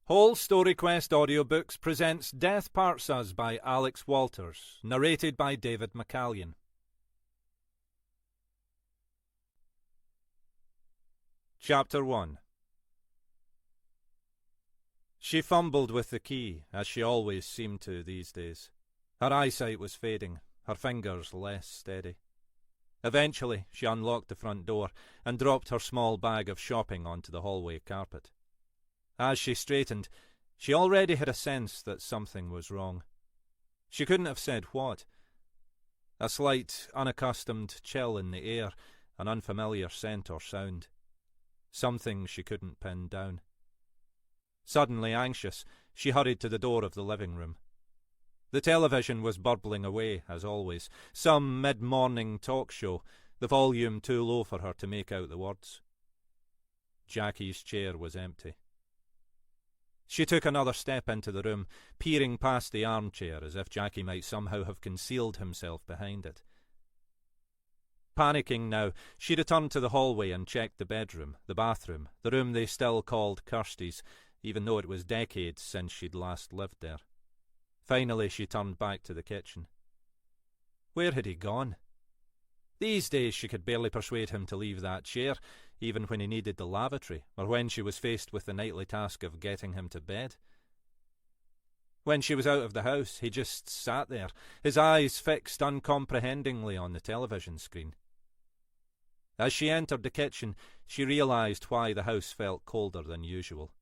Whole Story Quest Audiobooks presents Death Parts Us by Alex Walters, narrated by David McCallion. Chapter 1. She fumbled with the key, as she always seemed to these days. Her eyesight was fading, her fingers less steady. Eventually, she unlocked the front door and dropped her small bag of shopping onto the hallway carpet. As she straightened, she already had a sense that something was wrong. She couldn't have said what. A slight, unaccustomed chill in the air, an unfamiliar scent or sound. Something she couldn't pin down. Suddenly anxious, she hurried to the door of the living room. The television was burbling away, as always, some mid-morning talk show, the volume too low for her to make out the words. Jackie's chair was empty. She took another step into the room, peering past the armchair as if Jackie might somehow have concealed himself behind it. Panicking now, she returned to the hallway and checked the bedroom, the bathroom, the room they still called Kirsty's, even though it was decades since she'd last lived there. Finally, she turned back to the kitchen. Where had he gone? These days she could barely persuade him to leave that chair, even when he needed the lavatory, or when she was faced with the nightly task of getting him to bed. When she was out of the house, he just sat there, his eyes fixed uncomprehendingly on the television screen. As she entered the kitchen, she realised why the house felt colder than usual.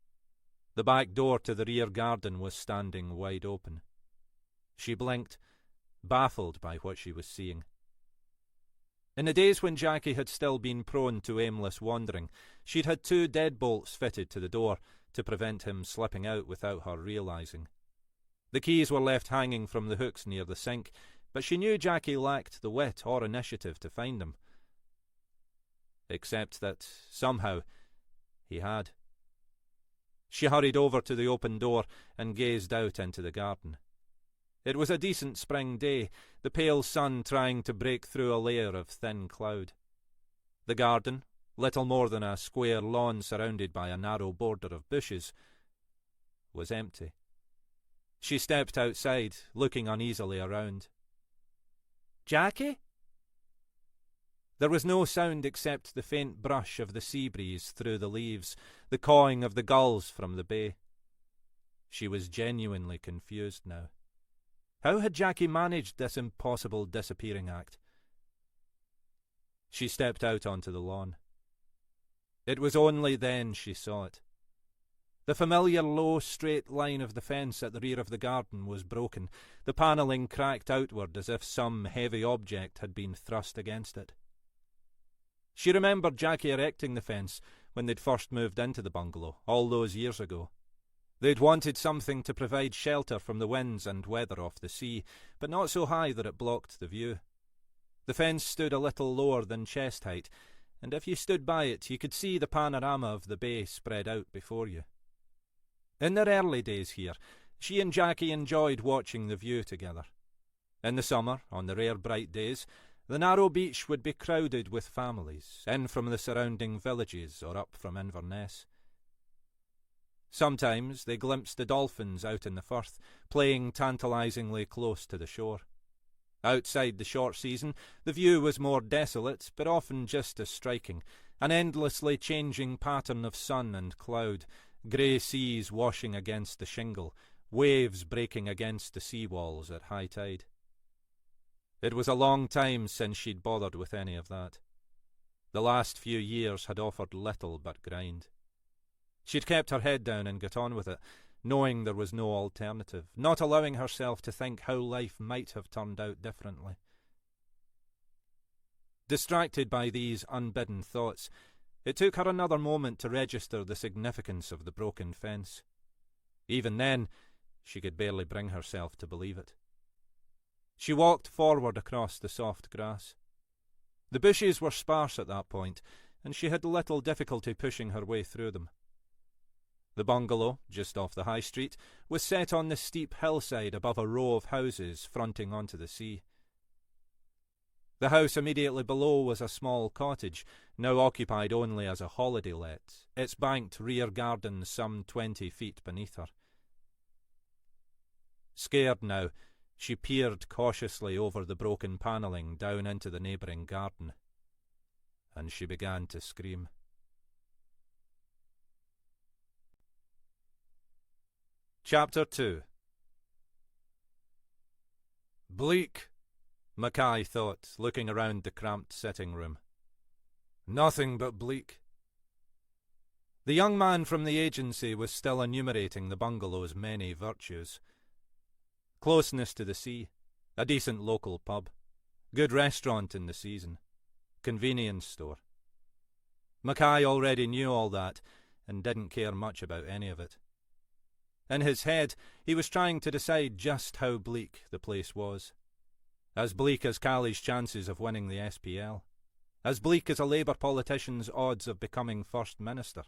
The back door to the rear garden was standing wide open. She blinked, baffled by what she was seeing. In the days when Jackie had still been prone to aimless wandering, she'd had 2 deadbolts fitted to the door to prevent him slipping out without her realising. The keys were left hanging from the hooks near the sink, but she knew Jackie lacked the wit or initiative to find them. Except that, somehow, he had. She hurried over to the open door and gazed out into the garden. It was a decent spring day, the pale sun trying to break through a layer of thin cloud. The garden, little more than a square lawn surrounded by a narrow border of bushes, was empty. She stepped outside, looking uneasily around. "Jackie?" There was no sound except the faint brush of the sea breeze through the leaves, the cawing of the gulls from the bay. She was genuinely confused now. How had Jackie managed this impossible disappearing act? She stepped out onto the lawn. It was only then she saw it. The familiar low, straight line of the fence at the rear of the garden was broken, the panelling cracked outward as if some heavy object had been thrust against it. She remembered Jackie erecting the fence when they'd first moved into the bungalow, all those years ago. They'd wanted something to provide shelter from the winds and weather off the sea, but not so high that it blocked the view. The fence stood a little lower than chest height, and if you stood by it, you could see the panorama of the bay spread out before you. In their early days here, she and Jackie enjoyed watching the view together. In the summer, on the rare bright days, the narrow beach would be crowded with families, in from the surrounding villages or up from Inverness. Sometimes they glimpsed the dolphins out in the firth, playing tantalisingly close to the shore. Outside the short season, the view was more desolate, but often just as striking, an endlessly changing pattern of sun and cloud, grey seas washing against the shingle, waves breaking against the sea walls at high tide. It was a long time since she'd bothered with any of that. The last few years had offered little but grind. She'd kept her head down and got on with it, knowing there was no alternative, not allowing herself to think how life might have turned out differently. Distracted by these unbidden thoughts, it took her another moment to register the significance of the broken fence. Even then, she could barely bring herself to believe it. She walked forward across the soft grass. The bushes were sparse at that point, and she had little difficulty pushing her way through them. The bungalow, just off the high street, was set on the steep hillside above a row of houses fronting onto the sea. The house immediately below was a small cottage, now occupied only as a holiday let, its banked rear garden some 20 feet beneath her. Scared now, she peered cautiously over the broken panelling down into the neighbouring garden, and she began to scream. Chapter 2. Bleak, Mackay thought, looking around the cramped sitting room. Nothing but bleak. The young man from the agency was still enumerating the bungalow's many virtues. Closeness to the sea, a decent local pub, good restaurant in the season, convenience store. Mackay already knew all that, and didn't care much about any of it. In his head, he was trying to decide just how bleak the place was. As bleak as Callie's chances of winning the SPL. As bleak as a Labour politician's odds of becoming First Minister.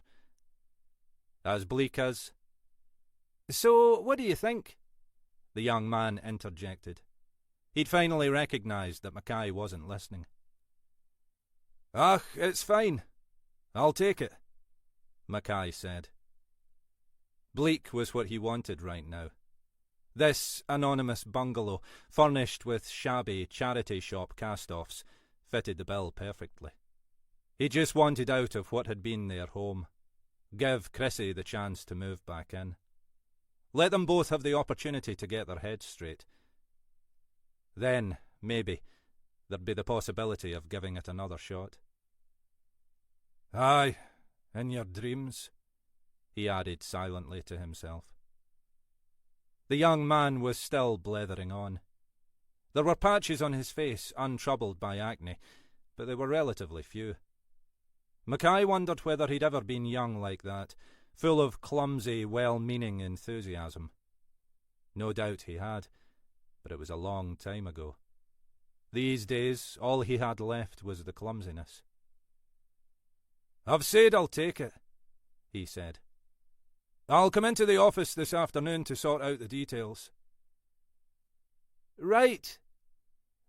As bleak as... "So, what do you think?" the young man interjected. He'd finally recognised that Mackay wasn't listening. "Ach, it's fine. I'll take it," Mackay said. Bleak was what he wanted right now. This anonymous bungalow, furnished with shabby charity shop cast-offs, fitted the bill perfectly. He just wanted out of what had been their home. Give Chrissy the chance to move back in. Let them both have the opportunity to get their heads straight. Then, maybe, there'd be the possibility of giving it another shot. "Aye, in your dreams," he added silently to himself. The young man was still blethering on. There were patches on his face, untroubled by acne, but they were relatively few. Mackay wondered whether he'd ever been young like that, full of clumsy, well-meaning enthusiasm. No doubt he had, but it was a long time ago. These days, all he had left was the clumsiness. "I've said I'll take it," he said. "I'll come into the office this afternoon to sort out the details." "Right."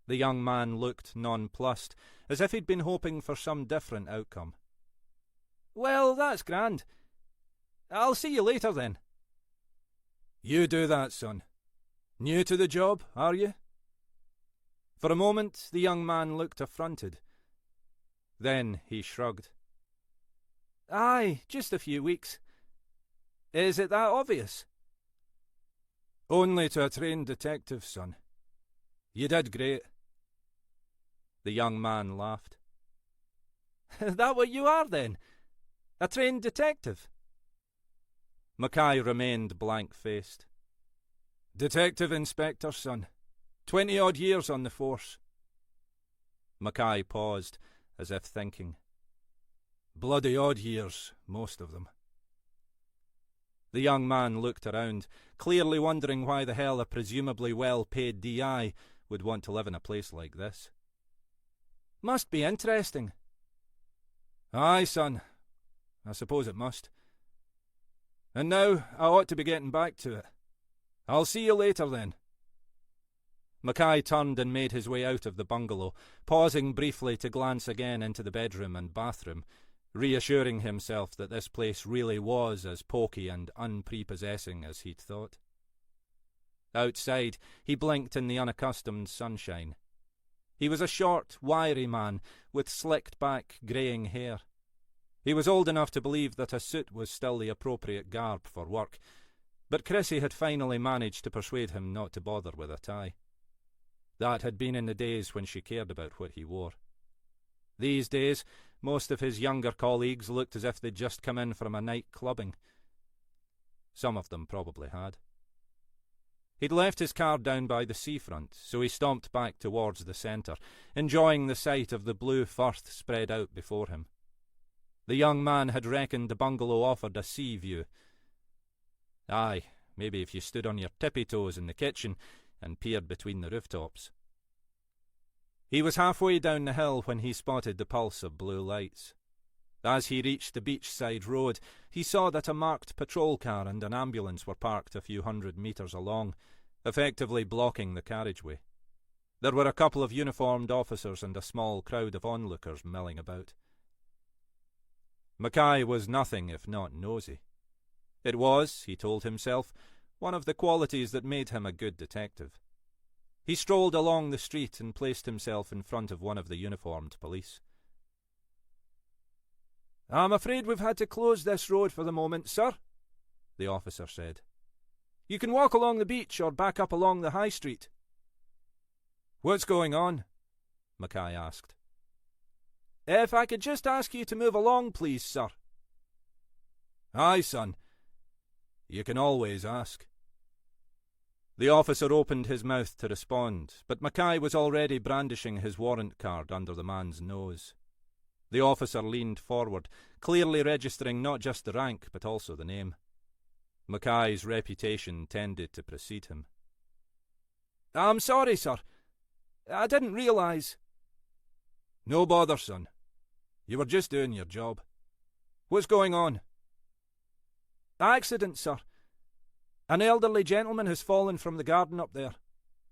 The young man looked nonplussed, as if he'd been hoping for some different outcome. "Well, that's grand. I'll see you later then." "You do that, son. New to the job, are you?" For a moment the young man looked affronted. Then he shrugged. "Aye, just a few weeks. Is it that obvious?" "Only to a trained detective, son. You did great." The young man laughed. "That what you are, then? A trained detective?" Mackay remained blank-faced. "Detective inspector, son. 20-odd years on the force." Mackay paused, as if thinking. "Bloody odd years, most of them." The young man looked around, clearly wondering why the hell a presumably well-paid DI would want to live in a place like this. "Must be interesting." "Aye, son. I suppose it must. And now I ought to be getting back to it. I'll see you later, then." Mackay turned and made his way out of the bungalow, pausing briefly to glance again into the bedroom and bathroom, reassuring himself that this place really was as poky and unprepossessing as he'd thought. Outside, he blinked in the unaccustomed sunshine. He was a short, wiry man with slicked-back, greying hair. He was old enough to believe that a suit was still the appropriate garb for work, but Chrissy had finally managed to persuade him not to bother with a tie. That had been in the days when she cared about what he wore. These days, most of his younger colleagues looked as if they'd just come in from a night clubbing. Some of them probably had. He'd left his car down by the seafront, so he stomped back towards the centre, enjoying the sight of the blue Firth spread out before him. The young man had reckoned the bungalow offered a sea view. Aye, maybe if you stood on your tippy-toes in the kitchen and peered between the rooftops. He was halfway down the hill when he spotted the pulse of blue lights. As he reached the beachside road, he saw that a marked patrol car and an ambulance were parked a few 100 metres along, effectively blocking the carriageway. There were a couple of uniformed officers and a small crowd of onlookers milling about. Mackay was nothing if not nosy. It was, he told himself, one of the qualities that made him a good detective. He strolled along the street and placed himself in front of one of the uniformed police. "I'm afraid we've had to close this road for the moment, sir," the officer said. "You can walk along the beach or back up along the high street." "What's going on?" Mackay asked. "If I could just ask you to move along, please, sir." "Aye, son. You can always ask." The officer opened his mouth to respond, but Mackay was already brandishing his warrant card under the man's nose. The officer leaned forward, clearly registering not just the rank but also the name. Mackay's reputation tended to precede him. "I'm sorry, sir. I didn't realise." "No bother, son. You were just doing your job. What's going on?" "Accident, sir. An elderly gentleman has fallen from the garden up there.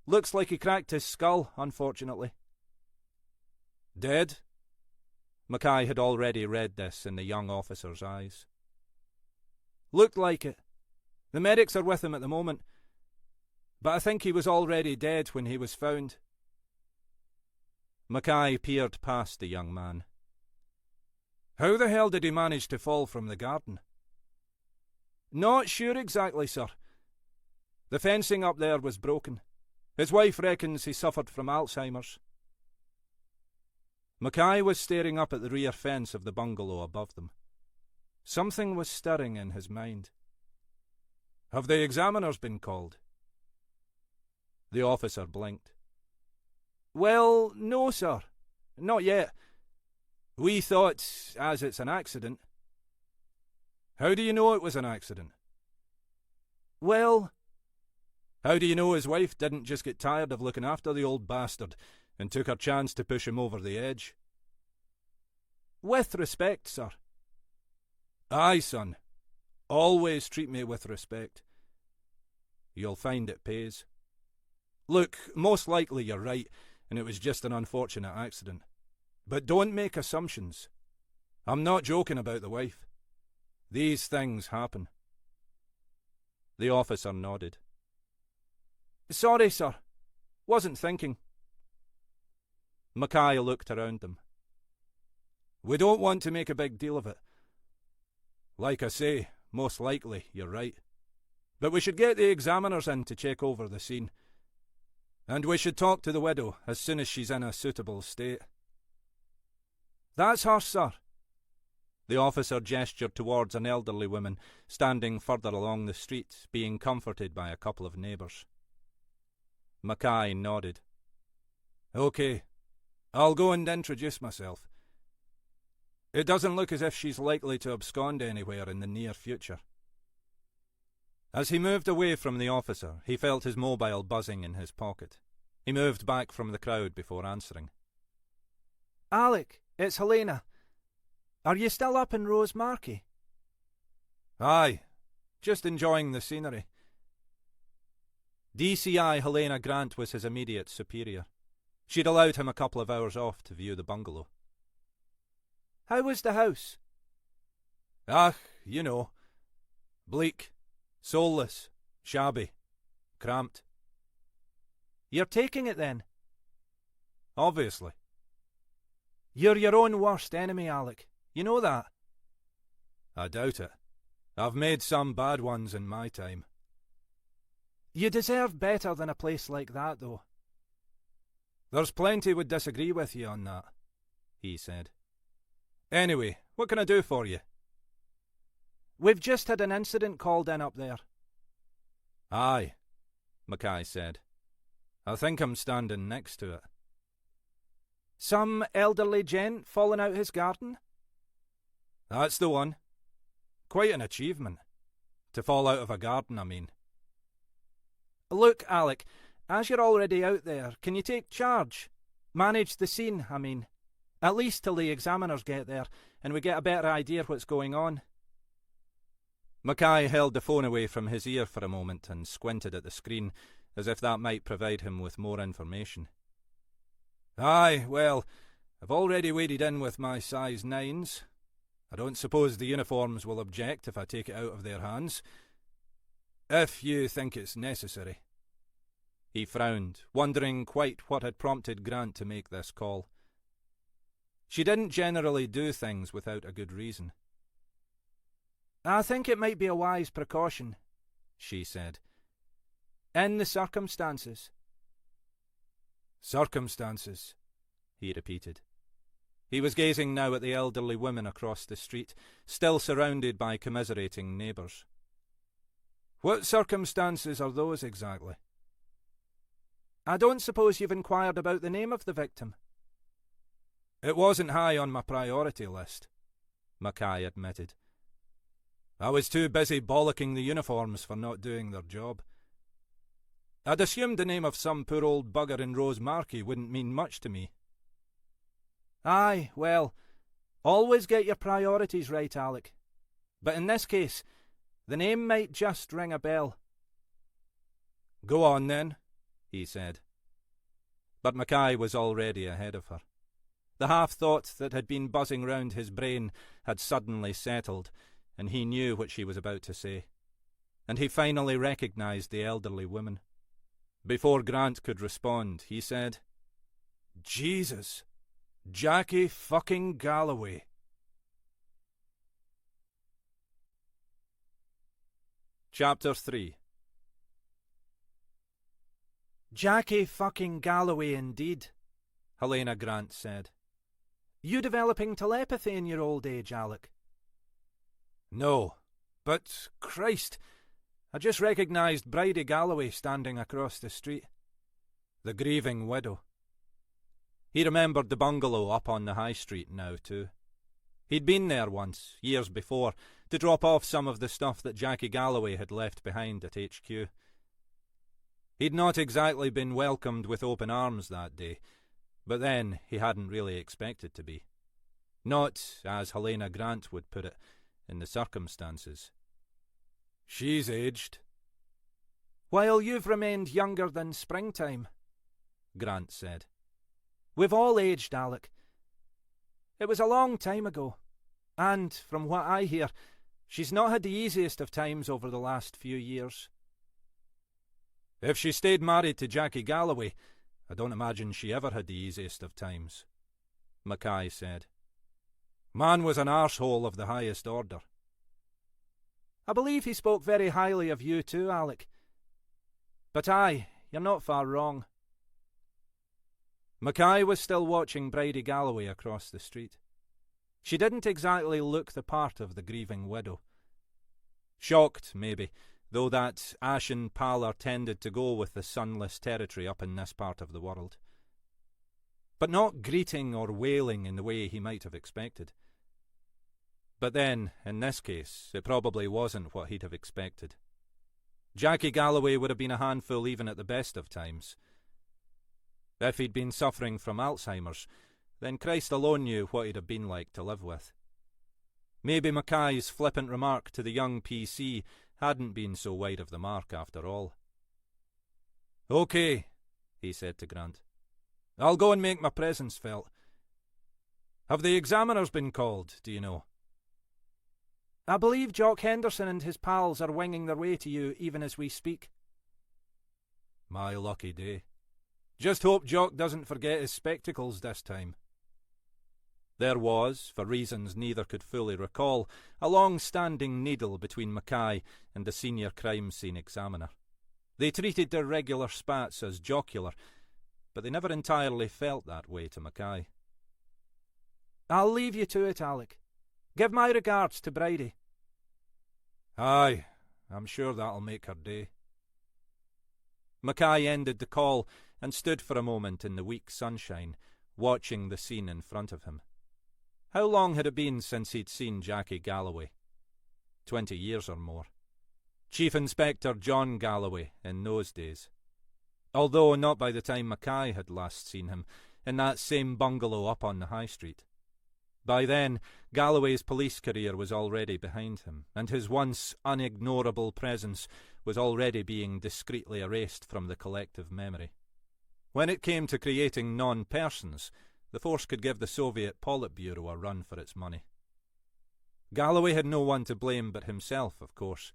Looks like he cracked his skull, unfortunately." "Dead?" Mackay had already read this in the young officer's eyes. "Looked like it. The medics are with him at the moment, but I think he was already dead when he was found." Mackay peered past the young man. "How the hell did he manage to fall from the garden?" "Not sure exactly, sir. The fencing up there was broken. His wife reckons he suffered from Alzheimer's." Mackay was staring up at the rear fence of the bungalow above them. Something was stirring in his mind. "Have the examiners been called?" The officer blinked. "Well, no, sir. Not yet. We thought, as it's an accident." "How do you know it was an accident?" "Well..." "How do you know his wife didn't just get tired of looking after the old bastard and took her chance to push him over the edge?" "With respect, sir." "Aye, son. Always treat me with respect. You'll find it pays. Look, most likely you're right, and it was just an unfortunate accident. But don't make assumptions. I'm not joking about the wife. These things happen." The officer nodded. "Sorry, sir. Wasn't thinking." Mackay looked around them. "We don't want to make a big deal of it. Like I say, most likely you're right. But we should get the examiners in to check over the scene. And we should talk to the widow as soon as she's in a suitable state." "That's her, sir." The officer gestured towards an elderly woman standing further along the street, being comforted by a couple of neighbours. Mackay nodded. "OK, I'll go and introduce myself. It doesn't look as if she's likely to abscond anywhere in the near future." As he moved away from the officer, he felt his mobile buzzing in his pocket. He moved back from the crowd before answering. "Alec, it's Helena. Are you still up in Rose Marquee?" "Aye, just enjoying the scenery." DCI Helena Grant was his immediate superior. She'd allowed him a couple of hours off to view the bungalow. "How was the house?" "Ah, you know. Bleak, soulless, shabby, cramped." "You're taking it then?" "Obviously." "You're your own worst enemy, Alec. You know that?" "I doubt it. I've made some bad ones in my time." "You deserve better than a place like that, though." "There's plenty would disagree with you on that," he said. "Anyway, what can I do for you?" "We've just had an incident called in up there." "Aye," Mackay said. "I think I'm standing next to it." "Some elderly gent falling out his garden?" "That's the one. Quite an achievement. To fall out of a garden, I mean." "Look, Alec, as you're already out there, can you take charge? Manage the scene, I mean. At least till the examiners get there, and we get a better idea what's going on." Mackay held the phone away from his ear for a moment and squinted at the screen, as if that might provide him with more information. Aye, well, I've already waded in with my size 9s. I don't suppose the uniforms will object if I take it out of their hands. If you think it's necessary. He frowned, wondering quite what had prompted Grant to make this call. She didn't generally do things without a good reason. I think it might be a wise precaution, she said. In the circumstances. Circumstances, he repeated. He was gazing now at the elderly women across the street, still surrounded by commiserating neighbours. What circumstances are those exactly? I don't suppose you've inquired about the name of the victim? It wasn't high on my priority list, Mackay admitted. I was too busy bollocking the uniforms for not doing their job. I'd assumed the name of some poor old bugger in Rose Marquee wouldn't mean much to me. Aye, well, always get your priorities right, Alec. But in this case, the name might just ring a bell. Go on, then, he said. But Mackay was already ahead of her. The half-thought that had been buzzing round his brain had suddenly settled, and he knew what she was about to say. And he finally recognised the elderly woman. Before Grant could respond, he said, Jesus, Jackie fucking Galloway. Chapter 3. Jackie fucking Galloway indeed, Helena Grant said. You developing telepathy in your old age, Alec? No, but Christ, I just recognised Bridie Galloway standing across the street. The grieving widow. He remembered the bungalow up on the high street now, too. He'd been there once, years before, to drop off some of the stuff that Jackie Galloway had left behind at HQ. He'd not exactly been welcomed with open arms that day, but then he hadn't really expected to be. Not, as Helena Grant would put it, in the circumstances. She's aged. While you've remained younger than springtime, Grant said. We've all aged, Alec. It was a long time ago, and, from what I hear, she's not had the easiest of times over the last few years. If she stayed married to Jackie Galloway, I don't imagine she ever had the easiest of times, Mackay said. Man was an arsehole of the highest order. I believe he spoke very highly of you too, Alec. But aye, you're not far wrong. Mackay was still watching Bridie Galloway across the street. She didn't exactly look the part of the grieving widow. Shocked, maybe, though that ashen pallor tended to go with the sunless territory up in this part of the world. But not greeting or wailing in the way he might have expected. But then, in this case, it probably wasn't what he'd have expected. Jackie Galloway would have been a handful even at the best of times. If he'd been suffering from Alzheimer's, then Christ alone knew what he'd have been like to live with. Maybe Mackay's flippant remark to the young PC hadn't been so wide of the mark after all. "OK," he said to Grant. "I'll go and make my presence felt. Have the examiners been called, do you know?" "I believe Jock Henderson and his pals are winging their way to you even as we speak." My lucky day. Just hope Jock doesn't forget his spectacles this time. There was, for reasons neither could fully recall, a long-standing needle between Mackay and the senior crime scene examiner. They treated their regular spats as jocular, but they never entirely felt that way to Mackay. "I'll leave you to it, Alec. Give my regards to Bridie." "Aye, I'm sure that'll make her day." Mackay ended the call and stood for a moment in the weak sunshine, watching the scene in front of him. How long had it been since he'd seen Jackie Galloway? 20 years or more. Chief Inspector John Galloway in those days. Although not by the time Mackay had last seen him, in that same bungalow up on the high street. By then, Galloway's police career was already behind him, and his once unignorable presence was already being discreetly erased from the collective memory. When it came to creating non-persons, the force could give the Soviet Politburo a run for its money. Galloway had no one to blame but himself, of course.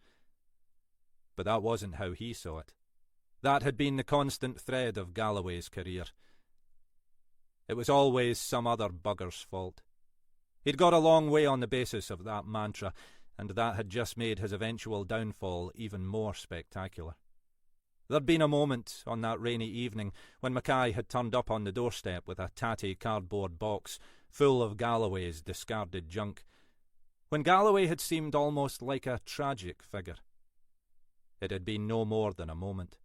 But that wasn't how he saw it. That had been the constant thread of Galloway's career. It was always some other bugger's fault. He'd got a long way on the basis of that mantra, and that had just made his eventual downfall even more spectacular. There'd been a moment on that rainy evening when Mackay had turned up on the doorstep with a tatty cardboard box full of Galloway's discarded junk, when Galloway had seemed almost like a tragic figure. It had been no more than a moment,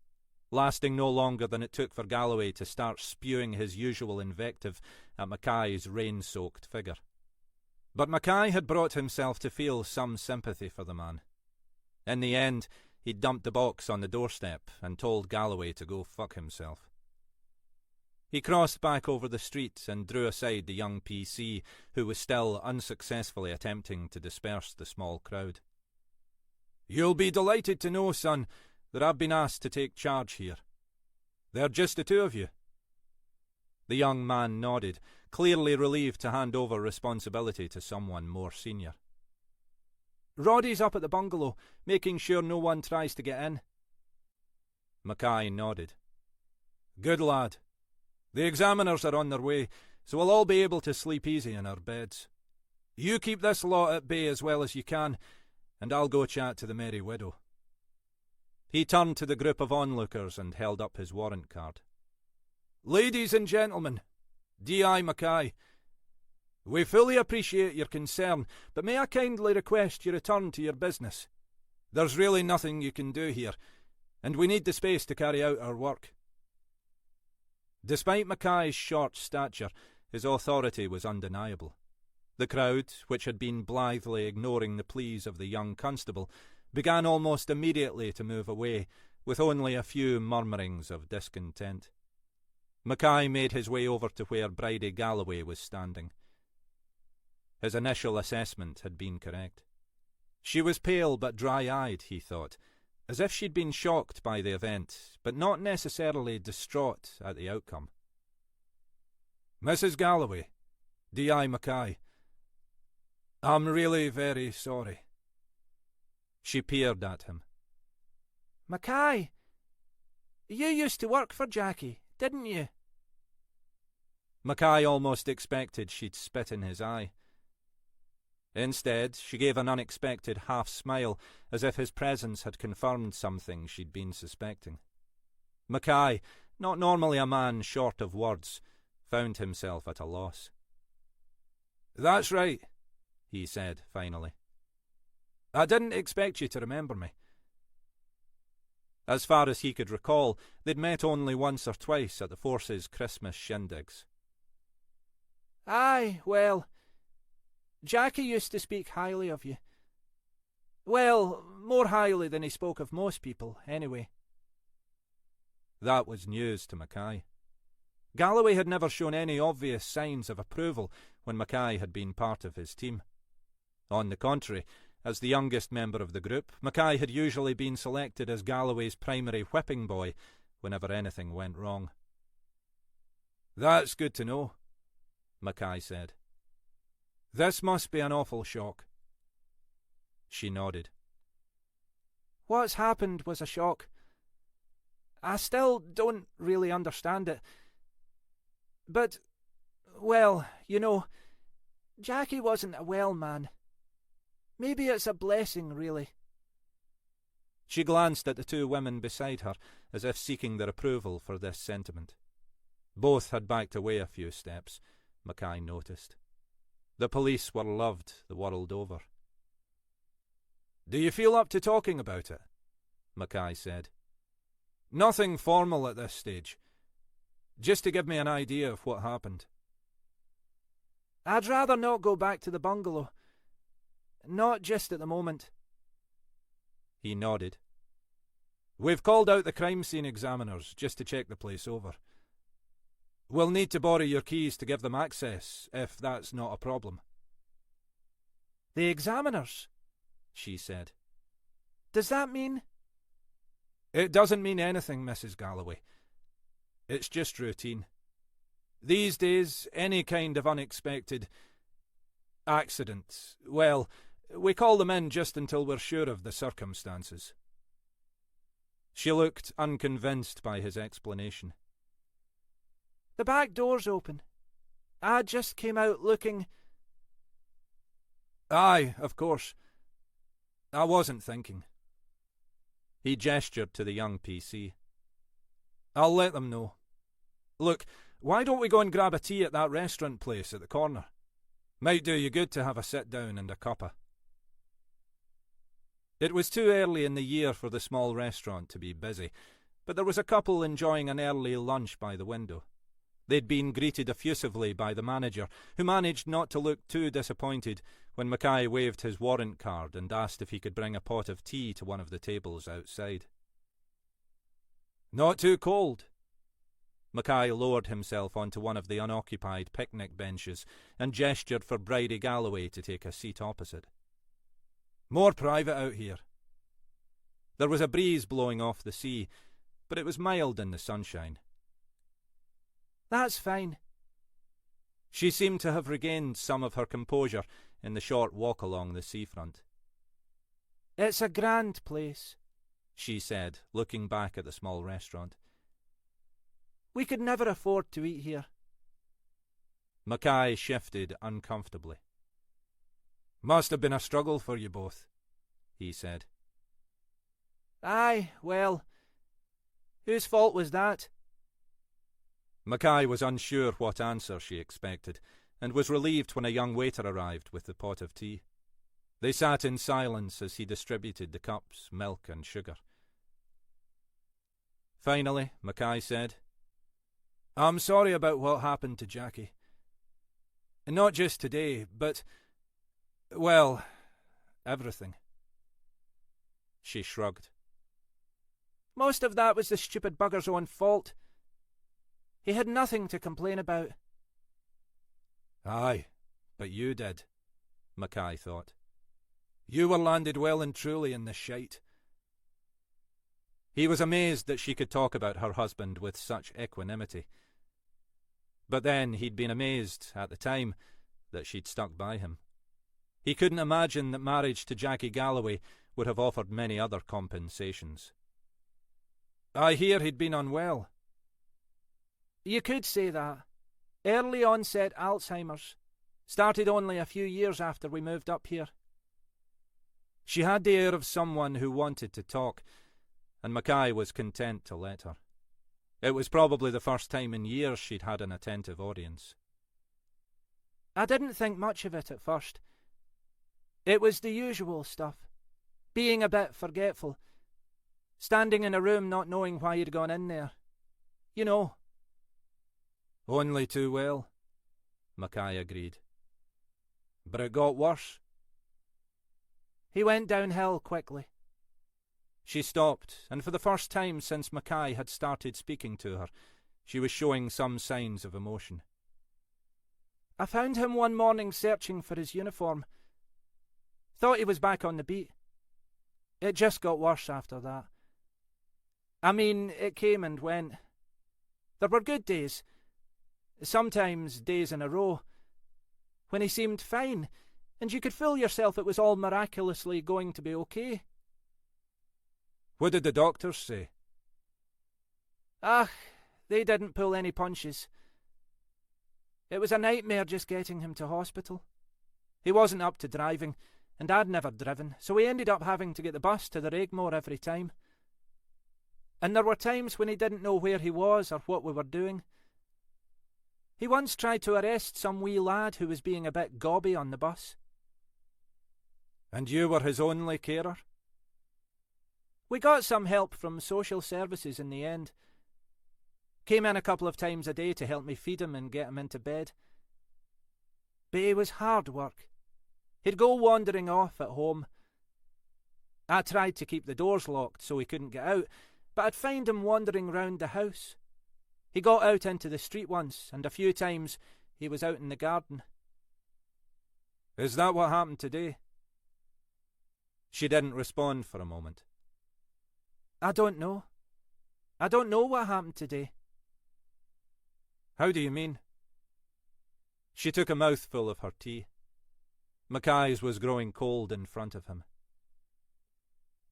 lasting no longer than it took for Galloway to start spewing his usual invective at Mackay's rain-soaked figure. But Mackay had brought himself to feel some sympathy for the man. In the end, he dumped the box on the doorstep and told Galloway to go fuck himself. He crossed back over the street and drew aside the young PC, who was still unsuccessfully attempting to disperse the small crowd. "You'll be delighted to know, son, that I've been asked to take charge here. They're just the two of you." The young man nodded, clearly relieved to hand over responsibility to someone more senior. "Roddy's up at the bungalow, making sure no one tries to get in." Mackay nodded. "Good lad. The examiners are on their way, so we'll all be able to sleep easy in our beds. You keep this lot at bay as well as you can, and I'll go chat to the Merry Widow." He turned to the group of onlookers and held up his warrant card. "Ladies and gentlemen, D.I. Mackay, we fully appreciate your concern, but may I kindly request you return to your business? There's really nothing you can do here, and we need the space to carry out our work." Despite Mackay's short stature, his authority was undeniable. The crowd, which had been blithely ignoring the pleas of the young constable, began almost immediately to move away, with only a few murmurings of discontent. Mackay made his way over to where Bridie Galloway was standing. His initial assessment had been correct. She was pale but dry-eyed, he thought, as if she'd been shocked by the event, but not necessarily distraught at the outcome. "Mrs. Galloway, D.I. Mackay, I'm really very sorry." She peered at him. "Mackay, you used to work for Jackie, didn't you?" Mackay almost expected she'd spit in his eye. Instead, she gave an unexpected half-smile, as if his presence had confirmed something she'd been suspecting. Mackay, not normally a man short of words, found himself at a loss. "That's right," he said, finally. "I didn't expect you to remember me." As far as he could recall, they'd met only once or twice at the force's Christmas shindigs. "Aye, well, Jackie used to speak highly of you. Well, more highly than he spoke of most people, anyway." That was news to Mackay. Galloway had never shown any obvious signs of approval when Mackay had been part of his team. On the contrary, as the youngest member of the group, Mackay had usually been selected as Galloway's primary whipping boy whenever anything went wrong. "That's good to know," Mackay said. "This must be an awful shock." She nodded. "What's happened was a shock. I still don't really understand it. But, well, you know, Jackie wasn't a well man. Maybe it's a blessing, really." She glanced at the two women beside her, as if seeking their approval for this sentiment. Both had backed away a few steps, Mackay noticed. The police were loved the world over. "Do you feel up to talking about it?" Mackay said. "Nothing formal at this stage. Just to give me an idea of what happened." "I'd rather not go back to the bungalow. Not just at the moment." He nodded. "We've called out the crime scene examiners just to check the place over. We'll need to borrow your keys to give them access, if that's not a problem." "The examiners?" she said. "Does that mean—" "It doesn't mean anything, Mrs. Galloway. It's just routine. These days, any kind of unexpected accident, well, we call them in just until we're sure of the circumstances. She looked unconvinced by his explanation. The back door's open. I just came out looking. Aye, of course. I wasn't thinking. He gestured to the young PC. I'll let them know. Look, why don't we go and grab a tea at that restaurant place at the corner? Might do you good to have a sit down and a cuppa. It was too early in the year for the small restaurant to be busy, but there was a couple enjoying an early lunch by the window. They'd been greeted effusively by the manager, who managed not to look too disappointed when Mackay waved his warrant card and asked if he could bring a pot of tea to one of the tables outside. Not too cold. Mackay lowered himself onto one of the unoccupied picnic benches and gestured for Bridie Galloway to take a seat opposite. More private out here. There was a breeze blowing off the sea, but it was mild in the sunshine. That's fine. She seemed to have regained some of her composure in the short walk along the seafront. It's a grand place, she said, looking back at the small restaurant. We could never afford to eat here. Mackay shifted uncomfortably. Must have been a struggle for you both, he said. Aye, well, whose fault was that? Mackay was unsure what answer she expected, and was relieved when a young waiter arrived with the pot of tea. They sat in silence as he distributed the cups, milk and sugar. Finally, Mackay said, I'm sorry about what happened to Jackie. Not just today, but, well, everything. She shrugged. Most of that was the stupid bugger's own fault. He had nothing to complain about. Aye, but you did, Mackay thought. You were landed well and truly in the shite. He was amazed that she could talk about her husband with such equanimity. But then he'd been amazed, at the time, that she'd stuck by him. He couldn't imagine that marriage to Jackie Galloway would have offered many other compensations. I hear he'd been unwell. You could say that. Early onset Alzheimer's. Started only a few years after we moved up here. She had the air of someone who wanted to talk, and Mackay was content to let her. It was probably the first time in years she'd had an attentive audience. I didn't think much of it at first. It was the usual stuff. Being a bit forgetful. Standing in a room not knowing why you'd gone in there. You know. Only too well, Mackay agreed. But it got worse. He went downhill quickly. She stopped, and for the first time since Mackay had started speaking to her, she was showing some signs of emotion. I found him one morning searching for his uniform. Thought he was back on the beat. It just got worse after that. I mean, it came and went. There were good days. Sometimes days in a row, when he seemed fine, and you could fool yourself it was all miraculously going to be okay. What did the doctors say? They didn't pull any punches. It was a nightmare just getting him to hospital. He wasn't up to driving, and I'd never driven, so we ended up having to get the bus to the Regmore every time. And there were times when he didn't know where he was or what we were doing. He once tried to arrest some wee lad who was being a bit gobby on the bus. And you were his only carer? We got some help from social services in the end. Came in a couple of times a day to help me feed him and get him into bed. But it was hard work. He'd go wandering off at home. I tried to keep the doors locked so he couldn't get out, but I'd find him wandering round the house. He got out into the street once, and a few times he was out in the garden. Is that what happened today? She didn't respond for a moment. I don't know. I don't know what happened today. How do you mean? She took a mouthful of her tea. Mackay's was growing cold in front of him.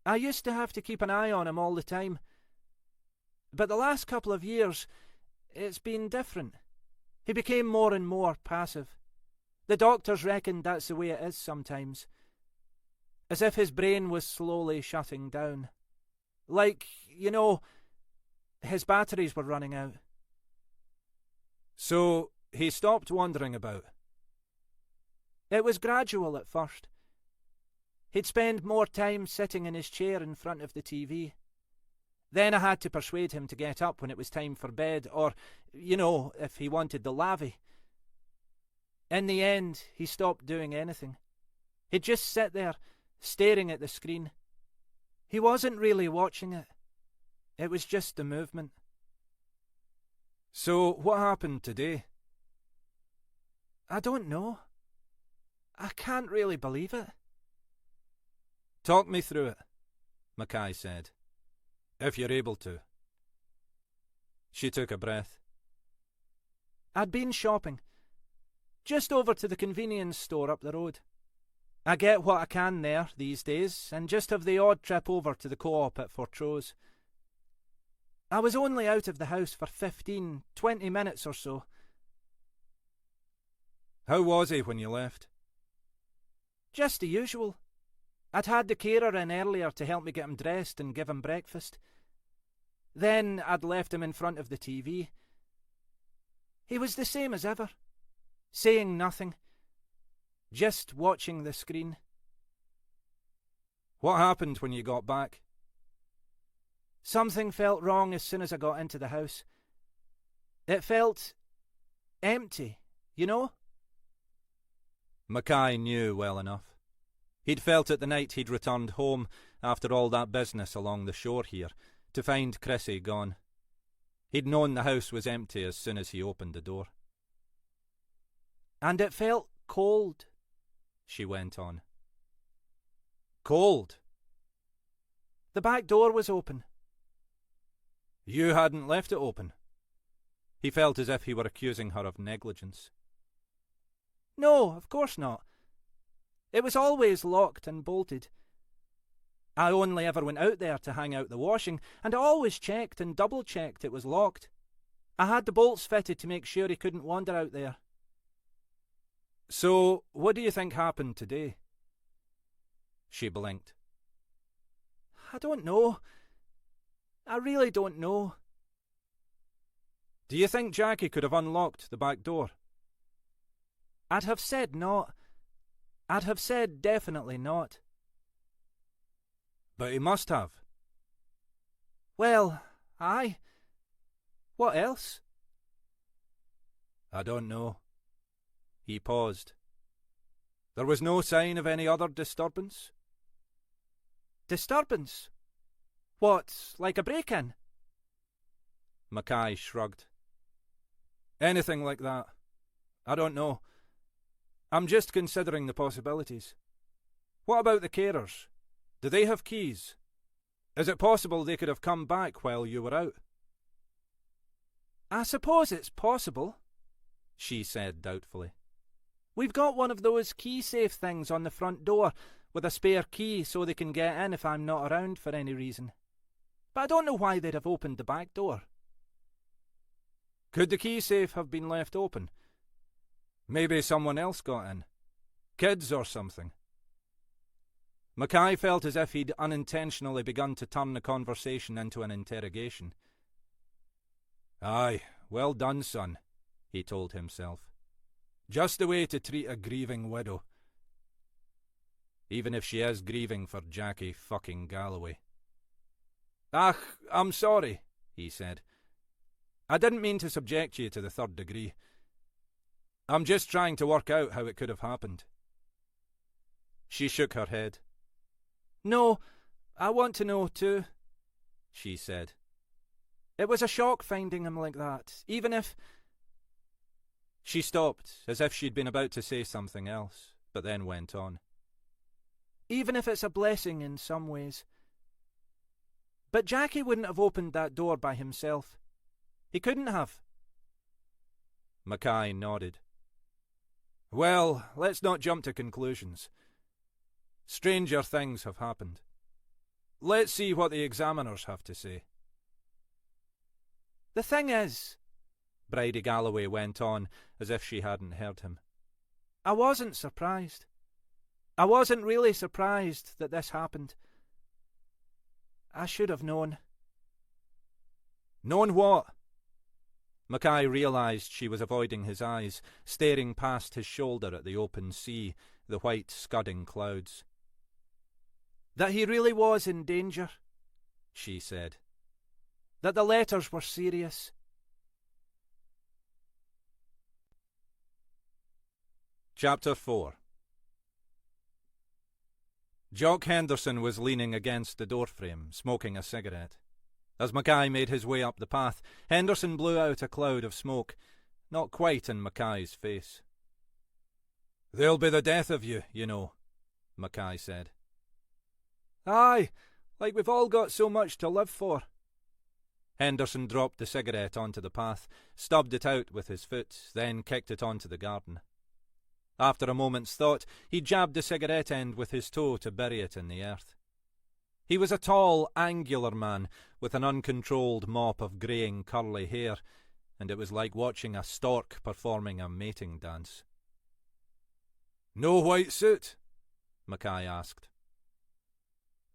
I used to have to keep an eye on him all the time. But the last couple of years, it's been different. He became more and more passive. The doctors reckoned that's the way it is sometimes. As if his brain was slowly shutting down. Like, his batteries were running out. So, he stopped wandering about? It was gradual at first. He'd spend more time sitting in his chair in front of the TV. Then I had to persuade him to get up when it was time for bed, or, if he wanted the lavvy. In the end, he stopped doing anything. He'd just sit there, staring at the screen. He wasn't really watching it. It was just the movement. So, what happened today? I don't know. I can't really believe it. Talk me through it, Mackay said, if you're able to. She took a breath. I'd been shopping, just over to the convenience store up the road. I get what I can there these days, and just have the odd trip over to the co-op at Fortrose. I was only out of the house for 15, 20 minutes or so. How was he when you left? Just the usual. I'd had the carer in earlier to help me get him dressed and give him breakfast. Then I'd left him in front of the TV. He was the same as ever, saying nothing, just watching the screen. What happened when you got back? Something felt wrong as soon as I got into the house. It felt empty, Mackay knew well enough. He'd felt it the night he'd returned home after all that business along the shore here, to find Chrissy gone. He'd known the house was empty as soon as he opened the door. And it felt cold, she went on. Cold? The back door was open. You hadn't left it open? He felt as if he were accusing her of negligence. No, of course not. It was always locked and bolted. I only ever went out there to hang out the washing, and I always checked and double-checked it was locked. I had the bolts fitted to make sure he couldn't wander out there. So, what do you think happened today? She blinked. I don't know. I really don't know. Do you think Jackie could have unlocked the back door? I'd have said not. I'd have said definitely not. But he must have. Well, aye. What else? I don't know. He paused. There was no sign of any other disturbance? Disturbance? What, like a break-in? Mackay shrugged. Anything like that. I don't know. I'm just considering the possibilities. What about the carers? Do they have keys? Is it possible they could have come back while you were out? I suppose it's possible, she said doubtfully. We've got one of those key-safe things on the front door with a spare key so they can get in if I'm not around for any reason. But I don't know why they'd have opened the back door. Could the key safe have been left open? Maybe someone else got in. Kids or something. Mackay felt as if he'd unintentionally begun to turn the conversation into an interrogation. Aye, well done, son, he told himself. Just the way to treat a grieving widow. Even if she is grieving for Jackie fucking Galloway. Ach, I'm sorry, he said. I didn't mean to subject you to the third degree. I'm just trying to work out how it could have happened. She shook her head. No, I want to know too, she said. It was a shock finding him like that, even if... She stopped, as if she'd been about to say something else, but then went on. Even if it's a blessing in some ways. But Jackie wouldn't have opened that door by himself. He couldn't have. Mackay nodded. Well, let's not jump to conclusions. Stranger things have happened. Let's see what the examiners have to say. The thing is, Bridie Galloway went on, as if she hadn't heard him, I wasn't surprised. I wasn't really surprised that this happened. I should have known. Known what? Mackay realised she was avoiding his eyes, staring past his shoulder at the open sea, the white scudding clouds. That he really was in danger, she said. That the letters were serious. Chapter 4. Jock Henderson was leaning against the doorframe, smoking a cigarette. As Mackay made his way up the path, Henderson blew out a cloud of smoke, not quite in Mackay's face. "There'll be the death of you, you know," Mackay said. Aye, like we've all got so much to live for. Henderson dropped the cigarette onto the path, stubbed it out with his foot, then kicked it onto the garden. After a moment's thought, he jabbed the cigarette end with his toe to bury it in the earth. He was a tall, angular man, with an uncontrolled mop of greying curly hair, and it was like watching a stork performing a mating dance. "No white suit?" Mackay asked.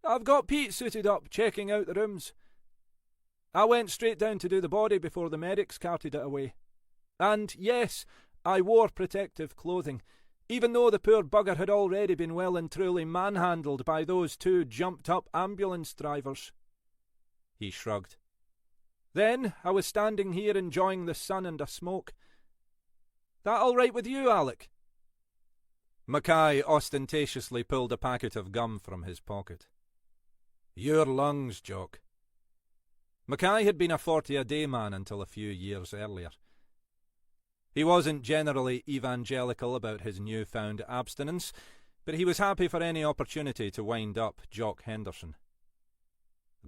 "I've got Pete suited up, checking out the rooms. I went straight down to do the body before the medics carted it away. And, yes, I wore protective clothing, even though the poor bugger had already been well and truly manhandled by those two jumped-up ambulance drivers." He shrugged. "Then I was standing here enjoying the sun and a smoke. That all right with you, Alec?" Mackay ostentatiously pulled a packet of gum from his pocket. "Your lungs, Jock." Mackay had been a 40-a-day man until a few years earlier. He wasn't generally evangelical about his newfound abstinence, but he was happy for any opportunity to wind up Jock Henderson.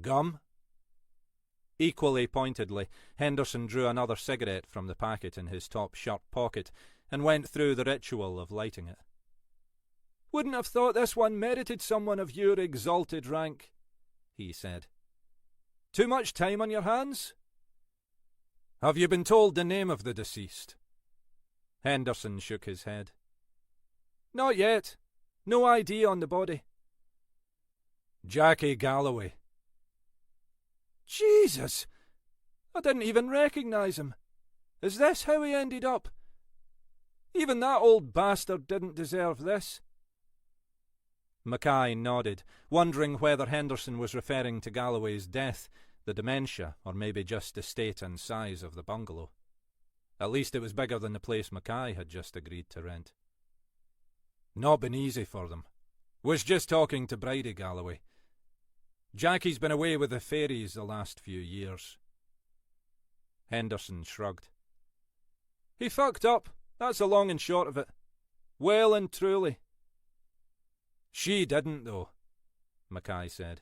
"Gum?" Equally pointedly, Henderson drew another cigarette from the packet in his top shirt pocket and went through the ritual of lighting it. "Wouldn't have thought this one merited someone of your exalted rank," he said. "Too much time on your hands?" "Have you been told the name of the deceased?" Henderson shook his head. "Not yet. No ID on the body." "Jackie Galloway." "Jesus! I didn't even recognise him. Is this how he ended up? Even that old bastard didn't deserve this." Mackay nodded, wondering whether Henderson was referring to Galloway's death, the dementia, or maybe just the state and size of the bungalow. At least it was bigger than the place Mackay had just agreed to rent. "Not been easy for them. Was just talking to Bridie Galloway. Jackie's been away with the fairies the last few years." Henderson shrugged. "He fucked up, that's the long and short of it. Well and truly." "She didn't, though," Mackay said.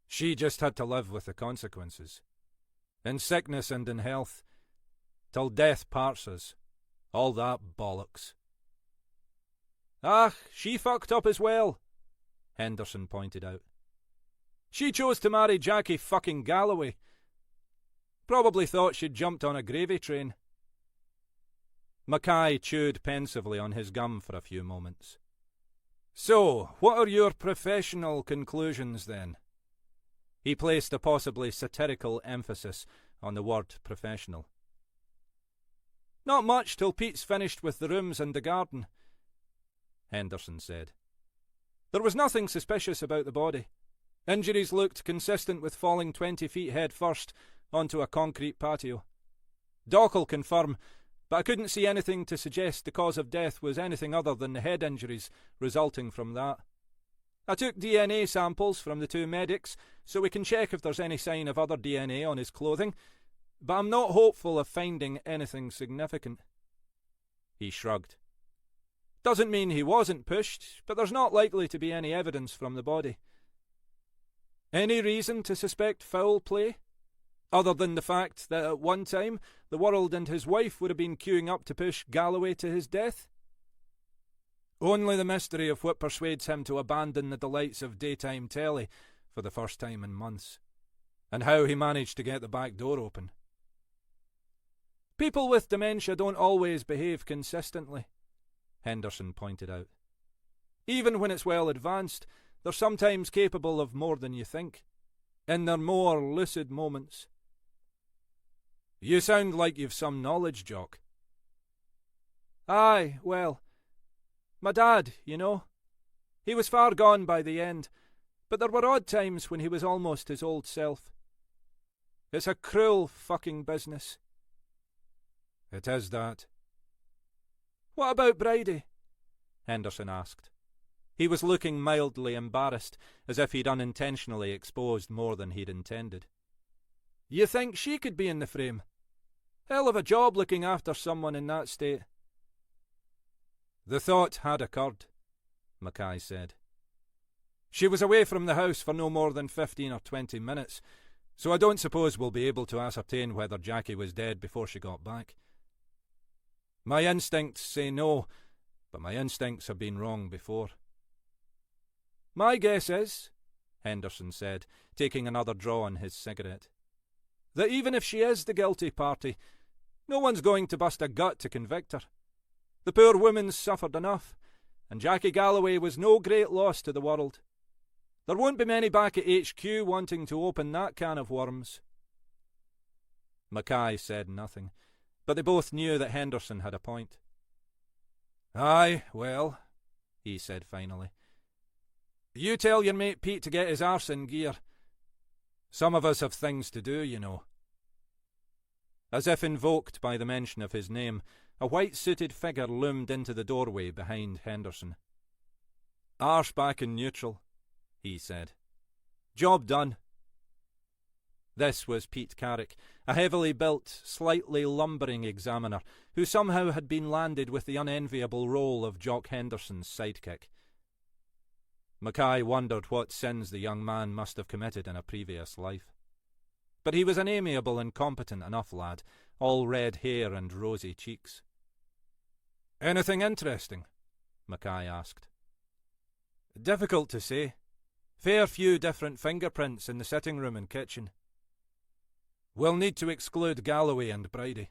"She just had to live with the consequences. In sickness and in health. Till death parts us. All that bollocks." "Ah, she fucked up as well," Henderson pointed out. "She chose to marry Jackie fucking Galloway. Probably thought she'd jumped on a gravy train." Mackay chewed pensively on his gum for a few moments. "So, what are your professional conclusions, then?" He placed a possibly satirical emphasis on the word professional. "Not much till Pete's finished with the rooms and the garden," Henderson said. "There was nothing suspicious about the body. Injuries looked consistent with falling 20 feet head first onto a concrete patio. Doc'll confirm, but I couldn't see anything to suggest the cause of death was anything other than the head injuries resulting from that. I took DNA samples from the two medics, so we can check if there's any sign of other DNA on his clothing, but I'm not hopeful of finding anything significant." He shrugged. "Doesn't mean he wasn't pushed, but there's not likely to be any evidence from the body." "Any reason to suspect foul play? Other than the fact that at one time the world and his wife would have been queuing up to push Galloway to his death? Only the mystery of what persuades him to abandon the delights of daytime telly for the first time in months, and how he managed to get the back door open. People with dementia don't always behave consistently, Henderson pointed out. Even when it's well advanced, they're sometimes capable of more than you think, in their more lucid moments. You sound like you've some knowledge, Jock. Aye, well, my dad, you know. He was far gone by the end, but there were odd times when he was almost his old self. It's a cruel fucking business. It is that. What about Bridie? Henderson asked. He was looking mildly embarrassed, as if he'd unintentionally exposed more than he'd intended. You think she could be in the frame? Hell of a job looking after someone in that state. The thought had occurred, Mackay said. She was away from the house for no more than 15 or 20 minutes, so I don't suppose we'll be able to ascertain whether Jackie was dead before she got back. My instincts say no, but my instincts have been wrong before. My guess is, Henderson said, taking another draw on his cigarette, that even if she is the guilty party, no one's going to bust a gut to convict her. The poor woman's suffered enough, and Jackie Galloway was no great loss to the world. There won't be many back at HQ wanting to open that can of worms. Mackay said nothing, but they both knew that Henderson had a point. Aye, well, he said finally. You tell your mate Pete to get his arse in gear. Some of us have things to do, you know. As if invoked by the mention of his name, a white-suited figure loomed into the doorway behind Henderson. Arse back in neutral, he said. Job done. This was Pete Carrick, a heavily built, slightly lumbering examiner, who somehow had been landed with the unenviable role of Jock Henderson's sidekick. Mackay wondered what sins the young man must have committed in a previous life. But he was an amiable and competent enough lad, all red hair and rosy cheeks. Anything interesting? Mackay asked. Difficult to say. Fair few different fingerprints in the sitting room and kitchen. We'll need to exclude Galloway and Bridie,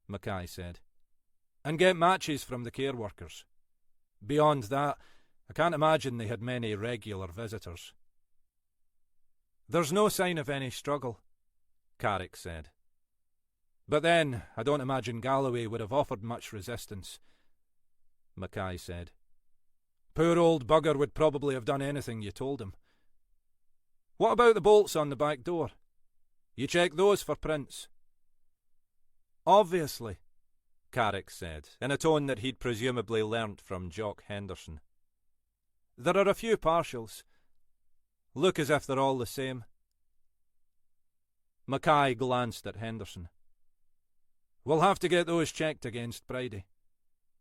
Mackay said, and get matches from the care workers. Beyond that, I can't imagine they had many regular visitors. There's no sign of any struggle, Carrick said. But then, I don't imagine Galloway would have offered much resistance, Mackay said. Poor old bugger would probably have done anything you told him. What about the bolts on the back door? You check those for prints? Obviously, Carrick said, in a tone that he'd presumably learnt from Jock Henderson. There are a few partials. Look as if they're all the same. Mackay glanced at Henderson. We'll have to get those checked against Bridie.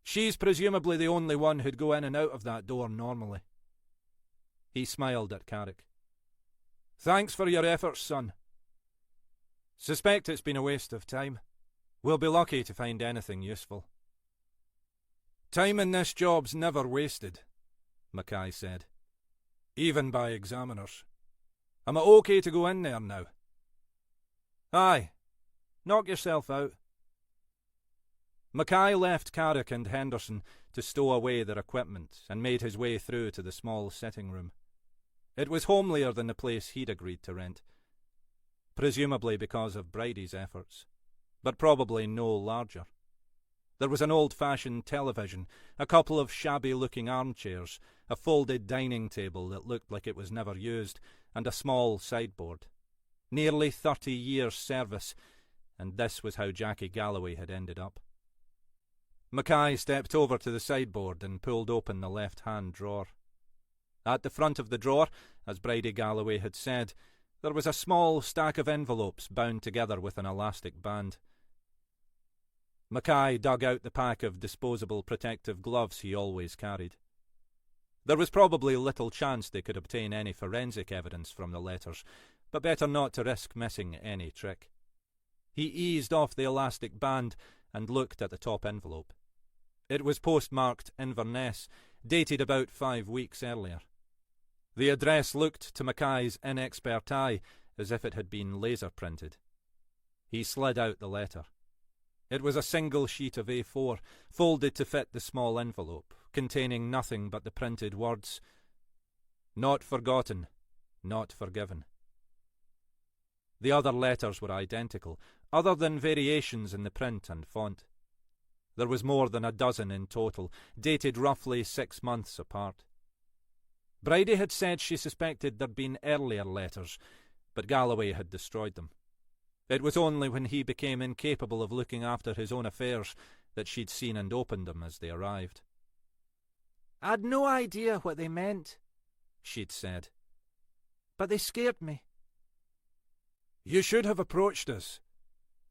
She's presumably the only one who'd go in and out of that door normally. He smiled at Carrick. Thanks for your efforts, son. Suspect it's been a waste of time. We'll be lucky to find anything useful. Time in this job's never wasted, Mackay said. Even by examiners. Am I okay to go in there now? Aye. Knock yourself out. Mackay left Carrick and Henderson to stow away their equipment and made his way through to the small sitting room. It was homelier than the place he'd agreed to rent, presumably because of Bridie's efforts, but probably no larger. There was an old-fashioned television, a couple of shabby-looking armchairs, a folded dining table that looked like it was never used, and a small sideboard. Nearly 30 years' service, and this was how Jackie Galloway had ended up. Mackay stepped over to the sideboard and pulled open the left-hand drawer. At the front of the drawer, as Bridie Galloway had said, there was a small stack of envelopes bound together with an elastic band. Mackay dug out the pack of disposable protective gloves he always carried. There was probably little chance they could obtain any forensic evidence from the letters, but better not to risk missing any trick. He eased off the elastic band and looked at the top envelope. It was postmarked Inverness, dated about 5 weeks earlier. The address looked to Mackay's inexpert eye as if it had been laser-printed. He slid out the letter. It was a single sheet of A4, folded to fit the small envelope, containing nothing but the printed words, "Not forgotten, not forgiven." The other letters were identical, other than variations in the print and font. There was more than a dozen in total, dated roughly 6 months apart. Bridie had said she suspected there'd been earlier letters, but Galloway had destroyed them. It was only when he became incapable of looking after his own affairs that she'd seen and opened them as they arrived. "I'd no idea what they meant," she'd said, "but they scared me." "You should have approached us,"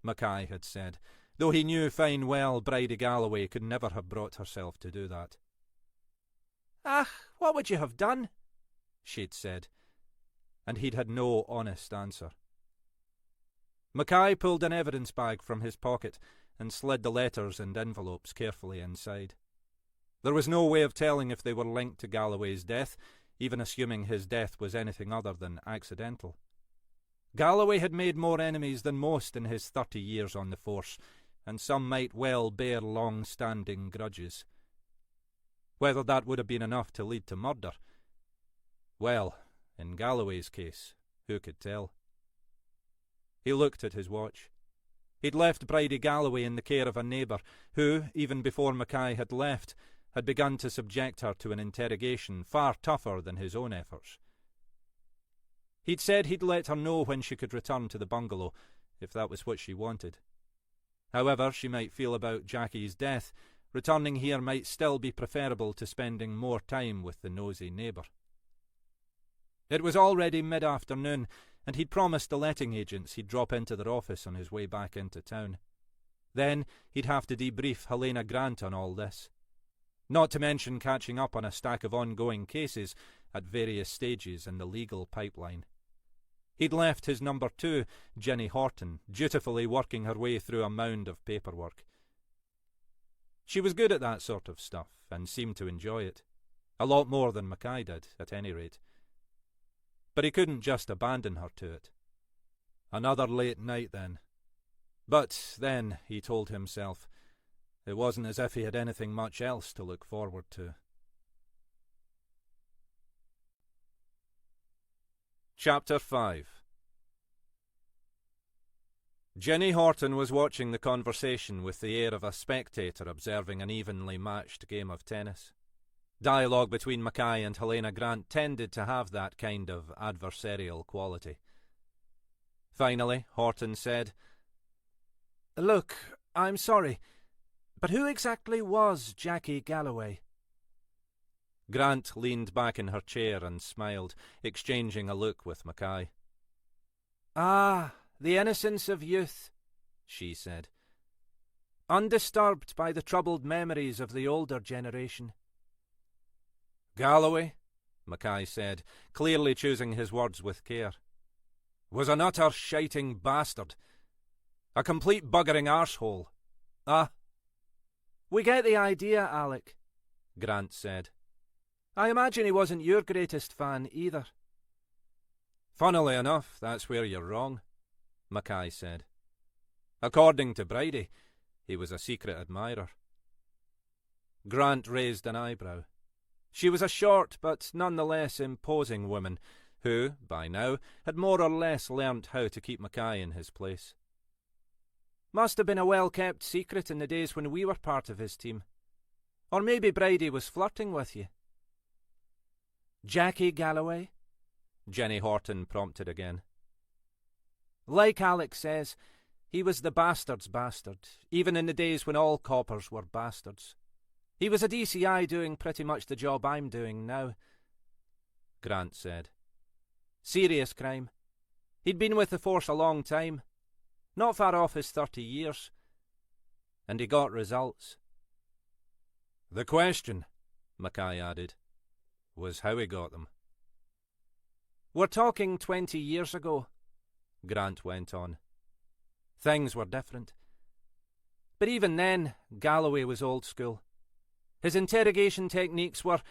Mackay had said, though he knew fine well Bridie Galloway could never have brought herself to do that. "Ach, what would you have done?" she'd said, and he'd had no honest answer. Mackay pulled an evidence bag from his pocket and slid the letters and envelopes carefully inside. There was no way of telling if they were linked to Galloway's death, even assuming his death was anything other than accidental. Galloway had made more enemies than most in his 30 years on the force, and some might well bear long-standing grudges. Whether that would have been enough to lead to murder? Well, in Galloway's case, who could tell? He looked at his watch. He'd left Bridie Galloway in the care of a neighbour who, even before Mackay had left, had begun to subject her to an interrogation far tougher than his own efforts. He'd said he'd let her know when she could return to the bungalow, if that was what she wanted. However she might feel about Jackie's death, returning here might still be preferable to spending more time with the nosy neighbour. It was already mid-afternoon, and he'd promised the letting agents he'd drop into their office on his way back into town. Then he'd have to debrief Helena Grant on all this. Not to mention catching up on a stack of ongoing cases at various stages in the legal pipeline. He'd left his number 2, Jenny Horton, dutifully working her way through a mound of paperwork. She was good at that sort of stuff, and seemed to enjoy it. A lot more than Mackay did, at any rate. But he couldn't just abandon her to it. Another late night, then. But then, he told himself, it wasn't as if he had anything much else to look forward to. Chapter 5. Jenny Horton was watching the conversation with the air of a spectator observing an evenly matched game of tennis. Dialogue between Mackay and Helena Grant tended to have that kind of adversarial quality. Finally, Horton said, "Look, I'm sorry, but who exactly was Jackie Galloway?" Grant leaned back in her chair and smiled, exchanging a look with Mackay. "Ah, the innocence of youth," she said. "Undisturbed by the troubled memories of the older generation." "Galloway," Mackay said, clearly choosing his words with care, "was an utter shiting bastard. A complete buggering arsehole." "Ah, we get the idea, Alec," Grant said. "I imagine he wasn't your greatest fan either." "Funnily enough, that's where you're wrong," Mackay said. "According to Bridie, he was a secret admirer." Grant raised an eyebrow. She was a short but nonetheless imposing woman who, by now, had more or less learnt how to keep Mackay in his place. "Must have been a well-kept secret in the days when we were part of his team. Or maybe Bridie was flirting with you." "Jackie Galloway?" Jenny Horton prompted again. "Like Alec says, he was the bastard's bastard, even in the days when all coppers were bastards. He was a DCI doing pretty much the job I'm doing now," Grant said. "Serious crime. He'd been with the force a long time, not far off his 30 years. And he got results." "The question," Mackay added, "was how he got them." "We're talking 20 years ago," Grant went on. Things were different. But even then, Galloway was old school. His interrogation techniques were,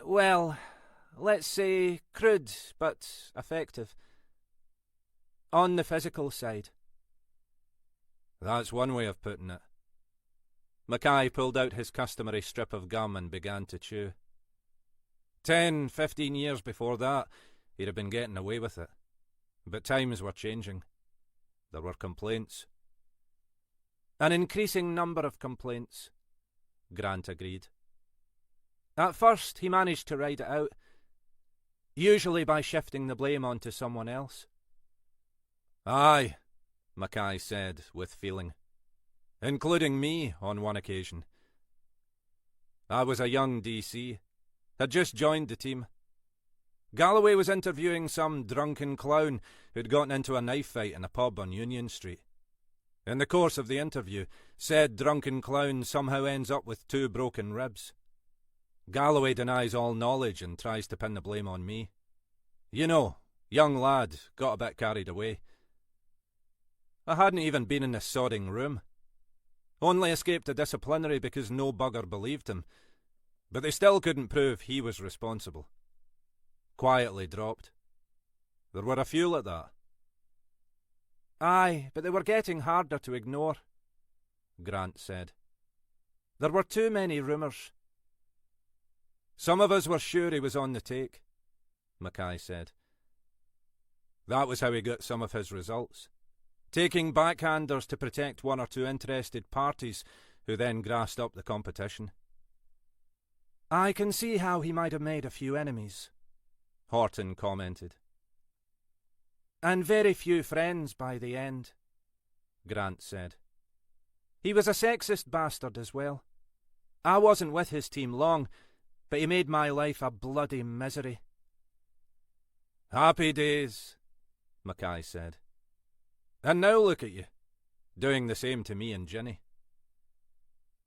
well, let's say crude but effective. On the physical side. That's one way of putting it. Mackay pulled out his customary strip of gum and began to chew. 10-15 years before that, he'd have been getting away with it. But times were changing. There were complaints. An increasing number of complaints, Grant agreed. At first, he managed to ride it out, usually by shifting the blame onto someone else. Aye, Mackay said with feeling, including me on one occasion. I was a young DC, had just joined the team. Galloway was interviewing some drunken clown who'd gotten into a knife fight in a pub on Union Street. In the course of the interview, said drunken clown somehow ends up with 2 broken ribs. Galloway denies all knowledge and tries to pin the blame on me. You know, young lad, got a bit carried away. I hadn't even been in the sodding room. Only escaped a disciplinary because no bugger believed him. But they still couldn't prove he was responsible. Quietly dropped. There were a few like that. Aye, but they were getting harder to ignore, Grant said. There were too many rumours. Some of us were sure he was on the take, Mackay said. That was how he got some of his results. Taking backhanders to protect 1 or 2 interested parties who then grassed up the competition. I can see how he might have made a few enemies, Horton commented. And very few friends by the end, Grant said. He was a sexist bastard as well. I wasn't with his team long, but he made my life a bloody misery. Happy days, Mackay said. And now look at you, doing the same to me and Ginny.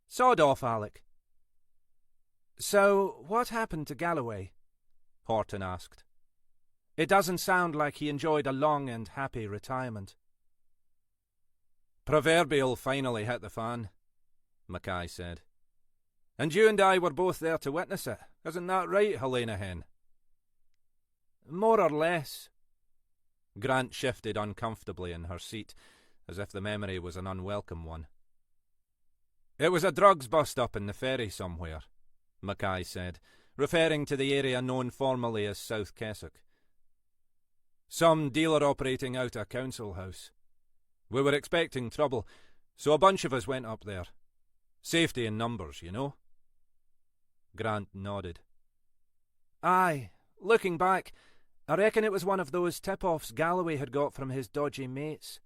Sod off, Alec. So, what happened to Galloway? Horton asked. It doesn't sound like he enjoyed a long and happy retirement. Proverbial finally hit the fan, Mackay said. And you and I were both there to witness it. Isn't that right, Helena Hen? More or less. Grant shifted uncomfortably in her seat, as if the memory was an unwelcome one. It was a drugs bust-up in the ferry somewhere, Mackay said, referring to the area known formally as South Keswick. Some dealer operating out a council house. We were expecting trouble, so a bunch of us went up there. Safety in numbers, you know? Grant nodded. Aye, looking back, I reckon it was one of those tip-offs Galloway had got from his dodgy mates.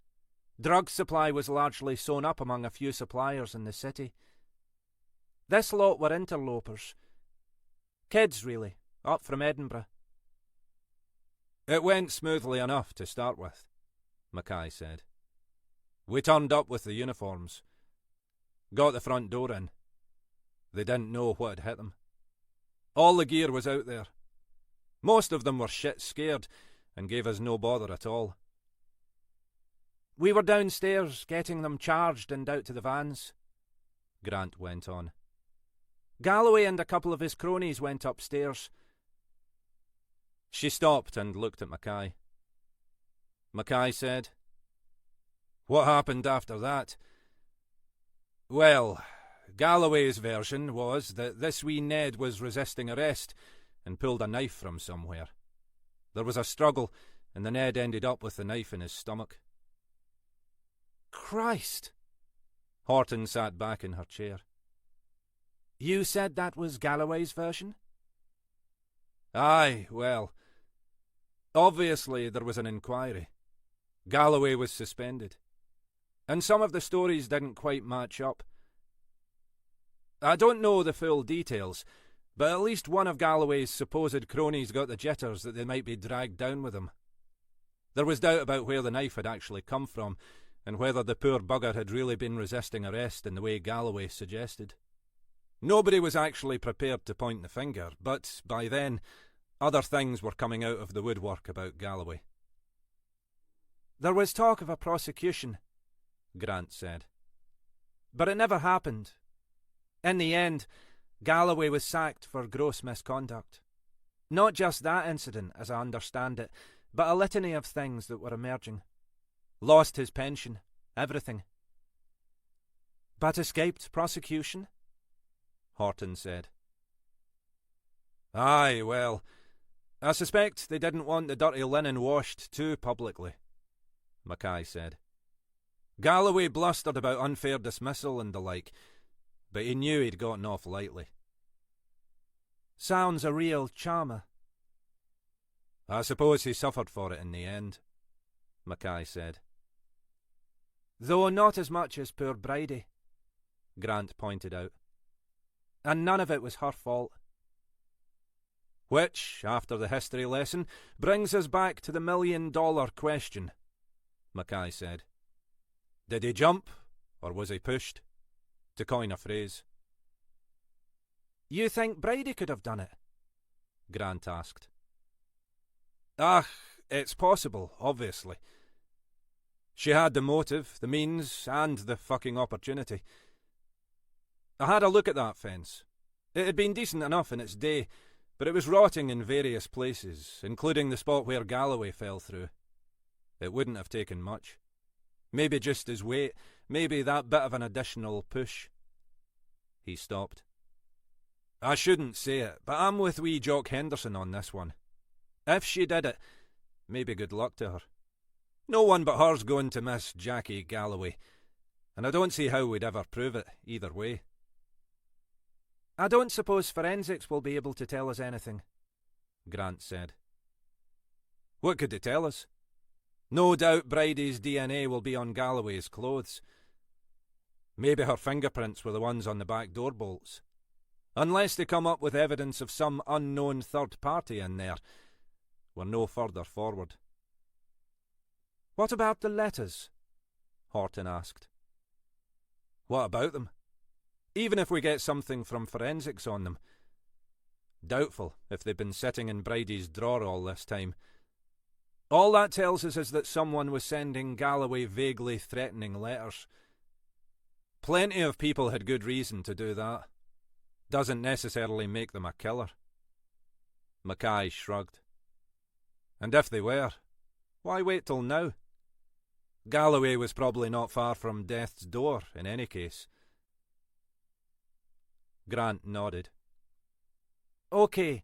Drug supply was largely sewn up among a few suppliers in the city. This lot were interlopers. Kids, really, up from Edinburgh. It went smoothly enough to start with, Mackay said. We turned up with the uniforms. Got the front door in. They didn't know what had hit them. All the gear was out there. Most of them were shit scared and gave us no bother at all. We were downstairs getting them charged and out to the vans, Grant went on. Galloway and a couple of his cronies went upstairs. She stopped and looked at Mackay. Mackay said, What happened after that? Well, Galloway's version was that this wee Ned was resisting arrest and pulled a knife from somewhere. There was a struggle, and the Ned ended up with the knife in his stomach. Christ! Horton sat back in her chair. You said that was Galloway's version? Aye, well, obviously there was an inquiry. Galloway was suspended. And some of the stories didn't quite match up. I don't know the full details, but at least one of Galloway's supposed cronies got the jitters that they might be dragged down with him. There was doubt about where the knife had actually come from, and whether the poor bugger had really been resisting arrest in the way Galloway suggested. Nobody was actually prepared to point the finger, but by then, other things were coming out of the woodwork about Galloway. There was talk of a prosecution, Grant said. But it never happened. In the end, Galloway was sacked for gross misconduct. Not just that incident, as I understand it, but a litany of things that were emerging. Lost his pension, everything. But escaped prosecution? Horton said. Aye, well, I suspect they didn't want the dirty linen washed too publicly, Mackay said. Galloway blustered about unfair dismissal and the like, but he knew he'd gotten off lightly. Sounds a real charmer. I suppose he suffered for it in the end, Mackay said. Though not as much as poor Bridie, Grant pointed out. And none of it was her fault. Which, after the history lesson, brings us back to the $1,000,000 question, Mackay said. Did he jump, or was he pushed? To coin a phrase. You think Bridie could have done it? Grant asked. It's possible, obviously. She had the motive, the means, and the fucking opportunity. I had a look at that fence. It had been decent enough in its day, but it was rotting in various places, including the spot where Galloway fell through. It wouldn't have taken much. Maybe just his weight, maybe that bit of an additional push. He stopped. I shouldn't say it, but I'm with wee Jock Henderson on this one. If she did it, maybe good luck to her. No one but her's going to miss Jackie Galloway, and I don't see how we'd ever prove it, either way. I don't suppose forensics will be able to tell us anything, Grant said. What could they tell us? No doubt Bridie's DNA will be on Galloway's clothes. Maybe her fingerprints were the ones on the back door bolts. Unless they come up with evidence of some unknown third party in there, we're no further forward. What about the letters? Horton asked. What about them? Even if we get something from forensics on them. Doubtful if they've been sitting in Bridie's drawer all this time. All that tells us is that someone was sending Galloway vaguely threatening letters. Plenty of people had good reason to do that. Doesn't necessarily make them a killer. Mackay shrugged. And if they were, why wait till now? Galloway was probably not far from death's door in any case. Grant nodded. OK,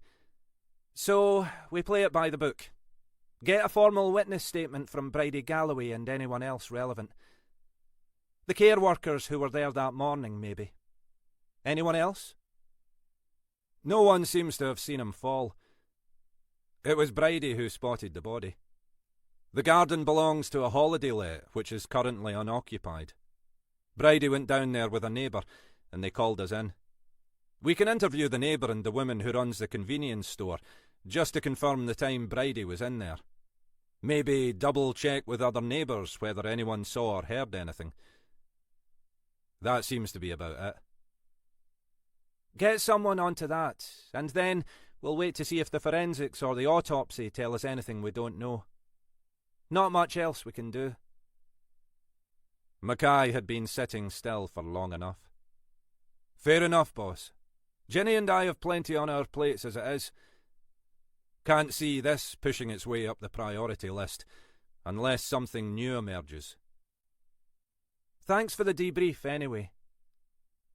so we play it by the book. Get a formal witness statement from Bridie Galloway and anyone else relevant. The care workers who were there that morning, maybe. Anyone else? No one seems to have seen him fall. It was Bridie who spotted the body. The garden belongs to a holiday let, which is currently unoccupied. Bridie went down there with a neighbour, and they called us in. We can interview the neighbour and the woman who runs the convenience store, just to confirm the time Bridie was in there. Maybe double-check with other neighbours whether anyone saw or heard anything. That seems to be about it. Get someone onto that, and then we'll wait to see if the forensics or the autopsy tell us anything we don't know. Not much else we can do. Mackay had been sitting still for long enough. Fair enough, boss. Ginny and I have plenty on our plates as it is. Can't see this pushing its way up the priority list, unless something new emerges. Thanks for the debrief, anyway.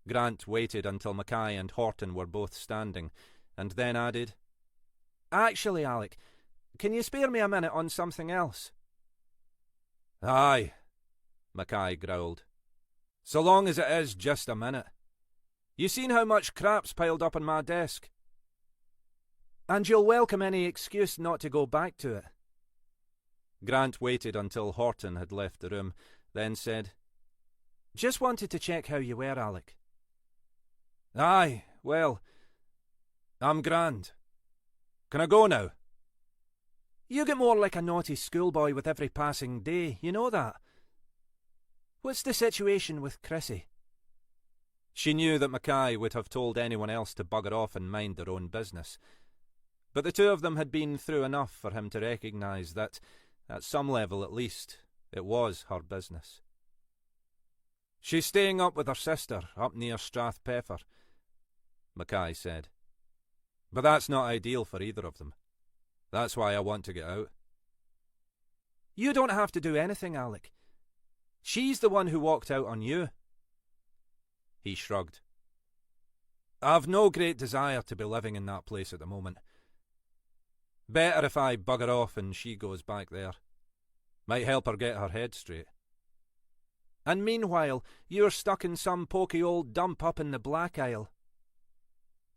Grant waited until Mackay and Horton were both standing, and then added, Actually, Alec, can you spare me a minute on something else? Aye, Mackay growled. So long as it is just a minute. You seen how much crap's piled up on my desk? And you'll welcome any excuse not to go back to it. Grant waited until Horton had left the room, then said, Just wanted to check how you were, Alec. Aye, well, I'm grand. Can I go now? You get more like a naughty schoolboy with every passing day, you know that. What's the situation with Chrissy? She knew that Mackay would have told anyone else to bugger off and mind their own business. But the two of them had been through enough for him to recognise that, at some level at least, it was her business. She's staying up with her sister, up near Strathpeffer, Mackay said. But that's not ideal for either of them. That's why I want to get out. You don't have to do anything, Alec. She's the one who walked out on you. He shrugged. I've no great desire to be living in that place at the moment. Better if I bugger off and she goes back there. Might help her get her head straight. And meanwhile, you're stuck in some poky old dump up in the Black Isle.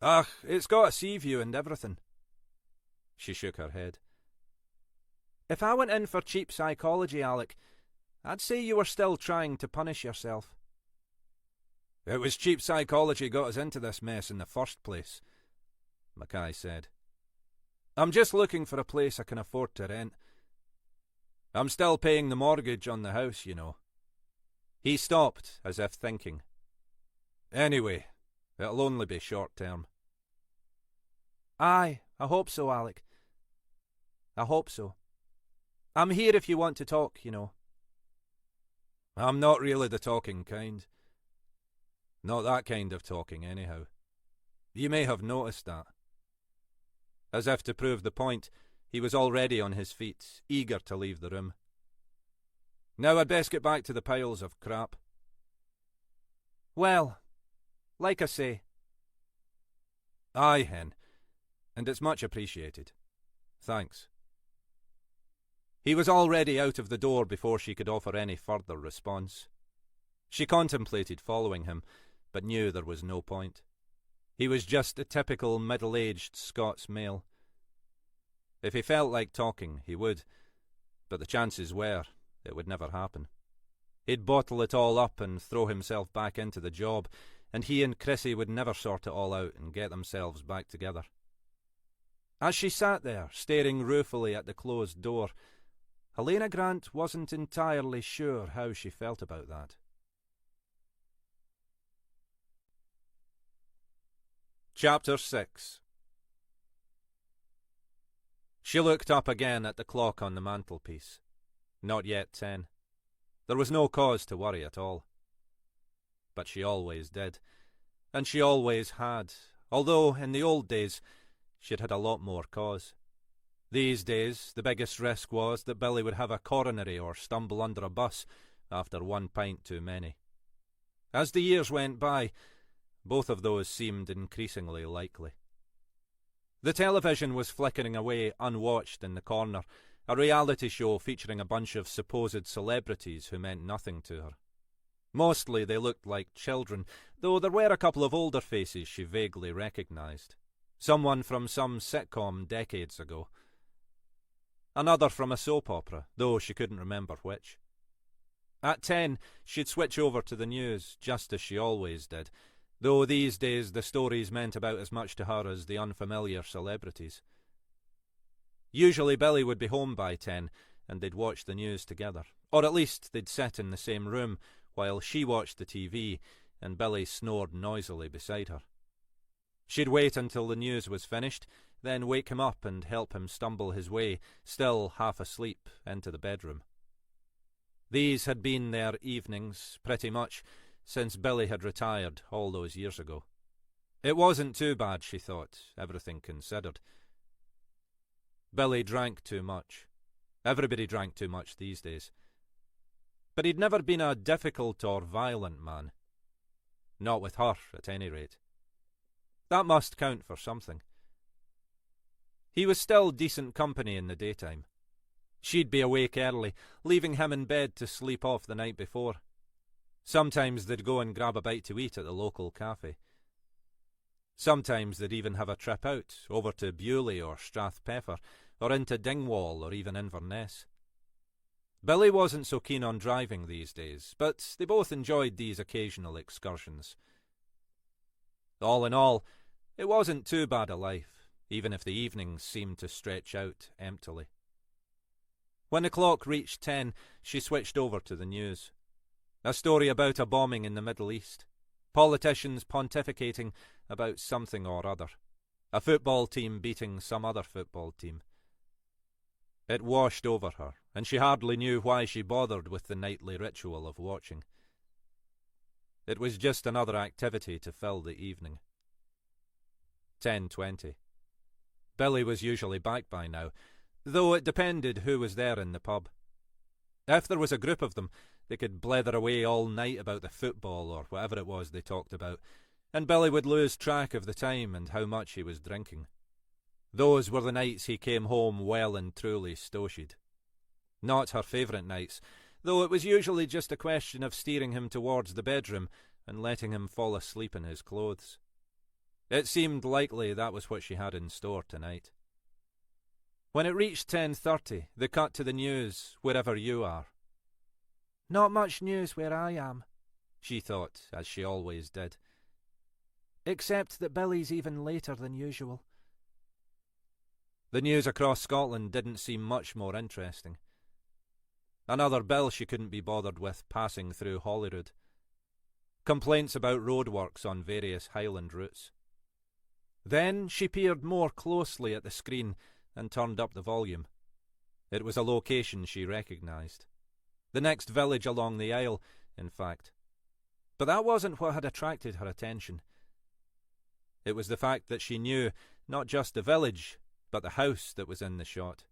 Ugh, it's got a sea view and everything. She shook her head. If I went in for cheap psychology, Alec, I'd say you were still trying to punish yourself. It was cheap psychology got us into this mess in the first place, Mackay said. I'm just looking for a place I can afford to rent. I'm still paying the mortgage on the house, you know. He stopped, as if thinking. Anyway, it'll only be short term. Aye, I hope so, Alec. I hope so. I'm here if you want to talk, you know. I'm not really the talking kind. Not that kind of talking, anyhow. You may have noticed that. As if to prove the point, he was already on his feet, eager to leave the room. Now I'd best get back to the piles of crap. Well, like I say. Aye, Hen, and it's much appreciated. Thanks. He was already out of the door before she could offer any further response. She contemplated following him, but knew there was no point. He was just a typical middle-aged Scots male. If he felt like talking, he would, but the chances were it would never happen. He'd bottle it all up and throw himself back into the job, and he and Chrissy would never sort it all out and get themselves back together. As she sat there, staring ruefully at the closed door, Helena Grant wasn't entirely sure how she felt about that. Chapter 6. She looked up again at the clock on the mantelpiece. Not yet 10. There was no cause to worry at all. But she always did, and she always had, although in the old days she'd had a lot more cause. These days the biggest risk was that Billy would have a coronary or stumble under a bus after one pint too many. As the years went by, both of those seemed increasingly likely. The television was flickering away unwatched in the corner, a reality show featuring a bunch of supposed celebrities who meant nothing to her. Mostly they looked like children, though there were a couple of older faces she vaguely recognised. Someone from some sitcom decades ago. Another from a soap opera, though she couldn't remember which. At 10, she'd switch over to the news, just as she always did, though these days the stories meant about as much to her as the unfamiliar celebrities. Usually Billy would be home by 10, and they'd watch the news together, or at least they'd sit in the same room while she watched the TV and Billy snored noisily beside her. She'd wait until the news was finished, then wake him up and help him stumble his way, still half asleep, into the bedroom. These had been their evenings, pretty much, since Billy had retired all those years ago. It wasn't too bad, she thought, everything considered. Billy drank too much. Everybody drank too much these days. But he'd never been a difficult or violent man. Not with her, at any rate. That must count for something. He was still decent company in the daytime. She'd be awake early, leaving him in bed to sleep off the night before. Sometimes they'd go and grab a bite to eat at the local cafe. Sometimes they'd even have a trip out, over to Bewley or Strathpeffer, or into Dingwall or even Inverness. Billy wasn't so keen on driving these days, but they both enjoyed these occasional excursions. All in all, it wasn't too bad a life, even if the evenings seemed to stretch out emptily. When the clock reached 10, she switched over to the news. A story about a bombing in the Middle East. Politicians pontificating about something or other. A football team beating some other football team. It washed over her, and she hardly knew why she bothered with the nightly ritual of watching. It was just another activity to fill the evening. 10:20. Billy was usually back by now, though it depended who was there in the pub. If there was a group of them, they could blether away all night about the football or whatever it was they talked about, and Billy would lose track of the time and how much he was drinking. Those were the nights he came home well and truly stowshed. Not her favourite nights, though it was usually just a question of steering him towards the bedroom and letting him fall asleep in his clothes. It seemed likely that was what she had in store tonight. When it reached 10:30, they cut to the news, wherever you are. Not much news where I am, she thought, as she always did. Except that Billy's even later than usual. The news across Scotland didn't seem much more interesting. Another bill she couldn't be bothered with passing through Holyrood. Complaints about roadworks on various Highland routes. Then she peered more closely at the screen and turned up the volume. It was a location she recognised. The next village along the Isle, in fact. But that wasn't what had attracted her attention. It was the fact that she knew not just the village, but the house that was in the shot.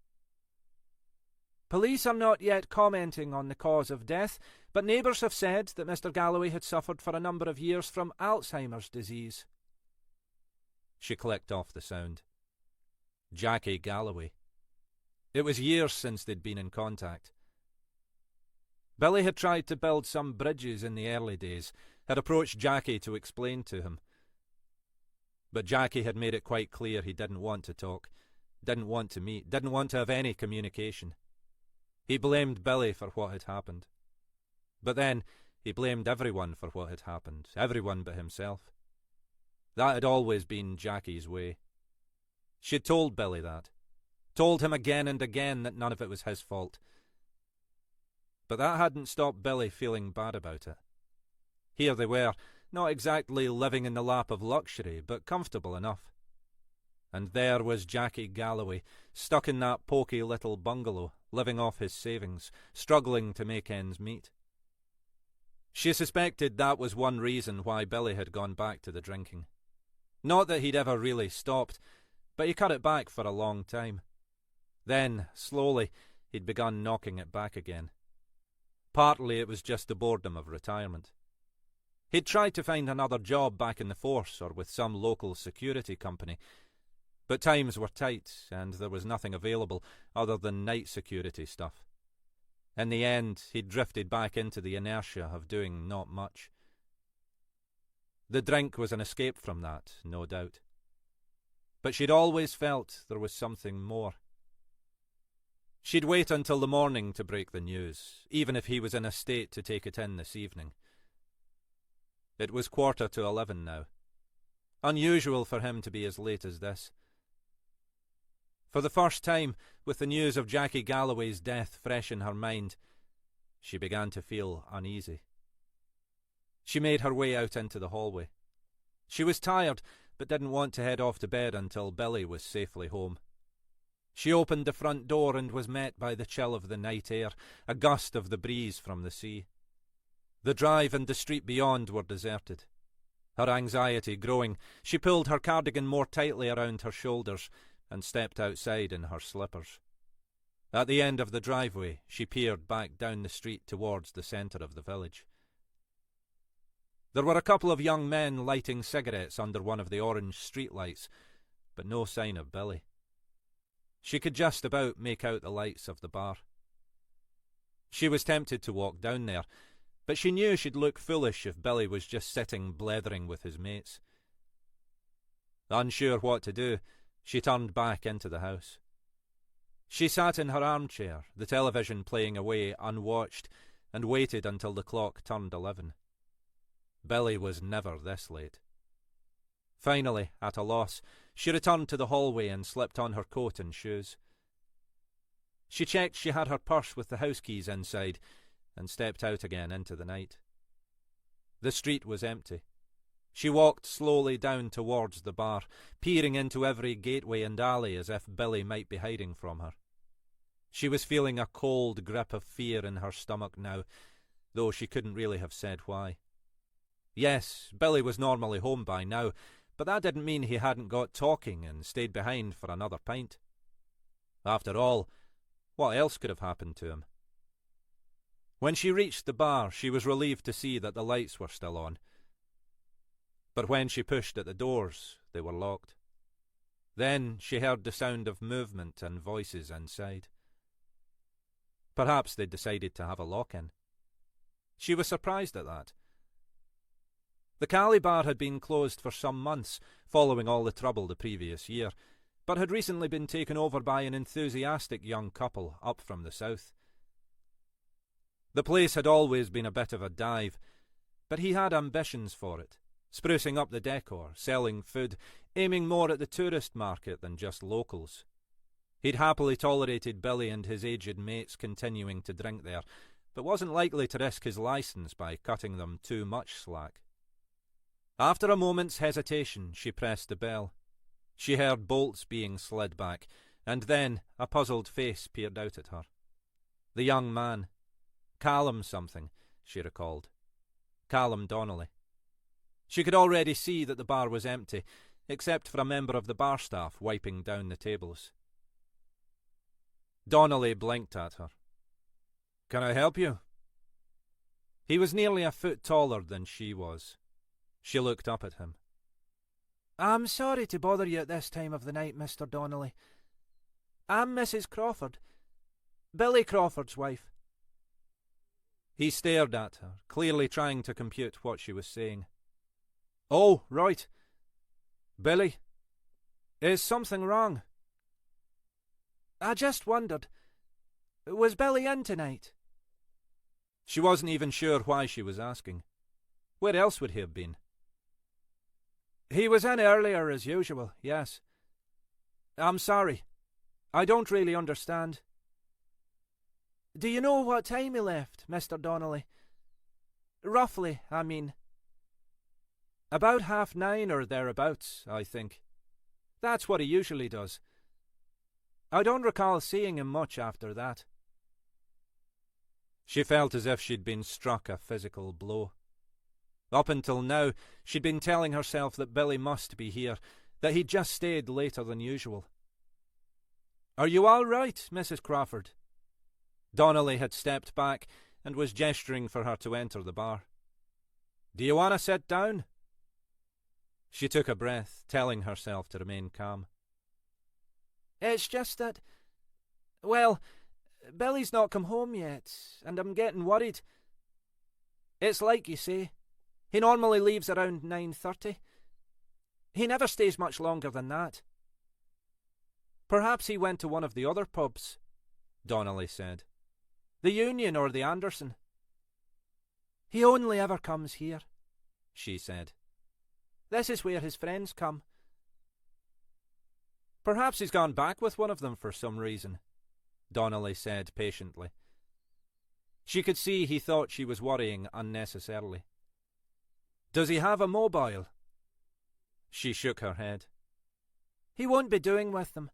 Police are not yet commenting on the cause of death, but neighbours have said that Mr. Galloway had suffered for a number of years from Alzheimer's disease. She clicked off the sound. Jackie Galloway. It was years since they'd been in contact. Billy had tried to build some bridges in the early days, had approached Jackie to explain to him. But Jackie had made it quite clear he didn't want to talk, didn't want to meet, didn't want to have any communication. He blamed Billy for what had happened. But then he blamed everyone for what had happened, everyone but himself. That had always been Jackie's way. She'd told Billy that, told him again and again that none of it was his fault. But that hadn't stopped Billy feeling bad about it. Here they were, not exactly living in the lap of luxury, but comfortable enough. And there was Jackie Galloway, stuck in that poky little bungalow, living off his savings, struggling to make ends meet. She suspected that was one reason why Billy had gone back to the drinking. Not that he'd ever really stopped, but he cut it back for a long time. Then, slowly, he'd begun knocking it back again. Partly it was just the boredom of retirement. He'd tried to find another job back in the force or with some local security company, but times were tight and there was nothing available other than night security stuff. In the end, he'd drifted back into the inertia of doing not much. The drink was an escape from that, no doubt. But she'd always felt there was something more. She'd wait until the morning to break the news, even if he was in a state to take it in this evening. It was 11:15 now. Unusual for him to be as late as this. For the first time, with the news of Jackie Galloway's death fresh in her mind, she began to feel uneasy. She made her way out into the hallway. She was tired, but didn't want to head off to bed until Billy was safely home. She opened the front door and was met by the chill of the night air, a gust of the breeze from the sea. The drive and the street beyond were deserted. Her anxiety growing, she pulled her cardigan more tightly around her shoulders and stepped outside in her slippers. At the end of the driveway, she peered back down the street towards the centre of the village. There were a couple of young men lighting cigarettes under one of the orange streetlights, but no sign of Billy. She could just about make out the lights of the bar. She was tempted to walk down there, but she knew she'd look foolish if Billy was just sitting blethering with his mates. Unsure what to do, she turned back into the house. She sat in her armchair, the television playing away unwatched, and waited until the clock turned 11. Billy was never this late. Finally, at a loss, she returned to the hallway and slipped on her coat and shoes. She checked she had her purse with the house keys inside and stepped out again into the night. The street was empty. She walked slowly down towards the bar, peering into every gateway and alley as if Billy might be hiding from her. She was feeling a cold grip of fear in her stomach now, though she couldn't really have said why. Yes, Billy was normally home by now, but that didn't mean he hadn't got talking and stayed behind for another pint. After all, what else could have happened to him? When she reached the bar, she was relieved to see that the lights were still on. But when she pushed at the doors, they were locked. Then she heard the sound of movement and voices inside. Perhaps they'd decided to have a lock-in. She was surprised at that. The Cali bar had been closed for some months, following all the trouble the previous year, but had recently been taken over by an enthusiastic young couple up from the south. The place had always been a bit of a dive, but he had ambitions for it, sprucing up the decor, selling food, aiming more at the tourist market than just locals. He'd happily tolerated Billy and his aged mates continuing to drink there, but wasn't likely to risk his licence by cutting them too much slack. After a moment's hesitation, she pressed the bell. She heard bolts being slid back, and then a puzzled face peered out at her. The young man. Callum something, she recalled. Callum Donnelly. She could already see that the bar was empty, except for a member of the bar staff wiping down the tables. Donnelly blinked at her. "Can I help you?" He was nearly a foot taller than she was. She looked up at him. "I'm sorry to bother you at this time of the night, Mr. Donnelly. I'm Mrs. Crawford, Billy Crawford's wife." He stared at her, clearly trying to compute what she was saying. "Oh, right. Billy, is something wrong?" "I just wondered, was Billy in tonight?" She wasn't even sure why she was asking. Where else would he have been? "He was in earlier as usual, yes. I'm sorry. I don't really understand." "Do you know what time he left, Mr. Donnelly? Roughly, I mean." "About 9:30 or thereabouts, I think. That's what he usually does. I don't recall seeing him much after that." She felt as if she'd been struck a physical blow. Up until now, she'd been telling herself that Billy must be here, that he'd just stayed later than usual. "Are you all right, Mrs. Crawford?" Donnelly had stepped back and was gesturing for her to enter the bar. "Do you want to sit down?" She took a breath, telling herself to remain calm. "It's just that, well, Billy's not come home yet, and I'm getting worried. It's like you say, he normally leaves around 9:30. He never stays much longer than that." "Perhaps he went to one of the other pubs," Donnelly said. "The Union or the Anderson." "He only ever comes here," she said. "This is where his friends come." "Perhaps he's gone back with one of them for some reason," Donnelly said patiently. She could see he thought she was worrying unnecessarily. "Does he have a mobile?" She shook her head. "He won't be doing with them,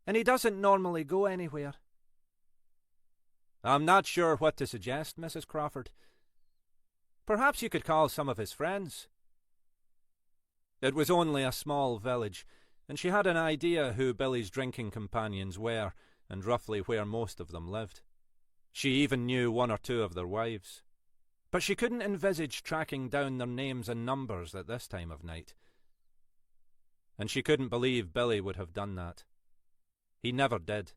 and he doesn't normally go anywhere." "I'm not sure what to suggest, Mrs. Crawford. Perhaps you could call some of his friends." It was only a small village, and she had an idea who Billy's drinking companions were, and roughly where most of them lived. She even knew one or two of their wives. But she couldn't envisage tracking down their names and numbers at this time of night. And she couldn't believe Billy would have done that. He never did.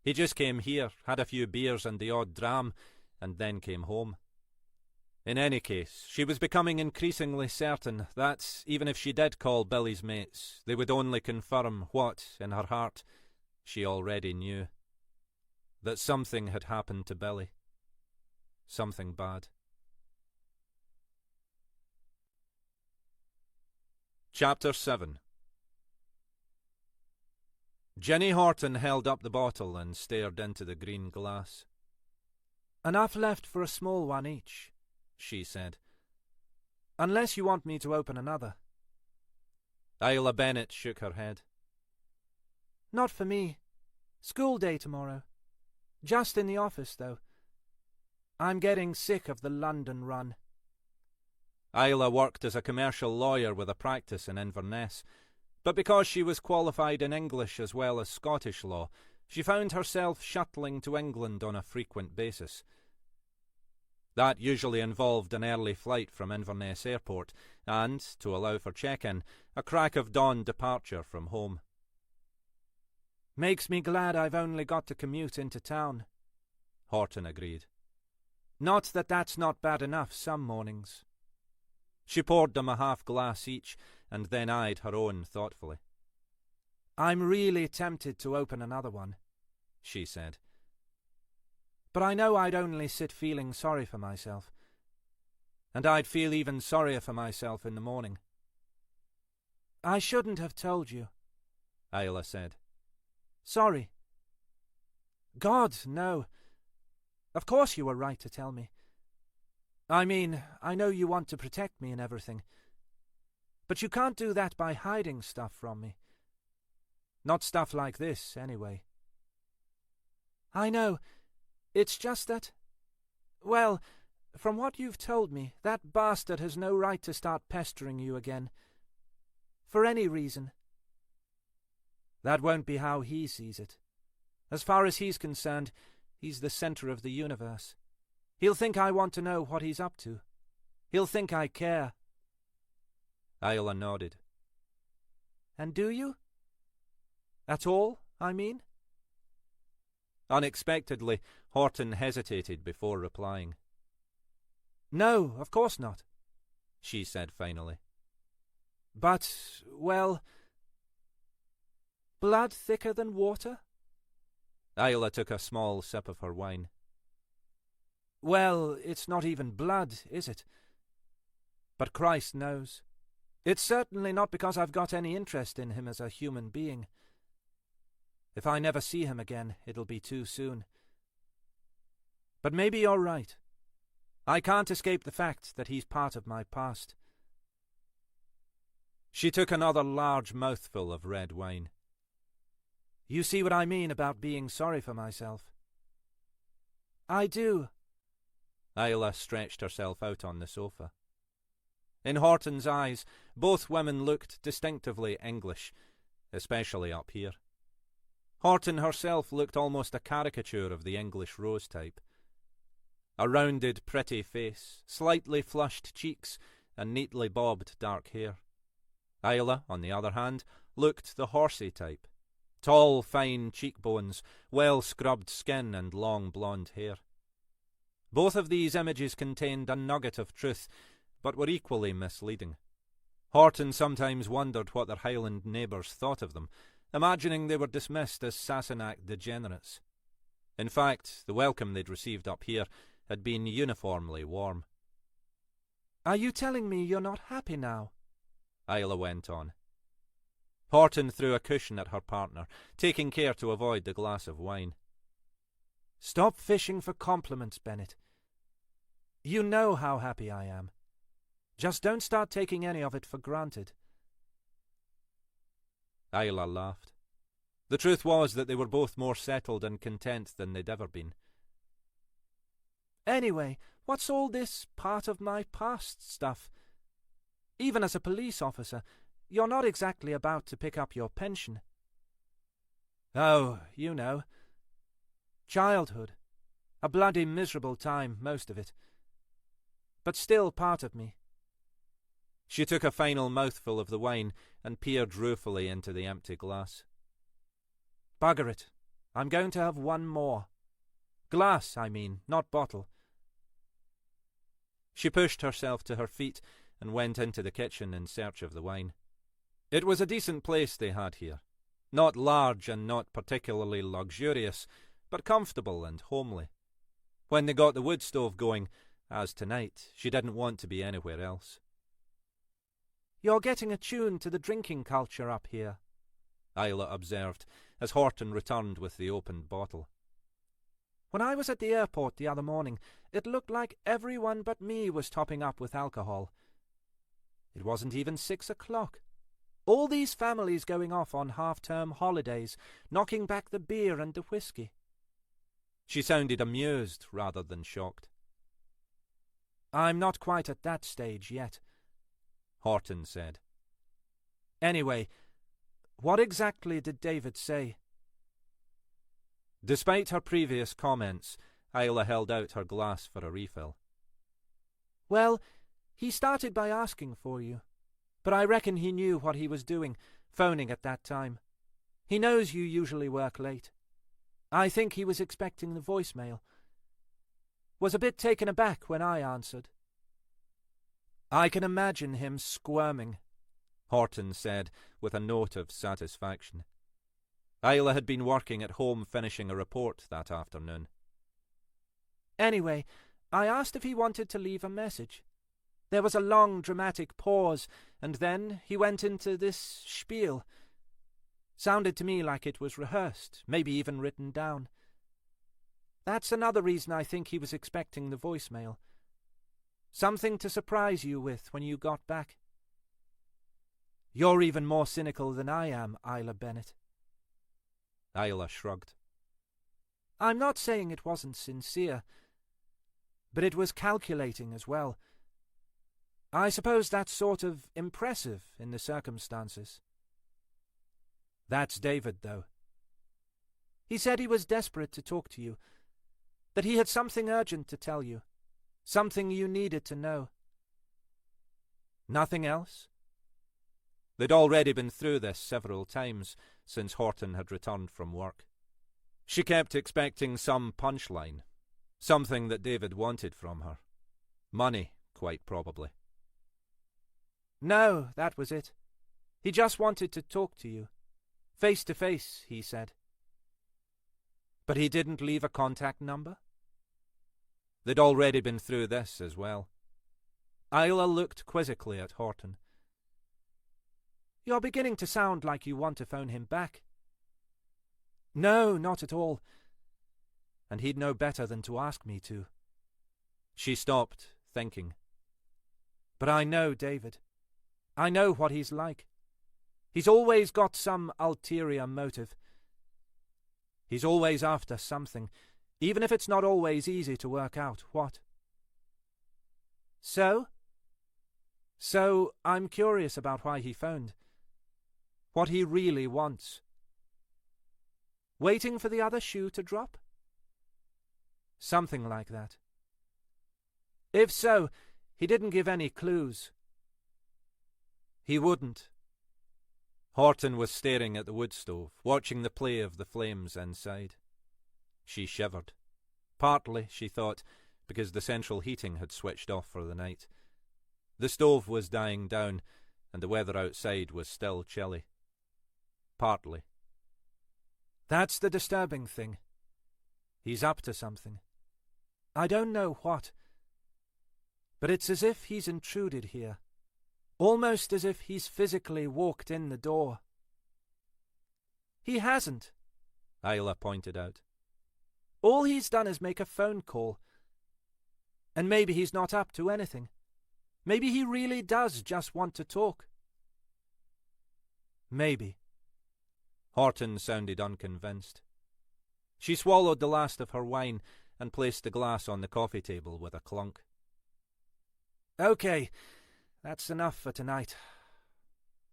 He just came here, had a few beers and the odd dram, and then came home. In any case, she was becoming increasingly certain that, even if she did call Billy's mates, they would only confirm what, in her heart, she already knew. That something had happened to Billy. Something bad. Chapter 7. Jenny Horton held up the bottle and stared into the green glass. "Enough left for a small one each," she said. "Unless you want me to open another." Isla Bennett shook her head. "Not for me. School day tomorrow. Just in the office, though. I'm getting sick of the London run." Isla worked as a commercial lawyer with a practice in Inverness, but because she was qualified in English as well as Scottish law, she found herself shuttling to England on a frequent basis. That usually involved an early flight from Inverness Airport and, to allow for check-in, a crack of dawn departure from home. "Makes me glad I've only got to commute into town," Horton agreed. "Not that that's not bad enough some mornings." She poured them a half glass each, and then eyed her own thoughtfully. "I'm really tempted to open another one," she said. "But I know I'd only sit feeling sorry for myself. And I'd feel even sorrier for myself in the morning." "I shouldn't have told you," Isla said. "Sorry." "God, no. Of course you were right to tell me. I mean, I know you want to protect me and everything. But you can't do that by hiding stuff from me. Not stuff like this, anyway." "I know. It's just that... Well, from what you've told me, that bastard has no right to start pestering you again. For any reason." "That won't be how he sees it. As far as he's concerned, he's the centre of the universe. He'll think I want to know what he's up to. He'll think I care." Isla nodded. "And do you? At all, I mean?" Unexpectedly, Horton hesitated before replying. "No, of course not," she said finally. "But, well... blood thicker than water?" Isla took a small sip of her wine. "Well, it's not even blood, is it? But Christ knows. It's certainly not because I've got any interest in him as a human being. If I never see him again, it'll be too soon. But maybe you're right. I can't escape the fact that he's part of my past." She took another large mouthful of red wine. "You see what I mean about being sorry for myself?" "I do." Isla stretched herself out on the sofa. In Horton's eyes, both women looked distinctively English, especially up here. Horton herself looked almost a caricature of the English rose type. A rounded, pretty face, slightly flushed cheeks, and neatly bobbed dark hair. Isla, on the other hand, looked the horsey type. Tall, fine cheekbones, well-scrubbed skin, and long blonde hair. Both of these images contained a nugget of truth, but were equally misleading. Horton sometimes wondered what their Highland neighbours thought of them, imagining they were dismissed as Sassenach degenerates. In fact, the welcome they'd received up here had been uniformly warm. "Are you telling me you're not happy now?" Isla went on. Horton threw a cushion at her partner, taking care to avoid the glass of wine. "Stop fishing for compliments, Bennett. You know how happy I am. Just don't start taking any of it for granted." Isla laughed. The truth was that they were both more settled and content than they'd ever been. "Anyway, what's all this part of my past stuff? Even as a police officer, you're not exactly about to pick up your pension." "Oh, you know. Childhood. A bloody miserable time, most of it. But still part of me." She took a final mouthful of the wine and peered ruefully into the empty glass. "Bugger it. I'm going to have one more. Glass, I mean, not bottle." She pushed herself to her feet and went into the kitchen in search of the wine. It was a decent place they had here. Not large and not particularly luxurious, but comfortable and homely. When they got the wood stove going, as tonight, she didn't want to be anywhere else. "You're getting attuned to the drinking culture up here," Isla observed, as Horton returned with the opened bottle. "When I was at the airport the other morning, it looked like everyone but me was topping up with alcohol. It wasn't even 6 o'clock. All these families going off on half-term holidays, knocking back the beer and the whiskey." She sounded amused rather than shocked. I'm not quite at that stage yet, Horton said. Anyway, what exactly did David say? Despite her previous comments, Isla held out her glass for a refill. Well, he started by asking for you, but I reckon he knew what he was doing, phoning at that time. He knows you usually work late. I think he was expecting the voicemail. Was a bit taken aback when I answered. I can imagine him squirming, Horton said with a note of satisfaction. Isla had been working at home finishing a report that afternoon. Anyway, I asked if he wanted to leave a message. There was a long dramatic pause, and then he went into this spiel. Sounded to me like it was rehearsed, maybe even written down. That's another reason I think he was expecting the voicemail. Something to surprise you with when you got back. You're even more cynical than I am, Isla Bennett. Isla shrugged. I'm not saying it wasn't sincere, but it was calculating as well. I suppose that's sort of impressive in the circumstances. That's David, though. He said he was desperate to talk to you, that he had something urgent to tell you, something you needed to know. Nothing else? They'd already been through this several times since Horton had returned from work. She kept expecting some punchline, something that David wanted from her. Money, quite probably. No, that was it. He just wanted to talk to you. Face to face, he said. But he didn't leave a contact number? They'd already been through this as well. Isla looked quizzically at Horton. You're beginning to sound like you want to phone him back. No, not at all. And he'd know better than to ask me to. She stopped, thinking. But I know David. I know what he's like. He's always got some ulterior motive. He's always after something, even if it's not always easy to work out what. So I'm curious about why he phoned. What he really wants. Waiting for the other shoe to drop? Something like that. If so, he didn't give any clues. He wouldn't. Horton was staring at the wood stove, watching the play of the flames inside. She shivered. Partly, she thought, because the central heating had switched off for the night. The stove was dying down, and the weather outside was still chilly. Partly. That's the disturbing thing. He's up to something. I don't know what. But it's as if he's intruded here. Almost as if he's physically walked in the door. He hasn't, Isla pointed out. All he's done is make a phone call. And maybe he's not up to anything. Maybe he really does just want to talk. Maybe. Horton sounded unconvinced. She swallowed the last of her wine and placed the glass on the coffee table with a clunk. Okay, that's enough for tonight.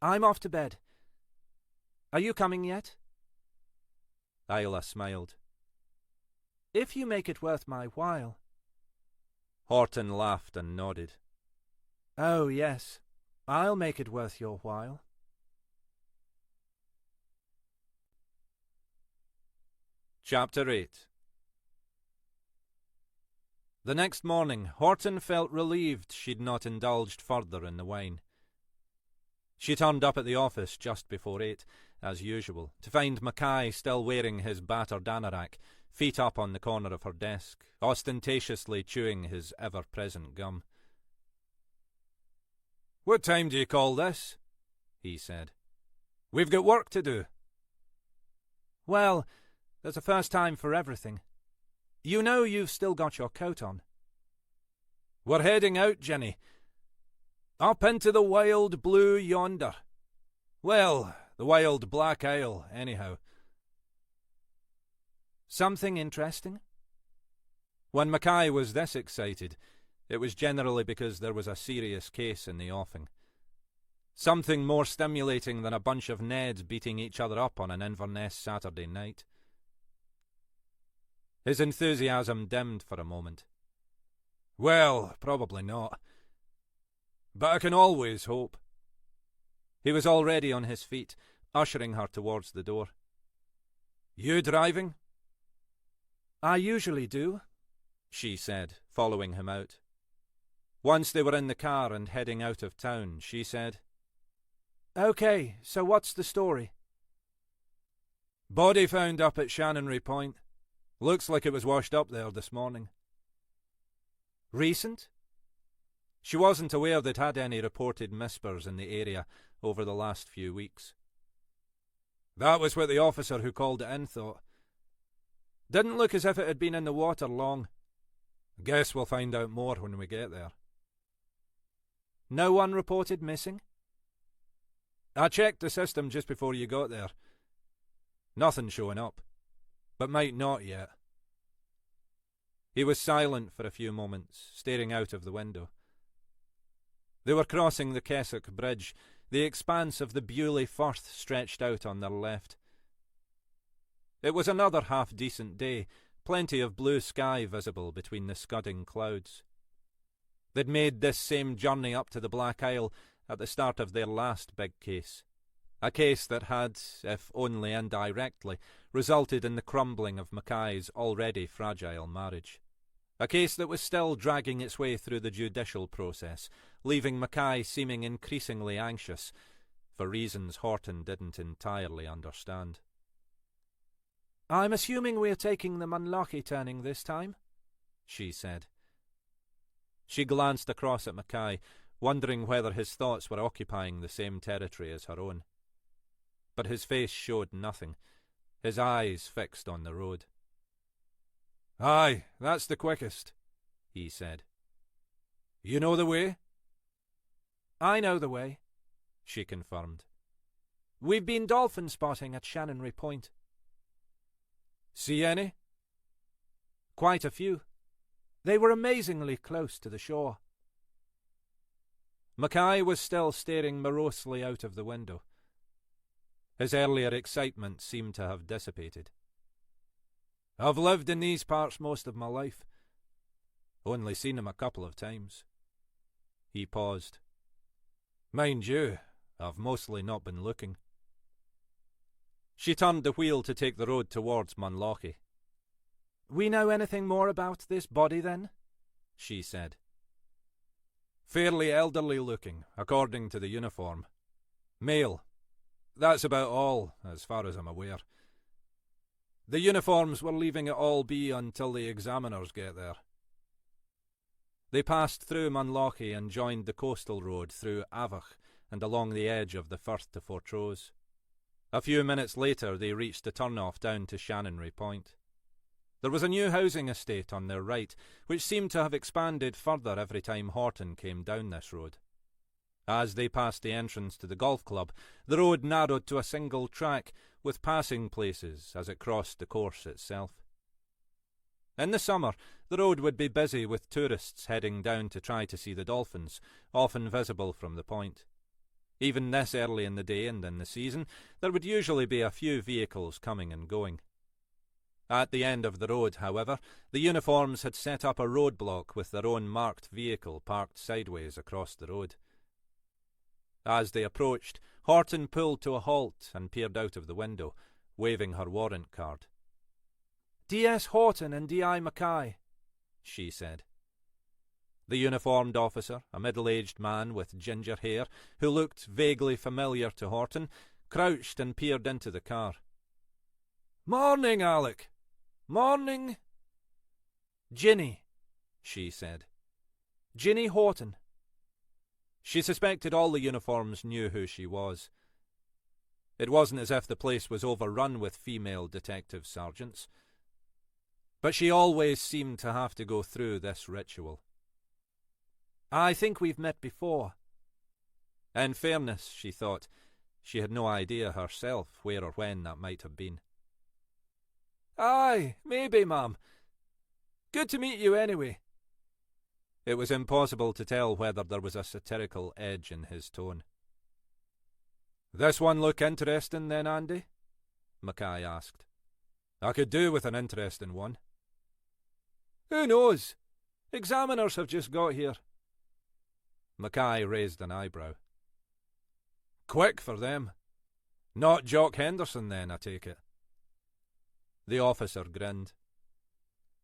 I'm off to bed. Are you coming yet? Isla smiled. If you make it worth my while. Horton laughed and nodded. Oh, yes. I'll make it worth your while. Chapter 8. The next morning, Horton felt relieved she'd not indulged further in the wine. She turned up at the office just before 8, as usual, to find Mackay still wearing his battered anorak, feet up on the corner of her desk, ostentatiously chewing his ever-present gum. "What time do you call this?" he said. "We've got work to do." Well, there's a first time for everything. You know you've still got your coat on. "We're heading out, Jenny. Up into the wild blue yonder. Well, the wild black isle, anyhow." Something interesting? When Mackay was this excited, it was generally because there was a serious case in the offing. Something more stimulating than a bunch of Neds beating each other up on an Inverness Saturday night. His enthusiasm dimmed for a moment. Well, probably not. But I can always hope. He was already on his feet, ushering her towards the door. You driving? I usually do, she said, following him out. Once they were in the car and heading out of town, she said, Okay, so what's the story? Body found up at Shannonry Point. Looks like it was washed up there this morning. Recent? She wasn't aware they'd had any reported mispers in the area over the last few weeks. That was what the officer who called it in thought. Didn't look as if it had been in the water long. Guess we'll find out more when we get there. No one reported missing? I checked the system just before you got there. Nothing showing up, but might not yet. He was silent for a few moments, staring out of the window. They were crossing the Kessock Bridge. The expanse of the Bewley Firth stretched out on their left. It was another half-decent day, plenty of blue sky visible between the scudding clouds. They'd made this same journey up to the Black Isle at the start of their last big case. A case that had, if only indirectly, resulted in the crumbling of Mackay's already fragile marriage. A case that was still dragging its way through the judicial process, leaving Mackay seeming increasingly anxious, for reasons Horton didn't entirely understand. I'm assuming we're taking the Munlochy turning this time, she said. She glanced across at Mackay, wondering whether his thoughts were occupying the same territory as her own. But his face showed nothing, his eyes fixed on the road. Aye, that's the quickest, he said. You know the way? I know the way, she confirmed. We've been dolphin spotting at Shannonry Point. See any? Quite a few. They were amazingly close to the shore. Mackay was still staring morosely out of the window. His earlier excitement seemed to have dissipated. I've lived in these parts most of my life. Only seen him a couple of times. He paused. Mind you, I've mostly not been looking. She turned the wheel to take the road towards Munlochy. We know anything more about this body, then? She said. Fairly elderly looking, according to the uniform. Male. That's about all, as far as I'm aware. The uniforms were leaving it all be until the examiners get there. They passed through Munlochy and joined the coastal road through Avach and along the edge of the Firth to Fortrose. A few minutes later they reached the turn-off down to Shannonry Point. There was a new housing estate on their right, which seemed to have expanded further every time Horton came down this road. As they passed the entrance to the golf club, the road narrowed to a single track, with passing places as it crossed the course itself. In the summer, the road would be busy with tourists heading down to try to see the dolphins, often visible from the point. Even this early in the day and in the season, there would usually be a few vehicles coming and going. At the end of the road, however, the uniforms had set up a roadblock with their own marked vehicle parked sideways across the road. As they approached, Horton pulled to a halt and peered out of the window, waving her warrant card. D.S. Horton and D.I. Mackay, she said. The uniformed officer, a middle-aged man with ginger hair, who looked vaguely familiar to Horton, crouched and peered into the car. "Morning, Alec. Morning." "Ginny," she said. "Ginny Horton." She suspected all the uniforms knew who she was. It wasn't as if the place was overrun with female detective sergeants. But she always seemed to have to go through this ritual. "I think we've met before." In fairness, she thought, she had no idea herself where or when that might have been. "Aye, maybe, ma'am. Good to meet you anyway." It was impossible to tell whether there was a satirical edge in his tone. "This one look interesting, then, Andy?" Mackay asked. "I could do with an interesting one." "Who knows? Examiners have just got here." Mackay raised an eyebrow. "Quick for them. Not Jock Henderson, then, I take it." The officer grinned.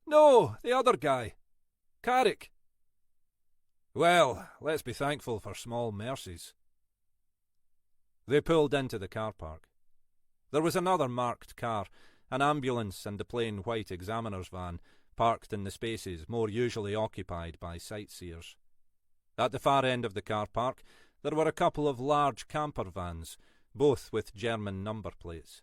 "No, the other guy. Carrick." "Well, let's be thankful for small mercies." They pulled into the car park. There was another marked car, an ambulance and a plain white examiner's van, parked in the spaces more usually occupied by sightseers. At the far end of the car park there were a couple of large camper vans, both with German number plates.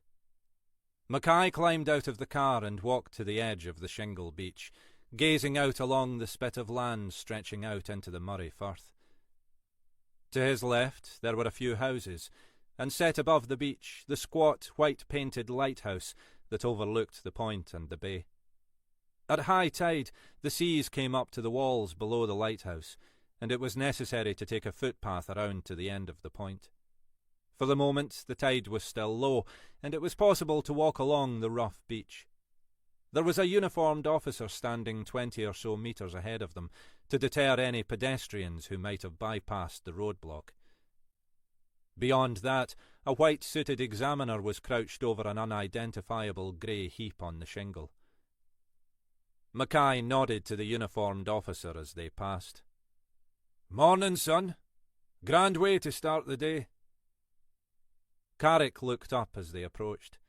Mackay climbed out of the car and walked to the edge of the shingle beach, gazing out along the spit of land stretching out into the Murray Firth. To his left there were a few houses, and set above the beach the squat, white-painted lighthouse that overlooked the point and the bay. At high tide the seas came up to the walls below the lighthouse, and it was necessary to take a footpath around to the end of the point. For the moment the tide was still low, and it was possible to walk along the rough beach. There was a uniformed officer standing 20 or so metres ahead of them, to deter any pedestrians who might have bypassed the roadblock. Beyond that, a white-suited examiner was crouched over an unidentifiable grey heap on the shingle. Mackay nodded to the uniformed officer as they passed. "Morning, son. Grand way to start the day." Carrick looked up as they approached.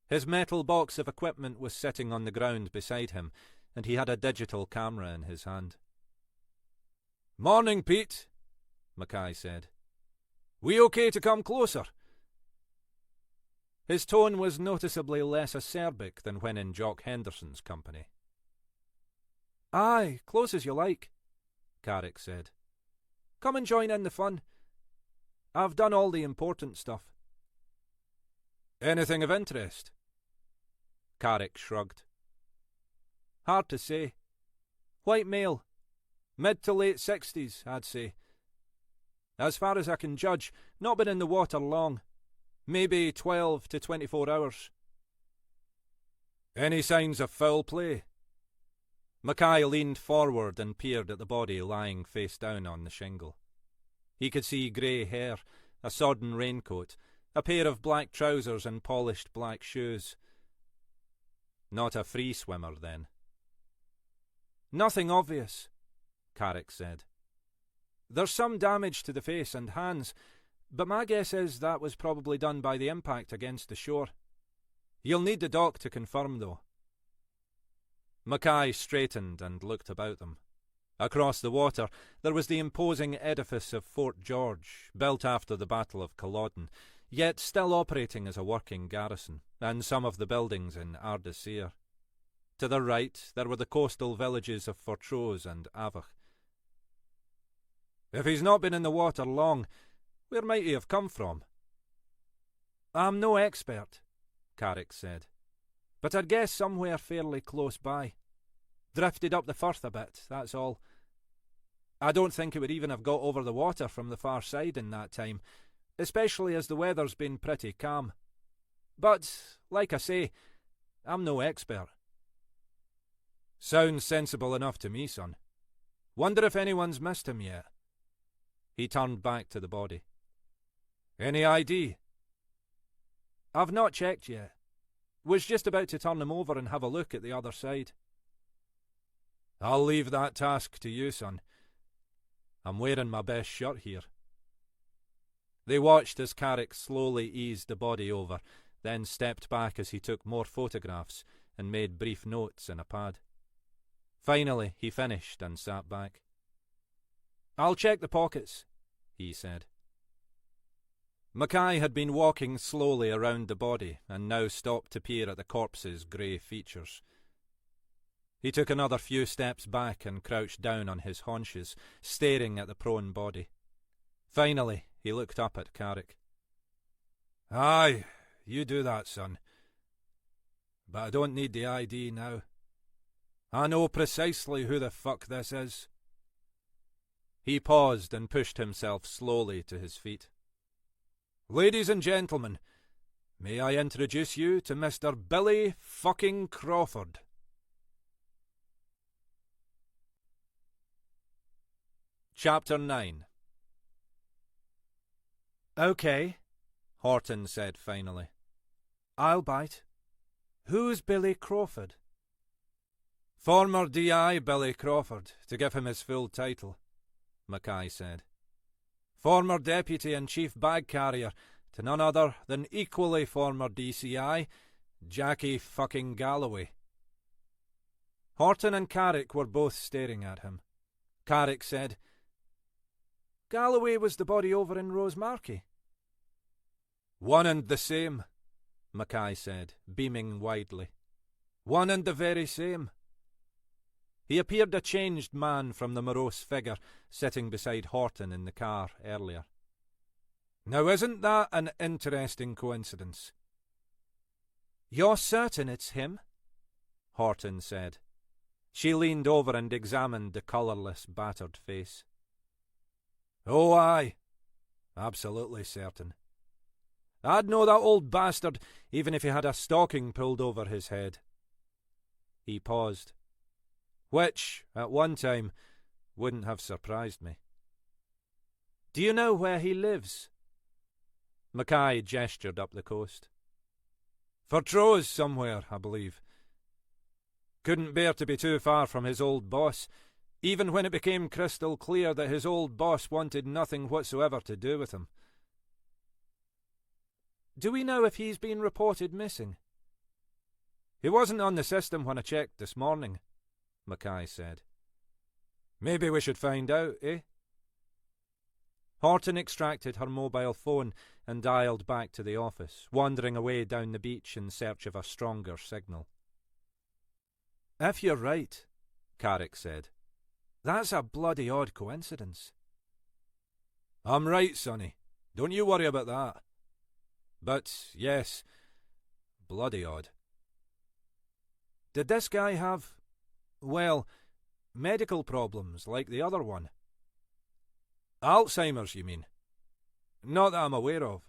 His metal box of equipment was sitting on the ground beside him, and he had a digital camera in his hand. "Morning, Pete," Mackay said. "We okay to come closer?" His tone was noticeably less acerbic than when in Jock Henderson's company. "Aye, close as you like," Carrick said. "Come and join in the fun. I've done all the important stuff." "Anything of interest?" Carrick shrugged. "Hard to say. White male. Mid to late 60s, I'd say. As far as I can judge, not been in the water long. Maybe 12 to 24 hours. "Any signs of foul play?" Mackay leaned forward and peered at the body lying face down on the shingle. He could see grey hair, a sodden raincoat, a pair of black trousers and polished black shoes. Not a free swimmer, then. "Nothing obvious," Carrick said. "There's some damage to the face and hands, but my guess is that was probably done by the impact against the shore. You'll need the doc to confirm, though." Mackay straightened and looked about them. Across the water there was the imposing edifice of Fort George, built after the Battle of Culloden, yet still operating as a working garrison, and some of the buildings in Ardeshir. To the right there were the coastal villages of Fortrose and Avach. "If he's not been in the water long, where might he have come from?" "I'm no expert," Carrick said, "but I'd guess somewhere fairly close by. Drifted up the Firth a bit, that's all. I don't think it would even have got over the water from the far side in that time, especially as the weather's been pretty calm. But, like I say, I'm no expert." "Sounds sensible enough to me, son. Wonder if anyone's missed him yet." He turned back to the body. "Any ID?" "I've not checked yet. Was just about to turn him over and have a look at the other side." "I'll leave that task to you, son. I'm wearing my best shirt here." They watched as Carrick slowly eased the body over, then stepped back as he took more photographs and made brief notes in a pad. Finally he finished and sat back. "I'll check the pockets," he said. Mackay had been walking slowly around the body and now stopped to peer at the corpse's grey features. He took another few steps back and crouched down on his haunches, staring at the prone body. Finally he looked up at Carrick. "Aye, you do that, son. But I don't need the ID now. I know precisely who the fuck this is. He paused and pushed himself slowly to his feet. Ladies and gentlemen, may I introduce you to Mr. Billy fucking Crawford. Chapter 9. Okay, Horton said finally. I'll bite. Who's Billy Crawford? Former DI Billy Crawford, to give him his full title, Mackay said. Former Deputy and Chief Bag Carrier to none other than equally former DCI, Jackie fucking Galloway. Horton and Carrick were both staring at him. Carrick said, Galloway was the body over in Rosemarkie. One and the same, Mackay said, beaming widely. One and the very same. He appeared a changed man from the morose figure sitting beside Horton in the car earlier. Now isn't that an interesting coincidence? You're certain it's him? Horton said. She leaned over and examined the colourless, battered face. Oh, aye. Absolutely certain. I'd know that old bastard even if he had a stocking pulled over his head. He paused. Which, at one time, wouldn't have surprised me. Do you know where he lives? Mackay gestured up the coast. Fortrose somewhere, I believe. Couldn't bear to be too far from his old boss, even when it became crystal clear that his old boss wanted nothing whatsoever to do with him. Do we know if he's been reported missing? He wasn't on the system when I checked this morning, Mackay said. Maybe we should find out, eh? Horton extracted her mobile phone and dialed back to the office, wandering away down the beach in search of a stronger signal. If you're right, Carrick said, that's a bloody odd coincidence. I'm right, sonny. Don't you worry about that. But, yes, bloody odd. Did this guy have, well, medical problems like the other one? Alzheimer's, you mean? Not that I'm aware of.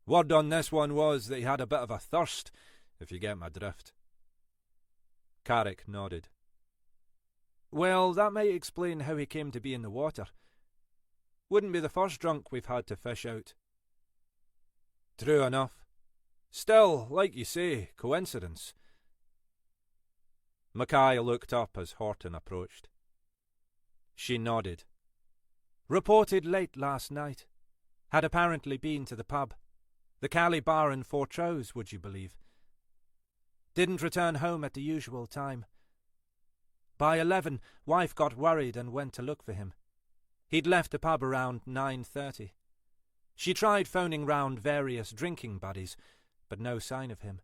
Word on this one was that he had a bit of a thirst, if you get my drift. Carrick nodded. Well, that might explain how he came to be in the water. Wouldn't be the first drunk we've had to fish out. True enough. Still, like you say, coincidence. Mackay looked up as Horton approached. She nodded. Reported late last night. Had apparently been to the pub. The Cali bar in Fortrose, would you believe? Didn't return home at the usual time. By 11, wife got worried and went to look for him. He'd left the pub around 9:30. She tried phoning round various drinking buddies, but no sign of him.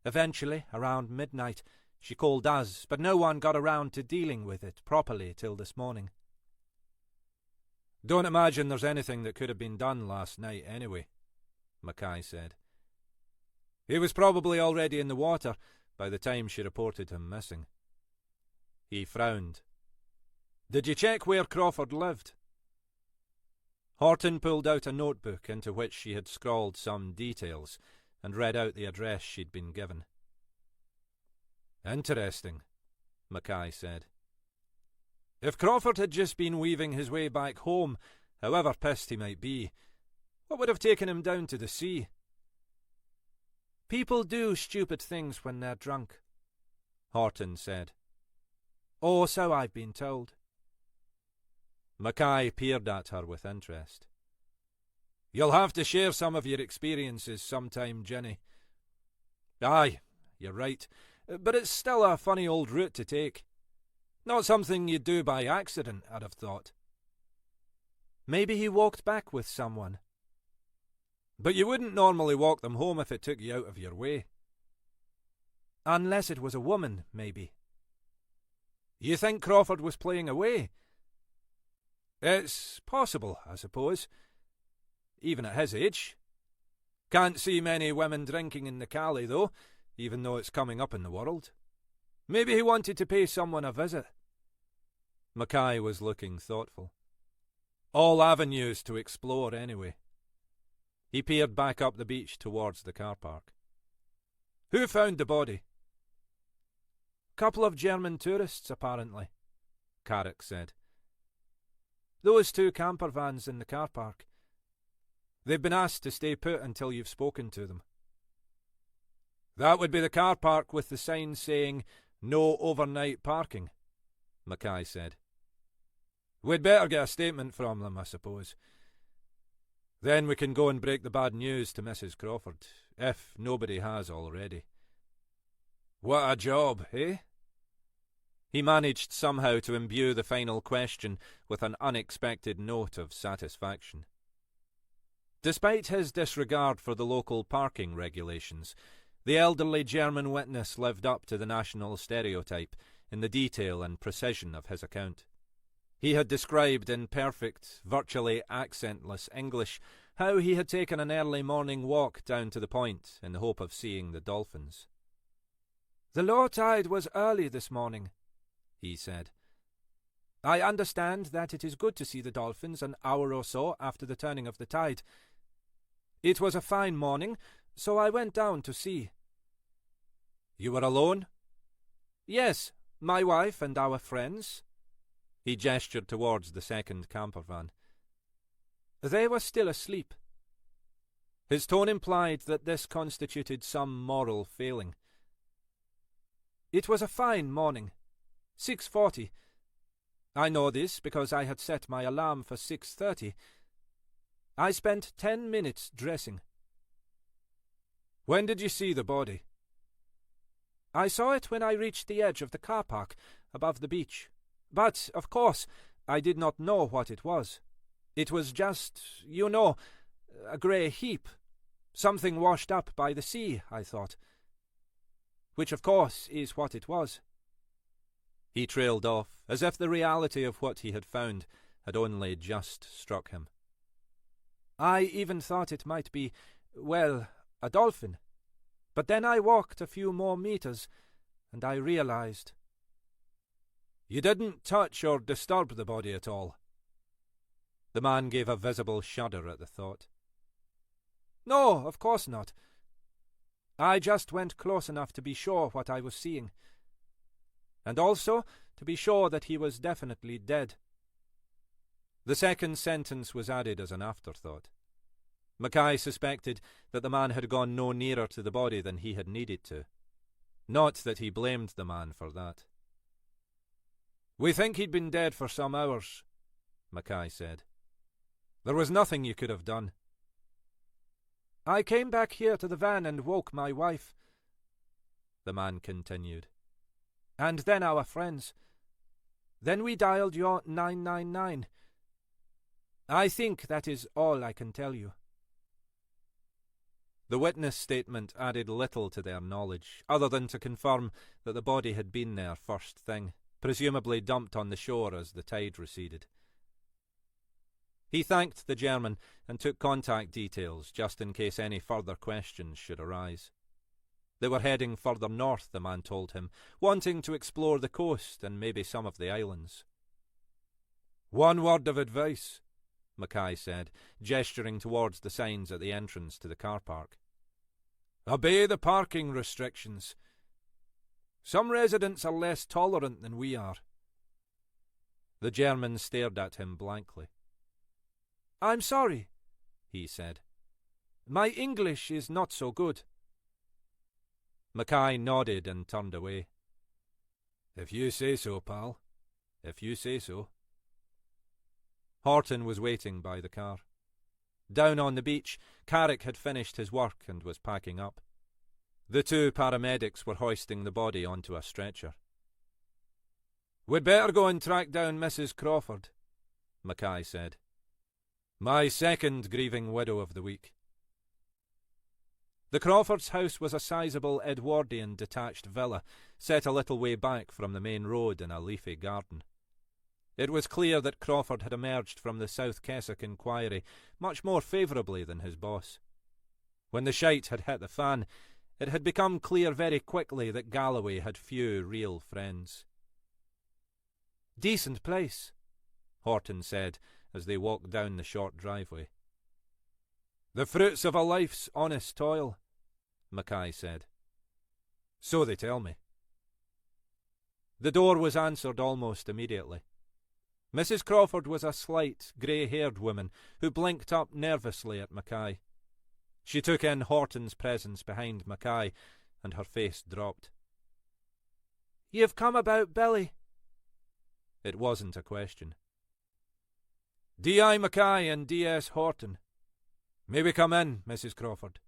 Eventually, around midnight, she called us, but no one got around to dealing with it properly till this morning. Don't imagine there's anything that could have been done last night anyway, Mackay said. He was probably already in the water by the time she reported him missing. He frowned. Did you check where Crawford lived? Horton pulled out a notebook into which she had scrawled some details and read out the address she'd been given. Interesting, Mackay said. If Crawford had just been weaving his way back home, however pissed he might be, what would have taken him down to the sea? People do stupid things when they're drunk, Horton said. Or so I've been told. Mackay peered at her with interest. You'll have to share some of your experiences sometime, Jenny. Aye, you're right, but it's still a funny old route to take. Not something you'd do by accident, I'd have thought. Maybe he walked back with someone. But you wouldn't normally walk them home if it took you out of your way. Unless it was a woman, maybe. You think Crawford was playing away? It's possible, I suppose. Even at his age. Can't see many women drinking in the Cali, though, even though it's coming up in the world. Maybe he wanted to pay someone a visit. Mackay was looking thoughtful. All avenues to explore, anyway. He peered back up the beach towards the car park. Who found the body? Couple of German tourists, apparently, Carrick said. Those 2 camper vans in the car park. They've been asked to stay put until you've spoken to them. That would be the car park with the sign saying, "No overnight parking," Mackay said. We'd better get a statement from them, I suppose. Then we can go and break the bad news to Mrs. Crawford, if nobody has already. What a job, eh? He managed somehow to imbue the final question with an unexpected note of satisfaction. Despite his disregard for the local parking regulations, the elderly German witness lived up to the national stereotype in the detail and precision of his account. He had described in perfect, virtually accentless English how he had taken an early morning walk down to the point in the hope of seeing the dolphins. The low tide was early this morning, he said. I understand that it is good to see the dolphins an hour or so after the turning of the tide. It was a fine morning, so I went down to see. You were alone? Yes, my wife and our friends. He gestured towards the second camper van. They were still asleep. His tone implied that this constituted some moral failing. It was a fine morning. 6:40. I know this because I had set my alarm for 6:30. I spent 10 minutes dressing. When did you see the body? I saw it when I reached the edge of the car park above the beach. But, of course, I did not know what it was. It was just, you know, a grey heap. Something washed up by the sea, I thought. Which, of course, is what it was. He trailed off, as if the reality of what he had found had only just struck him. I even thought it might be, well, a dolphin. But then I walked a few more meters, and I realized. You didn't touch or disturb the body at all? The man gave a visible shudder at the thought. No, of course not. I just went close enough to be sure what I was seeing. And also to be sure that he was definitely dead. The second sentence was added as an afterthought. Mackay suspected that the man had gone no nearer to the body than he had needed to. Not that he blamed the man for that. We think he'd been dead for some hours, Mackay said. There was nothing you could have done. I came back here to the van and woke my wife, the man continued. And then our friends. Then we dialed your 999. I think that is all I can tell you. The witness statement added little to their knowledge, other than to confirm that the body had been there first thing, presumably dumped on the shore as the tide receded. He thanked the German and took contact details just in case any further questions should arise. They were heading further north, the man told him, wanting to explore the coast and maybe some of the islands. One word of advice, Mackay said, gesturing towards the signs at the entrance to the car park. Obey the parking restrictions. Some residents are less tolerant than we are. The German stared at him blankly. I'm sorry, he said. My English is not so good. Mackay nodded and turned away. If you say so, pal. If you say so. Horton was waiting by the car. Down on the beach, Carrick had finished his work and was packing up. The 2 paramedics were hoisting the body onto a stretcher. We'd better go and track down Mrs. Crawford, Mackay said. My second grieving widow of the week. The Crawfords' house was a sizable Edwardian detached villa, set a little way back from the main road in a leafy garden. It was clear that Crawford had emerged from the South Keswick inquiry much more favourably than his boss. When the shite had hit the fan, It had become clear very quickly that Galloway had few real friends. "Decent place," Horton said as they walked down the short driveway. "The fruits of a life's honest toil," Mackay said. "So they tell me." The door was answered almost immediately. Mrs. Crawford was a slight, grey-haired woman who blinked up nervously at Mackay. She took in Horton's presence behind Mackay, and her face dropped. "You've come about Billy?" It wasn't a question. "D.I. Mackay and D.S. Horton. May we come in, Mrs. Crawford?"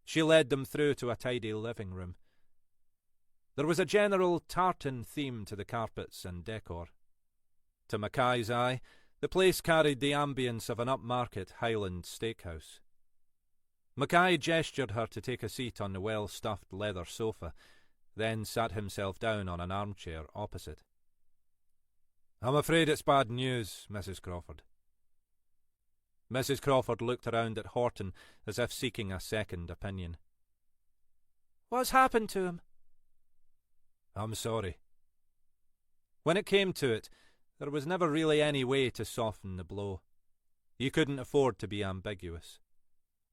She led them through to a tidy living room. There was a general tartan theme to the carpets and decor. To Mackay's eye, the place carried the ambience of an upmarket Highland steakhouse. Mackay gestured her to take a seat on the well-stuffed leather sofa, then sat himself down on an armchair opposite. "I'm afraid it's bad news, Mrs. Crawford." Mrs. Crawford looked around at Horton as if seeking a second opinion. "What's happened to him?" "I'm sorry." When it came to it, there was never really any way to soften the blow. You couldn't afford to be ambiguous.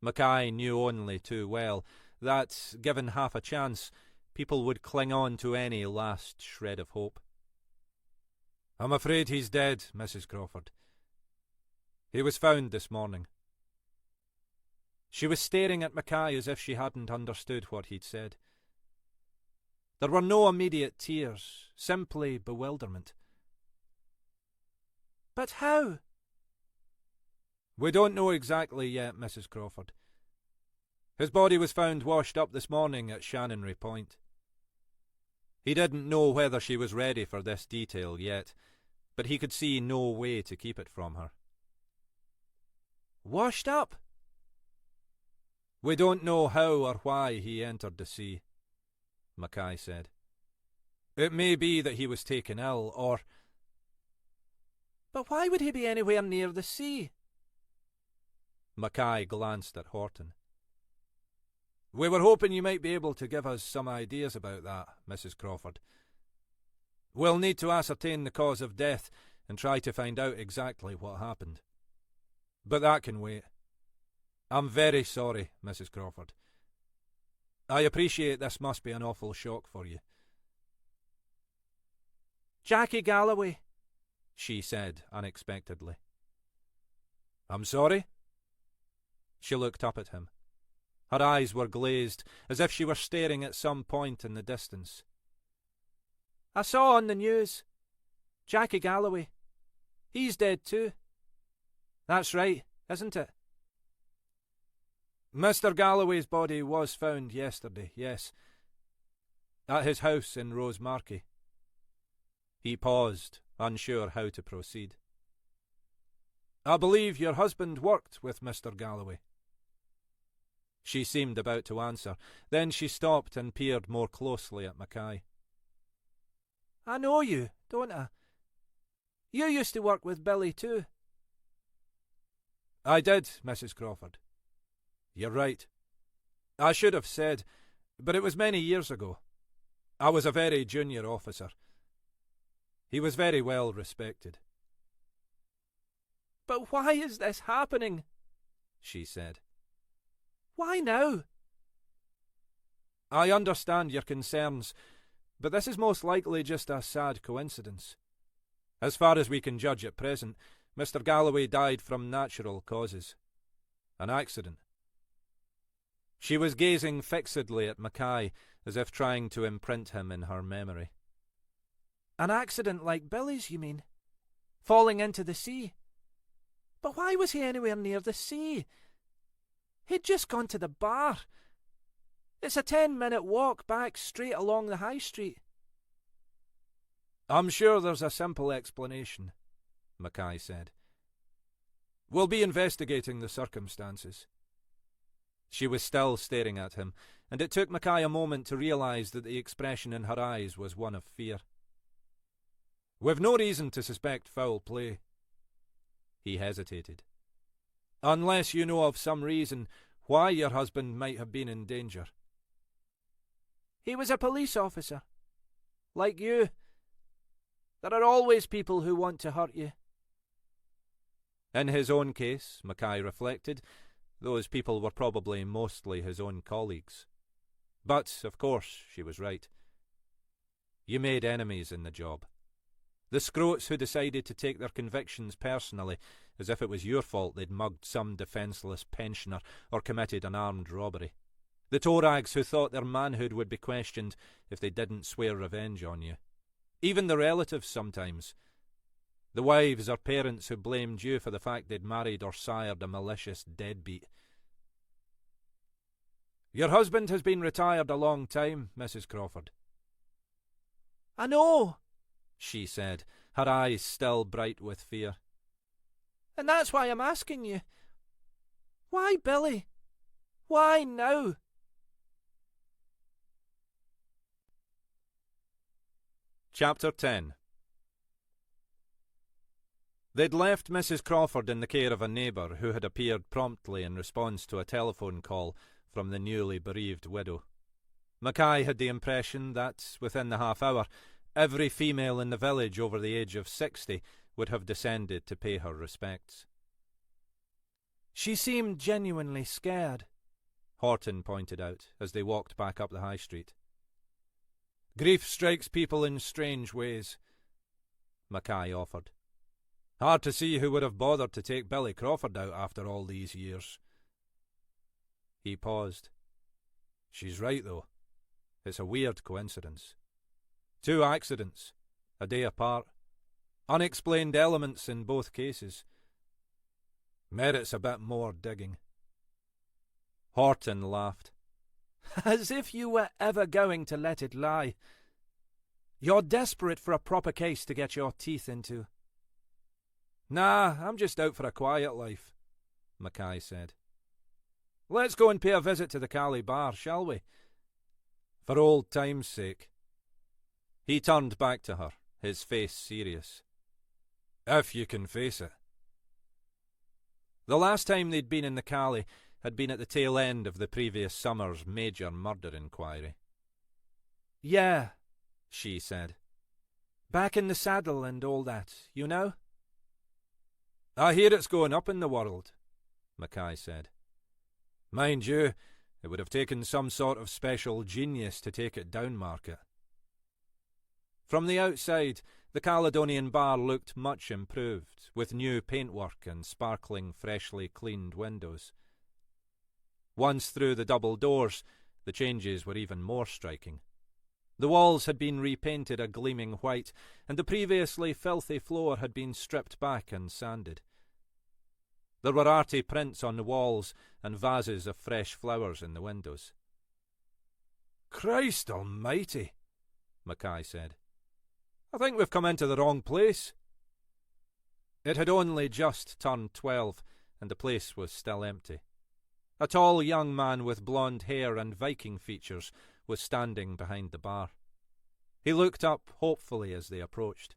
Mackay knew only too well that, given half a chance, people would cling on to any last shred of hope. "I'm afraid he's dead, Mrs. Crawford. He was found this morning." She was staring at Mackay as if she hadn't understood what he'd said. There were no immediate tears, simply bewilderment. "But how?" "We don't know exactly yet, Mrs. Crawford. His body was found washed up this morning at Shannonry Point." He didn't know whether she was ready for this detail yet, but he could see no way to keep it from her. "Washed up?" "We don't know how or why he entered the sea," Mackay said. "It may be that he was taken ill, or—" "But why would he be anywhere near the sea?" Mackay glanced at Horton. "We were hoping you might be able to give us some ideas about that, Mrs. Crawford. We'll need to ascertain the cause of death and try to find out exactly what happened. But that can wait. I'm very sorry, Mrs. Crawford. I appreciate this must be an awful shock for you." "Jackie Galloway," she said unexpectedly. "I'm sorry?" She looked up at him. Her eyes were glazed, as if she were staring at some point in the distance. "I saw on the news. Jackie Galloway. He's dead too. That's right, isn't it?" "Mr. Galloway's body was found yesterday, yes. At his house in Rosemarkie." He paused, unsure how to proceed. "I believe your husband worked with Mr. Galloway." She seemed about to answer, then she stopped and peered more closely at Mackay. "I know you, don't I? You used to work with Billy too." "I did, Mrs. Crawford. You're right. I should have said, but it was many years ago. I was a very junior officer. He was very well respected." "But why is this happening?" she said. "Why now?" "I understand your concerns, but this is most likely just a sad coincidence. As far as we can judge at present, Mr. Galloway died from natural causes. An accident." She was gazing fixedly at Mackay, as if trying to imprint him in her memory. "An accident like Billy's, you mean? Falling into the sea? But why was he anywhere near the sea? He'd just gone to the bar. It's a 10-minute walk back straight along the high street." "I'm sure there's a simple explanation," Mackay said. "We'll be investigating the circumstances." She was still staring at him, and it took Mackay a moment to realise that the expression in her eyes was one of fear. "We've no reason to suspect foul play." He hesitated. "Unless you know of some reason why your husband might have been in danger. He was a police officer. Like you. There are always people who want to hurt you. In his own case, Mackay reflected, those people were probably mostly his own colleagues. But, of course, she was right. You made enemies in the job. The scroats who decided to take their convictions personally, as if it was your fault they'd mugged some defenceless pensioner or committed an armed robbery. The torags who thought their manhood would be questioned if they didn't swear revenge on you. Even the relatives sometimes. The wives or parents who blamed you for the fact they'd married or sired a malicious deadbeat. Your husband has been retired a long time, Mrs. Crawford. I know, she said, her eyes still bright with fear. And that's why I'm asking you. Why, Billy? Why now? Chapter 10. They'd left Mrs. Crawford in the care of a neighbour who had appeared promptly in response to a telephone call from the newly bereaved widow. Mackay had the impression that, within the half hour, every female in the village over the age of 60 would have descended to pay her respects. She seemed genuinely scared, Horton pointed out as they walked back up the high street. Grief strikes people in strange ways, Mackay offered. Hard to see who would have bothered to take Billy Crawford out after all these years. He paused. She's right, though. It's a weird coincidence. 2 accidents, a day apart. Unexplained elements in both cases. Merits a bit more digging. Horton laughed. As if you were ever going to let it lie. You're desperate for a proper case to get your teeth into. Nah, I'm just out for a quiet life, Mackay said. Let's go and pay a visit to the Cali Bar, shall we? For old time's sake. He turned back to her, his face serious. If you can face it. The last time they'd been in the Cali had been at the tail end of the previous summer's major murder inquiry. Yeah, she said. Back in the saddle and all that, you know? I hear it's going up in the world, Mackay said. Mind you, it would have taken some sort of special genius to take it down market. From the outside, the Caledonian Bar looked much improved, with new paintwork and sparkling, freshly cleaned windows. Once through the double doors, the changes were even more striking. The walls had been repainted a gleaming white, and the previously filthy floor had been stripped back and sanded. There were arty prints on the walls and vases of fresh flowers in the windows. Christ almighty, Mackay said. I think we've come into the wrong place. It had only just turned 12, and the place was still empty. A tall young man with blonde hair and Viking features was standing behind the bar. He looked up hopefully as they approached.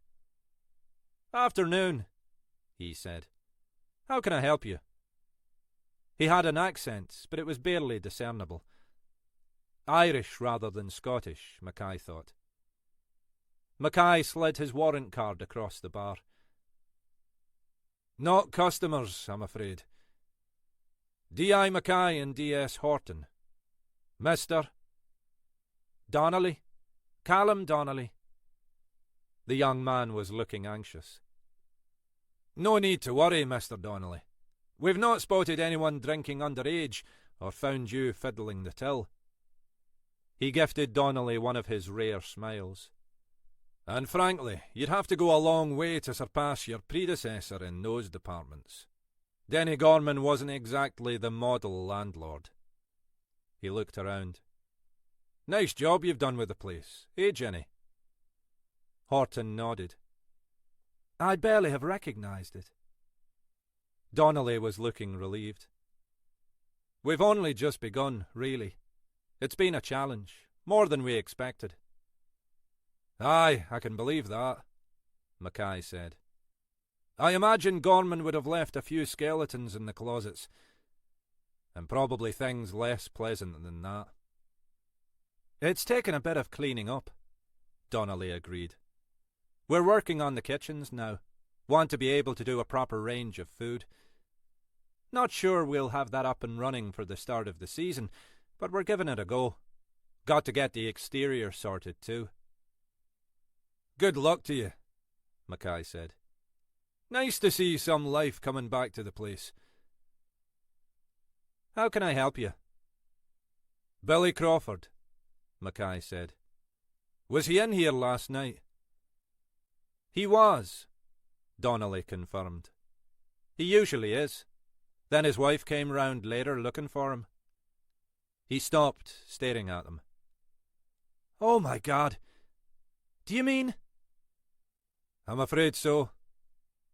Afternoon, he said. How can I help you? He had an accent, but it was barely discernible. Irish rather than Scottish, Mackay thought. Mackay slid his warrant card across the bar. Not customers, I'm afraid. D.I. Mackay and D.S. Horton. Mr. Donnelly? Callum Donnelly. The young man was looking anxious. No need to worry, Mr. Donnelly. We've not spotted anyone drinking underage or found you fiddling the till. He gifted Donnelly one of his rare smiles. And frankly, you'd have to go a long way to surpass your predecessor in those departments. Denny Gorman wasn't exactly the model landlord. He looked around. Nice job you've done with the place, eh, Jenny? Horton nodded. I'd barely have recognised it. Donnelly was looking relieved. We've only just begun, really. It's been a challenge, more than we expected. Aye, I can believe that, Mackay said. I imagine Gorman would have left a few skeletons in the closets. And probably things less pleasant than that. It's taken a bit of cleaning up, Donnelly agreed. We're working on the kitchens now. Want to be able to do a proper range of food. Not sure we'll have that up and running for the start of the season, but we're giving it a go. Got to get the exterior sorted too. Good luck to you, Mackay said. Nice to see some life coming back to the place. How can I help you? Billy Crawford, Mackay said. Was he in here last night? He was, Donnelly confirmed. He usually is. Then his wife came round later looking for him. He stopped, staring at them. Oh my God! Do you mean? I'm afraid so.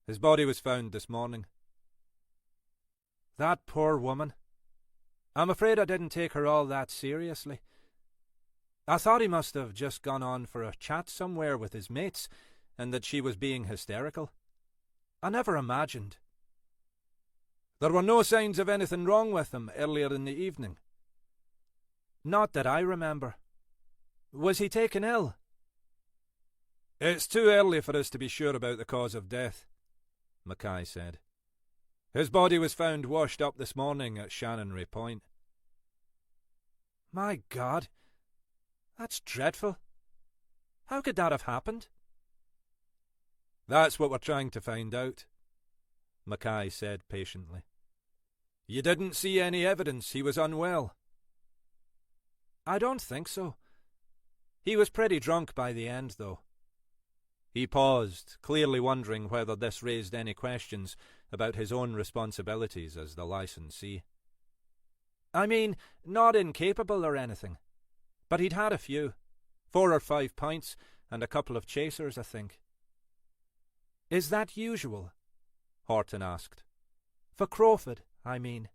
His body was found this morning. That poor woman. I'm afraid I didn't take her all that seriously. I thought he must have just gone on for a chat somewhere with his mates, and that she was being hysterical. I never imagined. There were no signs of anything wrong with him earlier in the evening? Not that I remember. Was he taken ill? It's too early for us to be sure about the cause of death, Mackay said. His body was found washed up this morning at Shannonray Point. My God, that's dreadful. How could that have happened? That's what we're trying to find out, Mackay said patiently. You didn't see any evidence he was unwell? I don't think so. He was pretty drunk by the end, though. He paused, clearly wondering whether this raised any questions about his own responsibilities as the licensee. I mean, not incapable or anything, but he'd had a few. 4 or 5 pints and a couple of chasers, I think. Is that usual? Horton asked. For Crawford, I mean.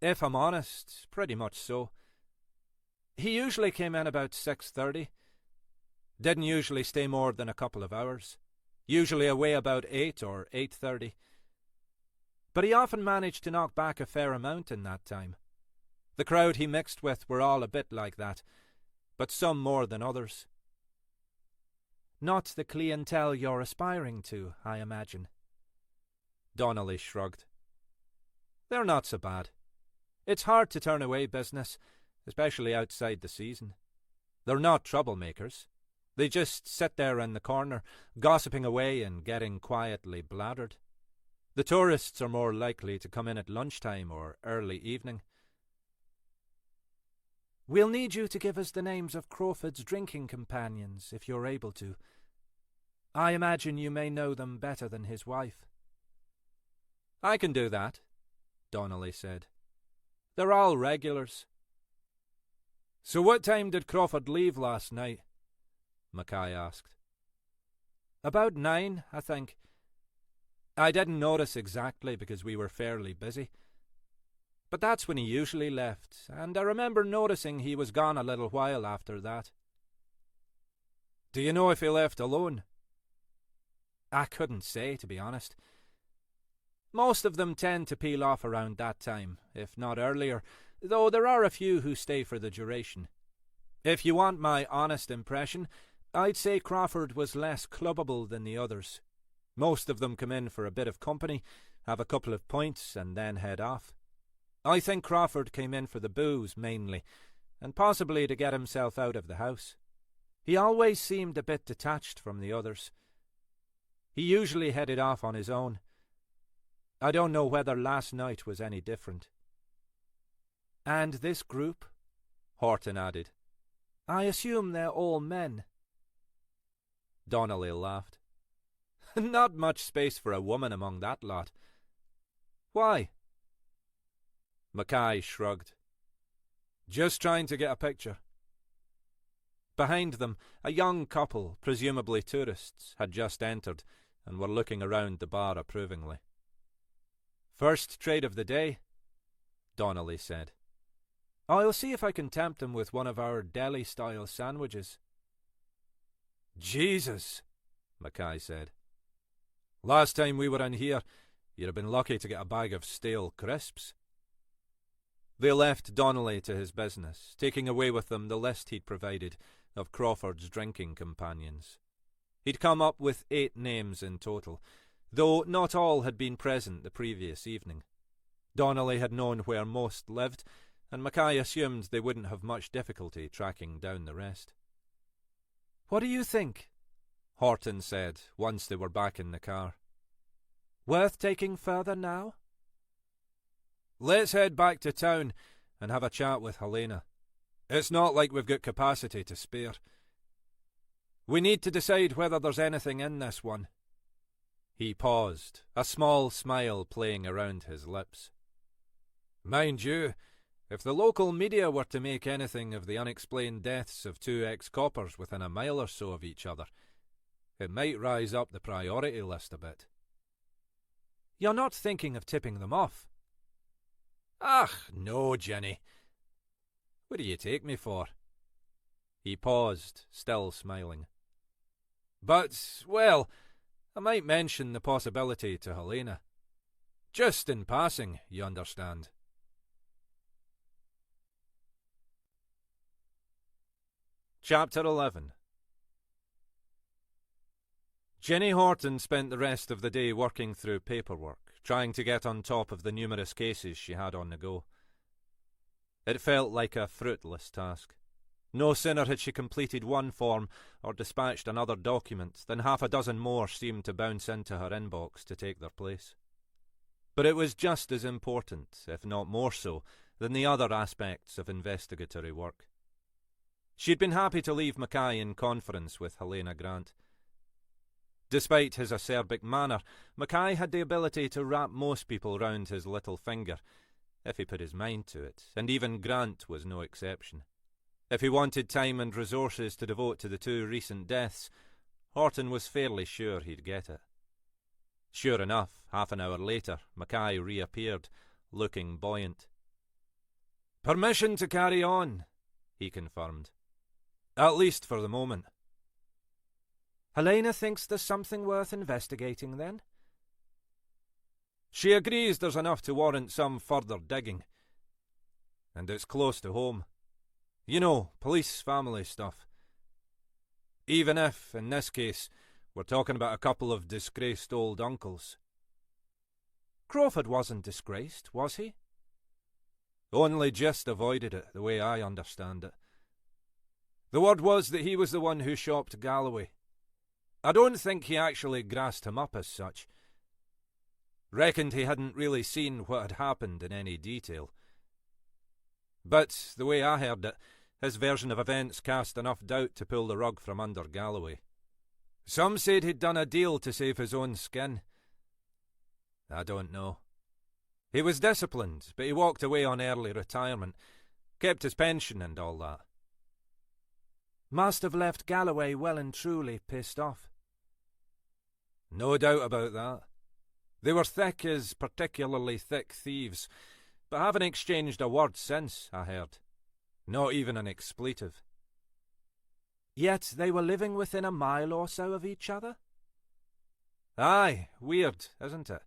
If I'm honest, pretty much so. He usually came in about 6:30. Didn't usually stay more than a couple of hours. Usually away about 8 or 8:30. But he often managed to knock back a fair amount in that time. The crowd he mixed with were all a bit like that, but some more than others. Not the clientele you're aspiring to, I imagine. Donnelly shrugged. They're not so bad. It's hard to turn away business, especially outside the season. They're not troublemakers. They just sit there in the corner, gossiping away and getting quietly bladdered. The tourists are more likely to come in at lunchtime or early evening. We'll need you to give us the names of Crawford's drinking companions, if you're able to. I imagine you may know them better than his wife. I can do that, Donnelly said. They're all regulars. So what time did Crawford leave last night? Mackay asked. About 9, I think. I didn't notice exactly because we were fairly busy. But that's when he usually left, and I remember noticing he was gone a little while after that. Do you know if he left alone? I couldn't say, to be honest. Most of them tend to peel off around that time, if not earlier, though there are a few who stay for the duration. If you want my honest impression, I'd say Crawford was less clubbable than the others. Most of them come in for a bit of company, have a couple of pints, and then head off. I think Crawford came in for the booze, mainly, and possibly to get himself out of the house. He always seemed a bit detached from the others. He usually headed off on his own. I don't know whether last night was any different. And this group? Horton added. I assume they're all men. Donnelly laughed. Not much space for a woman among that lot. Why? Mackay shrugged. Just trying to get a picture. Behind them, a young couple, presumably tourists, had just entered and were looking around the bar approvingly. First trade of the day, Donnelly said. I'll see if I can tempt him with one of our deli-style sandwiches. Jesus, Mackay said. Last time we were in here, you'd have been lucky to get a bag of stale crisps. They left Donnelly to his business, taking away with them the list he'd provided of Crawford's drinking companions. He'd come up with 8 names in total, though not all had been present the previous evening. Donnelly had known where most lived, and Mackay assumed they wouldn't have much difficulty tracking down the rest. "What do you think?" Horton said, once they were back in the car. "Worth taking further now?" "Let's head back to town and have a chat with Helena. It's not like we've got capacity to spare. We need to decide whether there's anything in this one." He paused, a small smile playing around his lips. "Mind you, if the local media were to make anything of the unexplained deaths of 2 ex-coppers within a mile or so of each other, it might rise up the priority list a bit." "You're not thinking of tipping them off?" "Ach, no, Jenny. What do you take me for?" He paused, still smiling. "But, well, I might mention the possibility to Helena. Just in passing, you understand." Chapter 11. Jenny Horton spent the rest of the day working through paperwork, trying to get on top of the numerous cases she had on the go. It felt like a fruitless task. No sooner had she completed one form or dispatched another document than half a dozen more seemed to bounce into her inbox to take their place. But it was just as important, if not more so, than the other aspects of investigatory work. She'd been happy to leave Mackay in conference with Helena Grant. Despite his acerbic manner, Mackay had the ability to wrap most people round his little finger, if he put his mind to it, and even Grant was no exception. If he wanted time and resources to devote to the 2 recent deaths, Horton was fairly sure he'd get it. Sure enough, half an hour later, Mackay reappeared, looking buoyant. "Permission to carry on," he confirmed. "At least for the moment." "Helena thinks there's something worth investigating, then?" "She agrees there's enough to warrant some further digging. And it's close to home. You know, police family stuff. Even if, in this case, we're talking about a couple of disgraced old uncles." "Crawford wasn't disgraced, was he?" "Only just avoided it, the way I understand it. The word was that he was the one who shopped Galloway. I don't think he actually grassed him up as such. Reckoned he hadn't really seen what had happened in any detail. But, the way I heard it, his version of events cast enough doubt to pull the rug from under Galloway. Some said he'd done a deal to save his own skin. I don't know. He was disciplined, but he walked away on early retirement, kept his pension and all that." "Must have left Galloway well and truly pissed off." "No doubt about that. They were thick as particularly thick thieves, but haven't exchanged a word since, I heard. Not even an expletive." "Yet they were living within a mile or so of each other?" "Aye, weird, isn't it?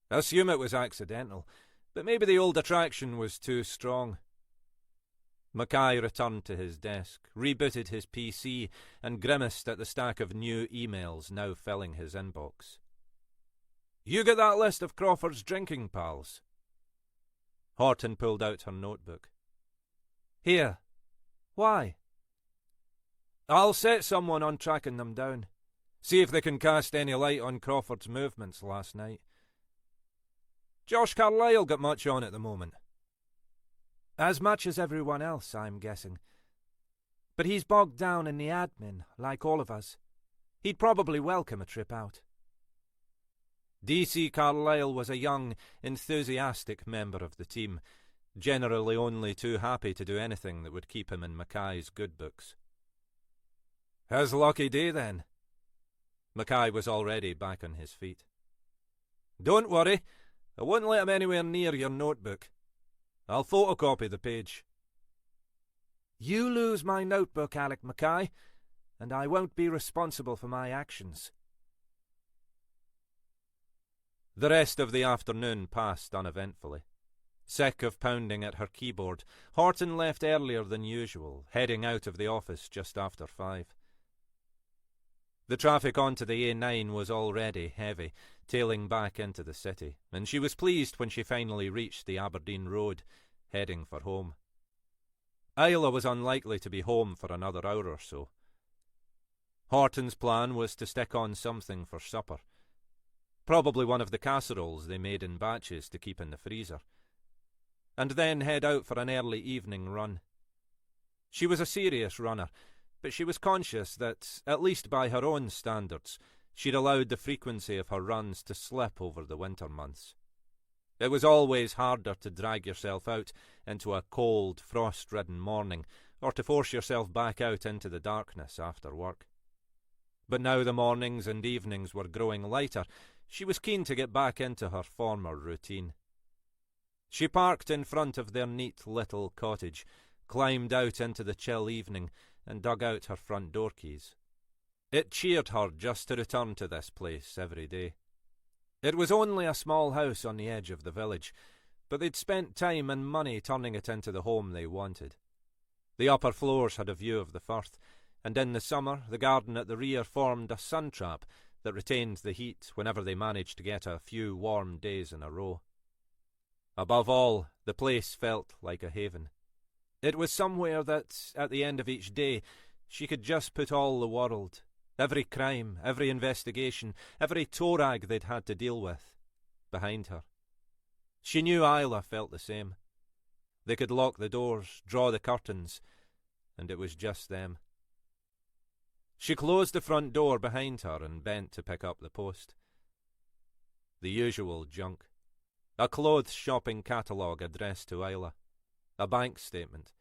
I assume it was accidental, but maybe the old attraction was too strong." Mackay returned to his desk, rebooted his PC, and grimaced at the stack of new emails now filling his inbox. "You get that list of Crawford's drinking pals?" Horton pulled out her notebook. "Here. Why?" "I'll set someone on tracking them down. See if they can cast any light on Crawford's movements last night. Josh Carlyle got much on at the moment?" "As much as everyone else, I'm guessing. But he's bogged down in the admin, like all of us. He'd probably welcome a trip out." DC Carlyle was a young, enthusiastic member of the team, generally only too happy to do anything that would keep him in Mackay's good books. "His lucky day, then." Mackay was already back on his feet. "Don't worry, I won't let him anywhere near your notebook. I'll photocopy the page." "You lose my notebook, Alec Mackay, and I won't be responsible for my actions." The rest of the afternoon passed uneventfully. Sick of pounding at her keyboard, Horton left earlier than usual, heading out of the office just after 5. The traffic onto the A9 was already heavy, tailing back into the city, and she was pleased when she finally reached the Aberdeen road, heading for home. Isla was unlikely to be home for another hour or so. Horton's plan was to stick on something for supper. Probably one of the casseroles they made in batches to keep in the freezer. And then head out for an early evening run. She was a serious runner, but she was conscious that, at least by her own standards, she'd allowed the frequency of her runs to slip over the winter months. It was always harder to drag yourself out into a cold, frost-ridden morning, or to force yourself back out into the darkness after work. But now the mornings and evenings were growing lighter, she was keen to get back into her former routine. She parked in front of their neat little cottage, climbed out into the chill evening, and dug out her front door keys. It cheered her just to return to this place every day. It was only a small house on the edge of the village, but they'd spent time and money turning it into the home they wanted. The upper floors had a view of the Firth, and in the summer the garden at the rear formed a sun trap that retained the heat whenever they managed to get a few warm days in a row. Above all, the place felt like a haven. It was somewhere that, at the end of each day, she could just put all the world, every crime, every investigation, every toe rag they'd had to deal with, behind her. She knew Isla felt the same. They could lock the doors, draw the curtains, and it was just them. She closed the front door behind her and bent to pick up the post. The usual junk. A clothes shopping catalogue addressed to Isla. A bank statement.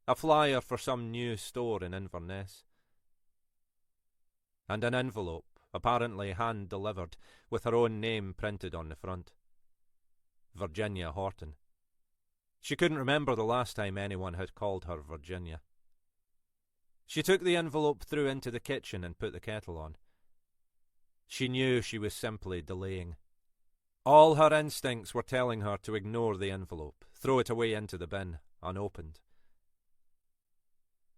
A flyer for some new store in Inverness. And an envelope, apparently hand-delivered, with her own name printed on the front. Virginia Horton. She couldn't remember the last time anyone had called her Virginia. She took the envelope through into the kitchen and put the kettle on. She knew she was simply delaying. All her instincts were telling her to ignore the envelope, throw it away into the bin, unopened.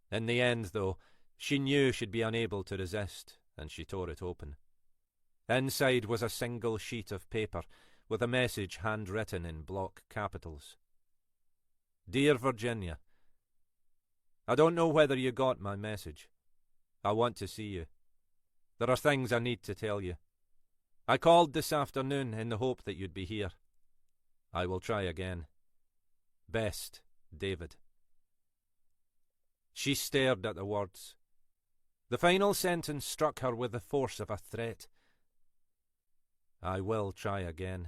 In the end, though, she knew she'd be unable to resist, and she tore it open. Inside was a single sheet of paper, with a message handwritten in block capitals. Dear Virginia, I don't know whether you got my message. I want to see you. There are things I need to tell you. I called this afternoon in the hope that you'd be here. I will try again. Best, David. She stared at the words. The final sentence struck her with the force of a threat. I will try again.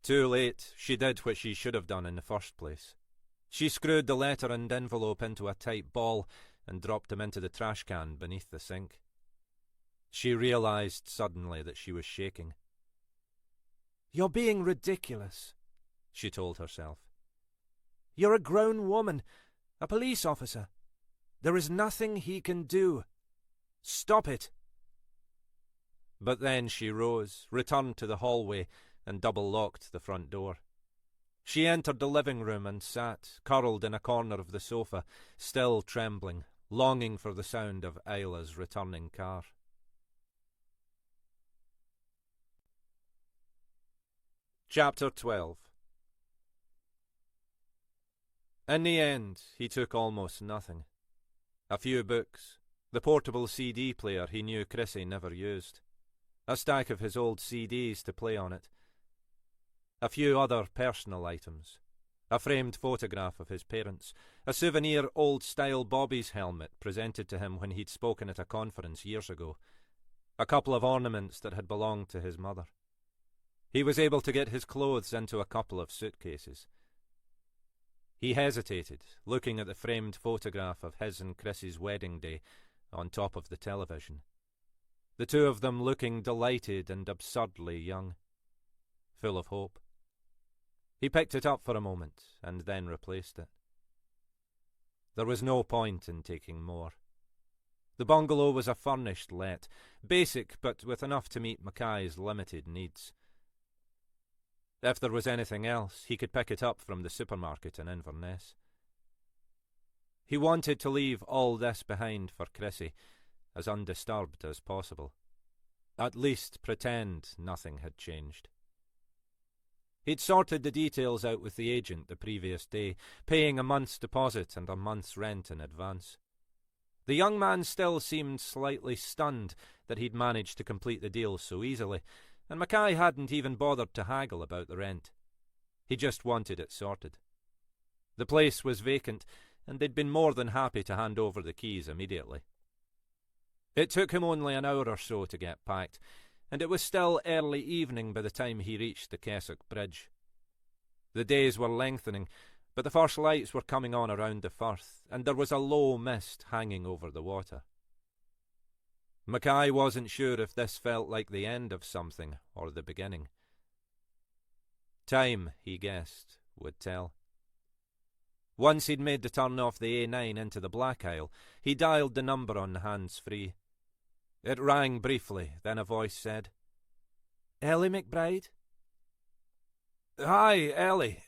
Too late, she did what she should have done in the first place. She screwed the letter and envelope into a tight ball and dropped them into the trash can beneath the sink. She realised suddenly that she was shaking. You're being ridiculous, she told herself. You're a grown woman, a police officer. There is nothing he can do. Stop it. But then she rose, returned to the hallway, and double-locked the front door. She entered the living room and sat, curled in a corner of the sofa, still trembling, longing for the sound of Isla's returning car. Chapter 12. In the end, he took almost nothing. A few books, the portable CD player he knew Chrissy never used, a stack of his old CDs to play on it, a few other personal items, a framed photograph of his parents, a souvenir old-style Bobby's helmet presented to him when he'd spoken at a conference years ago, a couple of ornaments that had belonged to his mother. He was able to get his clothes into a couple of suitcases. He hesitated, looking at the framed photograph of his and Chrissy's wedding day on top of the television. The two of them looking delighted and absurdly young, full of hope. He picked it up for a moment and then replaced it. There was no point in taking more. The bungalow was a furnished let, basic but with enough to meet Mackay's limited needs. If there was anything else, he could pick it up from the supermarket in Inverness. He wanted to leave all this behind for Chrissy, as undisturbed as possible. At least pretend nothing had changed. He'd sorted the details out with the agent the previous day, paying a month's deposit and a month's rent in advance. The young man still seemed slightly stunned that he'd managed to complete the deal so easily, and Mackay hadn't even bothered to haggle about the rent. He just wanted it sorted. The place was vacant, and they'd been more than happy to hand over the keys immediately. It took him only an hour or so to get packed, and it was still early evening by the time he reached the Keswick Bridge. The days were lengthening, but the first lights were coming on around the firth, and there was a low mist hanging over the water. Mackay wasn't sure if this felt like the end of something or the beginning. Time, he guessed, would tell. Once he'd made the turn off the A9 into the Black Isle, he dialed the number on the hands-free. It rang briefly, then a voice said, "Ellie McBride?" "Hi, Ellie.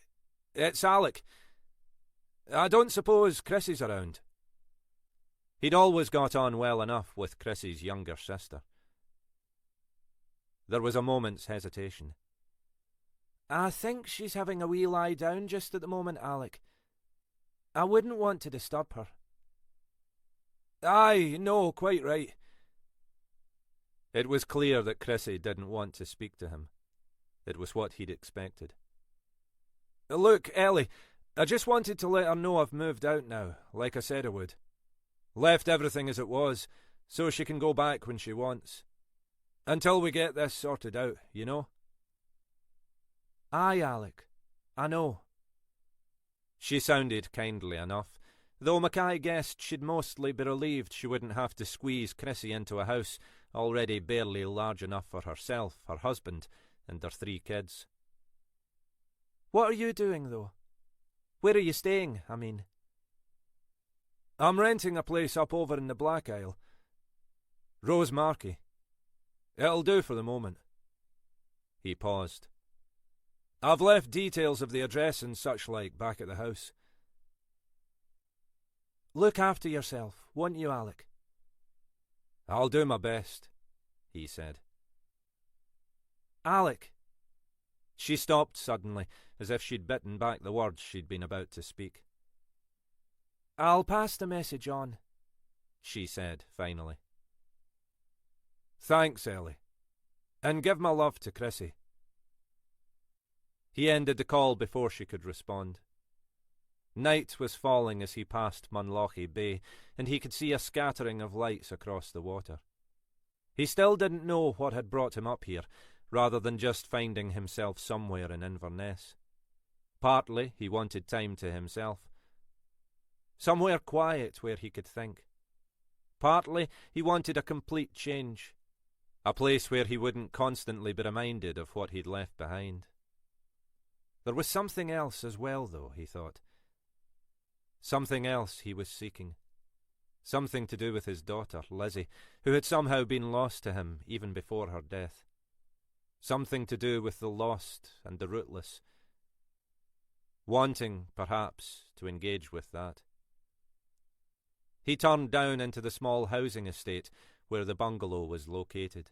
It's Alec. I don't suppose Chrissy's around." He'd always got on well enough with Chrissy's younger sister. There was a moment's hesitation. "I think she's having a wee lie down just at the moment, Alec. I wouldn't want to disturb her." "Aye, no, quite right." It was clear that Chrissy didn't want to speak to him. It was what he'd expected. "Look, Ellie, I just wanted to let her know I've moved out now, like I said I would. Left everything as it was, so she can go back when she wants. Until we get this sorted out, you know?" "Aye, Alec, I know." She sounded kindly enough, though Mackay guessed she'd mostly be relieved she wouldn't have to squeeze Chrissy into a house already barely large enough for herself, her husband, and their 3 kids. "What are you doing, though? Where are you staying, I mean?" "I'm renting a place up over in the Black Isle. Rose Markie. It'll do for the moment." He paused. "I've left details of the address and such like back at the house." "Look after yourself, won't you, Alec?" "I'll do my best," he said. "Alec." She stopped suddenly, as if she'd bitten back the words she'd been about to speak. "I'll pass the message on," she said finally. "Thanks, Ellie. And give my love to Chrissy." He ended the call before she could respond. Night was falling as he passed Munlochy Bay, and he could see a scattering of lights across the water. He still didn't know what had brought him up here, rather than just finding himself somewhere in Inverness. Partly he wanted time to himself. Somewhere quiet where he could think. Partly he wanted a complete change. A place where he wouldn't constantly be reminded of what he'd left behind. There was something else as well, though, he thought. Something else he was seeking. Something to do with his daughter, Lizzie, who had somehow been lost to him even before her death. Something to do with the lost and the rootless. Wanting, perhaps, to engage with that. He turned down into the small housing estate where the bungalow was located.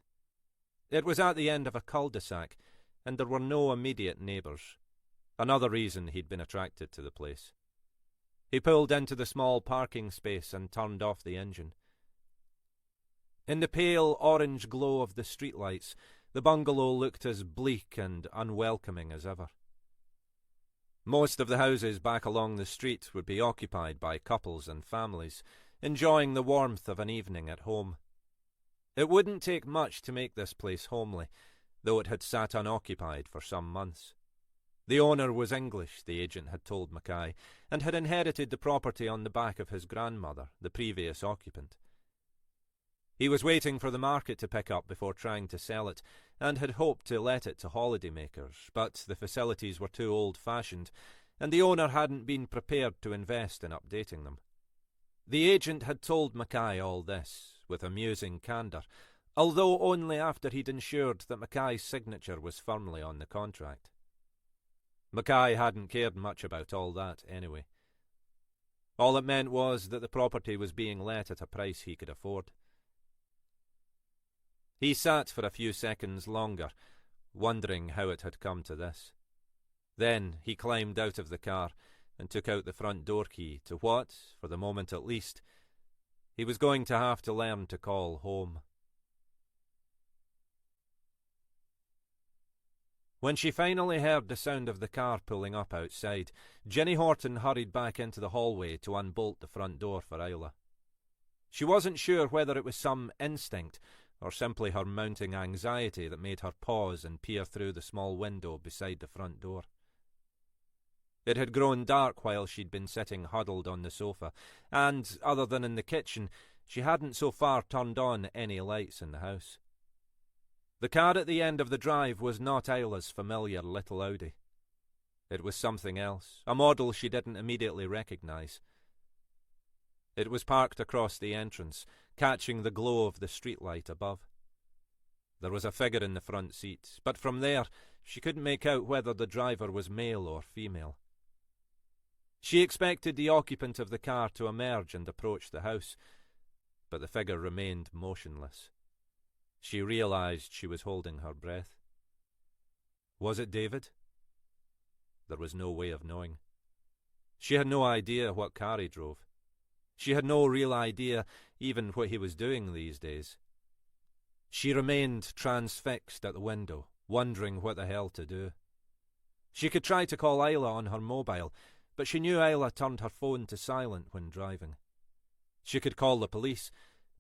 It was at the end of a cul-de-sac, and there were no immediate neighbours. Another reason he'd been attracted to the place. He pulled into the small parking space and turned off the engine. In the pale orange glow of the streetlights, the bungalow looked as bleak and unwelcoming as ever. Most of the houses back along the street would be occupied by couples and families, enjoying the warmth of an evening at home. It wouldn't take much to make this place homely, though it had sat unoccupied for some months. The owner was English, the agent had told Mackay, and had inherited the property on the back of his grandmother, the previous occupant. He was waiting for the market to pick up before trying to sell it, and had hoped to let it to holidaymakers, but the facilities were too old-fashioned, and the owner hadn't been prepared to invest in updating them. The agent had told Mackay all this, with amusing candour, although only after he'd ensured that Mackay's signature was firmly on the contract. Mackay hadn't cared much about all that anyway. All it meant was that the property was being let at a price he could afford. He sat for a few seconds longer, wondering how it had come to this. Then he climbed out of the car and took out the front door key to what, for the moment at least, he was going to have to learn to call home. When she finally heard the sound of the car pulling up outside, Jenny Horton hurried back into the hallway to unbolt the front door for Isla. She wasn't sure whether it was some instinct or simply her mounting anxiety that made her pause and peer through the small window beside the front door. It had grown dark while she'd been sitting huddled on the sofa, and, other than in the kitchen, she hadn't so far turned on any lights in the house. The car at the end of the drive was not Isla's familiar little Audi. It was something else, a model she didn't immediately recognise. It was parked across the entrance, catching the glow of the streetlight above. There was a figure in the front seat, but from there she couldn't make out whether the driver was male or female. She expected the occupant of the car to emerge and approach the house, but the figure remained motionless. She realised she was holding her breath. Was it David? There was no way of knowing. She had no idea what car he drove. She had no real idea even what he was doing these days. She remained transfixed at the window, wondering what the hell to do. She could try to call Isla on her mobile, but she knew Isla turned her phone to silent when driving. She could call the police,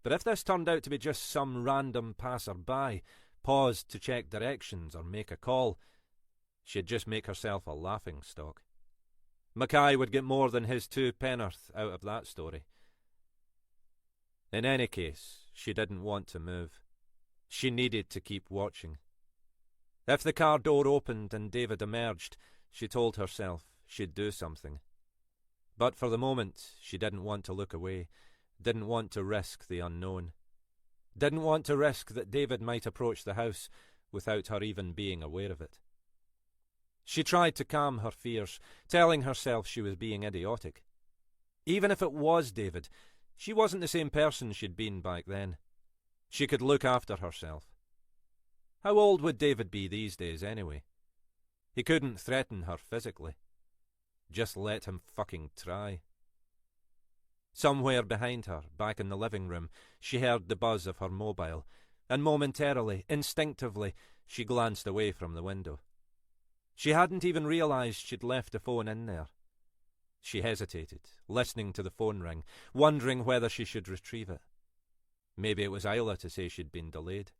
but if this turned out to be just some random passer-by, paused to check directions or make a call, she'd just make herself a laughingstock. Mackay would get more than his 2 pennorth out of that story. In any case, she didn't want to move. She needed to keep watching. If the car door opened and David emerged, she told herself she'd do something. But for the moment, she didn't want to look away, didn't want to risk the unknown, didn't want to risk that David might approach the house without her even being aware of it. She tried to calm her fears, telling herself she was being idiotic. Even if it was David, she wasn't the same person she'd been back then. She could look after herself. How old would David be these days anyway? He couldn't threaten her physically. Just let him fucking try. Somewhere behind her, back in the living room, she heard the buzz of her mobile, and momentarily, instinctively, she glanced away from the window. She hadn't even realised she'd left the phone in there. She hesitated, listening to the phone ring, wondering whether she should retrieve it. Maybe it was Isla to say she'd been delayed.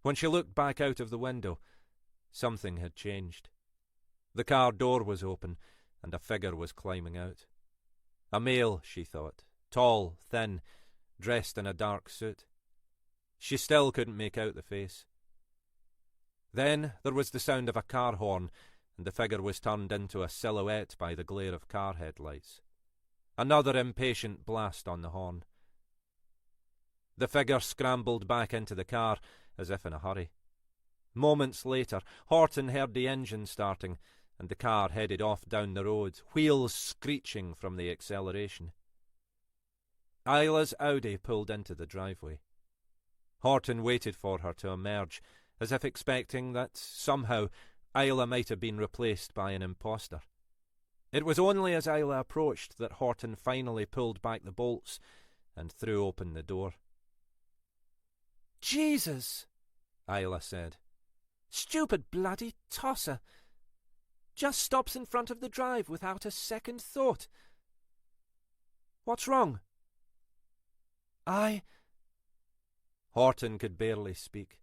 When she looked back out of the window, something had changed. The car door was open, and a figure was climbing out. A male, she thought, tall, thin, dressed in a dark suit. She still couldn't make out the face. Then there was the sound of a car horn, and the figure was turned into a silhouette by the glare of car headlights. Another impatient blast on the horn. The figure scrambled back into the car, as if in a hurry. Moments later, Horton heard the engine starting, and the car headed off down the road, wheels screeching from the acceleration. Isla's Audi pulled into the driveway. Horton waited for her to emerge, as if expecting that, somehow, Isla might have been replaced by an imposter. It was only as Isla approached that Horton finally pulled back the bolts and threw open the door. "Jesus!" Isla said. "Stupid bloody tosser! Just stops in front of the drive without a second thought. What's wrong?" Horton could barely speak.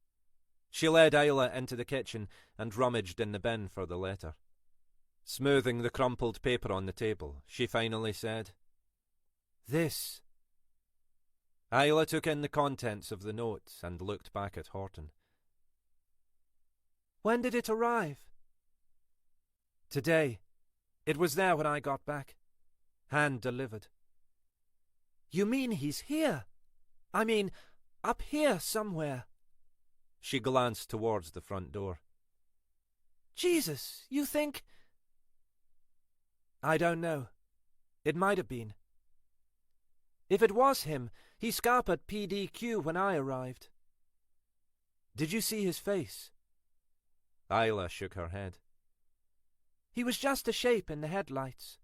She led Isla into the kitchen and rummaged in the bin for the letter. Smoothing the crumpled paper on the table, she finally said, "This." Isla took in the contents of the note and looked back at Horton. "When did it arrive?" "Today. It was there when I got back. Hand delivered." "You mean he's here? I mean, up here somewhere?" She glanced towards the front door. Jesus, you think... I don't know. It might have been. If it was him, he scarpered PDQ when I arrived. Did you see his face? Isla shook her head. He was just a shape in the headlights.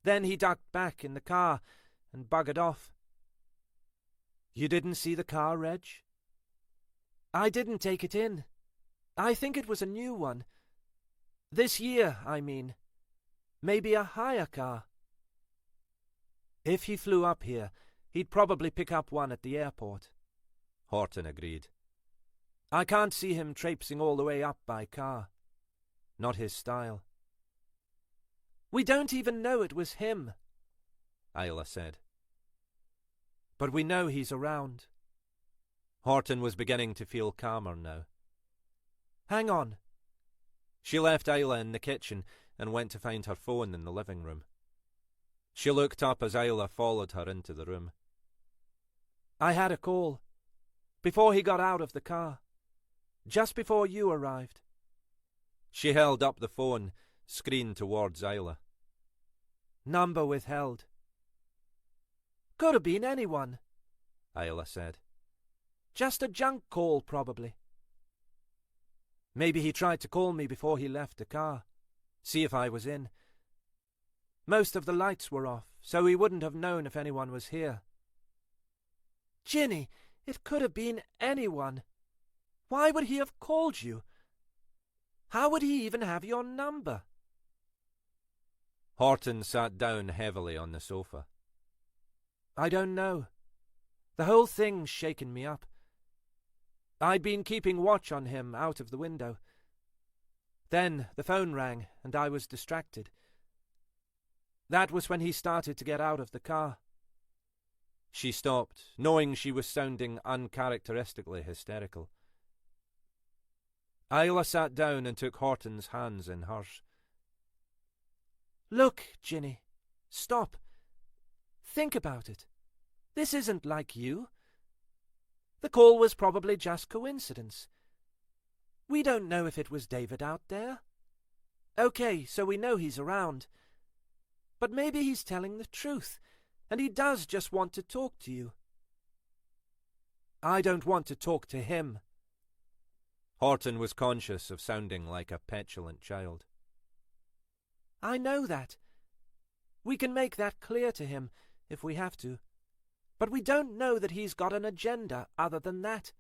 Then he ducked back in the car and buggered off. You didn't see the car, Reg? I didn't take it in. I think it was a new one. This year, I mean. Maybe a hire car. If he flew up here, he'd probably pick up one at the airport. Horton agreed. I can't see him traipsing all the way up by car. Not his style. We don't even know it was him, Isla said. But we know he's around. Horton was beginning to feel calmer now. Hang on. She left Isla in the kitchen and went to find her phone in the living room. She looked up as Isla followed her into the room. I had a call. Before he got out of the car. Just before you arrived. She held up the phone, screen towards Isla. Number withheld. Could have been anyone, Isla said. Just a junk call, probably. Maybe he tried to call me before he left the car. See if I was in. Most of the lights were off, so he wouldn't have known if anyone was here. Ginny, it could have been anyone. Why would he have called you? How would he even have your number? Horton sat down heavily on the sofa. I don't know. The whole thing's shaken me up. I'd been keeping watch on him out of the window. Then the phone rang, and I was distracted. That was when he started to get out of the car. She stopped, knowing she was sounding uncharacteristically hysterical. Isla sat down and took Horton's hands in hers. Look, Ginny, stop. Think about it. This isn't like you. The call was probably just coincidence. We don't know if it was David out there. Okay, so we know he's around. But maybe he's telling the truth, and he does just want to talk to you. I don't want to talk to him. Horton was conscious of sounding like a petulant child. I know that. We can make that clear to him if we have to. But we don't know that he's got an agenda other than that.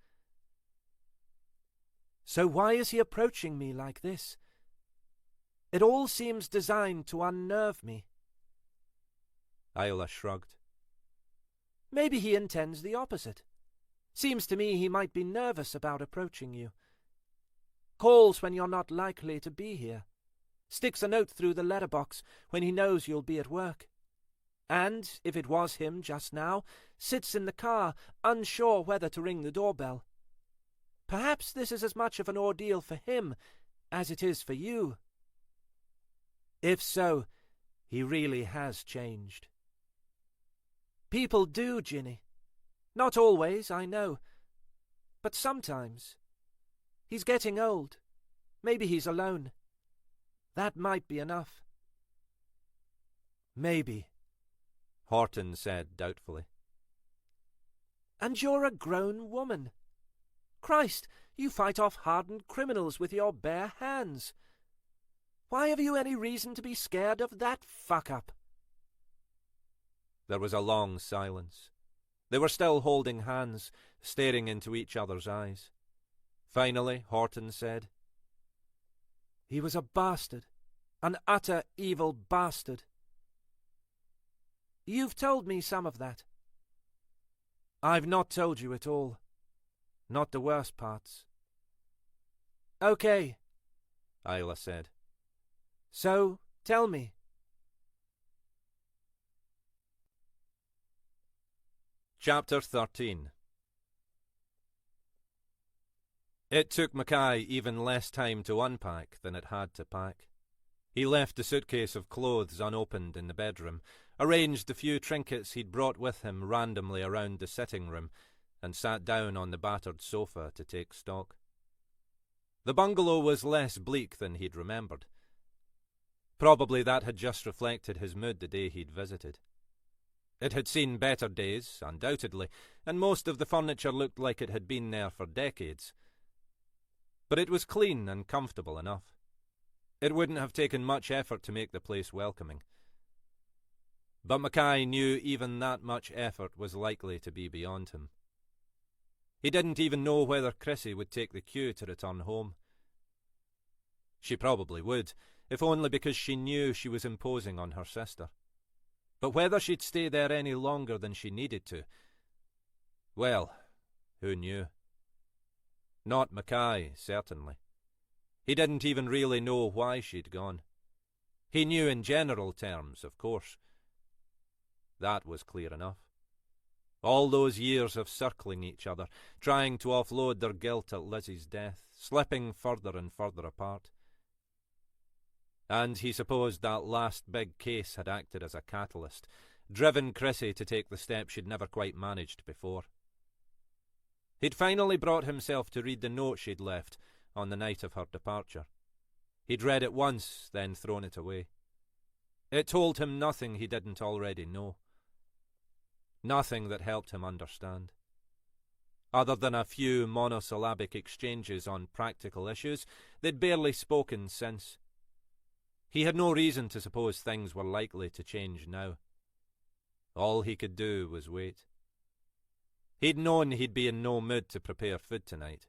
So why is he approaching me like this? It all seems designed to unnerve me. Isla shrugged. Maybe he intends the opposite. Seems to me he might be nervous about approaching you. Calls when you're not likely to be here. Sticks a note through the letterbox when he knows you'll be at work. And, if it was him just now, sits in the car, unsure whether to ring the doorbell. Perhaps this is as much of an ordeal for him as it is for you. If so, he really has changed. People do, Ginny. Not always, I know. But sometimes. He's getting old. Maybe he's alone. That might be enough. Maybe, Horton said doubtfully. And you're a grown woman. Christ, you fight off hardened criminals with your bare hands. Why have you any reason to be scared of that fuck-up? There was a long silence. They were still holding hands, staring into each other's eyes. Finally, Horton said, He was a bastard. An utter evil bastard. You've told me some of that. I've not told you it all. Not the worst parts. Okay, Isla said. So, tell me. Chapter 13. It took Mackay even less time to unpack than it had to pack. He left the suitcase of clothes unopened in the bedroom, arranged the few trinkets he'd brought with him randomly around the sitting room, and sat down on the battered sofa to take stock. The bungalow was less bleak than he'd remembered. Probably that had just reflected his mood the day he'd visited. It had seen better days, undoubtedly, and most of the furniture looked like it had been there for decades. But it was clean and comfortable enough. It wouldn't have taken much effort to make the place welcoming. But Mackay knew even that much effort was likely to be beyond him. He didn't even know whether Chrissy would take the cue to return home. She probably would, if only because she knew she was imposing on her sister. But whether she'd stay there any longer than she needed to, well, who knew? Not Mackay, certainly. He didn't even really know why she'd gone. He knew in general terms, of course. That was clear enough. All those years of circling each other, trying to offload their guilt at Lizzie's death, slipping further and further apart. And he supposed that last big case had acted as a catalyst, driven Chrissy to take the step she'd never quite managed before. He'd finally brought himself to read the note she'd left on the night of her departure. He'd read it once, then thrown it away. It told him nothing he didn't already know. Nothing that helped him understand. Other than a few monosyllabic exchanges on practical issues, they'd barely spoken since. He had no reason to suppose things were likely to change now. All he could do was wait. He'd known he'd be in no mood to prepare food tonight.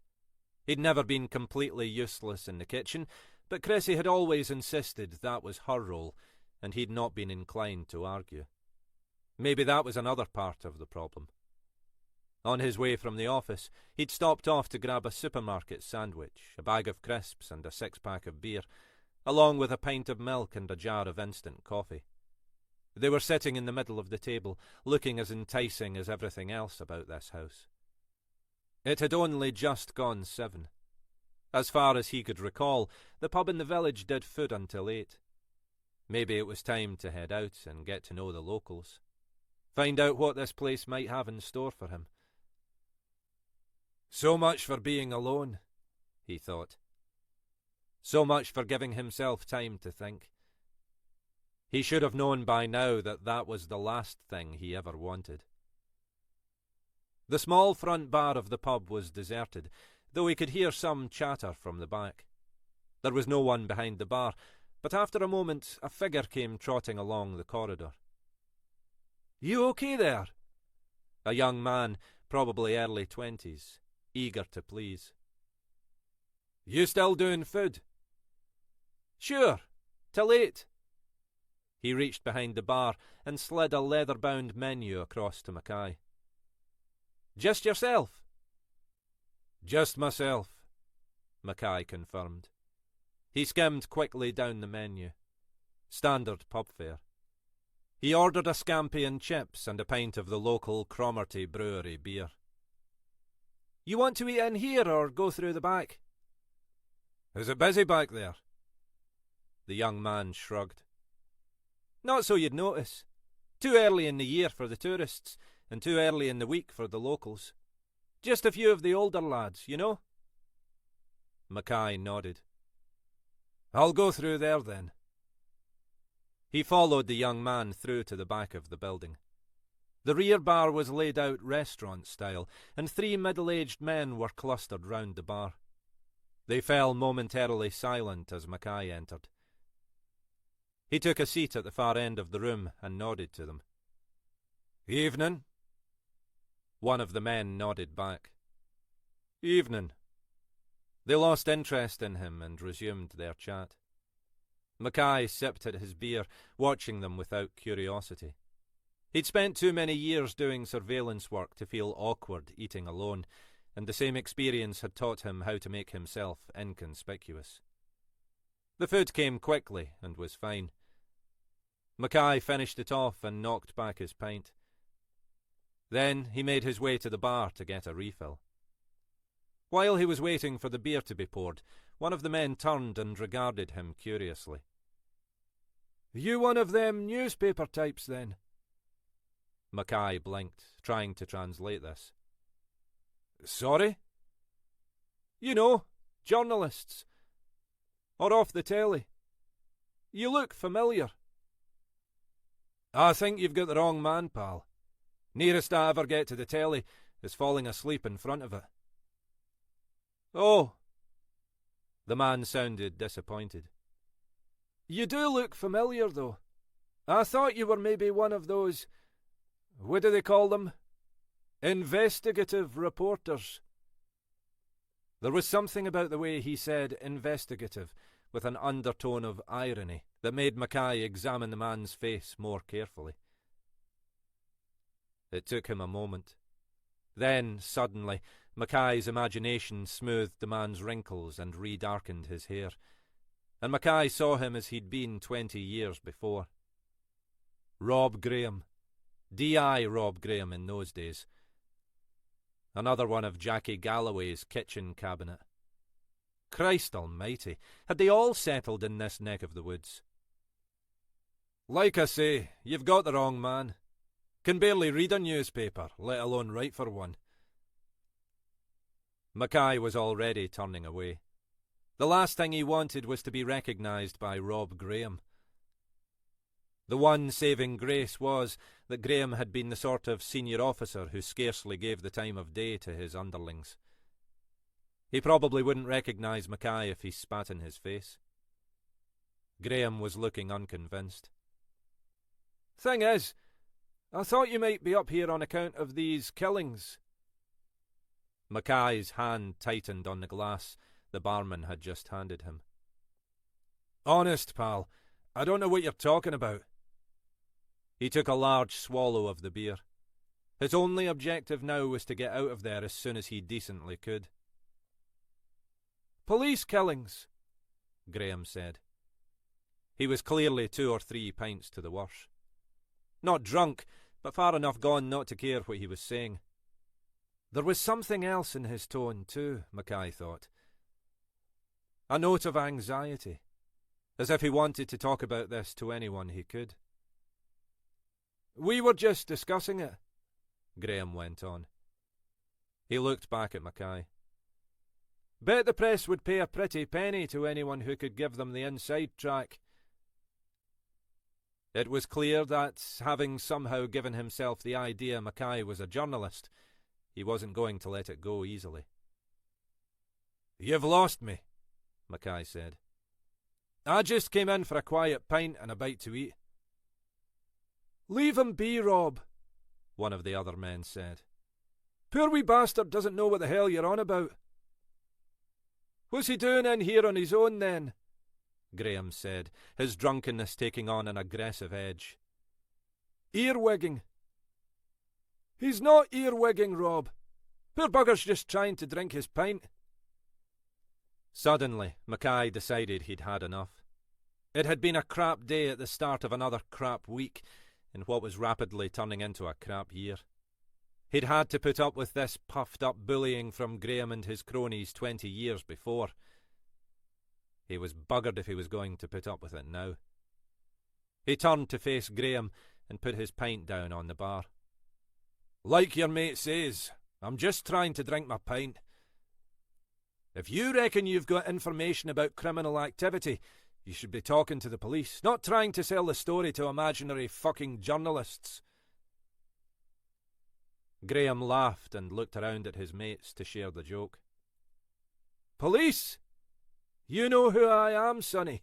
He'd never been completely useless in the kitchen, but Chrissy had always insisted that was her role, and he'd not been inclined to argue. Maybe that was another part of the problem. On his way from the office, he'd stopped off to grab a supermarket sandwich, a bag of crisps and a six-pack of beer, along with a pint of milk and a jar of instant coffee. They were sitting in the middle of the table, looking as enticing as everything else about this house. It had only just gone 7. As far as he could recall, the pub in the village did food until 8. Maybe it was time to head out and get to know the locals. Find out what this place might have in store for him. So much for being alone, he thought. So much for giving himself time to think. He should have known by now that that was the last thing he ever wanted. The small front bar of the pub was deserted, though he could hear some chatter from the back. There was no one behind the bar, but after a moment a figure came trotting along the corridor. "You okay there?" A young man, probably early 20s, eager to please. "You still doing food?" "Sure, till 8. He reached behind the bar and slid a leather-bound menu across to Mackay. "Just yourself?" "Just myself," Mackay confirmed. He skimmed quickly down the menu. Standard pub fare. He ordered a scampi and chips and a pint of the local Cromarty brewery beer. "You want to eat in here or go through the back?" "Is it busy back there?" The young man shrugged. "Not so you'd notice. Too early in the year for the tourists, and too early in the week for the locals. Just a few of the older lads, you know?" Mackay nodded. "I'll go through there then." He followed the young man through to the back of the building. The rear bar was laid out restaurant style, and 3 middle-aged men were clustered round the bar. They fell momentarily silent as Mackay entered. He took a seat at the far end of the room and nodded to them. "Evening." One of the men nodded back. "Evening." They lost interest in him and resumed their chat. Mackay sipped at his beer, watching them without curiosity. He'd spent too many years doing surveillance work to feel awkward eating alone, and the same experience had taught him how to make himself inconspicuous. The food came quickly and was fine. Mackay finished it off and knocked back his pint. Then he made his way to the bar to get a refill. While he was waiting for the beer to be poured, one of the men turned and regarded him curiously. "You one of them newspaper types, then?" Mackay blinked, trying to translate this. "Sorry?" "You know, journalists, or off the telly. You look familiar. I think you've got the wrong man, pal. Nearest I ever get to the telly is falling asleep in front of it. Oh. The man sounded disappointed. You do look familiar, though. I thought you were maybe one of those, what do they call them? Investigative reporters. There was something about the way he said investigative, with an undertone of irony, that made Mackay examine the man's face more carefully. It took him a moment. Then, suddenly, Mackay's imagination smoothed the man's wrinkles and re-darkened his hair, and Mackay saw him as he'd been 20 years before. Rob Graham. D.I. Rob Graham in those days. Another one of Jackie Galloway's kitchen cabinet. Christ almighty, had they all settled in this neck of the woods? Like I say, you've got the wrong man. Can barely read a newspaper, let alone write for one. Mackay was already turning away. The last thing he wanted was to be recognised by Rob Graham. The one saving grace was that Graham had been the sort of senior officer who scarcely gave the time of day to his underlings. He probably wouldn't recognise Mackay if he spat in his face. Graham was looking unconvinced. Thing is, I thought you might be up here on account of these killings. Mackay's hand tightened on the glass the barman had just handed him. Honest, pal, I don't know what you're talking about. He took a large swallow of the beer. His only objective now was to get out of there as soon as he decently could. Police killings, Graham said. He was clearly 2 or 3 pints to the worse. Not drunk, but far enough gone not to care what he was saying. There was something else in his tone too, Mackay thought. A note of anxiety, as if he wanted to talk about this to anyone he could. We were just discussing it, Graham went on. He looked back at Mackay. Bet the press would pay a pretty penny to anyone who could give them the inside track. It was clear that, having somehow given himself the idea Mackay was a journalist, he wasn't going to let it go easily. You've lost me, Mackay said. I just came in for a quiet pint and a bite to eat. Leave him be, Rob, one of the other men said. Poor wee bastard doesn't know what the hell you're on about. What's he doing in here on his own then? Graham said, his drunkenness taking on an aggressive edge. Earwigging. He's not earwigging, Rob. Poor bugger's just trying to drink his pint. Suddenly, Mackay decided he'd had enough. It had been a crap day at the start of another crap week, in what was rapidly turning into a crap year. He'd had to put up with this puffed-up bullying from Graham and his cronies 20 years before. He was buggered if he was going to put up with it now. He turned to face Graham and put his pint down on the bar. Like your mate says, I'm just trying to drink my pint. If you reckon you've got information about criminal activity, you should be talking to the police, not trying to sell the story to imaginary fucking journalists. Graham laughed and looked around at his mates to share the joke. Police? You know who I am, sonny.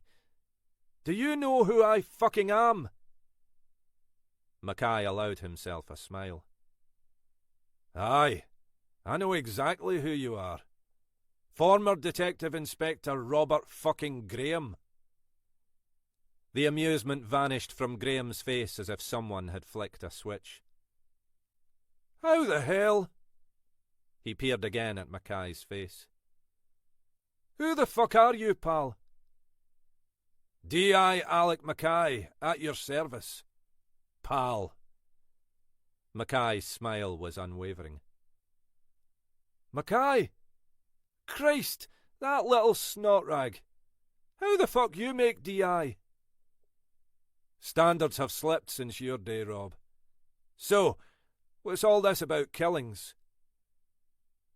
Do you know who I fucking am? Mackay allowed himself a smile. Aye, I know exactly who you are. Former Detective Inspector Robert fucking Graham. The amusement vanished from Graham's face as if someone had flicked a switch. How the hell? He peered again at Mackay's face. Who the fuck are you, pal? D.I. Alec Mackay, at your service. Pal. Mackay's smile was unwavering. Mackay? Christ, that little snot rag. How the fuck you make D.I.? Standards have slipped since your day, Rob. So, what's all this about killings?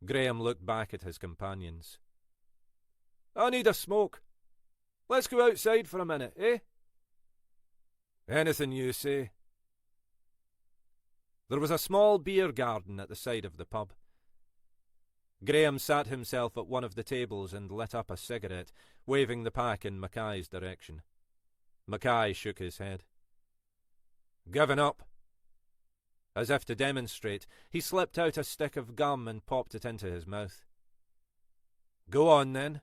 Graham looked back at his companions. I need a smoke. Let's go outside for a minute, eh? Anything you say. There was a small beer garden at the side of the pub. Graham sat himself at one of the tables and lit up a cigarette, waving the pack in Mackay's direction. Mackay shook his head. Given up. As if to demonstrate, he slipped out a stick of gum and popped it into his mouth. Go on, then.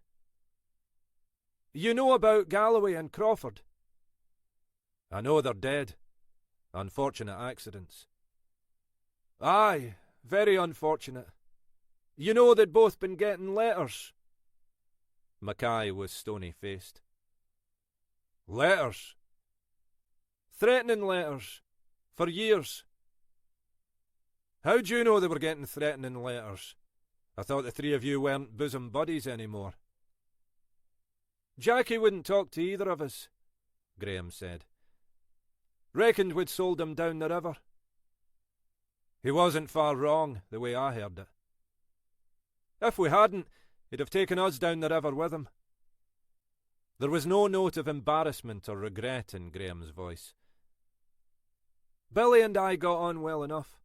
You know about Galloway and Crawford? I know they're dead. Unfortunate accidents. Aye, very unfortunate. You know they'd both been getting letters. Mackay was stony-faced. Letters? Threatening letters. For years. How'd you know they were getting threatening letters? I thought the three of you weren't bosom buddies anymore. Jackie wouldn't talk to either of us, Graham said. Reckoned we'd sold him down the river. He wasn't far wrong, the way I heard it. If we hadn't, he'd have taken us down the river with him. There was no note of embarrassment or regret in Graham's voice. Billy and I got on well enough.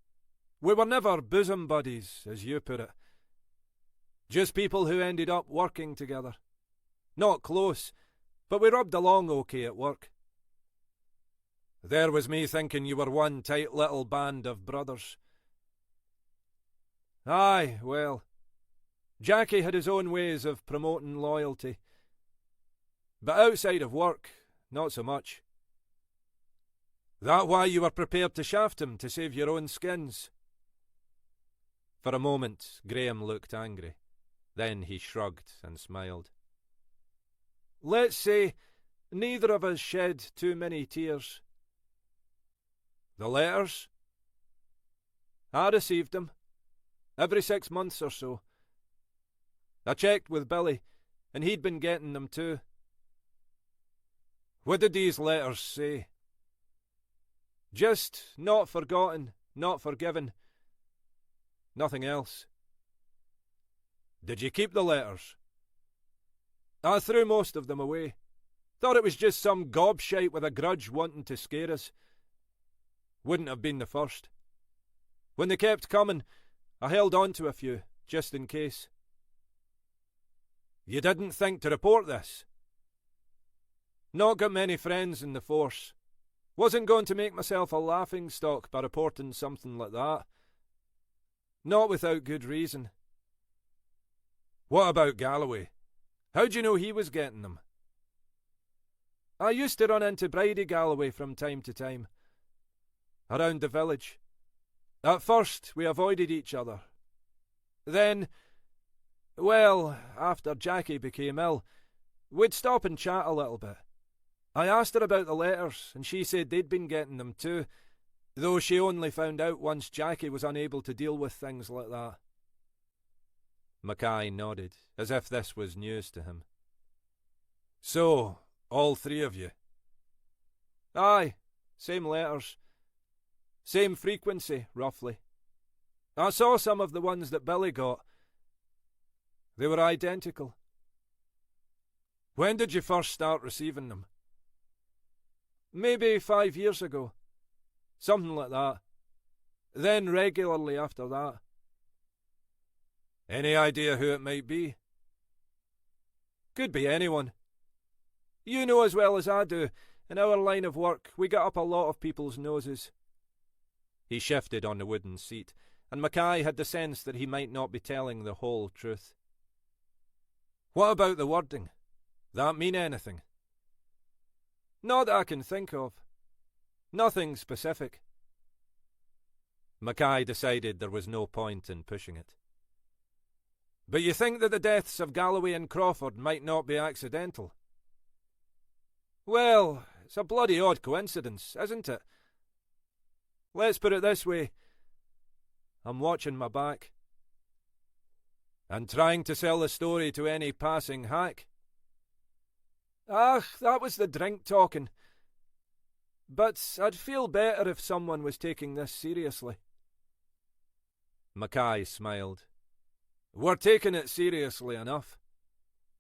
We were never bosom buddies, as you put it. Just people who ended up working together. Not close, but we rubbed along okay at work. There was me thinking you were one tight little band of brothers. Aye, well, Jackie had his own ways of promoting loyalty. But outside of work, not so much. That why you were prepared to shaft him to save your own skins? For a moment, Graham looked angry. Then he shrugged and smiled. Let's say neither of us shed too many tears. The letters? I received them. Every 6 months or so. I checked with Billy, and he'd been getting them too. What did these letters say? Just not forgotten, not forgiven. Nothing else. Did you keep the letters? I threw most of them away. Thought it was just some gobshite with a grudge wanting to scare us. Wouldn't have been the first. When they kept coming, I held on to a few, just in case. You didn't think to report this? Not got many friends in the force. Wasn't going to make myself a laughingstock by reporting something like that. Not without good reason. What about Galloway? How'd you know he was getting them? I used to run into Bridie Galloway from time to time. Around the village. At first, we avoided each other. Then, well, after Jackie became ill, we'd stop and chat a little bit. I asked her about the letters, and she said they'd been getting them too, though she only found out once Jackie was unable to deal with things like that. Mackay nodded, as if this was news to him. So, all three of you? Aye, same letters. Same frequency, roughly. I saw some of the ones that Billy got. They were identical. When did you first start receiving them? Maybe 5 years ago. Something like that. Then regularly after that. Any idea who it might be? Could be anyone. You know as well as I do, in our line of work, we get up a lot of people's noses. He shifted on the wooden seat, and Mackay had the sense that he might not be telling the whole truth. What about the wording? That mean anything? Not that I can think of. Nothing specific. Mackay decided there was no point in pushing it. But you think that the deaths of Galloway and Crawford might not be accidental? Well, it's a bloody odd coincidence, isn't it? Let's put it this way. I'm watching my back. And trying to sell the story to any passing hack? Ah, that was the drink talking. But I'd feel better if someone was taking this seriously. Mackay smiled. We're taking it seriously enough.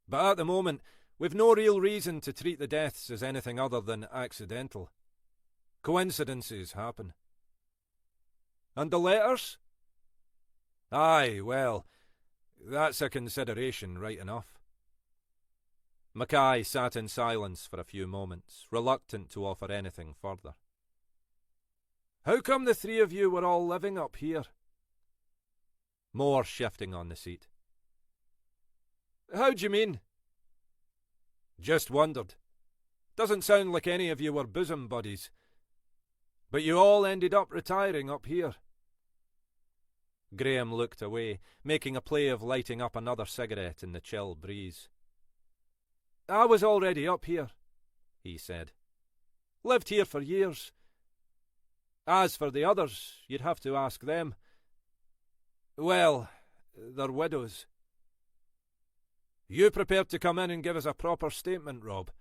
But at the moment, we've no real reason to treat the deaths as anything other than accidental. Coincidences happen. And the letters? Aye, well, that's a consideration, right enough. Mackay sat in silence for a few moments, reluctant to offer anything further. How come the three of you were all living up here? More shifting on the seat. How do you mean? Just wondered. Doesn't sound like any of you were bosom buddies. But you all ended up retiring up here. Graham looked away, making a play of lighting up another cigarette in the chill breeze. I was already up here, he said. Lived here for years. As for the others, you'd have to ask them. Well, they're widows. You prepared to come in and give us a proper statement, Rob?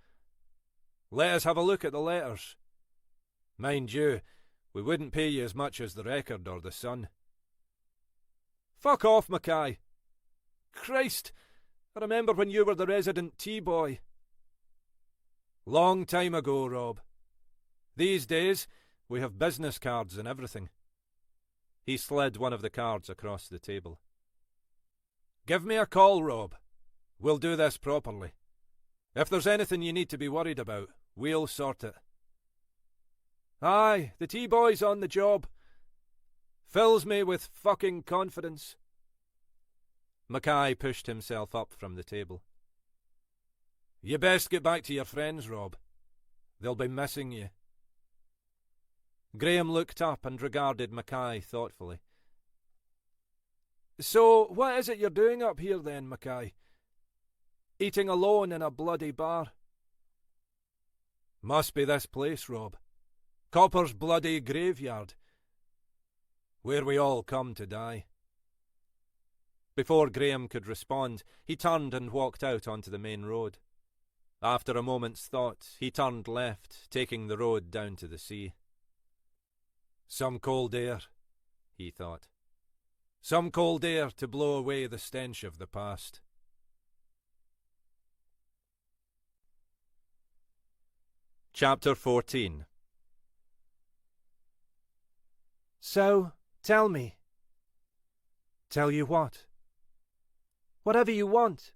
Let us have a look at the letters. Mind you, we wouldn't pay you as much as the Record or the Sun. Fuck off, Mackay. Christ, I remember when you were the resident tea-boy. Long time ago, Rob. These days, we have business cards and everything. He slid one of the cards across the table. Give me a call, Rob. We'll do this properly. If there's anything you need to be worried about, we'll sort it. Aye, the tea-boy's on the job. Fills me with fucking confidence. Mackay pushed himself up from the table. You best get back to your friends, Rob. They'll be missing you. Graham looked up and regarded Mackay thoughtfully. So, what is it you're doing up here then, Mackay? Eating alone in a bloody bar? Must be this place, Rob. Copper's bloody graveyard. Where we all come to die. Before Graham could respond, he turned and walked out onto the main road. After a moment's thought, he turned left, taking the road down to the sea. Some cold air, he thought. Some cold air to blow away the stench of the past. Chapter 14. So, tell me. Tell you what? Whatever you want.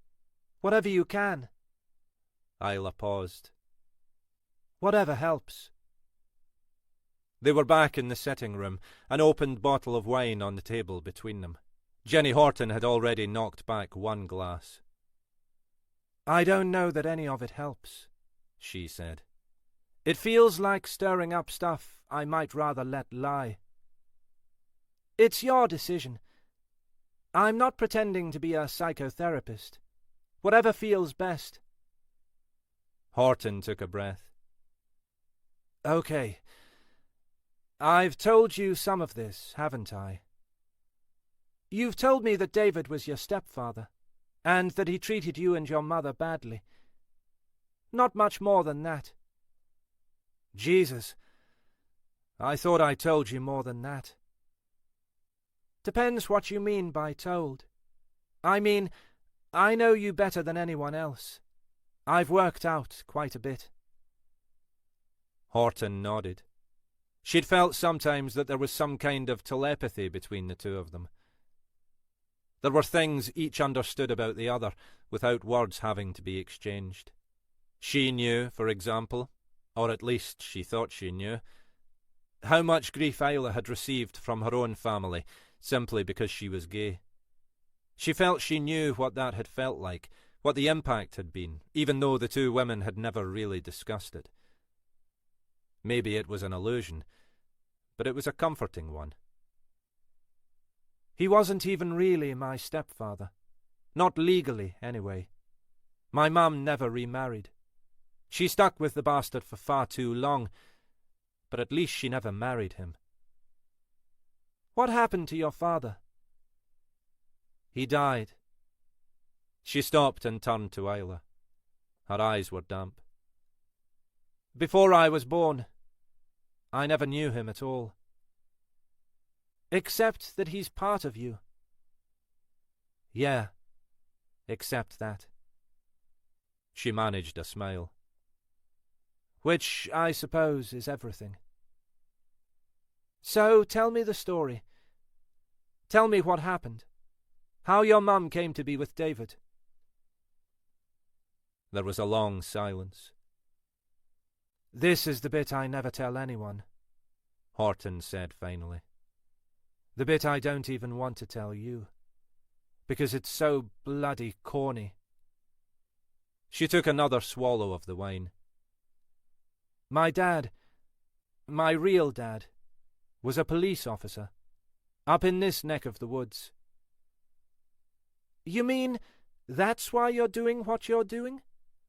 Whatever you can. Isla paused. Whatever helps. They were back in the sitting room, an opened bottle of wine on the table between them. Jenny Horton had already knocked back one glass. I don't know that any of it helps, she said. It feels like stirring up stuff I might rather let lie. It's your decision. I'm not pretending to be a psychotherapist. Whatever feels best. Horton took a breath. Okay. I've told you some of this, haven't I? You've told me that David was your stepfather, and that he treated you and your mother badly. Not much more than that. Jesus, I thought I told you more than that. Depends what you mean by told. I mean, I know you better than anyone else. I've worked out quite a bit. Horton nodded. She'd felt sometimes that there was some kind of telepathy between the two of them. There were things each understood about the other, without words having to be exchanged. She knew, for example, or at least she thought she knew, how much grief Isla had received from her own family, simply because she was gay. She felt she knew what that had felt like, what the impact had been, even though the two women had never really discussed it. Maybe it was an illusion, but it was a comforting one. He wasn't even really my stepfather. Not legally, anyway. My mum never remarried. She stuck with the bastard for far too long, but at least she never married him. What happened to your father? He died. She stopped and turned to Isla. Her eyes were damp. Before I was born, I never knew him at all. Except that he's part of you. Yeah, except that. She managed a smile. Which, I suppose, is everything. So, tell me the story. Tell me what happened. How your mum came to be with David. There was a long silence. This is the bit I never tell anyone, Horton said finally. The bit I don't even want to tell you, because it's so bloody corny. She took another swallow of the wine. My dad, my real dad, was a police officer, up in this neck of the woods. You mean that's why you're doing what you're doing?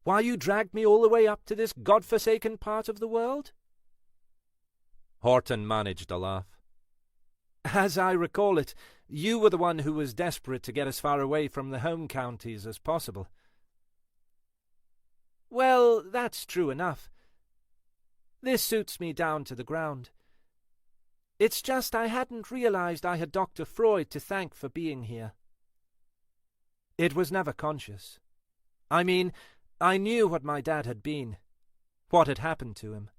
Why you dragged me all the way up to this godforsaken part of the world? Horton managed a laugh. As I recall it, you were the one who was desperate to get as far away from the home counties as possible. Well, that's true enough. This suits me down to the ground. It's just I hadn't realized I had Dr. Freud to thank for being here. It was never conscious. I mean, I knew what my dad had been, what had happened to him.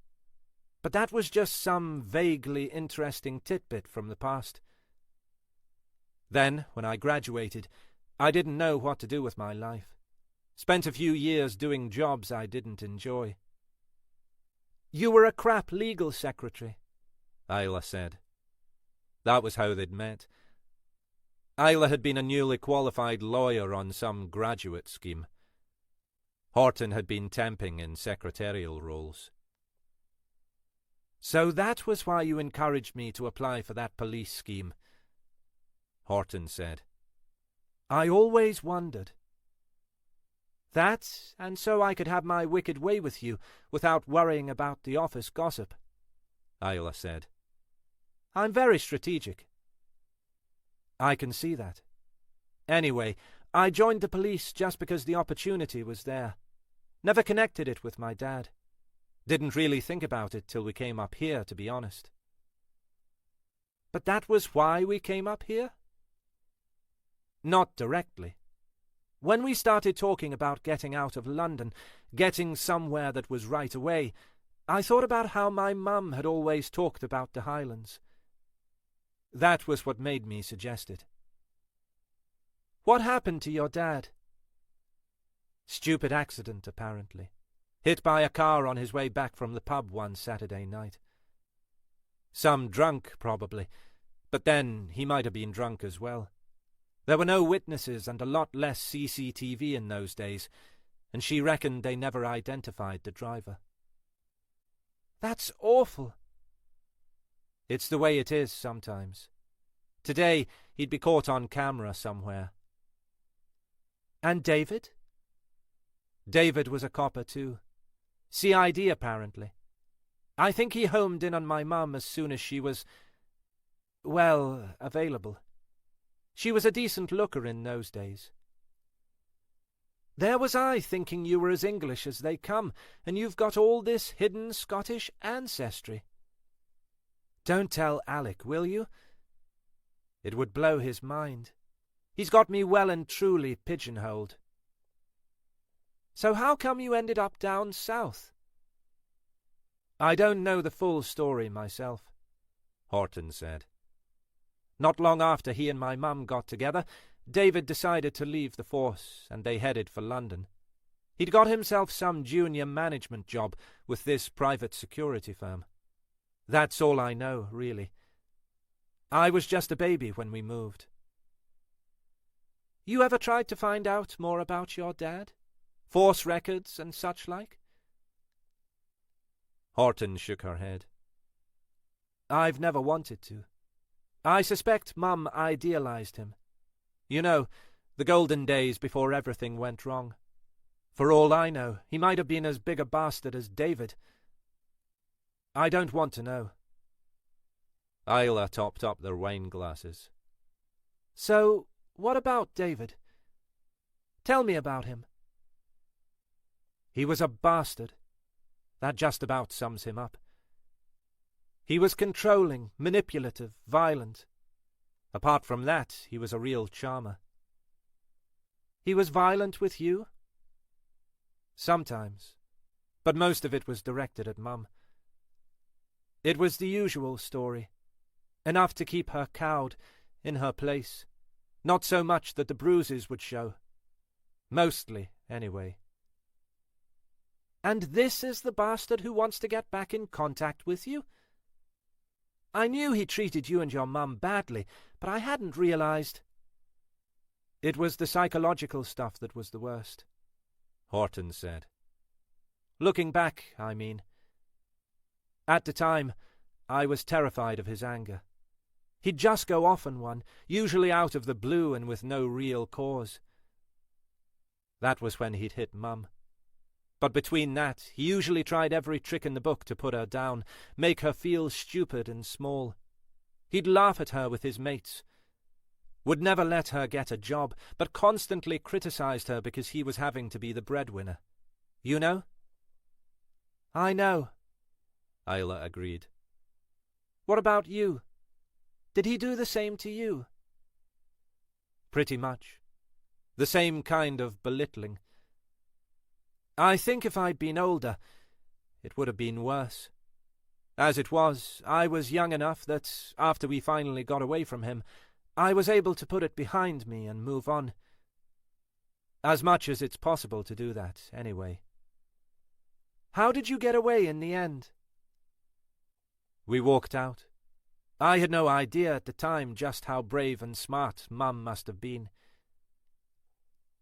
But that was just some vaguely interesting tidbit from the past. Then, when I graduated, I didn't know what to do with my life. Spent a few years doing jobs I didn't enjoy. You were a crap legal secretary, Isla said. That was how they'd met. Isla had been a newly qualified lawyer on some graduate scheme. Horton had been temping in secretarial roles. So that was why you encouraged me to apply for that police scheme, Horton said. I always wondered. That, and so I could have my wicked way with you without worrying about the office gossip, Isla said. I'm very strategic. I can see that. Anyway, I joined the police just because the opportunity was there. Never connected it with my dad. Didn't really think about it till we came up here, to be honest. But that was why we came up here? Not directly. When we started talking about getting out of London, getting somewhere that was right away, I thought about how my mum had always talked about the Highlands. That was what made me suggest it. What happened to your dad? Stupid accident, apparently. Hit by a car on his way back from the pub one Saturday night. Some drunk, probably, but then he might have been drunk as well. There were no witnesses and a lot less CCTV in those days, and she reckoned they never identified the driver. That's awful. It's the way it is sometimes. Today, he'd be caught on camera somewhere. And David? David was a copper too. CID, apparently. I think he homed in on my mum as soon as she was, well, available. She was a decent looker in those days. There was I thinking you were as English as they come, and you've got all this hidden Scottish ancestry. Don't tell Alec, will you? It would blow his mind. He's got me well and truly pigeonholed. So how come you ended up down south? I don't know the full story myself, Horton said. Not long after he and my mum got together, David decided to leave the force, and they headed for London. He'd got himself some junior management job with this private security firm. That's all I know, really. I was just a baby when we moved. You ever tried to find out more about your dad? Force records and such like? Horton shook her head. I've never wanted to. I suspect Mum idealized him. You know, the golden days before everything went wrong. For all I know, he might have been as big a bastard as David. I don't want to know. Isla topped up their wine glasses. So, what about David? Tell me about him. He was a bastard. That just about sums him up. He was controlling, manipulative, violent. Apart from that, he was a real charmer. He was violent with you? Sometimes. But most of it was directed at Mum. It was the usual story. Enough to keep her cowed, in her place. Not so much that the bruises would show. Mostly, anyway. And this is the bastard who wants to get back in contact with you? I knew he treated you and your mum badly, but I hadn't realized. It was the psychological stuff that was the worst, Horton said. Looking back, I mean. At the time, I was terrified of his anger. He'd just go off on one, usually out of the blue and with no real cause. That was when he'd hit Mum. But between that, he usually tried every trick in the book to put her down, make her feel stupid and small. He'd laugh at her with his mates. Would never let her get a job, but constantly criticized her because he was having to be the breadwinner. You know? I know, Isla agreed. What about you? Did he do the same to you? Pretty much. The same kind of belittling. I think if I'd been older, it would have been worse. As it was, I was young enough that, after we finally got away from him, I was able to put it behind me and move on. As much as it's possible to do that, anyway. How did you get away in the end? We walked out. I had no idea at the time just how brave and smart Mum must have been.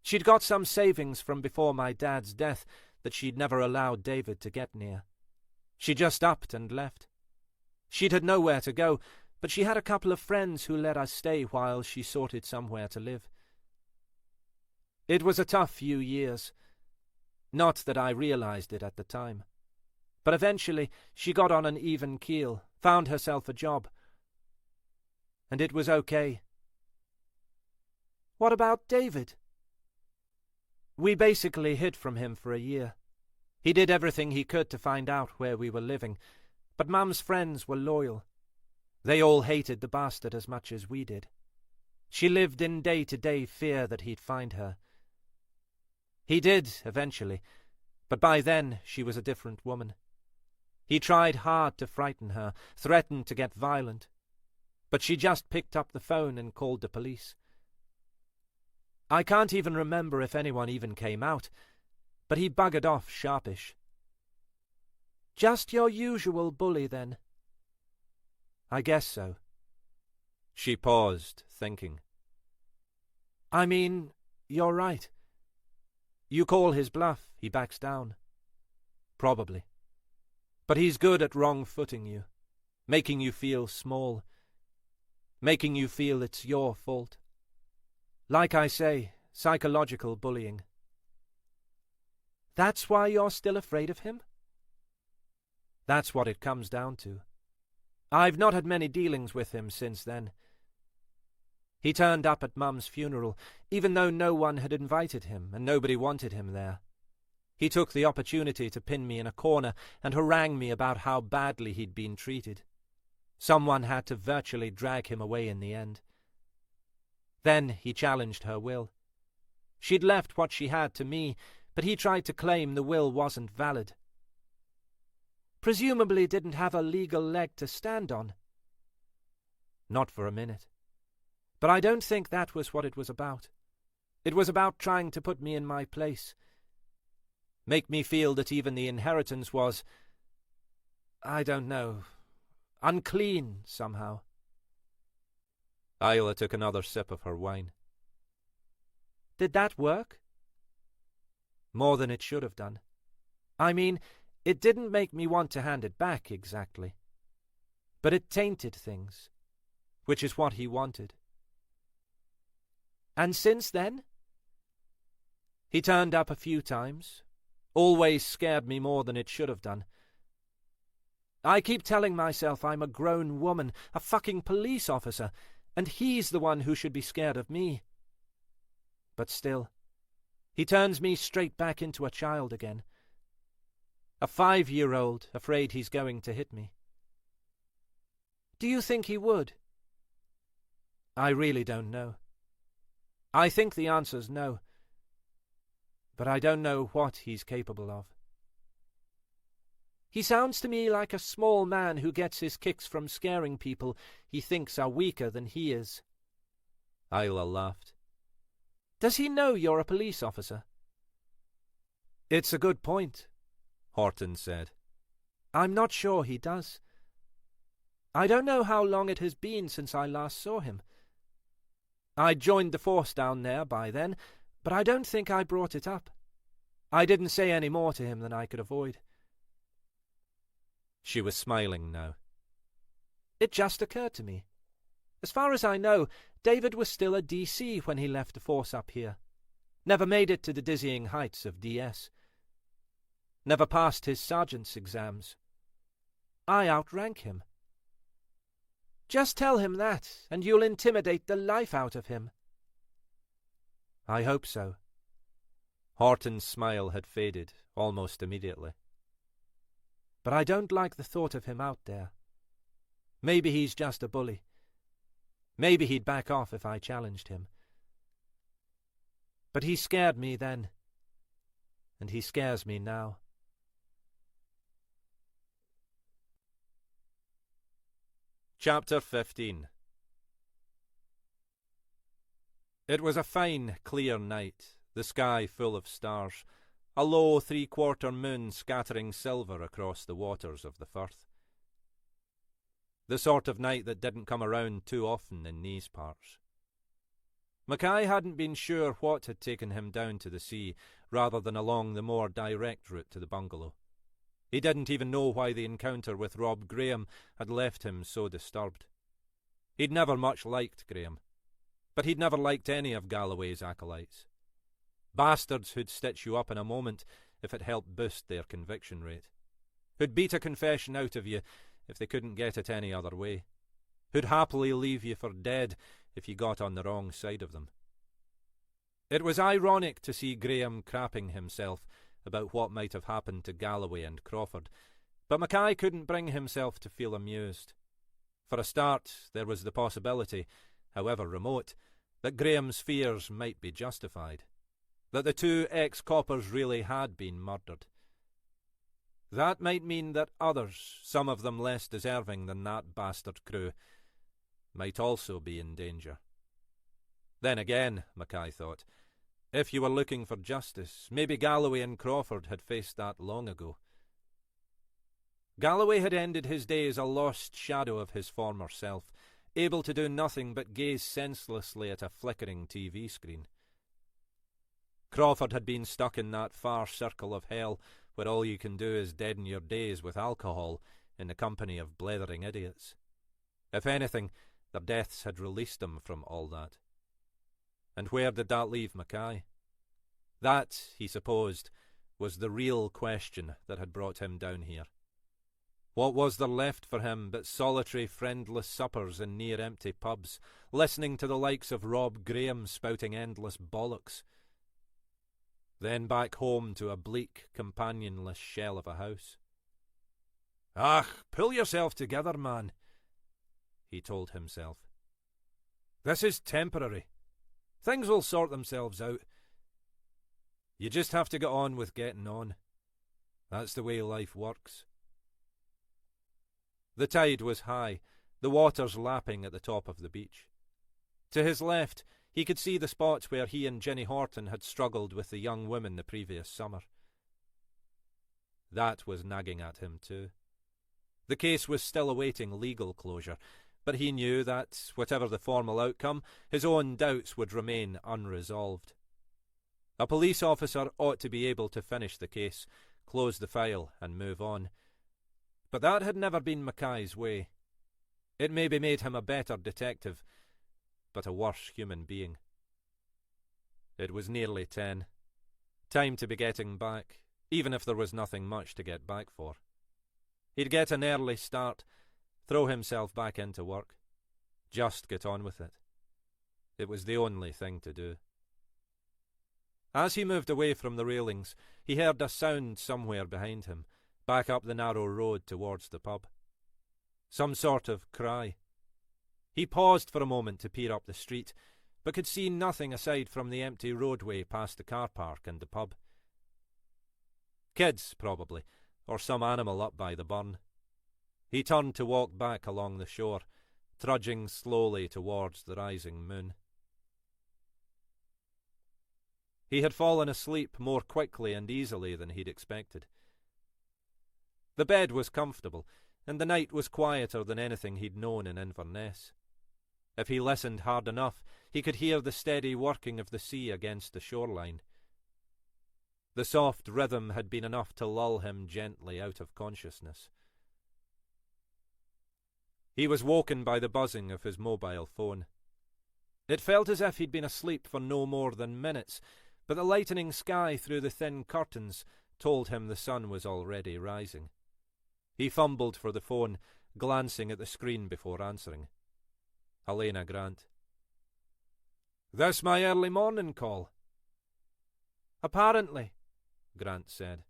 She'd got some savings from before my dad's death that she'd never allowed David to get near. She just upped and left. She'd had nowhere to go, but she had a couple of friends who let us stay while she sorted somewhere to live. It was a tough few years. Not that I realized it at the time. But eventually she got on an even keel, found herself a job. And it was okay. What about David? We basically hid from him for a year. He did everything he could to find out where we were living, but Mum's friends were loyal. They all hated the bastard as much as we did. She lived in day-to-day fear that he'd find her. He did, eventually, but by then she was a different woman. He tried hard to frighten her, threatened to get violent, but she just picked up the phone and called the police. I can't even remember if anyone even came out, but he buggered off sharpish. Just your usual bully, then? I guess so. She paused, thinking. I mean, you're right. You call his bluff, he backs down. Probably. But he's good at wrong-footing you, making you feel small, making you feel it's your fault. Like I say, psychological bullying. That's why you're still afraid of him? That's what it comes down to. I've not had many dealings with him since then. He turned up at Mum's funeral, even though no one had invited him and nobody wanted him there. He took the opportunity to pin me in a corner and harangue me about how badly he'd been treated. Someone had to virtually drag him away in the end. Then he challenged her will. She'd left what she had to me, but he tried to claim the will wasn't valid. Presumably didn't have a legal leg to stand on. Not for a minute. But I don't think that was what it was about. It was about trying to put me in my place. Make me feel that even the inheritance was, I don't know, unclean somehow. Isla took another sip of her wine. Did that work? More than it should have done. I mean, it didn't make me want to hand it back exactly. But it tainted things, which is what he wanted. And since then? He turned up a few times. Always scared me more than it should have done. I keep telling myself I'm a grown woman, a fucking police officer, and he's the one who should be scared of me. But still, he turns me straight back into a child again. A 5-year-old afraid he's going to hit me. Do you think he would? I really don't know. I think the answer's no. but I don't know what he's capable of. He sounds to me like a small man who gets his kicks from scaring people he thinks are weaker than he is. Isla laughed. Does he know you're a police officer? It's a good point, Horton said. I'm not sure he does. I don't know how long it has been since I last saw him. I joined the force down there by then, but I don't think I brought it up. I didn't say any more to him than I could avoid. She was smiling now. It just occurred to me. As far as I know, David was still a DC when he left the force up here. Never made it to the dizzying heights of DS. Never passed his sergeant's exams. I outrank him. Just tell him that, and you'll intimidate the life out of him. I hope so. Horton's smile had faded almost immediately. But I don't like the thought of him out there. Maybe he's just a bully. Maybe he'd back off if I challenged him. But he scared me then, and he scares me now. Chapter 15. It was a fine, clear night, the sky full of stars, a low 3/4 moon scattering silver across the waters of the Firth. The sort of night that didn't come around too often in these parts. Mackay hadn't been sure what had taken him down to the sea, rather than along the more direct route to the bungalow. He didn't even know why the encounter with Rob Graham had left him so disturbed. He'd never much liked Graham, but he'd never liked any of Galloway's acolytes. Bastards who'd stitch you up in a moment if it helped boost their conviction rate. Who'd beat a confession out of you if they couldn't get it any other way. Who'd happily leave you for dead if you got on the wrong side of them. It was ironic to see Graham crapping himself about what might have happened to Galloway and Crawford, but Mackay couldn't bring himself to feel amused. For a start, there was the possibility, however remote, that Graham's fears might be justified, that the two ex-coppers really had been murdered. That might mean that others, some of them less deserving than that bastard crew, might also be in danger. Then again, Mackay thought, if you were looking for justice, maybe Galloway and Crawford had faced that long ago. Galloway had ended his days a lost shadow of his former self, able to do nothing but gaze senselessly at a flickering TV screen. Crawford had been stuck in that far circle of hell where all you can do is deaden your days with alcohol in the company of blethering idiots. If anything, their deaths had released them from all that. And where did that leave Mackay? That, he supposed, was the real question that had brought him down here. What was there left for him but solitary, friendless suppers in near-empty pubs, listening to the likes of Rob Graham spouting endless bollocks? Then back home to a bleak, companionless shell of a house. "Ah, pull yourself together, man," he told himself. "This is temporary. Things will sort themselves out. You just have to get on with getting on. That's the way life works." The tide was high, the waters lapping at the top of the beach. To his left, he could see the spot where he and Jenny Horton had struggled with the young woman the previous summer. That was nagging at him too. The case was still awaiting legal closure, but he knew that, whatever the formal outcome, his own doubts would remain unresolved. A police officer ought to be able to finish the case, close the file, and move on. But that had never been Mackay's way. It maybe made him a better detective, but a worse human being. It was nearly 10. Time to be getting back, even if there was nothing much to get back for. He'd get an early start, throw himself back into work. Just get on with it. It was the only thing to do. As he moved away from the railings, he heard a sound somewhere behind him, back up the narrow road towards the pub. Some sort of cry. He paused for a moment to peer up the street, but could see nothing aside from the empty roadway past the car park and the pub. Kids, probably, or some animal up by the burn. He turned to walk back along the shore, trudging slowly towards the rising moon. He had fallen asleep more quickly and easily than he'd expected. The bed was comfortable, and the night was quieter than anything he'd known in Inverness. If he listened hard enough, he could hear the steady working of the sea against the shoreline. The soft rhythm had been enough to lull him gently out of consciousness. He was woken by the buzzing of his mobile phone. It felt as if he'd been asleep for no more than minutes, but the lightening sky through the thin curtains told him the sun was already rising. He fumbled for the phone, glancing at the screen before answering. Helena Grant. "This my early morning call?" "Apparently," Grant said.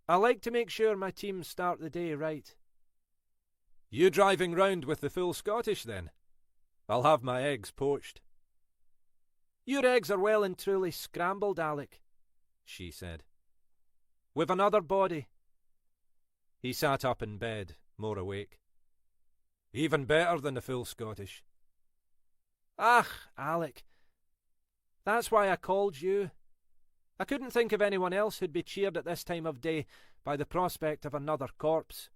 "I like to make sure my team start the day right." "You driving round with the full Scottish, then? I'll have my eggs poached." "Your eggs are well and truly scrambled, Alec," she said. "With another body." He sat up in bed, more awake. "Even better than the full Scottish." "Ach, Alec. That's why I called you. I couldn't think of anyone else who'd be cheered at this time of day by the prospect of another corpse."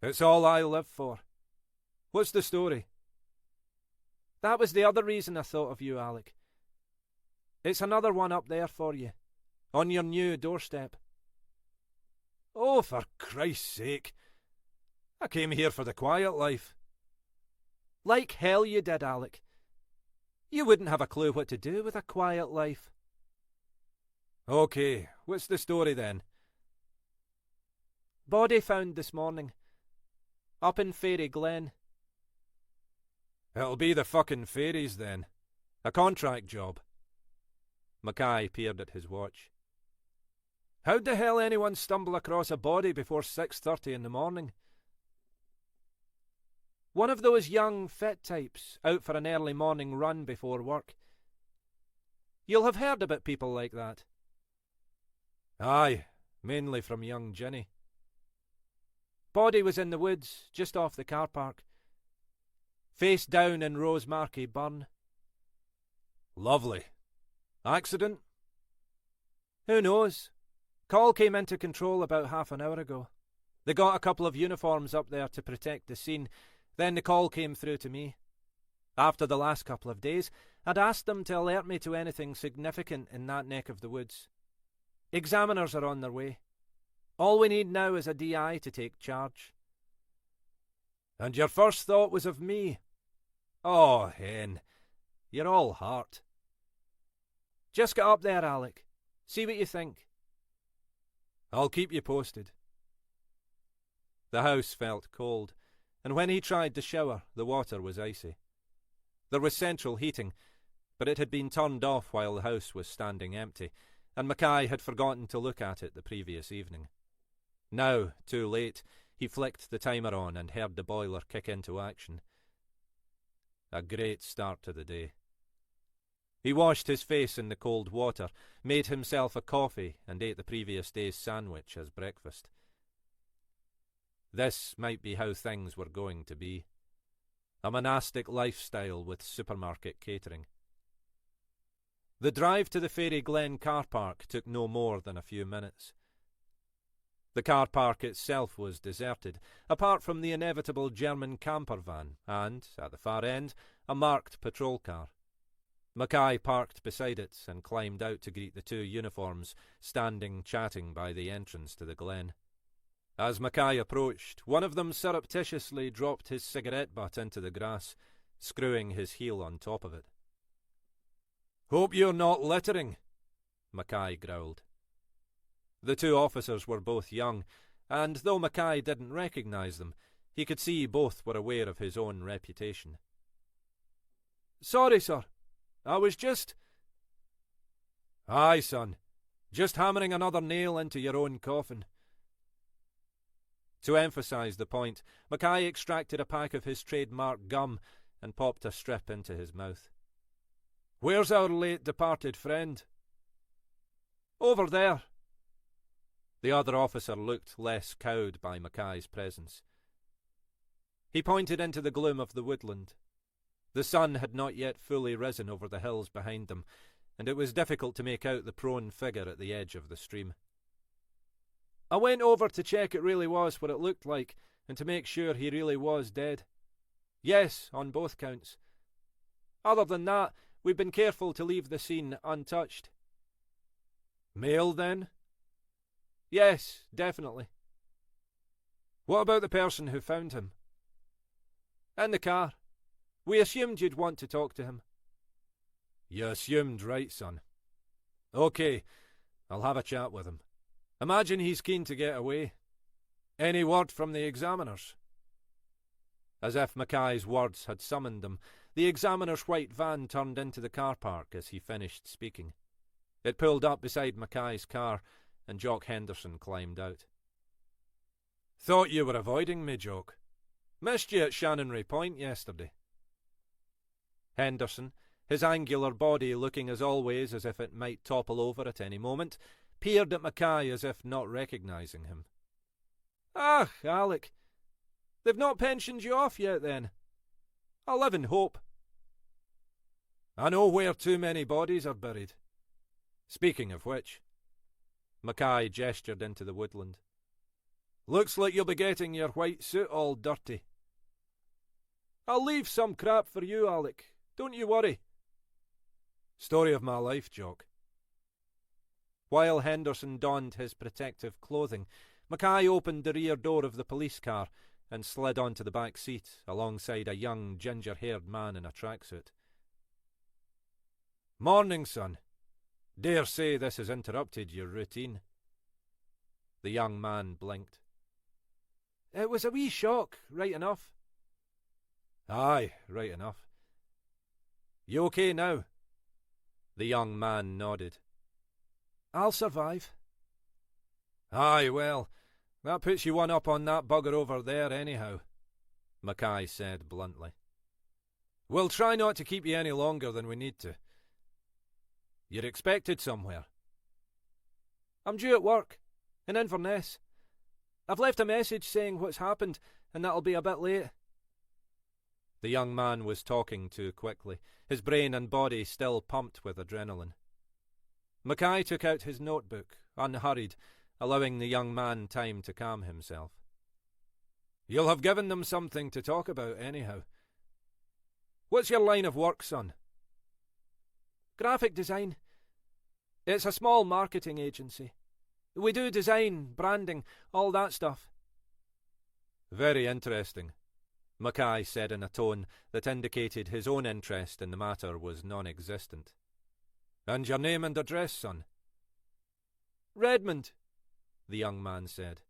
"It's all I live for. What's the story?" "That was the other reason I thought of you, Alec. It's another one up there for you, on your new doorstep." "Oh, for Christ's sake. I came here for the quiet life." "Like hell you did, Alec. You wouldn't have a clue what to do with a quiet life." "OK, what's the story then?" "Body found this morning. Up in Fairy Glen." "It'll be the fucking fairies then. A contract job." Mackay peered at his watch. "How'd the hell anyone stumble across a body before 6:30 in the morning?" "One of those young, fit types out for an early morning run before work. You'll have heard about people like that." "Aye, mainly from young Ginny." "Body was in the woods, just off the car park. Face down in Rosemarkie Burn." "Lovely. Accident?" "Who knows? Call came into control about half an hour ago. They got a couple of uniforms up there to protect the scene. Then the call came through to me. After the last couple of days, I'd asked them to alert me to anything significant in that neck of the woods. Examiners are on their way. All we need now is a DI to take charge." "And your first thought was of me? Oh, hen, you're all heart." "Just get up there, Alec. See what you think." "I'll keep you posted." The house felt cold, and when he tried to shower, the water was icy. There was central heating, but it had been turned off while the house was standing empty, and Mackay had forgotten to look at it the previous evening. Now, too late, he flicked the timer on and heard the boiler kick into action. A great start to the day. He washed his face in the cold water, made himself a coffee, and ate the previous day's sandwich as breakfast. This might be how things were going to be. A monastic lifestyle with supermarket catering. The drive to the Fairy Glen car park took no more than a few minutes. The car park itself was deserted, apart from the inevitable German camper van and, at the far end, a marked patrol car. Mackay parked beside it and climbed out to greet the two uniforms standing chatting by the entrance to the glen. As Mackay approached, one of them surreptitiously dropped his cigarette butt into the grass, screwing his heel on top of it. "Hope you're not littering," Mackay growled. The two officers were both young, and though Mackay didn't recognise them, he could see both were aware of his own reputation. "Sorry, sir. I was just—" "Aye, son. Just hammering another nail into your own coffin." To emphasise the point, Mackay extracted a pack of his trademark gum and popped a strip into his mouth. "Where's our late departed friend?" "Over there." The other officer looked less cowed by Mackay's presence. He pointed into the gloom of the woodland. The sun had not yet fully risen over the hills behind them, and it was difficult to make out the prone figure at the edge of the stream. I went over to check it really was what it looked like, and to make sure he really was dead. Yes, on both counts. Other than that, we've been careful to leave the scene untouched. Male, then? Yes, definitely. What about the person who found him? In the car. We assumed you'd want to talk to him. You assumed right, son. OK, I'll have a chat with him. Imagine he's keen to get away. Any word from the examiners? As if Mackay's words had summoned them, the examiner's white van turned into the car park as he finished speaking. It pulled up beside Mackay's car, and Jock Henderson climbed out. Thought you were avoiding me, Jock. Missed you at Shannonry Point yesterday. Henderson, his angular body looking as always as if it might topple over at any moment, peered at Mackay as if not recognising him. Ah, Alec, they've not pensioned you off yet, then? I'll live in hope. I know where too many bodies are buried. Speaking of which, Mackay gestured into the woodland. Looks like you'll be getting your white suit all dirty. I'll leave some crap for you, Alec. Don't you worry. Story of my life, Jock. While Henderson donned his protective clothing, Mackay opened the rear door of the police car and slid onto the back seat alongside a young, ginger-haired man in a tracksuit. Morning, son. Dare say this has interrupted your routine. The young man blinked. It was a wee shock, right enough. Aye, right enough. You okay now? The young man nodded. I'll survive. Aye, well, that puts you one up on that bugger over there anyhow, Mackay said bluntly. We'll try not to keep you any longer than we need to. You're expected somewhere. I'm due at work, in Inverness. I've left a message saying what's happened, and that'll be a bit late. The young man was talking too quickly, his brain and body still pumped with adrenaline. Mackay took out his notebook, unhurried, allowing the young man time to calm himself. You'll have given them something to talk about anyhow. What's your line of work, son? Graphic design. It's a small marketing agency. We do design, branding, all that stuff. Very interesting, Mackay said in a tone that indicated his own interest in the matter was non-existent. And your name and address, son? Redmond, the young man said.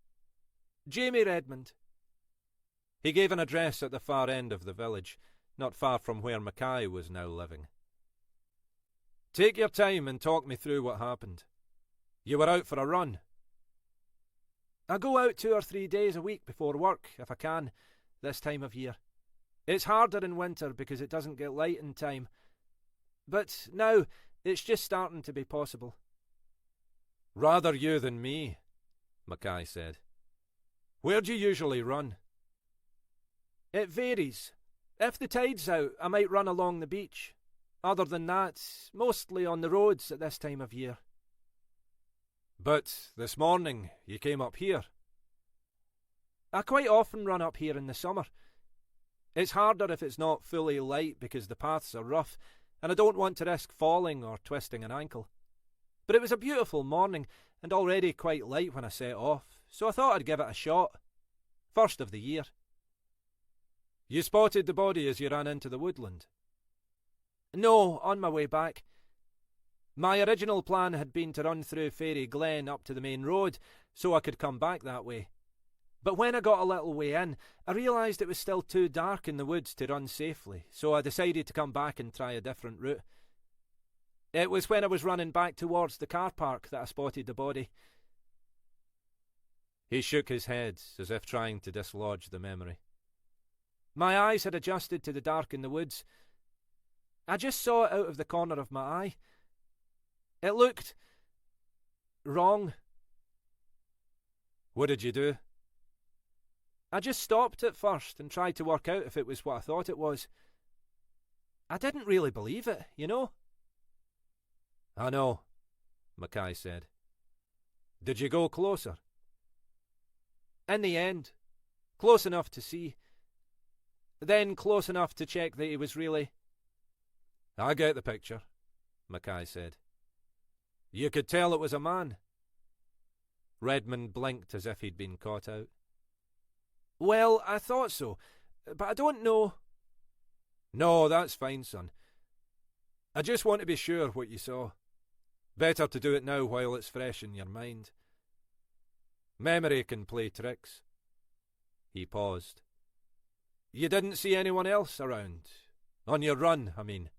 Jamie Redmond. He gave an address at the far end of the village, not far from where Mackay was now living. Take your time and talk me through what happened. You were out for a run. I go out 2 or 3 days a week before work, if I can, this time of year. It's harder in winter because it doesn't get light in time. But now, it's just starting to be possible. Rather you than me, Mackay said. Where do you usually run? It varies. If the tide's out, I might run along the beach. Other than that, mostly on the roads at this time of year. But this morning you came up here. I quite often run up here in the summer. It's harder if it's not fully light because the paths are rough, and I don't want to risk falling or twisting an ankle. But it was a beautiful morning, and already quite light when I set off, so I thought I'd give it a shot. First of the year. You spotted the body as you ran into the woodland? No, on my way back. My original plan had been to run through Fairy Glen up to the main road, so I could come back that way. But when I got a little way in, I realised it was still too dark in the woods to run safely, so I decided to come back and try a different route. It was when I was running back towards the car park that I spotted the body. He shook his head, as if trying to dislodge the memory. My eyes had adjusted to the dark in the woods. I just saw it out of the corner of my eye. It looked wrong. What did you do? I just stopped at first and tried to work out if it was what I thought it was. I didn't really believe it, you know? I know, Mackay said. Did you go closer? In the end, close enough to see. Then close enough to check that he was really... I get the picture, Mackay said. You could tell it was a man. Redmond blinked as if he'd been caught out. Well, I thought so, but I don't know. No, that's fine, son. I just want to be sure what you saw. Better to do it now while it's fresh in your mind. Memory can play tricks. He paused. You didn't see anyone else around? On your run, I mean.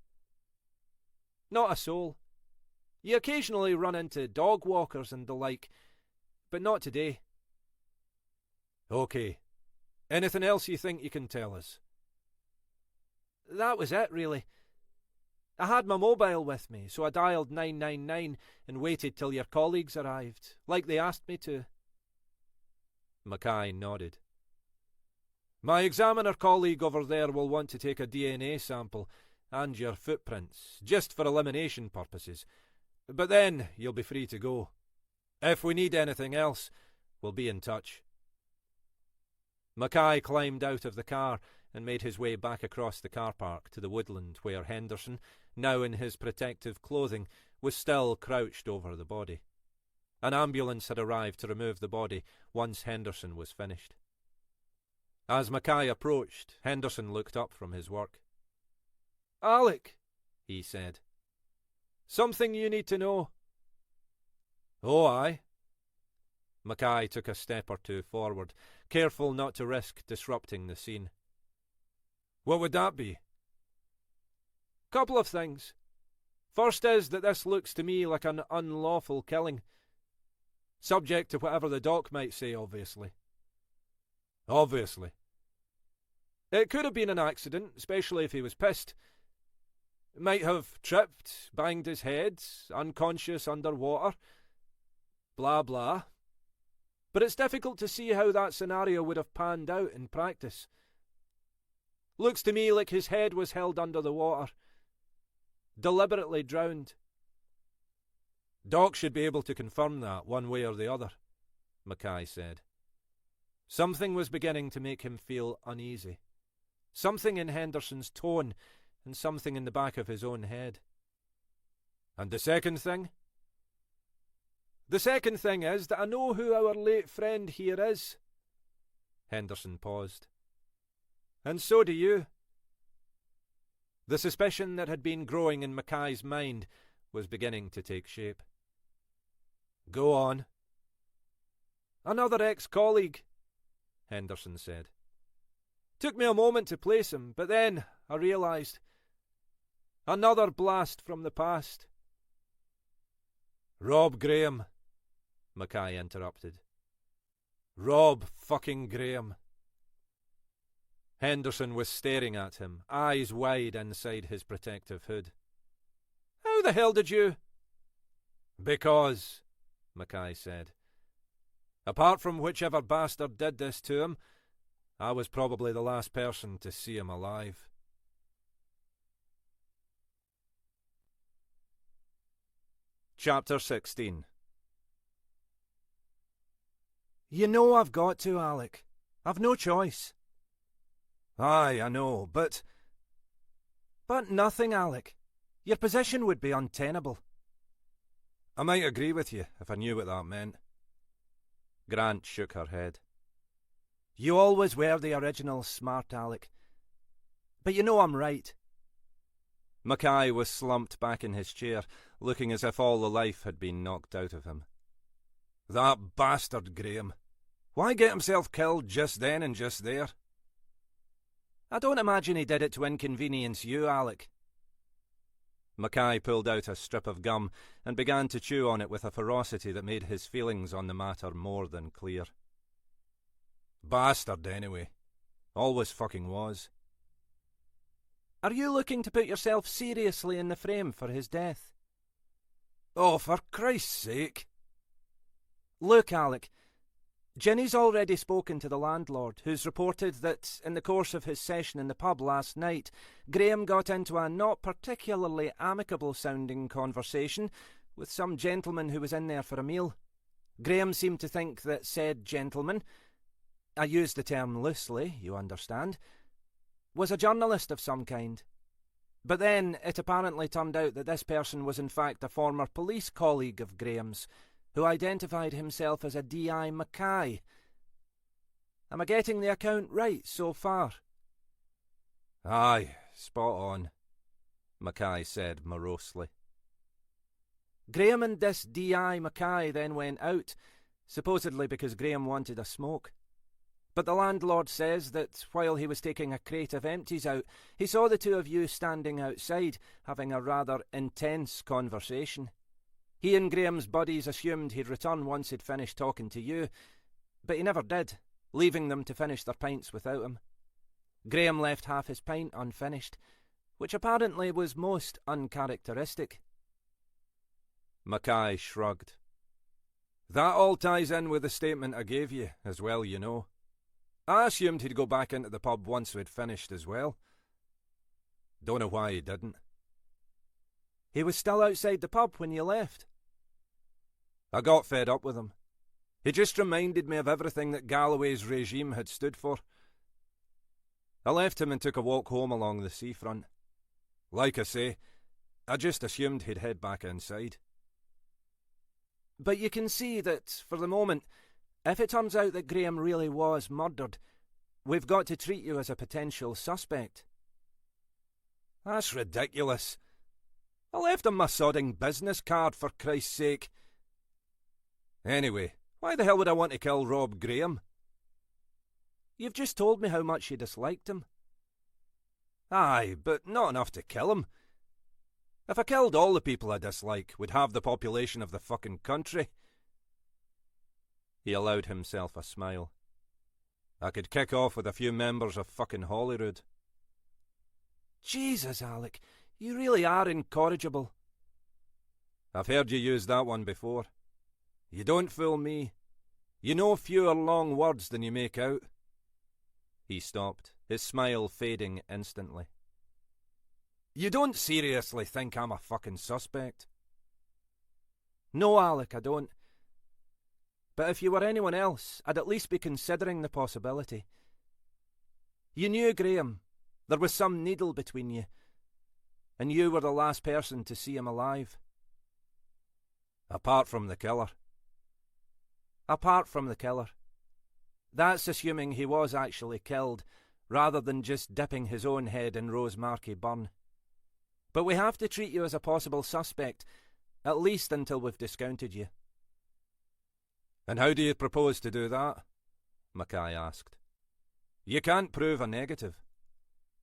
Not a soul. You occasionally run into dog walkers and the like, but not today. Okay. Anything else you think you can tell us? That was it, really. I had my mobile with me, so I dialed 999 and waited till your colleagues arrived, like they asked me to. Mackay nodded. My examiner colleague over there will want to take a DNA sample and your footprints, just for elimination purposes. But then you'll be free to go. If we need anything else, we'll be in touch. Mackay climbed out of the car and made his way back across the car park to the woodland where Henderson, now in his protective clothing, was still crouched over the body. An ambulance had arrived to remove the body once Henderson was finished. As Mackay approached, Henderson looked up from his work. Alec, he said. Something you need to know. Oh, aye. Mackay took a step or two forward, careful not to risk disrupting the scene. What would that be? Couple of things. First is that this looks to me like an unlawful killing. Subject to whatever the doc might say, obviously. Obviously. It could have been an accident, especially if he was pissed. Might have tripped, banged his head, unconscious underwater. Blah blah. But it's difficult to see how that scenario would have panned out in practice. Looks to me like his head was held under the water. Deliberately drowned. Doc should be able to confirm that one way or the other, Mackay said. Something was beginning to make him feel uneasy. Something in Henderson's tone and something in the back of his own head. And the second thing? The second thing is that I know who our late friend here is. Henderson paused. And so do you. The suspicion that had been growing in Mackay's mind was beginning to take shape. Go on. Another ex-colleague, Henderson said. Took me a moment to place him, but then I realised. Another blast from the past. Rob Graham, Mackay interrupted. Rob fucking Graham. Henderson was staring at him, eyes wide inside his protective hood. How the hell did you... Because, Mackay said. Apart from whichever bastard did this to him, I was probably the last person to see him alive. Chapter 16. You know I've got to, Alec. I've no choice. Aye, I know, but... But nothing, Alec. Your position would be untenable. I might agree with you if I knew what that meant. Grant shook her head. You always were the original smart Alec. But you know I'm right. Mackay was slumped back in his chair, looking as if all the life had been knocked out of him. That bastard Graham. Why get himself killed just then and just there? I don't imagine he did it to inconvenience you, Alec. Mackay pulled out a strip of gum and began to chew on it with a ferocity that made his feelings on the matter more than clear. Bastard, anyway. Always fucking was. Are you looking to put yourself seriously in the frame for his death? Oh, for Christ's sake. Look, Alec, Ginny's already spoken to the landlord, who's reported that in the course of his session in the pub last night, Graham got into a not particularly amicable-sounding conversation with some gentleman who was in there for a meal. Graham seemed to think that said gentleman, I use the term loosely, you understand, was a journalist of some kind. But then it apparently turned out that this person was in fact a former police colleague of Graham's, who identified himself as a D.I. Mackay. Am I getting the account right so far? Aye, spot on, Mackay said morosely. Graham and this D.I. Mackay then went out, supposedly because Graham wanted a smoke. But the landlord says that while he was taking a crate of empties out, he saw the two of you standing outside, having a rather intense conversation. He and Graham's buddies assumed he'd return once he'd finished talking to you, but he never did, leaving them to finish their pints without him. Graham left half his pint unfinished, which apparently was most uncharacteristic. Mackay shrugged. That all ties in with the statement I gave you, as well you know. I assumed he'd go back into the pub once we'd finished as well. Don't know why he didn't. He was still outside the pub when you left. I got fed up with him. He just reminded me of everything that Galloway's regime had stood for. I left him and took a walk home along the seafront. Like I say, I just assumed he'd head back inside. But you can see that, for the moment, if it turns out that Graham really was murdered, we've got to treat you as a potential suspect. That's ridiculous. I left him my sodding business card, for Christ's sake. Anyway, why the hell would I want to kill Rob Graham? You've just told me how much you disliked him. Aye, but not enough to kill him. If I killed all the people I dislike, we'd have the population of the fucking country. He allowed himself a smile. I could kick off with a few members of fucking Holyrood. Jesus, Alec, you really are incorrigible. I've heard you use that one before. You don't fool me. You know fewer long words than you make out. He stopped, his smile fading instantly. You don't seriously think I'm a fucking suspect? No, Alec, I don't. But if you were anyone else, I'd at least be considering the possibility. You knew Graham. There was some needle between you. And you were the last person to see him alive. Apart from the killer. Apart from the killer. That's assuming he was actually killed, rather than just dipping his own head in Rosemarkie Burn. But we have to treat you as a possible suspect, at least until we've discounted you. And how do you propose to do that? Mackay asked. You can't prove a negative.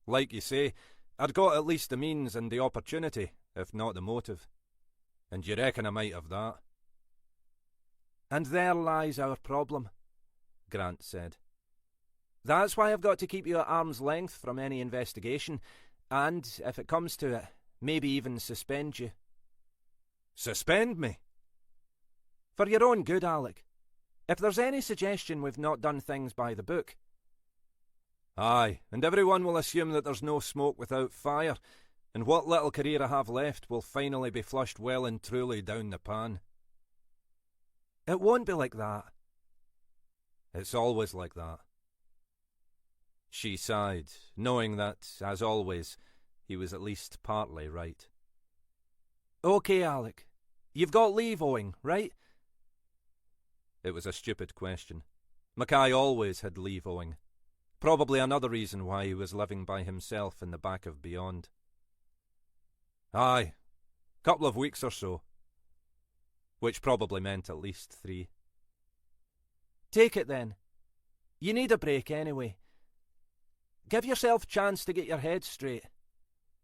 Like you say, I'd got at least the means and the opportunity, if not the motive. And you reckon I might have that? And there lies our problem, Grant said. That's why I've got to keep you at arm's length from any investigation, and, if it comes to it, maybe even suspend you. Suspend me? For your own good, Alec. If there's any suggestion we've not done things by the book. Aye, and everyone will assume that there's no smoke without fire, and what little career I have left will finally be flushed well and truly down the pan. It won't be like that. It's always like that. She sighed, knowing that, as always, he was at least partly right. OK, Alec. You've got leave owing, right? It was a stupid question. Mackay always had leave owing. Probably another reason why he was living by himself in the back of Beyond. Aye, couple of weeks or so. Which probably meant at least 3. Take it then. You need a break anyway. Give yourself a chance to get your head straight.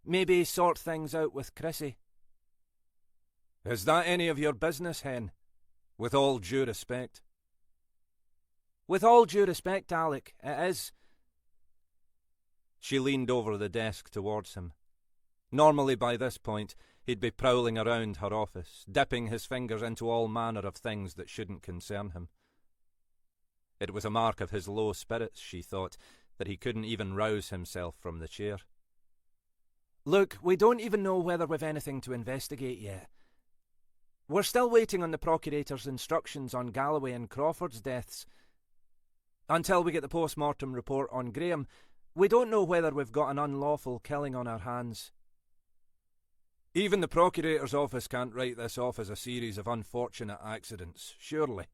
Maybe sort things out with Chrissy. Is that any of your business, Hen? With all due respect. With all due respect, Alec, it is. She leaned over the desk towards him. Normally by this point, he'd be prowling around her office, dipping his fingers into all manner of things that shouldn't concern him. It was a mark of his low spirits, she thought, that he couldn't even rouse himself from the chair. Look, we don't even know whether we've anything to investigate yet. We're still waiting on the Procurator's instructions on Galloway and Crawford's deaths. Until we get the post-mortem report on Graham, we don't know whether we've got an unlawful killing on our hands. Even the Procurator's office can't write this off as a series of unfortunate accidents, surely.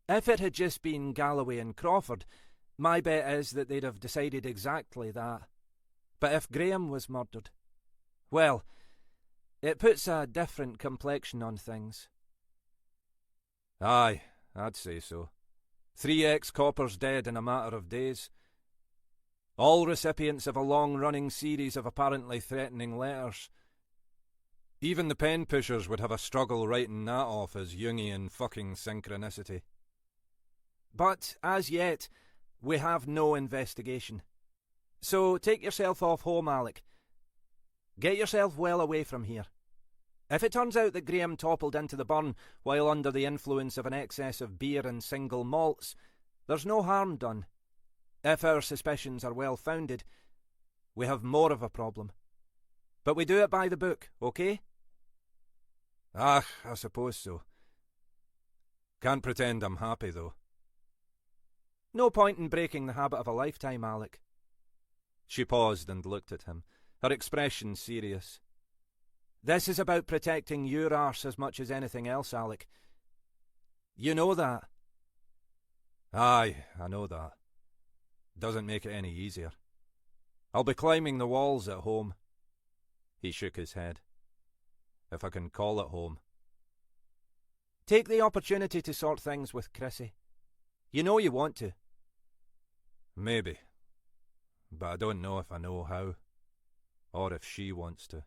If it had just been Galloway and Crawford, my bet is that they'd have decided exactly that. But if Graham was murdered, well, it puts a different complexion on things. Aye, I'd say so. 3 ex-coppers dead in a matter of days. All recipients of a long-running series of apparently threatening letters. Even the pen pushers would have a struggle writing that off as Jungian fucking synchronicity. But, as yet, we have no investigation. So take yourself off home, Alec. Get yourself well away from here. If it turns out that Graham toppled into the burn while under the influence of an excess of beer and single malts, there's no harm done. If our suspicions are well founded, we have more of a problem. But we do it by the book, okay? Ah, I suppose so. Can't pretend I'm happy, though. No point in breaking the habit of a lifetime, Alec. She paused and looked at him, her expression serious. This is about protecting your arse as much as anything else, Alec. You know that. Aye, I know that. Doesn't make it any easier. I'll be climbing the walls at home. He shook his head. If I can call it home. Take the opportunity to sort things with Chrissy. You know you want to. Maybe. But I don't know if I know how. Or if she wants to.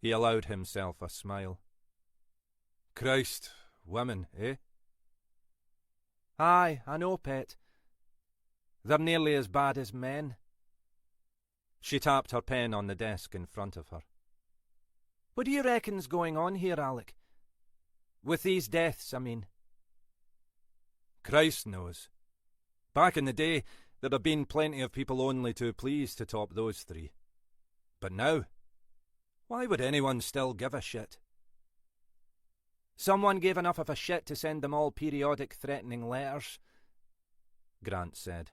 He allowed himself a smile. Christ, women, eh? Aye, I know, pet. They're nearly as bad as men. She tapped her pen on the desk in front of her. What do you reckon's going on here, Alec? With these deaths, I mean. Christ knows. Back in the day, there'd have been plenty of people only too pleased to top those 3. But now, why would anyone still give a shit? Someone gave enough of a shit to send them all periodic threatening letters, Grant said.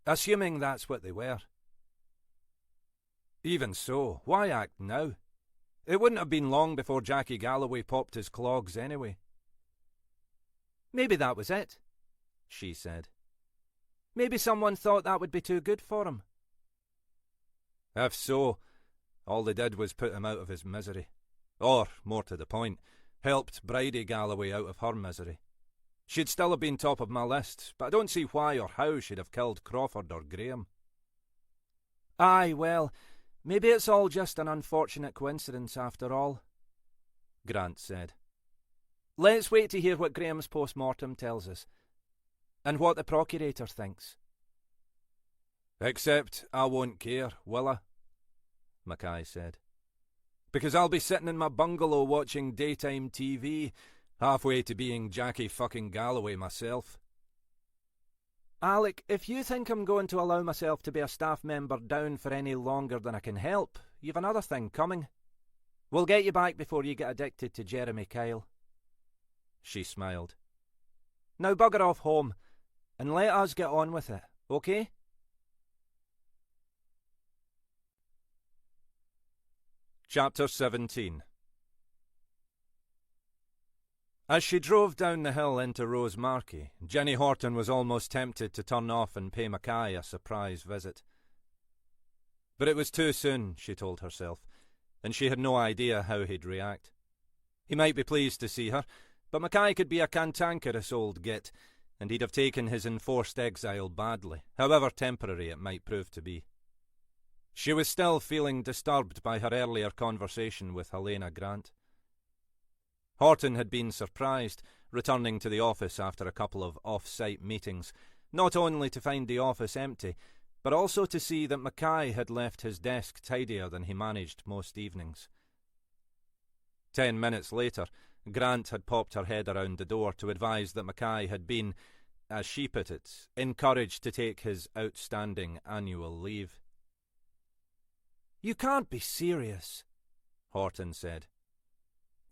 Assuming that's what they were. Even so, why act now? It wouldn't have been long before Jackie Galloway popped his clogs anyway. Maybe that was it, she said. Maybe someone thought that would be too good for him. If so, all they did was put him out of his misery. Or, more to the point, helped Bridie Galloway out of her misery. She'd still have been top of my list, but I don't see why or how she'd have killed Crawford or Graham. Aye, well, maybe it's all just an unfortunate coincidence after all, Grant said. Let's wait to hear what Graham's post-mortem tells us, and what the Procurator thinks. Except I won't care, will I? Mackay said. Because I'll be sitting in my bungalow watching daytime TV, halfway to being Jackie fucking Galloway myself. Alec, if you think I'm going to allow myself to be a staff member down for any longer than I can help, you've another thing coming. We'll get you back before you get addicted to Jeremy Kyle. She smiled. Now bugger off home, and let us get on with it, okay? Chapter 17. As she drove down the hill into Rosemarkie, Jenny Horton was almost tempted to turn off and pay Mackay a surprise visit. But it was too soon, she told herself, and she had no idea how he'd react. He might be pleased to see her, but Mackay could be a cantankerous old git, and he'd have taken his enforced exile badly, however temporary it might prove to be. She was still feeling disturbed by her earlier conversation with Helena Grant. Horton had been surprised, returning to the office after a couple of off-site meetings, not only to find the office empty, but also to see that Mackay had left his desk tidier than he managed most evenings. 10 minutes later, Grant had popped her head around the door to advise that Mackay had been, as she put it, encouraged to take his outstanding annual leave. "You can't be serious," Horton said.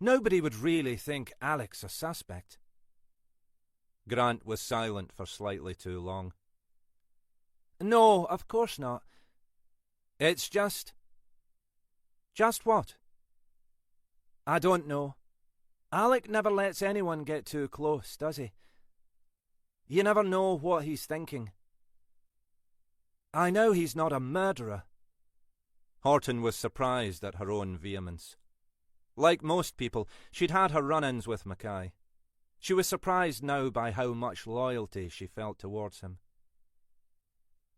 "Nobody would really think Alec's a suspect." Grant was silent for slightly too long. "No, of course not. It's just..." "Just what?" "I don't know. Alec never lets anyone get too close, does he? You never know what he's thinking. I know he's not a murderer." Horton was surprised at her own vehemence. Like most people, she'd had her run-ins with Mackay. She was surprised now by how much loyalty she felt towards him.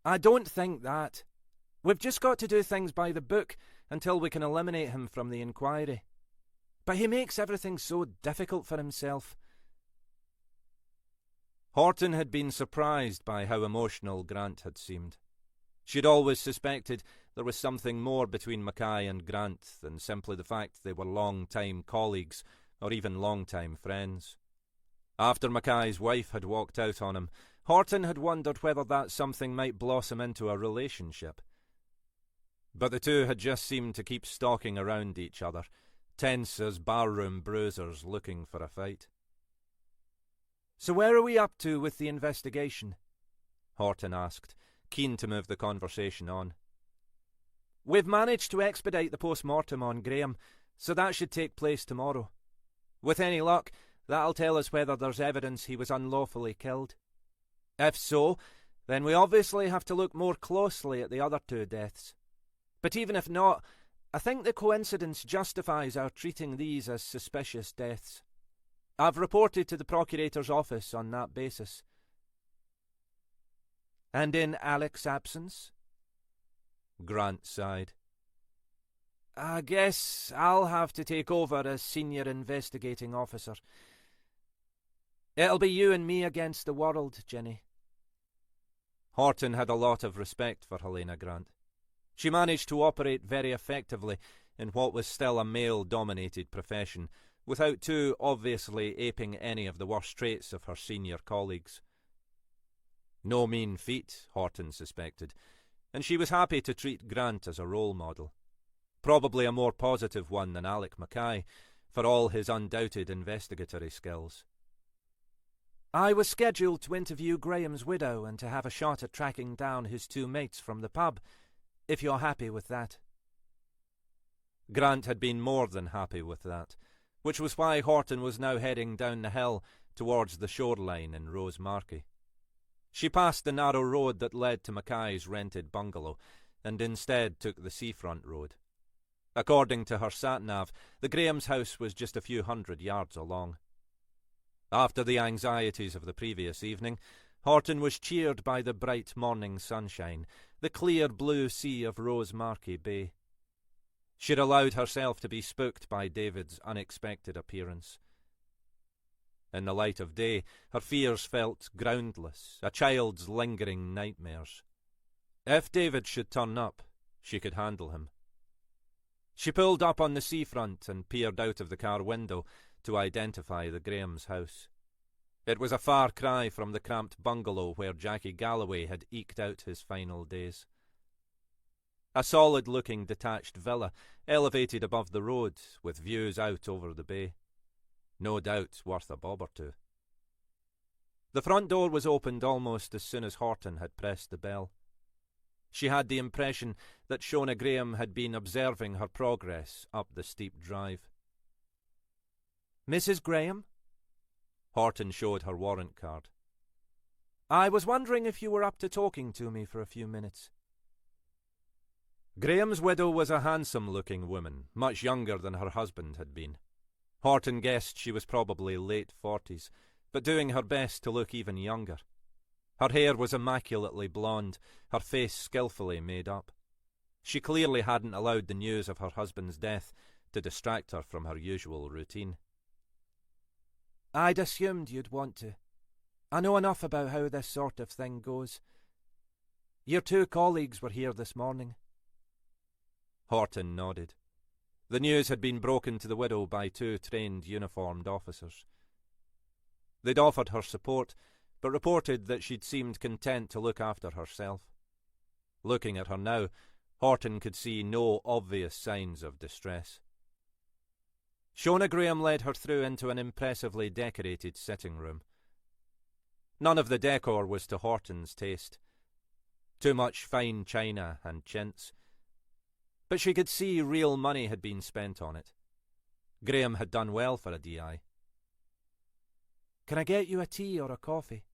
"I don't think that. We've just got to do things by the book until we can eliminate him from the inquiry. But he makes everything so difficult for himself." Horton had been surprised by how emotional Grant had seemed. She'd always suspected there was something more between Mackay and Grant than simply the fact they were long-time colleagues or even long-time friends. After Mackay's wife had walked out on him, Horton had wondered whether that something might blossom into a relationship. But the two had just seemed to keep stalking around each other, tense as barroom bruisers looking for a fight. "So where are we up to with the investigation?" Horton asked, keen to move the conversation on. "We've managed to expedite the post-mortem on Graham, so that should take place tomorrow. With any luck, that'll tell us whether there's evidence he was unlawfully killed. If so, then we obviously have to look more closely at the other two deaths. But even if not, I think the coincidence justifies our treating these as suspicious deaths. I've reported to the Procurator's office on that basis." "And in Alec's absence?" Grant sighed. "I guess I'll have to take over as senior investigating officer. It'll be you and me against the world, Jenny." Horton had a lot of respect for Helena Grant. She managed to operate very effectively in what was still a male-dominated profession, without too obviously aping any of the worst traits of her senior colleagues. No mean feat, Horton suspected, and she was happy to treat Grant as a role model. Probably a more positive one than Alec Mackay, for all his undoubted investigatory skills. "I was scheduled to interview Graham's widow and to have a shot at tracking down his two mates from the pub, if you're happy with that." Grant had been more than happy with that, which was why Horton was now heading down the hill towards the shoreline in Rosemarkie. She passed the narrow road that led to Mackay's rented bungalow, and instead took the seafront road. According to her sat-nav, the Graham's house was just a few hundred yards along. After the anxieties of the previous evening, Horton was cheered by the bright morning sunshine, the clear blue sea of Rosemarkie Bay. She'd allowed herself to be spooked by David's unexpected appearance. In the light of day, her fears felt groundless, a child's lingering nightmares. If David should turn up, she could handle him. She pulled up on the seafront and peered out of the car window to identify the Graham's house. It was a far cry from the cramped bungalow where Jackie Galloway had eked out his final days. A solid-looking detached villa, elevated above the road, with views out over the bay. No doubt worth a bob or two. The front door was opened almost as soon as Horton had pressed the bell. She had the impression that Shona Graham had been observing her progress up the steep drive. "Mrs. Graham?" Horton showed her warrant card. "I was wondering if you were up to talking to me for a few minutes." Graham's widow was a handsome-looking woman, much younger than her husband had been. Horton guessed she was probably late 40s, but doing her best to look even younger. Her hair was immaculately blonde, her face skillfully made up. She clearly hadn't allowed the news of her husband's death to distract her from her usual routine. "I'd assumed you'd want to. I know enough about how this sort of thing goes. Your two colleagues were here this morning." Horton nodded. The news had been broken to the widow by 2 trained uniformed officers. They'd offered her support, but reported that she'd seemed content to look after herself. Looking at her now, Horton could see no obvious signs of distress. Shona Graham led her through into an impressively decorated sitting room. None of the decor was to Horton's taste. Too much fine china and chintz. But she could see real money had been spent on it. Graham had done well for a DI. "Can I get you a tea or a coffee?"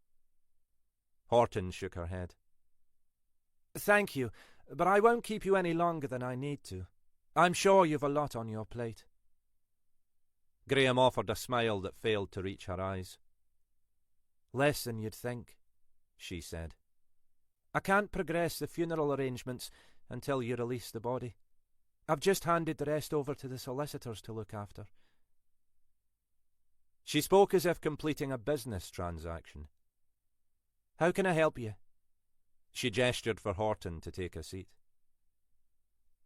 Horton shook her head. "Thank you, but I won't keep you any longer than I need to. I'm sure you've a lot on your plate." Graham offered a smile that failed to reach her eyes. "Less than you'd think," she said. "I can't progress the funeral arrangements until you release the body. I've just handed the rest over to the solicitors to look after." She spoke as if completing a business transaction. "How can I help you?" She gestured for Horton to take a seat.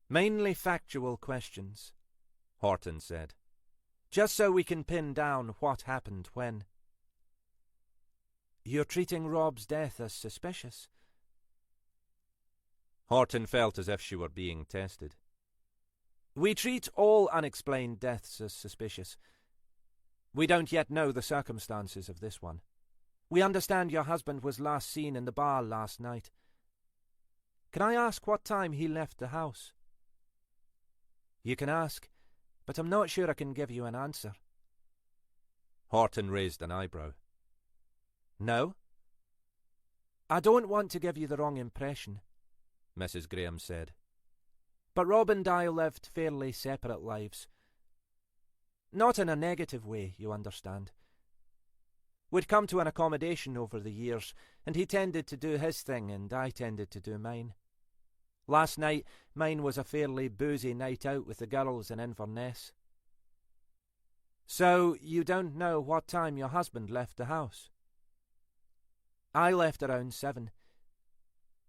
"Mainly factual questions," Horton said. "Just so we can pin down what happened when." "You're treating Rob's death as suspicious?" Horton felt as if she were being tested. "We treat all unexplained deaths as suspicious. We don't yet know the circumstances of this one. We understand your husband was last seen in the bar last night. Can I ask what time he left the house?" "You can ask, but I'm not sure I can give you an answer." Horton raised an eyebrow. "No?" "I don't want to give you the wrong impression," Mrs. Graham said. "But Rob and I lived fairly separate lives. Not in a negative way, you understand. We'd come to an accommodation over the years, and he tended to do his thing and I tended to do mine. Last night, mine was a fairly boozy night out with the girls in Inverness." "So you don't know what time your husband left the house?" "I left around 7.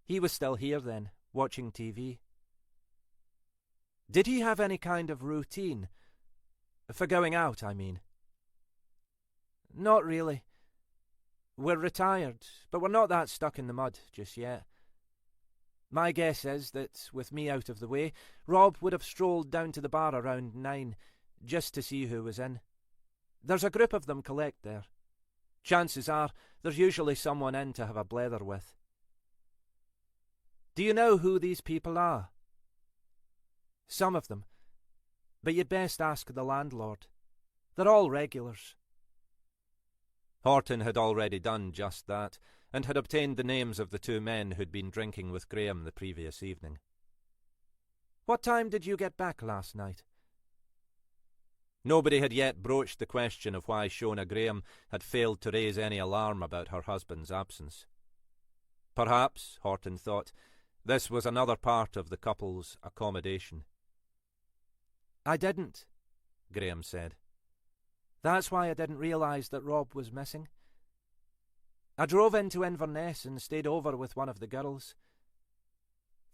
He was still here then, watching TV." "Did he have any kind of routine? For going out, I mean." "Not really. We're retired, but we're not that stuck in the mud just yet. My guess is that, with me out of the way, Rob would have strolled down to the bar around 9, just to see who was in. There's a group of them collect there. Chances are there's usually someone in to have a blether with." "Do you know who these people are?" "Some of them, but you'd best ask the landlord. They're all regulars." Horton had already done just that, and had obtained the names of the 2 men who'd been drinking with Graham the previous evening. "What time did you get back last night?" Nobody had yet broached the question of why Shona Graham had failed to raise any alarm about her husband's absence. Perhaps, Horton thought, this was another part of the couple's accommodation. "I didn't," Graham said. "That's why I didn't realise that Rob was missing. I drove into Inverness and stayed over with one of the girls.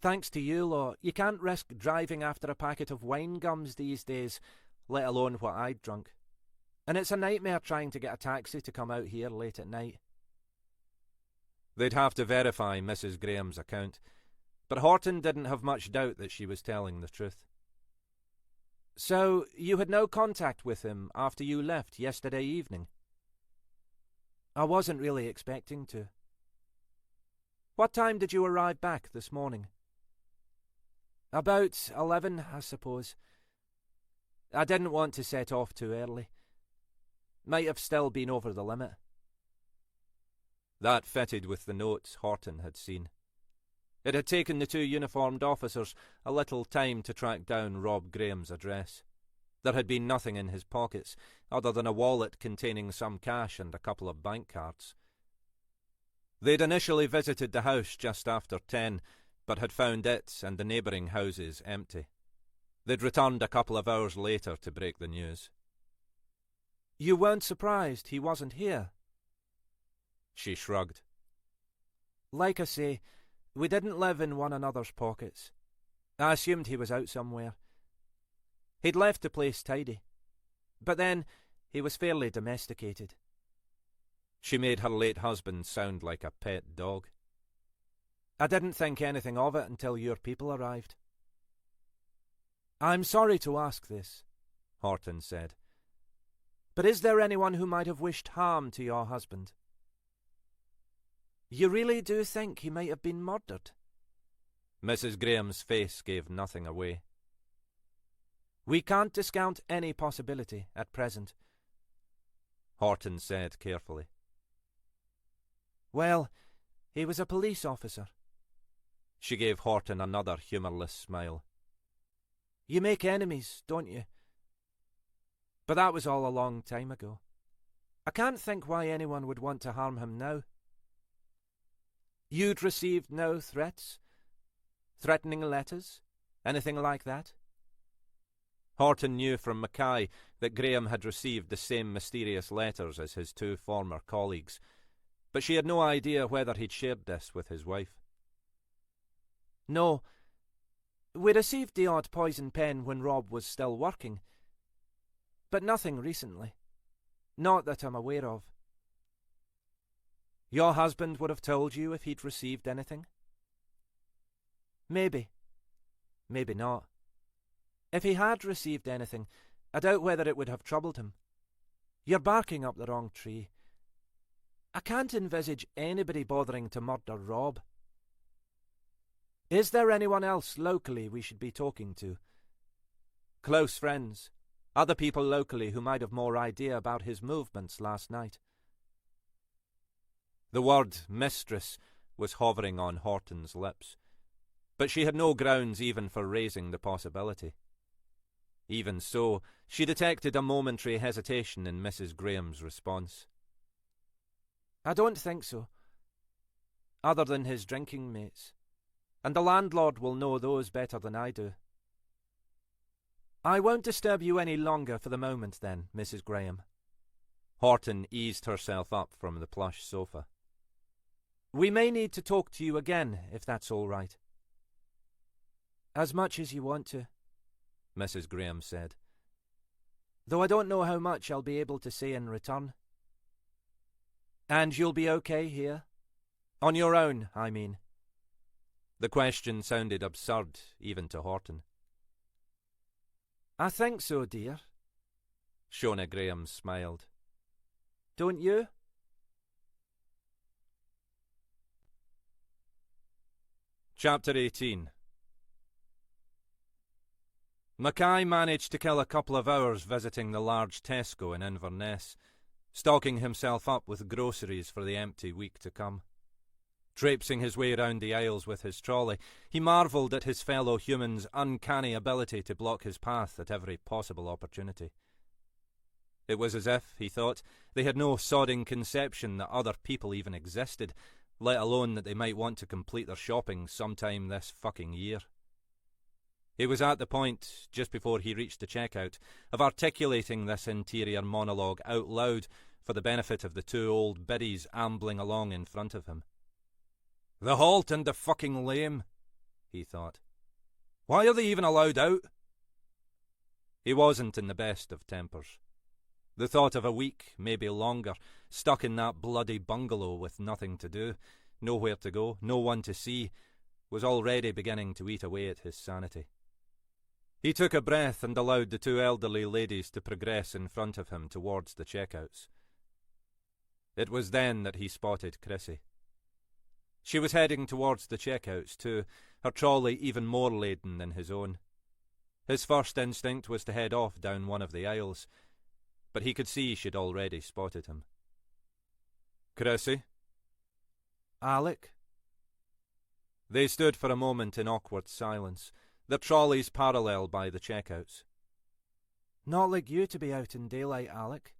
Thanks to you lot, you can't risk driving after a packet of wine gums these days, let alone what I'd drunk. And it's a nightmare trying to get a taxi to come out here late at night." They'd have to verify Mrs. Graham's account, but Horton didn't have much doubt that she was telling the truth. "So you had no contact with him after you left yesterday evening?" "I wasn't really expecting to." "What time did you arrive back this morning?" "About 11, I suppose. I didn't want to set off too early. Might have still been over the limit." That fitted with the notes Horton had seen. It had taken the 2 uniformed officers a little time to track down Rob Graham's address. There had been nothing in his pockets, other than a wallet containing some cash and a couple of bank cards. They'd initially visited the house just after 10, but had found it and the neighbouring houses empty. They'd returned a couple of hours later to break the news. "You weren't surprised he wasn't here?" She shrugged. "Like I say, we didn't live in one another's pockets. I assumed he was out somewhere. He'd left the place tidy. But then he was fairly domesticated. She made her late husband sound like a pet dog. I didn't think anything of it until your people arrived. I'm sorry to ask this, Horton said. But is there anyone who might have wished harm to your husband? You really do think he might have been murdered? Mrs. Graham's face gave nothing away. We can't discount any possibility at present, Horton said carefully. Well, he was a police officer. She gave Horton another humourless smile. You make enemies, don't you? But that was all a long time ago. I can't think why anyone would want to harm him now. You'd received no threats? Threatening letters? Anything like that? Horton knew from Mackay that Graham had received the same mysterious letters as his two former colleagues, but she had no idea whether he'd shared this with his wife. No. We received the odd poison pen when Rob was still working, but nothing recently. Not that I'm aware of. Your husband would have told you if he'd received anything? Maybe. Maybe not. If he had received anything, I doubt whether it would have troubled him. You're barking up the wrong tree. I can't envisage anybody bothering to murder Rob. Is there anyone else locally we should be talking to? Close friends? Other people locally who might have more idea about his movements last night? The word mistress was hovering on Horton's lips, but she had no grounds even for raising the possibility. Even so, she detected a momentary hesitation in Mrs. Graham's response. I don't think so. Other than his drinking mates. And the landlord will know those better than I do. I won't disturb you any longer for the moment then, Mrs. Graham. Horton eased herself up from the plush sofa. We may need to talk to you again, if that's all right. As much as you want to, Mrs. Graham said. Though I don't know how much I'll be able to say in return. And you'll be okay here? On your own, I mean. The question sounded absurd, even to Horton. I think so, dear. Shona Graham smiled. Don't you? Chapter 18. Mackay managed to kill a couple of hours visiting the large Tesco in Inverness, stocking himself up with groceries for the empty week to come. Traipsing his way round the aisles with his trolley, he marvelled at his fellow humans' uncanny ability to block his path at every possible opportunity. It was as if, he thought, they had no sodding conception that other people even existed, let alone that they might want to complete their shopping sometime this fucking year. He was at the point, just before he reached the checkout, of articulating this interior monologue out loud for the benefit of the two old biddies ambling along in front of him. The halt and the fucking lame, he thought. Why are they even allowed out? He wasn't in the best of tempers. The thought of a week, maybe longer, stuck in that bloody bungalow with nothing to do, nowhere to go, no one to see, was already beginning to eat away at his sanity. He took a breath and allowed the two elderly ladies to progress in front of him towards the checkouts. It was then that he spotted Chrissy. She was heading towards the checkouts too, her trolley even more laden than his own. His first instinct was to head off down one of the aisles, but he could see she'd already spotted him. Chrissy? Alec? They stood for a moment in awkward silence, their trolleys parallel by the checkouts. Not like you to be out in daylight, Alec.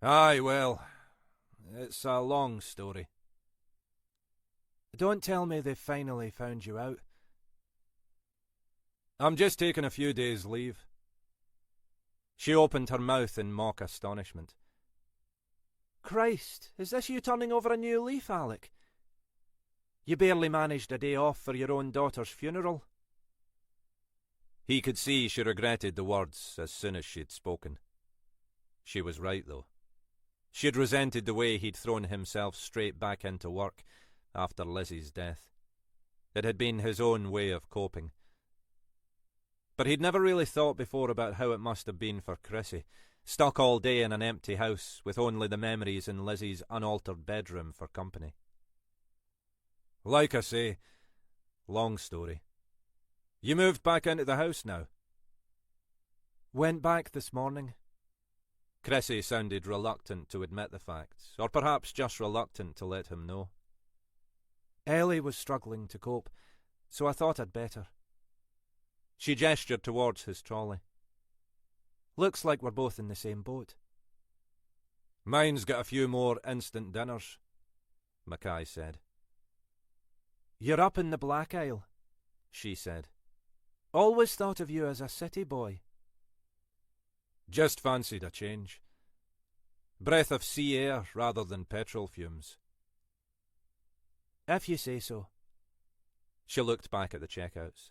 Aye, well, it's a long story. Don't tell me they've finally found you out. I'm just taking a few days' leave. She opened her mouth in mock astonishment. Christ, is this you turning over a new leaf, Alec? You barely managed a day off for your own daughter's funeral. He could see she regretted the words as soon as she'd spoken. She was right, though. She'd resented the way he'd thrown himself straight back into work after Lizzie's death. It had been his own way of coping. But he'd never really thought before about how it must have been for Chrissy, stuck all day in an empty house with only the memories in Lizzie's unaltered bedroom for company. Like I say, long story. You moved back into the house now? Went back this morning. Chrissy sounded reluctant to admit the fact, or perhaps just reluctant to let him know. Ellie was struggling to cope, so I thought I'd better. She gestured towards his trolley. Looks like we're both in the same boat. Mine's got a few more instant dinners, Mackay said. You're up in the Black Isle, she said. Always thought of you as a city boy. Just fancied a change. Breath of sea air rather than petrol fumes. If you say so. She looked back at the checkouts.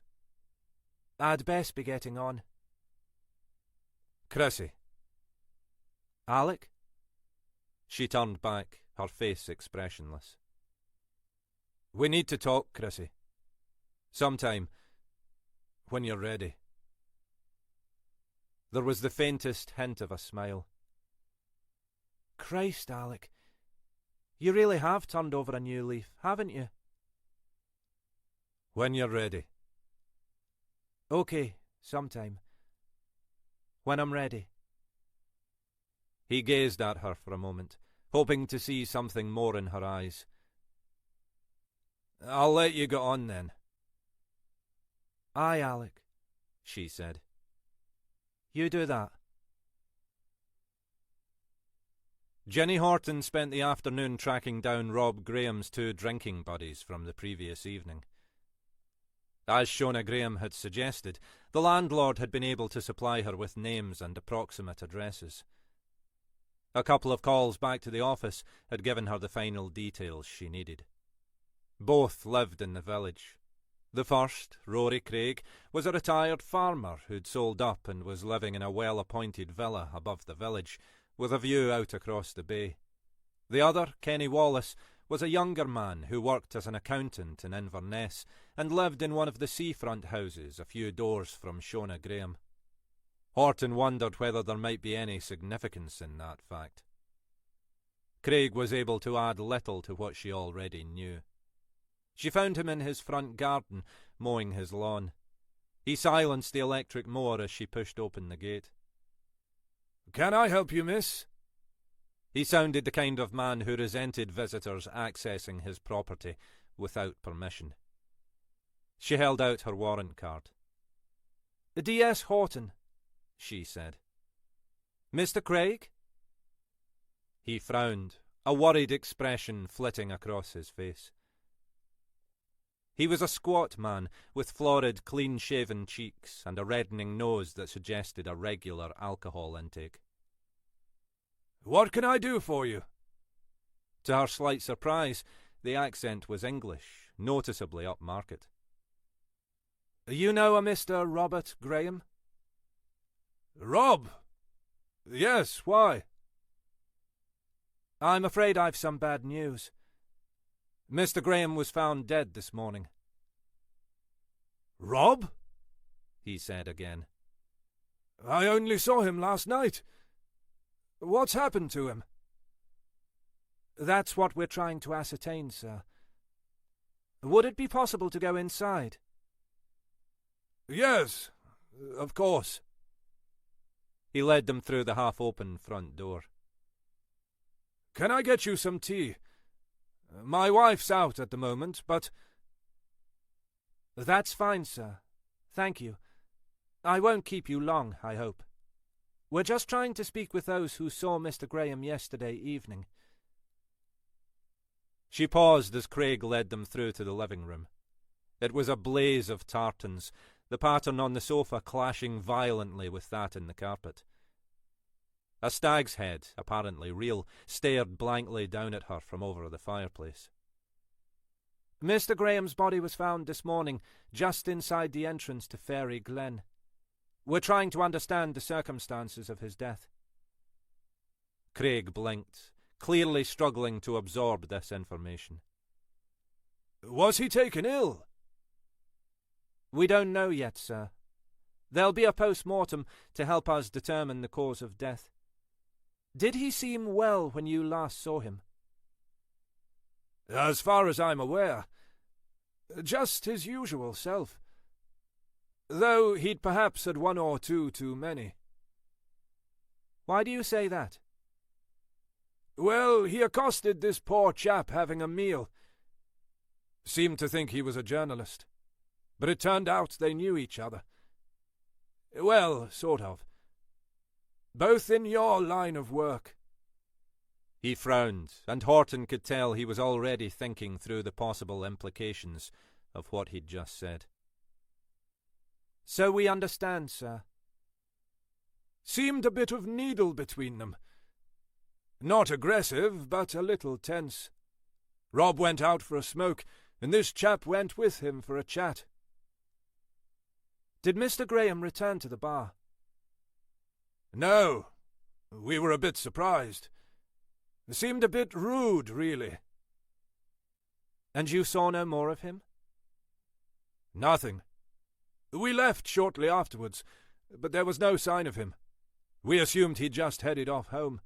I'd best be getting on. Chrissy. Alec? She turned back, her face expressionless. We need to talk, Chrissy. Sometime. When you're ready. There was the faintest hint of a smile. Christ, Alec. You really have turned over a new leaf, haven't you? When you're ready. Okay, sometime. When I'm ready. He gazed at her for a moment, hoping to see something more in her eyes. I'll let you get on then. Aye, Alec, she said. You do that. Jenny Horton spent the afternoon tracking down Rob Graham's two drinking buddies from the previous evening. As Shona Graham had suggested, the landlord had been able to supply her with names and approximate addresses. A couple of calls back to the office had given her the final details she needed. Both lived in the village. The first, Rory Craig, was a retired farmer who'd sold up and was living in a well-appointed villa above the village, with a view out across the bay. The other, Kenny Wallace, was a younger man who worked as an accountant in Inverness and lived in one of the seafront houses a few doors from Shona Graham. Horton wondered whether there might be any significance in that fact. Craig was able to add little to what she already knew. She found him in his front garden, mowing his lawn. He silenced the electric mower as she pushed open the gate. "Can I help you, miss?" He sounded the kind of man who resented visitors accessing his property without permission. She held out her warrant card. D.S. Horton, she said. Mr. Craig? He frowned, a worried expression flitting across his face. He was a squat man with florid, clean-shaven cheeks and a reddening nose that suggested a regular alcohol intake. "What can I do for you?" To her slight surprise, the accent was English, noticeably upmarket. You know a Mr. Robert Graham? "Rob? Yes, why?" I'm afraid I've some bad news. Mr. Graham was found dead this morning. "Rob?" he said again. "I only saw him last night. What's happened to him?" That's what we're trying to ascertain, sir. Would it be possible to go inside? "Yes, of course." He led them through the half-open front door. "Can I get you some tea? My wife's out at the moment, but—" That's fine, sir. Thank you. I won't keep you long, I hope. We're just trying to speak with those who saw Mr. Graham yesterday evening. She paused as Craig led them through to the living room. It was a blaze of tartans, the pattern on the sofa clashing violently with that in the carpet. A stag's head, apparently real, stared blankly down at her from over the fireplace. Mr. Graham's body was found this morning, just inside the entrance to Fairy Glen. We're trying to understand the circumstances of his death. Craig blinked, clearly struggling to absorb this information. Was he taken ill? We don't know yet, sir. There'll be a post-mortem to help us determine the cause of death. Did he seem well when you last saw him? As far as I'm aware, just his usual self. Though he'd perhaps had one or two too many. Why do you say that? Well, he accosted this poor chap having a meal. Seemed to think he was a journalist, but it turned out they knew each other. Well, sort of. Both in your line of work. He frowned, and Horton could tell he was already thinking through the possible implications of what he'd just said. So we understand, sir. Seemed a bit of needle between them. Not aggressive, but a little tense. Rob went out for a smoke, and this chap went with him for a chat. Did Mr. Graham return to the bar? No. We were a bit surprised. Seemed a bit rude, really. And you saw no more of him? Nothing. We left shortly afterwards, but there was no sign of him. We assumed he'd just headed off home.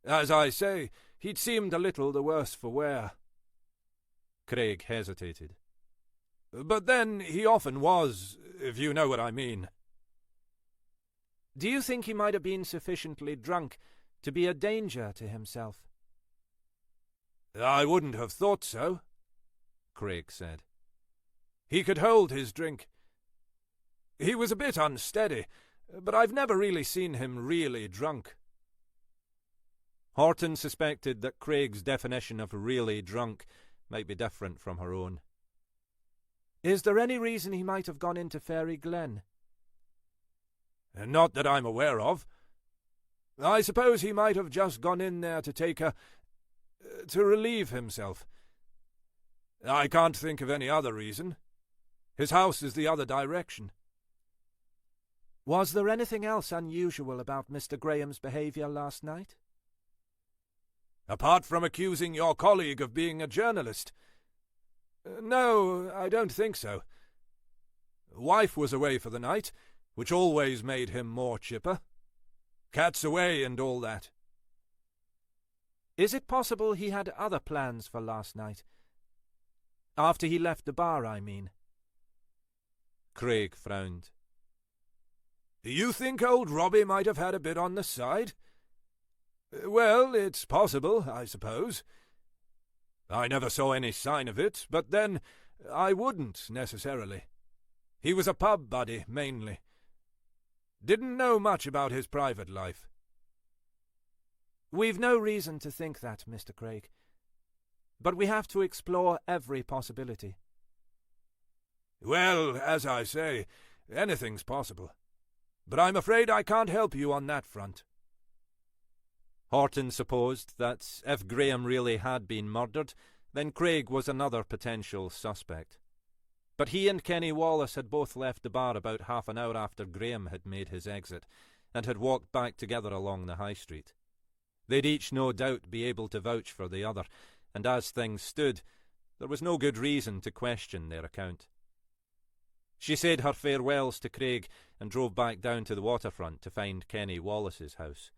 As I say, he'd seemed a little the worse for wear. Craig hesitated. But then he often was, if you know what I mean. Do you think he might have been sufficiently drunk to be a danger to himself? I wouldn't have thought so, Craig said. He could hold his drink. He was a bit unsteady, but I've never really seen him really drunk. Horton suspected that Craig's definition of really drunk might be different from her own. Is there any reason he might have gone into Fairy Glen? Not that I'm aware of. I suppose he might have just gone in there to to relieve himself. I can't think of any other reason. His house is the other direction. Was there anything else unusual about Mr. Graham's behaviour last night? Apart from accusing your colleague of being a journalist? No, I don't think so. Wife was away for the night, which always made him more chipper. Cat's away and all that. Is it possible he had other plans for last night? After he left the bar, I mean. Craig frowned. You think old Robbie might have had a bit on the side? Well, it's possible, I suppose. I never saw any sign of it, but then I wouldn't necessarily. He was a pub buddy, mainly. Didn't know much about his private life. We've no reason to think that, Mr. Craig. But we have to explore every possibility. Well, as I say, anything's possible. But I'm afraid I can't help you on that front. Horton supposed that if Graham really had been murdered, then Craig was another potential suspect. But he and Kenny Wallace had both left the bar about half an hour after Graham had made his exit, and had walked back together along the high street. They'd each no doubt be able to vouch for the other, and as things stood, there was no good reason to question their account. She said her farewells to Craig and drove back down to the waterfront to find Kenny Wallace's house.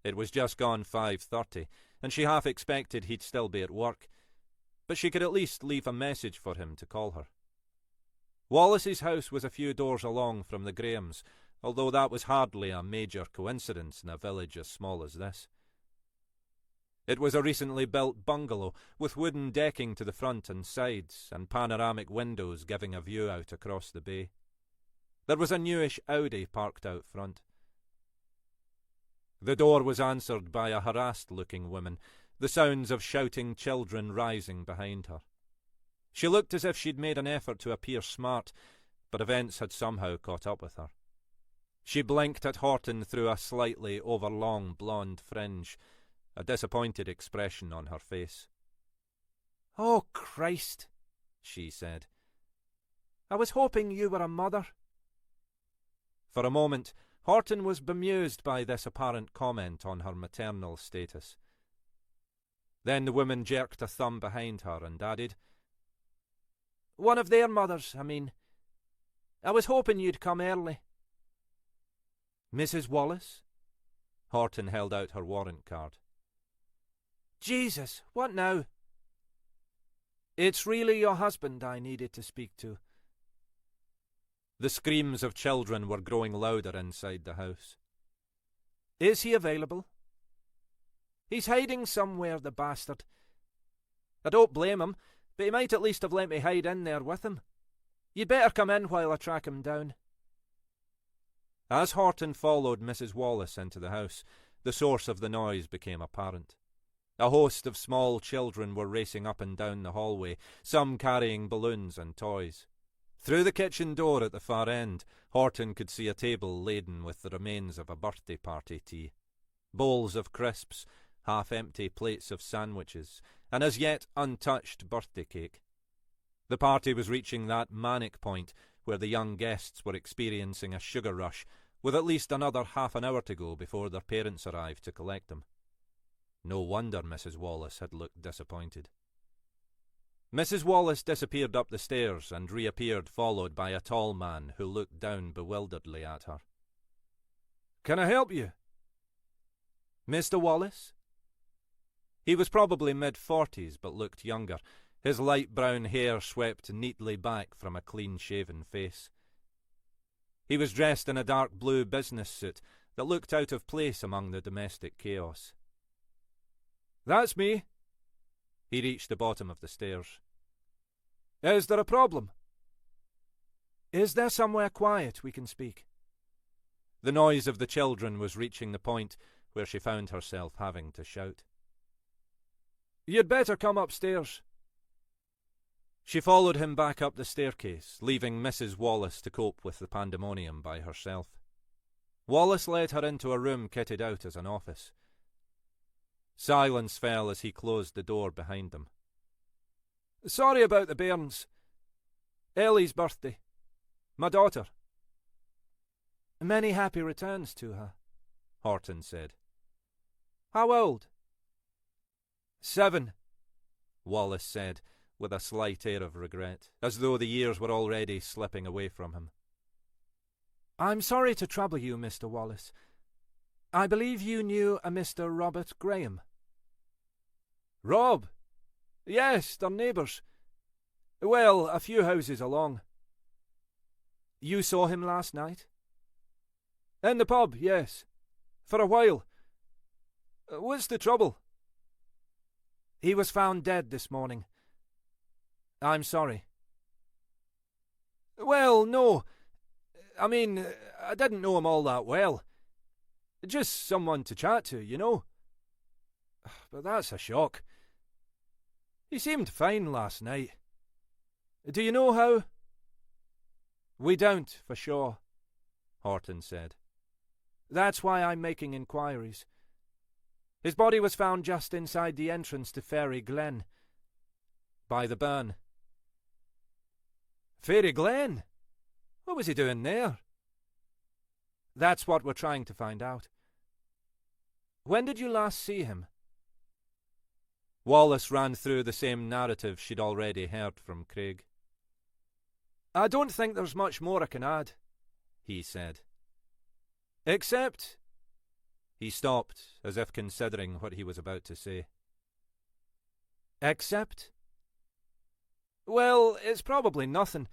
It was just gone 5:30, and she half expected he'd still be at work, but she could at least leave a message for him to call her. Wallace's house was a few doors along from the Grahams', although that was hardly a major coincidence in a village as small as this. It was a recently built bungalow with wooden decking to the front and sides and panoramic windows giving a view out across the bay. There was a newish Audi parked out front. The door was answered by a harassed-looking woman, the sounds of shouting children rising behind her. She looked as if she'd made an effort to appear smart, but events had somehow caught up with her. She blinked at Horton through a slightly overlong blonde fringe, a disappointed expression on her face. "Oh, Christ," she said. "I was hoping you were a mother." For a moment, Horton was bemused by this apparent comment on her maternal status. Then the woman jerked a thumb behind her and added, "One of their mothers, I mean. I was hoping you'd come early." "Mrs. Wallace?" Horton held out her warrant card. "Jesus, what now?" "It's really your husband I needed to speak to." The screams of children were growing louder inside the house. "Is he available?" "He's hiding somewhere, the bastard. I don't blame him, but he might at least have let me hide in there with him. You'd better come in while I track him down." As Horton followed Mrs. Wallace into the house, the source of the noise became apparent. A host of small children were racing up and down the hallway, some carrying balloons and toys. Through the kitchen door at the far end, Horton could see a table laden with the remains of a birthday party tea. Bowls of crisps, half-empty plates of sandwiches, and as yet untouched birthday cake. The party was reaching that manic point where the young guests were experiencing a sugar rush, with at least another half an hour to go before their parents arrived to collect them. No wonder Mrs. Wallace had looked disappointed. Mrs. Wallace disappeared up the stairs and reappeared followed by a tall man who looked down bewilderedly at her. "Can I help you?" "Mr. Wallace?" He was probably mid-40s but looked younger, his light brown hair swept neatly back from a clean-shaven face. He was dressed in a dark blue business suit that looked out of place among the domestic chaos. "That's me." He reached the bottom of the stairs. "Is there a problem?" "Is there somewhere quiet we can speak?" The noise of the children was reaching the point where she found herself having to shout. "You'd better come upstairs." She followed him back up the staircase, leaving Mrs. Wallace to cope with the pandemonium by herself. Wallace led her into a room kitted out as an office. Silence fell as he closed the door behind them. "Sorry about the bairns. Ellie's birthday. My daughter." "Many happy returns to her," Horton said. "How old?" 7. Wallace said, with a slight air of regret, as though the years were already slipping away from him. "I'm sorry to trouble you, Mr. Wallace. I believe you knew a Mr. Robert Graham." "Rob? Yes, they're neighbours. Well, a few houses along." "You saw him last night?" "In the pub, yes. For a while. What's the trouble?" "He was found dead this morning. I'm sorry." "Well, no. I mean, I didn't know him all that well. Just someone to chat to, you know. But that's a shock. He seemed fine last night. Do you know how?" "We don't, for sure," Horton said. "That's why I'm making inquiries. His body was found just inside the entrance to Fairy Glen, by the burn." "Fairy Glen? What was he doing there?" "That's what we're trying to find out. When did you last see him?" Wallace ran through the same narrative she'd already heard from Craig. "I don't think there's much more I can add," he said. "Except—" He stopped, as if considering what he was about to say. "Except?" "Well, it's probably nothing.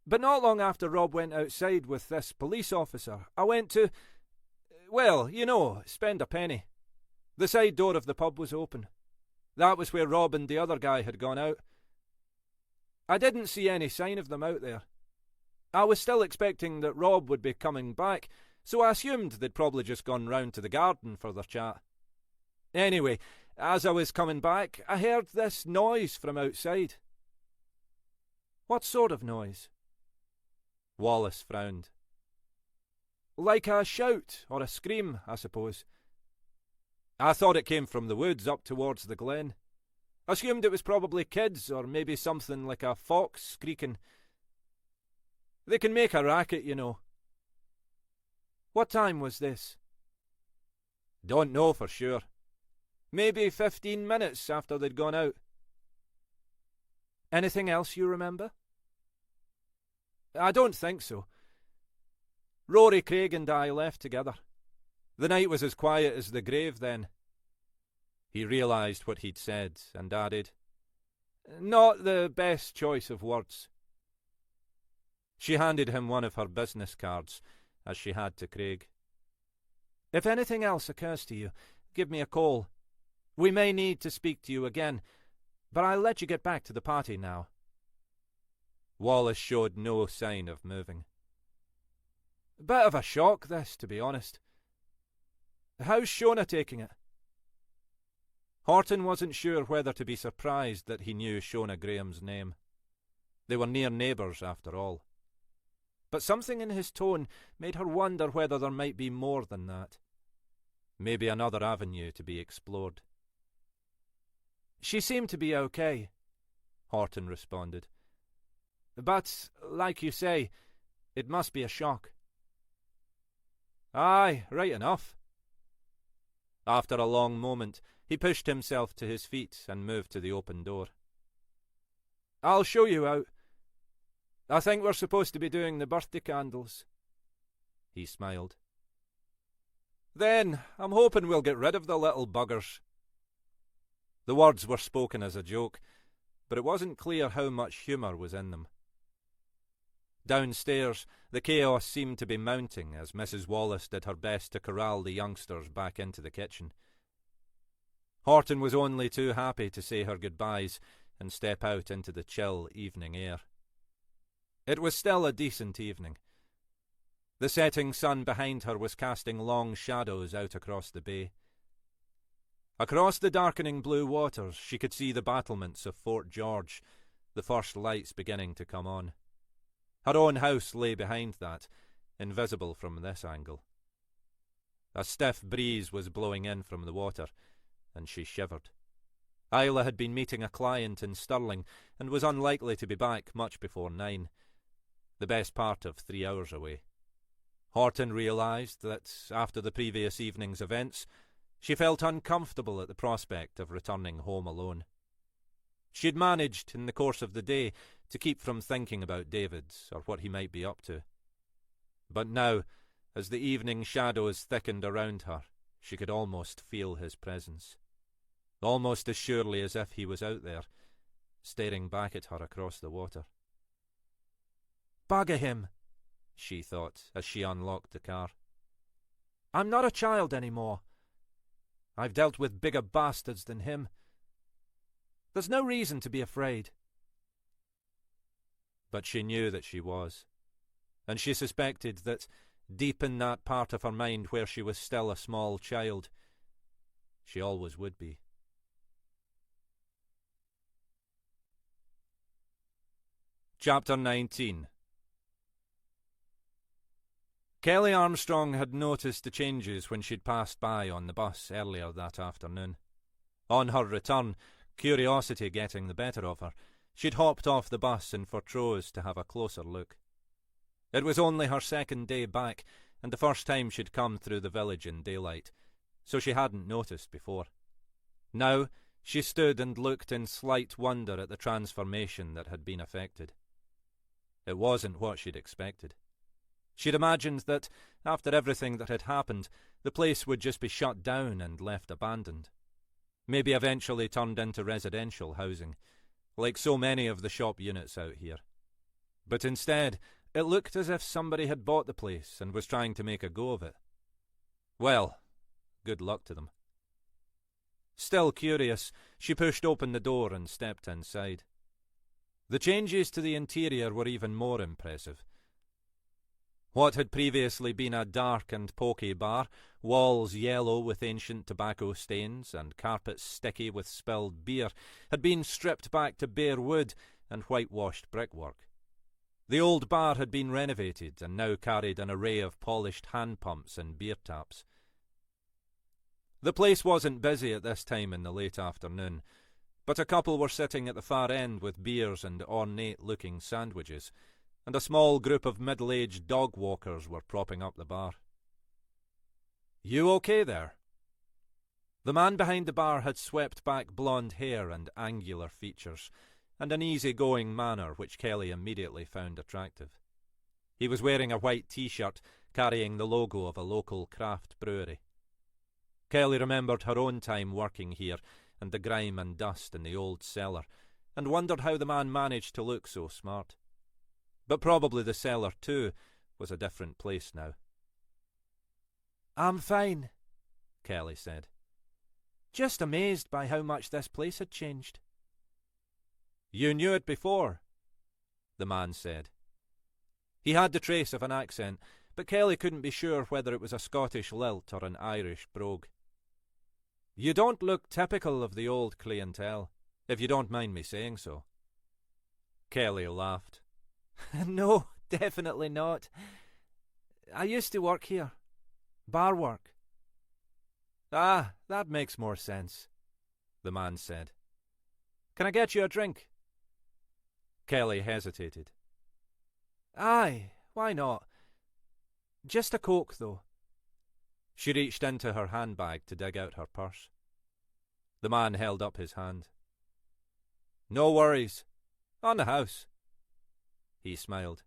But not long after Rob went outside with this police officer, I went to, well, you know, spend a penny. The side door of the pub was open. That was where Rob and the other guy had gone out. I didn't see any sign of them out there. I was still expecting that Rob would be coming back, so I assumed they'd probably just gone round to the garden for their chat. Anyway, as I was coming back, I heard this noise from outside." "What sort of noise?" Wallace frowned. "Like a shout or a scream, I suppose. I thought it came from the woods up towards the glen. Assumed it was probably kids or maybe something like a fox squeaking. They can make a racket, you know." What time was this? Don't know for sure. Maybe 15 minutes after they'd gone out. Anything else you remember? I don't think so. Rory Craig and I left together. The night was as quiet as the grave then. He realised what he'd said and added, Not the best choice of words. She handed him one of her business cards, as she had to Craig. If anything else occurs to you, give me a call. We may need to speak to you again, but I'll let you get back to the party now. Wallace showed no sign of moving. Bit of a shock, this, to be honest. How's Shona taking it? Horton wasn't sure whether to be surprised that he knew Shona Graham's name. They were near neighbours, after all. But something in his tone made her wonder whether there might be more than that. Maybe another avenue to be explored. She seemed to be okay, Horton responded. But, like you say, it must be a shock. Aye, right enough. After a long moment, he pushed himself to his feet and moved to the open door. I'll show you out. I think we're supposed to be doing the birthday candles. He smiled. Then, I'm hoping we'll get rid of the little buggers. The words were spoken as a joke, but it wasn't clear how much humour was in them. Downstairs, the chaos seemed to be mounting as Mrs. Wallace did her best to corral the youngsters back into the kitchen. Horton was only too happy to say her goodbyes and step out into the chill evening air. It was still a decent evening. The setting sun behind her was casting long shadows out across the bay. Across the darkening blue waters she could see the battlements of Fort George, the first lights beginning to come on. Her own house lay behind that, invisible from this angle. A stiff breeze was blowing in from the water, and she shivered. Isla had been meeting a client in Stirling, and was unlikely to be back much before 9, the best part of 3 hours away. Horton realised that, after the previous evening's events, she felt uncomfortable at the prospect of returning home alone. She'd managed, in the course of the day, to keep from thinking about David or what he might be up to. But now, as the evening shadows thickened around her, she could almost feel his presence. Almost as surely as if he was out there, staring back at her across the water. Bugger him, she thought as she unlocked the car. I'm not a child anymore. I've dealt with bigger bastards than him. There's no reason to be afraid. But she knew that she was, and she suspected that, deep in that part of her mind where she was still a small child, she always would be. Chapter 19. Kelly Armstrong had noticed the changes when she'd passed by on the bus earlier that afternoon. On her return, curiosity getting the better of her, she'd hopped off the bus in Fortrose to have a closer look. It was only her second day back, and the first time she'd come through the village in daylight, so she hadn't noticed before. Now she stood and looked in slight wonder at the transformation that had been effected. It wasn't what she'd expected. She'd imagined that, after everything that had happened, the place would just be shut down and left abandoned. Maybe eventually turned into residential housing, like so many of the shop units out here. But instead, it looked as if somebody had bought the place and was trying to make a go of it. Well, good luck to them. Still curious, she pushed open the door and stepped inside. The changes to the interior were even more impressive. What had previously been a dark and poky bar, walls yellow with ancient tobacco stains and carpets sticky with spilled beer, had been stripped back to bare wood and whitewashed brickwork. The old bar had been renovated and now carried an array of polished hand pumps and beer taps. The place wasn't busy at this time in the late afternoon, but a couple were sitting at the far end with beers and ornate-looking sandwiches, and a small group of middle-aged dog walkers were propping up the bar. "You okay there?" The man behind the bar had swept back blonde hair and angular features, and an easy-going manner which Kelly immediately found attractive. He was wearing a white T-shirt carrying the logo of a local craft brewery. Kelly remembered her own time working here and the grime and dust in the old cellar, and wondered how the man managed to look so smart. But probably the cellar, too, was a different place now. "I'm fine," Kelly said. "Just amazed by how much this place had changed." "You knew it before?" the man said. He had the trace of an accent, but Kelly couldn't be sure whether it was a Scottish lilt or an Irish brogue. "You don't look typical of the old clientele, if you don't mind me saying so." Kelly laughed. "No, definitely not. I used to work here. Bar work." "Ah, that makes more sense," the man said. "Can I get you a drink?" Kelly hesitated. "Aye, why not? Just a Coke, though." She reached into her handbag to dig out her purse. The man held up his hand. "No worries. On the house." He smiled.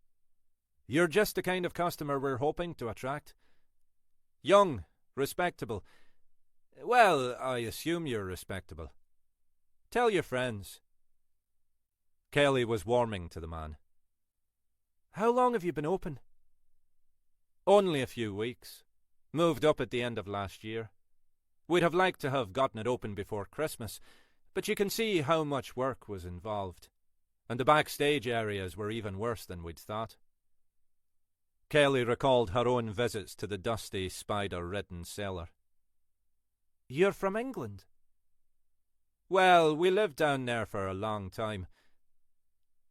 "You're just the kind of customer we're hoping to attract. Young, respectable. Well, I assume you're respectable. Tell your friends." Kelly was warming to the man. "How long have you been open?" "Only a few weeks. Moved up at the end of last year. We'd have liked to have gotten it open before Christmas, but you can see how much work was involved, and the backstage areas were even worse than we'd thought." Kelly recalled her own visits to the dusty, spider-ridden cellar. "You're from England?" "Well, we lived down there for a long time.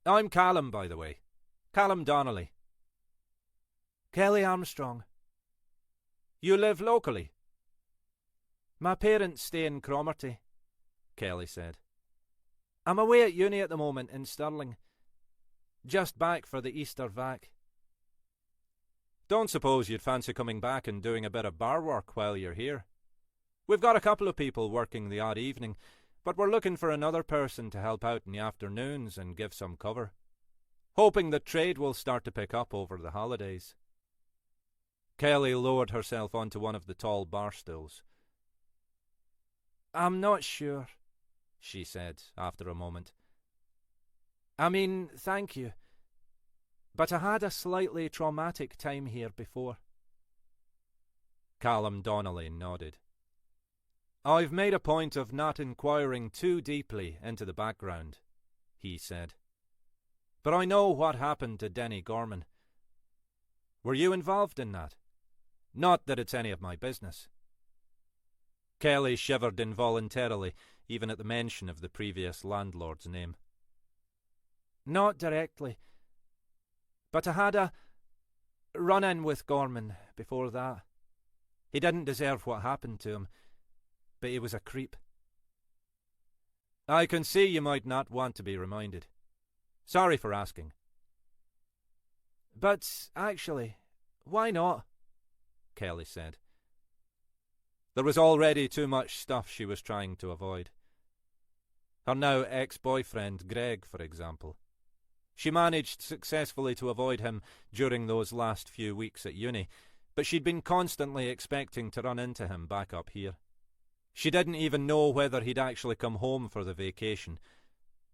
I'm Callum, by the way. Callum Donnelly." "Kelly Armstrong." "You live locally?" "My parents stay in Cromarty," Kelly said. "I'm away at uni at the moment in Stirling. Just back for the Easter vac." "Don't suppose you'd fancy coming back and doing a bit of bar work while you're here? We've got a couple of people working the odd evening, but we're looking for another person to help out in the afternoons and give some cover. Hoping that trade will start to pick up over the holidays." Kelly lowered herself onto one of the tall bar stools. "I'm not sure," she said after a moment. "I mean, thank you. But I had a slightly traumatic time here before." Callum Donnelly nodded. "I've made a point of not inquiring too deeply into the background," he said. "But I know what happened to Denny Gorman. Were you involved in that? Not that it's any of my business." Kelly shivered involuntarily, even at the mention of the previous landlord's name. "Not directly. But I had a run-in with Gorman before that. He didn't deserve what happened to him, but he was a creep." "I can see you might not want to be reminded. Sorry for asking." "But actually, why not?" Kelly said. There was already too much stuff she was trying to avoid. Her now ex-boyfriend, Greg, for example. She managed successfully to avoid him during those last few weeks at uni, but she'd been constantly expecting to run into him back up here. She didn't even know whether he'd actually come home for the vacation,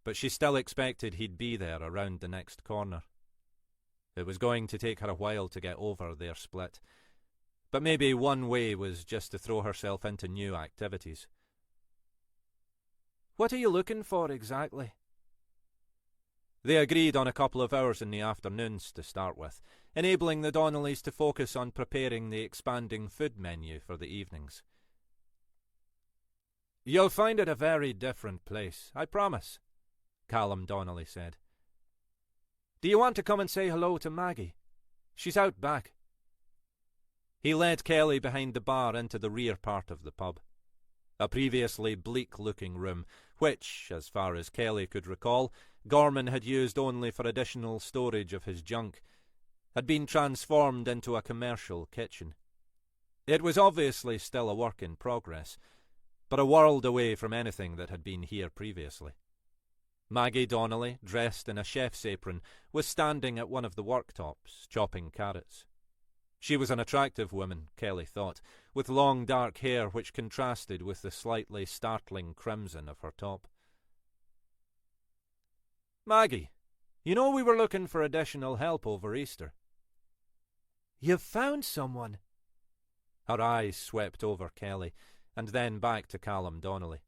but she still expected he'd be there around the next corner. It was going to take her a while to get over their split, but maybe one way was just to throw herself into new activities. "What are you looking for exactly?" They agreed on a couple of hours in the afternoons to start with, enabling the Donnellys to focus on preparing the expanding food menu for the evenings. "You'll find it a very different place, I promise," Callum Donnelly said. "Do you want to come and say hello to Maggie? She's out back." He led Kelly behind the bar into the rear part of the pub, a previously bleak-looking room, which, as far as Kelly could recall, Gorman had used only for additional storage of his junk, had been transformed into a commercial kitchen. It was obviously still a work in progress, but a world away from anything that had been here previously. Maggie Donnelly, dressed in a chef's apron, was standing at one of the worktops, chopping carrots. She was an attractive woman, Kelly thought, with long dark hair which contrasted with the slightly startling crimson of her top. "Maggie, you know we were looking for additional help over Easter." "You've found someone?" Her eyes swept over Kelly, and then back to Callum Donnelly.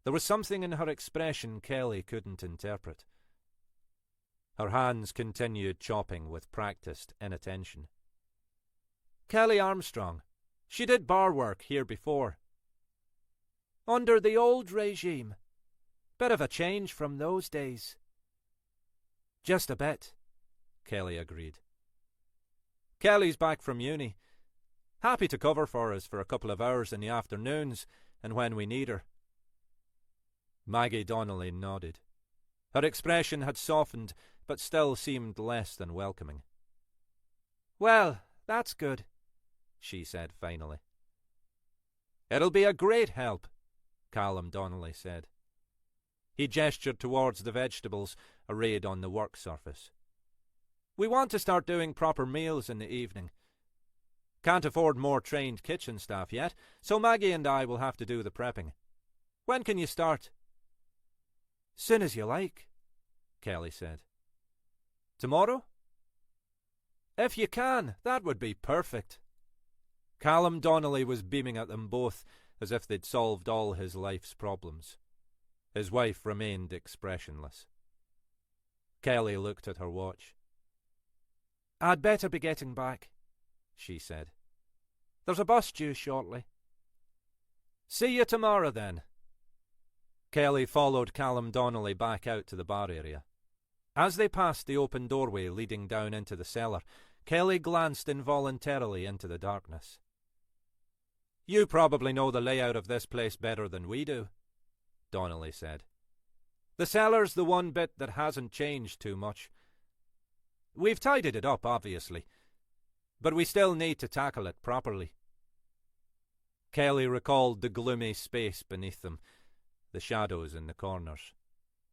There was something in her expression Kelly couldn't interpret. Her hands continued chopping with practised inattention. "Kelly Armstrong. She did bar work here before." "Under the old regime. Bit of a change from those days." "Just a bit," Kelly agreed. "Kelly's back from uni. Happy to cover for us for a couple of hours in the afternoons and when we need her." Maggie Donnelly nodded. Her expression had softened, but still seemed less than welcoming. "Well, that's good," she said finally. "It'll be a great help," Callum Donnelly said. He gestured towards the vegetables arrayed on the work surface. "We want to start doing proper meals in the evening. Can't afford more trained kitchen staff yet, so Maggie and I will have to do the prepping. When can you start?" "Soon as you like," Kelly said. "Tomorrow?" "If you can, that would be perfect." Callum Donnelly was beaming at them both as if they'd solved all his life's problems. His wife remained expressionless. Kelly looked at her watch. "I'd better be getting back," she said. "There's a bus due shortly." "See you tomorrow, then." Kelly followed Callum Donnelly back out to the bar area. As they passed the open doorway leading down into the cellar, Kelly glanced involuntarily into the darkness. "You probably know the layout of this place better than we do," Donnelly said. "The cellar's the one bit that hasn't changed too much. We've tidied it up, obviously, but we still need to tackle it properly." Kelly recalled the gloomy space beneath them, the shadows in the corners,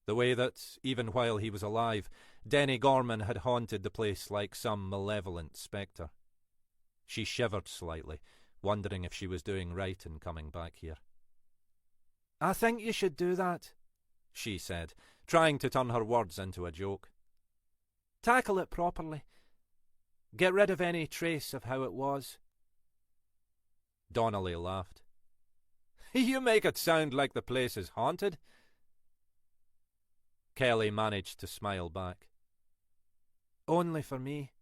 the way that, even while he was alive, Denny Gorman had haunted the place like some malevolent spectre. She shivered slightly, wondering if she was doing right in coming back here. "I think you should do that," she said, trying to turn her words into a joke. "Tackle it properly. Get rid of any trace of how it was." Donnelly laughed. "You make it sound like the place is haunted." Kelly managed to smile back. "Only for me,"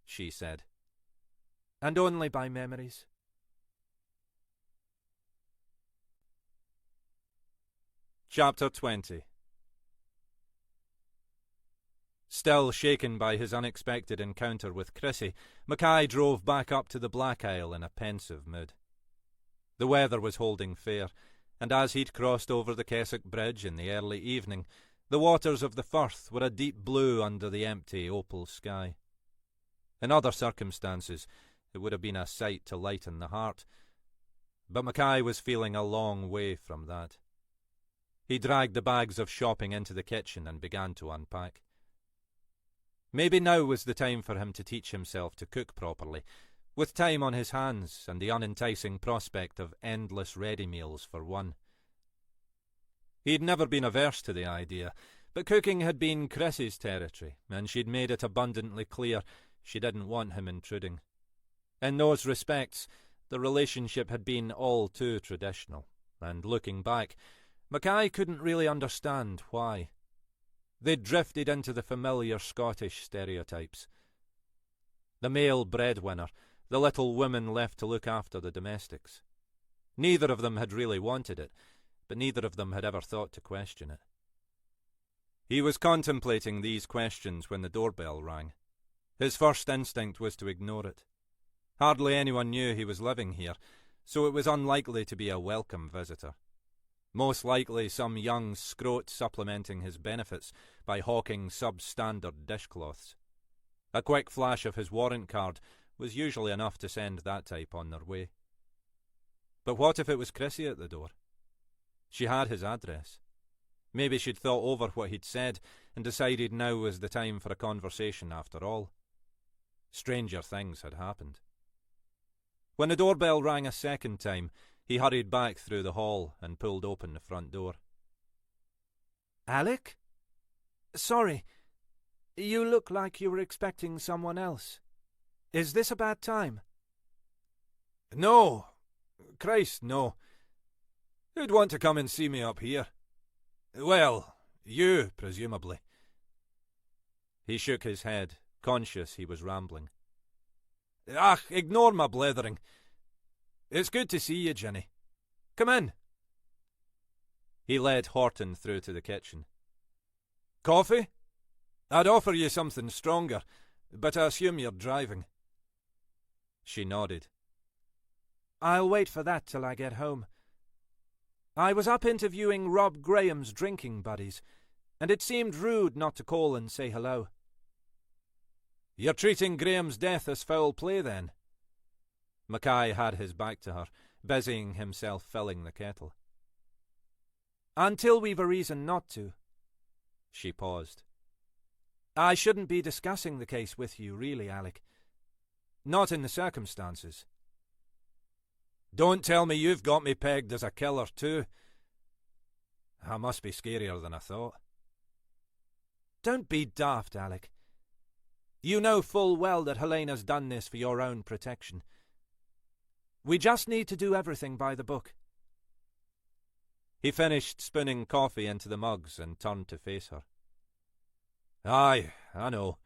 she said. "And only by memories." Chapter 20. Still shaken by his unexpected encounter with Chrissy, Mackay drove back up to the Black Isle in a pensive mood. The weather was holding fair, and as he'd crossed over the Keswick Bridge in the early evening, the waters of the Firth were a deep blue under the empty opal sky. In other circumstances, it would have been a sight to lighten the heart, but Mackay was feeling a long way from that. He dragged the bags of shopping into the kitchen and began to unpack. Maybe now was the time for him to teach himself to cook properly, with time on his hands and the unenticing prospect of endless ready meals for one. He'd never been averse to the idea, but cooking had been Chrissy's territory, and she'd made it abundantly clear she didn't want him intruding. In those respects, the relationship had been all too traditional, and looking back, Mackay couldn't really understand why. They'd drifted into the familiar Scottish stereotypes. The male breadwinner, the little woman left to look after the domestics. Neither of them had really wanted it, but neither of them had ever thought to question it. He was contemplating these questions when the doorbell rang. His first instinct was to ignore it. Hardly anyone knew he was living here, so it was unlikely to be a welcome visitor. Most likely some young scrote supplementing his benefits by hawking substandard dishcloths. A quick flash of his warrant card was usually enough to send that type on their way. But what if it was Chrissy at the door? She had his address. Maybe she'd thought over what he'd said and decided now was the time for a conversation after all. Stranger things had happened. When the doorbell rang a second time, he hurried back through the hall and pulled open the front door. Alec? Sorry, you look like you were expecting someone else. Is this a bad time? No. Christ, no. Who'd want to come and see me up here? Well, you, presumably. He shook his head, conscious he was rambling. Ach, ignore my blethering. It's good to see you, Jenny. Come in. He led Horton through to the kitchen. Coffee? I'd offer you something stronger, but I assume you're driving. She nodded. I'll wait for that till I get home. I was up interviewing Rob Graham's drinking buddies, and it seemed rude not to call and say hello. You're treating Graham's death as foul play, then? Mackay had his back to her, busying himself filling the kettle. Until we've a reason not to. She paused. I shouldn't be discussing the case with you, really, Alec. Not in the circumstances. Don't tell me you've got me pegged as a killer, too. I must be scarier than I thought. Don't be daft, Alec. You know full well that Helena's done this for your own protection. We just need to do everything by the book. He finished spooning coffee into the mugs and turned to face her. Aye, I know.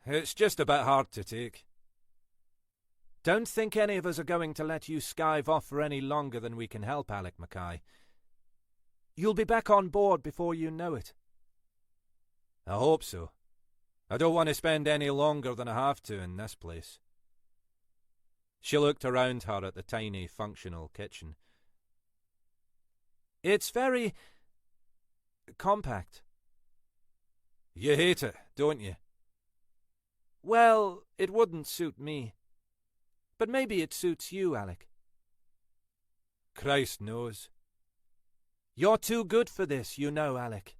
It's just a bit hard to take. Don't think any of us are going to let you skive off for any longer than we can help, Alec Mackay. You'll be back on board before you know it. I hope so. I don't want to spend any longer than I have to in this place. She looked around her at the tiny, functional kitchen. It's very compact. You hate it, don't you? Well, it wouldn't suit me. But maybe it suits you, Alec. Christ knows. You're too good for this, you know, Alec.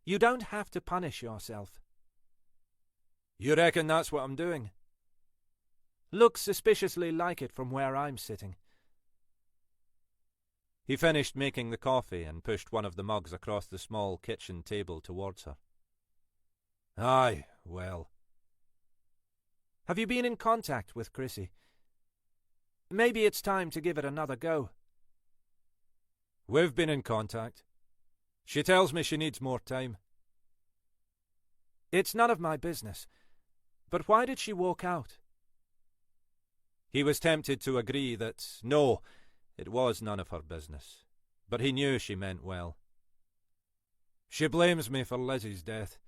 You don't have to punish yourself. You reckon that's what I'm doing? Looks suspiciously like it from where I'm sitting. He finished making the coffee and pushed one of the mugs across the small kitchen table towards her. Aye, well. Have you been in contact with Chrissy? Maybe it's time to give it another go. We've been in contact. She tells me she needs more time. It's none of my business. But why did she walk out? He was tempted to agree that, no, it was none of her business. But he knew she meant well. She blames me for Lizzie's death.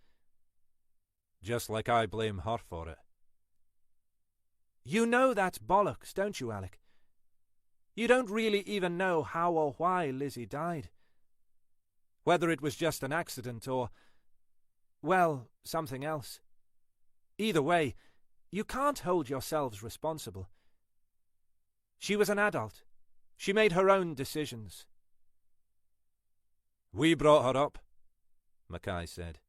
Just like I blame her for it. You know that's bollocks, don't you, Alec? You don't really even know how or why Lizzie died. Whether it was just an accident or, well, something else. Either way, you can't hold yourselves responsible. She was an adult. She made her own decisions. We brought her up, Mackay said.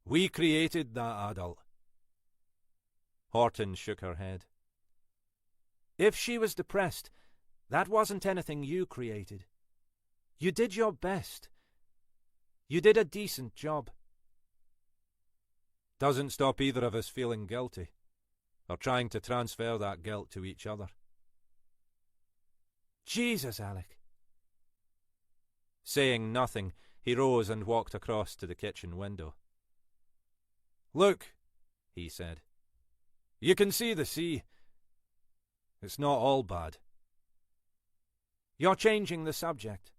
We created that adult. Horton shook her head. If she was depressed, that wasn't anything you created. You did your best. You did a decent job. Doesn't stop either of us feeling guilty, or trying to transfer that guilt to each other. Jesus, Alec. Saying nothing, he rose and walked across to the kitchen window. Look, he said. You can see the sea. It's not all bad. You're changing the subject.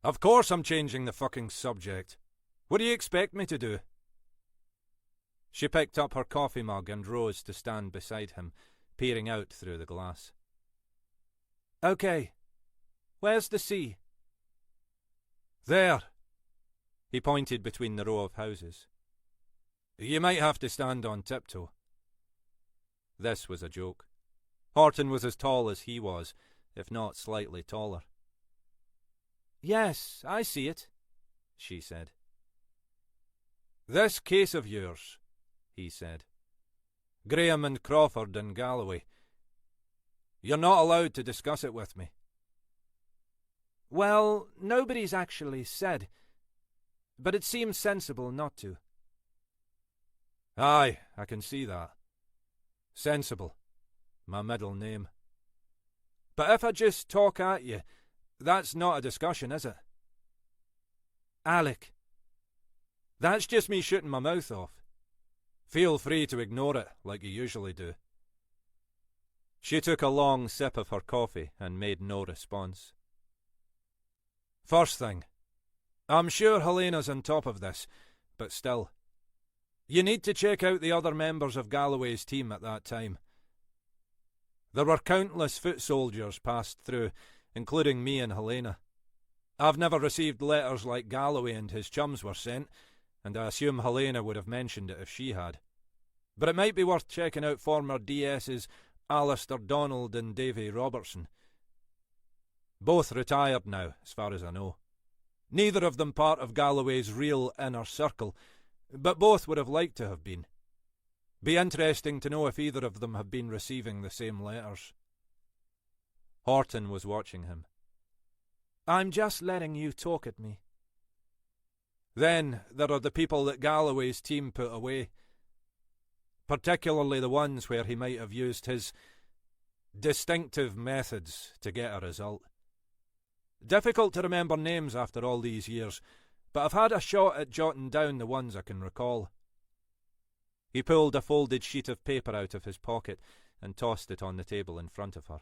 Of course I'm changing the fucking subject. What do you expect me to do? She picked up her coffee mug and rose to stand beside him, peering out through the glass. Okay. Where's the sea? There. He pointed between the row of houses. You might have to stand on tiptoe. This was a joke. Horton was as tall as he was, if not slightly taller. Yes, I see it, she said. This case of yours, he said. Graham and Crawford and Galloway. You're not allowed to discuss it with me. Well, nobody's actually said, but it seems sensible not to. Aye, I can see that. Sensible. My middle name. But if I just talk at you, that's not a discussion, is it? Alec. That's just me shooting my mouth off. Feel free to ignore it, like you usually do. She took a long sip of her coffee and made no response. First thing, I'm sure Helena's on top of this, but still. You need to check out the other members of Galloway's team at that time. There were countless foot soldiers passed through, including me and Helena. I've never received letters like Galloway and his chums were sent, and I assume Helena would have mentioned it if she had. But it might be worth checking out former DS's Alistair Donald and Davy Robertson. Both retired now, as far as I know. Neither of them part of Galloway's real inner circle, but both would have liked to have been. Be interesting to know if either of them have been receiving the same letters. Horton was watching him. I'm just letting you talk at me. Then there are the people that Galloway's team put away. Particularly the ones where he might have used his distinctive methods to get a result. Difficult to remember names after all these years, but I've had a shot at jotting down the ones I can recall. He pulled a folded sheet of paper out of his pocket and tossed it on the table in front of her.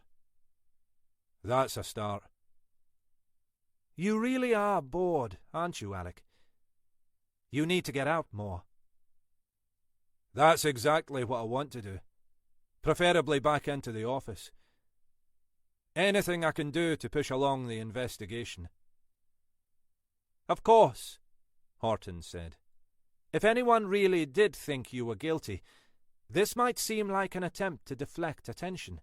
That's a start. You really are bored, aren't you, Alec? You need to get out more. That's exactly what I want to do. Preferably back into the office. Anything I can do to push along the investigation. Of course, Horton said. If anyone really did think you were guilty, this might seem like an attempt to deflect attention.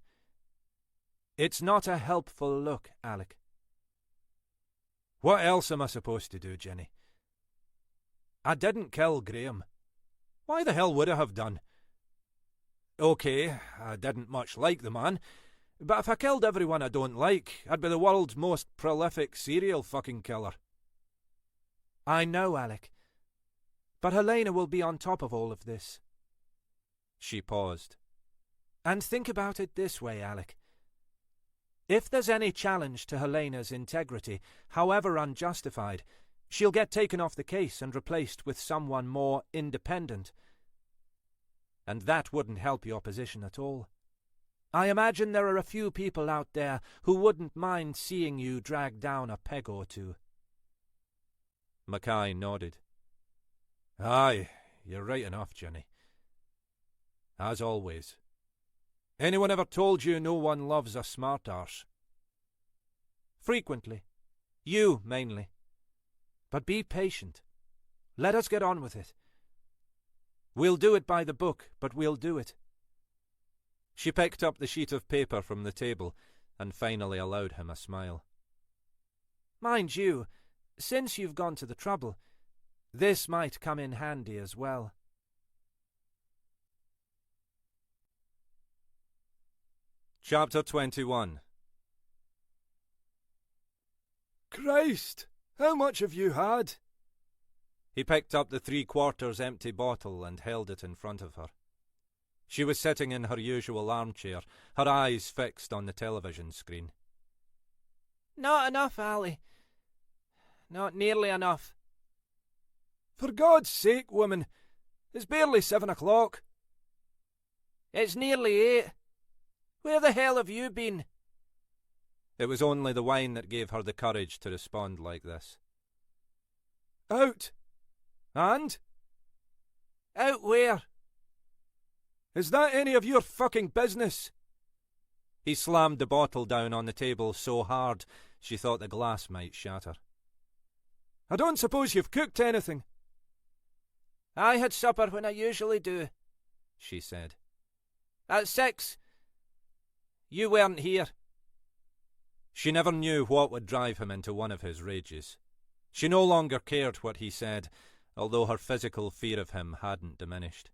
It's not a helpful look, Alec. What else am I supposed to do, Jenny? I didn't kill Graham. Why the hell would I have done? OK, I didn't much like the man, but if I killed everyone I don't like, I'd be the world's most prolific serial fucking killer. I know, Alec. But Helena will be on top of all of this. She paused. And think about it this way, Alec. If there's any challenge to Helena's integrity, however unjustified, she'll get taken off the case and replaced with someone more independent. And that wouldn't help your position at all. I imagine there are a few people out there who wouldn't mind seeing you drag down a peg or two. Mackay nodded. Aye, you're right enough, Jenny. As always. Anyone ever told you no one loves a smart arse? Frequently. You, mainly. But be patient. Let us get on with it. We'll do it by the book, but we'll do it. She picked up the sheet of paper from the table and finally allowed him a smile. Mind you, since you've gone to the trouble, this might come in handy as well. Chapter 21. Christ, how much have you had? He picked up the 3/4 empty bottle and held it in front of her. She was sitting in her usual armchair, her eyes fixed on the television screen. Not enough, Ally. Not nearly enough. For God's sake, woman, it's barely 7 o'clock. It's nearly 8. Where the hell have you been? It was only the wine that gave her the courage to respond like this. Out. And? Out where? Is that any of your fucking business? He slammed the bottle down on the table so hard she thought the glass might shatter. I don't suppose you've cooked anything? I had supper when I usually do, she said. At 6. You weren't here. She never knew what would drive him into one of his rages. She no longer cared what he said, although her physical fear of him hadn't diminished.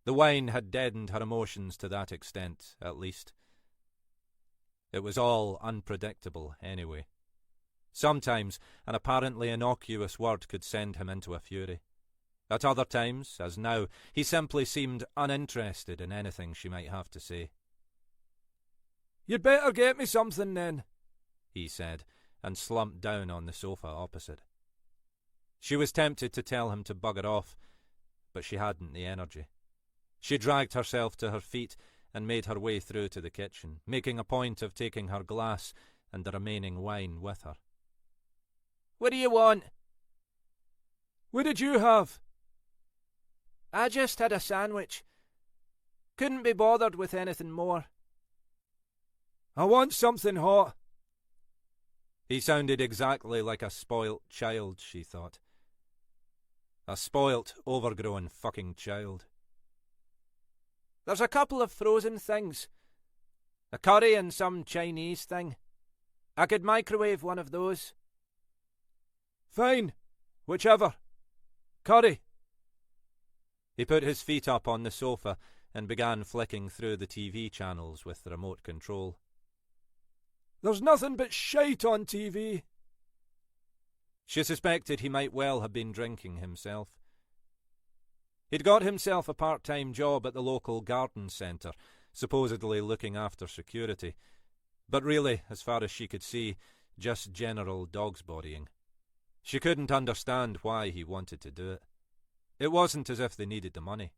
The wine had deadened her emotions to that extent, at least. It was all unpredictable, anyway. Sometimes an apparently innocuous word could send him into a fury. At other times, as now, he simply seemed uninterested in anything she might have to say. "You'd better get me something then," he said, and slumped down on the sofa opposite. She was tempted to tell him to bugger off, but she hadn't the energy. She dragged herself to her feet and made her way through to the kitchen, making a point of taking her glass and the remaining wine with her. "What do you want?" "What did you have?" "I just had a sandwich. Couldn't be bothered with anything more." "I want something hot." He sounded exactly like a spoilt child, she thought. A spoilt, overgrown fucking child. "There's a couple of frozen things. A curry and some Chinese thing. I could microwave one of those." "Fine. Whichever. Curry." He put his feet up on the sofa and began flicking through the TV channels with the remote control. "There's nothing but shite on TV." She suspected he might well have been drinking himself. He'd got himself a part-time job at the local garden centre, supposedly looking after security, but really, as far as she could see, just general dog's bodying. She couldn't understand why he wanted to do it. It wasn't as if they needed the money.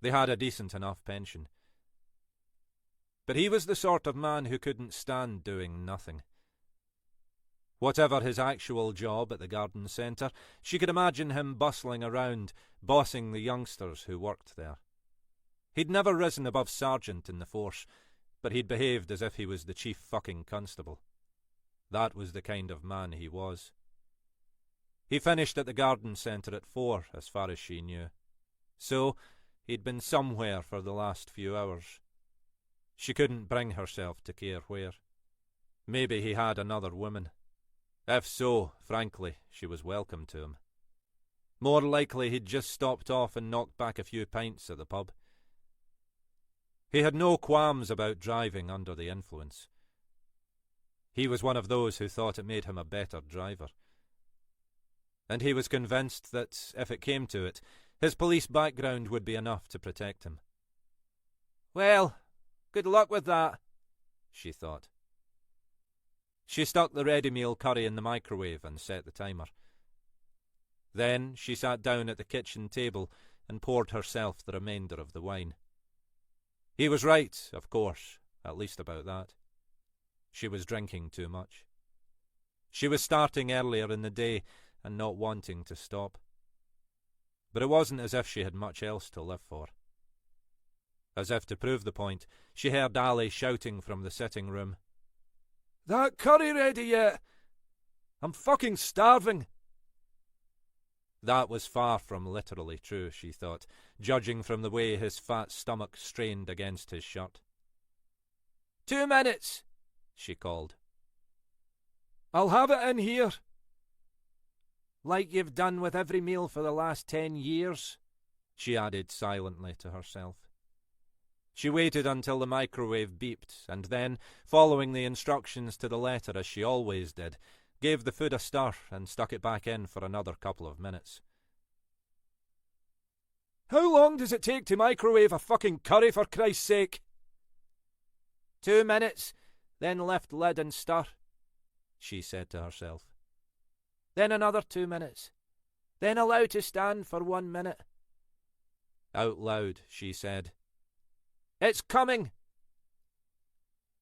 They had a decent enough pension. But he was the sort of man who couldn't stand doing nothing. Whatever his actual job at the garden centre, she could imagine him bustling around, bossing the youngsters who worked there. He'd never risen above sergeant in the force, but he'd behaved as if he was the chief fucking constable. That was the kind of man he was. He finished at the garden centre at 4, as far as she knew. So, he'd been somewhere for the last few hours. She couldn't bring herself to care where. Maybe he had another woman. If so, frankly, she was welcome to him. More likely he'd just stopped off and knocked back a few pints at the pub. He had no qualms about driving under the influence. He was one of those who thought it made him a better driver. And he was convinced that, if it came to it, his police background would be enough to protect him. "Well, good luck with that," she thought. She stuck the ready-meal curry in the microwave and set the timer. Then she sat down at the kitchen table and poured herself the remainder of the wine. He was right, of course, at least about that. She was drinking too much. She was starting earlier in the day and not wanting to stop. But it wasn't as if she had much else to live for. As if to prove the point, she heard Ali shouting from the sitting room, "That curry ready yet? I'm fucking starving." That was far from literally true, she thought, judging from the way his fat stomach strained against his shirt. 2 minutes, she called. "I'll have it in here." "Like you've done with every meal for the last 10 years, she added silently to herself. She waited until the microwave beeped, and then, following the instructions to the letter as she always did, gave the food a stir and stuck it back in for another couple of minutes. "How long does it take to microwave a fucking curry, for Christ's sake?" 2 minutes, then lift lid and stir," she said to herself. "Then another 2 minutes. Then allow to stand for 1 minute." Out loud, she said, "It's coming!"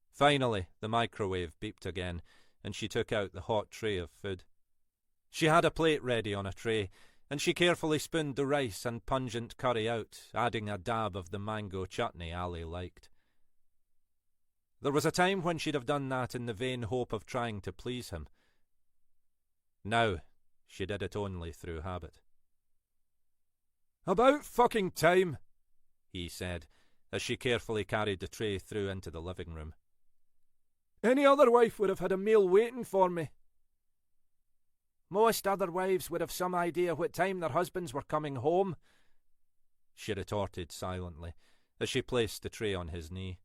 Finally, the microwave beeped again, and she took out the hot tray of food. She had a plate ready on a tray, and she carefully spooned the rice and pungent curry out, adding a dab of the mango chutney Ali liked. There was a time when she'd have done that in the vain hope of trying to please him. Now, she did it only through habit. "About fucking time," he said, as she carefully carried the tray through into the living room. Any other wife would have had a meal waiting for me. Most other wives would have some idea what time their husbands were coming home, she retorted silently, as she placed the tray on his knee.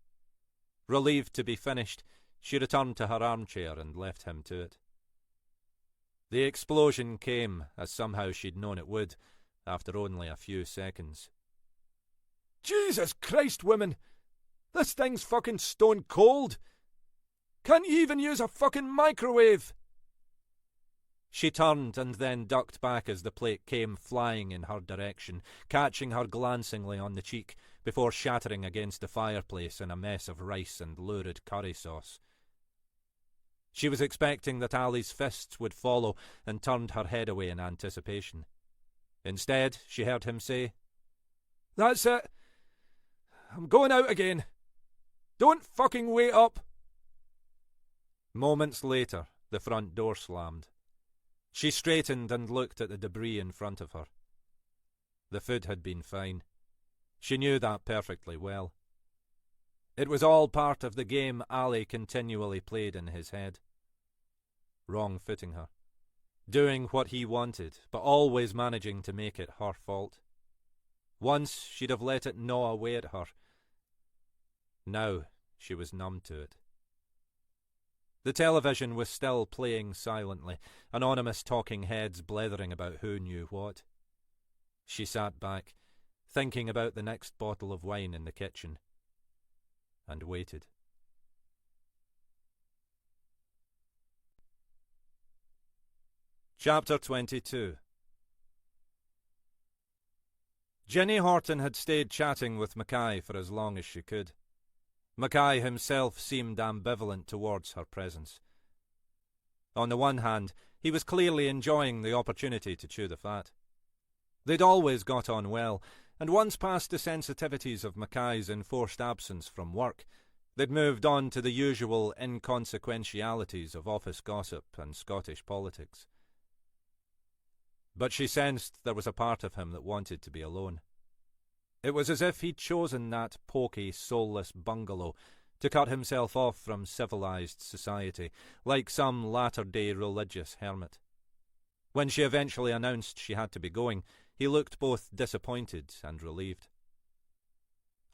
Relieved to be finished, she returned to her armchair and left him to it. The explosion came, as somehow she'd known it would, after only a few seconds. Jesus Christ, women! This thing's fucking stone cold! Can't you even use a fucking microwave? She turned and then ducked back as the plate came flying in her direction, catching her glancingly on the cheek before shattering against the fireplace in a mess of rice and lurid curry sauce. She was expecting that Ali's fists would follow and turned her head away in anticipation. Instead, she heard him say, "That's it. I'm going out again. Don't fucking wait up." Moments later, the front door slammed. She straightened and looked at the debris in front of her. The food had been fine. She knew that perfectly well. It was all part of the game Ali continually played in his head. Wrong-footing her. Doing what he wanted, but always managing to make it her fault. Once she'd have let it gnaw away at her. Now she was numb to it. The television was still playing silently, anonymous talking heads blethering about who knew what. She sat back, thinking about the next bottle of wine in the kitchen, and waited. Chapter 22. Jenny Horton had stayed chatting with Mackay for as long as she could. Mackay himself seemed ambivalent towards her presence. On the one hand, he was clearly enjoying the opportunity to chew the fat. They'd always got on well, and once past the sensitivities of Mackay's enforced absence from work, they'd moved on to the usual inconsequentialities of office gossip and Scottish politics. But she sensed there was a part of him that wanted to be alone. It was as if he'd chosen that poky, soulless bungalow to cut himself off from civilized society, like some latter-day religious hermit. When she eventually announced she had to be going, he looked both disappointed and relieved.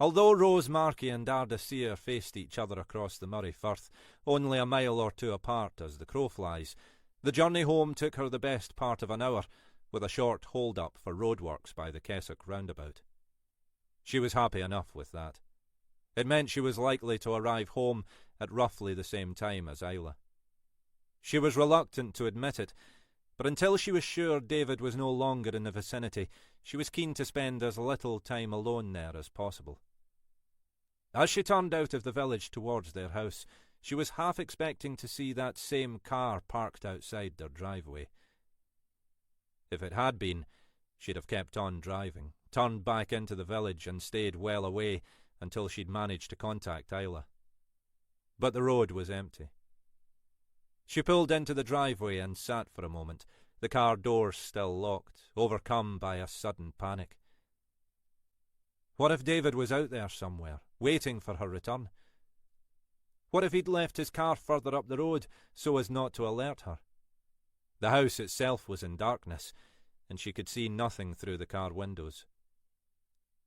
Although Rose Markie and Ardasir faced each other across the Murray Firth, only a mile or two apart as the crow flies, the journey home took her the best part of an hour, with a short hold-up for roadworks by the Keswick roundabout. She was happy enough with that. It meant she was likely to arrive home at roughly the same time as Isla. She was reluctant to admit it, but until she was sure David was no longer in the vicinity, she was keen to spend as little time alone there as possible. As she turned out of the village towards their house, she was half expecting to see that same car parked outside their driveway. If it had been, she'd have kept on driving, turned back into the village and stayed well away until she'd managed to contact Isla. But the road was empty. She pulled into the driveway and sat for a moment, the car doors still locked, overcome by a sudden panic. What if David was out there somewhere, waiting for her return? What if he'd left his car further up the road so as not to alert her? The house itself was in darkness, and she could see nothing through the car windows.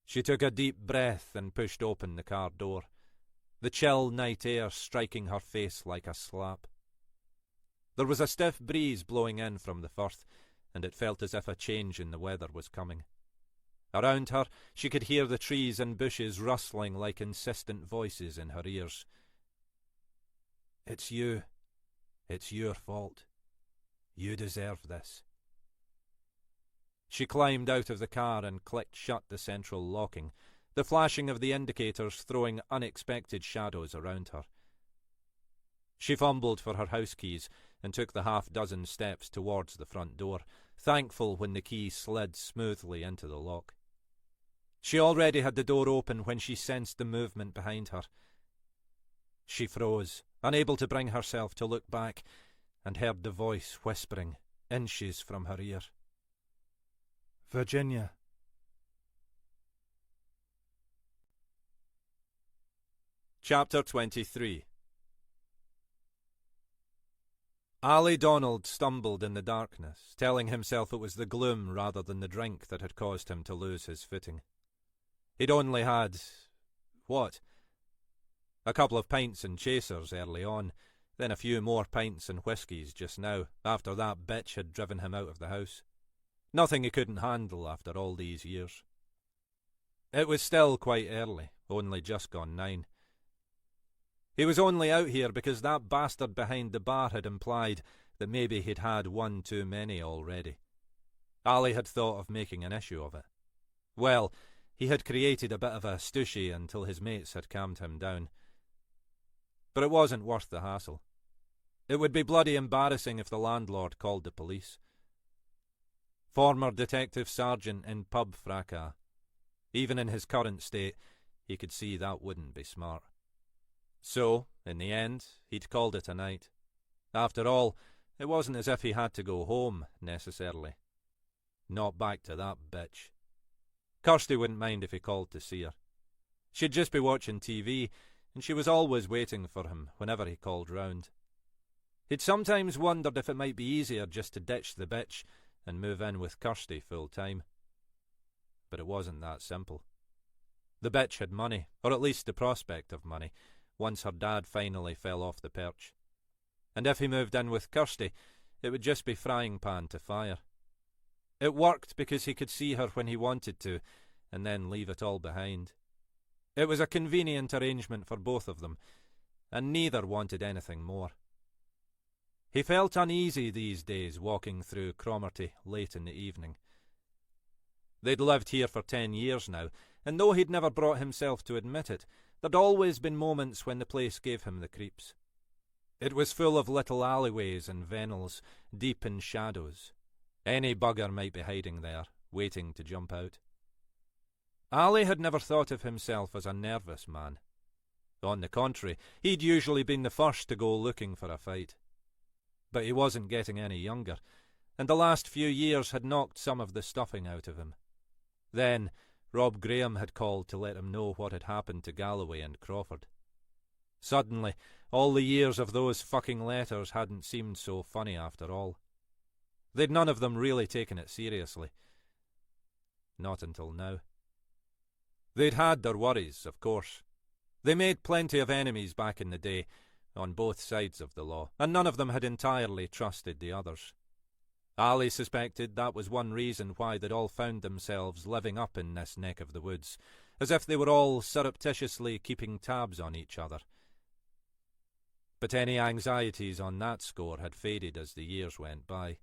She took a deep breath and pushed open the car door, the chill night air striking her face like a slap. There was a stiff breeze blowing in from the firth, and it felt as if a change in the weather was coming. Around her, she could hear the trees and bushes rustling like insistent voices in her ears. "It's you. It's your fault. You deserve this." She climbed out of the car and clicked shut the central locking, the flashing of the indicators throwing unexpected shadows around her. She fumbled for her house keys and took the half-dozen steps towards the front door, thankful when the key slid smoothly into the lock. She already had the door open when she sensed the movement behind her. She froze, unable to bring herself to look back, and heard the voice whispering, inches from her ear. "Virginia." Chapter 23. Ali Donald stumbled in the darkness, telling himself it was the gloom rather than the drink that had caused him to lose his footing. He'd only had... what? A couple of pints and chasers early on, then a few more pints and whiskies just now, after that bitch had driven him out of the house. Nothing he couldn't handle after all these years. It was still quite early, only just gone 9. He was only out here because that bastard behind the bar had implied that maybe he'd had one too many already. Ali had thought of making an issue of it. Well, he had created a bit of a stooshy until his mates had calmed him down. But it wasn't worth the hassle. It would be bloody embarrassing if the landlord called the police. Former detective sergeant in pub fracas. Even in his current state, he could see that wouldn't be smart. So, in the end, he'd called it a night. After all, it wasn't as if he had to go home, necessarily. Not back to that bitch. Kirsty wouldn't mind if he called to see her. She'd just be watching TV, and she was always waiting for him whenever he called round. He'd sometimes wondered if it might be easier just to ditch the bitch and move in with Kirsty full time. But it wasn't that simple. The bitch had money, or at least the prospect of money, once her dad finally fell off the perch. And if he moved in with Kirsty, it would just be frying pan to fire. It worked because he could see her when he wanted to, and then leave it all behind. It was a convenient arrangement for both of them, and neither wanted anything more. He felt uneasy these days walking through Cromarty late in the evening. They'd lived here for 10 years now, and though he'd never brought himself to admit it, there'd always been moments when the place gave him the creeps. It was full of little alleyways and vennels, deep in shadows. Any bugger might be hiding there, waiting to jump out. Ali had never thought of himself as a nervous man. On the contrary, he'd usually been the first to go looking for a fight. But he wasn't getting any younger, and the last few years had knocked some of the stuffing out of him. Then, Rob Graham had called to let him know what had happened to Galloway and Crawford. Suddenly, all the years of those fucking letters hadn't seemed so funny after all. They'd none of them really taken it seriously. Not until now. They'd had their worries, of course. They made plenty of enemies back in the day, on both sides of the law, and none of them had entirely trusted the others. Ali suspected that was one reason why they'd all found themselves living up in this neck of the woods, as if they were all surreptitiously keeping tabs on each other. But any anxieties on that score had faded as the years went by.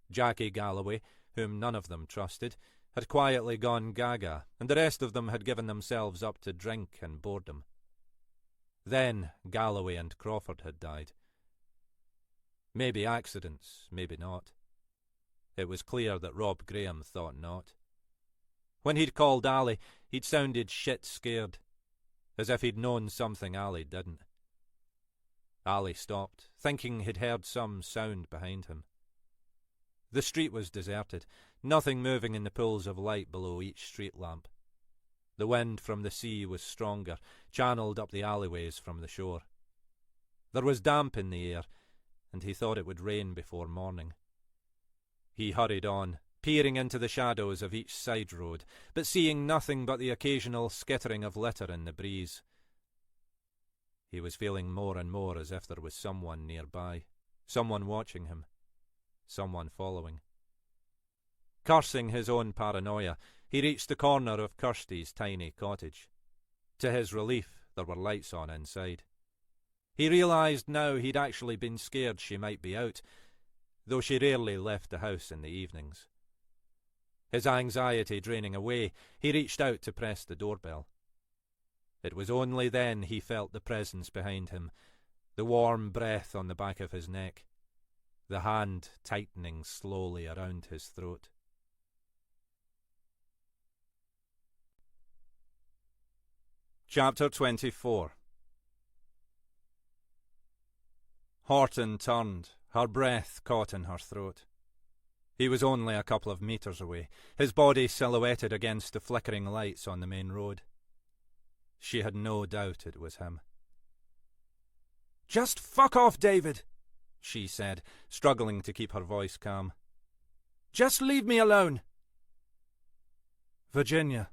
Jackie Galloway, whom none of them trusted, had quietly gone gaga, and the rest of them had given themselves up to drink and boredom. Then Galloway and Crawford had died. Maybe accidents, maybe not. It was clear that Rob Graham thought not. When he'd called Ali, he'd sounded shit scared, as if he'd known something Ali didn't. Ali stopped, thinking he'd heard some sound behind him. The street was deserted, nothing moving in the pools of light below each street lamp. The wind from the sea was stronger, channelled up the alleyways from the shore. There was damp in the air, and he thought it would rain before morning. He hurried on, peering into the shadows of each side road, but seeing nothing but the occasional skittering of litter in the breeze. He was feeling more and more as if there was someone nearby, someone watching him, someone following. Cursing his own paranoia, he reached the corner of Kirsty's tiny cottage. To his relief, there were lights on inside. He realised now he'd actually been scared she might be out, though she rarely left the house in the evenings. His anxiety draining away, he reached out to press the doorbell. It was only then he felt the presence behind him, the warm breath on the back of his neck, the hand tightening slowly around his throat. Chapter 24. Horton turned, her breath caught in her throat. He was only a couple of metres away, his body silhouetted against the flickering lights on the main road. She had no doubt it was him. "Just fuck off, David," she said, struggling to keep her voice calm. "Just leave me alone." "Virginia."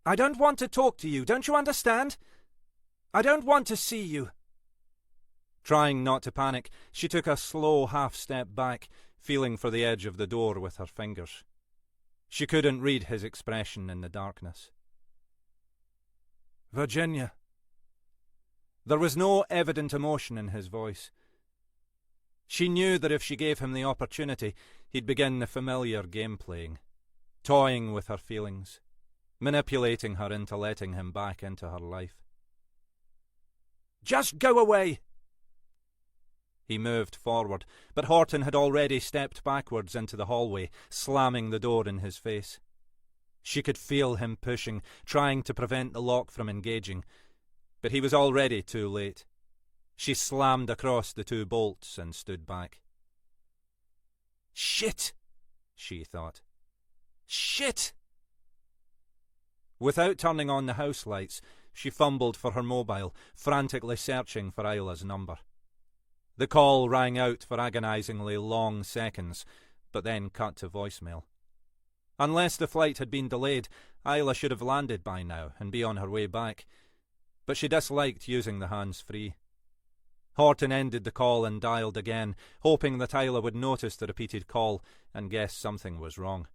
"I don't want to talk to you, don't you understand? I don't want to see you." Trying not to panic, she took a slow half-step back, feeling for the edge of the door with her fingers. She couldn't read his expression in the darkness. "Virginia." There was no evident emotion in his voice. She knew that if she gave him the opportunity, he'd begin the familiar game-playing, toying with her feelings, manipulating her into letting him back into her life. "Just go away!" He moved forward, but Horton had already stepped backwards into the hallway, slamming the door in his face. She could feel him pushing, trying to prevent the lock from engaging, but he was already too late. She slammed across the 2 bolts and stood back. "Shit!" she thought. "Shit!" Without turning on the house lights, she fumbled for her mobile, frantically searching for Isla's number. The call rang out for agonizingly long seconds, but then cut to voicemail. Unless the flight had been delayed, Isla should have landed by now and be on her way back, but she disliked using the hands-free. Horton ended the call and dialed again, hoping that Isla would notice the repeated call and guess something was wrong.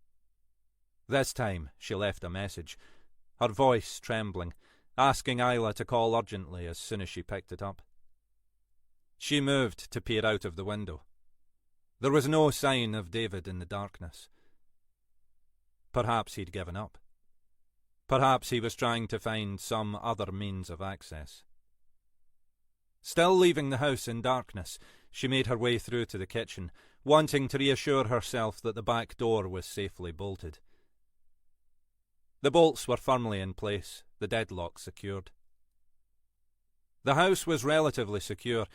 This time she left a message, her voice trembling, asking Isla to call urgently as soon as she picked it up. She moved to peer out of the window. There was no sign of David in the darkness. Perhaps he'd given up. Perhaps he was trying to find some other means of access. Still leaving the house in darkness, she made her way through to the kitchen, wanting to reassure herself that the back door was safely bolted. The bolts were firmly in place, the deadlock secured. The house was relatively secure,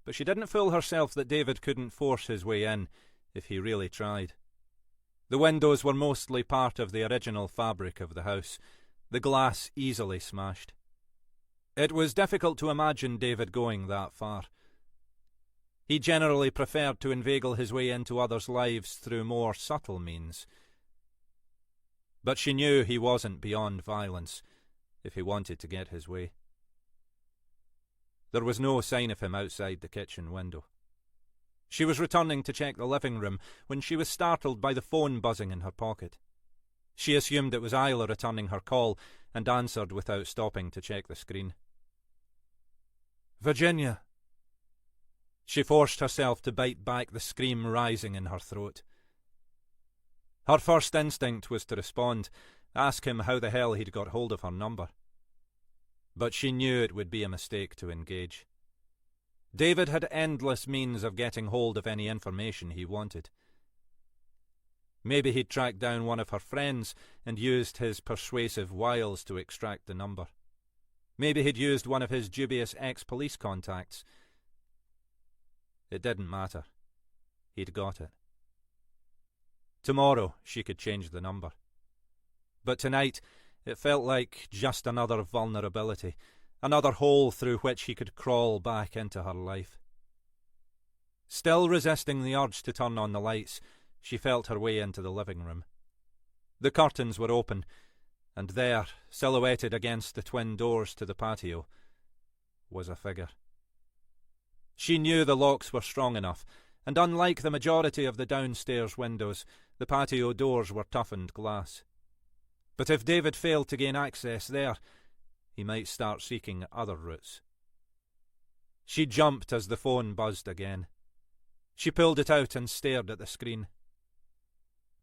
but she didn't fool herself that David couldn't force his way in if he really tried. The windows were mostly part of the original fabric of the house, the glass easily smashed. It was difficult to imagine David going that far. He generally preferred to inveigle his way into others' lives through more subtle means. But she knew he wasn't beyond violence if he wanted to get his way. There was no sign of him outside the kitchen window. She was returning to check the living room when she was startled by the phone buzzing in her pocket. She assumed it was Isla returning her call and answered without stopping to check the screen. "Virginia." She forced herself to bite back the scream rising in her throat. Her first instinct was to respond, ask him how the hell he'd got hold of her number. But she knew it would be a mistake to engage. David had endless means of getting hold of any information he wanted. Maybe he'd tracked down one of her friends and used his persuasive wiles to extract the number. Maybe he'd used one of his dubious ex-police contacts. It didn't matter. He'd got it. Tomorrow she could change the number. But tonight it felt like just another vulnerability, another hole through which he could crawl back into her life. Still resisting the urge to turn on the lights, she felt her way into the living room. The curtains were open, and there, silhouetted against the twin doors to the patio, was a figure. She knew the locks were strong enough, and unlike the majority of the downstairs windows, the patio doors were toughened glass. But if David failed to gain access there, he might start seeking other routes. She jumped as the phone buzzed again. She pulled it out and stared at the screen.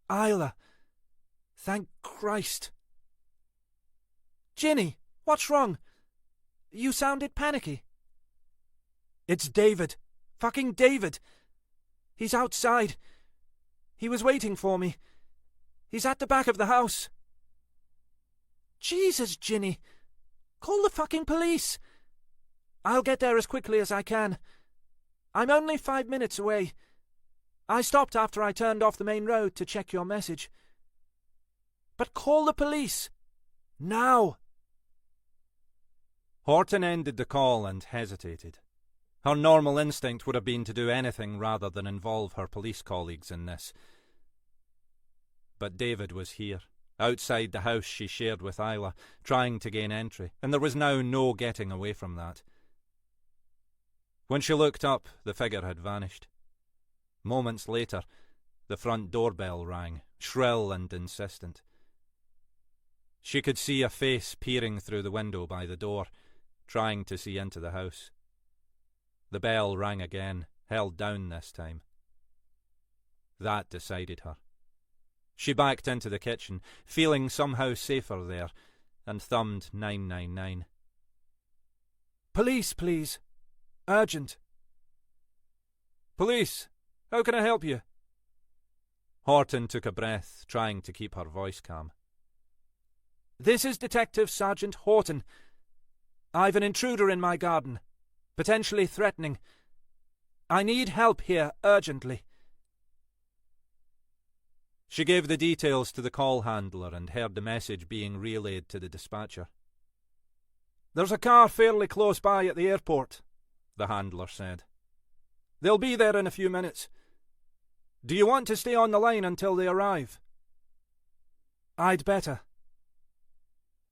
"Isla! Thank Christ!" "Ginny, what's wrong? You sounded panicky." "It's David. Fucking David. He's outside. He was waiting for me. He's at the back of the house." "Jesus, Ginny! Call the fucking police!" "I'll get there as quickly as I can. I'm only 5 minutes away. I stopped after I turned off the main road to check your message." "But call the police! Now!" Horton ended the call and hesitated. Her normal instinct would have been to do anything rather than involve her police colleagues in this. But David was here, outside the house she shared with Isla, trying to gain entry, and there was now no getting away from that. When she looked up, the figure had vanished. Moments later, the front doorbell rang, shrill and insistent. She could see a face peering through the window by the door, trying to see into the house. The bell rang again, held down this time. That decided her. She backed into the kitchen, feeling somehow safer there, and thumbed 999. Police, please. Urgent. Police, how can I help you? Horton took a breath, trying to keep her voice calm. This is Detective Sergeant Horton. I've an intruder in my garden, potentially threatening. I need help here urgently. She gave the details to the call handler and heard the message being relayed to the dispatcher. There's a car fairly close by at the airport, the handler said. They'll be there in a few minutes. Do you want to stay on the line until they arrive? I'd better.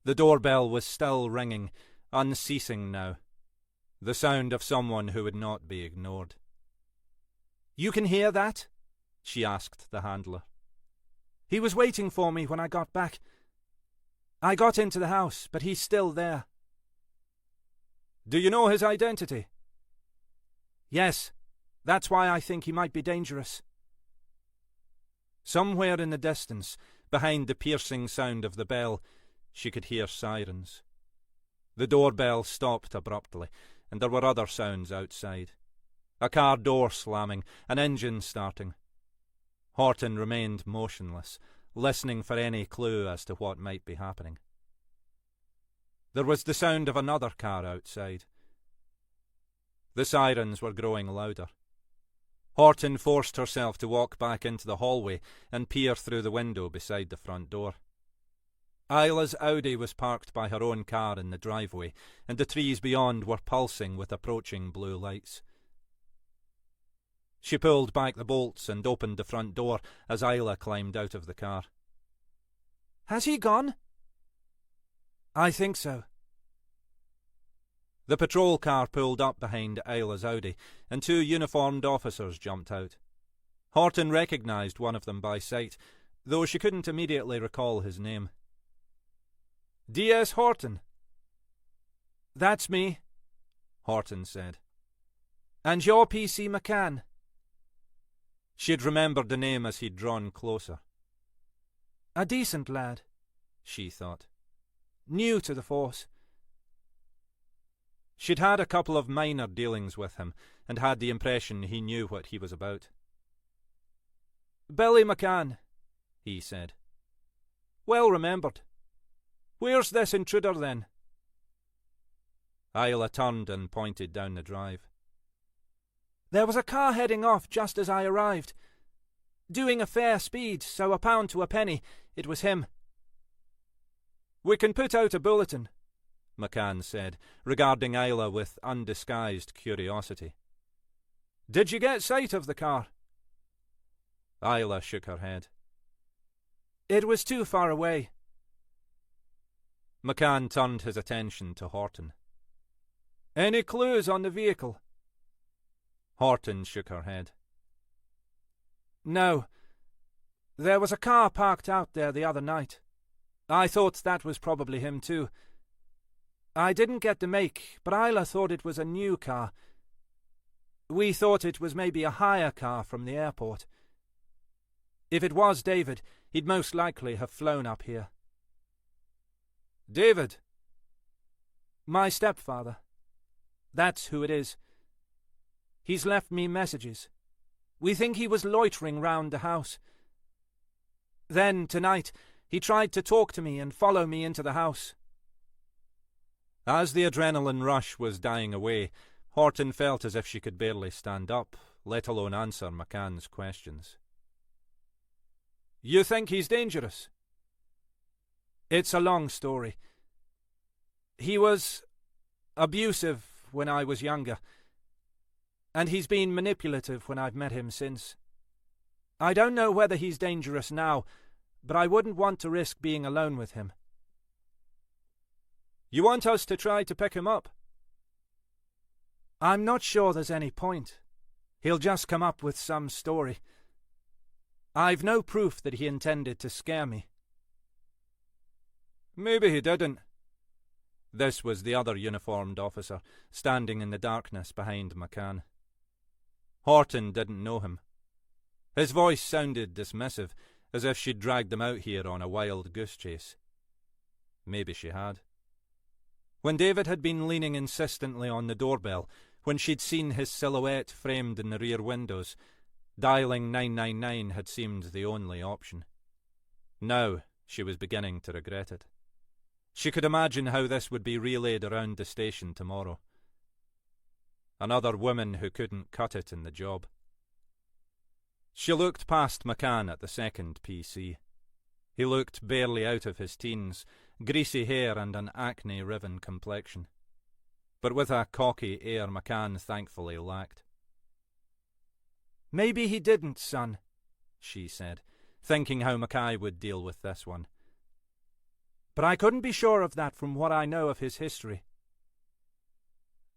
The doorbell was still ringing, unceasing now. The sound of someone who would not be ignored. You can hear that? She asked the handler. He was waiting for me when I got back. I got into the house, but he's still there. Do you know his identity? Yes, that's why I think he might be dangerous. Somewhere in the distance, behind the piercing sound of the bell, she could hear sirens. The doorbell stopped abruptly, and there were other sounds outside. A car door slamming, an engine starting. Horton remained motionless, listening for any clue as to what might be happening. There was the sound of another car outside. The sirens were growing louder. Horton forced herself to walk back into the hallway and peer through the window beside the front door. Isla's Audi was parked by her own car in the driveway, and the trees beyond were pulsing with approaching blue lights. She pulled back the bolts and opened the front door as Isla climbed out of the car. Has he gone? I think so. The patrol car pulled up behind Isla's Audi, and 2 uniformed officers jumped out. Horton recognised one of them by sight, though she couldn't immediately recall his name. D.S. Horton. That's me, Horton said. And you're P.C. McCann. She'd remembered the name as he'd drawn closer. A decent lad, she thought. New to the force. She'd had a couple of minor dealings with him, and had the impression he knew what he was about. Billy McCann, he said. Well remembered. Where's this intruder, then? Isla turned and pointed down the drive. There was a car heading off just as I arrived. Doing a fair speed, so a pound to a penny. It was him. We can put out a bulletin, McCann said, regarding Isla with undisguised curiosity. Did you get sight of the car? Isla shook her head. It was too far away. McCann turned his attention to Horton. Any clues on the vehicle? Horton shook her head. No. There was a car parked out there the other night. I thought that was probably him too. I didn't get the make, but Isla thought it was a new car. We thought it was maybe a hire car from the airport. If it was David, he'd most likely have flown up here. David? My stepfather. That's who it is. He's left me messages. We think he was loitering round the house. Then, tonight, he tried to talk to me and follow me into the house. As the adrenaline rush was dying away, Horton felt as if she could barely stand up, let alone answer McCann's questions. You think he's dangerous? It's a long story. He was abusive when I was younger, and he's been manipulative when I've met him since. I don't know whether he's dangerous now, but I wouldn't want to risk being alone with him. You want us to try to pick him up? I'm not sure there's any point. He'll just come up with some story. I've no proof that he intended to scare me. Maybe he didn't. This was the other uniformed officer, standing in the darkness behind McCann. Horton didn't know him. His voice sounded dismissive, as if she'd dragged him out here on a wild goose chase. Maybe she had. When David had been leaning insistently on the doorbell, when she'd seen his silhouette framed in the rear windows, dialing 999 had seemed the only option. Now she was beginning to regret it. She could imagine how this would be relayed around the station tomorrow. Another woman who couldn't cut it in the job. She looked past McCann at the second PC. He looked barely out of his teens, greasy hair and an acne-riven complexion, but with a cocky air McCann thankfully lacked. "Maybe he didn't, son," she said, thinking how Mackay would deal with this one. "But I couldn't be sure of that from what I know of his history."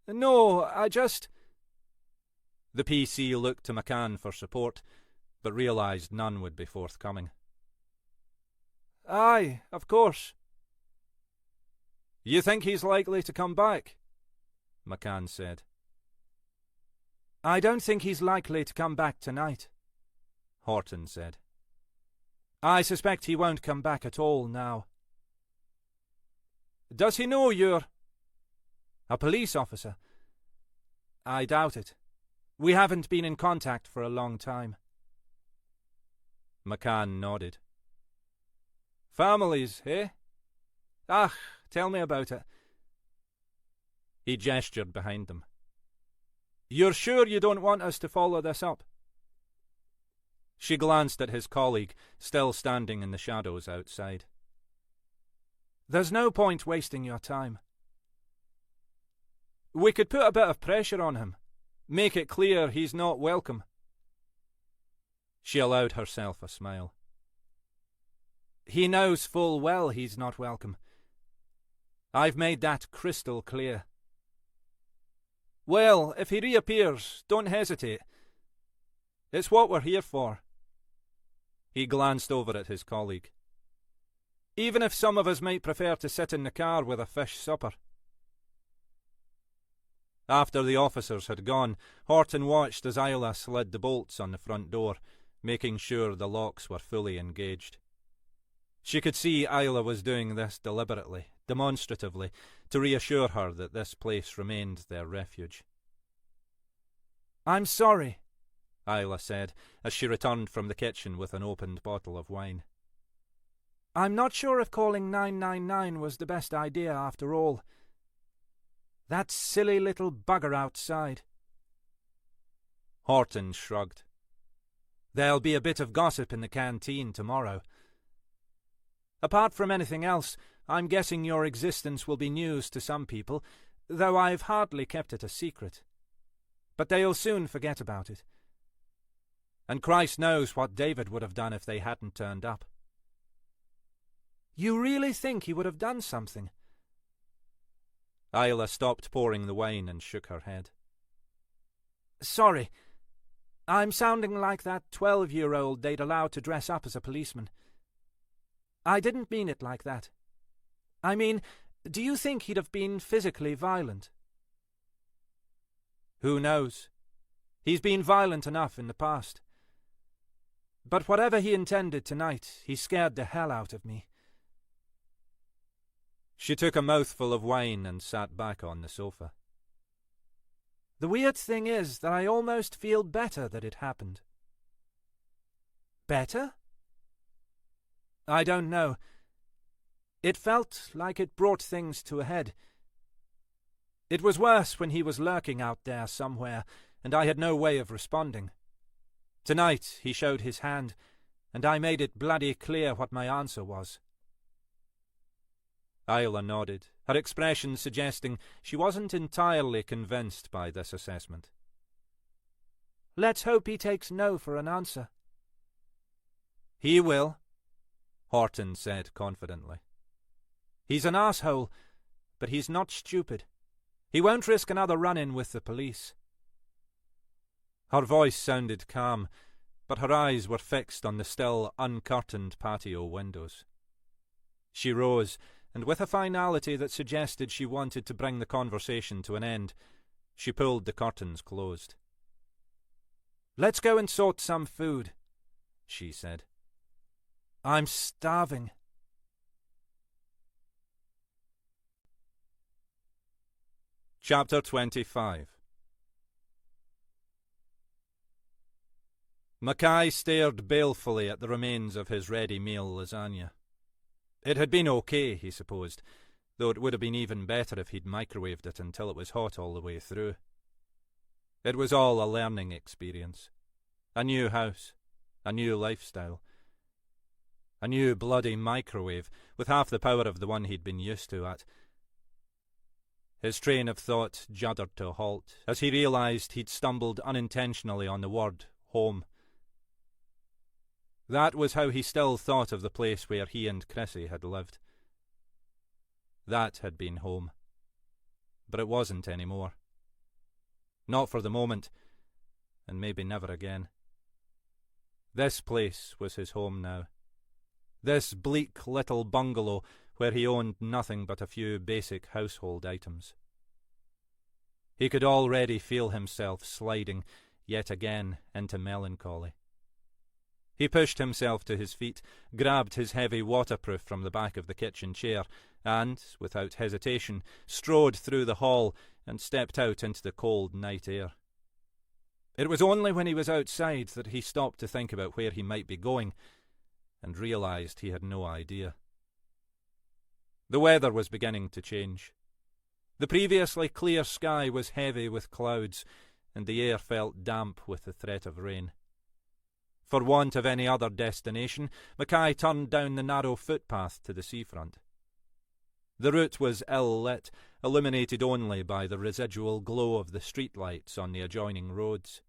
"No, I just—" The PC looked to McCann for support, but realised none would be forthcoming. "Aye, of course." "You think he's likely to come back?" McCann said. "I don't think he's likely to come back tonight," Horton said. "I suspect he won't come back at all now." "Does he know you're—" "A police officer?" "I doubt it. We haven't been in contact for a long time." McCann nodded. "Families, eh?" "Ah, tell me about it." He gestured behind them. "You're sure you don't want us to follow this up?" She glanced at his colleague, still standing in the shadows outside. "There's no point wasting your time." "We could put a bit of pressure on him. Make it clear he's not welcome." She allowed herself a smile. "He knows full well he's not welcome. I've made that crystal clear." "Well, if he reappears, don't hesitate. It's what we're here for." He glanced over at his colleague. "Even if some of us might prefer to sit in the car with a fish supper." After the officers had gone, Horton watched as Isla slid the bolts on the front door, making sure the locks were fully engaged. She could see Isla was doing this deliberately, demonstratively, to reassure her that this place remained their refuge. "I'm sorry," Isla said, as she returned from the kitchen with an opened bottle of wine. "I'm not sure if calling 999 was the best idea after all. That silly little bugger outside." Horton shrugged. "There'll be a bit of gossip in the canteen tomorrow. Apart from anything else, I'm guessing your existence will be news to some people, though I've hardly kept it a secret. But they'll soon forget about it. And Christ knows what David would have done if they hadn't turned up." "You really think he would have done something?" Isla stopped pouring the wine and shook her head. "Sorry. I'm sounding like that 12-year-old they'd allow to dress up as a policeman. I didn't mean it like that. I mean, do you think he'd have been physically violent?" "Who knows? He's been violent enough in the past. But whatever he intended tonight, he scared the hell out of me." She took a mouthful of wine and sat back on the sofa. "The weird thing is that I almost feel better that it happened." "Better?" "I don't know. It felt like it brought things to a head. It was worse when he was lurking out there somewhere, and I had no way of responding. Tonight he showed his hand, and I made it bloody clear what my answer was." Isla nodded, her expression suggesting she wasn't entirely convinced by this assessment. Let's hope he takes no for an answer. He will, Horton said confidently. He's an asshole, but he's not stupid. He won't risk another run-in with the police. Her voice sounded calm, but her eyes were fixed on the still uncurtained patio windows. She rose, and with a finality that suggested she wanted to bring the conversation to an end, she pulled the curtains closed. Let's go and sort some food, she said. I'm starving. Chapter 25. Mackay stared balefully at the remains of his ready-meal lasagna. It had been okay, he supposed, though it would have been even better if he'd microwaved it until it was hot all the way through. It was all a learning experience. A new house, a new lifestyle. A new bloody microwave, with half the power of the one he'd been used to at. His train of thought juddered to a halt, as he realised he'd stumbled unintentionally on the word home. That was how he still thought of the place where he and Chrissy had lived. That had been home. But it wasn't any more. Not for the moment, and maybe never again. This place was his home now. This bleak little bungalow where he owned nothing but a few basic household items. He could already feel himself sliding, yet again, into melancholy. He pushed himself to his feet, grabbed his heavy waterproof from the back of the kitchen chair, and, without hesitation, strode through the hall and stepped out into the cold night air. It was only when he was outside that he stopped to think about where he might be going, and realised he had no idea. The weather was beginning to change. The previously clear sky was heavy with clouds, and the air felt damp with the threat of rain. For want of any other destination, Mackay turned down the narrow footpath to the seafront. The route was ill-lit, illuminated only by the residual glow of the streetlights on the adjoining roads.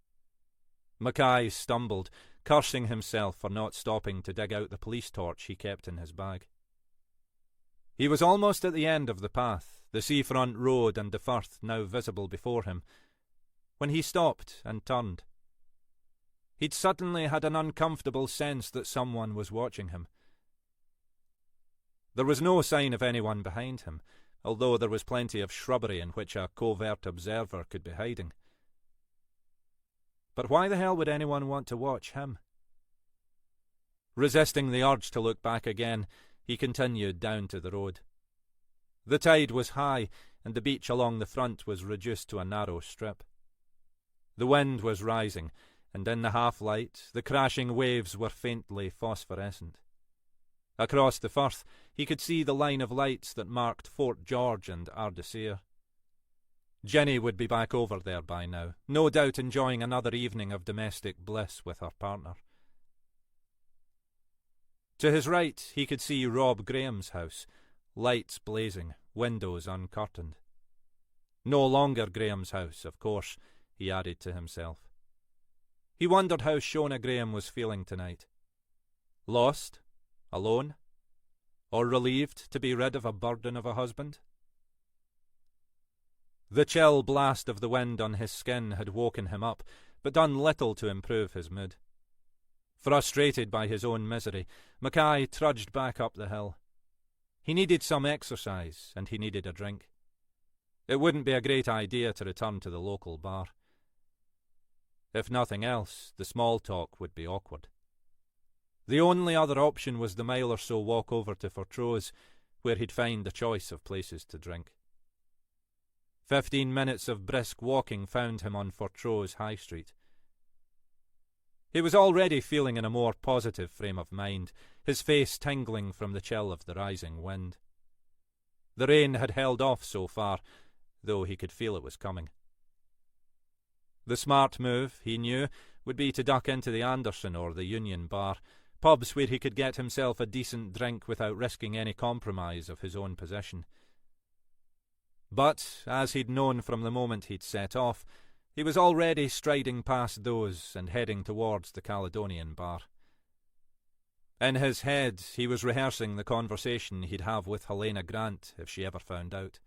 Mackay stumbled, cursing himself for not stopping to dig out the police torch he kept in his bag. He was almost at the end of the path, the seafront road and the Firth now visible before him, when he stopped and turned. He'd suddenly had an uncomfortable sense that someone was watching him. There was no sign of anyone behind him, although there was plenty of shrubbery in which a covert observer could be hiding. But why the hell would anyone want to watch him? Resisting the urge to look back again, he continued down to the road. The tide was high, and the beach along the front was reduced to a narrow strip. The wind was rising, and in the half-light the crashing waves were faintly phosphorescent. Across the Firth he could see the line of lights that marked Fort George and Ardeshir. Jenny would be back over there by now, no doubt enjoying another evening of domestic bliss with her partner. To his right he could see Rob Graham's house, lights blazing, windows uncurtained. No longer Graham's house, of course, he added to himself. He wondered how Shona Graham was feeling tonight. Lost? Alone? Or relieved to be rid of a burden of a husband? The chill blast of the wind on his skin had woken him up, but done little to improve his mood. Frustrated by his own misery, Mackay trudged back up the hill. He needed some exercise, and he needed a drink. It wouldn't be a great idea to return to the local bar. If nothing else, the small talk would be awkward. The only other option was the mile or so walk over to Fortrose, where he'd find a choice of places to drink. 15 minutes of brisk walking found him on Fortrose High Street. He was already feeling in a more positive frame of mind, his face tingling from the chill of the rising wind. The rain had held off so far, though he could feel it was coming. The smart move, he knew, would be to duck into the Anderson or the Union Bar, pubs where he could get himself a decent drink without risking any compromise of his own position. But, as he'd known from the moment he'd set off, he was already striding past those and heading towards the Caledonian bar. In his head, he was rehearsing the conversation he'd have with Helena Grant if she ever found out.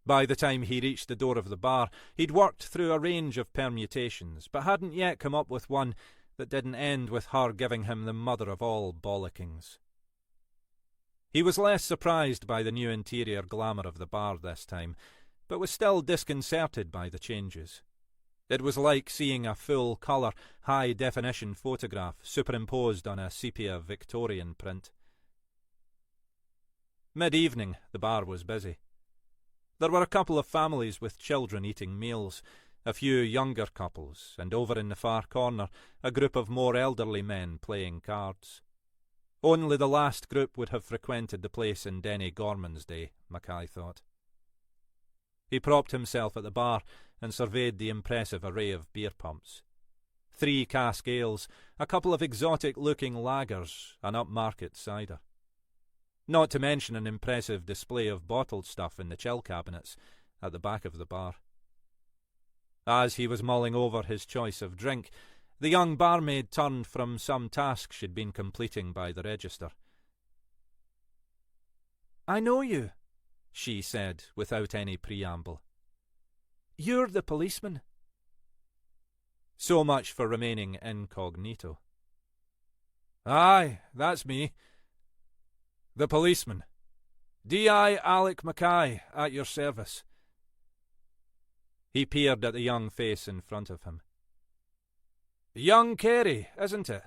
By the time he reached the door of the bar, he'd worked through a range of permutations, but hadn't yet come up with one that didn't end with her giving him the mother of all bollockings. He was less surprised by the new interior glamour of the bar this time, but was still disconcerted by the changes. It was like seeing a full-colour, high-definition photograph superimposed on a sepia Victorian print. Mid-evening, the bar was busy. There were a couple of families with children eating meals, a few younger couples, and over in the far corner, a group of more elderly men playing cards. Only the last group would have frequented the place in Denny Gorman's day, Mackay thought. He propped himself at the bar and surveyed the impressive array of beer pumps. 3 cask ales, a couple of exotic-looking lagers, an upmarket cider. Not to mention an impressive display of bottled stuff in the chill cabinets at the back of the bar. As he was mulling over his choice of drink, the young barmaid turned from some task she'd been completing by the register. "I know you," she said, without any preamble. "You're the policeman." So much for remaining incognito. "Aye, that's me. The policeman. D.I. Alec Mackay, at your service." He peered at the young face in front of him. "Young Carey, isn't it?"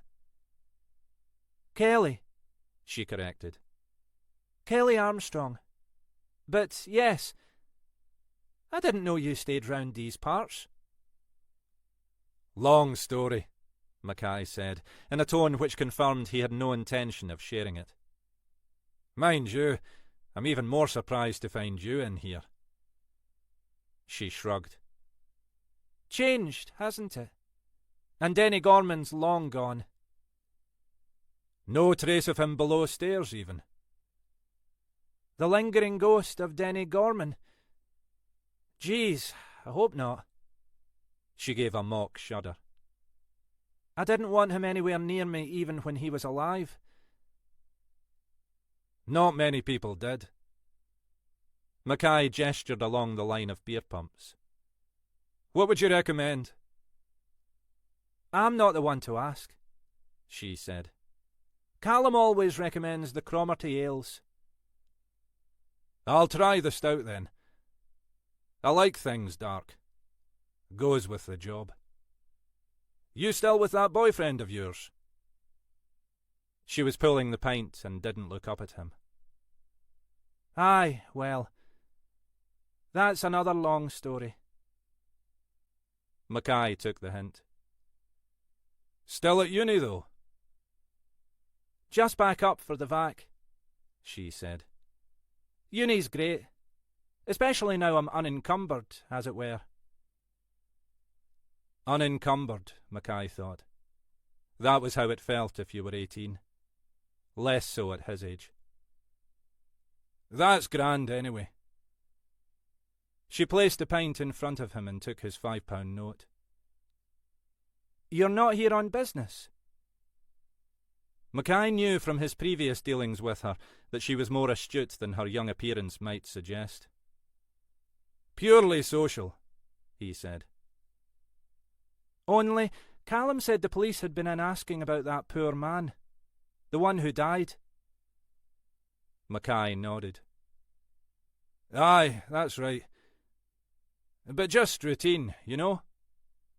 "Kelly," she corrected. "Kelly Armstrong. But, yes, I didn't know you stayed round these parts." "Long story," Mackay said, in a tone which confirmed he had no intention of sharing it. "Mind you, I'm even more surprised to find you in here." She shrugged. "Changed, hasn't it? And Denny Gorman's long gone." "No trace of him below stairs, even." "The lingering ghost of Denny Gorman? Geez, I hope not." She gave a mock shudder. "I didn't want him anywhere near me even when he was alive." "Not many people did." Mackay gestured along the line of beer pumps. "What would you recommend?" "I'm not the one to ask," she said. "Callum always recommends the Cromarty ales." "I'll try the stout then. I like things dark. Goes with the job. You still with that boyfriend of yours?" She was pulling the pint and didn't look up at him. "Aye, well, that's another long story." Mackay took the hint. "Still at uni, though?" "Just back up for the vac," she said. "Uni's great, especially now I'm unencumbered, as it were." Unencumbered, Mackay thought. That was how it felt if you were 18. Less so at his age. "That's grand, anyway." She placed the pint in front of him and took his £5 note. "You're not here on business?" Mackay knew from his previous dealings with her that she was more astute than her young appearance might suggest. "Purely social," he said. "Only, Callum said the police had been in asking about that poor man. The one who died." Mackay nodded. "Aye, that's right. But just routine, you know?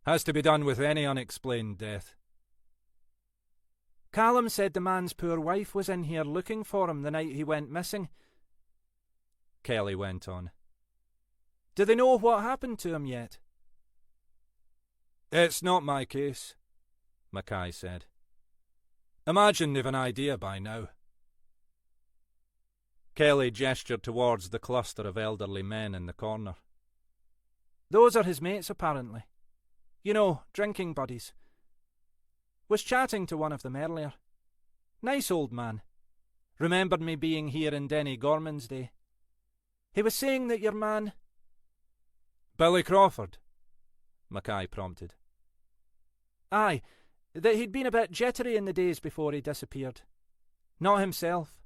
Has to be done with any unexplained death." "Callum said the man's poor wife was in here looking for him the night he went missing," Kelly went on. "Do they know what happened to him yet?" "It's not my case," Mackay said. "Imagine they've an idea by now." Kelly gestured towards the cluster of elderly men in the corner. "Those are his mates, apparently. You know, drinking buddies." Was chatting to one of them earlier. Nice old man. Remembered me being here in Denny Gorman's day. He was saying that your man—" "Billy Crawford," Mackay prompted. "Aye, that he'd been a bit jittery in the days before he disappeared. Not himself.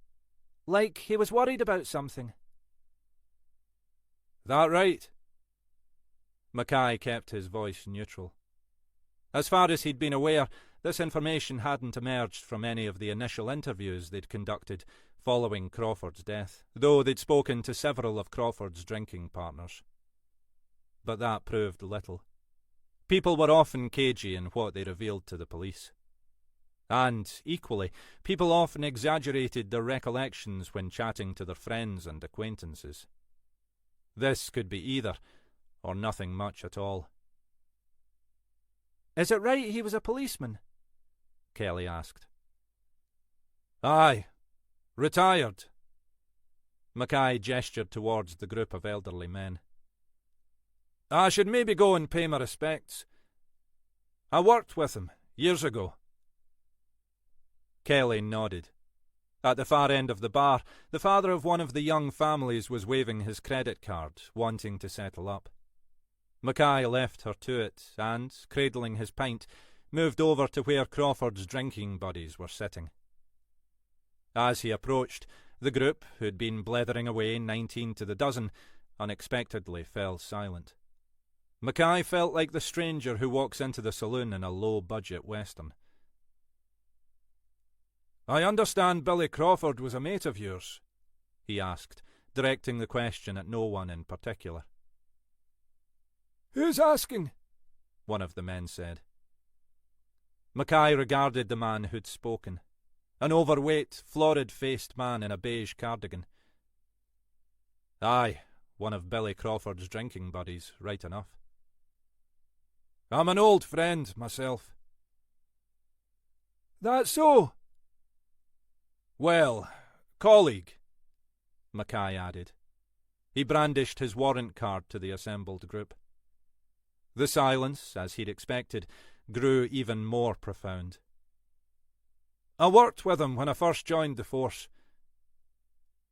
Like he was worried about something." "That right?" Mackay kept his voice neutral. As far as he'd been aware, this information hadn't emerged from any of the initial interviews they'd conducted following Crawford's death, though they'd spoken to several of Crawford's drinking partners. But that proved little. People were often cagey in what they revealed to the police. And, equally, people often exaggerated their recollections when chatting to their friends and acquaintances. This could be either, or nothing much at all. "Is it right he was a policeman?" Kelly asked. "Aye. Retired." Mackay gestured towards the group of elderly men. "I should maybe go and pay my respects. I worked with him years ago." Kelly nodded. At the far end of the bar, the father of one of the young families was waving his credit card, wanting to settle up. Mackay left her to it and, cradling his pint, moved over to where Crawford's drinking buddies were sitting. As he approached, the group, who'd been blethering away 19 to the dozen, unexpectedly fell silent. Mackay felt like the stranger who walks into the saloon in a low-budget western. "I understand Billy Crawford was a mate of yours?" he asked, directing the question at no one in particular. "Who's asking?" one of the men said. Mackay regarded the man who'd spoken, an overweight, florid-faced man in a beige cardigan. "Aye, one of Billy Crawford's drinking buddies, right enough." "I'm an old friend, myself." "That's so?" "Well, colleague," Mackay added. He brandished his warrant card to the assembled group. The silence, as he'd expected, grew even more profound. "I worked with him when I first joined the force.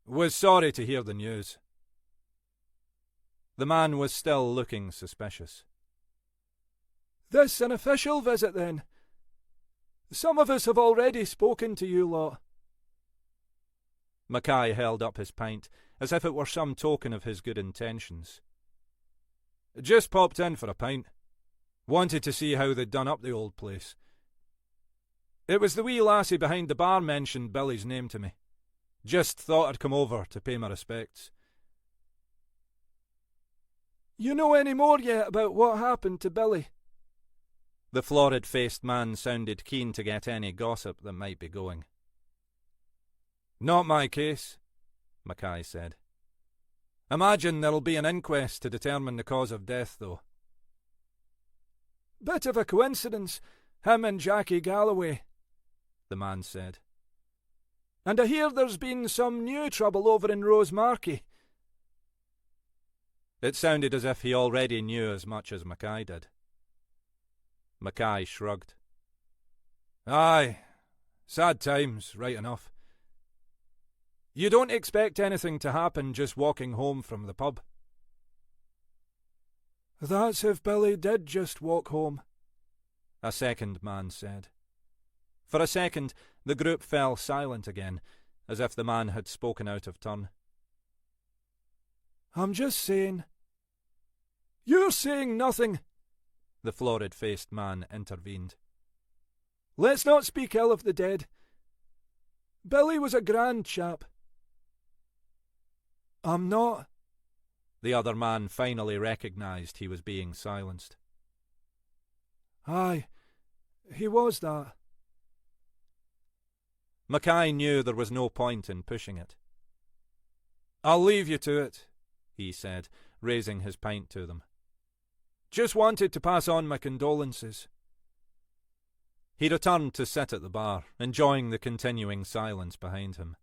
Was sorry to hear the news." The man was still looking suspicious. "This an official visit, then? Some of us have already spoken to you lot." Mackay held up his pint, as if it were some token of his good intentions. "Just popped in for a pint. Wanted to see how they'd done up the old place. It was the wee lassie behind the bar mentioned Billy's name to me. Just thought I'd come over to pay my respects." "You know any more yet about what happened to Billy?" The florid-faced man sounded keen to get any gossip that might be going. "Not my case," Mackay said. "Imagine there'll be an inquest to determine the cause of death, though." "Bit of a coincidence, him and Jackie Galloway," the man said. "And I hear there's been some new trouble over in Rosemarkie." It sounded as if he already knew as much as Mackay did. Mackay shrugged. "Aye, sad times, right enough. You don't expect anything to happen just walking home from the pub?" "That's if Billy did just walk home," a second man said. For a second, the group fell silent again, as if the man had spoken out of turn. "I'm just saying." "You're saying nothing," the florid-faced man intervened. "Let's not speak ill of the dead. Billy was a grand chap." "I'm not." The other man finally recognised he was being silenced. "Aye, he was that." Mackay knew there was no point in pushing it. "I'll leave you to it," he said, raising his pint to them. "Just wanted to pass on my condolences." He returned to sit at the bar, enjoying the continuing silence behind him.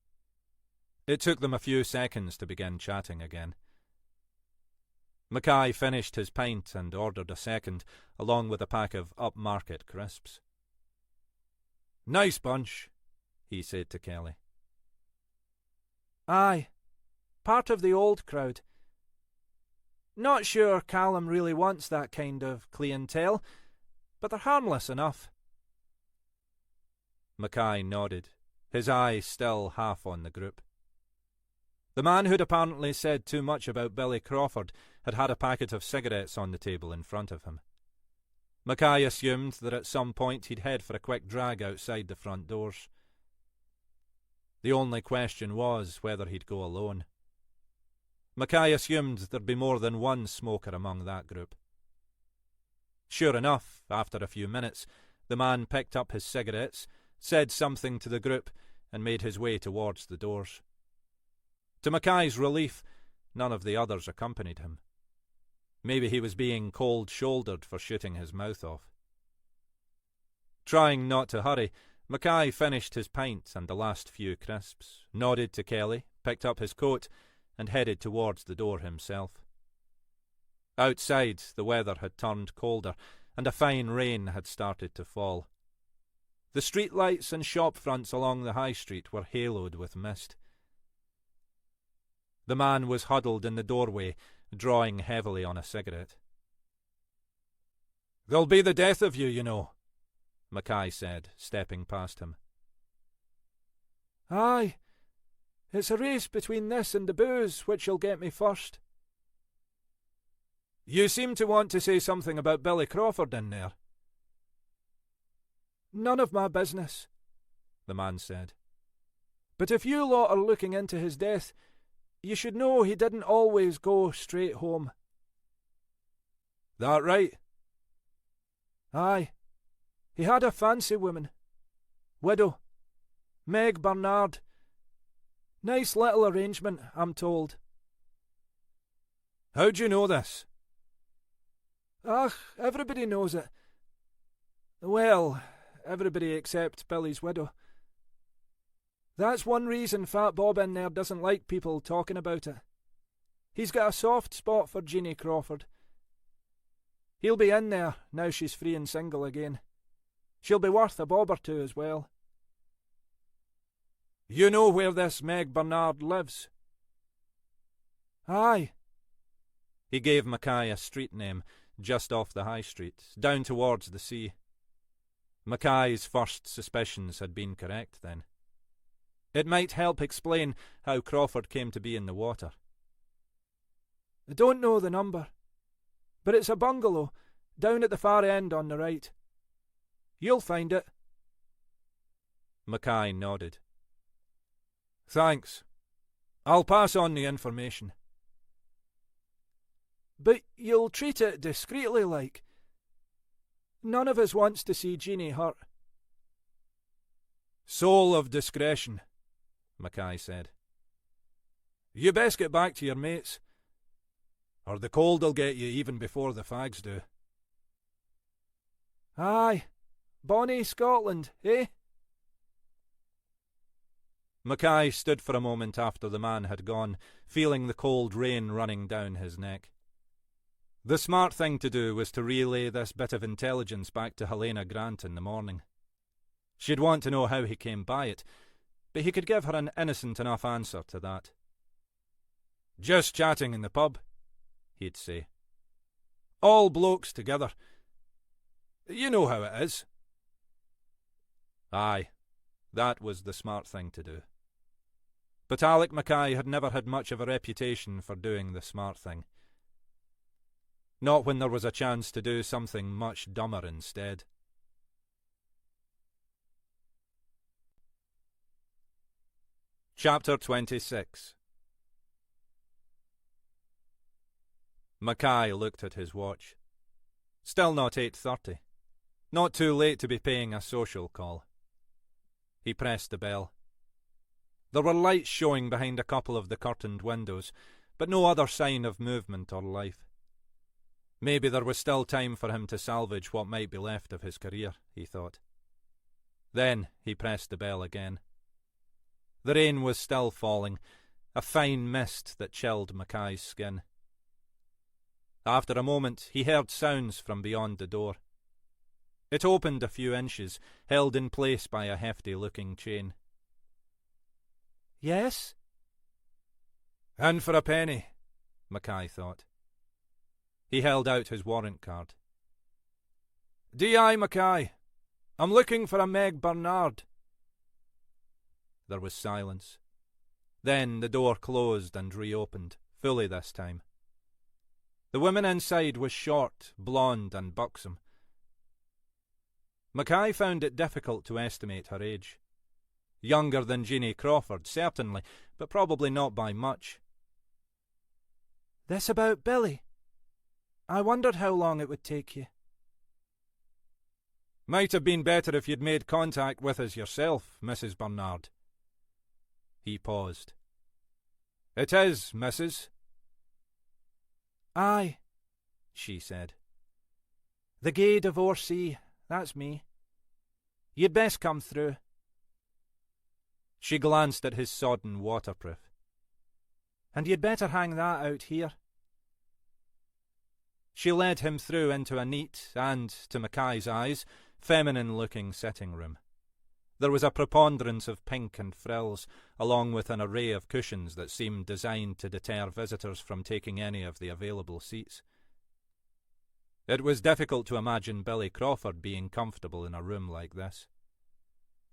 It took them a few seconds to begin chatting again. Mackay finished his pint and ordered a second, along with a pack of upmarket crisps. Nice bunch, he said to Kelly. Aye, part of the old crowd. Not sure Callum really wants that kind of clientele, but they're harmless enough. Mackay nodded, his eye still half on the group. The man who'd apparently said too much about Billy Crawford had had a packet of cigarettes on the table in front of him. Mackay assumed that at some point he'd head for a quick drag outside the front doors. The only question was whether he'd go alone. Mackay assumed there'd be more than one smoker among that group. Sure enough, after a few minutes, the man picked up his cigarettes, said something to the group, and made his way towards the doors. To Mackay's relief, none of the others accompanied him. Maybe he was being cold-shouldered for shooting his mouth off. Trying not to hurry, Mackay finished his pint and the last few crisps, nodded to Kelly, picked up his coat, and headed towards the door himself. Outside, the weather had turned colder, and a fine rain had started to fall. The street lights and shop fronts along the high street were haloed with mist. The man was huddled in the doorway, drawing heavily on a cigarette. "There'll be the death of you, you know," Mackay said, stepping past him. Aye, it's a race between this and the booze, which'll get me first. You seem to want to say something about Billy Crawford in there. None of my business, the man said. But if you lot are looking into his death, you should know he didn't always go straight home. That right? Aye. He had a fancy woman. Widow. Meg Bernard. Nice little arrangement, I'm told. How'd you know this? Ach, everybody knows it. Well, everybody except Billy's widow. That's one reason Fat Bob in there doesn't like people talking about it. He's got a soft spot for Jeannie Crawford. He'll be in there, now she's free and single again. She'll be worth a bob or two as well. You know where this Meg Bernard lives? Aye. He gave Mackay a street name, just off the high street, down towards the sea. Mackay's first suspicions had been correct, then. It might help explain how Crawford came to be in the water. I don't know the number, but it's a bungalow, down at the far end on the right. You'll find it. Mackay nodded. Thanks. I'll pass on the information. But you'll treat it discreetly, like. None of us wants to see Jeannie hurt. Soul of discretion, Mackay said. You best get back to your mates, or the cold'll get you even before the fags do. Aye, bonny Scotland, eh? Mackay stood for a moment after the man had gone, feeling the cold rain running down his neck. The smart thing to do was to relay this bit of intelligence back to Helena Grant in the morning. She'd want to know how he came by it, but he could give her an innocent enough answer to that. Just chatting in the pub, he'd say. All blokes together. You know how it is. Aye, that was the smart thing to do. But Alec Mackay had never had much of a reputation for doing the smart thing. Not when there was a chance to do something much dumber instead. Chapter 26. Mackay looked at his watch. Still not 8:30. Not too late to be paying a social call. He pressed the bell. There were lights showing behind a couple of the curtained windows, but no other sign of movement or life. Maybe there was still time for him to salvage what might be left of his career, he thought. Then he pressed the bell again. The rain was still falling, a fine mist that chilled Mackay's skin. After a moment, he heard sounds from beyond the door. It opened a few inches, held in place by a hefty-looking chain. Yes? And for a penny, Mackay thought. He held out his warrant card. D.I. Mackay. I'm looking for a Meg Bernard. There was silence. Then the door closed and reopened, fully this time. The woman inside was short, blonde, and buxom. Mackay found it difficult to estimate her age. Younger than Jeanie Crawford, certainly, but probably not by much. This about Billy? I wondered how long it would take you. Might have been better if you'd made contact with us yourself, Mrs. Bernard. He paused. It is, Mrs. Aye, she said. The gay divorcee, that's me. You'd best come through. She glanced at his sodden waterproof. And you'd better hang that out here. She led him through into a neat and, to Mackay's eyes, feminine-looking sitting room. There was a preponderance of pink and frills, along with an array of cushions that seemed designed to deter visitors from taking any of the available seats. It was difficult to imagine Billy Crawford being comfortable in a room like this.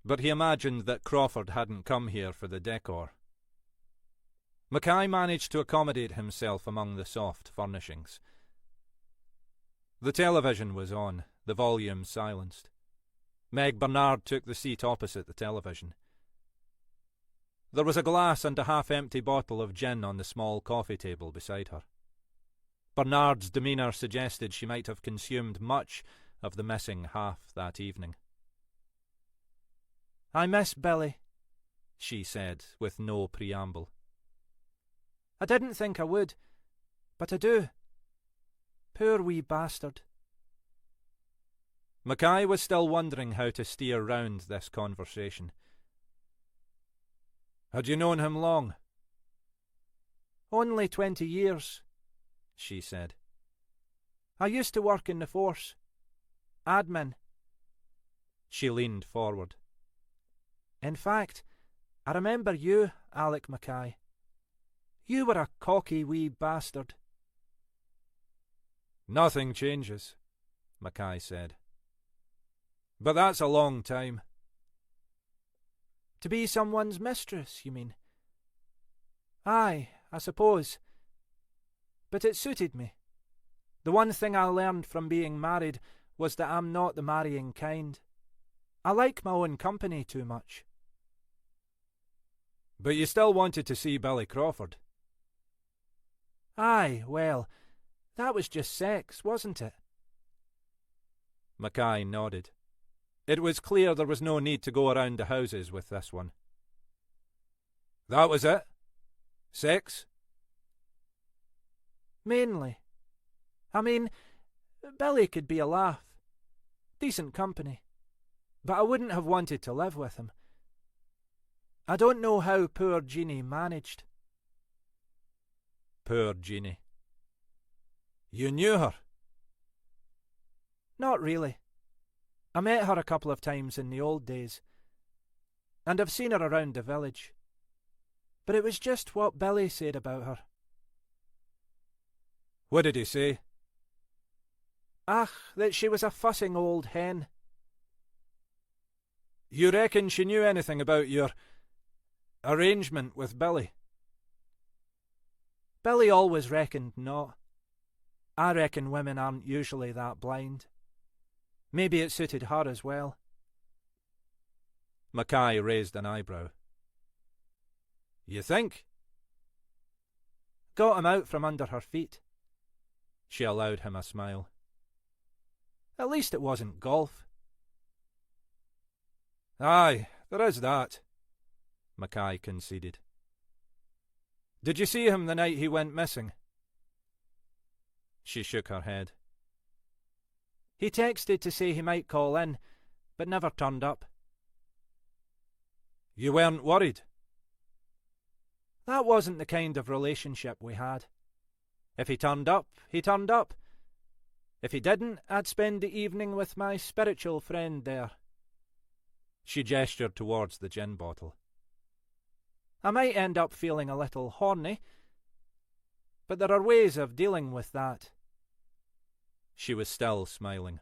But he imagined that Crawford hadn't come here for the decor. Mackay managed to accommodate himself among the soft furnishings. The television was on, the volume silenced. Meg Bernard took the seat opposite the television. There was a glass and a half-empty bottle of gin on the small coffee table beside her. Bernard's demeanour suggested she might have consumed much of the missing half that evening. I miss Billy, she said, with no preamble. I didn't think I would, but I do. Poor wee bastard. Mackay was still wondering how to steer round this conversation. Had you known him long? Only 20 years, she said. I used to work in the force. Admin. She leaned forward. In fact, I remember you, Alec Mackay. You were a cocky wee bastard. Nothing changes, Mackay said. But that's a long time. To be someone's mistress, you mean? Aye, I suppose. But it suited me. The one thing I learned from being married was that I'm not the marrying kind. I like my own company too much. But you still wanted to see Billy Crawford. Aye, well, that was just sex, wasn't it? Mackay nodded. It was clear there was no need to go around the houses with this one. That was it? Sex? Mainly. I mean, Billy could be a laugh. Decent company. But I wouldn't have wanted to live with him. I don't know how poor Jeanie managed. Poor Jeanie. You knew her? Not really. I met her a couple of times in the old days. And I've seen her around the village. But it was just what Billy said about her. What did he say? Ach, that she was a fussing old hen. You reckon she knew anything about your arrangement with Billy? Billy always reckoned not. I reckon women aren't usually that blind. Maybe it suited her as well. Mackay raised an eyebrow. You think? Got him out from under her feet. She allowed him a smile. At least it wasn't golf. Aye, there is that, Mackay conceded. Did you see him the night he went missing? She shook her head. He texted to say he might call in, but never turned up. You weren't worried? That wasn't the kind of relationship we had. If he turned up, he turned up. If he didn't, I'd spend the evening with my spiritual friend there. She gestured towards the gin bottle. I might end up feeling a little horny, but there are ways of dealing with that. She was still smiling.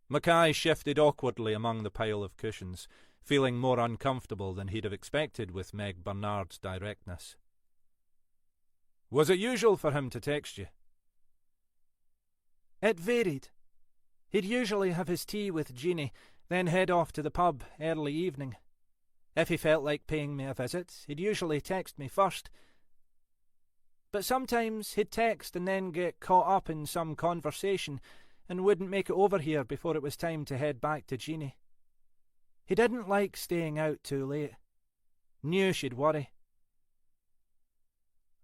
Mackay shifted awkwardly among the pile of cushions, feeling more uncomfortable than he'd have expected with Meg Bernard's directness. Was it usual for him to text you? It varied. He'd usually have his tea with Jeanie, then head off to the pub early evening. If he felt like paying me a visit, he'd usually text me first. But sometimes he'd text and then get caught up in some conversation and wouldn't make it over here before it was time to head back to Jeanie. He didn't like staying out too late. Knew she'd worry.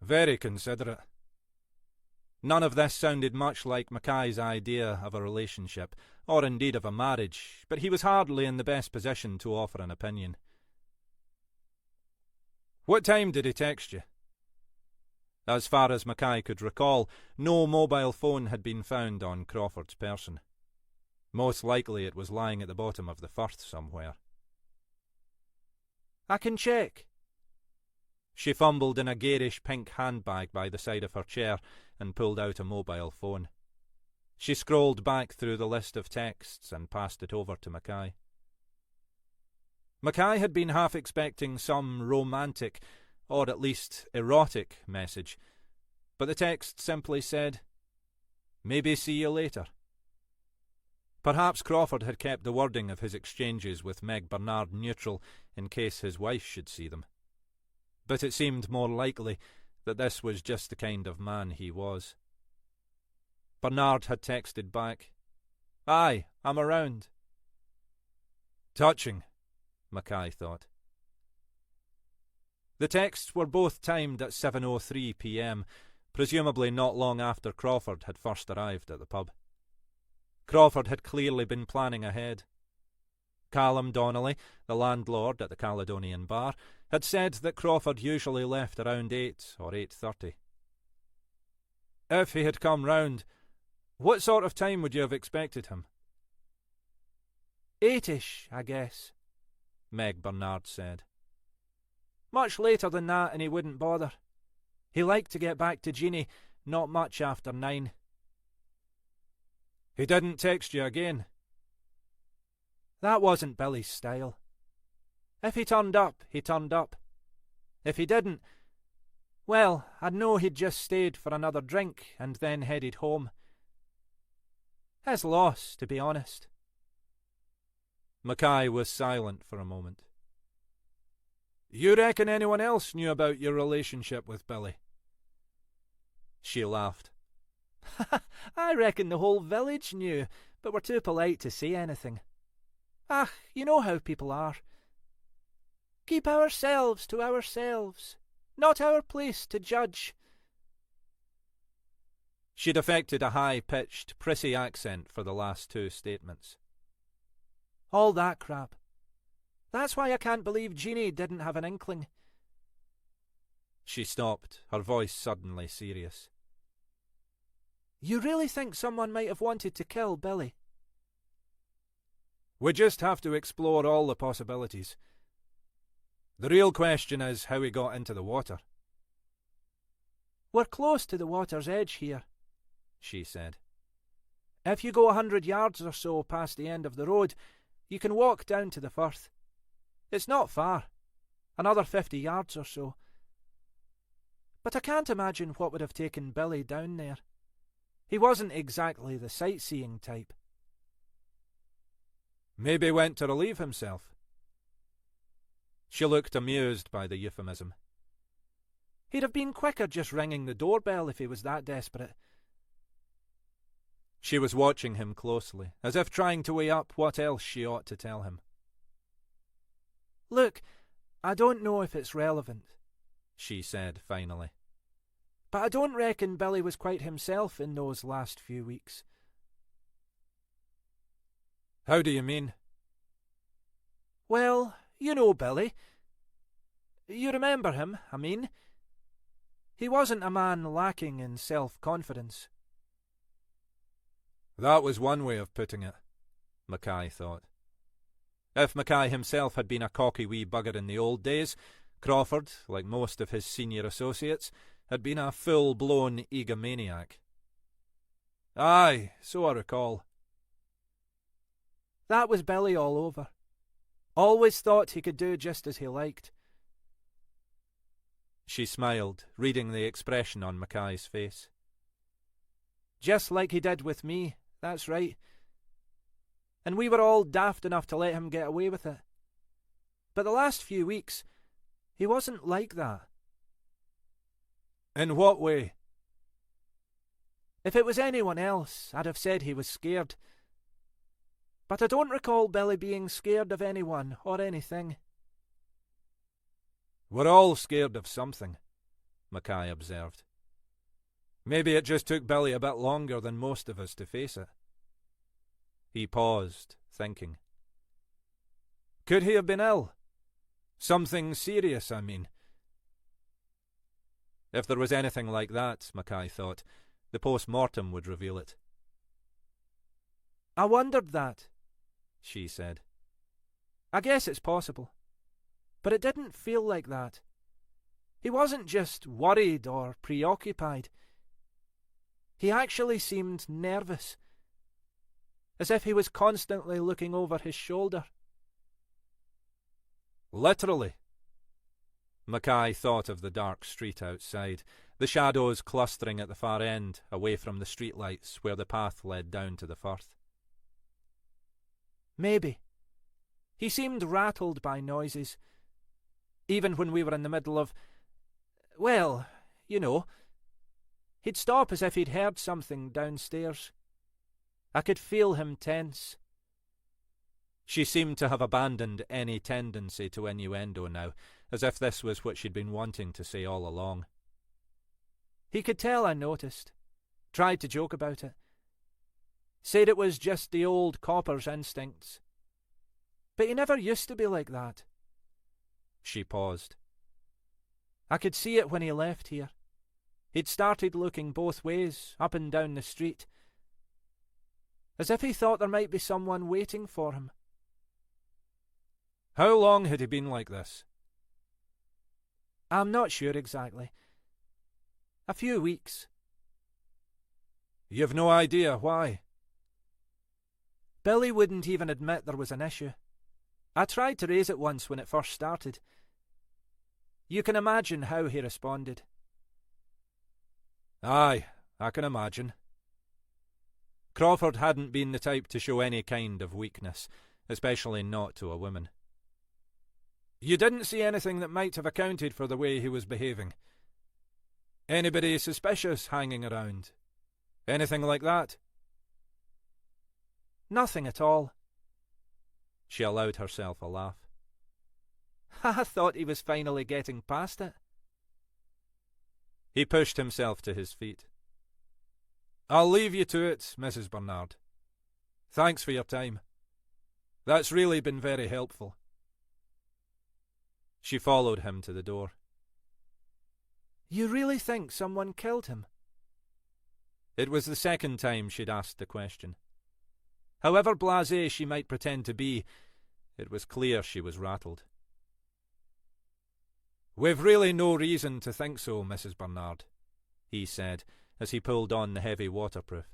Very considerate. None of this sounded much like Mackay's idea of a relationship, or indeed of a marriage, but he was hardly in the best position to offer an opinion. What time did he text you? As far as Mackay could recall, no mobile phone had been found on Crawford's person. Most likely it was lying at the bottom of the Firth somewhere. I can check. She fumbled in a garish pink handbag by the side of her chair and pulled out a mobile phone. She scrolled back through the list of texts and passed it over to Mackay. Mackay had been half expecting some romantic, or at least erotic, message, but the text simply said, "Maybe see you later." Perhaps Crawford had kept the wording of his exchanges with Meg Bernard neutral in case his wife should see them. But it seemed more likely that this was just the kind of man he was. Bernard had texted back, "Aye, I'm around." Touching, Mackay thought. The texts were both timed at 7:03 p.m, presumably not long after Crawford had first arrived at the pub. Crawford had clearly been planning ahead. Callum Donnelly, the landlord at the Caledonian Bar, had said that Crawford usually left around 8 or 8:30. If he had come round, what sort of time would you have expected him? 8ish, I guess, Meg Bernard said. Much later than that and he wouldn't bother. He liked to get back to Jeanie not much after 9. He didn't text you again? That wasn't Billy's style. If he turned up, he turned up. If he didn't, well, I'd know he'd just stayed for another drink and then headed home. His loss, to be honest. Mackay was silent for a moment. You reckon anyone else knew about your relationship with Billy? She laughed. I reckon the whole village knew, but were too polite to say anything. Ah, you know how people are. Keep ourselves to ourselves. Not our place to judge. She'd affected a high-pitched, prissy accent for the last 2 statements. All that crap. That's why I can't believe Jeanie didn't have an inkling. She stopped, her voice suddenly serious. You really think someone might have wanted to kill Billy? We just have to explore all the possibilities. The real question is how he got into the water. We're close to the water's edge here, she said. If you go 100 yards or so past the end of the road, you can walk down to the Firth. It's not far, another 50 yards or so. But I can't imagine what would have taken Billy down there. He wasn't exactly the sightseeing type. Maybe went to relieve himself. She looked amused by the euphemism. He'd have been quicker just ringing the doorbell if he was that desperate. She was watching him closely, as if trying to weigh up what else she ought to tell him. Look, I don't know if it's relevant, she said finally. But I don't reckon Billy was quite himself in those last few weeks. How do you mean? Well, you know Billy. You remember him, I mean. He wasn't a man lacking in self-confidence. That was one way of putting it, Mackay thought. If Mackay himself had been a cocky wee bugger in the old days, Crawford, like most of his senior associates, had been a full-blown egomaniac. Aye, so I recall. That was Billy all over. Always thought he could do just as he liked. She smiled, reading the expression on Mackay's face. Just like he did with me, that's right. And we were all daft enough to let him get away with it. But the last few weeks, he wasn't like that. In what way? If it was anyone else, I'd have said he was scared. But I don't recall Billy being scared of anyone or anything. We're all scared of something, Mackay observed. Maybe it just took Billy a bit longer than most of us to face it. He paused, thinking. Could he have been ill? Something serious, I mean. If there was anything like that, Mackay thought, the post-mortem would reveal it. I wondered that, she said. I guess it's possible. But it didn't feel like that. He wasn't just worried or preoccupied. He actually seemed nervous, as if he was constantly looking over his shoulder. Literally. Mackay thought of the dark street outside, the shadows clustering at the far end, away from the streetlights where the path led down to the firth. Maybe. He seemed rattled by noises, even when we were in the middle of, well, you know. He'd stop as if he'd heard something downstairs. I could feel him tense. She seemed to have abandoned any tendency to innuendo now, as if this was what she'd been wanting to say all along. He could tell I noticed, tried to joke about it, said it was just the old copper's instincts. But he never used to be like that. She paused. I could see it when he left here. He'd started looking both ways, up and down the street, as if he thought there might be someone waiting for him. How long had he been like this? I'm not sure exactly. A few weeks. You've no idea why? Billy wouldn't even admit there was an issue. I tried to raise it once when it first started. You can imagine how he responded. Aye, I can imagine. Crawford hadn't been the type to show any kind of weakness, especially not to a woman. You didn't see anything that might have accounted for the way he was behaving? Anybody suspicious hanging around? Anything like that? Nothing at all. She allowed herself a laugh. I thought he was finally getting past it. He pushed himself to his feet. I'll leave you to it, Mrs. Bernard. Thanks for your time. That's really been very helpful. She followed him to the door. You really think someone killed him? It was the second time she'd asked the question. However blasé she might pretend to be, it was clear she was rattled. We've really no reason to think so, Mrs. Bernard, he said, as he pulled on the heavy waterproof.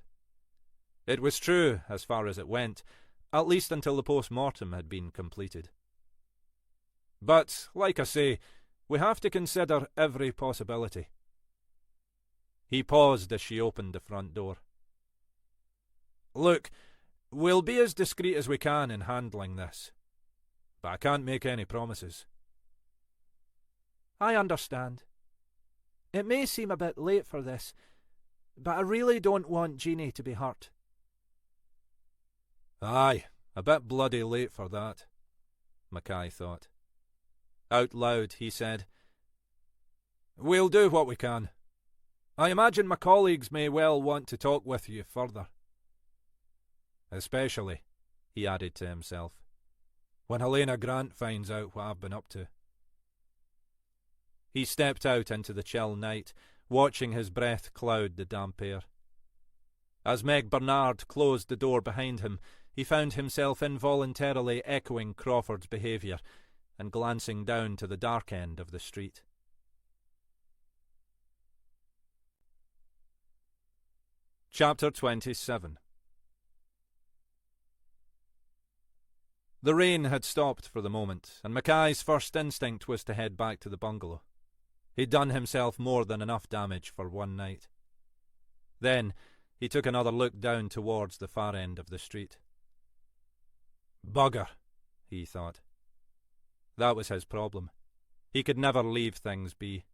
It was true, as far as it went, at least until the post-mortem had been completed. But, like I say, we have to consider every possibility. He paused as she opened the front door. Look, we'll be as discreet as we can in handling this, but I can't make any promises. I understand. It may seem a bit late for this, but I really don't want Jeanie to be hurt. Aye, a bit bloody late for that, Mackay thought. Out loud, he said, We'll do what we can. I imagine my colleagues may well want to talk with you further. Especially, he added to himself, when Helena Grant finds out what I've been up to. He stepped out into the chill night, watching his breath cloud the damp air. As Meg Bernard closed the door behind him, he found himself involuntarily echoing Crawford's behaviour and glancing down to the dark end of the street. Chapter 27. The rain had stopped for the moment, and Mackay's first instinct was to head back to the bungalow. He'd done himself more than enough damage for one night. Then he took another look down towards the far end of the street. Bugger, he thought. That was his problem. He could never leave things be.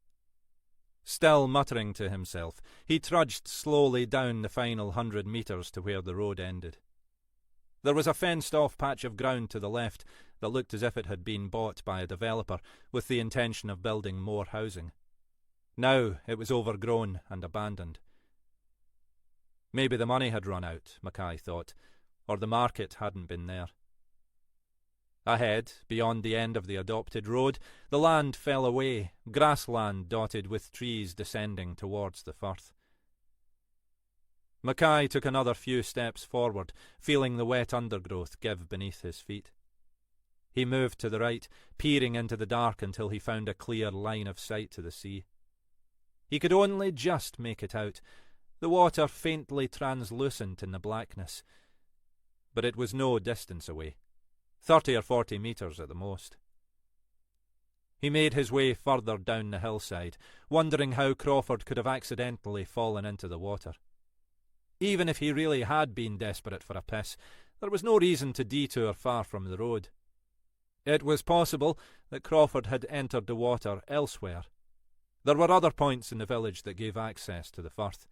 Still muttering to himself, he trudged slowly down the final 100 metres to where the road ended. There was a fenced-off patch of ground to the left that looked as if it had been bought by a developer with the intention of building more housing. Now it was overgrown and abandoned. Maybe the money had run out, Mackay thought, or the market hadn't been there. Ahead, beyond the end of the adopted road, the land fell away, grassland dotted with trees descending towards the firth. Mackay took another few steps forward, feeling the wet undergrowth give beneath his feet. He moved to the right, peering into the dark until he found a clear line of sight to the sea. He could only just make it out, the water faintly translucent in the blackness, but it was no distance away, 30 or 40 metres at the most. He made his way further down the hillside, wondering how Crawford could have accidentally fallen into the water. Even if he really had been desperate for a piss, there was no reason to detour far from the road. It was possible that Crawford had entered the water elsewhere. There were other points in the village that gave access to the firth.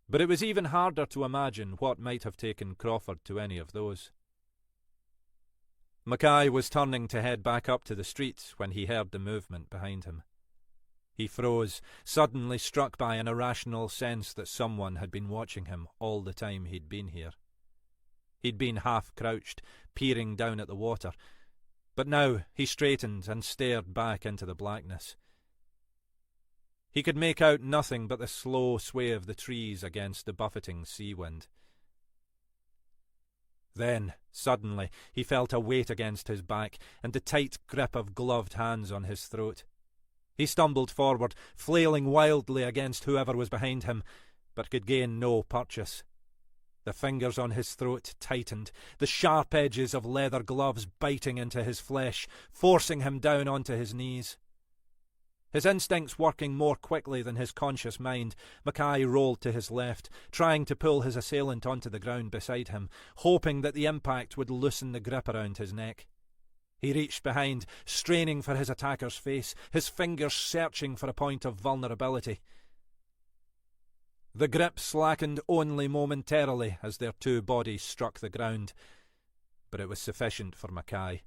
But it was even harder to imagine what might have taken Crawford to any of those. Mackay was turning to head back up to the street when he heard the movement behind him. He froze, suddenly struck by an irrational sense that someone had been watching him all the time he'd been here. He'd been half-crouched, peering down at the water, but now he straightened and stared back into the blackness. He could make out nothing but the slow sway of the trees against the buffeting sea wind. Then, suddenly, he felt a weight against his back and the tight grip of gloved hands on his throat. He stumbled forward, flailing wildly against whoever was behind him, but could gain no purchase. The fingers on his throat tightened, the sharp edges of leather gloves biting into his flesh, forcing him down onto his knees. His instincts working more quickly than his conscious mind, Mackay rolled to his left, trying to pull his assailant onto the ground beside him, hoping that the impact would loosen the grip around his neck. He reached behind, straining for his attacker's face, his fingers searching for a point of vulnerability. The grip slackened only momentarily as their two bodies struck the ground, but it was sufficient for Mackay.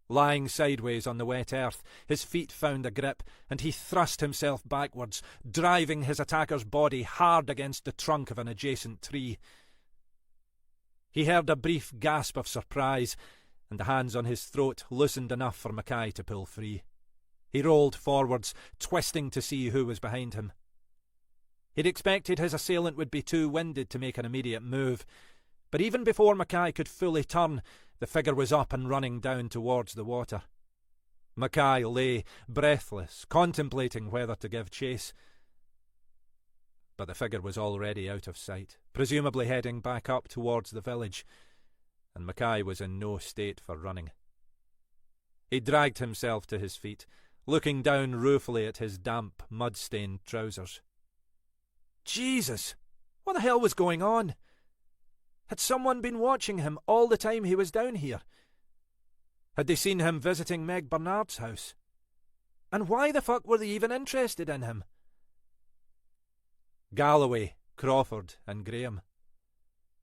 Lying sideways on the wet earth, his feet found a grip, and he thrust himself backwards, driving his attacker's body hard against the trunk of an adjacent tree. He heard a brief gasp of surprise, and the hands on his throat loosened enough for Mackay to pull free. He rolled forwards, twisting to see who was behind him. He'd expected his assailant would be too winded to make an immediate move, but even before Mackay could fully turn, the figure was up and running down towards the water. Mackay lay, breathless, contemplating whether to give chase. But the figure was already out of sight, presumably heading back up towards the village, and Mackay was in no state for running. He dragged himself to his feet, looking down ruefully at his damp, mud-stained trousers. Jesus! What the hell was going on? Had someone been watching him all the time he was down here? Had they seen him visiting Meg Bernard's house? And why the fuck were they even interested in him? Galloway, Crawford, and Graham.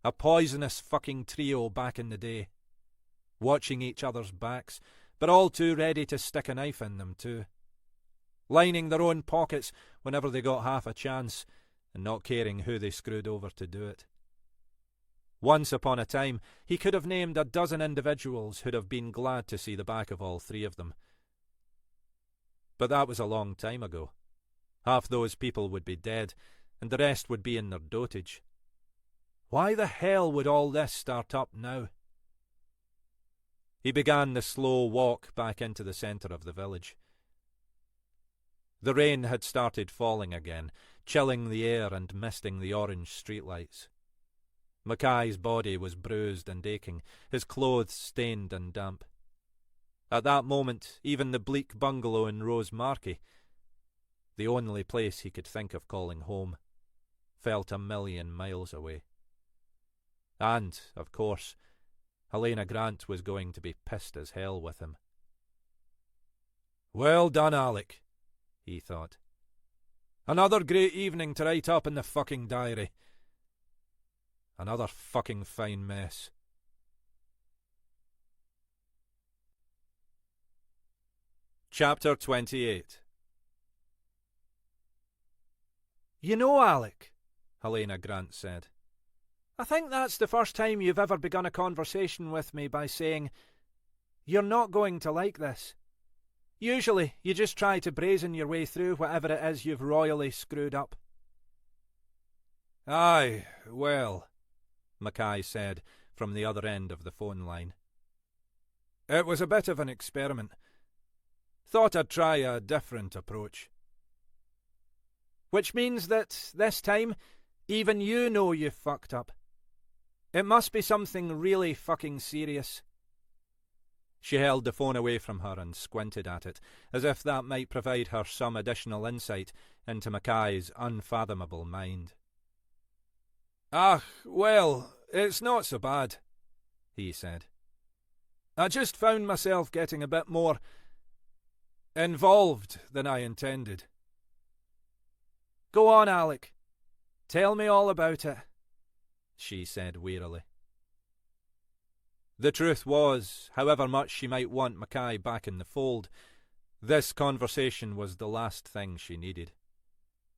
A poisonous fucking trio back in the day. Watching each other's backs, but all too ready to stick a knife in them too. Lining their own pockets whenever they got half a chance, and not caring who they screwed over to do it. Once upon a time, he could have named a dozen individuals who'd have been glad to see the back of all three of them. But that was a long time ago. Half those people would be dead, and the rest would be in their dotage. Why the hell would all this start up now? He began the slow walk back into the centre of the village. The rain had started falling again, chilling the air and misting the orange streetlights. Mackay's body was bruised and aching, his clothes stained and damp. At that moment, even the bleak bungalow in Rosemarkie, the only place he could think of calling home, felt 1,000,000 miles away. And, of course, Helena Grant was going to be pissed as hell with him. Well done, Alec, he thought. Another great evening to write up in the fucking diary. Another fucking fine mess. Chapter 28. You know, Alec, Helena Grant said, I think that's the first time you've ever begun a conversation with me by saying, "You're not going to like this." Usually, you just try to brazen your way through whatever it is you've royally screwed up. Aye, well, Mackay said from the other end of the phone line. It was a bit of an experiment. Thought I'd try a different approach. Which means that, this time, even you know you've fucked up. It must be something really fucking serious. She held the phone away from her and squinted at it, as if that might provide her some additional insight into Mackay's unfathomable mind. Ah, well, it's not so bad, he said. I just found myself getting a bit more involved than I intended. Go on, Alec. Tell me all about it, she said wearily. The truth was, however much she might want Mackay back in the fold, this conversation was the last thing she needed.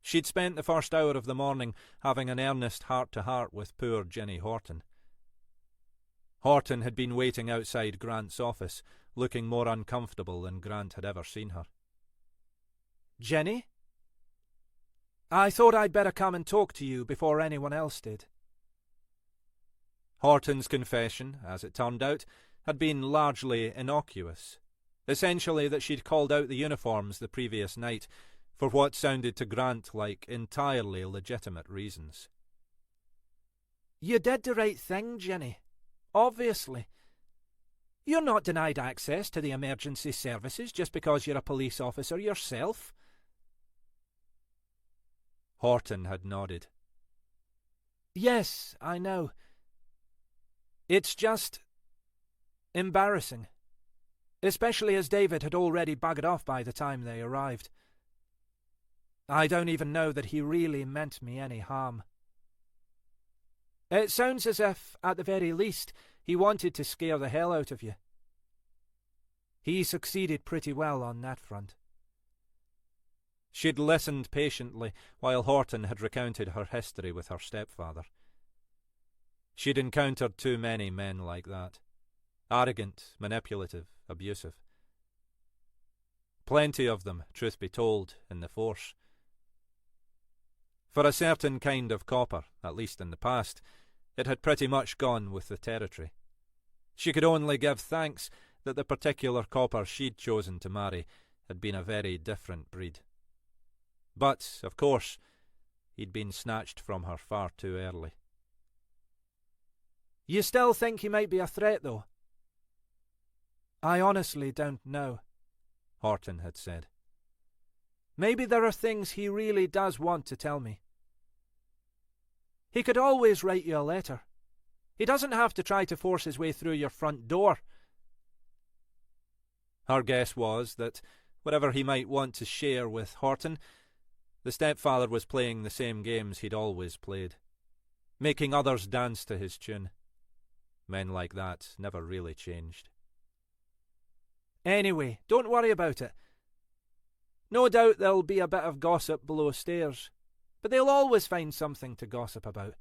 She'd spent the first hour of the morning having an earnest heart-to-heart with poor Jenny Horton. Horton had been waiting outside Grant's office, looking more uncomfortable than Grant had ever seen her. Jenny? I thought I'd better come and talk to you before anyone else did. Horton's confession, as it turned out, had been largely innocuous. Essentially that she'd called out the uniforms the previous night for what sounded to Grant like entirely legitimate reasons. You did the right thing, Jenny. Obviously. You're not denied access to the emergency services just because you're a police officer yourself. Horton had nodded. Yes, I know. It's just embarrassing. Especially as David had already buggered off by the time they arrived. I don't even know that he really meant me any harm. It sounds as if, at the very least, he wanted to scare the hell out of you. He succeeded pretty well on that front. She'd listened patiently while Horton had recounted her history with her stepfather. She'd encountered too many men like that. Arrogant, manipulative, abusive. Plenty of them, truth be told, in the force. For a certain kind of copper, at least in the past, it had pretty much gone with the territory. She could only give thanks that the particular copper she'd chosen to marry had been a very different breed. But, of course, he'd been snatched from her far too early. You still think he might be a threat, though? I honestly don't know, Horton had said. Maybe there are things he really does want to tell me. He could always write you a letter. He doesn't have to try to force his way through your front door. Her guess was that, whatever he might want to share with Horton, the stepfather was playing the same games he'd always played, making others dance to his tune. Men like that never really changed. Anyway, don't worry about it. No doubt there'll be a bit of gossip below stairs, but they'll always find something to gossip about.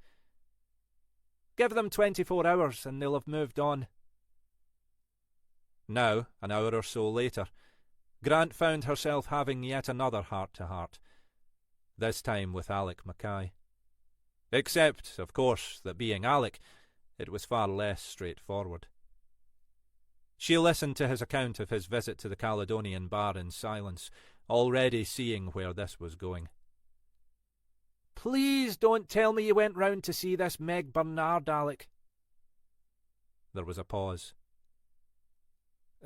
Give them 24 hours and they'll have moved on. Now, an hour or so later, Grant found herself having yet another heart-to-heart. this time with Alec Mackay. Except, of course, that being Alec, it was far less straightforward. She listened to his account of his visit to the Caledonian bar in silence, already seeing where this was going. Please don't tell me you went round to see this Meg Bernard, Alec. There was a pause.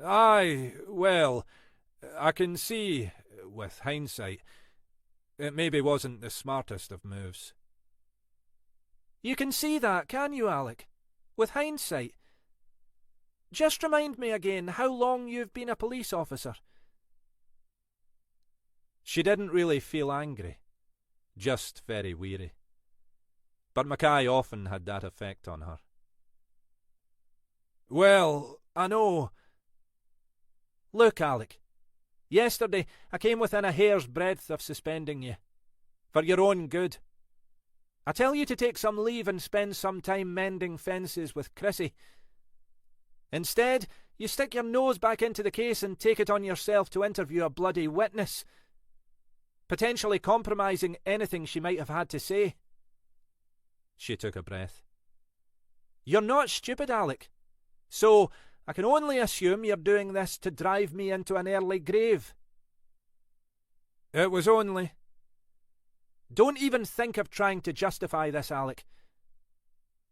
Aye, well, I can see, with hindsight, it maybe wasn't the smartest of moves. You can see that, can you, Alec? With hindsight. Just remind me again how long you've been a police officer. She didn't really feel angry, just very weary. But Mackay often had that effect on her. Well, I know. Look, Alec, yesterday I came within a hair's breadth of suspending you. For your own good. I tell you to take some leave and spend some time mending fences with Chrissy. Instead, you stick your nose back into the case and take it on yourself to interview a bloody witness, potentially compromising anything she might have had to say. She took a breath. You're not stupid, Alec. So, I can only assume you're doing this to drive me into an early grave. It was only... Don't even think of trying to justify this, Alec.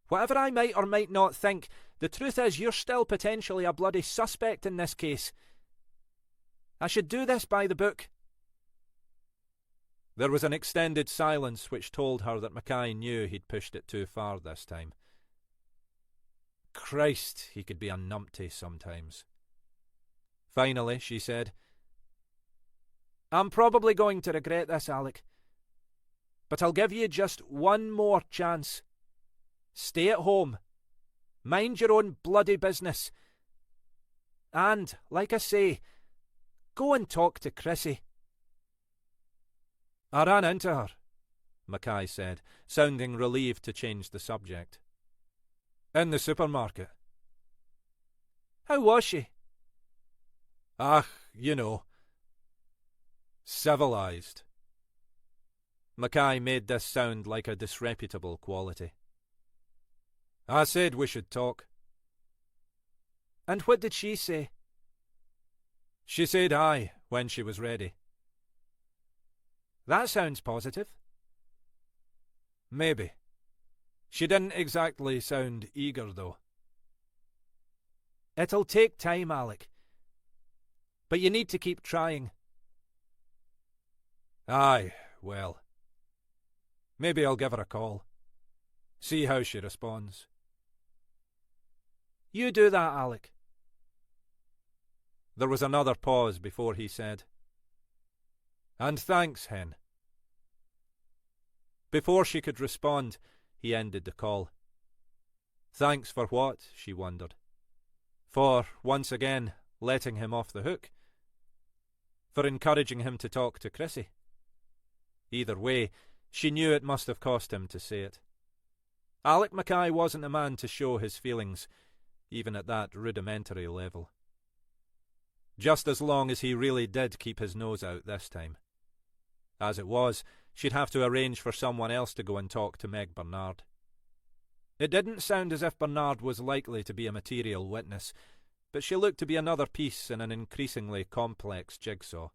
Whatever I might or might not think, the truth is you're still potentially a bloody suspect in this case. I should do this by the book. There was an extended silence which told her that Mackay knew he'd pushed it too far this time. Christ, he could be a numpty sometimes. Finally, she said, I'm probably going to regret this, Alec. But I'll give you just one more chance. Stay at home. Mind your own bloody business. And, like I say, go and talk to Chrissy. I ran into her, Mackay said, sounding relieved to change the subject. In the supermarket. How was she? Ah, you know. Civilised. Mackay made this sound like a disreputable quality. I said we should talk. And what did she say? She said aye, when she was ready. That sounds positive. Maybe. She didn't exactly sound eager, though. It'll take time, Alec. But you need to keep trying. Aye, well. Maybe I'll give her a call. See how she responds. You do that, Alec. There was another pause before he said, And thanks, Hen. Before she could respond, he ended the call. Thanks for what, she wondered. For, once again, letting him off the hook? For encouraging him to talk to Chrissy? Either way, she knew it must have cost him to say it. Alec Mackay wasn't a man to show his feelings, even at that rudimentary level. Just as long as he really did keep his nose out this time. As it was, she'd have to arrange for someone else to go and talk to Meg Bernard. It didn't sound as if Bernard was likely to be a material witness, but she looked to be another piece in an increasingly complex jigsaw.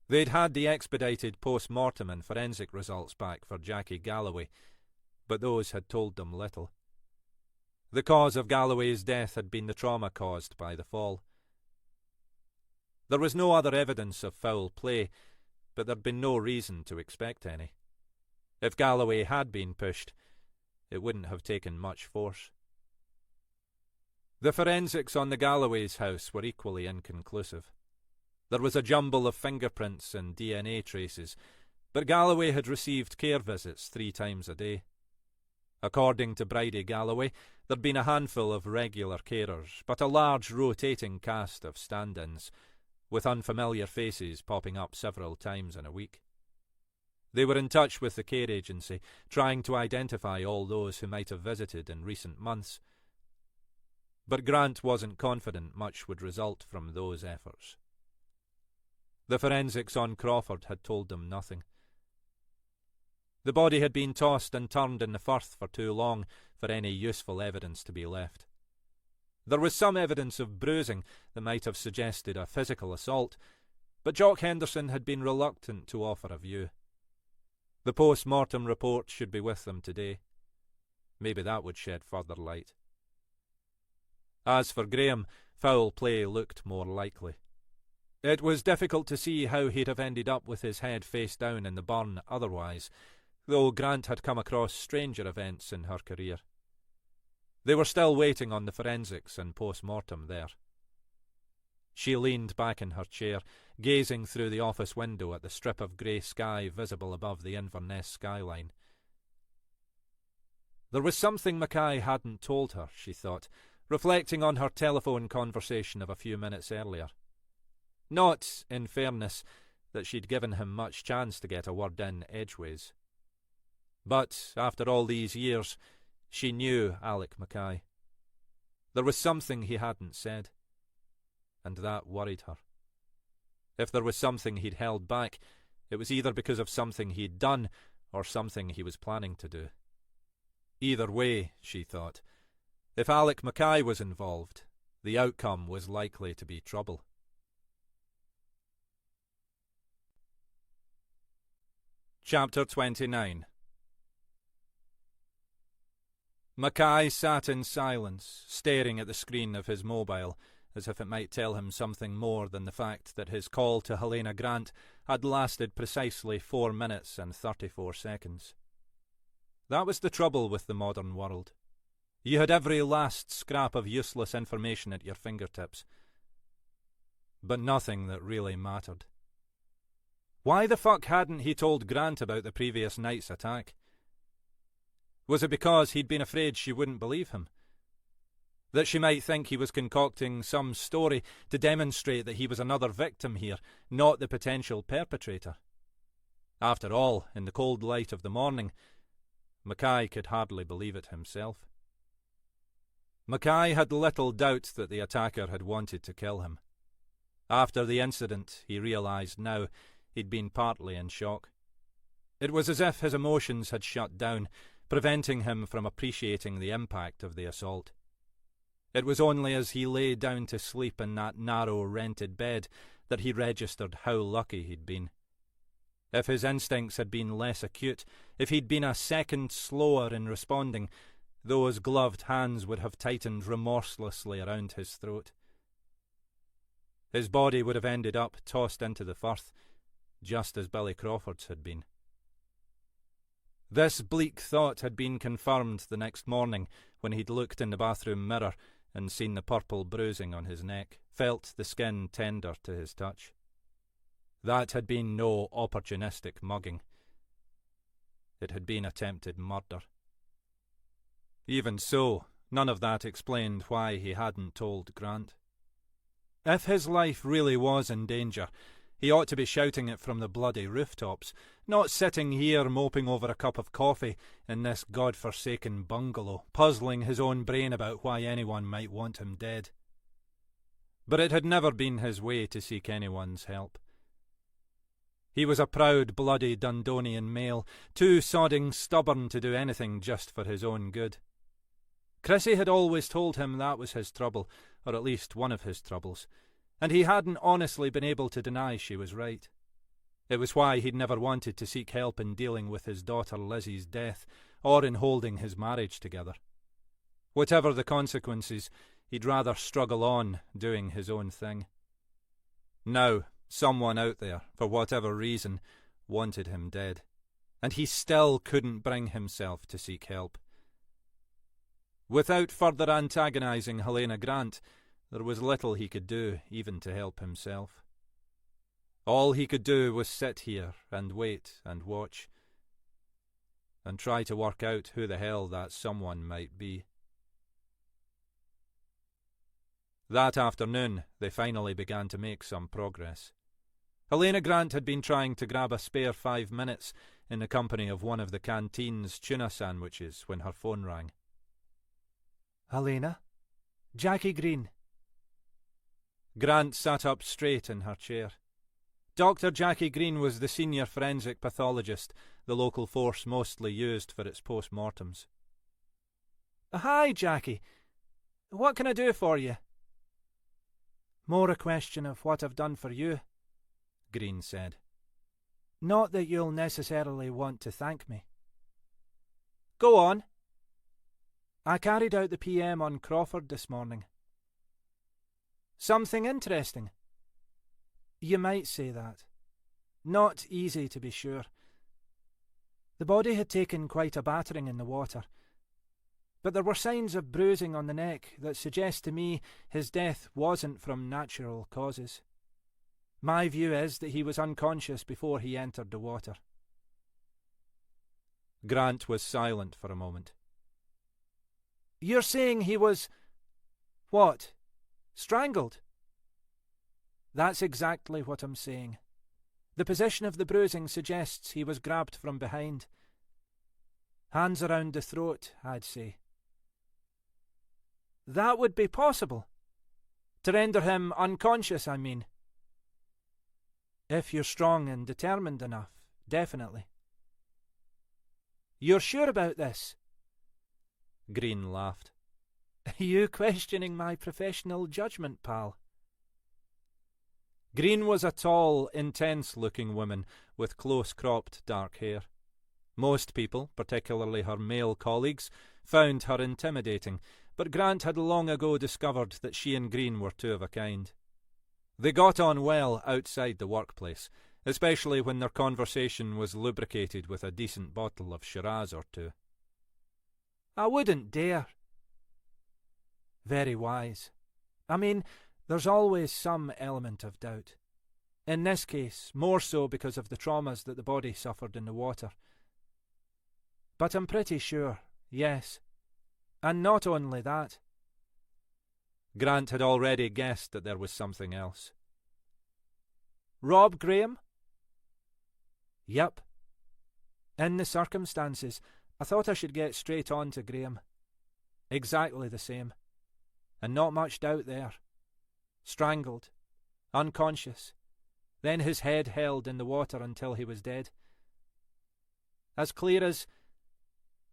They'd had the expedited post-mortem and forensic results back for Jackie Galloway, but those had told them little. The cause of Galloway's death had been the trauma caused by the fall. There was no other evidence of foul play, but there'd been no reason to expect any. If Galloway had been pushed, it wouldn't have taken much force. The forensics on the Galloway's house were equally inconclusive. There was a jumble of fingerprints and DNA traces, but Galloway had received care visits 3 times a day. According to Bridie Galloway, there'd been a handful of regular carers, but a large rotating cast of stand-ins, with unfamiliar faces popping up several times in a week. They were in touch with the care agency, trying to identify all those who might have visited in recent months. But Grant wasn't confident much would result from those efforts. The forensics on Crawford had told them nothing. The body had been tossed and turned in the firth for too long for any useful evidence to be left. There was some evidence of bruising that might have suggested a physical assault, but Jock Henderson had been reluctant to offer a view. The post-mortem report should be with them today. Maybe that would shed further light. As for Graham, foul play looked more likely. It was difficult to see how he'd have ended up with his head face down in the burn otherwise, though Grant had come across stranger events in her career. They were still waiting on the forensics and post-mortem there. She leaned back in her chair, gazing through the office window at the strip of grey sky visible above the Inverness skyline. There was something Mackay hadn't told her, she thought, reflecting on her telephone conversation of a few minutes earlier. Not, in fairness, that she'd given him much chance to get a word in edgeways. But, after all these years, she knew Alec Mackay. There was something he hadn't said, and that worried her. If there was something he'd held back, it was either because of something he'd done or something he was planning to do. Either way, she thought, if Alec Mackay was involved, the outcome was likely to be trouble. Chapter 29. Mackay sat in silence, staring at the screen of his mobile, as if it might tell him something more than the fact that his call to Helena Grant had lasted precisely 4 minutes and 34 seconds. That was the trouble with the modern world. You had every last scrap of useless information at your fingertips, but nothing that really mattered. Why the fuck hadn't he told Grant about the previous night's attack? Was it because he'd been afraid she wouldn't believe him? That she might think he was concocting some story to demonstrate that he was another victim here, not the potential perpetrator? After all, in the cold light of the morning, Mackay could hardly believe it himself. Mackay had little doubt that the attacker had wanted to kill him. After the incident, he realised now, he'd been partly in shock. It was as if his emotions had shut down, preventing him from appreciating the impact of the assault. It was only as he lay down to sleep in that narrow rented bed that he registered how lucky he'd been. If his instincts had been less acute, if he'd been a second slower in responding, those gloved hands would have tightened remorselessly around his throat. His body would have ended up tossed into the firth, just as Billy Crawford's had been. This bleak thought had been confirmed the next morning when he'd looked in the bathroom mirror and seen the purple bruising on his neck, felt the skin tender to his touch. That had been no opportunistic mugging. It had been attempted murder. Even so, none of that explained why he hadn't told Grant. If his life really was in danger, he ought to be shouting it from the bloody rooftops, not sitting here moping over a cup of coffee in this god-forsaken bungalow, puzzling his own brain about why anyone might want him dead. But it had never been his way to seek anyone's help. He was a proud, bloody Dundonian male, too sodding stubborn to do anything just for his own good. Chrissy had always told him that was his trouble, or at least one of his troubles, and he hadn't honestly been able to deny she was right. It was why he'd never wanted to seek help in dealing with his daughter Lizzie's death, or in holding his marriage together. Whatever the consequences, he'd rather struggle on, doing his own thing. Now, someone out there, for whatever reason, wanted him dead, and he still couldn't bring himself to seek help. Without further antagonising Helena Grant, there was little he could do even to help himself. All he could do was sit here and wait and watch, and try to work out who the hell that someone might be. That afternoon, they finally began to make some progress. Helena Grant had been trying to grab a spare 5 minutes in the company of one of the canteen's tuna sandwiches when her phone rang. Helena? Jackie Green. Grant sat up straight in her chair. Dr. Jackie Green was the senior forensic pathologist the local force mostly used for its post-mortems. Hi, Jackie. What can I do for you? More a question of what I've done for you, Green said. Not that you'll necessarily want to thank me. Go on. I carried out the PM on Crawford this morning. Something interesting? You might say that. Not easy, to be sure. The body had taken quite a battering in the water, but there were signs of bruising on the neck that suggest to me his death wasn't from natural causes. My view is that he was unconscious before he entered the water. Grant was silent for a moment. You're saying he was... what? Strangled? That's exactly what I'm saying. The position of the bruising suggests he was grabbed from behind. Hands around the throat, I'd say. That would be possible. To render him unconscious, I mean. If you're strong and determined enough, definitely. You're sure about this? Green laughed. Are you questioning my professional judgment, pal? Green was a tall, intense-looking woman with close-cropped dark hair. Most people, particularly her male colleagues, found her intimidating, but Grant had long ago discovered that she and Green were two of a kind. They got on well outside the workplace, especially when their conversation was lubricated with a decent bottle of Shiraz or two. I wouldn't dare. Very wise. I mean, there's always some element of doubt. In this case, more so because of the traumas that the body suffered in the water. But I'm pretty sure, yes. And not only that. Grant had already guessed that there was something else. Rob Graham? Yep. In the circumstances, I thought I should get straight on to Graham. Exactly the same. And not much doubt there. Strangled. Unconscious. Then his head held in the water until he was dead. As clear as...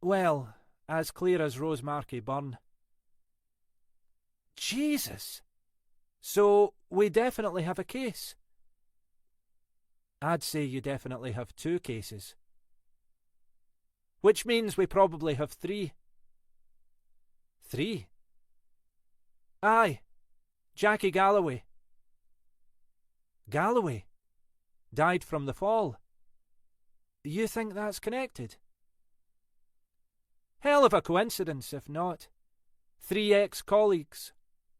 well, as clear as Rosemarkie Burn. Jesus! So, we definitely have a case. I'd say you definitely have two cases. Which means we probably have three. Three? Aye. Jackie Galloway. Galloway? Died from the fall. You think that's connected? Hell of a coincidence, if not. 3 ex-colleagues,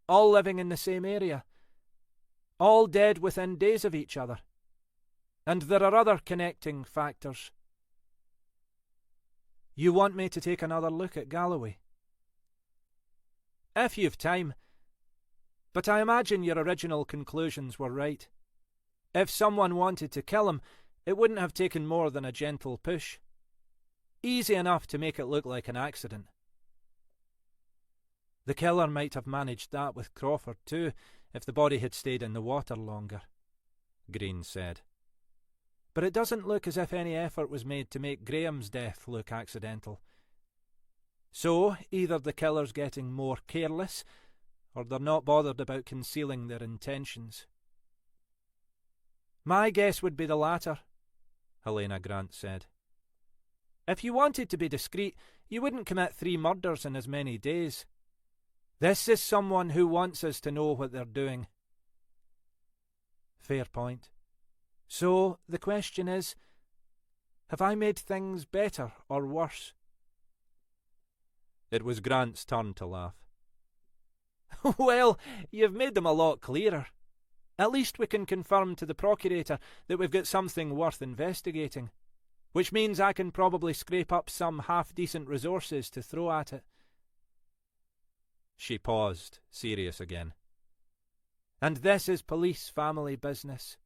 all living in the same area, all dead within days of each other. And there are other connecting factors. You want me to take another look at Galloway? If you've time. But I imagine your original conclusions were right. If someone wanted to kill him, it wouldn't have taken more than a gentle push. Easy enough to make it look like an accident. The killer might have managed that with Crawford too, if the body had stayed in the water longer, Green said. But it doesn't look as if any effort was made to make Graham's death look accidental. So, either the killer's getting more careless, or they're not bothered about concealing their intentions. My guess would be the latter, Helena Grant said. If you wanted to be discreet, you wouldn't commit 3 murders in as many days. This is someone who wants us to know what they're doing. Fair point. So, the question is, have I made things better or worse? It was Grant's turn to laugh. Well, you've made them a lot clearer. At least we can confirm to the Procurator that we've got something worth investigating, which means I can probably scrape up some half-decent resources to throw at it. She paused, serious again. And this is police family business.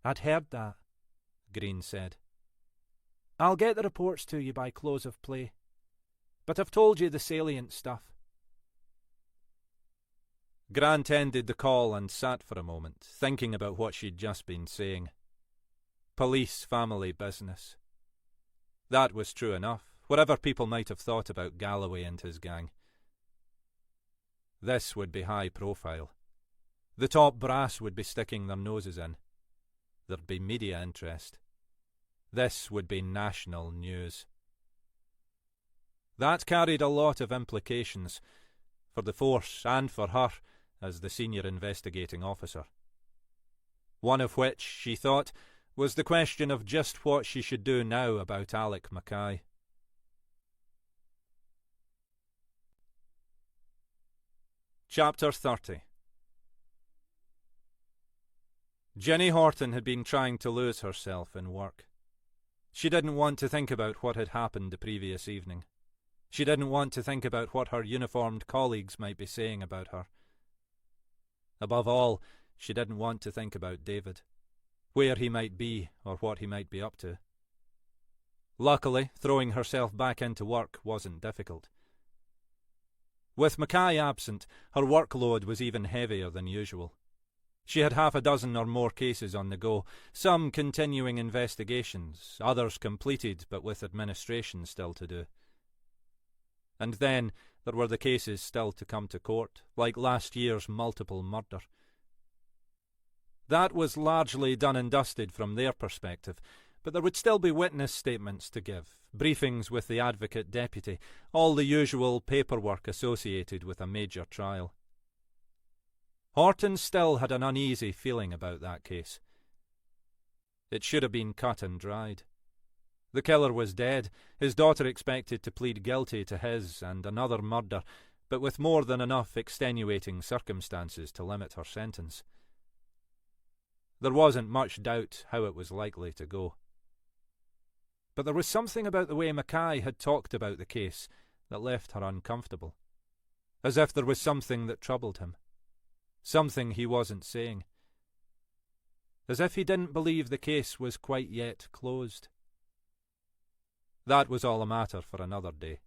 I'd heard that, Green said. I'll get the reports to you by close of play, but I've told you the salient stuff. Grant ended the call and sat for a moment, thinking about what she'd just been saying. Police family business. That was true enough, whatever people might have thought about Galloway and his gang. This would be high profile. The top brass would be sticking their noses in. There'd be media interest. This would be national news. That carried a lot of implications, for the force and for her as the senior investigating officer. One of which, she thought, was the question of just what she should do now about Alec Mackay. Chapter 30. Jenny Horton had been trying to lose herself in work. She didn't want to think about what had happened the previous evening. She didn't want to think about what her uniformed colleagues might be saying about her. Above all, she didn't want to think about David, where he might be or what he might be up to. Luckily, throwing herself back into work wasn't difficult. With Mackay absent, her workload was even heavier than usual. She had half a dozen or more cases on the go, some continuing investigations, others completed but with administration still to do. And then there were the cases still to come to court, like last year's multiple murder. That was largely done and dusted from their perspective, but there would still be witness statements to give, briefings with the advocate deputy, all the usual paperwork associated with a major trial. Horton still had an uneasy feeling about that case. It should have been cut and dried. The killer was dead, his daughter expected to plead guilty to his and another murder, but with more than enough extenuating circumstances to limit her sentence. There wasn't much doubt how it was likely to go. But there was something about the way Mackay had talked about the case that left her uncomfortable, as if there was something that troubled him, something he wasn't saying, as if he didn't believe the case was quite yet closed. That was all a matter for another day.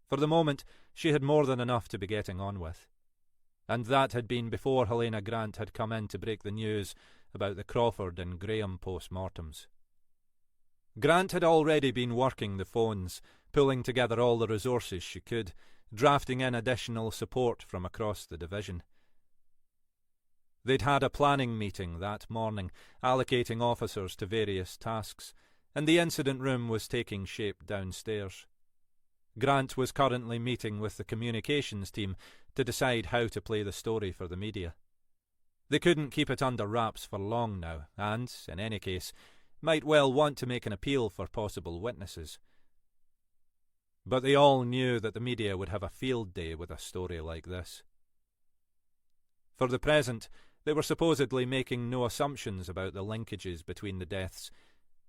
For the moment, she had more than enough to be getting on with. And that had been before Helena Grant had come in to break the news about the Crawford and Graham post-mortems. Grant had already been working the phones, pulling together all the resources she could, drafting in additional support from across the division. They'd had a planning meeting that morning, allocating officers to various tasks, and the incident room was taking shape downstairs. Grant was currently meeting with the communications team to decide how to play the story for the media. They couldn't keep it under wraps for long now, and, in any case, might well want to make an appeal for possible witnesses. But they all knew that the media would have a field day with a story like this. For the present, they were supposedly making no assumptions about the linkages between the deaths,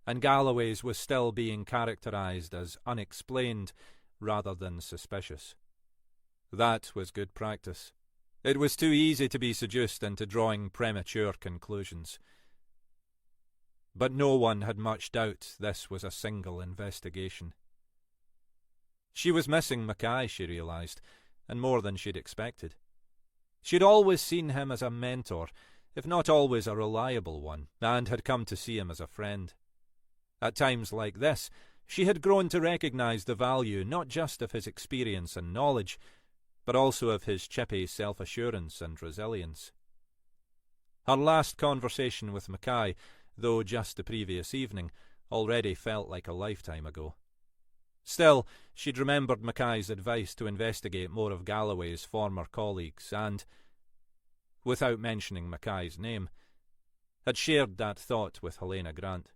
and Galloway's was still being characterised as unexplained rather than suspicious. That was good practice. It was too easy to be seduced into drawing premature conclusions. But no one had much doubt this was a single investigation. She was missing Mackay, she realised, and more than she'd expected. She'd always seen him as a mentor, if not always a reliable one, and had come to see him as a friend. At times like this, she had grown to recognise the value not just of his experience and knowledge, but also of his chippy self-assurance and resilience. Her last conversation with Mackay, though just the previous evening, already felt like a lifetime ago. Still, she'd remembered Mackay's advice to investigate more of Galloway's former colleagues and, without mentioning Mackay's name, had shared that thought with Helena Grant.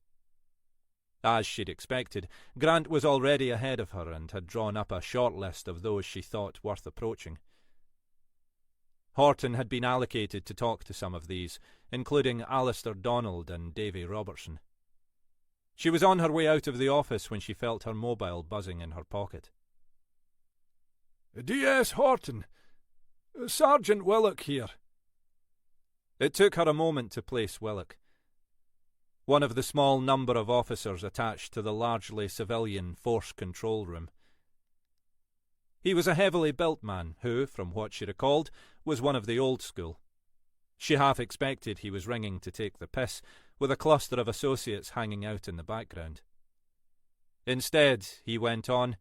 As she'd expected, Grant was already ahead of her and had drawn up a short list of those she thought worth approaching. Horton had been allocated to talk to some of these, including Alistair Donald and Davy Robertson. She was on her way out of the office when she felt her mobile buzzing in her pocket. D.S. Horton. Sergeant Willock here. It took her a moment to place Willock, one of the small number of officers attached to the largely civilian force control room. He was a heavily built man who, from what she recalled, was one of the old school. She half expected he was ringing to take the piss, with a cluster of associates hanging out in the background. Instead, he went on,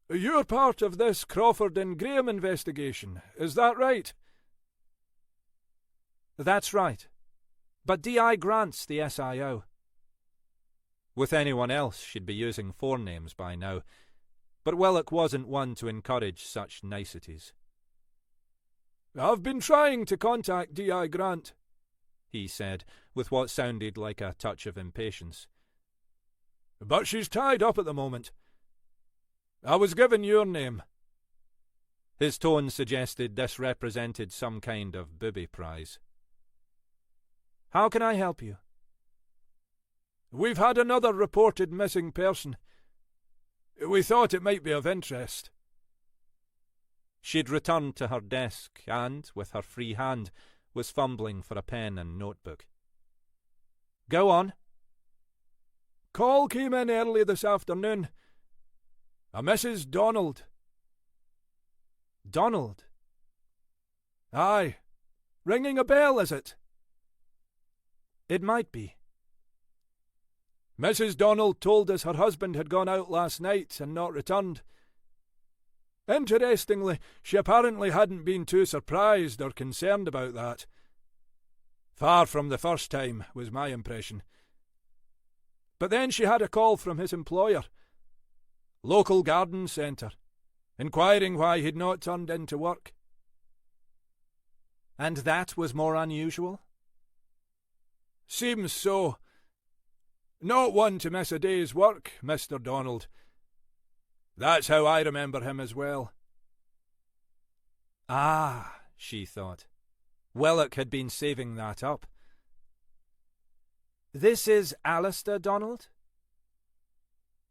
"You're part of this Crawford and Graham investigation, is that right?" "That's right. But D.I. Grant's the SIO. With anyone else, she'd be using forenames by now, but Willock wasn't one to encourage such niceties. "I've been trying to contact D.I. Grant," he said, with what sounded like a touch of impatience. "But she's tied up at the moment. I was given your name." His tone suggested this represented some kind of booby prize. "How can I help you?" "We've had another reported missing person. We thought it might be of interest." She'd returned to her desk and, with her free hand, was fumbling for a pen and notebook. "Go on." "Call came in early this afternoon. A Mrs. Donald." "Donald?" "Aye. Ringing a bell, is it?" "It might be." "Mrs. Donald told us her husband had gone out last night and not returned. Interestingly, she apparently hadn't been too surprised or concerned about that. Far from the first time, was my impression. But then she had a call from his employer, local garden centre, inquiring why he'd not turned in to work." "And that was more unusual?" "Seems so. Not one to miss a day's work, Mr. Donald. That's how I remember him as well." Ah, she thought. Willock had been saving that up. "This is Alistair Donald?"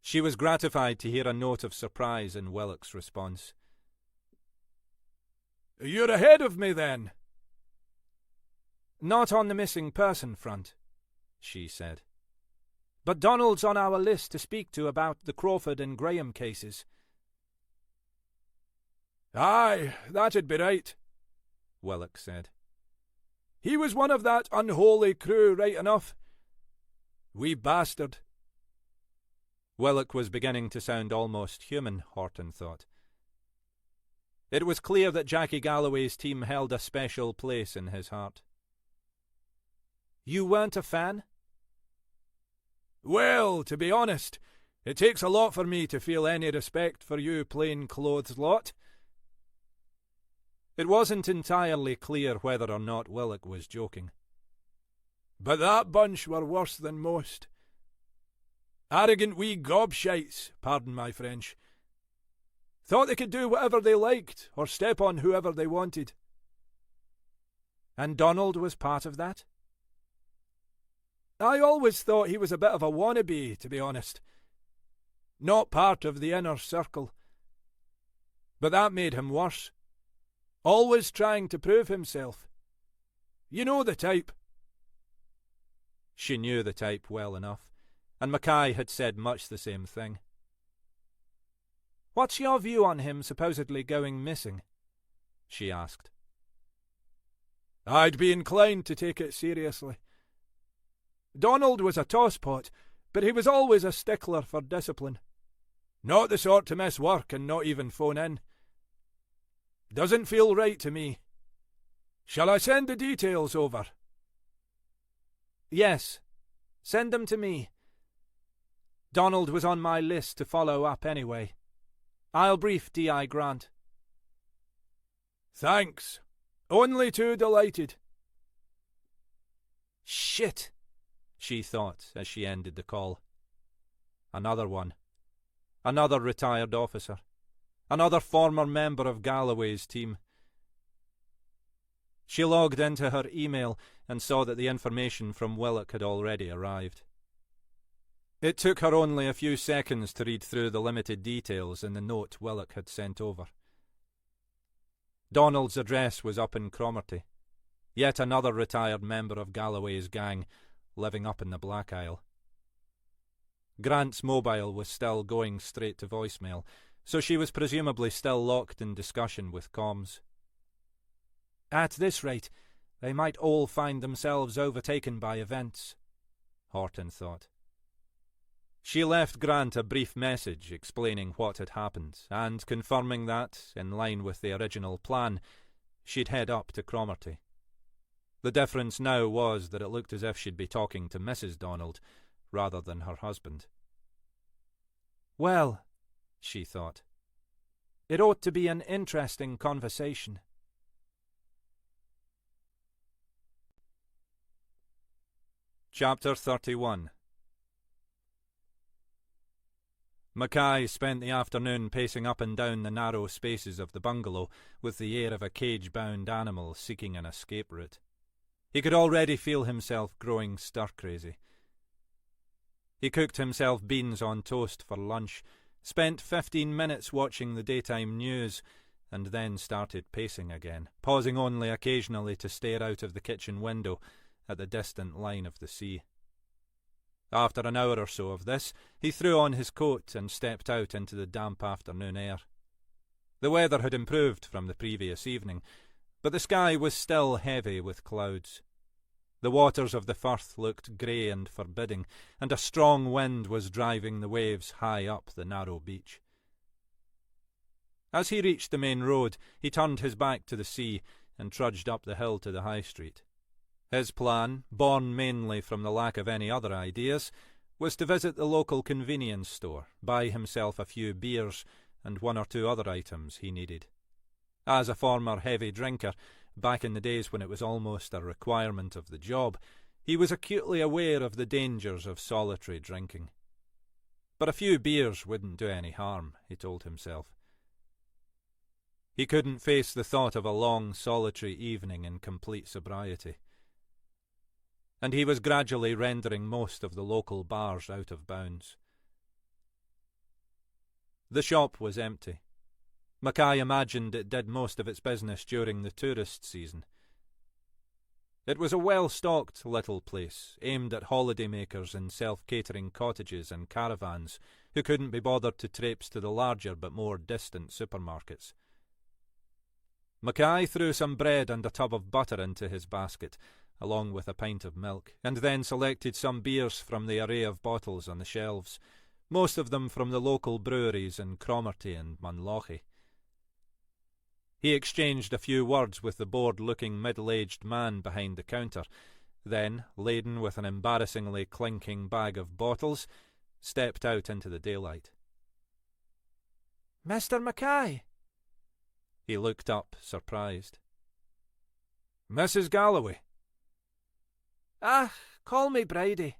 She was gratified to hear a note of surprise in Willock's response. "You're ahead of me, then." "Not on the missing person front," she said. "But Donald's on our list to speak to about the Crawford and Graham cases." "Aye, that'd be right," Willock said. "He was one of that unholy crew, right enough. Wee bastard." Willock was beginning to sound almost human, Horton thought. It was clear that Jackie Galloway's team held a special place in his heart. "You weren't a fan?" "Well, to be honest, it takes a lot for me to feel any respect for you plain-clothes lot." It wasn't entirely clear whether or not Willock was joking. "But that bunch were worse than most. Arrogant wee gobshites, pardon my French. Thought they could do whatever they liked, or step on whoever they wanted." "And Donald was part of that?" "I always thought he was a bit of a wannabe, to be honest. Not part of the inner circle. But that made him worse. Always trying to prove himself. You know the type." She knew the type well enough, and Mackay had said much the same thing. "What's your view on him supposedly going missing?" she asked. "I'd be inclined to take it seriously. Donald was a tosspot, but he was always a stickler for discipline. Not the sort to miss work and not even phone in. Doesn't feel right to me. Shall I send the details over?" "Yes. Send them to me. Donald was on my list to follow up anyway. I'll brief D.I. Grant." "Thanks. Only too delighted." "Shit," she thought as she ended the call. Another one. Another retired officer. Another former member of Galloway's team. She logged into her email and saw that the information from Willock had already arrived. It took her only a few seconds to read through the limited details in the note Willock had sent over. Donald's address was up in Cromarty. Yet another retired member of Galloway's gang, living up in the Black Isle. Grant's mobile was still going straight to voicemail, so she was presumably still locked in discussion with comms. At this rate, they might all find themselves overtaken by events, Horton thought. She left Grant a brief message explaining what had happened, and confirming that, in line with the original plan, she'd head up to Cromarty. The difference now was that it looked as if she'd be talking to Mrs. Donald, rather than her husband. Well, she thought, it ought to be an interesting conversation. Chapter 31. Mackay spent the afternoon pacing up and down the narrow spaces of the bungalow with the air of a cage-bound animal seeking an escape route. He could already feel himself growing stir-crazy. He cooked himself beans on toast for lunch, spent 15 minutes watching the daytime news, and then started pacing again, pausing only occasionally to stare out of the kitchen window at the distant line of the sea. After an hour or so of this, he threw on his coat and stepped out into the damp afternoon air. The weather had improved from the previous evening, but the sky was still heavy with clouds. The waters of the Firth looked grey and forbidding, and a strong wind was driving the waves high up the narrow beach. As he reached the main road, he turned his back to the sea and trudged up the hill to the high street. His plan, born mainly from the lack of any other ideas, was to visit the local convenience store, buy himself a few beers and one or two other items he needed. As a former heavy drinker, back in the days when it was almost a requirement of the job, he was acutely aware of the dangers of solitary drinking. But a few beers wouldn't do any harm, he told himself. He couldn't face the thought of a long, solitary evening in complete sobriety. And he was gradually rendering most of the local bars out of bounds. The shop was empty. Mackay imagined it did most of its business during the tourist season. It was a well-stocked little place, aimed at holidaymakers in self-catering cottages and caravans who couldn't be bothered to traipse to the larger but more distant supermarkets. Mackay threw some bread and a tub of butter into his basket, along with a pint of milk, and then selected some beers from the array of bottles on the shelves, most of them from the local breweries in Cromarty and Munlochy. He exchanged a few words with the bored-looking middle-aged man behind the counter, then, laden with an embarrassingly clinking bag of bottles, stepped out into the daylight. "Mr. Mackay?" He looked up, surprised. "Mrs. Galloway?" "Ah, call me Bridie."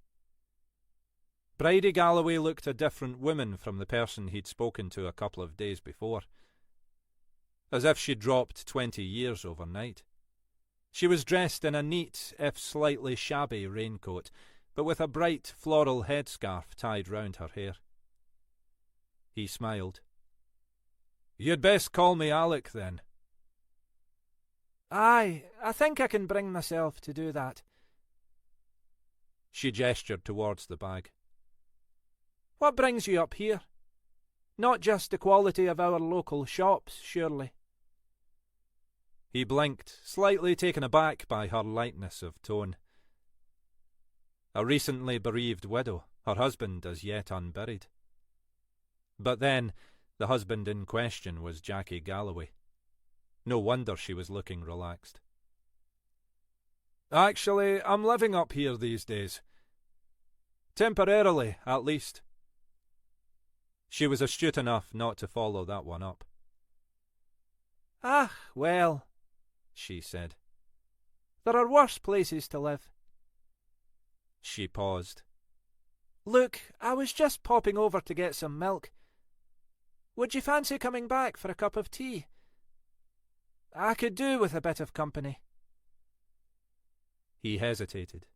Bridie Galloway looked a different woman from the person he'd spoken to a couple of days before. As if she'd dropped 20 years overnight. She was dressed in a neat, if slightly shabby, raincoat, but with a bright floral headscarf tied round her hair. He smiled. "You'd best call me Alec, then." "Aye, I think I can bring myself to do that." She gestured towards the bag. "What brings you up here? Not just the quality of our local shops, surely?" He blinked, slightly taken aback by her lightness of tone. A recently bereaved widow, her husband as yet unburied. But then, the husband in question was Jackie Galloway. No wonder she was looking relaxed. "Actually, I'm living up here these days. Temporarily, at least." She was astute enough not to follow that one up. "Ah, well," she said, "there are worse places to live." She paused. "Look, I was just popping over to get some milk. Would you fancy coming back for a cup of tea? I could do with a bit of company." He hesitated.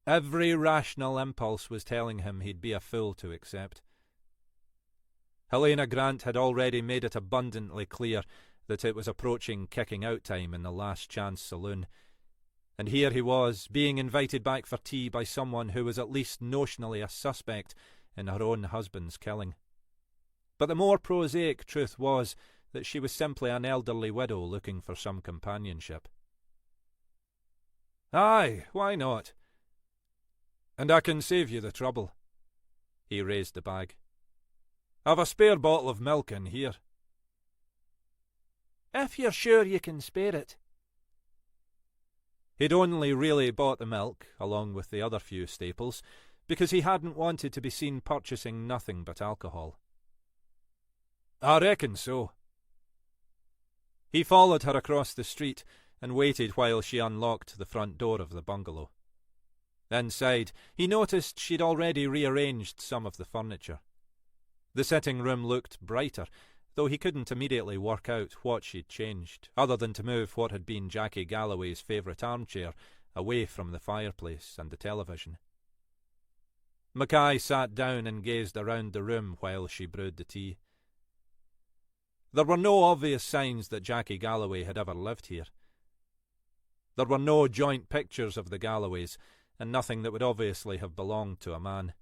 Every rational impulse was telling him he'd be a fool to accept. Helena Grant had already made it abundantly clear that it was approaching kicking-out time in the Last Chance saloon, and here he was, being invited back for tea by someone who was at least notionally a suspect in her own husband's killing. But the more prosaic truth was that she was simply an elderly widow looking for some companionship. "Aye, why not? And I can save you the trouble." He raised the bag. "I've a spare bottle of milk in here." "If you're sure you can spare it." He'd only really bought the milk, along with the other few staples, because he hadn't wanted to be seen purchasing nothing but alcohol. "I reckon so." He followed her across the street and waited while she unlocked the front door of the bungalow. Inside, he noticed she'd already rearranged some of the furniture. The sitting room looked brighter, though he couldn't immediately work out what she'd changed, other than to move what had been Jackie Galloway's favourite armchair away from the fireplace and the television. Mackay sat down and gazed around the room while she brewed the tea. There were no obvious signs that Jackie Galloway had ever lived here. There were no joint pictures of the Galloways, and nothing that would obviously have belonged to a man.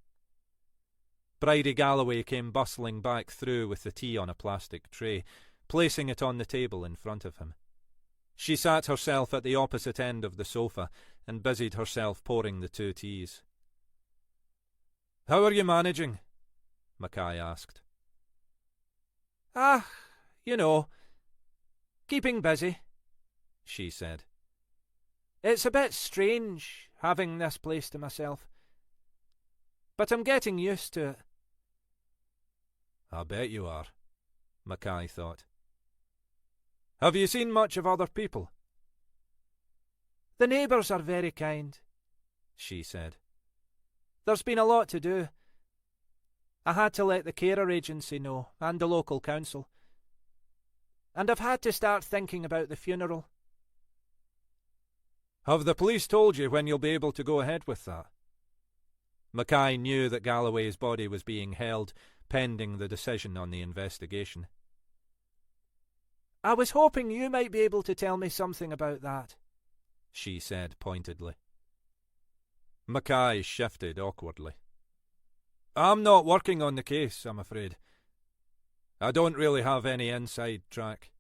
Bridie Galloway came bustling back through with the tea on a plastic tray, placing it on the table in front of him. She sat herself at the opposite end of the sofa and busied herself pouring the two teas. "How are you managing?" Mackay asked. "Ah, you know, keeping busy," she said. "It's a bit strange, having this place to myself. But I'm getting used to it." "I bet you are," Mackay thought. "Have you seen much of other people?" "The neighbours are very kind," she said. "There's been a lot to do. I had to let the carer agency know, and the local council. And I've had to start thinking about the funeral." "Have the police told you when you'll be able to go ahead with that?" Mackay knew that Galloway's body was being held, pending the decision on the investigation. "I was hoping you might be able to tell me something about that," she said pointedly. Mackay shifted awkwardly. "I'm not working on the case, I'm afraid. I don't really have any inside track."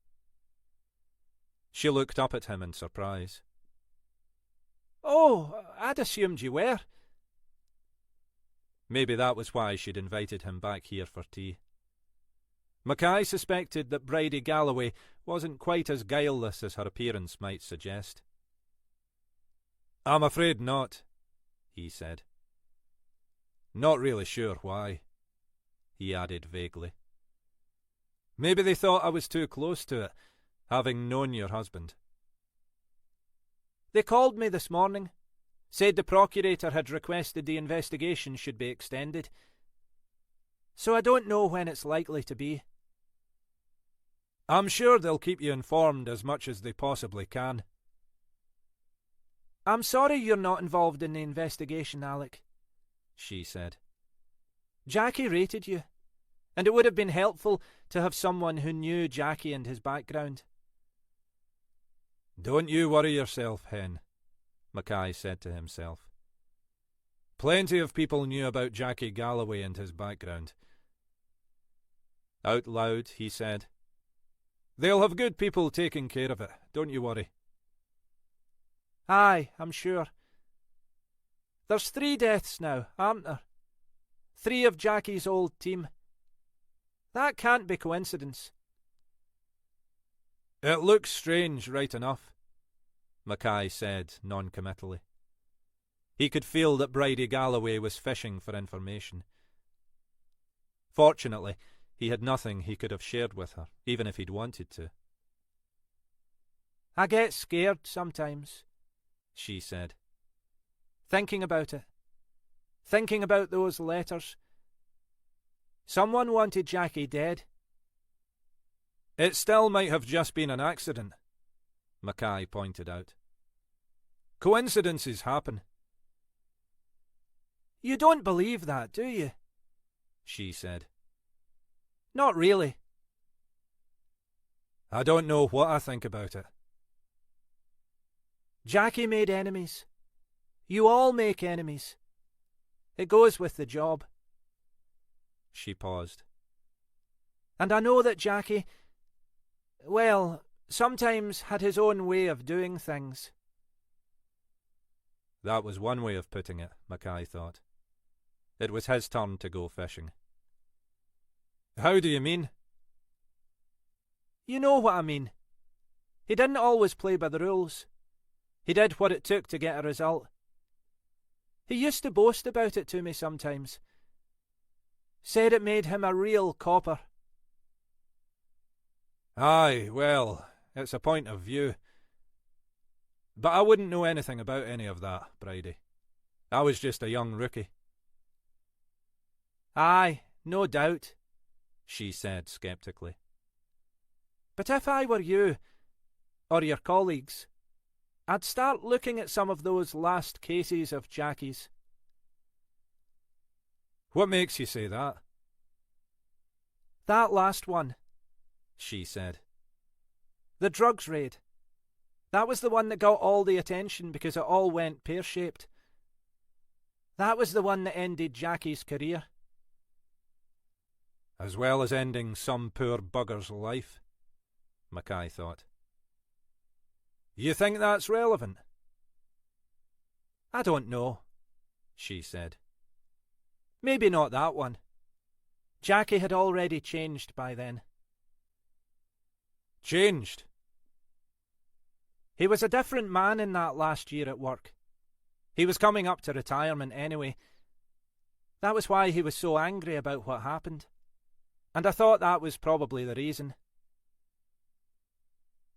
She looked up at him in surprise. "Oh, I'd assumed you were." Maybe that was why she'd invited him back here for tea. Mackay suspected that Bridie Galloway wasn't quite as guileless as her appearance might suggest. "I'm afraid not," he said. "Not really sure why," he added vaguely. "Maybe they thought I was too close to it, having known your husband." "They called me this morning. Said the procurator had requested the investigation should be extended. So I don't know when it's likely to be." "I'm sure they'll keep you informed as much as they possibly can." "I'm sorry you're not involved in the investigation, Alec," she said. "Jackie rated you, and it would have been helpful to have someone who knew Jackie and his background." "Don't you worry yourself, Hen," Mackay said to himself. "Plenty of people knew about Jackie Galloway and his background." Out loud, he said, "They'll have good people taking care of it, don't you worry." "Aye, I'm sure. There's 3 deaths now, aren't there? 3 of Jackie's old team. That can't be coincidence." "It looks strange, right enough," Mackay said non-committally. He could feel that Bridie Galloway was fishing for information. Fortunately, he had nothing he could have shared with her, even if he'd wanted to. "I get scared sometimes," she said. "Thinking about it. Thinking about those letters. Someone wanted Jackie dead." "It still might have just been an accident," Mackay pointed out. "Coincidences happen." "You don't believe that, do you?" she said. "Not really." "I don't know what I think about it." "Jackie made enemies. You all make enemies. It goes with the job." She paused. And I know that Jackie, well, sometimes had his own way of doing things. That was one way of putting it, Mackay thought. It was his turn to go fishing. How do you mean? You know what I mean. He didn't always play by the rules. He did what it took to get a result. He used to boast about it to me sometimes. Said it made him a real copper. Aye, well, it's a point of view. But I wouldn't know anything about any of that, Bridie. I was just a young rookie. Aye, no doubt, she said sceptically. But if I were you, or your colleagues, I'd start looking at some of those last cases of Jackie's. What makes you say that? That last one, she said. The drugs raid. That was the one that got all the attention because it all went pear-shaped. That was the one that ended Jackie's career. As well as ending some poor bugger's life, Mackay thought. You think that's relevant? I don't know, she said. Maybe not that one. Jackie had already changed by then. Changed? He was a different man in that last year at work. He was coming up to retirement anyway. That was why he was so angry about what happened. And I thought that was probably the reason.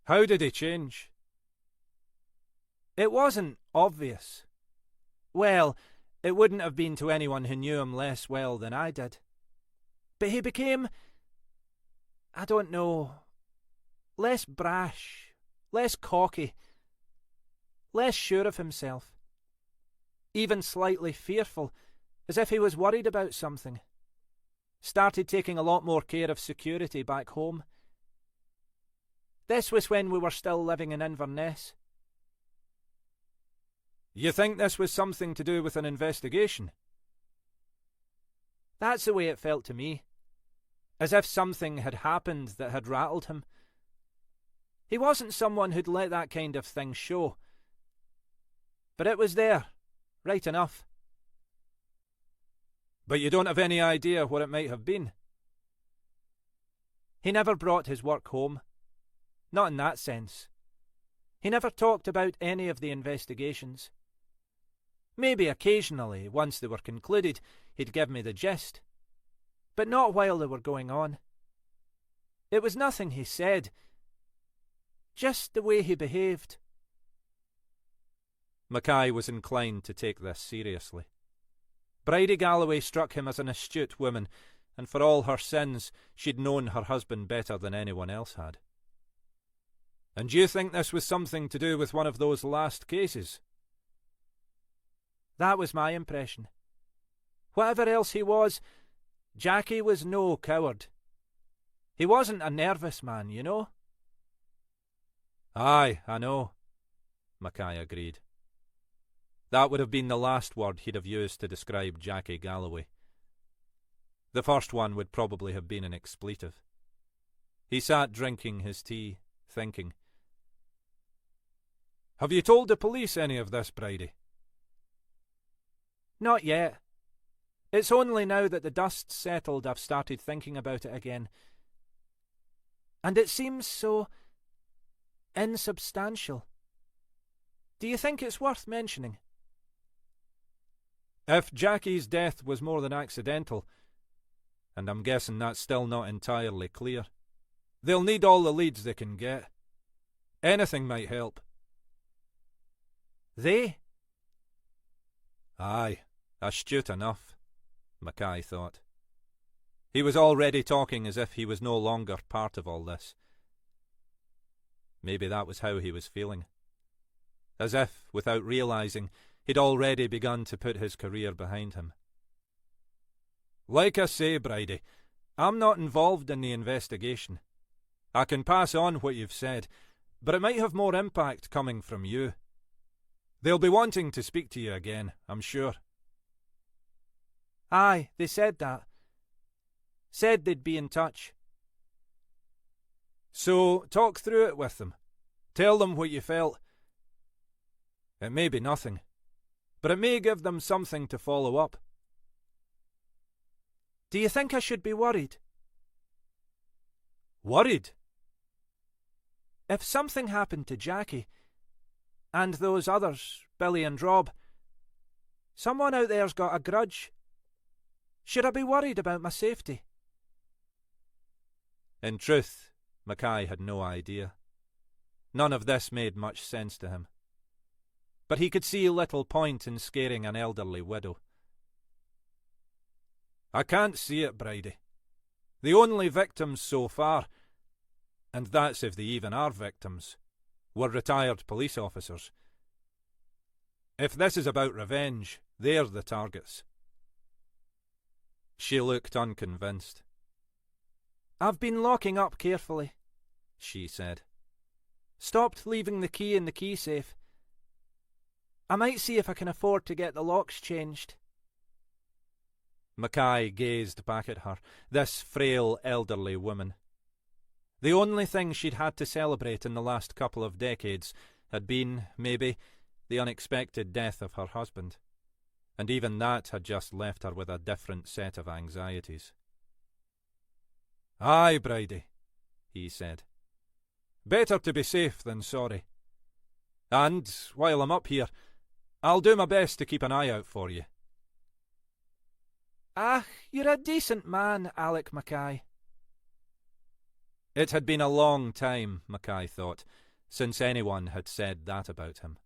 How did he change? It wasn't obvious. Well, it wouldn't have been to anyone who knew him less well than I did. But he became, I don't know, less brash, less cocky, less sure of himself. Even slightly fearful, as if he was worried about something. Started taking a lot more care of security back home. This was when we were still living in Inverness. You think this was something to do with an investigation? That's the way it felt to me. As if something had happened that had rattled him. He wasn't someone who'd let that kind of thing show. But it was there, right enough. But you don't have any idea what it might have been? He never brought his work home. Not in that sense. He never talked about any of the investigations. Maybe occasionally, once they were concluded, he'd give me the gist. But not while they were going on. It was nothing he said. Just the way he behaved. Mackay was inclined to take this seriously. Bridie Galloway struck him as an astute woman, and for all her sins, she'd known her husband better than anyone else had. And you think this was something to do with one of those last cases? That was my impression. Whatever else he was, Jackie was no coward. He wasn't a nervous man, you know? Aye, I know, Mackay agreed. That would have been the last word he'd have used to describe Jackie Galloway. The first one would probably have been an expletive. He sat drinking his tea, thinking. Have you told the police any of this, Bridie? Not yet. It's only now that the dust's settled I've started thinking about it again. And it seems so insubstantial. Do you think it's worth mentioning? If Jackie's death was more than accidental, and I'm guessing that's still not entirely clear, they'll need all the leads they can get. Anything might help. They? Aye, astute enough, Mackay thought. He was already talking as if he was no longer part of all this. Maybe that was how he was feeling. As if, without realising, he'd already begun to put his career behind him. Like I say, Bridie, I'm not involved in the investigation. I can pass on what you've said, but it might have more impact coming from you. They'll be wanting to speak to you again, I'm sure. Aye, they said that. Said they'd be in touch. So talk through it with them. Tell them what you felt. It may be nothing, but it may give them something to follow up. Do you think I should be worried? Worried? If something happened to Jackie, and those others, Billy and Rob, someone out there's got a grudge. Should I be worried about my safety? In truth, Mackay had no idea. None of this made much sense to him. But he could see little point in scaring an elderly widow. I can't see it, Bridie. The only victims so far, and that's if they even are victims, were retired police officers. If this is about revenge, they're the targets. She looked unconvinced. I've been locking up carefully, she said. Stopped leaving the key in the key safe. I might see if I can afford to get the locks changed. Mackay gazed back at her, this frail elderly woman. The only thing she'd had to celebrate in the last couple of decades had been, maybe, the unexpected death of her husband, and even that had just left her with a different set of anxieties. Aye, Bridie, he said. Better to be safe than sorry. And, while I'm up here, I'll do my best to keep an eye out for you. Ah, you're a decent man, Alec Mackay. It had been a long time, Mackay thought, since anyone had said that about him.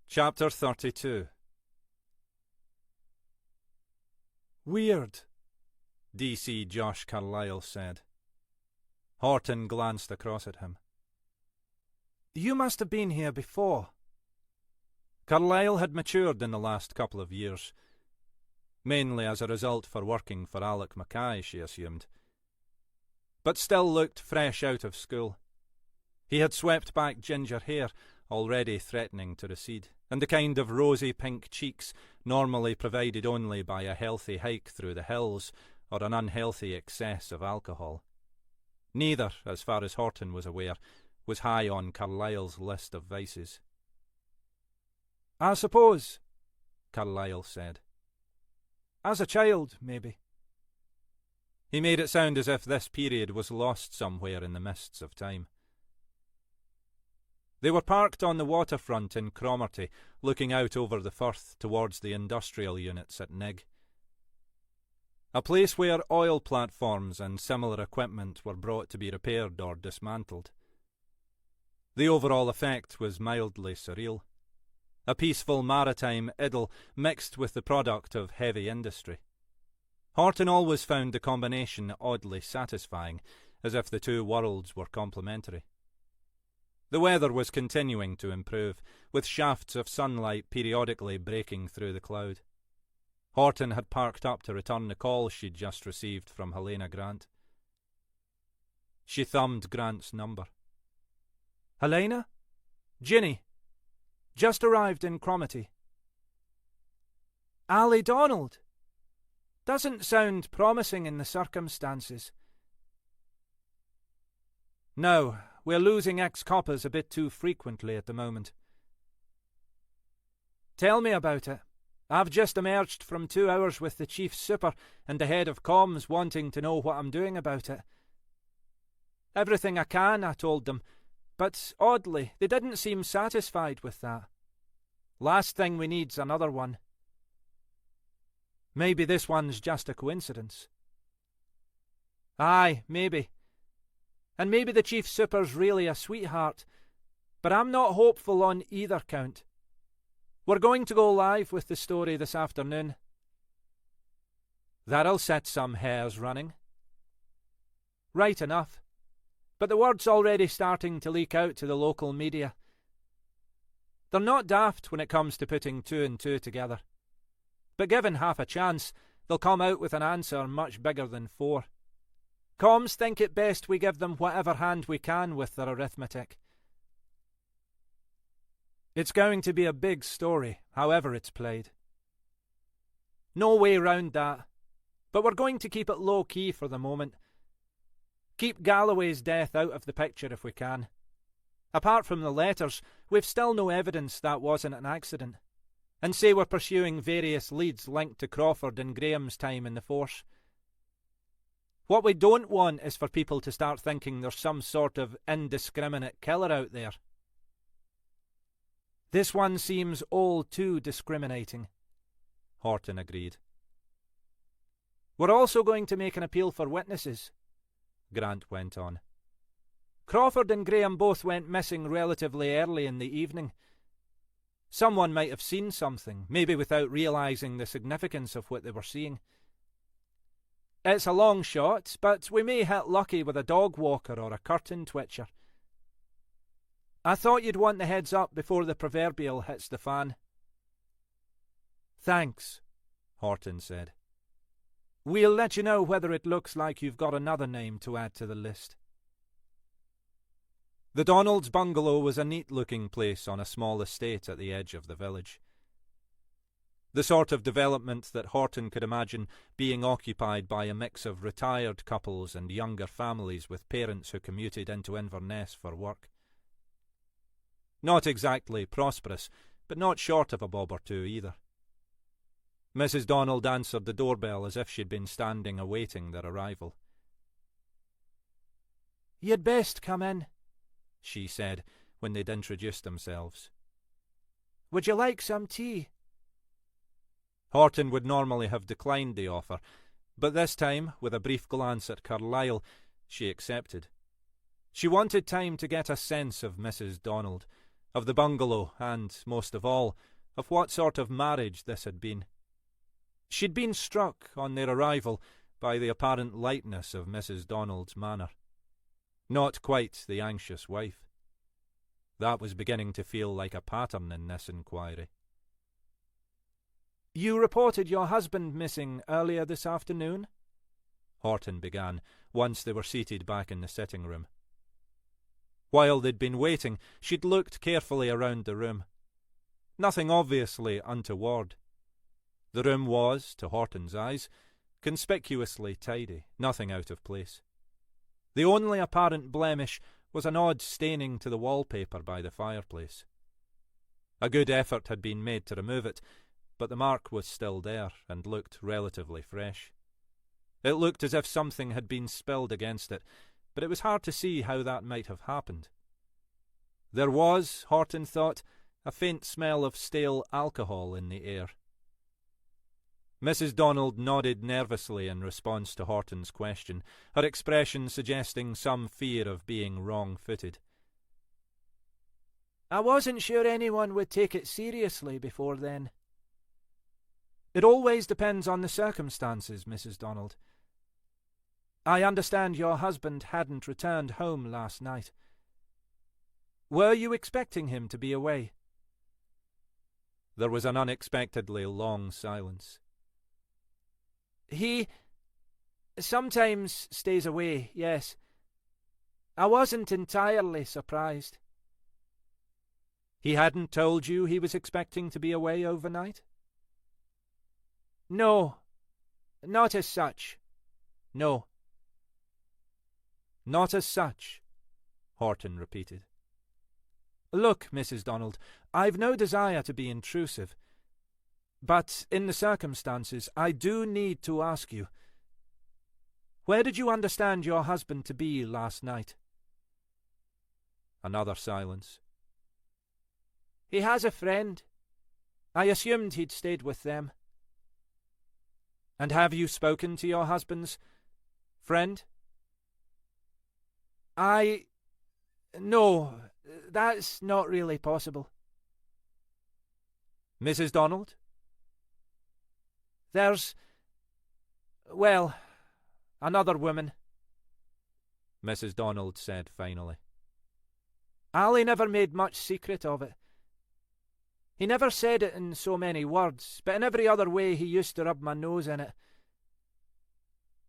Chapter 32. Weird, DC Josh Carlyle said. Horton glanced across at him. You must have been here before. Carlyle had matured in the last couple of years, mainly as a result for working for Alec Mackay, she assumed, but still looked fresh out of school. He had swept back ginger hair, already threatening to recede, and the kind of rosy pink cheeks normally provided only by a healthy hike through the hills or an unhealthy excess of alcohol. Neither, as far as Horton was aware, was high on Carlyle's list of vices. I suppose, Carlyle said. As a child, maybe. He made it sound as if this period was lost somewhere in the mists of time. They were parked on the waterfront in Cromarty, looking out over the Firth towards the industrial units at Nig. A place where oil platforms and similar equipment were brought to be repaired or dismantled. The overall effect was mildly surreal. A peaceful maritime idyll mixed with the product of heavy industry. Horton always found the combination oddly satisfying, as if the two worlds were complementary. The weather was continuing to improve, with shafts of sunlight periodically breaking through the cloud. Horton had parked up to return the call she'd just received from Helena Grant. She thumbed Grant's number. Helena? Ginny. Just arrived in Cromarty. Ally Donald? Doesn't sound promising in the circumstances. No, we're losing ex-coppers a bit too frequently at the moment. Tell me about it. I've just emerged from 2 hours with the chief super and the head of comms wanting to know what I'm doing about it. Everything I can, I told them, but oddly, they didn't seem satisfied with that. Last thing we need's another one. Maybe this one's just a coincidence. Aye, maybe. And maybe the chief super's really a sweetheart, but I'm not hopeful on either count. We're going to go live with the story this afternoon. That'll set some hairs running. Right enough. But the word's already starting to leak out to the local media. They're not daft when it comes to putting 2 and 2 together. But given half a chance, they'll come out with an answer much bigger than 4. Comms think it best we give them whatever hand we can with their arithmetic. It's going to be a big story, however it's played. No way round that, but we're going to keep it low-key for the moment. Keep Galloway's death out of the picture if we can. Apart from the letters, we've still no evidence that wasn't an accident. And say we're pursuing various leads linked to Crawford and Graham's time in the force. What we don't want is for people to start thinking there's some sort of indiscriminate killer out there. This one seems all too discriminating, Horton agreed. We're also going to make an appeal for witnesses, Grant went on. Crawford and Graham both went missing relatively early in the evening. Someone might have seen something, maybe without realising the significance of what they were seeing. It's a long shot, but we may hit lucky with a dog walker or a curtain twitcher. I thought you'd want the heads up before the proverbial hits the fan. Thanks, Horton said. We'll let you know whether it looks like you've got another name to add to the list. The Donalds' bungalow was a neat-looking place on a small estate at the edge of the village. The sort of development that Horton could imagine being occupied by a mix of retired couples and younger families with parents who commuted into Inverness for work. Not exactly prosperous, but not short of a bob or two either. Mrs. Donald answered the doorbell as if she'd been standing awaiting their arrival. "You'd best come in," she said when they'd introduced themselves. "Would you like some tea?" Horton would normally have declined the offer, but this time, with a brief glance at Carlyle, she accepted. She wanted time to get a sense of Mrs. Donald, of the bungalow, and, most of all, of what sort of marriage this had been. She'd been struck, on their arrival, by the apparent lightness of Mrs. Donald's manner. Not quite the anxious wife. That was beginning to feel like a pattern in this inquiry. "You reported your husband missing earlier this afternoon?" Horton began, once they were seated back in the sitting room. While they'd been waiting, she'd looked carefully around the room. Nothing obviously untoward. The room was, to Horton's eyes, conspicuously tidy, nothing out of place. The only apparent blemish was an odd staining to the wallpaper by the fireplace. A good effort had been made to remove it, but the mark was still there and looked relatively fresh. It looked as if something had been spilled against it, but it was hard to see how that might have happened. There was, Horton thought, a faint smell of stale alcohol in the air. Mrs. Donald nodded nervously in response to Horton's question, her expression suggesting some fear of being wrong-footed. "I wasn't sure anyone would take it seriously before then." "It always depends on the circumstances, Mrs. Donald. I understand your husband hadn't returned home last night. Were you expecting him to be away?" There was an unexpectedly long silence. "He sometimes stays away, yes. I wasn't entirely surprised." "He hadn't told you he was expecting to be away overnight?" "No, not as such. No." "Not as such," Horton repeated. "Look, Mrs. Donald, I've no desire to be intrusive, but in the circumstances I do need to ask you, where did you understand your husband to be last night?" Another silence. "He has a friend. I assumed he'd stayed with them." "And have you spoken to your husband's friend?" No, that's not really possible." "Mrs. Donald?" "There's, well, another woman," Mrs. Donald said finally. "Ali never made much secret of it. He never said it in so many words, but in every other way he used to rub my nose in it.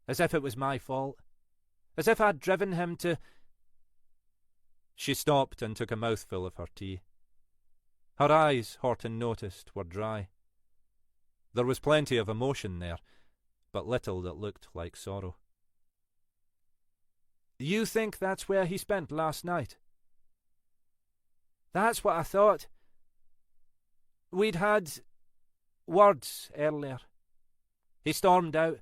As if it was my fault. As if I'd driven him to—" She stopped and took a mouthful of her tea. Her eyes, Horton noticed, were dry. There was plenty of emotion there, but little that looked like sorrow. You think that's where he spent last night? That's what I thought. We'd had words earlier. He stormed out.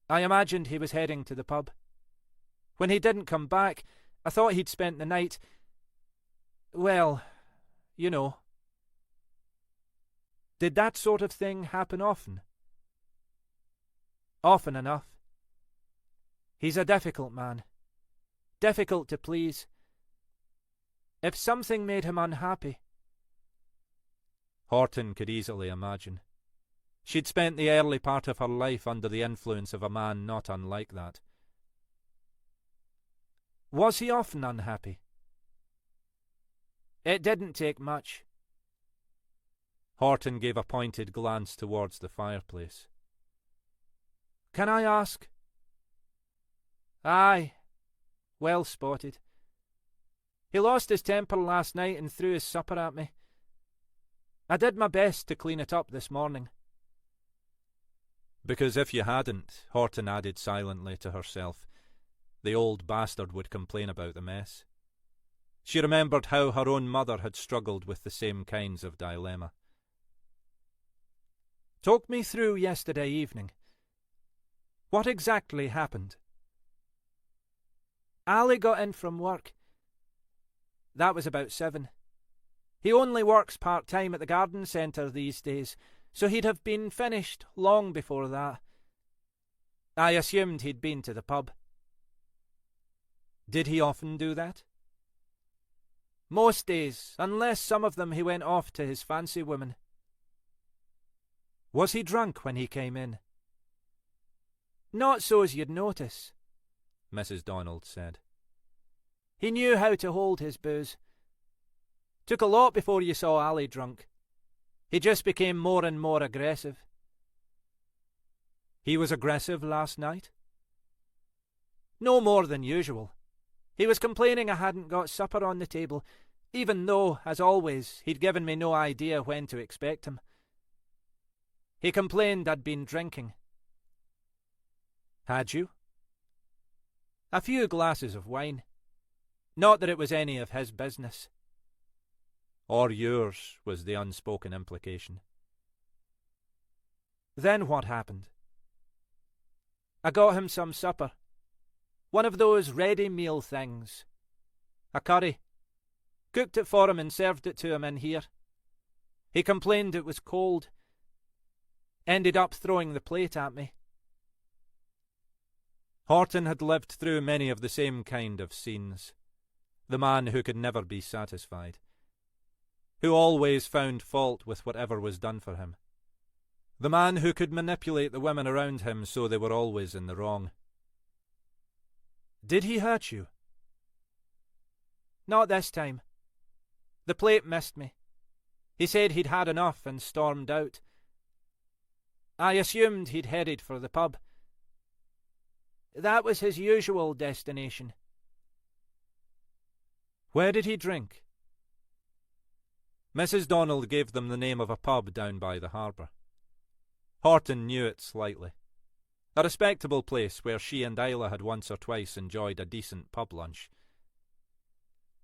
I imagined he was heading to the pub. When he didn't come back, I thought he'd spent the night. Well, you know. Did that sort of thing happen often? Often enough. He's a difficult man. Difficult to please. If something made him unhappy. Horton could easily imagine. She'd spent the early part of her life under the influence of a man not unlike that. Was he often unhappy? It didn't take much. Horton gave a pointed glance towards the fireplace. Can I ask? Aye, well spotted. He lost his temper last night and threw his supper at me. I did my best to clean it up this morning. Because if you hadn't, Horton added silently to herself, the old bastard would complain about the mess. She remembered how her own mother had struggled with the same kinds of dilemma. Talk me through yesterday evening. What exactly happened? Ali got in from work. That was about 7. He only works part-time at the garden centre these days, so he'd have been finished long before that. I assumed he'd been to the pub. Did he often do that? Most days, unless some of them he went off to his fancy woman. Was he drunk when he came in? Not so as you'd notice, Mrs. Donald said. He knew how to hold his booze. Took a lot before you saw Ali drunk. He just became more and more aggressive. He was aggressive last night? No more than usual. He was complaining I hadn't got supper on the table, even though, as always, he'd given me no idea when to expect him. He complained I'd been drinking. Had you? A few glasses of wine. Not that it was any of his business. Or yours, was the unspoken implication. Then what happened? I got him some supper. One of those ready meal things. A curry. Cooked it for him and served it to him in here. He complained it was cold. Ended up throwing the plate at me. Horton had lived through many of the same kind of scenes. The man who could never be satisfied. Who always found fault with whatever was done for him. The man who could manipulate the women around him so they were always in the wrong. Did he hurt you? Not this time. The plate missed me. He said he'd had enough and stormed out. I assumed he'd headed for the pub. That was his usual destination. Where did he drink? Mrs. Donald gave them the name of a pub down by the harbour. Horton knew it slightly. A respectable place where she and Isla had once or twice enjoyed a decent pub lunch.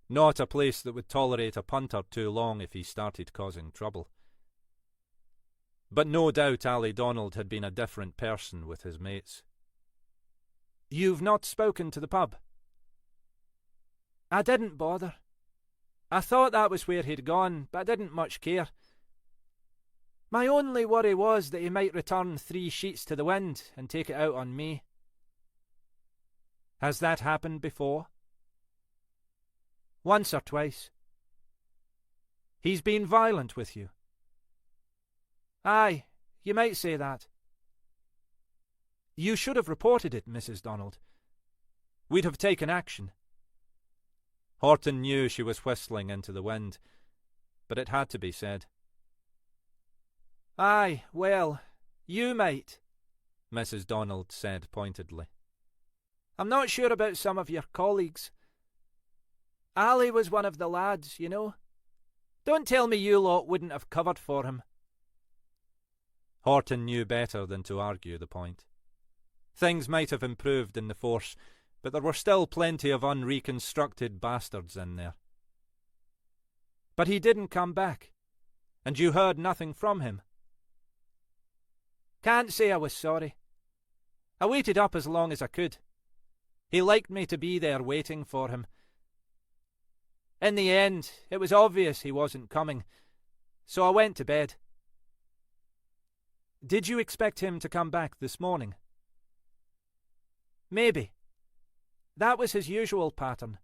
Not a place that would tolerate a punter too long if he started causing trouble. But no doubt Ali Donald had been a different person with his mates. You've not spoken to the pub? I didn't bother. I thought that was where he'd gone, but I didn't much care. My only worry was that he might return 3 sheets to the wind and take it out on me. Has that happened before? Once or twice. He's been violent with you? Aye, you might say that. You should have reported it, Mrs. Donald. We'd have taken action. Horton knew she was whistling into the wind, but it had to be said. Aye, well, you might, Mrs. Donald said pointedly. I'm not sure about some of your colleagues. Ali was one of the lads, you know. Don't tell me you lot wouldn't have covered for him. Horton knew better than to argue the point. Things might have improved in the force, but there were still plenty of unreconstructed bastards in there. But he didn't come back, and you heard nothing from him. Can't say I was sorry. I waited up as long as I could. He liked me to be there waiting for him. In the end, it was obvious he wasn't coming, so I went to bed. Did you expect him to come back this morning? Maybe. That was his usual pattern.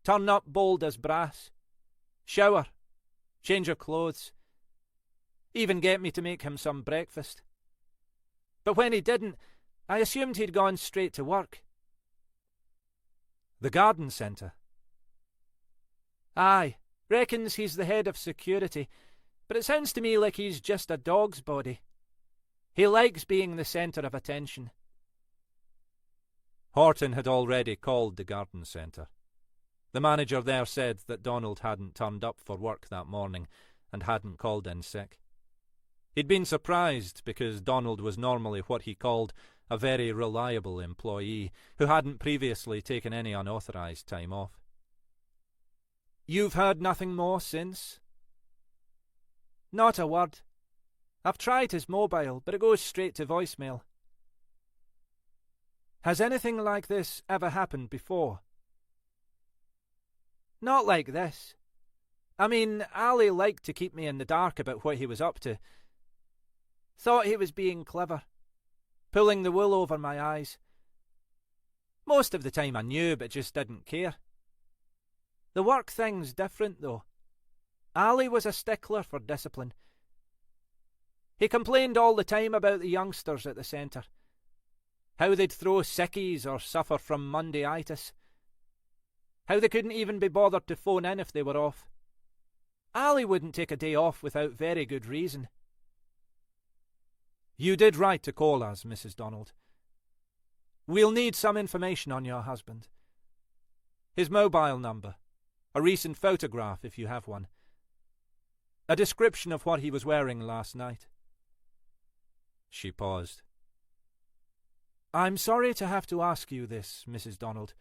Turn up bold as brass. Shower. Change of clothes. Even get me to make him some breakfast. But when he didn't, I assumed he'd gone straight to work. The garden centre? Aye. Reckons he's the head of security, but it sounds to me like he's just a dog's body. He likes being the centre of attention. Horton had already called the garden centre. The manager there said that Donald hadn't turned up for work that morning and hadn't called in sick. He'd been surprised because Donald was normally what he called a very reliable employee who hadn't previously taken any unauthorised time off. You've heard nothing more since? Not a word. I've tried his mobile, but it goes straight to voicemail. Has anything like this ever happened before? Not like this. I mean, Ali liked to keep me in the dark about what he was up to. Thought he was being clever, pulling the wool over my eyes. Most of the time I knew, but just didn't care. The work thing's different, though. Ali was a stickler for discipline. He complained all the time about the youngsters at the centre. How they'd throw sickies or suffer from Mondayitis. How they couldn't even be bothered to phone in if they were off. Ali wouldn't take a day off without very good reason. You did right to call us, Mrs. Donald. We'll need some information on your husband. His mobile number, a recent photograph if you have one, a description of what he was wearing last night. She paused. I'm sorry to have to ask you this, Mrs. Donald,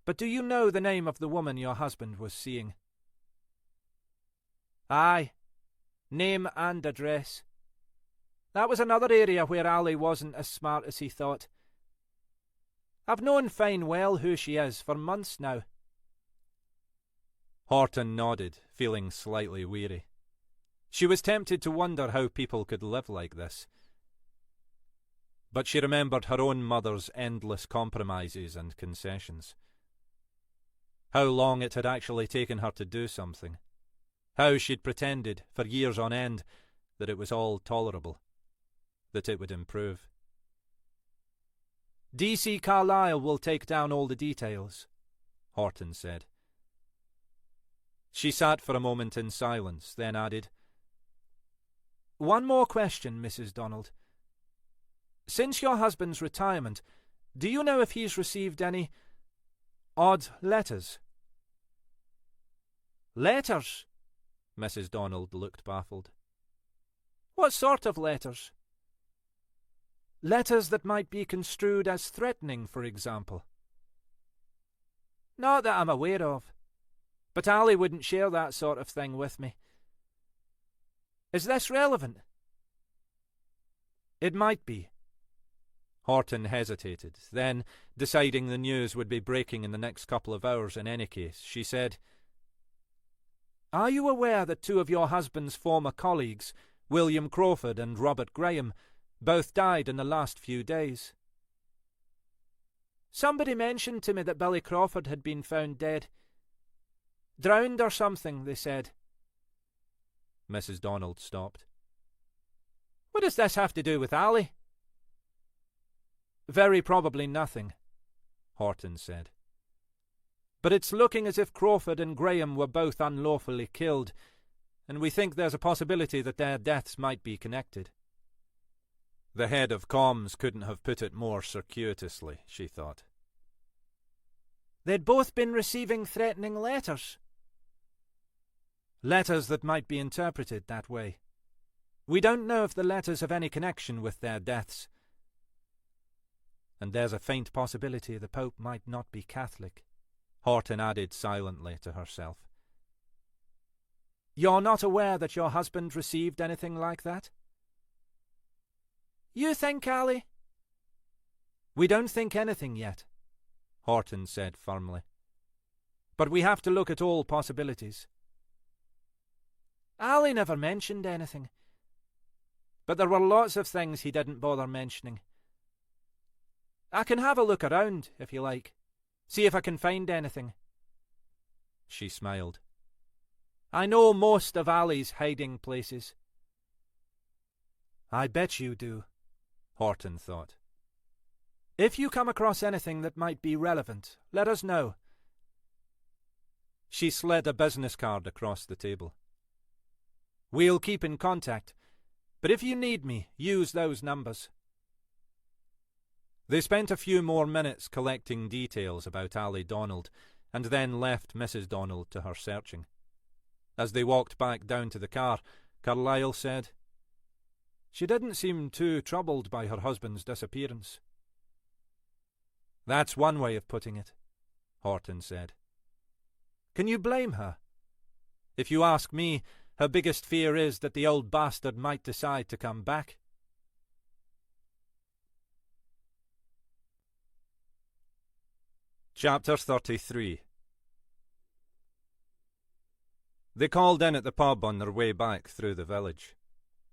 but do you know the name of the woman your husband was seeing? Aye. Name and address. That was another area where Ali wasn't as smart as he thought. I've known fine well who she is for months now. Horton nodded, feeling slightly weary. She was tempted to wonder how people could live like this. But she remembered her own mother's endless compromises and concessions. How long it had actually taken her to do something. How she'd pretended, for years on end, that it was all tolerable. That it would improve. DC Carlyle will take down all the details, Horton said. She sat for a moment in silence, then added, One more question, Mrs. Donald. Since your husband's retirement, do you know if he's received any odd letters? Letters? Mrs. Donald looked baffled. What sort of letters? Letters that might be construed as threatening, for example. Not that I'm aware of, but Ali wouldn't share that sort of thing with me. Is this relevant? It might be. Horton hesitated, then, deciding the news would be breaking in the next couple of hours in any case, she said, Are you aware that two of your husband's former colleagues, William Crawford and Robert Graham, both died in the last few days? Somebody mentioned to me that Billy Crawford had been found dead. Drowned or something, they said. Mrs. Donald stopped. What does this have to do with Ali? Very probably nothing, Horton said. But it's looking as if Crawford and Graham were both unlawfully killed, and we think there's a possibility that their deaths might be connected. The head of comms couldn't have put it more circuitously, she thought. They'd both been receiving threatening letters. Letters that might be interpreted that way. We don't know if the letters have any connection with their deaths. And there's a faint possibility the Pope might not be Catholic, Horton added silently to herself. You're not aware that your husband received anything like that? You think, Ali? We don't think anything yet, Horton said firmly. But we have to look at all possibilities. Ali never mentioned anything. But there were lots of things he didn't bother mentioning. I can have a look around, if you like. See if I can find anything. She smiled. I know most of Ali's hiding places. I bet you do, Horton thought. If you come across anything that might be relevant, let us know. She slid a business card across the table. We'll keep in contact, but if you need me, use those numbers. They spent a few more minutes collecting details about Ali Donald, and then left Mrs. Donald to her searching. As they walked back down to the car, Carlyle said, She didn't seem too troubled by her husband's disappearance. That's one way of putting it, Horton said. Can you blame her? If you ask me, her biggest fear is that the old bastard might decide to come back. Chapter 33. They called in at the pub on their way back through the village.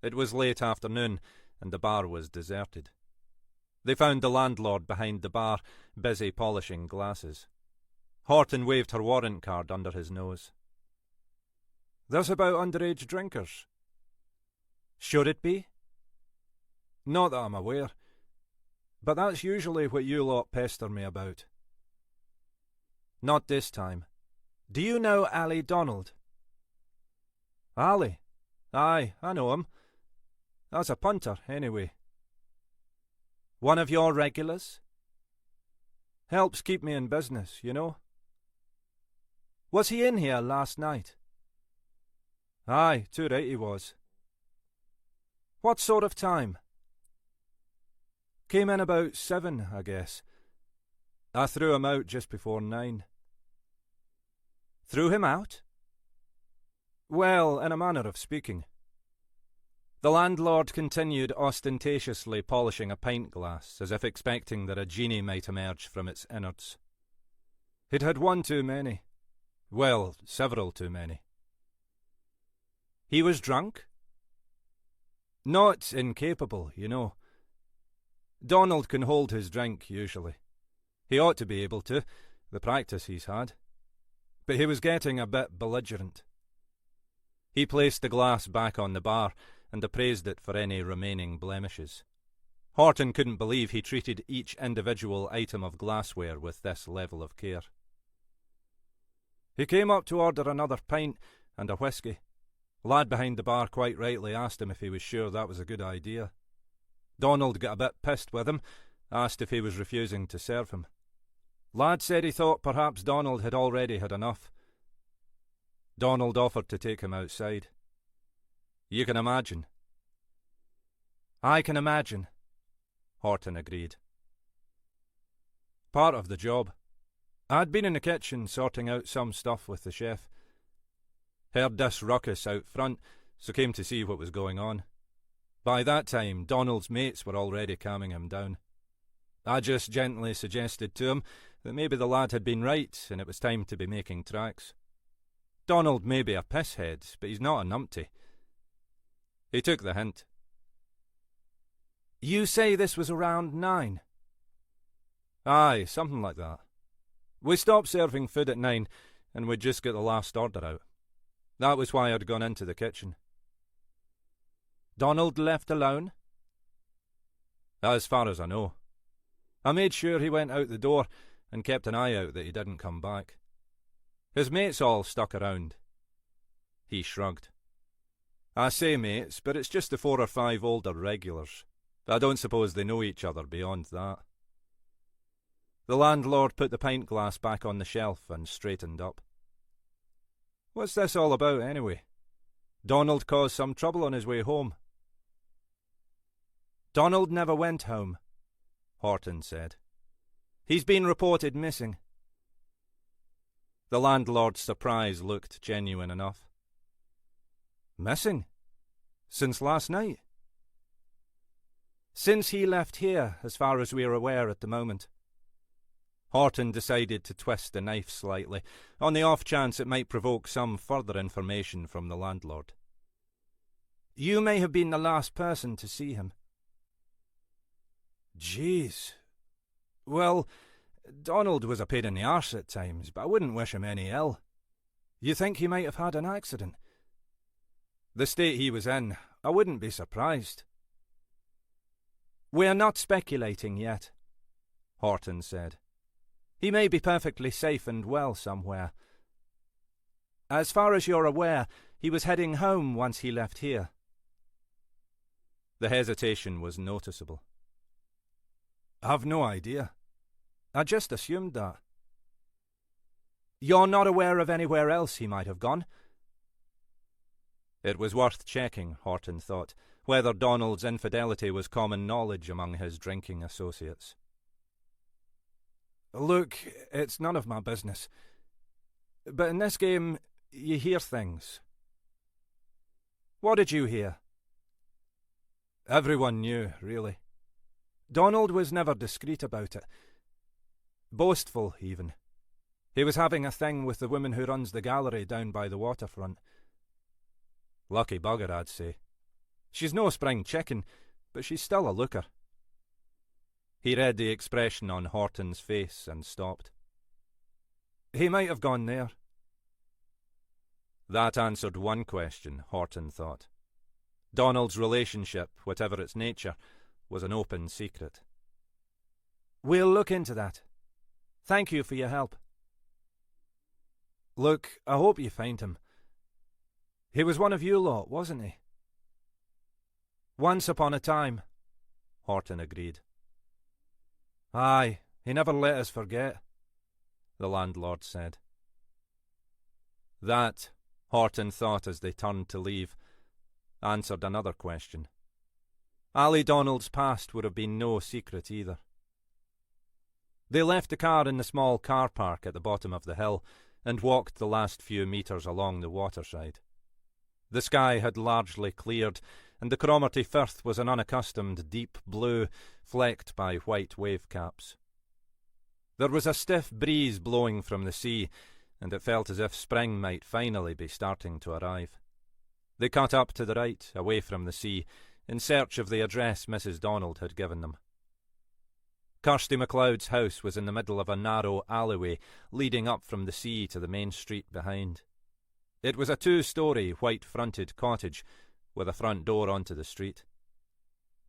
It was late afternoon, and the bar was deserted. They found the landlord behind the bar, busy polishing glasses. Horton waved her warrant card under his nose. This about underage drinkers? Should it be? Not that I'm aware. But that's usually what you lot pester me about. Not this time. Do you know Ali Donald? Ali? Aye, I know him. That's a punter, anyway. One of your regulars? Helps keep me in business, you know. Was he in here last night? Aye, too right he was. What sort of time? Came in about 7, I guess. I threw him out just before 9. Threw him out? Well, in a manner of speaking. The landlord continued ostentatiously polishing a pint glass, as if expecting that a genie might emerge from its innards. He'd had one too many. Well, several too many. He was drunk? Not incapable, you know. Donald can hold his drink, usually. He ought to be able to, the practice he's had. But he was getting a bit belligerent. He placed the glass back on the bar and appraised it for any remaining blemishes. Horton couldn't believe he treated each individual item of glassware with this level of care. He came up to order another pint and a whisky. Lad behind the bar quite rightly asked him if he was sure that was a good idea. Donald got a bit pissed with him, asked if he was refusing to serve him. Lad said he thought perhaps Donald had already had enough. Donald offered to take him outside. You can imagine. I can imagine, Horton agreed. Part of the job. I'd been in the kitchen sorting out some stuff with the chef. Heard this ruckus out front, so came to see what was going on. By that time, Donald's mates were already calming him down. I just gently suggested to him that maybe the lad had been right and it was time to be making tracks. Donald may be a pisshead, but he's not a numpty. He took the hint. You say this was around 9? Aye, something like that. We stopped serving food at 9 and we'd just got the last order out. That was why I'd gone into the kitchen. Donald left alone? As far as I know. I made sure he went out the door and kept an eye out that he didn't come back. His mates all stuck around. He shrugged. I say mates, but it's just the 4 or 5 older regulars. I don't suppose they know each other beyond that. The landlord put the pint glass back on the shelf and straightened up. What's this all about, anyway? Donald caused some trouble on his way home. Donald never went home, Horton said. He's been reported missing. The landlord's surprise looked genuine enough. Missing? Since last night? Since he left here, as far as we are aware at the moment. Horton decided to twist the knife slightly, on the off chance it might provoke some further information from the landlord. You may have been the last person to see him. Jeez. Well, Donald was a pain in the arse at times, but I wouldn't wish him any ill. You think he might have had an accident? The state he was in, I wouldn't be surprised. We're not speculating yet, Horton said. He may be perfectly safe and well somewhere. As far as you're aware, he was heading home once he left here. The hesitation was noticeable. I've no idea. I just assumed that. You're not aware of anywhere else he might have gone? It was worth checking, Horton thought, whether Donald's infidelity was common knowledge among his drinking associates. Look, it's none of my business. But in this game, you hear things. What did you hear? Everyone knew, really. Donald was never discreet about it. Boastful, even. He was having a thing with the woman who runs the gallery down by the waterfront. Lucky bugger, I'd say. She's no spring chicken, but she's still a looker. He read the expression on Horton's face and stopped. He might have gone there. That answered one question, Horton thought. Donald's relationship, whatever its nature, was an open secret. We'll look into that. Thank you for your help. Look, I hope you find him. He was one of you lot, wasn't he? Once upon a time, Horton agreed. Aye, he never let us forget, the landlord said. That, Horton thought as they turned to leave, answered another question. Ali Donald's past would have been no secret either. They left the car in the small car park at the bottom of the hill and walked the last few metres along the waterside. The sky had largely cleared, and the Cromarty Firth was an unaccustomed deep blue, flecked by white wave caps. There was a stiff breeze blowing from the sea, and it felt as if spring might finally be starting to arrive. They cut up to the right, away from the sea, in search of the address Mrs. Donald had given them. Kirsty MacLeod's house was in the middle of a narrow alleyway leading up from the sea to the main street behind. It was a 2-storey, white-fronted cottage with a front door onto the street.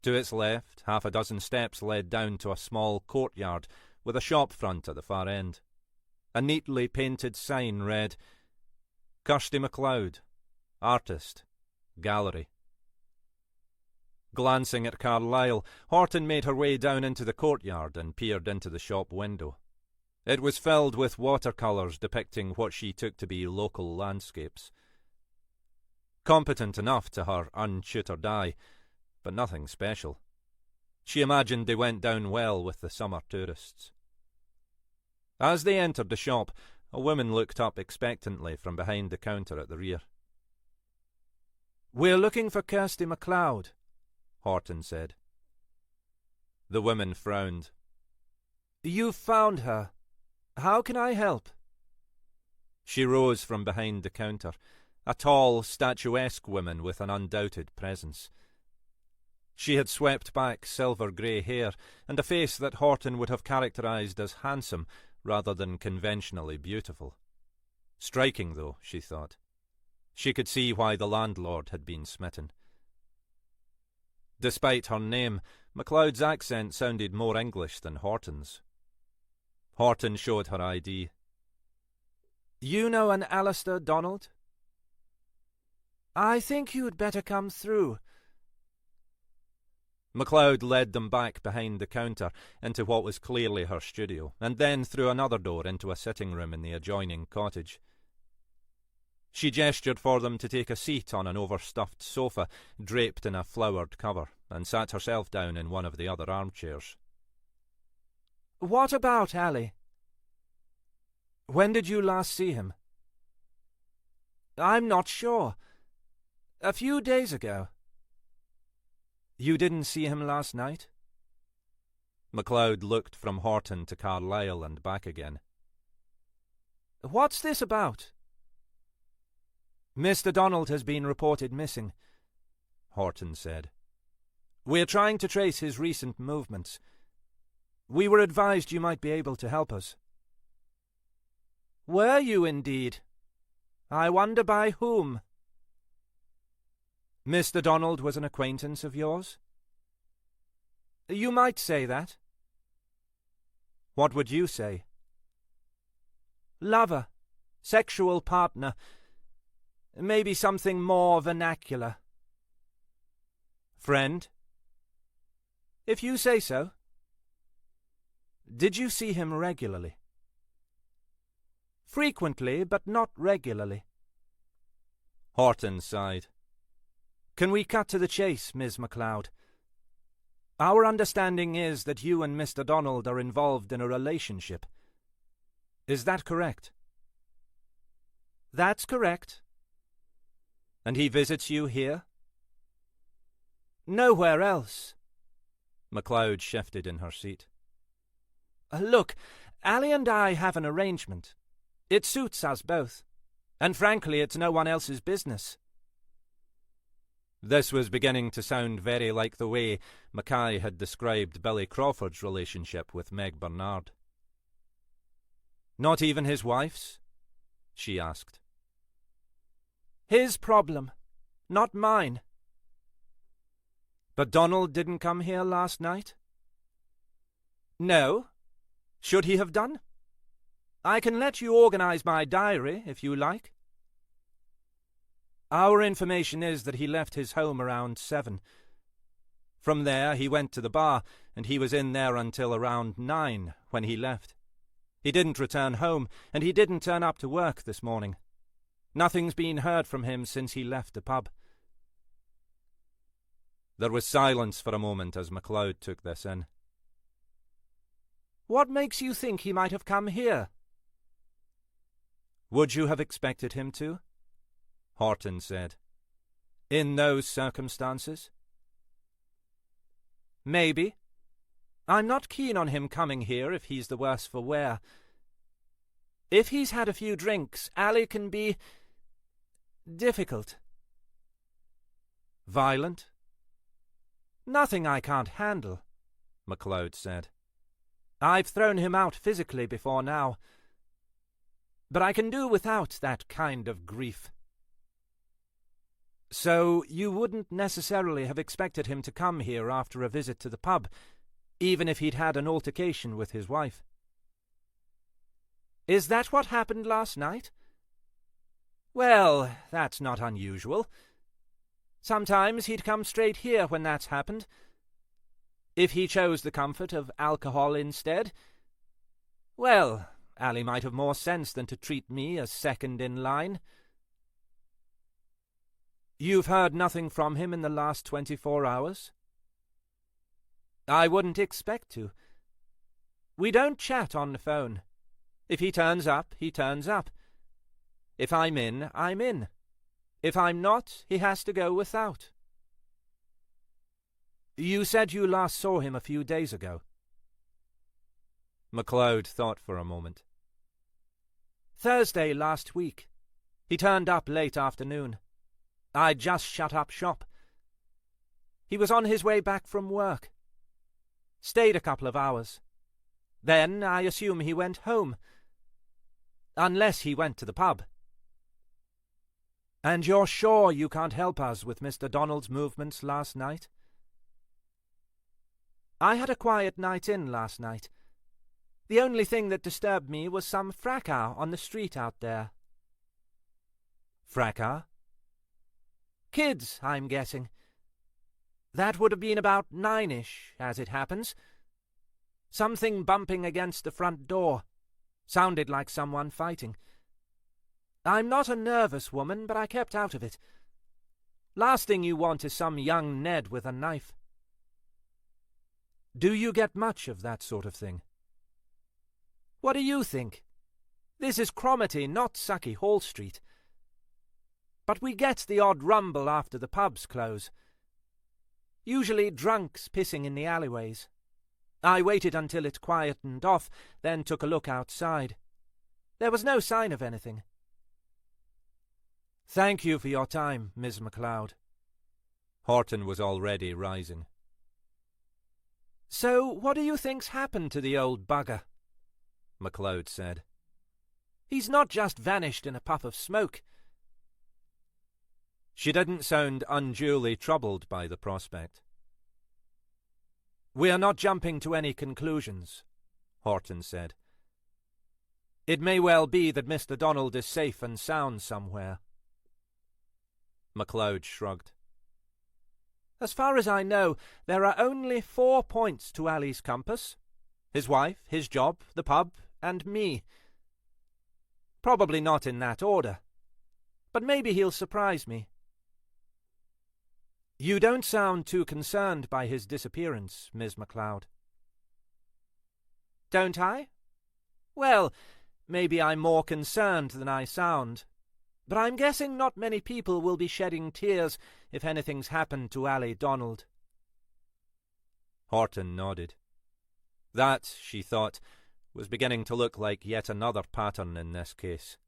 To its left, half a dozen steps led down to a small courtyard with a shop front at the far end. A neatly painted sign read, Kirsty MacLeod, Artist, Gallery. Glancing at Carlyle, Horton made her way down into the courtyard and peered into the shop window. It was filled with watercolours depicting what she took to be local landscapes. Competent enough to her untutored eye, but nothing special. She imagined they went down well with the summer tourists. As they entered the shop, a woman looked up expectantly from behind the counter at the rear. "We're looking for Kirsty MacLeod," Horton said. The woman frowned. "You've found her. How can I help?" She rose from behind the counter, a tall, statuesque woman with an undoubted presence. She had swept back silver-grey hair and a face that Horton would have characterised as handsome rather than conventionally beautiful. Striking, though, she thought. She could see why the landlord had been smitten. Despite her name, MacLeod's accent sounded more English than Horton's. Horton showed her ID. "You know an Alistair Donald?" "I think you'd better come through." MacLeod led them back behind the counter into what was clearly her studio, and then through another door into a sitting room in the adjoining cottage. She gestured for them to take a seat on an overstuffed sofa draped in a flowered cover, and sat herself down in one of the other armchairs. "What about Ali? When did you last see him?" "I'm not sure. A few days ago." "You didn't see him last night?" MacLeod looked from Horton to Carlyle and back again. "What's this about?" "Mr. Donald has been reported missing," Horton said. "We're trying to trace his recent movements. We were advised you might be able to help us." "Were you indeed? I wonder by whom?" "Mr. Donald was an acquaintance of yours?" "You might say that." "What would you say?" "Lover. Sexual partner. Maybe something more vernacular." "Friend?" "If you say so." "Did you see him regularly?" "Frequently, but not regularly." Horton sighed. "Can we cut to the chase, Miss MacLeod? Our understanding is that you and Mr. Donald are involved in a relationship. Is that correct?" "That's correct." "And he visits you here?" "Nowhere else." MacLeod shifted in her seat. "Look, Ali and I have an arrangement. It suits us both. And frankly, it's no one else's business." This was beginning to sound very like the way Mackay had described Billy Crawford's relationship with Meg Bernard. "Not even his wife's?" she asked. "His problem, not mine." "But Donald didn't come here last night?" "No. Should he have done? I can let you organize my diary, if you like." "Our information is that he left his home around 7. From there he went to the bar, and he was in there until around 9, when he left. He didn't return home, and he didn't turn up to work this morning. Nothing's been heard from him since he left the pub." There was silence for a moment as MacLeod took this in. "What makes you think he might have come here?" "Would you have expected him to?" Horton said. "In those circumstances?" "Maybe. I'm not keen on him coming here if he's the worse for wear. If he's had a few drinks, Ali can be difficult." "Violent?" "Nothing I can't handle," MacLeod said. "I've thrown him out physically before now. But I can do without that kind of grief." "So you wouldn't necessarily have expected him to come here after a visit to the pub, even if he'd had an altercation with his wife?" "Is that what happened last night?" "Well, that's not unusual. Sometimes he'd come straight here when that's happened. If he chose the comfort of alcohol instead, well, Ali might have more sense than to treat me as second in line." "You've heard nothing from him in the last 24 hours?" "I wouldn't expect to. We don't chat on the phone. If he turns up, he turns up. If I'm in, I'm in. If I'm not, he has to go without." "You said you last saw him a few days ago." MacLeod thought for a moment. "Thursday last week. He turned up late afternoon. I'd just shut up shop. He was on his way back from work. Stayed a couple of hours. Then I assume he went home. Unless he went to the pub." "And you're sure you can't help us with Mr. Donald's movements last night?" "I had a quiet night in last night. The only thing that disturbed me was some fracas on the street out there." "Fracas?" "Kids, I'm guessing. That would have been about 9-ish, as it happens. Something bumping against the front door. Sounded like someone fighting. I'm not a nervous woman, but I kept out of it. Last thing you want is some young Ned with a knife. Do you get much of that sort of thing? What do you think? This is Cromarty, not Sucky Hall Street. But we get the odd rumble after the pubs close. Usually drunks pissing in the alleyways. I waited until it quietened off, then took a look outside. There was no sign of anything. Thank you for your time, Miss MacLeod. Horton was already rising. So what do you think's happened to the old bugger? MacLeod said. He's not just vanished in a puff of smoke. She didn't sound unduly troubled by the prospect. We are not jumping to any conclusions, Horton said. It may well be that Mr. Donald is safe and sound somewhere. MacLeod shrugged. As far as I know, there are only 4 points to Ali's compass. His wife, his job, the pub, and me. Probably not in that order. But maybe he'll surprise me. You don't sound too concerned by his disappearance, Miss MacLeod. Don't I? Well, maybe I'm more concerned than I sound. But I'm guessing not many people will be shedding tears if anything's happened to Ali Donald. Horton nodded. That, she thought, was beginning to look like yet another pattern in this case.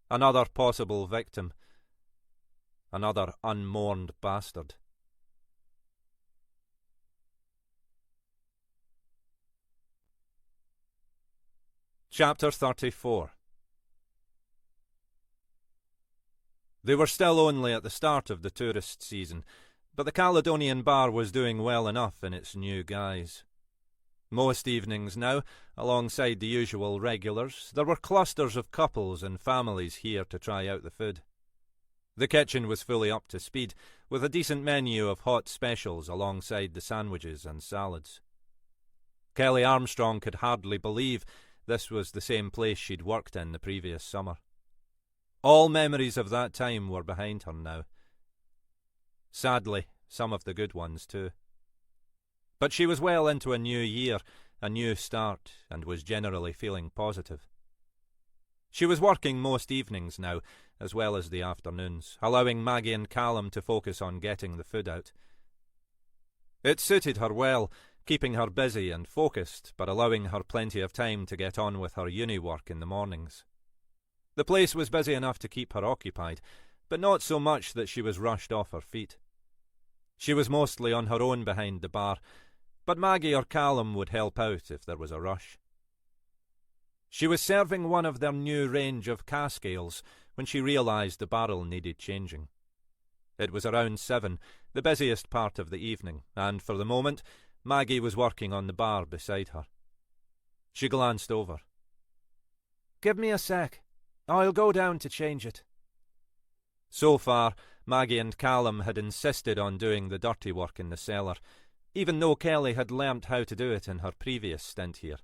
Another possible victim. Another unmourned bastard. Chapter 34. They were still only at the start of the tourist season, but the Caledonian Bar was doing well enough in its new guise. Most evenings now, alongside the usual regulars, there were clusters of couples and families here to try out the food. The kitchen was fully up to speed, with a decent menu of hot specials alongside the sandwiches and salads. Kelly Armstrong could hardly believe this was the same place she'd worked in the previous summer. All memories of that time were behind her now. Sadly, some of the good ones too. But she was well into a new year, a new start, and was generally feeling positive. She was working most evenings now, as well as the afternoons, allowing Maggie and Callum to focus on getting the food out. It suited her well, keeping her busy and focused, but allowing her plenty of time to get on with her uni work in the mornings. The place was busy enough to keep her occupied, but not so much that she was rushed off her feet. She was mostly on her own behind the bar, but Maggie or Callum would help out if there was a rush. She was serving one of their new range of cask ales when she realised the barrel needed changing. It was around 7, the busiest part of the evening, and for the moment Maggie was working on the bar beside her. She glanced over. Give me a sec. I'll go down to change it. So far, Maggie and Callum had insisted on doing the dirty work in the cellar, even though Kelly had learnt how to do it in her previous stint here.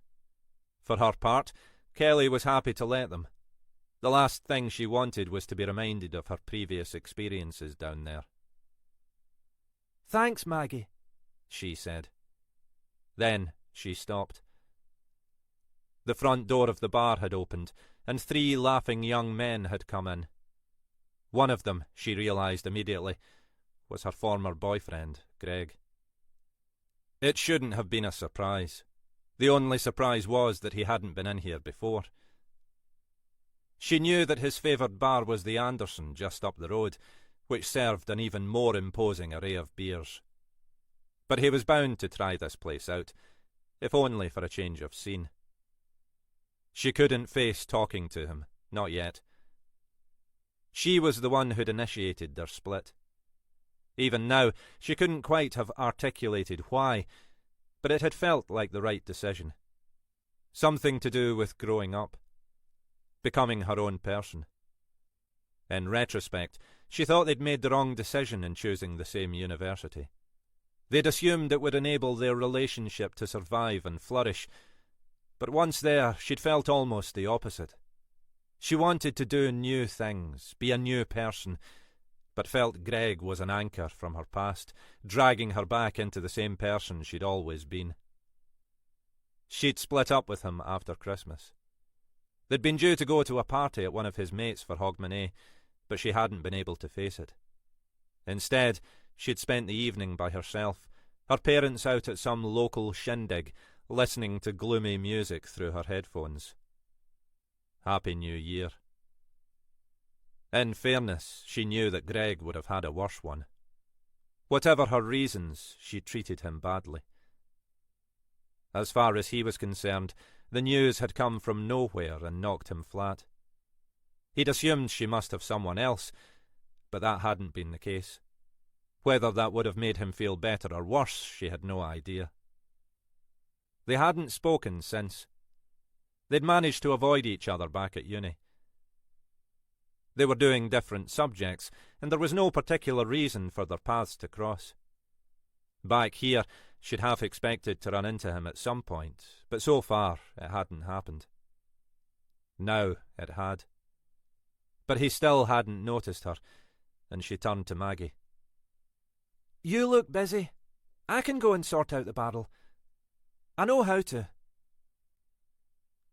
For her part, Kelly was happy to let them. The last thing she wanted was to be reminded of her previous experiences down there. Thanks, Maggie, she said. Then she stopped. The front door of the bar had opened, and 3 laughing young men had come in. One of them, she realised immediately, was her former boyfriend, Greg. It shouldn't have been a surprise. The only surprise was that he hadn't been in here before. She knew that his favoured bar was the Anderson just up the road, which served an even more imposing array of beers. But he was bound to try this place out, if only for a change of scene. She couldn't face talking to him, not yet. She was the one who'd initiated their split. Even now, she couldn't quite have articulated why, but it had felt like the right decision. Something to do with growing up, becoming her own person. In retrospect, she thought they'd made the wrong decision in choosing the same university. They'd assumed it would enable their relationship to survive and flourish, but once there, she'd felt almost the opposite. She wanted to do new things, be a new person, but felt Greg was an anchor from her past, dragging her back into the same person she'd always been. She'd split up with him after Christmas. They'd been due to go to a party at one of his mates for Hogmanay, but she hadn't been able to face it. Instead, she'd spent the evening by herself, her parents out at some local shindig, listening to gloomy music through her headphones. Happy New Year. In fairness, she knew that Greg would have had a worse one. Whatever her reasons, she treated him badly. As far as he was concerned, the news had come from nowhere and knocked him flat. He'd assumed she must have someone else, but that hadn't been the case. Whether that would have made him feel better or worse, she had no idea. They hadn't spoken since. They'd managed to avoid each other back at uni. They were doing different subjects, and there was no particular reason for their paths to cross. Back here, she'd half expected to run into him at some point, but so far it hadn't happened. Now it had. But he still hadn't noticed her, and she turned to Maggie. You look busy. I can go and sort out the barrel. I know how to.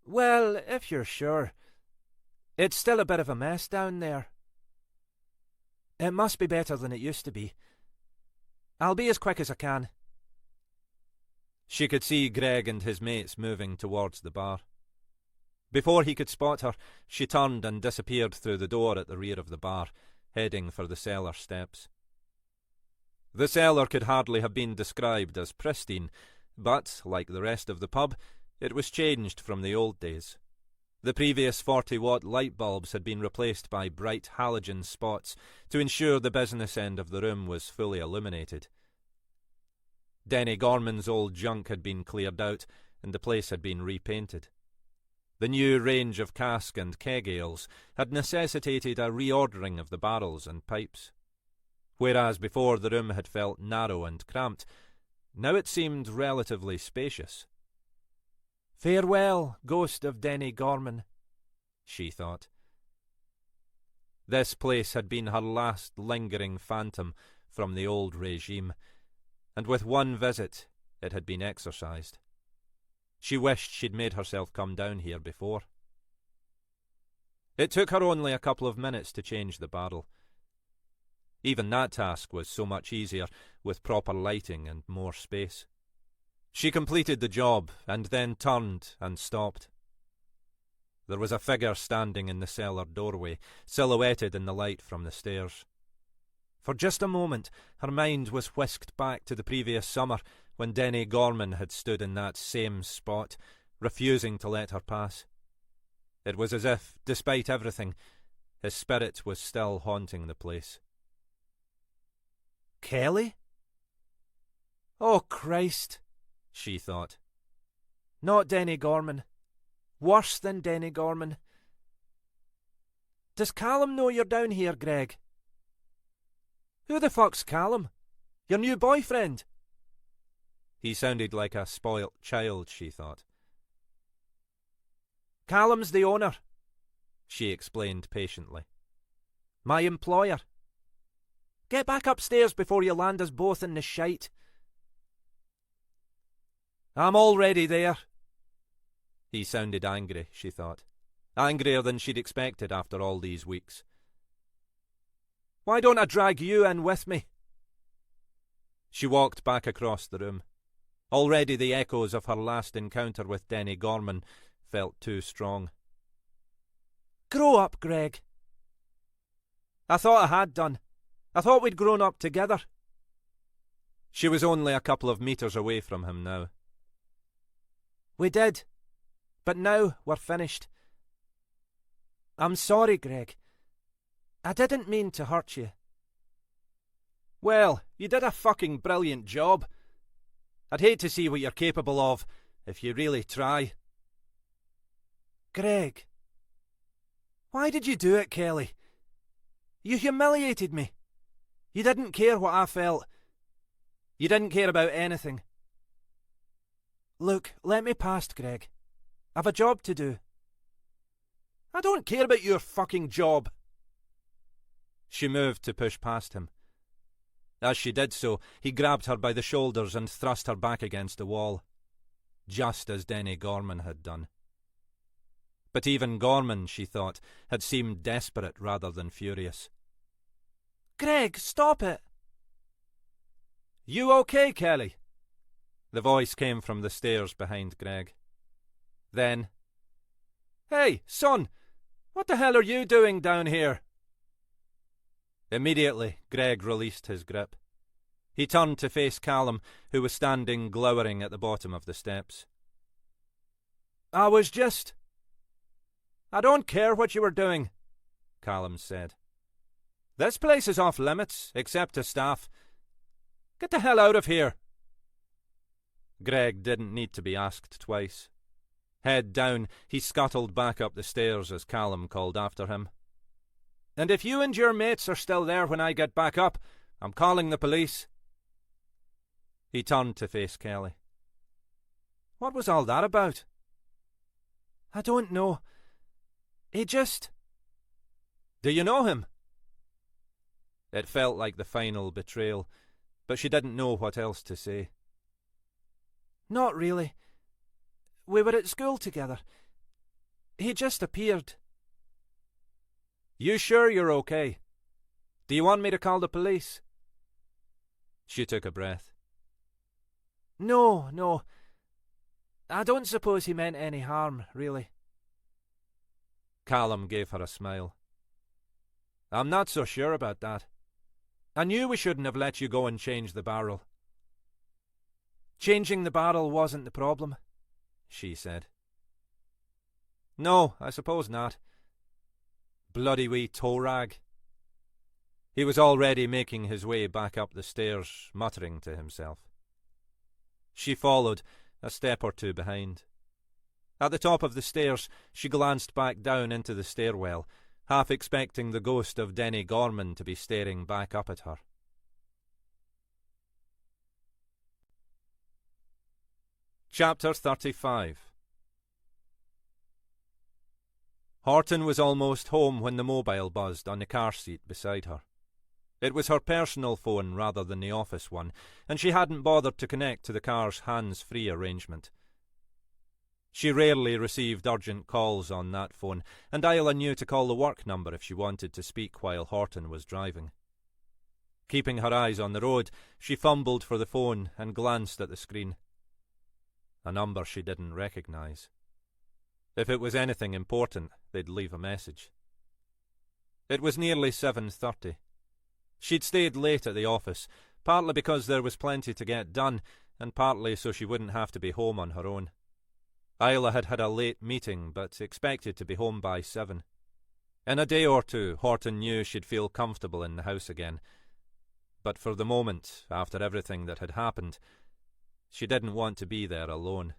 Well, if you're sure. It's still a bit of a mess down there. It must be better than it used to be. I'll be as quick as I can. She could see Greg and his mates moving towards the bar. Before he could spot her, she turned and disappeared through the door at the rear of the bar, heading for the cellar steps. The cellar could hardly have been described as pristine, but, like the rest of the pub, it was changed from the old days. The previous 40-watt light bulbs had been replaced by bright halogen spots to ensure the business end of the room was fully illuminated. Denny Gorman's old junk had been cleared out, and the place had been repainted. The new range of cask and keg ales had necessitated a reordering of the barrels and pipes. Whereas before the room had felt narrow and cramped, now it seemed relatively spacious. Farewell, ghost of Denny Gorman, she thought. This place had been her last lingering phantom from the old regime, and with one visit it had been exorcised. She wished she'd made herself come down here before. It took her only a couple of minutes to change the barrel. Even that task was so much easier with proper lighting and more space. She completed the job and then turned and stopped. There was a figure standing in the cellar doorway, silhouetted in the light from the stairs. For just a moment, her mind was whisked back to the previous summer when Denny Gorman had stood in that same spot, refusing to let her pass. It was as if, despite everything, his spirit was still haunting the place. Kelly? Oh, Christ, she thought. Not Denny Gorman. Worse than Denny Gorman. Does Callum know you're down here, Greg? Who the fuck's Callum? Your new boyfriend? He sounded like a spoilt child, she thought. Callum's the owner, she explained patiently. My employer. Get back upstairs before you land us both in the shite. I'm already there. He sounded angry, she thought. Angrier than she'd expected after all these weeks. Why don't I drag you in with me? She walked back across the room. Already the echoes of her last encounter with Denny Gorman felt too strong. Grow up, Greg. I thought I had done. I thought we'd grown up together. She was only a couple of metres away from him now. We did. But now we're finished. I'm sorry, Greg. I didn't mean to hurt you. Well, you did a fucking brilliant job. I'd hate to see what you're capable of, if you really try. Greg. Why did you do it, Kelly? You humiliated me. You didn't care what I felt. You didn't care about anything. Look, let me past, Greg. I've a job to do. I don't care about your fucking job. She moved to push past him. As she did so, he grabbed her by the shoulders and thrust her back against the wall, just as Denny Gorman had done. But even Gorman, she thought, had seemed desperate rather than furious. "Greg, stop it!" "You okay, Kelly?" The voice came from the stairs behind Greg. Then, "Hey, son, what the hell are you doing down here?" Immediately, Greg released his grip. He turned to face Callum, who was standing glowering at the bottom of the steps. "I was just—" "I don't care what you were doing," Callum said. "This place is off limits, except to staff. Get the hell out of here." Greg didn't need to be asked twice. Head down, he scuttled back up the stairs as Callum called after him. "And if you and your mates are still there when I get back up, I'm calling the police." He turned to face Kelly. "What was all that about?" "I don't know. He just—" "Do you know him?" It felt like the final betrayal, but she didn't know what else to say. "Not really. We were at school together. He just appeared." "You sure you're okay? Do you want me to call the police?" She took a breath. No. I don't suppose he meant any harm, really." Callum gave her a smile. "I'm not so sure about that. I knew we shouldn't have let you go and change the barrel." "Changing the barrel wasn't the problem," she said. "No, I suppose not. Bloody wee toe rag." He was already making his way back up the stairs, muttering to himself. She followed, a step or two behind. At the top of the stairs, she glanced back down into the stairwell, half expecting the ghost of Denny Gorman to be staring back up at her. Chapter 35. Horton was almost home when the mobile buzzed on the car seat beside her. It was her personal phone rather than the office one, and she hadn't bothered to connect to the car's hands-free arrangement. She rarely received urgent calls on that phone, and Isla knew to call the work number if she wanted to speak while Horton was driving. Keeping her eyes on the road, she fumbled for the phone and glanced at the screen. A number she didn't recognise. If it was anything important, they'd leave a message. It was nearly 7:30. She'd stayed late at the office, partly because there was plenty to get done, and partly so she wouldn't have to be home on her own. Isla had had a late meeting, but expected to be home by 7. In a day or two, Horton knew she'd feel comfortable in the house again. But for the moment, after everything that had happened, she didn't want to be there alone.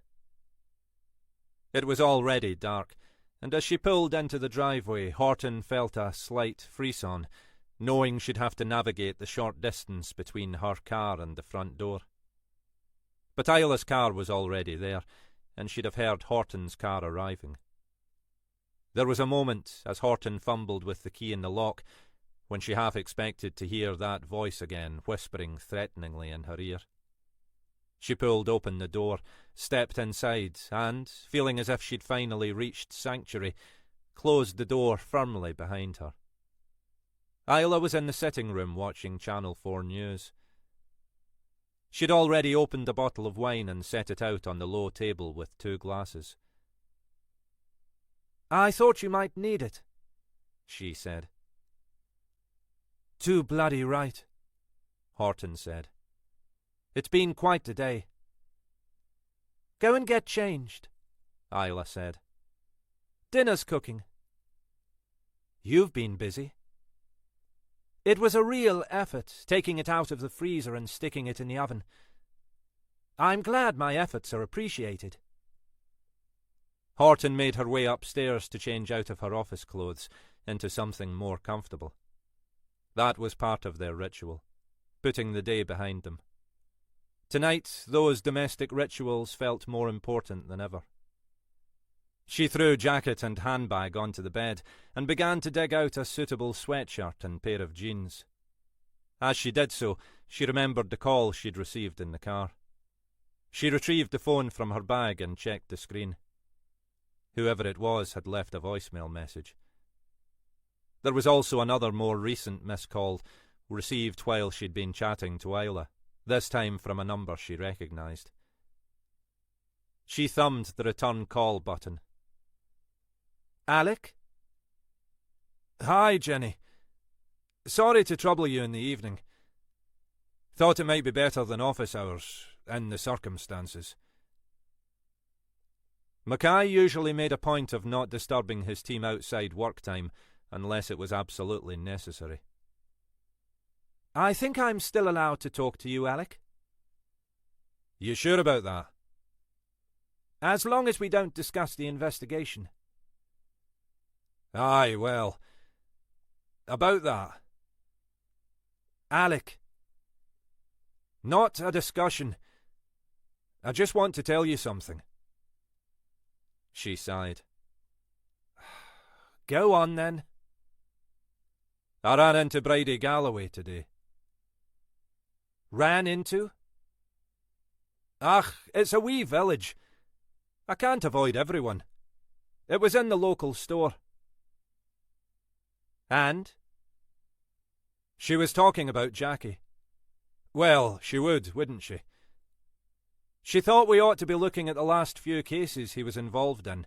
It was already dark, and as she pulled into the driveway, Horton felt a slight frisson, knowing she'd have to navigate the short distance between her car and the front door. But Isla's car was already there, and she'd have heard Horton's car arriving. There was a moment, as Horton fumbled with the key in the lock, when she half expected to hear that voice again whispering threateningly in her ear. She pulled open the door, stepped inside, and, feeling as if she'd finally reached sanctuary, closed the door firmly behind her. Isla was in the sitting room watching Channel 4 News. She'd already opened a bottle of wine and set it out on the low table with 2 glasses. "I thought you might need it," she said. "Too bloody right," Horton said. "It's been quite the day." "Go and get changed," Isla said. "Dinner's cooking." "You've been busy." "It was a real effort, taking it out of the freezer and sticking it in the oven. I'm glad my efforts are appreciated." Horton made her way upstairs to change out of her office clothes into something more comfortable. That was part of their ritual, putting the day behind them. Tonight, those domestic rituals felt more important than ever. She threw jacket and handbag onto the bed and began to dig out a suitable sweatshirt and pair of jeans. As she did so, she remembered the call she'd received in the car. She retrieved the phone from her bag and checked the screen. Whoever it was had left a voicemail message. There was also another more recent missed call, received while she'd been chatting to Isla, this time from a number she recognised. She thumbed the return call button. Alec? Hi, Jenny. Sorry to trouble you in the evening. Thought it might be better than office hours, in the circumstances. Mackay usually made a point of not disturbing his team outside work time unless it was absolutely necessary. I think I'm still allowed to talk to you, Alec. You sure about that? As long as we don't discuss the investigation. Aye, well, about that. Alec. Not a discussion. I just want to tell you something. She sighed. Go on, then. I ran into Bridie Galloway today. Ran into? Ach, it's a wee village. I can't avoid everyone. It was in the local store. And? She was talking about Jackie. Well, she would, wouldn't she? She thought we ought to be looking at the last few cases he was involved in,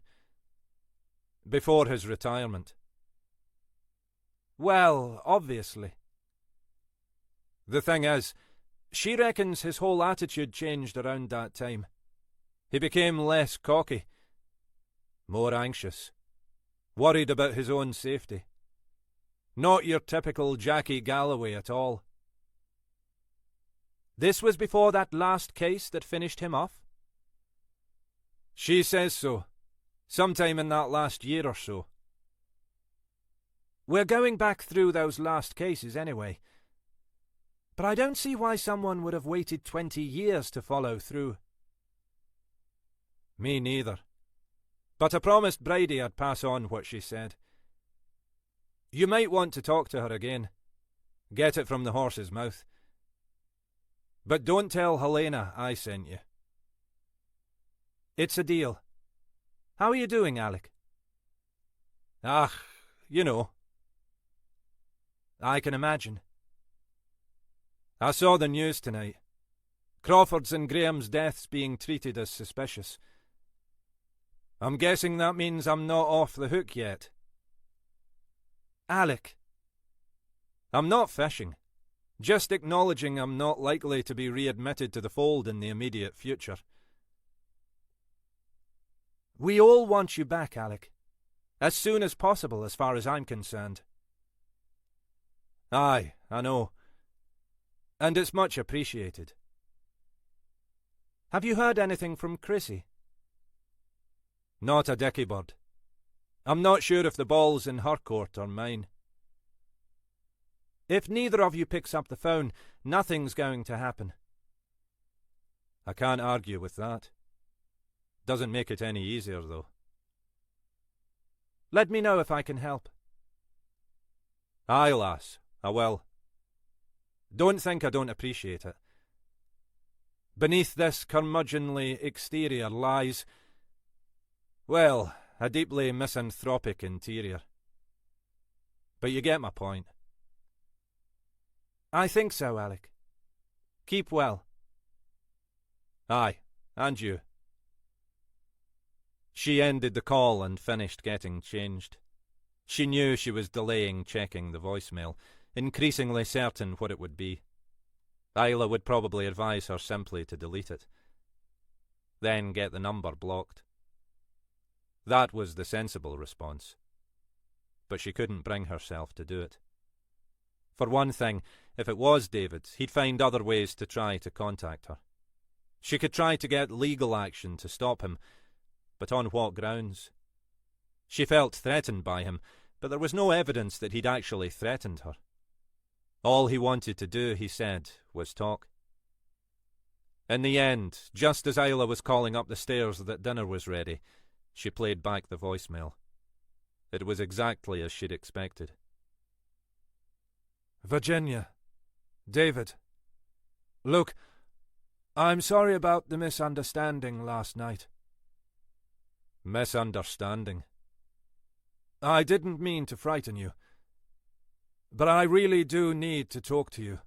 before his retirement. Well, obviously. The thing is, she reckons his whole attitude changed around that time. He became less cocky, more anxious, worried about his own safety. Not your typical Jackie Galloway at all. This was before that last case that finished him off? She says so. Sometime in that last year or so. We're going back through those last cases anyway. But I don't see why someone would have waited 20 years to follow through. Me neither. But I promised Bridie I'd pass on what she said. You might want to talk to her again. Get it from the horse's mouth. But don't tell Helena I sent you. It's a deal. How are you doing, Alec? Ah, you know. I can imagine. I saw the news tonight. Crawford's and Graham's deaths being treated as suspicious. I'm guessing that means I'm not off the hook yet. Alec. I'm not fishing. Just acknowledging I'm not likely to be readmitted to the fold in the immediate future. We all want you back, Alec. As soon as possible, as far as I'm concerned. Aye, I know. And it's much appreciated. Have you heard anything from Chrissy? Not a dicky bird. I'm not sure if the ball's in her court or mine. If neither of you picks up the phone, nothing's going to happen. I can't argue with that. Doesn't make it any easier, though. Let me know if I can help. Aye, lass, I will. Don't think I don't appreciate it. Beneath this curmudgeonly exterior lies, well, a deeply misanthropic interior. But you get my point. I think so, Alec. Keep well. Aye, and you. She ended the call and finished getting changed. She knew she was delaying checking the voicemail, increasingly certain what it would be. Isla would probably advise her simply to delete it. Then get the number blocked. That was the sensible response. But she couldn't bring herself to do it. For one thing, if it was David, he'd find other ways to try to contact her. She could try to get legal action to stop him, but on what grounds? She felt threatened by him, but there was no evidence that he'd actually threatened her. All he wanted to do, he said, was talk. In the end, just as Isla was calling up the stairs that dinner was ready, She played back the voicemail. It was exactly as she'd expected. Virginia. David. Look, I'm sorry about the misunderstanding last night. Misunderstanding? I didn't mean to frighten you, but I really do need to talk to you.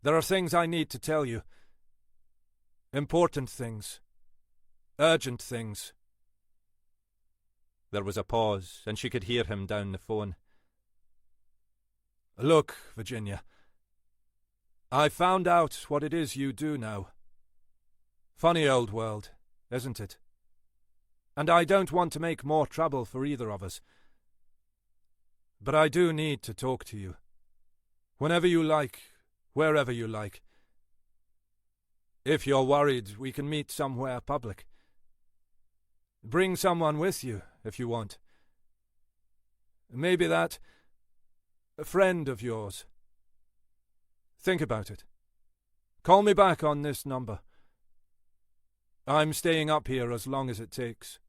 There are things I need to tell you. Important things. Urgent things. There was a pause, and she could hear him down the phone. Look, Virginia, I found out what it is you do now. Funny old world, isn't it? And I don't want to make more trouble for either of us. But I do need to talk to you. Whenever you like, wherever you like. If you're worried, we can meet somewhere public. Bring someone with you, if you want. Maybe a friend of yours. Think about it. Call me back on this number. I'm staying up here as long as it takes.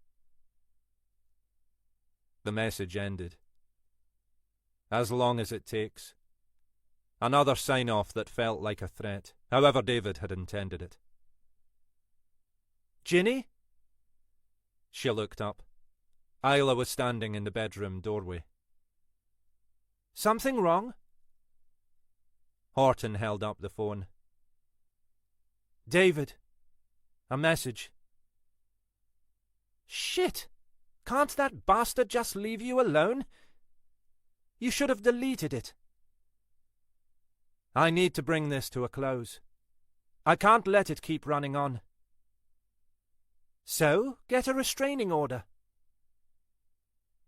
The message ended. As long as it takes. Another sign-off that felt like a threat, however David had intended it. Ginny? She looked up. Isla was standing in the bedroom doorway. Something wrong? Horton held up the phone. David. A message. Shit! Can't that bastard just leave you alone? You should have deleted it. I need to bring this to a close. I can't let it keep running on. So, get a restraining order.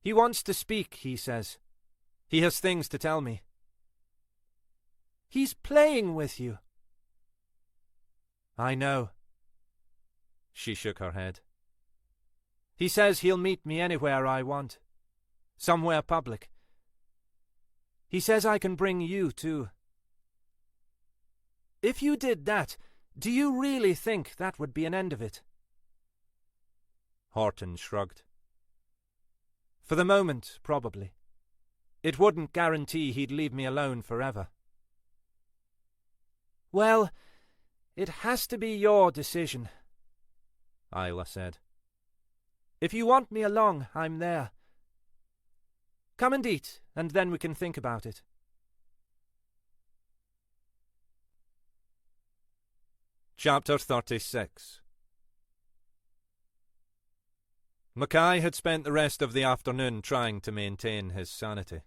He wants to speak, he says. He has things to tell me. He's playing with you. I know. She shook her head. He says he'll meet me anywhere I want. Somewhere public. He says I can bring you too. If you did that, do you really think that would be an end of it? Horton shrugged. For the moment, probably. It wouldn't guarantee he'd leave me alone forever. Well, it has to be your decision, Isla said. If you want me along, I'm there. Come and eat, and then we can think about it. Chapter 36. Mackay had spent the rest of the afternoon trying to maintain his sanity.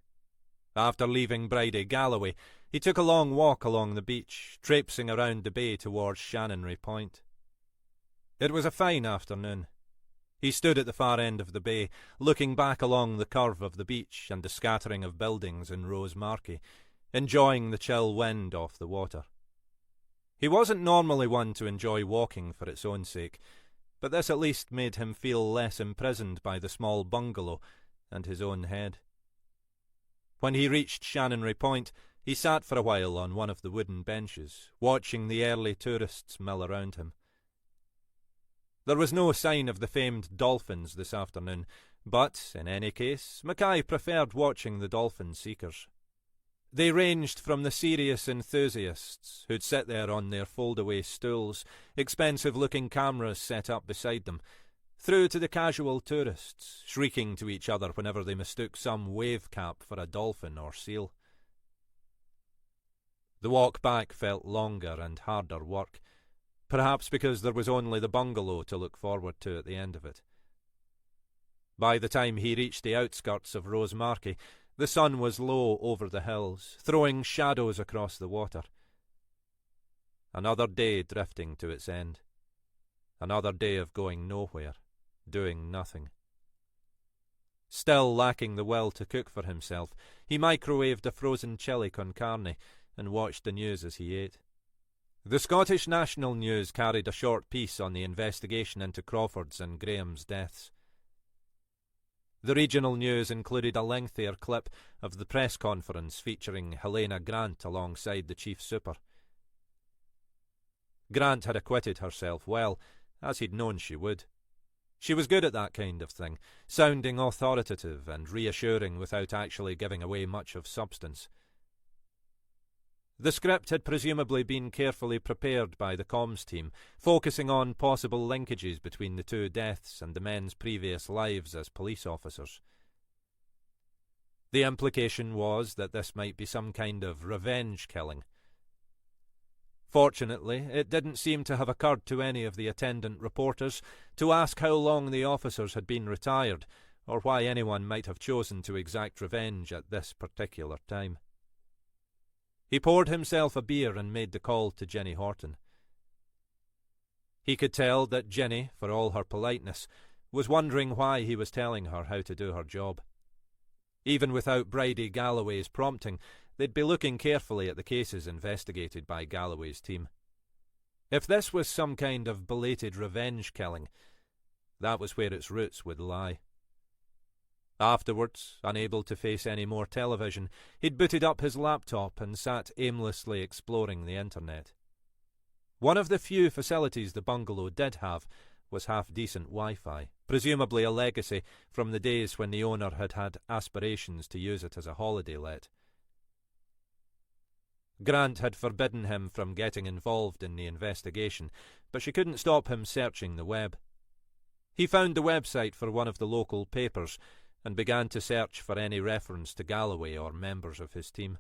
After leaving Bridie Galloway, he took a long walk along the beach, traipsing around the bay towards Shannonry Point. It was a fine afternoon. He stood at the far end of the bay, looking back along the curve of the beach and the scattering of buildings in Rosemarkie, enjoying the chill wind off the water. He wasn't normally one to enjoy walking for its own sake, but this at least made him feel less imprisoned by the small bungalow and his own head. When he reached Shannonry Point, he sat for a while on one of the wooden benches, watching the early tourists mill around him. There was no sign of the famed dolphins this afternoon, but, in any case, Mackay preferred watching the dolphin seekers. They ranged from the serious enthusiasts who'd sit there on their fold-away stools, expensive-looking cameras set up beside them, through to the casual tourists, shrieking to each other whenever they mistook some wave cap for a dolphin or seal. The walk back felt longer and harder work, perhaps because there was only the bungalow to look forward to at the end of it. By the time he reached the outskirts of Rosemarkie, the sun was low over the hills, throwing shadows across the water. Another day drifting to its end. Another day of going nowhere, doing nothing. Still lacking the will to cook for himself, he microwaved a frozen chili con carne and watched the news as he ate. The Scottish National News carried a short piece on the investigation into Crawford's and Graham's deaths. The regional news included a lengthier clip of the press conference featuring Helena Grant alongside the chief super. Grant had acquitted herself well, as he'd known she would. She was good at that kind of thing, sounding authoritative and reassuring without actually giving away much of substance. The script had presumably been carefully prepared by the comms team, focusing on possible linkages between the two deaths and the men's previous lives as police officers. The implication was that this might be some kind of revenge killing. Fortunately, it didn't seem to have occurred to any of the attendant reporters to ask how long the officers had been retired, or why anyone might have chosen to exact revenge at this particular time. He poured himself a beer and made the call to Jenny Horton. He could tell that Jenny, for all her politeness, was wondering why he was telling her how to do her job. Even without Bridie Galloway's prompting, they'd be looking carefully at the cases investigated by Galloway's team. If this was some kind of belated revenge killing, that was where its roots would lie. Afterwards, unable to face any more television, he'd booted up his laptop and sat aimlessly exploring the internet. One of the few facilities the bungalow did have was half-decent Wi-Fi, presumably a legacy from the days when the owner had had aspirations to use it as a holiday let. Grant had forbidden him from getting involved in the investigation, but she couldn't stop him searching the web. He found the website for one of the local papers and began to search for any reference to Galloway or members of his team.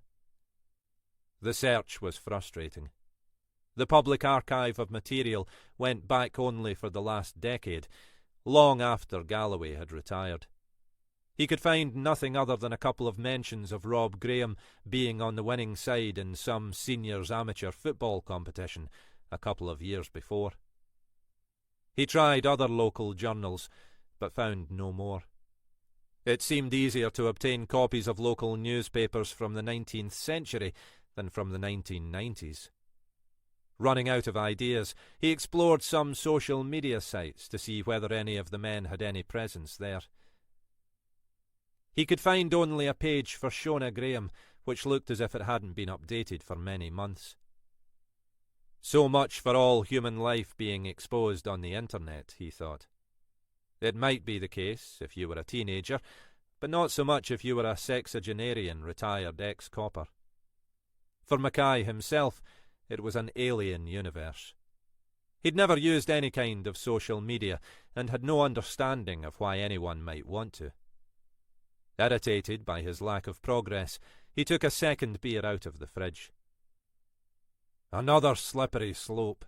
The search was frustrating. The public archive of material went back only for the last decade, long after Galloway had retired. He could find nothing other than a couple of mentions of Rob Graham being on the winning side in some seniors amateur football competition a couple of years before. He tried other local journals, but found no more. It seemed easier to obtain copies of local newspapers from the 19th century than from the 1990s. Running out of ideas, he explored some social media sites to see whether any of the men had any presence there. He could find only a page for Shona Graham, which looked as if it hadn't been updated for many months. So much for all human life being exposed on the internet, he thought. It might be the case if you were a teenager, but not so much if you were a sexagenarian retired ex-copper. For Mackay himself, it was an alien universe. He'd never used any kind of social media and had no understanding of why anyone might want to. Irritated by his lack of progress, he took a second beer out of the fridge. Another slippery slope,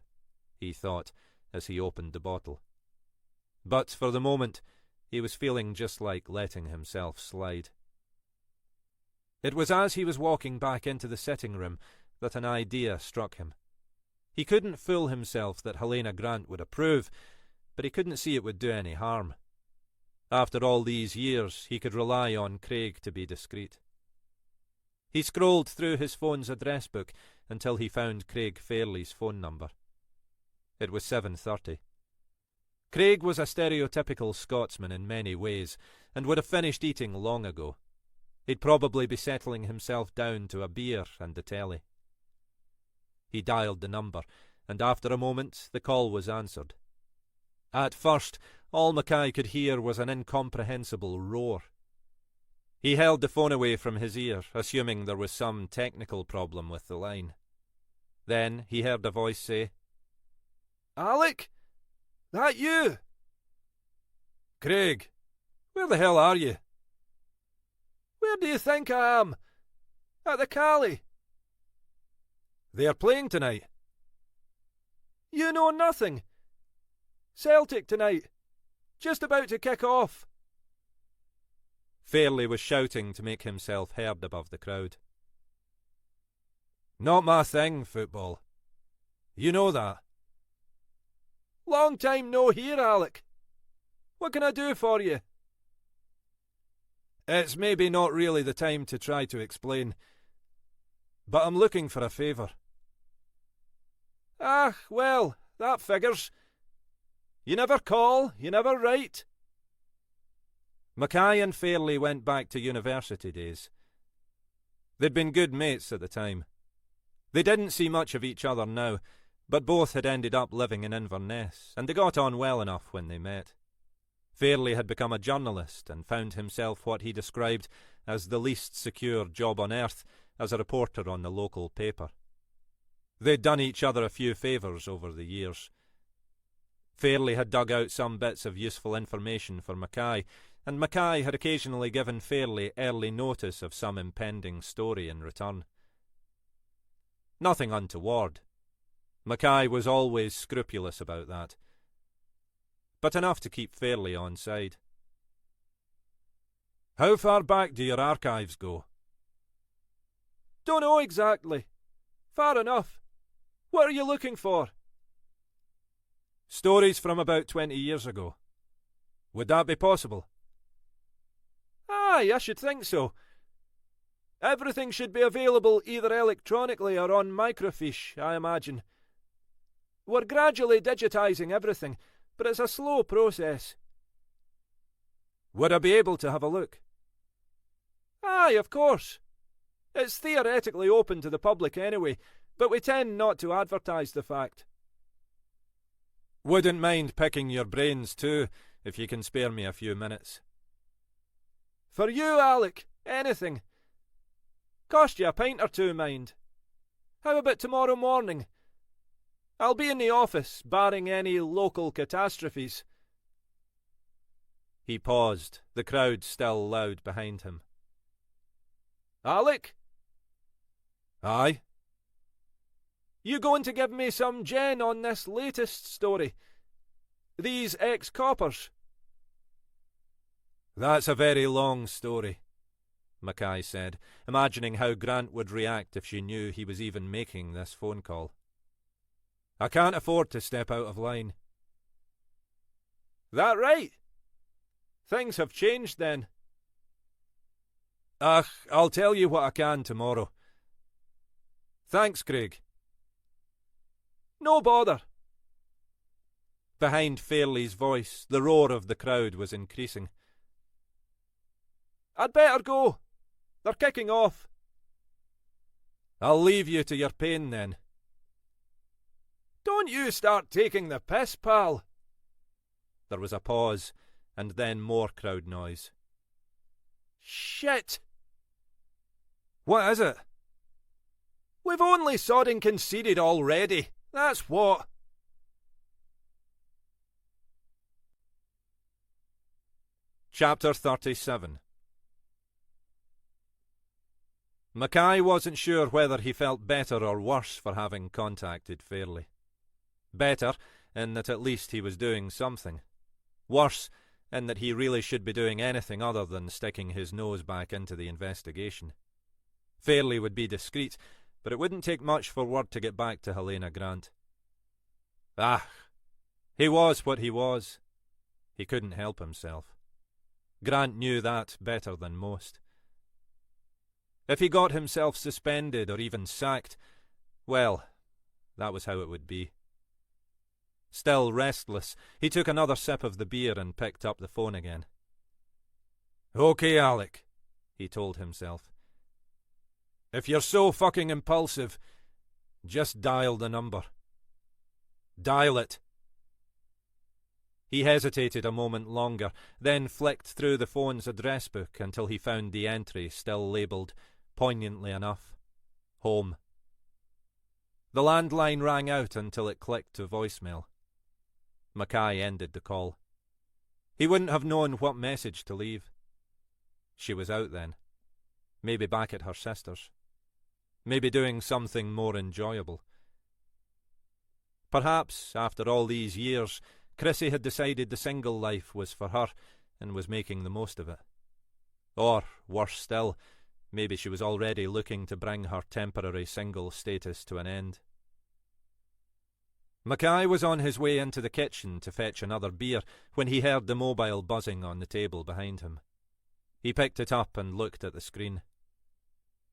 he thought as he opened the bottle. But for the moment, he was feeling just like letting himself slide. It was as he was walking back into the sitting room that an idea struck him. He couldn't fool himself that Helena Grant would approve, but he couldn't see it would do any harm. After all these years, he could rely on Craig to be discreet. He scrolled through his phone's address book until he found Craig Fairley's phone number. It was 7:30. Craig was a stereotypical Scotsman in many ways, and would have finished eating long ago. He'd probably be settling himself down to a beer and the telly. He dialed the number, and after a moment the call was answered. At first, all Mackay could hear was an incomprehensible roar. He held the phone away from his ear, assuming there was some technical problem with the line. Then he heard a voice say, "Alec? That you?" "Craig, where the hell are you?" "Where do you think I am? At the Cali." "They are playing tonight." "You know nothing. Celtic tonight. Just about to kick off." Fairley was shouting to make himself heard above the crowd. "Not my thing, football. You know that." "Long time no hear, Alec. What can I do for you?" "It's maybe not really the time to try to explain, but I'm looking for a favour." "Ah, well, that figures. You never call, you never write." Mackay and Fairley went back to university days. They'd been good mates at the time. They didn't see much of each other now, but both had ended up living in Inverness, and they got on well enough when they met. Fairley had become a journalist and found himself what he described as the least secure job on earth as a reporter on the local paper. They'd done each other a few favours over the years. Fairley had dug out some bits of useful information for Mackay, and Mackay had occasionally given Fairley early notice of some impending story in return. Nothing untoward. Mackay was always scrupulous about that, but enough to keep Fairley on side. How far back do your archives go? Don't know exactly. Far enough. What are you looking for? Stories from about 20 years ago. Would that be possible? Aye, I should think so. Everything should be available either electronically or on microfiche, I imagine. We're gradually digitising everything, but it's a slow process. Would I be able to have a look? Aye, of course. It's theoretically open to the public anyway, but we tend not to advertise the fact. Wouldn't mind picking your brains too, if you can spare me a few minutes. For you, Alec, anything. Cost you a pint or two, mind. How about tomorrow morning? I'll be in the office, barring any local catastrophes. He paused, the crowd still loud behind him. Alec? Aye? You going to give me some gen on this latest story? These ex-coppers? That's a very long story, Mackay said, imagining how Grant would react if she knew he was even making this phone call. I can't afford to step out of line. That right? Things have changed then. I'll tell you what I can tomorrow. Thanks, Craig. No bother. Behind Fairley's voice, the roar of the crowd was increasing. I'd better go. They're kicking off. I'll leave you to your pain then. Don't you start taking the piss, pal. There was a pause, and then more crowd noise. Shit! What is it? We've only sodding conceded already. That's what. Chapter 37. Mackay wasn't sure whether he felt better or worse for having contacted Fairley. Better, in that at least he was doing something. Worse, in that he really should be doing anything other than sticking his nose back into the investigation. Fairley would be discreet, but it wouldn't take much for word to get back to Helena Grant. He was what he was. He couldn't help himself. Grant knew that better than most. If he got himself suspended or even sacked, well, that was how it would be. Still restless, he took another sip of the beer and picked up the phone again. Okay, Alec, he told himself. If you're so fucking impulsive, just dial the number. Dial it. He hesitated a moment longer, then flicked through the phone's address book until he found the entry still labelled, poignantly enough, home. The landline rang out until it clicked to voicemail. Mackay ended the call. He wouldn't have known what message to leave. She was out then. Maybe back at her sister's. Maybe doing something more enjoyable. Perhaps, after all these years, Chrissy had decided the single life was for her and was making the most of it. Or, worse still, maybe she was already looking to bring her temporary single status to an end. Mackay was on his way into the kitchen to fetch another beer when he heard the mobile buzzing on the table behind him. He picked it up and looked at the screen.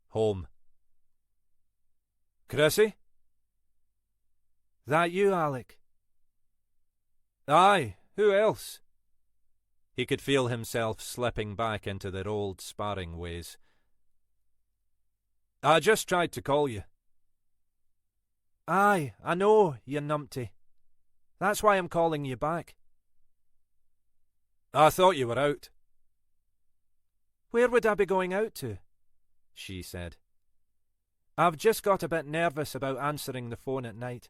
Home. Chrissy? That you, Alec? Aye, who else? He could feel himself slipping back into their old sparring ways. I just tried to call you. Aye, I know, you numpty. That's why I'm calling you back. I thought you were out. Where would I be going out to? She said. I've just got a bit nervous about answering the phone at night.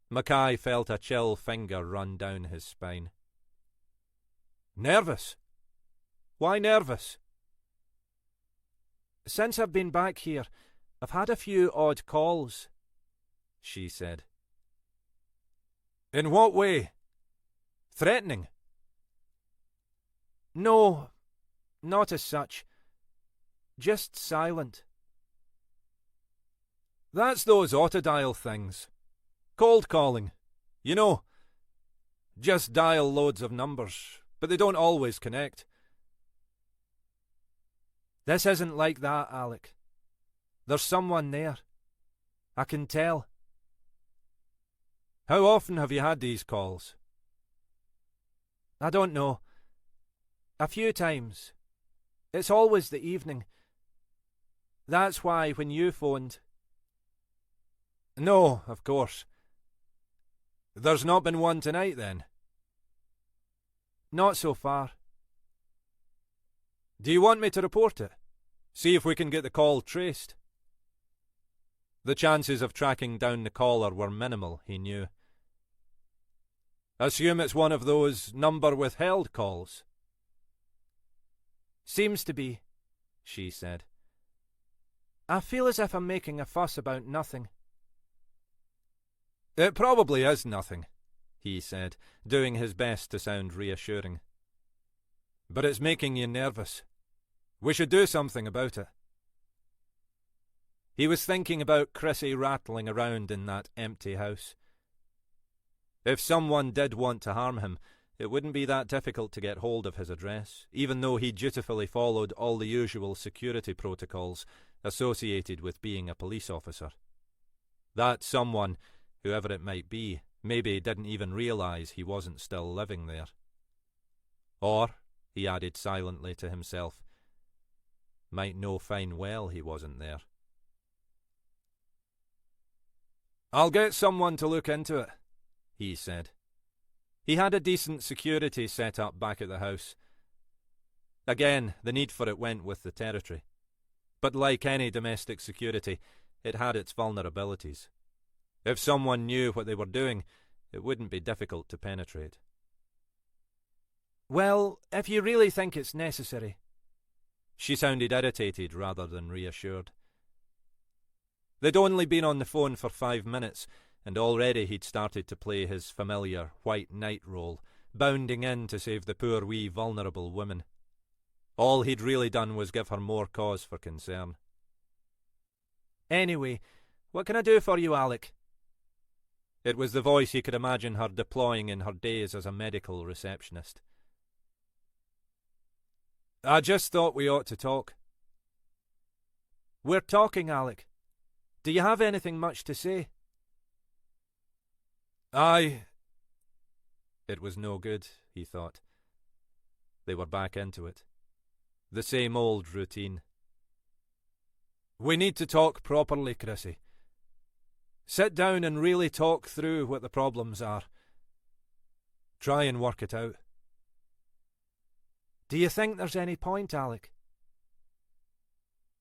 Mackay felt a chill finger run down his spine. Nervous? Why nervous? Since I've been back here, I've had a few odd calls, she said. In what way? Threatening? No, not as such. Just silent. That's those autodial things. Cold calling. You know, just dial loads of numbers, but they don't always connect. This isn't like that, Alec. There's someone there. I can tell. How often have you had these calls? I don't know. A few times. It's always the evening. That's why when you phoned... No, of course. There's not been one tonight, then? Not so far. Do you want me to report it? See if we can get the call traced? The chances of tracking down the caller were minimal, he knew. Assume it's one of those number withheld calls. Seems to be, she said. I feel as if I'm making a fuss about nothing. It probably is nothing, he said, doing his best to sound reassuring. But it's making you nervous. We should do something about it. He was thinking about Chrissy rattling around in that empty house. If someone did want to harm him, it wouldn't be that difficult to get hold of his address, even though he dutifully followed all the usual security protocols associated with being a police officer. That someone, whoever it might be, maybe didn't even realise he wasn't still living there. Or, he added silently to himself, might know fine well he wasn't there. I'll get someone to look into it, he said. He had a decent security set up back at the house. Again, the need for it went with the territory. But like any domestic security, it had its vulnerabilities. If someone knew what they were doing, it wouldn't be difficult to penetrate. Well, if you really think it's necessary. She sounded irritated rather than reassured. They'd only been on the phone for 5 minutes, and already he'd started to play his familiar white knight role, bounding in to save the poor wee vulnerable woman. All he'd really done was give her more cause for concern. Anyway, what can I do for you, Alec? It was the voice he could imagine her deploying in her days as a medical receptionist. I just thought we ought to talk. We're talking, Alec. Do you have anything much to say? It was no good, he thought. They were back into it. The same old routine. We need to talk properly, Chrissy. Sit down and really talk through what the problems are. Try and work it out. Do you think there's any point, Alec?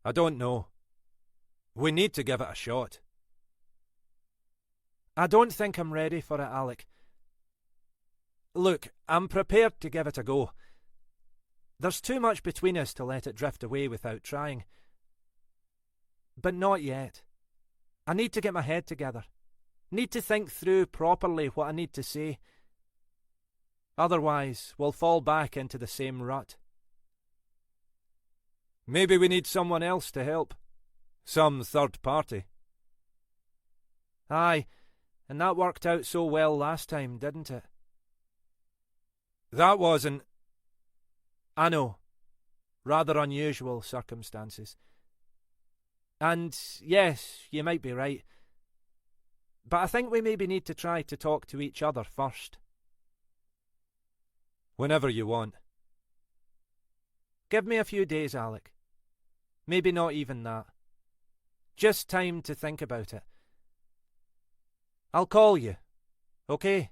I don't know. We need to give it a shot. I don't think I'm ready for it, Alec. Look, I'm prepared to give it a go. There's too much between us to let it drift away without trying. But not yet. I need to get my head together. Need to think through properly what I need to say. Otherwise, we'll fall back into the same rut. Maybe we need someone else to help. Some third party. Aye, and that worked out so well last time, didn't it? That wasn't... I know. Rather unusual circumstances. And, yes, you might be right. But I think we maybe need to try to talk to each other first. Whenever you want. Give me a few days, Alec. Maybe not even that. Just time to think about it. I'll call you, okay?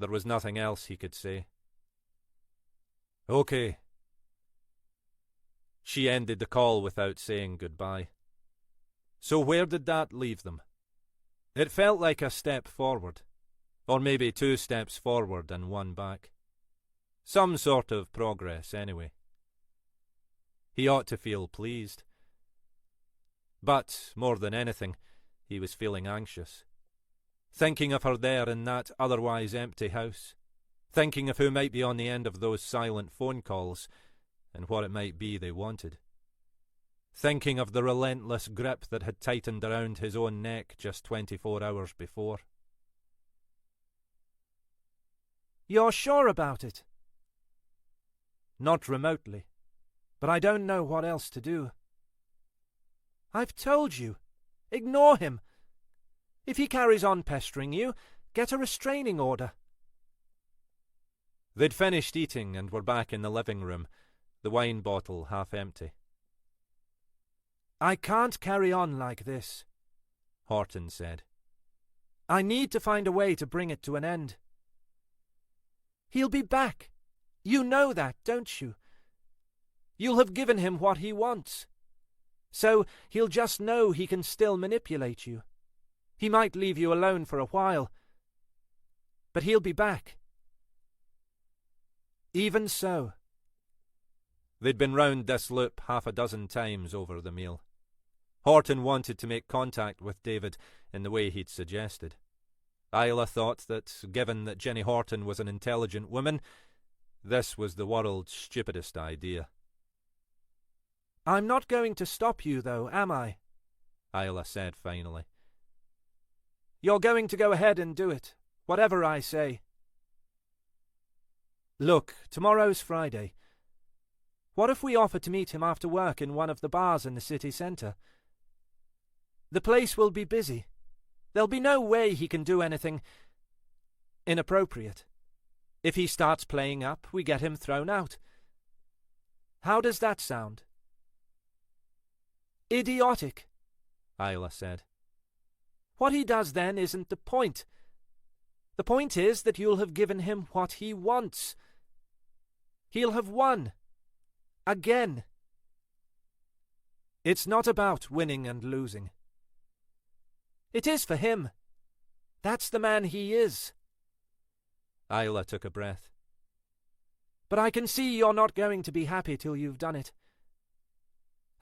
There was nothing else he could say. Okay. She ended the call without saying goodbye. So where did that leave them? It felt like a step forward, or maybe 2 steps forward and 1 back. Some sort of progress, anyway. He ought to feel pleased. But, more than anything, he was feeling anxious. Thinking of her there in that otherwise empty house. Thinking of who might be on the end of those silent phone calls, and what it might be they wanted. Thinking of the relentless grip that had tightened around his own neck just 24 hours before. You're sure about it? Not remotely, but I don't know what else to do. I've told you. Ignore him. If he carries on pestering you, get a restraining order. They'd finished eating and were back in the living room, the wine bottle half empty. I can't carry on like this, Horton said. I need to find a way to bring it to an end. He'll be back. You know that, don't you? You'll have given him what he wants. So he'll just know he can still manipulate you. He might leave you alone for a while, but he'll be back. Even so. They'd been round this loop 6 times over the meal. Horton wanted to make contact with David in the way he'd suggested. Isla thought that, given that Jenny Horton was an intelligent woman, this was the world's stupidest idea. I'm not going to stop you, though, am I? Isla said finally. You're going to go ahead and do it, whatever I say. Look, tomorrow's Friday. What if we offer to meet him after work in one of the bars in the city centre? The place will be busy. There'll be no way he can do anything inappropriate. If he starts playing up, we get him thrown out. How does that sound? Idiotic, Isla said. What he does then isn't the point. The point is that you'll have given him what he wants. He'll have won. Again. It's not about winning and losing. It is for him. That's the man he is. Isla took a breath. But I can see you're not going to be happy till you've done it.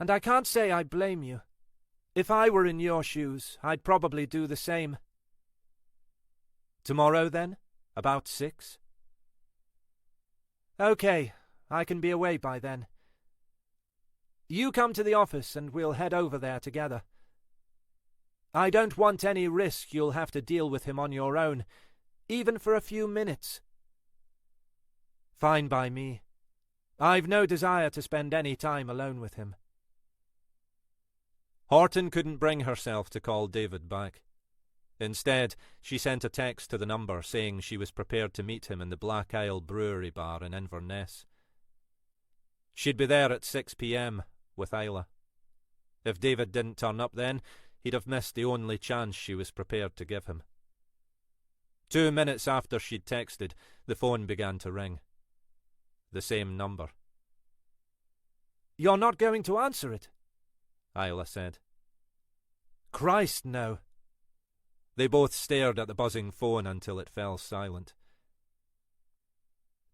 And I can't say I blame you. If I were in your shoes, I'd probably do the same. Tomorrow, then? About 6? Okay, I can be away by then. You come to the office and we'll head over there together. I don't want any risk you'll have to deal with him on your own, even for a few minutes. Fine by me. I've no desire to spend any time alone with him. Horton couldn't bring herself to call David back. Instead, she sent a text to the number saying she was prepared to meet him in the Black Isle Brewery Bar in Inverness. She'd be there at 6 p.m. with Isla. If David didn't turn up then, he'd have missed the only chance she was prepared to give him. 2 minutes after she'd texted, the phone began to ring. The same number. You're not going to answer it? Isla said. Christ, no. They both stared at the buzzing phone until it fell silent.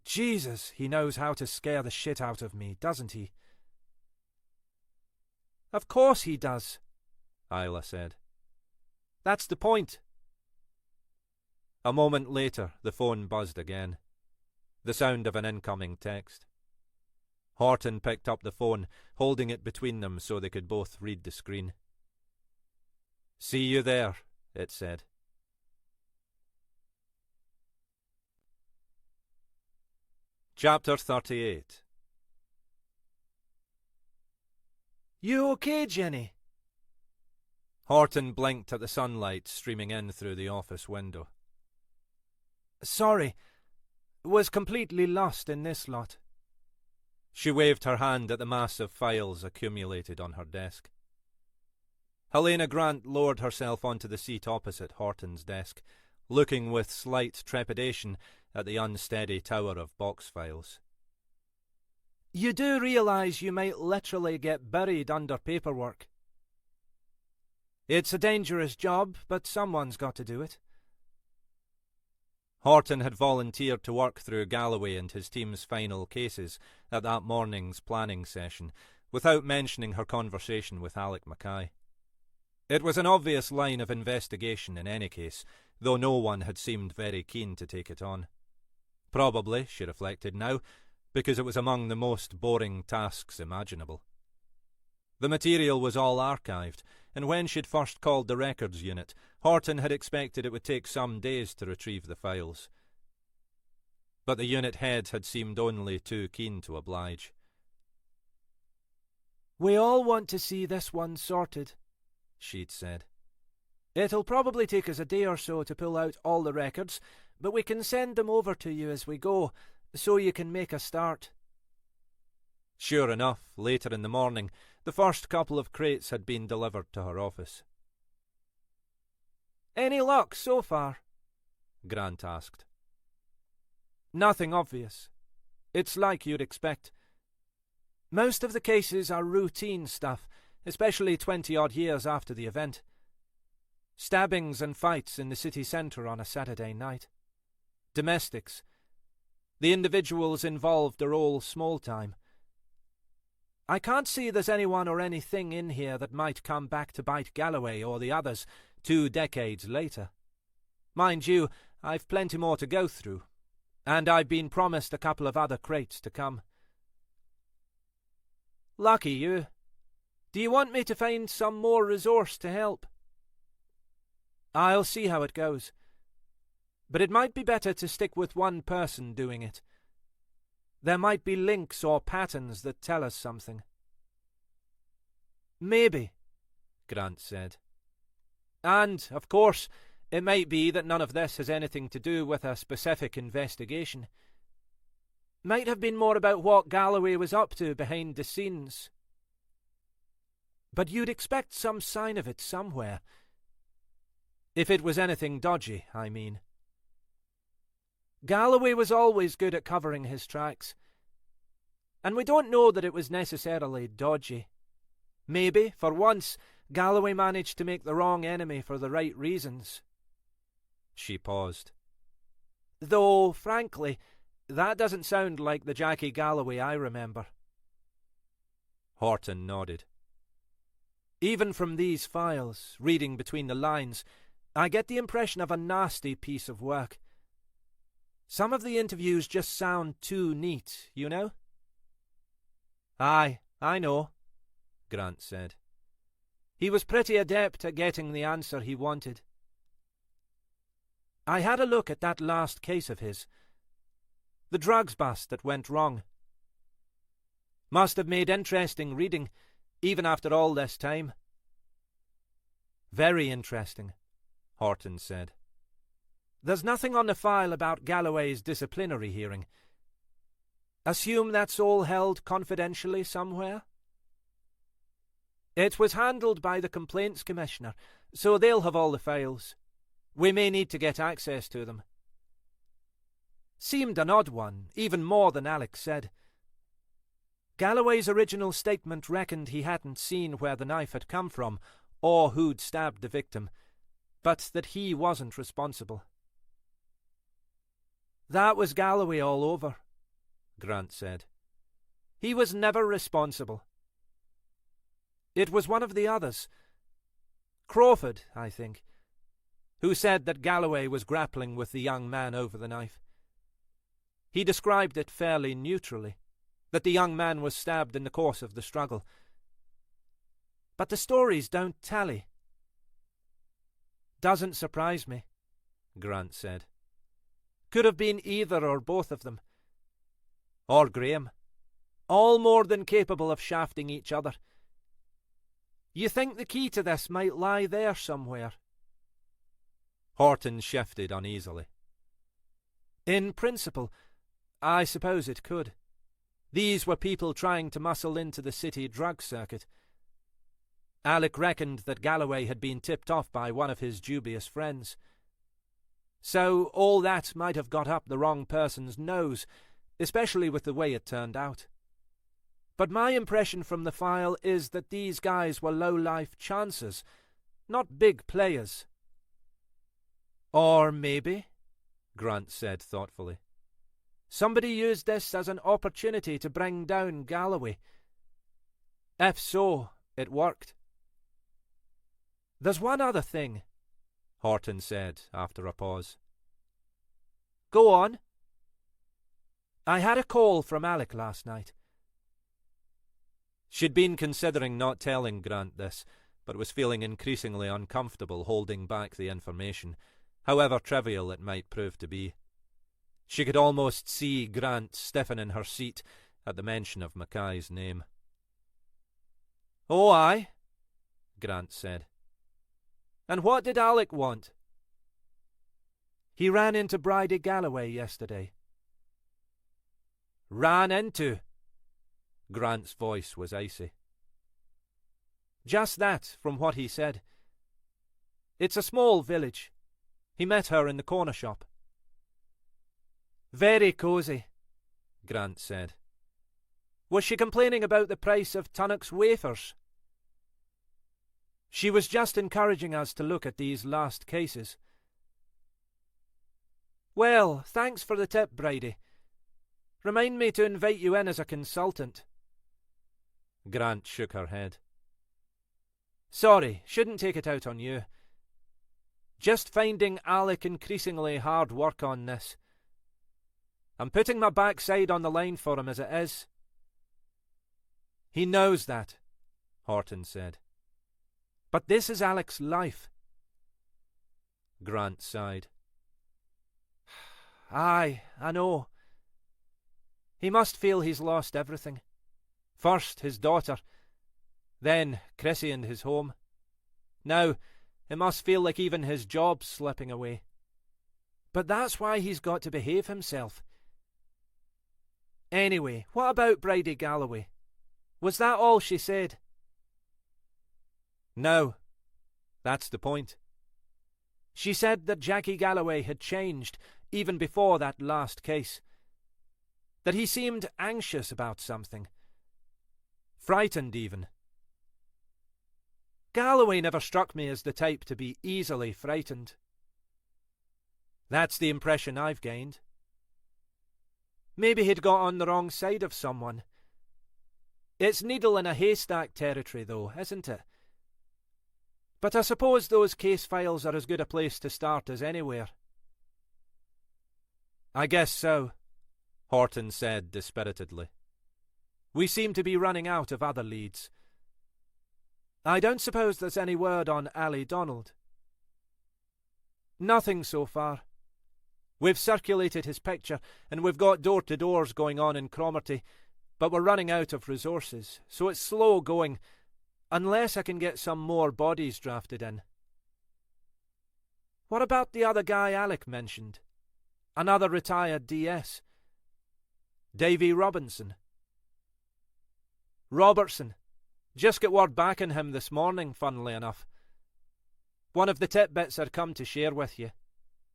Jesus, he knows how to scare the shit out of me, doesn't he? Of course he does, Isla said. That's the point. A moment later, the phone buzzed again. The sound of an incoming text. Horton picked up the phone, holding it between them so they could both read the screen. See you there, it said. Chapter 38. You okay, Jenny? Horton blinked at the sunlight streaming in through the office window. Sorry, was completely lost in this lot. She waved her hand at the mass of files accumulated on her desk. Helena Grant lowered herself onto the seat opposite Horton's desk, looking with slight trepidation at the unsteady tower of box files. You do realise you might literally get buried under paperwork. It's a dangerous job, but someone's got to do it. Horton had volunteered to work through Galloway and his team's final cases at that morning's planning session, without mentioning her conversation with Alec Mackay. It was an obvious line of investigation in any case, though no one had seemed very keen to take it on. Probably, she reflected now, because it was among the most boring tasks imaginable. The material was all archived, and when she'd first called the records unit, Horton had expected it would take some days to retrieve the files. But the unit head had seemed only too keen to oblige. We all want to see this one sorted, she'd said. It'll probably take us a day or so to pull out all the records, but we can send them over to you as we go, so you can make a start. Sure enough, later in the morning, the first couple of crates had been delivered to her office. Any luck so far? Grant asked. Nothing obvious. It's like you'd expect. Most of the cases are routine stuff, especially 20-odd years after the event. Stabbings and fights in the city centre on a Saturday night. Domestics. The individuals involved are all small-time. I can't see there's anyone or anything in here that might come back to bite Galloway or the others 2 decades later. Mind you, I've plenty more to go through, and I've been promised a couple of other crates to come. Lucky you. Do you want me to find some more resource to help? I'll see how it goes. But it might be better to stick with one person doing it. There might be links or patterns that tell us something. Maybe, Grant said. And, of course, it might be that none of this has anything to do with a specific investigation. Might have been more about what Galloway was up to behind the scenes. But you'd expect some sign of it somewhere. If it was anything dodgy, I mean. Galloway was always good at covering his tracks. And we don't know that it was necessarily dodgy. Maybe, for once, Galloway managed to make the wrong enemy for the right reasons. She paused. Though, frankly, that doesn't sound like the Jackie Galloway I remember. Horton nodded. Even from these files, reading between the lines, I get the impression of a nasty piece of work. Some of the interviews just sound too neat, you know? Aye, I know, Grant said. He was pretty adept at getting the answer he wanted. I had a look at that last case of his. The drugs bust that went wrong. Must have made interesting reading, even after all this time. Very interesting, Horton said. There's nothing on the file about Galloway's disciplinary hearing. Assume that's all held confidentially somewhere? It was handled by the Complaints Commissioner, so they'll have all the files. We may need to get access to them. Seemed an odd one, even more than Alex said. Galloway's original statement reckoned he hadn't seen where the knife had come from, or who'd stabbed the victim, but that he wasn't responsible. That was Galloway all over, Grant said. He was never responsible. It was one of the others, Crawford, I think, who said that Galloway was grappling with the young man over the knife. He described it fairly neutrally, that the young man was stabbed in the course of the struggle. But the stories don't tally. Doesn't surprise me, Grant said. Could have been either or both of them. Or Graham. All more than capable of shafting each other. You think the key to this might lie there somewhere? Horton shifted uneasily. In principle, I suppose it could. These were people trying to muscle into the city drug circuit. Alec reckoned that Galloway had been tipped off by one of his dubious friends. So all that might have got up the wrong person's nose, especially with the way it turned out. But my impression from the file is that these guys were low-life chancers, not big players. Or maybe, Grant said thoughtfully, somebody used this as an opportunity to bring down Galloway. If so, it worked. There's one other thing, Horton said after a pause. Go on. I had a call from Alec last night. She'd been considering not telling Grant this, but was feeling increasingly uncomfortable holding back the information, however trivial it might prove to be. She could almost see Grant stiffen in her seat at the mention of Mackay's name. Oh, aye, Grant said. And what did Alec want? He ran into Bridie Galloway yesterday. Ran into? Grant's voice was icy. Just that, from what he said. It's a small village. He met her in the corner shop. Very cosy, Grant said. Was she complaining about the price of Tunnock's wafers? She was just encouraging us to look at these last cases. Well, thanks for the tip, Bridie. Remind me to invite you in as a consultant. Grant shook her head. Sorry, shouldn't take it out on you. Just finding Alec increasingly hard work on this. I'm putting my backside on the line for him as it is. He knows that, Horton said. But this is Alec's life. Grant sighed. Aye, I know. He must feel he's lost everything. First his daughter, then Chrissy and his home. Now it must feel like even his job's slipping away. But that's why he's got to behave himself. Anyway, what about Bridie Galloway? Was that all she said? No, that's the point. She said that Jackie Galloway had changed even before that last case. That he seemed anxious about something. Frightened even. Galloway never struck me as the type to be easily frightened. That's the impression I've gained. Maybe he'd got on the wrong side of someone. It's needle in a haystack territory, though, isn't it? But I suppose those case files are as good a place to start as anywhere. I guess so, Horton said dispiritedly. We seem to be running out of other leads. I don't suppose there's any word on Ali Donald. Nothing so far. We've circulated his picture, and we've got door-to-doors going on in Cromarty, but we're running out of resources, so it's slow going, unless I can get some more bodies drafted in. What about the other guy Alec mentioned? Another retired DS? Davy Robertson. Just got word back on him this morning, funnily enough. One of the tidbits I'd come to share with you.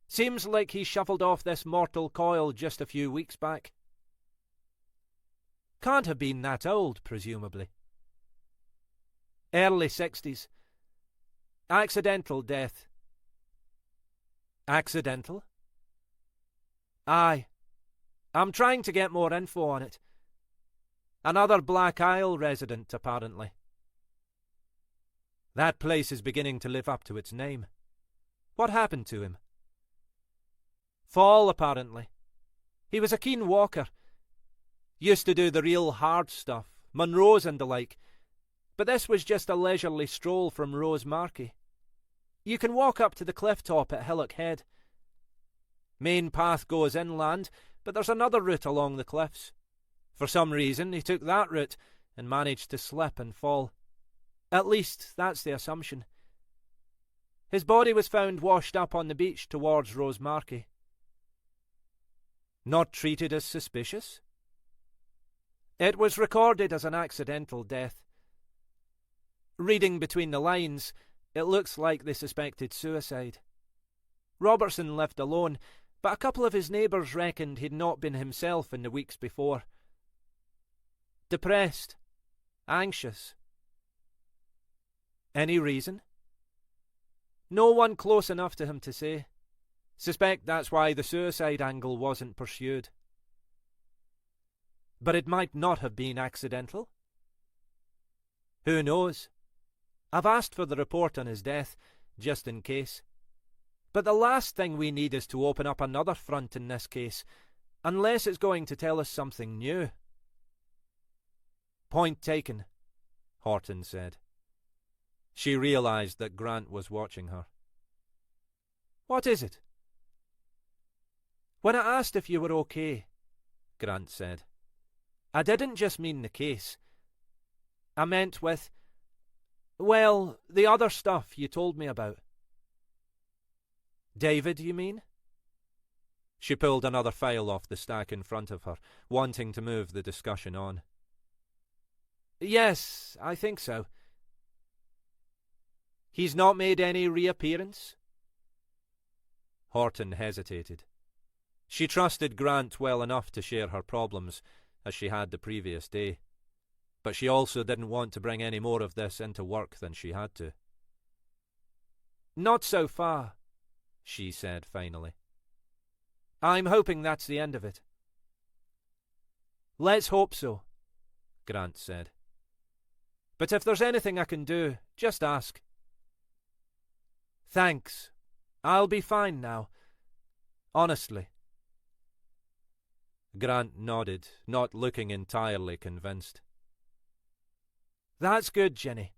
Seems like he shuffled off this mortal coil just a few weeks back. Can't have been that old, presumably. Early 60s. Accidental death. Accidental? Aye. I'm trying to get more info on it. Another Black Isle resident, apparently. That place is beginning to live up to its name. What happened to him? Fall, apparently. He was a keen walker. Used to do the real hard stuff, Munros and the like, but this was just a leisurely stroll from Rosemarkie. You can walk up to the cliff top at Hillock Head. Main path goes inland, but there's another route along the cliffs. For some reason, he took that route and managed to slip and fall. At least, that's the assumption. His body was found washed up on the beach towards Rosemarkie. Not treated as suspicious? It was recorded as an accidental death. Reading between the lines, it looks like they suspected suicide. Robertson lived alone, but a couple of his neighbours reckoned he'd not been himself in the weeks before. Depressed. Anxious. Any reason? No one close enough to him to say. Suspect that's why the suicide angle wasn't pursued. But it might not have been accidental. Who knows? I've asked for the report on his death, just in case. But the last thing we need is to open up another front in this case, unless it's going to tell us something new. Point taken, Horton said. She realised that Grant was watching her. What is it? When I asked if you were okay, Grant said, I didn't just mean the case. I meant with, well, the other stuff you told me about. David, you mean? She pulled another file off the stack in front of her, wanting to move the discussion on. Yes, I think so. He's not made any reappearance? Horton hesitated. She trusted Grant well enough to share her problems, as she had the previous day. But she also didn't want to bring any more of this into work than she had to. Not so far, she said finally. I'm hoping that's the end of it. Let's hope so, Grant said. But if there's anything I can do, just ask. Thanks. I'll be fine now. Honestly. Grant nodded, not looking entirely convinced. That's good, Jenny.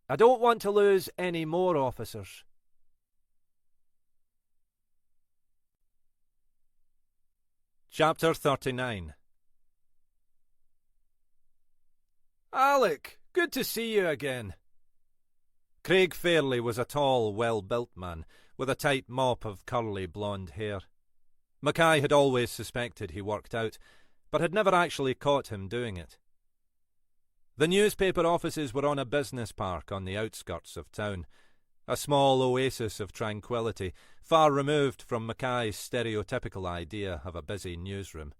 I don't want to lose any more officers. Chapter 39. Alec, good to see you again. Craig Fairley was a tall, well-built man, with a tight mop of curly blonde hair. Mackay had always suspected he worked out, but had never actually caught him doing it. The newspaper offices were on a business park on the outskirts of town, a small oasis of tranquility, far removed from Mackay's stereotypical idea of a busy newsroom.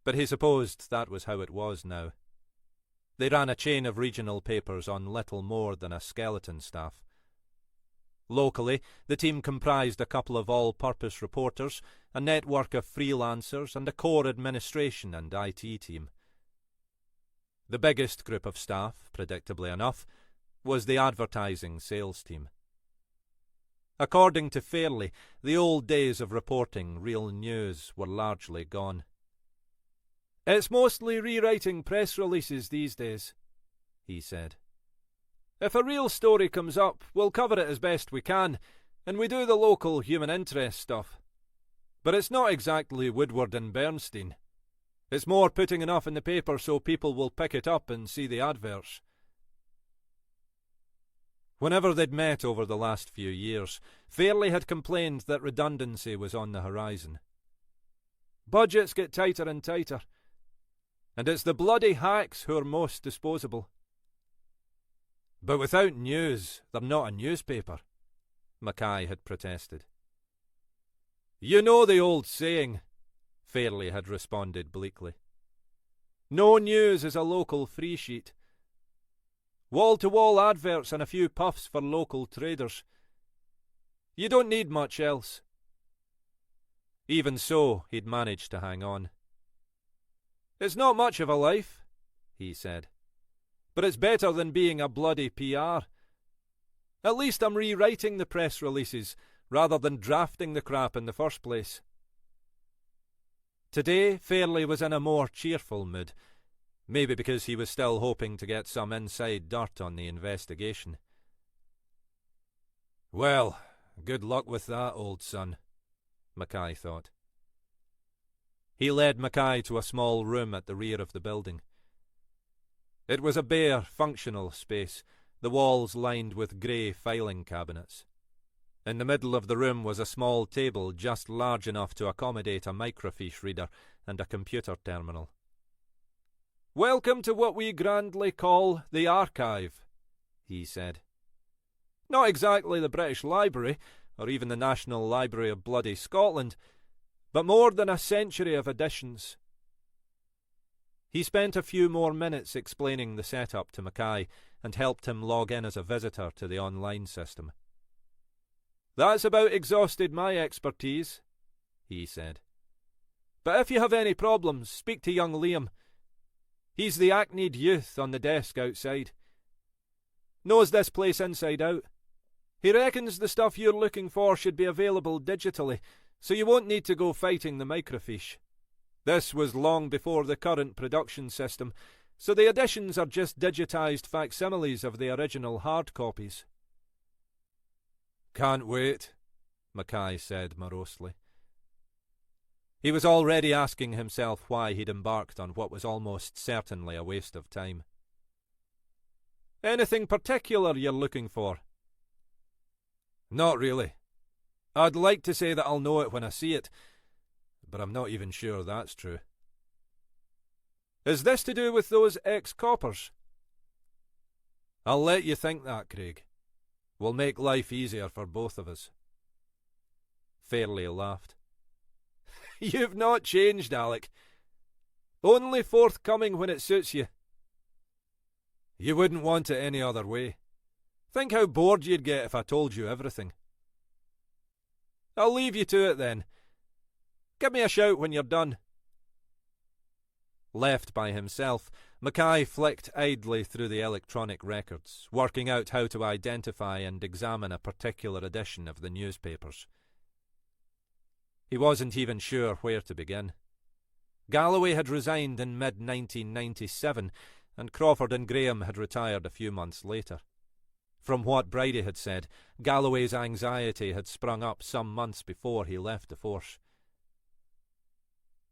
But he supposed that was how it was now. They ran a chain of regional papers on little more than a skeleton staff. Locally, the team comprised a couple of all-purpose reporters, a network of freelancers, and a core administration and IT team. The biggest group of staff, predictably enough, was the advertising sales team. According to Fairley, the old days of reporting real news were largely gone. It's mostly rewriting press releases these days, he said. If a real story comes up, we'll cover it as best we can, and we do the local human interest stuff. But it's not exactly Woodward and Bernstein. It's more putting enough in the paper so people will pick it up and see the adverts. Whenever they'd met over the last few years, Fairley had complained that redundancy was on the horizon. Budgets get tighter and tighter, and it's the bloody hacks who are most disposable. But without news, they're not a newspaper, Mackay had protested. You know the old saying, Fairley had responded bleakly. No news is a local free sheet. Wall-to-wall adverts and a few puffs for local traders. You don't need much else. Even so, he'd managed to hang on. It's not much of a life, he said, but it's better than being a bloody PR. At least I'm rewriting the press releases rather than drafting the crap in the first place. Today, Fairley was in a more cheerful mood, maybe because he was still hoping to get some inside dirt on the investigation. Well, good luck with that, old son, Mackay thought. He led Mackay to a small room at the rear of the building. It was a bare, functional space, the walls lined with grey filing cabinets. In the middle of the room was a small table just large enough to accommodate a microfiche reader and a computer terminal. Welcome to what we grandly call the archive, he said. Not exactly the British Library, or even the National Library of bloody Scotland, but more than a century of editions. He spent a few more minutes explaining the setup to Mackay and helped him log in as a visitor to the online system. "That's about exhausted my expertise," he said. "But if you have any problems, speak to young Liam. He's the hackneyed youth on the desk outside. Knows this place inside out. He reckons the stuff you're looking for should be available digitally, so you won't need to go fighting the microfiche. This was long before the current production system, so the editions are just digitised facsimiles of the original hard copies." "Can't wait," Mackay said morosely. He was already asking himself why he'd embarked on what was almost certainly a waste of time. "Anything particular you're looking for?" "Not really. I'd like to say that I'll know it when I see it, but I'm not even sure that's true." "Is this to do with those ex-coppers?" "I'll let you think that, Craig. Will make life easier for both of us." Fairley laughed. "You've not changed, Alec. Only forthcoming when it suits you. You wouldn't want it any other way. Think how bored you'd get if I told you everything." "I'll leave you to it then. Give me a shout when you're done." Left by himself, Mackay flicked idly through the electronic records, working out how to identify and examine a particular edition of the newspapers. He wasn't even sure where to begin. Galloway had resigned in mid-1997, and Crawford and Graham had retired a few months later. From what Bridie had said, Galloway's anxiety had sprung up some months before he left the force.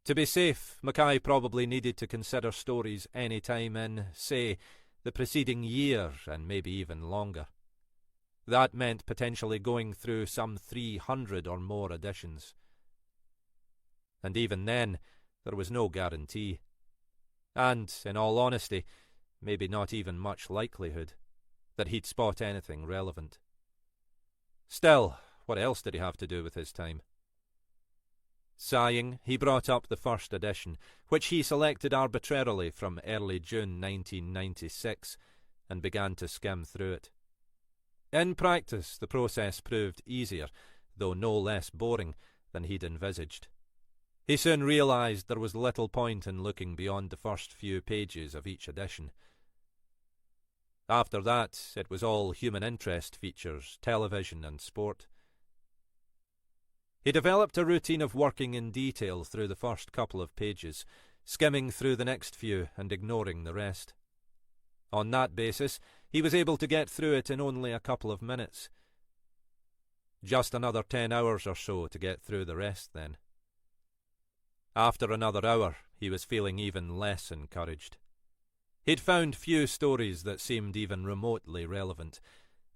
To be safe, Mackay probably needed to consider stories any time in, say, the preceding year and maybe even longer. That meant potentially going through some 300 or more editions. And even then, there was no guarantee. And, in all honesty, maybe not even much likelihood that he'd spot anything relevant. Still, what else did he have to do with his time? Sighing, he brought up the first edition, which he selected arbitrarily from early June 1996, and began to skim through it. In practice, the process proved easier, though no less boring, than he'd envisaged. He soon realised there was little point in looking beyond the first few pages of each edition. After that, it was all human interest features, television and sport. He developed a routine of working in detail through the first couple of pages, skimming through the next few and ignoring the rest. On that basis, he was able to get through it in only a couple of minutes. Just another 10 hours or so to get through the rest, then. After another hour, he was feeling even less encouraged. He'd found few stories that seemed even remotely relevant,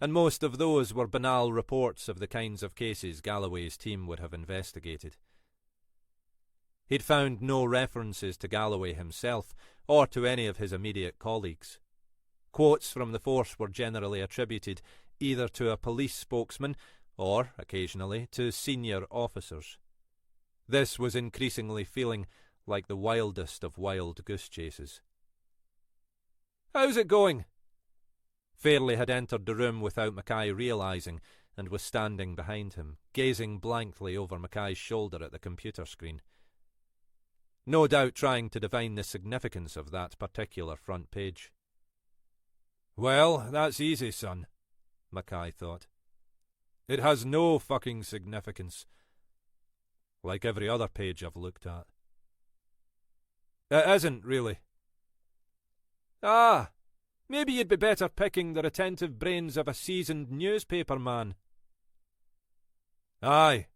and most of those were banal reports of the kinds of cases Galloway's team would have investigated. He'd found no references to Galloway himself, or to any of his immediate colleagues. Quotes from the force were generally attributed either to a police spokesman, or, occasionally, to senior officers. This was increasingly feeling like the wildest of wild goose chases. "How's it going?" Fairley had entered the room without Mackay realising, and was standing behind him, gazing blankly over Mackay's shoulder at the computer screen. No doubt trying to divine the significance of that particular front page. "Well, that's easy, son," Mackay thought. "It has no fucking significance. Like every other page I've looked at." "It isn't, really." "Ah, maybe you'd be better picking the retentive brains of a seasoned newspaper man." "Aye,"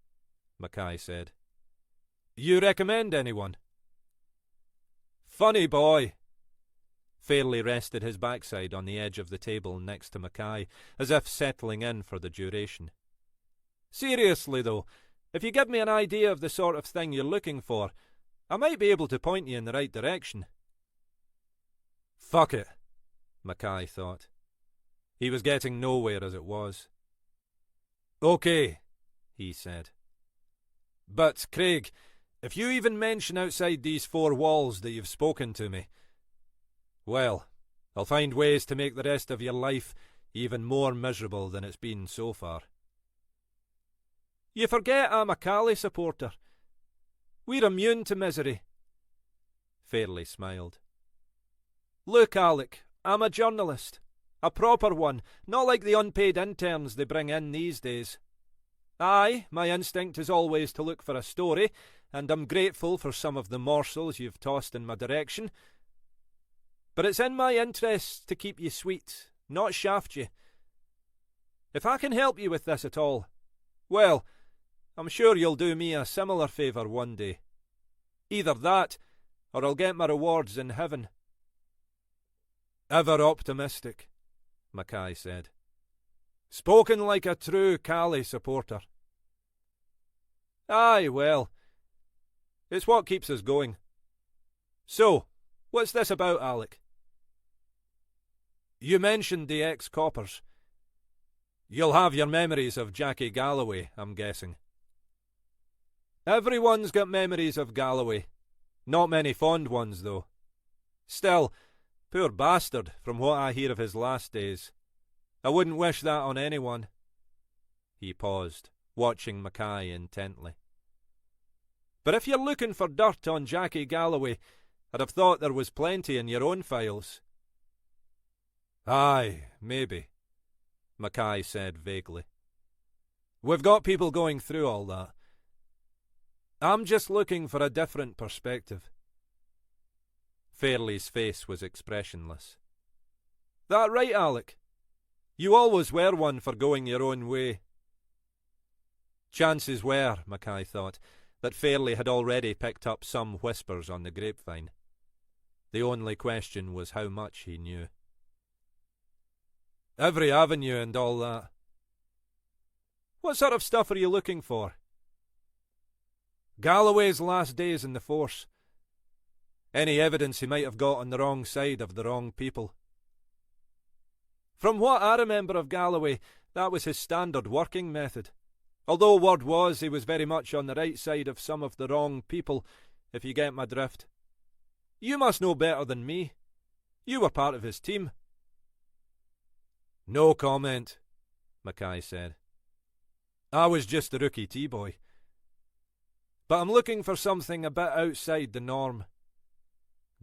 Mackay said. "You recommend anyone?" "Funny boy." Fairley rested his backside on the edge of the table next to Mackay, as if settling in for the duration. "Seriously, though, if you give me an idea of the sort of thing you're looking for, I might be able to point you in the right direction." "Fuck it," Mackay thought. He was getting nowhere as it was. "Okay, he said. But, Craig, if you even mention outside these four walls that you've spoken to me, well, I'll find ways to make the rest of your life even more miserable than it's been so far. You forget I'm a Cali supporter. We're immune to misery. Fairley smiled. Look, Alec, I'm a journalist. A proper one, not like the unpaid interns they bring in these days. Aye, my instinct is always to look for a story, and I'm grateful for some of the morsels you've tossed in my direction. But it's in my interests to keep you sweet, not shaft you. If I can help you with this at all, well, I'm sure you'll do me a similar favour one day. Either that, or I'll get my rewards in heaven. Ever optimistic, Mackay said. Spoken like a true Cali supporter. Aye, well, it's what keeps us going. So, what's this about, Alec? You mentioned the ex-coppers. You'll have your memories of Jackie Galloway, I'm guessing. Everyone's got memories of Galloway. Not many fond ones, though. Still, poor bastard, from what I hear of his last days. I wouldn't wish that on anyone. He paused, watching Mackay intently. But if you're looking for dirt on Jackie Galloway, I'd have thought there was plenty in your own files. Aye, maybe, Mackay said vaguely. We've got people going through all that. I'm just looking for a different perspective. Fairley's face was expressionless. That right, Alec? You always were one for going your own way. Chances were, Mackay thought, that Fairley had already picked up some whispers on the grapevine. The only question was how much he knew. Every avenue and all that. What sort of stuff are you looking for? Galloway's last days in the force. Any evidence he might have got on the wrong side of the wrong people. From what I remember of Galloway, that was his standard working method. Although word was he was very much on the right side of some of the wrong people, if you get my drift. You must know better than me. You were part of his team. No comment, Mackay said. I was just a rookie T-boy. But I'm looking for something a bit outside the norm.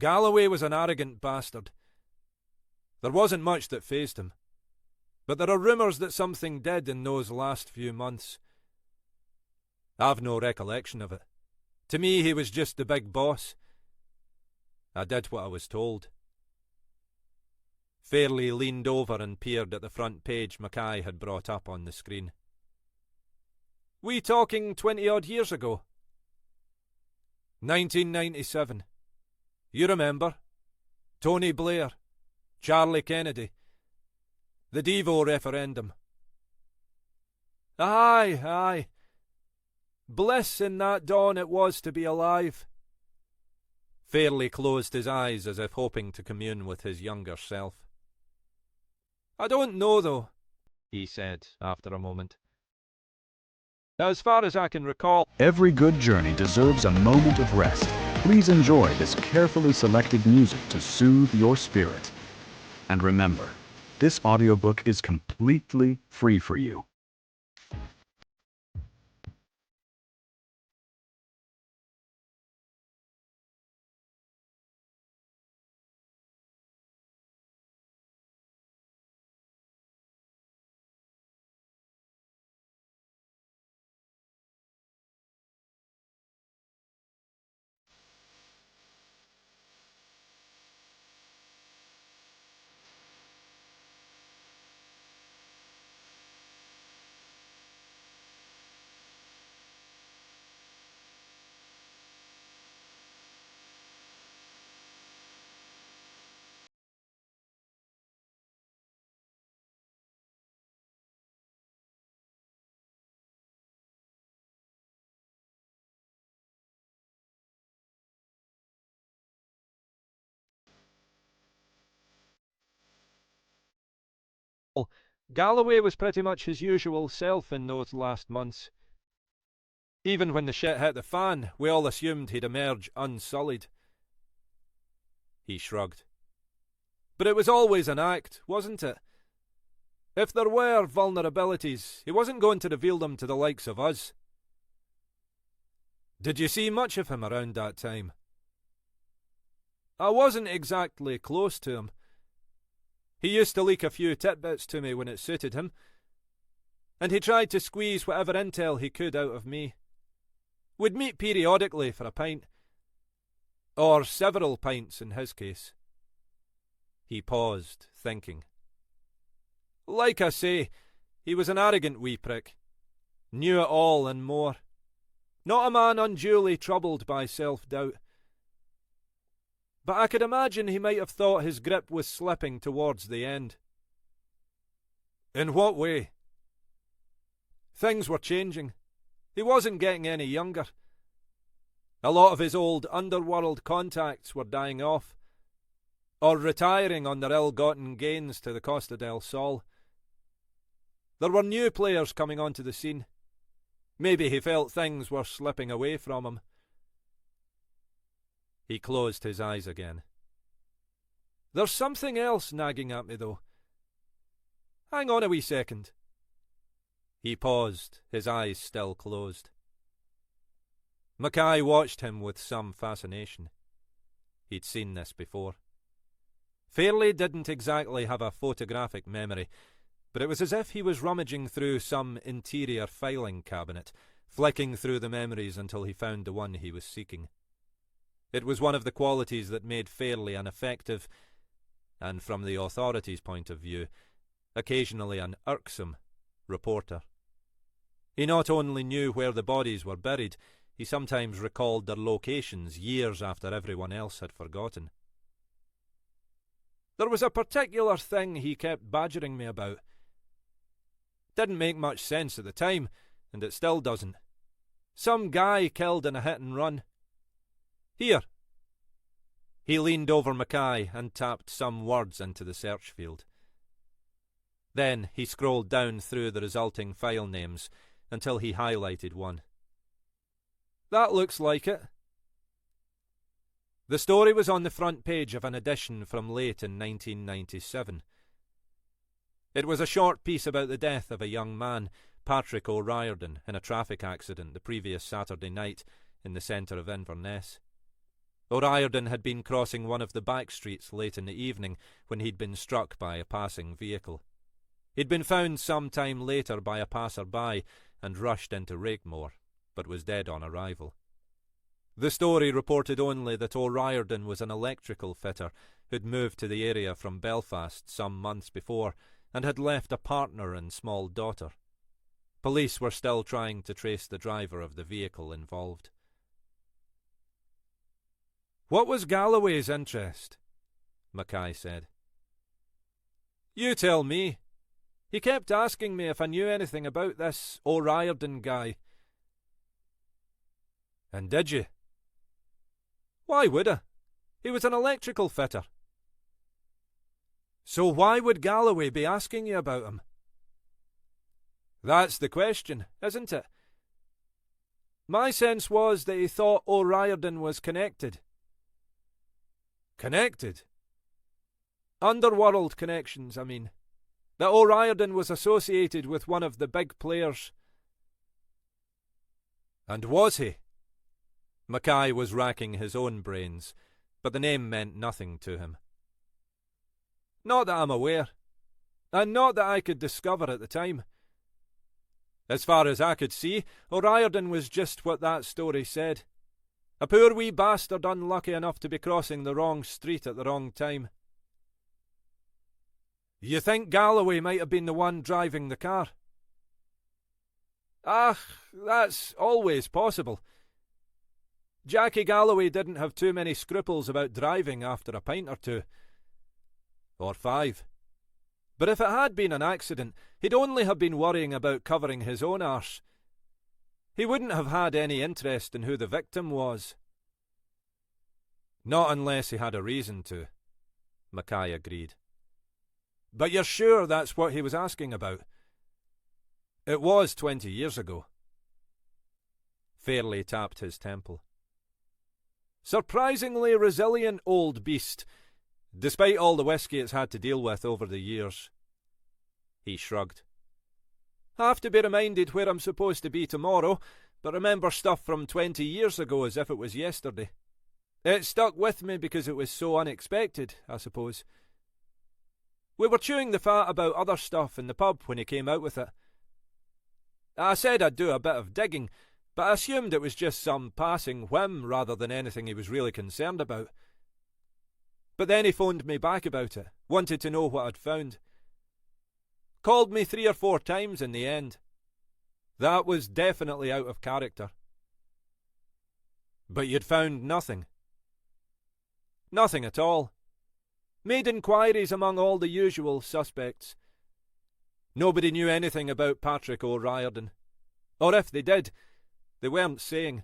Galloway was an arrogant bastard. There wasn't much that fazed him. But there are rumours that something did in those last few months. I've no recollection of it. To me, he was just the big boss. I did what I was told. Fairley leaned over and peered at the front page Mackay had brought up on the screen. We talking 20-odd years ago? 1997. You remember? Tony Blair, Charlie Kennedy, the Devo referendum. Aye, aye. Bliss in that dawn it was to be alive. Fairley closed his eyes as if hoping to commune with his younger self. I don't know, though, he said after a moment. As far as I can recall, every good journey deserves a moment of rest. Please enjoy this carefully selected music to soothe your spirit. And remember, this audiobook is completely free for you. Galloway was pretty much his usual self in those last months. Even when the shit hit the fan, we all assumed he'd emerge unsullied. He shrugged. But it was always an act, wasn't it? If there were vulnerabilities, he wasn't going to reveal them to the likes of us. Did you see much of him around that time? I wasn't exactly close to him. He used to leak a few tidbits to me when it suited him, and he tried to squeeze whatever intel he could out of me. We'd meet periodically for a pint. Or several pints in his case. He paused, thinking. Like I say, he was an arrogant wee prick. Knew it all and more. Not a man unduly troubled by self-doubt. But I could imagine he might have thought his grip was slipping towards the end. In what way? Things were changing. He wasn't getting any younger. A lot of his old underworld contacts were dying off, or retiring on their ill-gotten gains to the Costa del Sol. There were new players coming onto the scene. Maybe he felt things were slipping away from him. He closed his eyes again. There's something else nagging at me, though. Hang on a wee second. He paused, his eyes still closed. Mackay watched him with some fascination. He'd seen this before. Fairley didn't exactly have a photographic memory, but it was as if he was rummaging through some interior filing cabinet, flicking through the memories until he found the one he was seeking. It was one of the qualities that made Fairley an effective, and from the authorities' point of view, occasionally an irksome, reporter. He not only knew where the bodies were buried, he sometimes recalled their locations years after everyone else had forgotten. There was a particular thing he kept badgering me about. Didn't make much sense at the time, and it still doesn't. Some guy killed in a hit and run. Here. He leaned over Mackay and tapped some words into the search field. Then he scrolled down through the resulting file names until he highlighted one. That looks like it. The story was on the front page of an edition from late in 1997. It was a short piece about the death of a young man, Patrick O'Riordan, in a traffic accident the previous Saturday night in the centre of Inverness. O'Riordan had been crossing one of the back streets late in the evening when he'd been struck by a passing vehicle. He'd been found some time later by a passer-by and rushed into Rakemore, but was dead on arrival. The story reported only that O'Riordan was an electrical fitter who'd moved to the area from Belfast some months before and had left a partner and small daughter. Police were still trying to trace the driver of the vehicle involved. What was Galloway's interest? Mackay said. You tell me. He kept asking me if I knew anything about this O'Riordan guy. And did you? Why would I? He was an electrical fitter. So why would Galloway be asking you about him? That's the question, isn't it? My sense was that he thought O'Riordan was connected. Connected? Underworld connections, I mean. That O'Riordan was associated with one of the big players. And was he? Mackay was racking his own brains, but the name meant nothing to him. Not that I'm aware, and not that I could discover at the time. As far as I could see, O'Riordan was just what that story said. A poor wee bastard unlucky enough to be crossing the wrong street at the wrong time. You think Galloway might have been the one driving the car? Ah, that's always possible. Jackie Galloway didn't have too many scruples about driving after a pint or two. Or 5. But if it had been an accident, he'd only have been worrying about covering his own arse. He wouldn't have had any interest in who the victim was. Not unless he had a reason to, Mackay agreed. But you're sure that's what he was asking about? It was 20 years ago. Fairley tapped his temple. Surprisingly resilient old beast, despite all the whiskey it's had to deal with over the years. He shrugged. Have to be reminded where I'm supposed to be tomorrow, but remember stuff from 20 years ago as if it was yesterday. It stuck with me because it was so unexpected, I suppose. We were chewing the fat about other stuff in the pub when he came out with it. I said I'd do a bit of digging, but I assumed it was just some passing whim rather than anything he was really concerned about. But then he phoned me back about it, wanted to know what I'd found. Called me 3 or 4 times in the end. That was definitely out of character. But you'd found nothing? Nothing at all. Made inquiries among all the usual suspects. Nobody knew anything about Patrick O'Riordan. Or if they did, they weren't saying.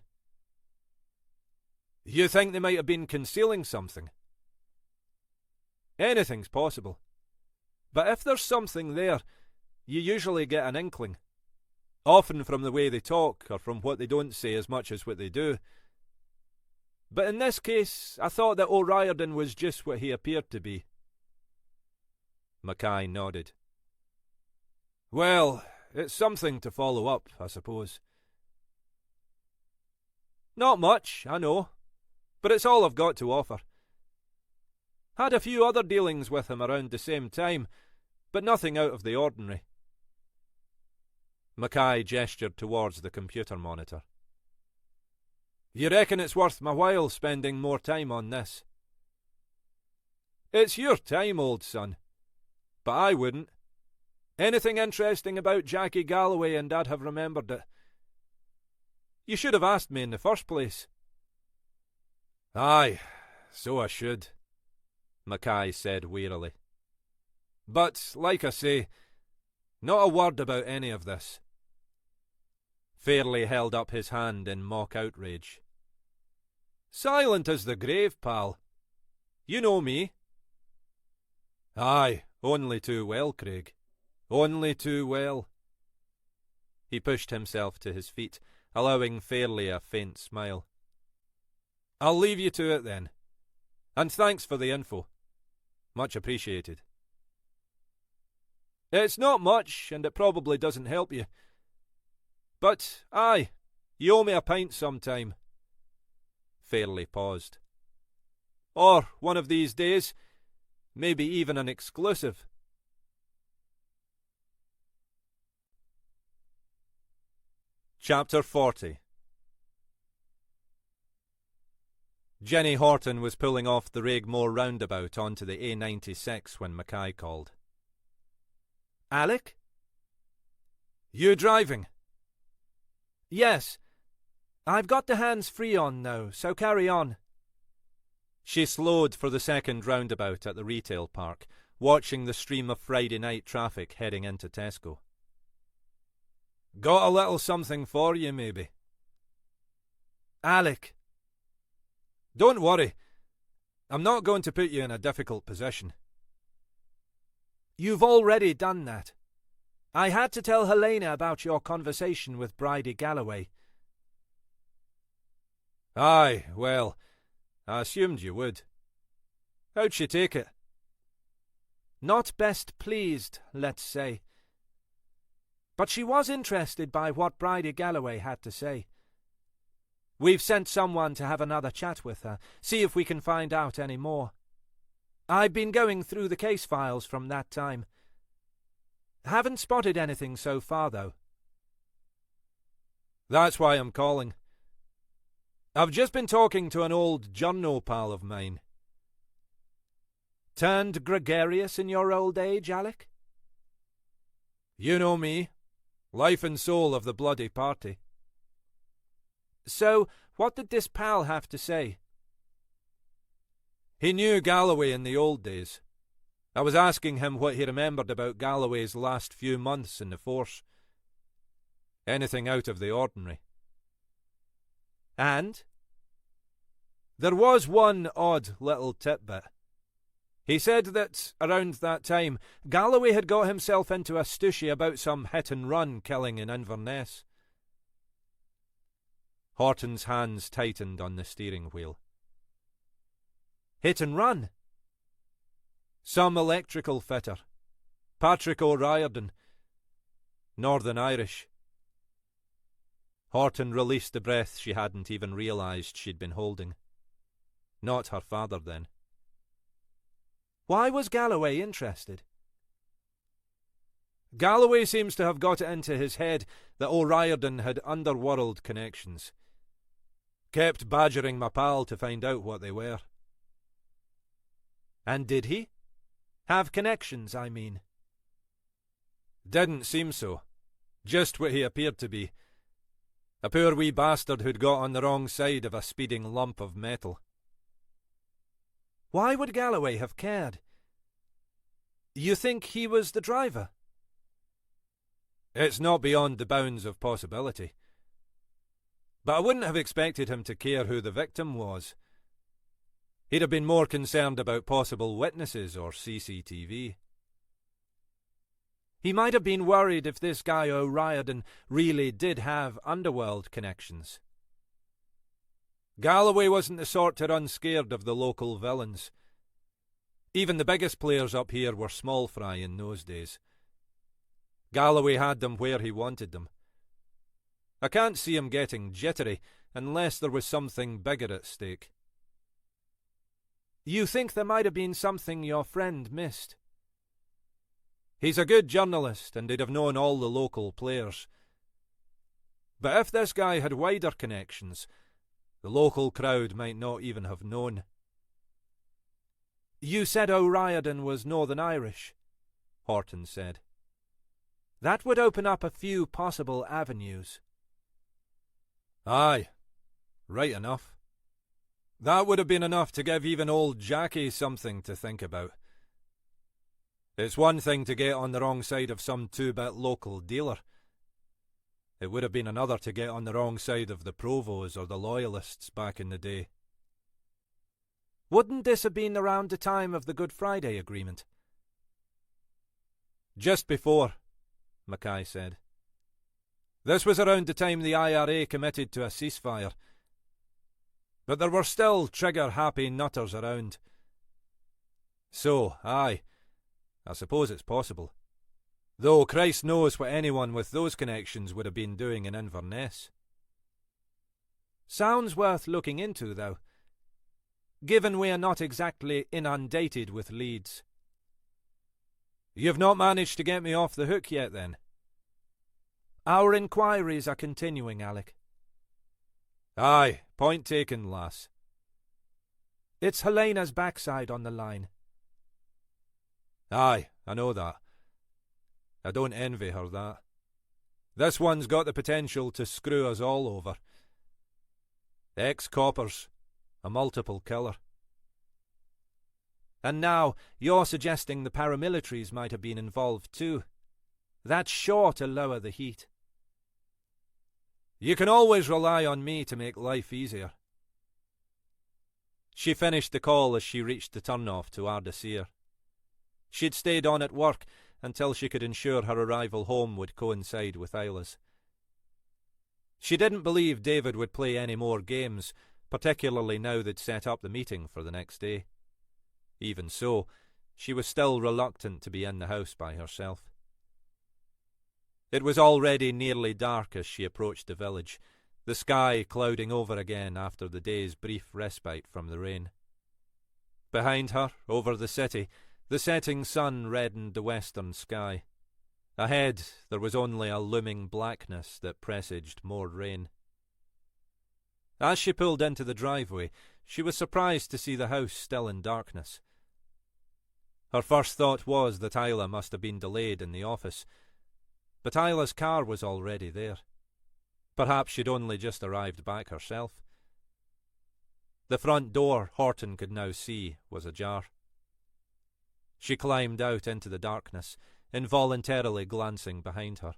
You think they might have been concealing something? Anything's possible. But if there's something there, you usually get an inkling. Often from the way they talk, or from what they don't say as much as what they do. But in this case, I thought that O'Riordan was just what he appeared to be. Mackay nodded. Well, it's something to follow up, I suppose. Not much, I know, but it's all I've got to offer. Had a few other dealings with him around the same time, but nothing out of the ordinary. Mackay gestured towards the computer monitor. You reckon it's worth my while spending more time on this? It's your time, old son. But I wouldn't. Anything interesting about Jackie Galloway and I'd have remembered it. You should have asked me in the first place. Aye, so I should, Mackay said wearily. But, like I say, not a word about any of this. Fairley held up his hand in mock outrage. Silent as the grave, pal. You know me. Aye, only too well, Craig. Only too well. He pushed himself to his feet, allowing Fairley a faint smile. I'll leave you to it then. And thanks for the info. Much appreciated. It's not much, and it probably doesn't help you. But, aye, you owe me a pint sometime. Fairley paused. Or, one of these days, maybe even an exclusive. Chapter 40. Jenny Horton was pulling off the Raigmore roundabout onto the A96 when Mackay called. Alec? You driving? Yes. I've got the hands-free on now, so carry on. She slowed for the second roundabout at the retail park, watching the stream of Friday night traffic heading into Tesco. Got a little something for you, maybe. Alec. Don't worry. I'm not going to put you in a difficult position. You've already done that. I had to tell Helena about your conversation with Bridie Galloway. Aye, well, I assumed you would. How'd she take it? Not best pleased, let's say. But she was interested by what Bridie Galloway had to say. We've sent someone to have another chat with her, see if we can find out any more. I've been going through the case files from that time. Haven't spotted anything so far, though. That's why I'm calling. I've just been talking to an old journo pal of mine. Turned gregarious in your old age, Alec? You know me. Life and soul of the bloody party. So, what did this pal have to say? He knew Galloway in the old days. I was asking him what he remembered about Galloway's last few months in the force. Anything out of the ordinary. And? There was one odd little tidbit. He said that, around that time, Galloway had got himself into a stooshy about some hit-and-run killing in Inverness. Horton's hands tightened on the steering wheel. Hit and run? Some electrical fitter. Patrick O'Riordan. Northern Irish. Horton released the breath she hadn't even realised she'd been holding. Not her father, then. Why was Galloway interested? Galloway seems to have got it into his head that O'Riordan had underworld connections. Kept badgering my pal to find out what they were. And did he? Have connections, I mean. Didn't seem so. Just what he appeared to be. A poor wee bastard who'd got on the wrong side of a speeding lump of metal. Why would Galloway have cared? You think he was the driver? It's not beyond the bounds of possibility. But I wouldn't have expected him to care who the victim was. He'd have been more concerned about possible witnesses or CCTV. He might have been worried if this guy O'Riordan really did have underworld connections. Galloway wasn't the sort to run scared of the local villains. Even the biggest players up here were small fry in those days. Galloway had them where he wanted them. I can't see him getting jittery unless there was something bigger at stake. You think there might have been something your friend missed? He's a good journalist and he'd have known all the local players. But if this guy had wider connections, the local crowd might not even have known. You said O'Riordan was Northern Irish, Horton said. That would open up a few possible avenues. Aye, right enough. That would have been enough to give even old Jackie something to think about. It's one thing to get on the wrong side of some two-bit local dealer. It would have been another to get on the wrong side of the Provos or the Loyalists back in the day. Wouldn't this have been around the time of the Good Friday Agreement? Just before, Mackay said. This was around the time the IRA committed to a ceasefire. But there were still trigger-happy nutters around. So, aye, I suppose it's possible. Though Christ knows what anyone with those connections would have been doing in Inverness. Sounds worth looking into, though, given we're not exactly inundated with leads. You've not managed to get me off the hook yet, then? Our inquiries are continuing, Alec. Aye, point taken, lass. It's Helena's backside on the line. Aye, I know that. I don't envy her that. This one's got the potential to screw us all over. Ex-coppers, a multiple killer. And now you're suggesting the paramilitaries might have been involved too. That's sure to lower the heat. You can always rely on me to make life easier. She finished the call as she reached the turn-off to Ardasir. She'd stayed on at work until she could ensure her arrival home would coincide with Isla's. She didn't believe David would play any more games, particularly now they'd set up the meeting for the next day. Even so, she was still reluctant to be in the house by herself. It was already nearly dark as she approached the village, the sky clouding over again after the day's brief respite from the rain. Behind her, over the city, the setting sun reddened the western sky. Ahead, there was only a looming blackness that presaged more rain. As she pulled into the driveway, she was surprised to see the house still in darkness. Her first thought was that Isla must have been delayed in the office, but Isla's car was already there. Perhaps she'd only just arrived back herself. The front door, Horton could now see, was ajar. She climbed out into the darkness, involuntarily glancing behind her.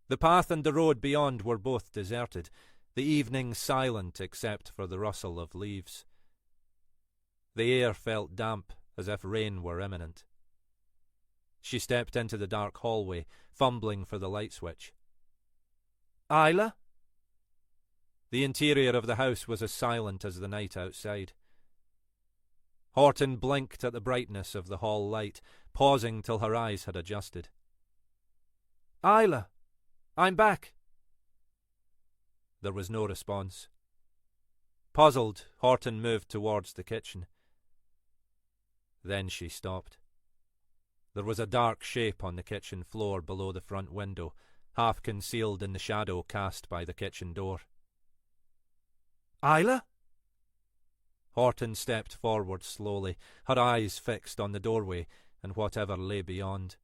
The path and the road beyond were both deserted, the evening silent except for the rustle of leaves. The air felt damp, as if rain were imminent. She stepped into the dark hallway, fumbling for the light switch. Isla? The interior of the house was as silent as the night outside. Horton blinked at the brightness of the hall light, pausing till her eyes had adjusted. "Isla, I'm back." There was no response. Puzzled, Horton moved towards the kitchen. Then she stopped. There was a dark shape on the kitchen floor below the front window, half concealed in the shadow cast by the kitchen door. "Isla?" Horton stepped forward slowly, her eyes fixed on the doorway and whatever lay beyond.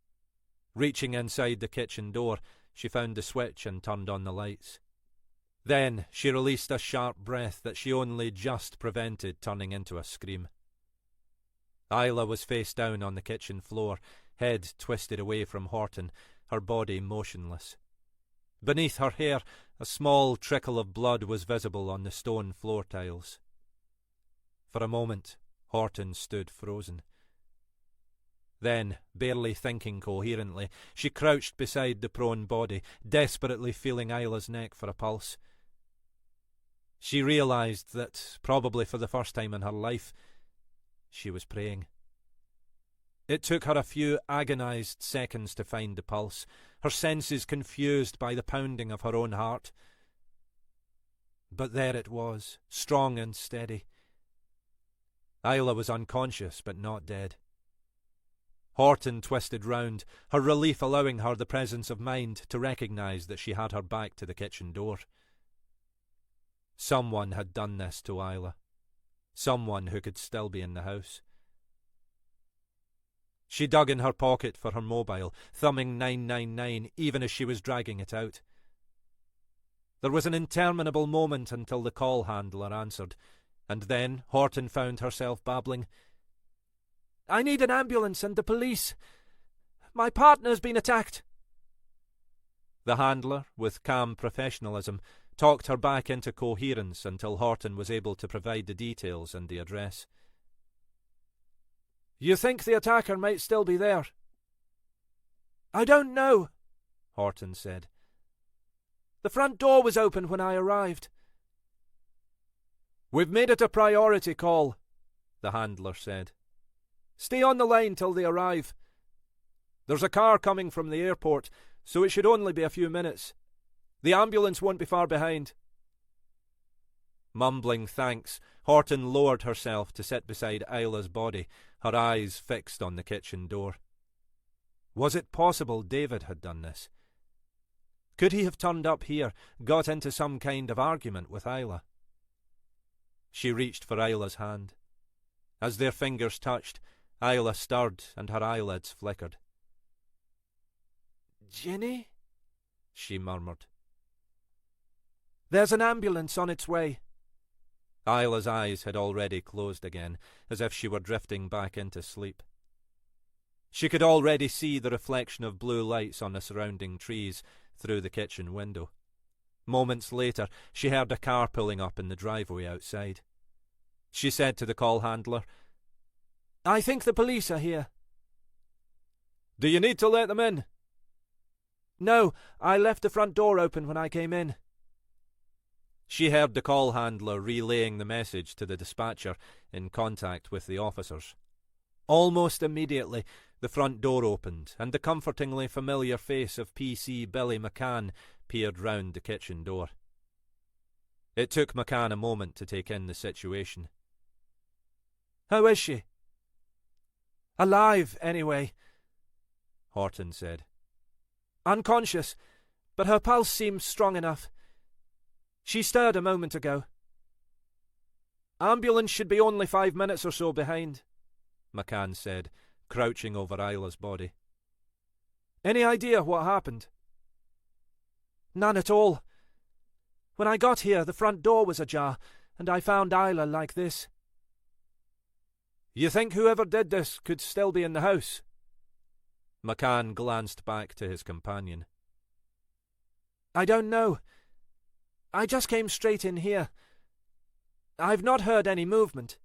Reaching inside the kitchen door, she found the switch and turned on the lights. Then she released a sharp breath that she only just prevented turning into a scream. Isla was face down on the kitchen floor, head twisted away from Horton, her body motionless. Beneath her hair, a small trickle of blood was visible on the stone floor tiles. For a moment, Horton stood frozen. Then, barely thinking coherently, she crouched beside the prone body, desperately feeling Isla's neck for a pulse. She realised that, probably for the first time in her life, she was praying. It took her a few agonised seconds to find the pulse, her senses confused by the pounding of her own heart. But there it was, strong and steady. Isla was unconscious, but not dead. Horton twisted round, her relief allowing her the presence of mind to recognise that she had her back to the kitchen door. Someone had done this to Isla. Someone who could still be in the house. She dug in her pocket for her mobile, thumbing 999 even as she was dragging it out. There was an interminable moment until the call handler answered, and then Horton found herself babbling. "I need an ambulance and the police. My partner's been attacked." The handler, with calm professionalism, talked her back into coherence until Horton was able to provide the details and the address. "You think the attacker might still be there?" "I don't know," Horton said. "The front door was open when I arrived." "We've made it a priority call," the handler said. "Stay on the line till they arrive. There's a car coming from the airport, so it should only be a few minutes. The ambulance won't be far behind." Mumbling thanks, Horton lowered herself to sit beside Isla's body, her eyes fixed on the kitchen door. Was it possible David had done this? Could he have turned up here, got into some kind of argument with Isla? She reached for Isla's hand. As their fingers touched, Isla stirred and her eyelids flickered. "Ginny?" she murmured. "There's an ambulance on its way." Isla's eyes had already closed again, as if she were drifting back into sleep. She could already see the reflection of blue lights on the surrounding trees through the kitchen window. Moments later, she heard a car pulling up in the driveway outside. She said to the call handler, "I think the police are here." "Do you need to let them in?" "No, I left the front door open when I came in." She heard the call handler relaying the message to the dispatcher in contact with the officers. Almost immediately, the front door opened, and the comfortingly familiar face of PC Billy McCann peered round the kitchen door. It took McCann a moment to take in the situation. "How is she?" "Alive, anyway," Horton said. "Unconscious, but her pulse seems strong enough. She stirred a moment ago." "Ambulance should be only 5 minutes or so behind," McCann said, crouching over Isla's body. "Any idea what happened?" "None at all. When I got here, the front door was ajar, and I found Isla like this." "You think whoever did this could still be in the house?" McCann glanced back to his companion. "I don't know. I just came straight in here. I've not heard any movement."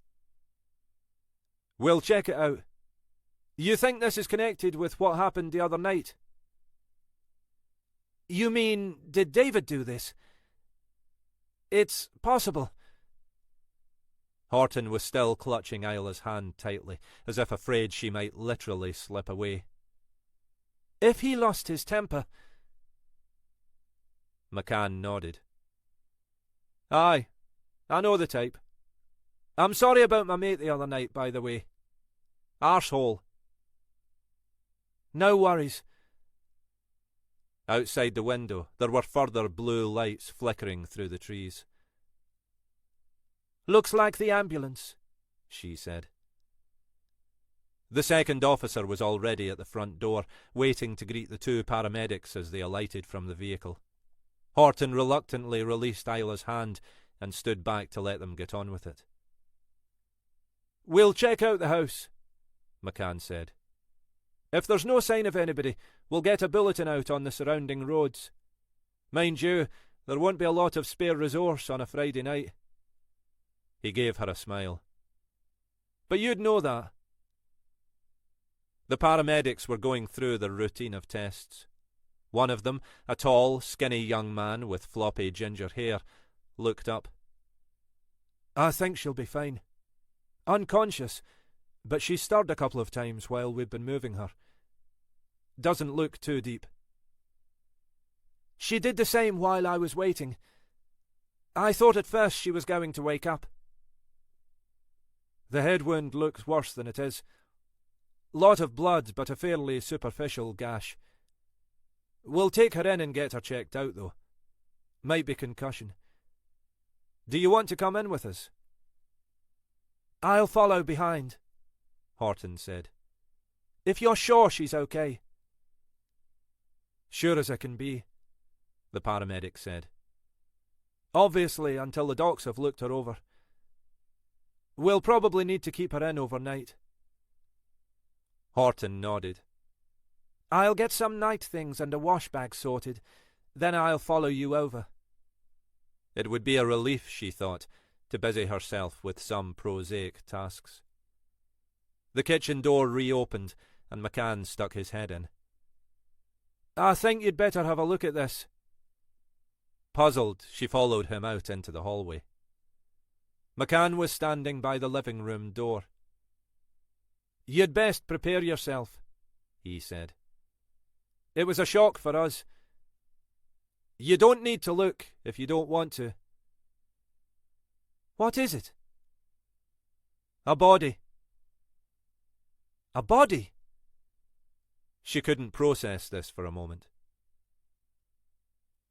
"We'll check it out. You think this is connected with what happened the other night?" "You mean, did David do this?" It's possible. Horton was still clutching Isla's hand tightly, as if afraid she might literally slip away. If he lost his temper... McCann nodded. Aye, I know the type. I'm sorry about my mate the other night, by the way. Arsehole. No worries. Outside the window, there were further blue lights flickering through the trees. Looks like the ambulance, she said. The second officer was already at the front door, waiting to greet the two paramedics as they alighted from the vehicle. Horton reluctantly released Isla's hand and stood back to let them get on with it. We'll check out the house, McCann said. If there's no sign of anybody, we'll get a bulletin out on the surrounding roads. Mind you, there won't be a lot of spare resource on a Friday night. He gave her a smile. But you'd know that. The paramedics were going through their routine of tests. One of them, a tall, skinny young man with floppy ginger hair, looked up. I think she'll be fine. Unconscious, but she stirred a couple of times while we've been moving her. Doesn't look too deep. She did the same while I was waiting. I thought at first she was going to wake up. The head wound looks worse than it is. Lot of blood, but a fairly superficial gash. We'll take her in and get her checked out, though. Might be concussion. Do you want to come in with us? I'll follow behind, Horton said. If you're sure she's okay. Sure as I can be, the paramedic said. Obviously, until the docs have looked her over. We'll probably need to keep her in overnight. Horton nodded. I'll get some night things and a wash bag sorted. Then I'll follow you over. It would be a relief, she thought, to busy herself with some prosaic tasks. The kitchen door reopened, and McCann stuck his head in. I think you'd better have a look at this. Puzzled, she followed him out into the hallway. McCann was standing by the living room door. You'd best prepare yourself, he said. It was a shock for us. You don't need to look if you don't want to. What is it? A body. A body? She couldn't process this for a moment.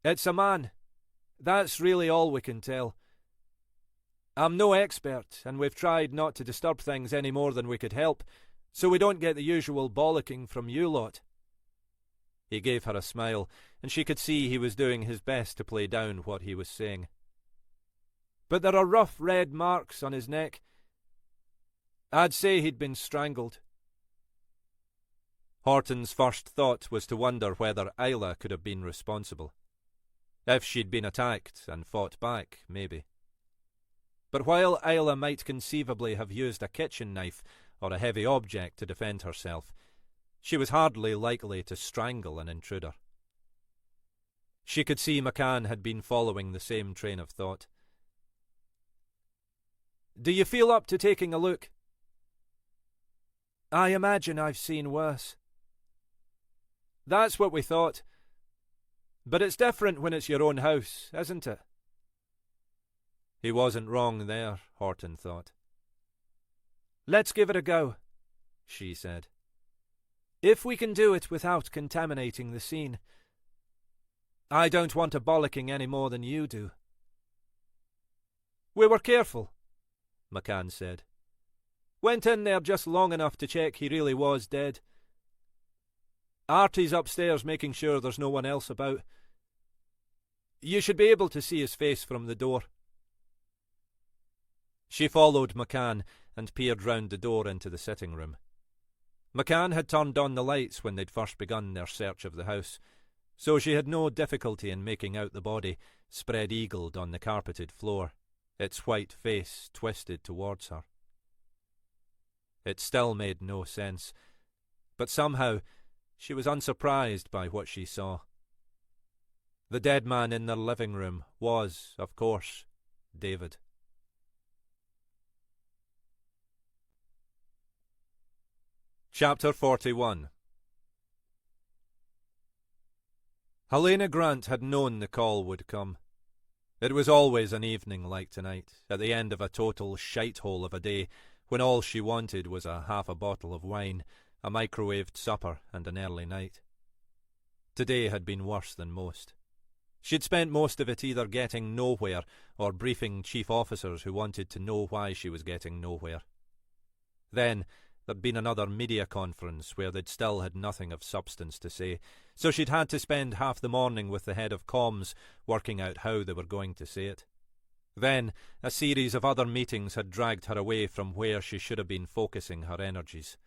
It's a man. That's really all we can tell. I'm no expert, and we've tried not to disturb things any more than we could help, so we don't get the usual bollocking from you lot. He gave her a smile, and she could see he was doing his best to play down what he was saying. But there are rough red marks on his neck. I'd say he'd been strangled. Horton's first thought was to wonder whether Isla could have been responsible. If she'd been attacked and fought back, maybe. But while Isla might conceivably have used a kitchen knife or a heavy object to defend herself, she was hardly likely to strangle an intruder. She could see McCann had been following the same train of thought. Do you feel up to taking a look? I imagine I've seen worse. That's what we thought. But it's different when it's your own house, isn't it? He wasn't wrong there, Horton thought. Let's give it a go, she said. If we can do it without contaminating the scene. I don't want a bollocking any more than you do. We were careful, McCann said. Went in there just long enough to check he really was dead. Artie's upstairs making sure there's no one else about. You should be able to see his face from the door. She followed McCann and peered round the door into the sitting room. McCann had turned on the lights when they'd first begun their search of the house, so she had no difficulty in making out the body spread-eagled on the carpeted floor, its white face twisted towards her. It still made no sense, but somehow she was unsurprised by what she saw. The dead man in their living room was, of course, David. Chapter 41. Helena Grant had known the call would come. It was always an evening like tonight, at the end of a total shite-hole of a day, when all she wanted was half a bottle of wine, a microwaved supper, and an early night. Today had been worse than most. She'd spent most of it either getting nowhere or briefing chief officers who wanted to know why she was getting nowhere. Then there'd been another media conference where they'd still had nothing of substance to say, so she'd had to spend half the morning with the head of comms working out how they were going to say it. Then a series of other meetings had dragged her away from where she should have been focusing her energies.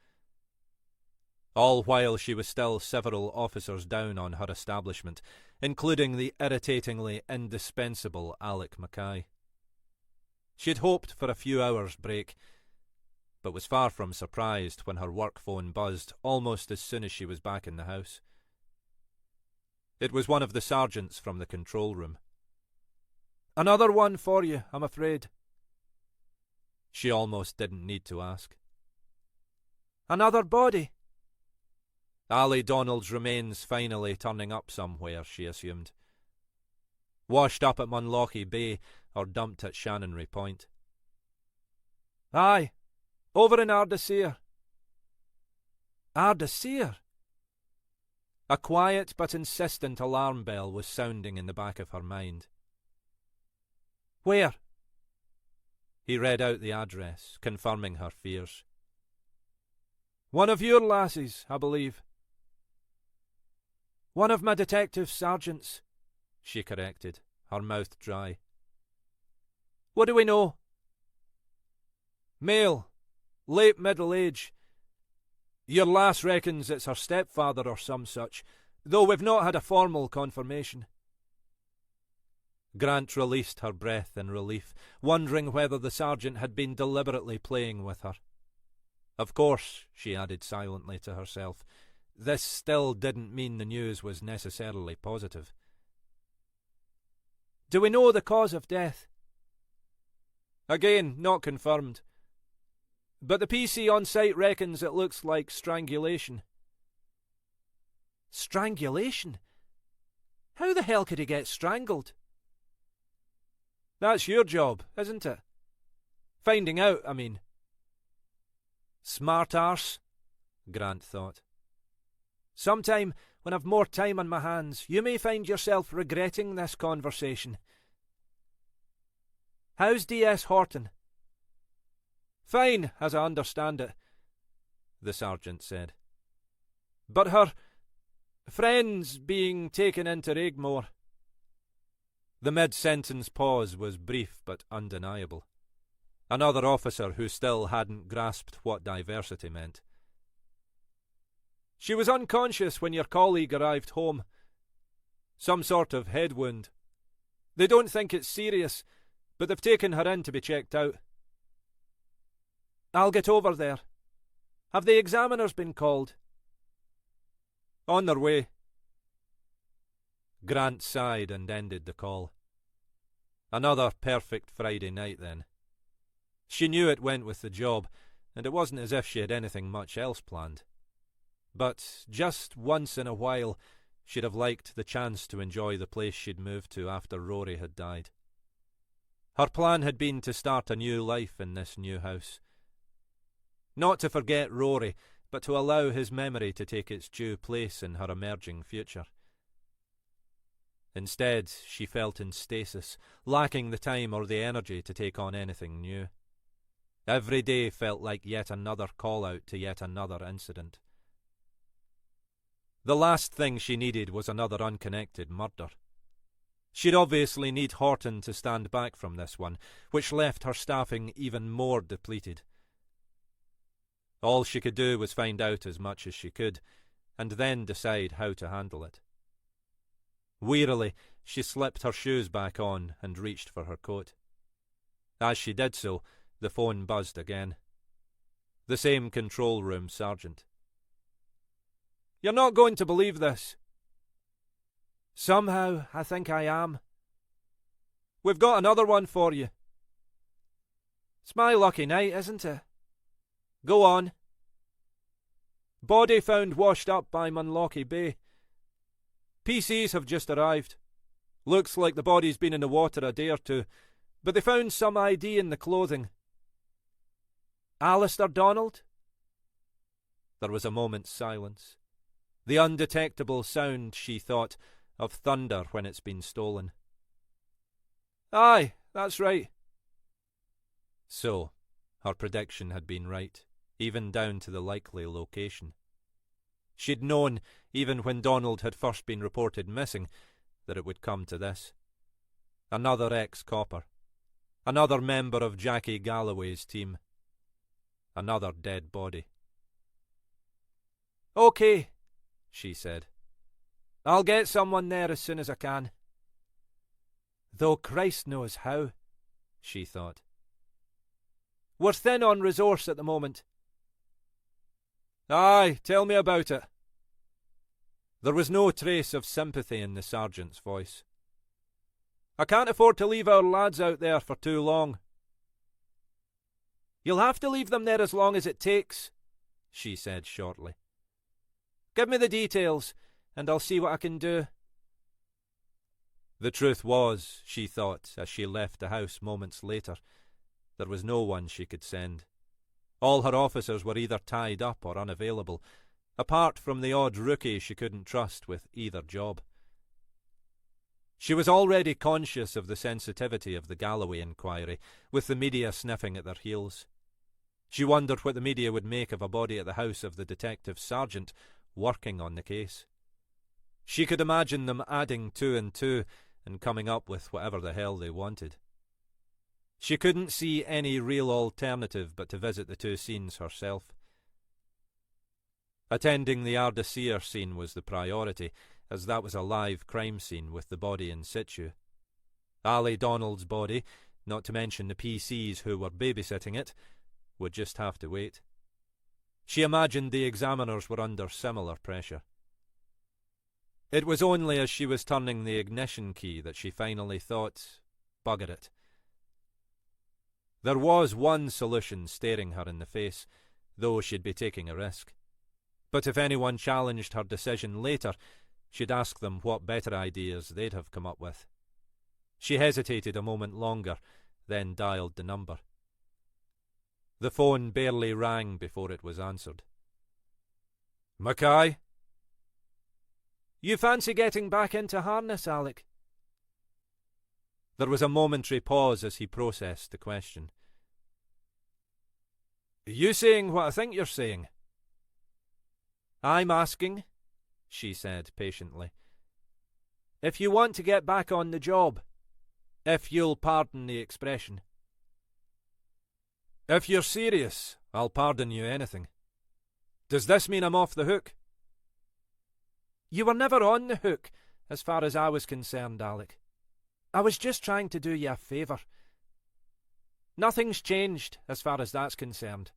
All while she was still several officers down on her establishment, including the irritatingly indispensable Alec Mackay. She'd hoped for a few hours' break, but was far from surprised when her work phone buzzed almost as soon as she was back in the house. It was one of the sergeants from the control room. "Another one for you, I'm afraid." She almost didn't need to ask. "Another body?" Ali Donald's remains finally turning up somewhere, she assumed. Washed up at Munlochy Bay or dumped at Shannonry Point. "Aye, over in Ardasir." "Ardasir?" A quiet but insistent alarm bell was sounding in the back of her mind. "Where?" He read out the address, confirming her fears. "One of your lassies, I believe." "One of my detective sergeants," she corrected, her mouth dry. "What do we know?" "Male, late middle age. Your lass reckons it's her stepfather or some such, though we've not had a formal confirmation." Grant released her breath in relief, wondering whether the sergeant had been deliberately playing with her. Of course, she added silently to herself, this still didn't mean the news was necessarily positive. "Do we know the cause of death?" "Again, not confirmed. But the PC on site reckons it looks like strangulation." "Strangulation? How the hell could he get strangled?" "That's your job, isn't it? Finding out, I mean." "Smart arse," Grant thought. "Sometime, when I've more time on my hands, you may find yourself regretting this conversation. How's DS Horton?" "Fine, as I understand it," the sergeant said. "But her friend's being taken into Regmore." The mid-sentence pause was brief but undeniable. Another officer who still hadn't grasped what diversity meant. "She was unconscious when your colleague arrived home. Some sort of head wound. They don't think it's serious, but they've taken her in to be checked out." "I'll get over there. Have the examiners been called?" "On their way." Grant sighed and ended the call. Another perfect Friday night, then. She knew it went with the job, and it wasn't as if she had anything much else planned. But just once in a while, she'd have liked the chance to enjoy the place she'd moved to after Rory had died. Her plan had been to start a new life in this new house. Not to forget Rory, but to allow his memory to take its due place in her emerging future. Instead, she felt in stasis, lacking the time or the energy to take on anything new. Every day felt like yet another call-out to yet another incident. The last thing she needed was another unconnected murder. She'd obviously need Horton to stand back from this one, which left her staffing even more depleted. All she could do was find out as much as she could, and then decide how to handle it. Wearily, she slipped her shoes back on and reached for her coat. As she did so, the phone buzzed again. The same control room sergeant. "You're not going to believe this." "Somehow, I think I am." We've got another one for you. It's my lucky night, isn't it? Go on. Body found washed up by Munlochy Bay. PCs have just arrived. Looks like the body's been in the water a day or two, but they found some ID in the clothing. Alistair Donald? There was a moment's silence. The undetectable sound, she thought, of thunder when it's been stolen. Aye, that's right. So, her prediction had been right, even down to the likely location. She'd known, even when Donald had first been reported missing, that it would come to this. Another ex-copper. Another member of Jackie Galloway's team. Another dead body. OK, she said. I'll get someone there as soon as I can. Though Christ knows how, she thought. We're thin on resource at the moment. Aye, tell me about it. There was no trace of sympathy in the sergeant's voice. I can't afford to leave our lads out there for too long. You'll have to leave them there as long as it takes, she said shortly. Give me the details, and I'll see what I can do. The truth was, she thought, as she left the house moments later, there was no one she could send. All her officers were either tied up or unavailable, apart from the odd rookie she couldn't trust with either job. She was already conscious of the sensitivity of the Galloway inquiry, with the media sniffing at their heels. She wondered what the media would make of a body at the house of the detective sergeant working on the case. She could imagine them adding 2 and 2 and coming up with whatever the hell they wanted. She couldn't see any real alternative but to visit the 2 scenes herself. Attending the Ardasir scene was the priority, as that was a live crime scene with the body in situ. Ali Donald's body, not to mention the PCs who were babysitting it, would just have to wait. She imagined the examiners were under similar pressure. It was only as she was turning the ignition key that she finally thought, bugger it. There was one solution staring her in the face, though she'd be taking a risk. But if anyone challenged her decision later, she'd ask them what better ideas they'd have come up with. She hesitated a moment longer, then dialed the number. The phone barely rang before it was answered. Mackay? You fancy getting back into harness, Alec? There was a momentary pause as he processed the question. Are you saying what I think you're saying? I'm asking, she said patiently. If you want to get back on the job, if you'll pardon the expression. If you're serious, I'll pardon you anything. Does this mean I'm off the hook? You were never on the hook, as far as I was concerned, Alec. I was just trying to do you a favour. Nothing's changed, as far as that's concerned.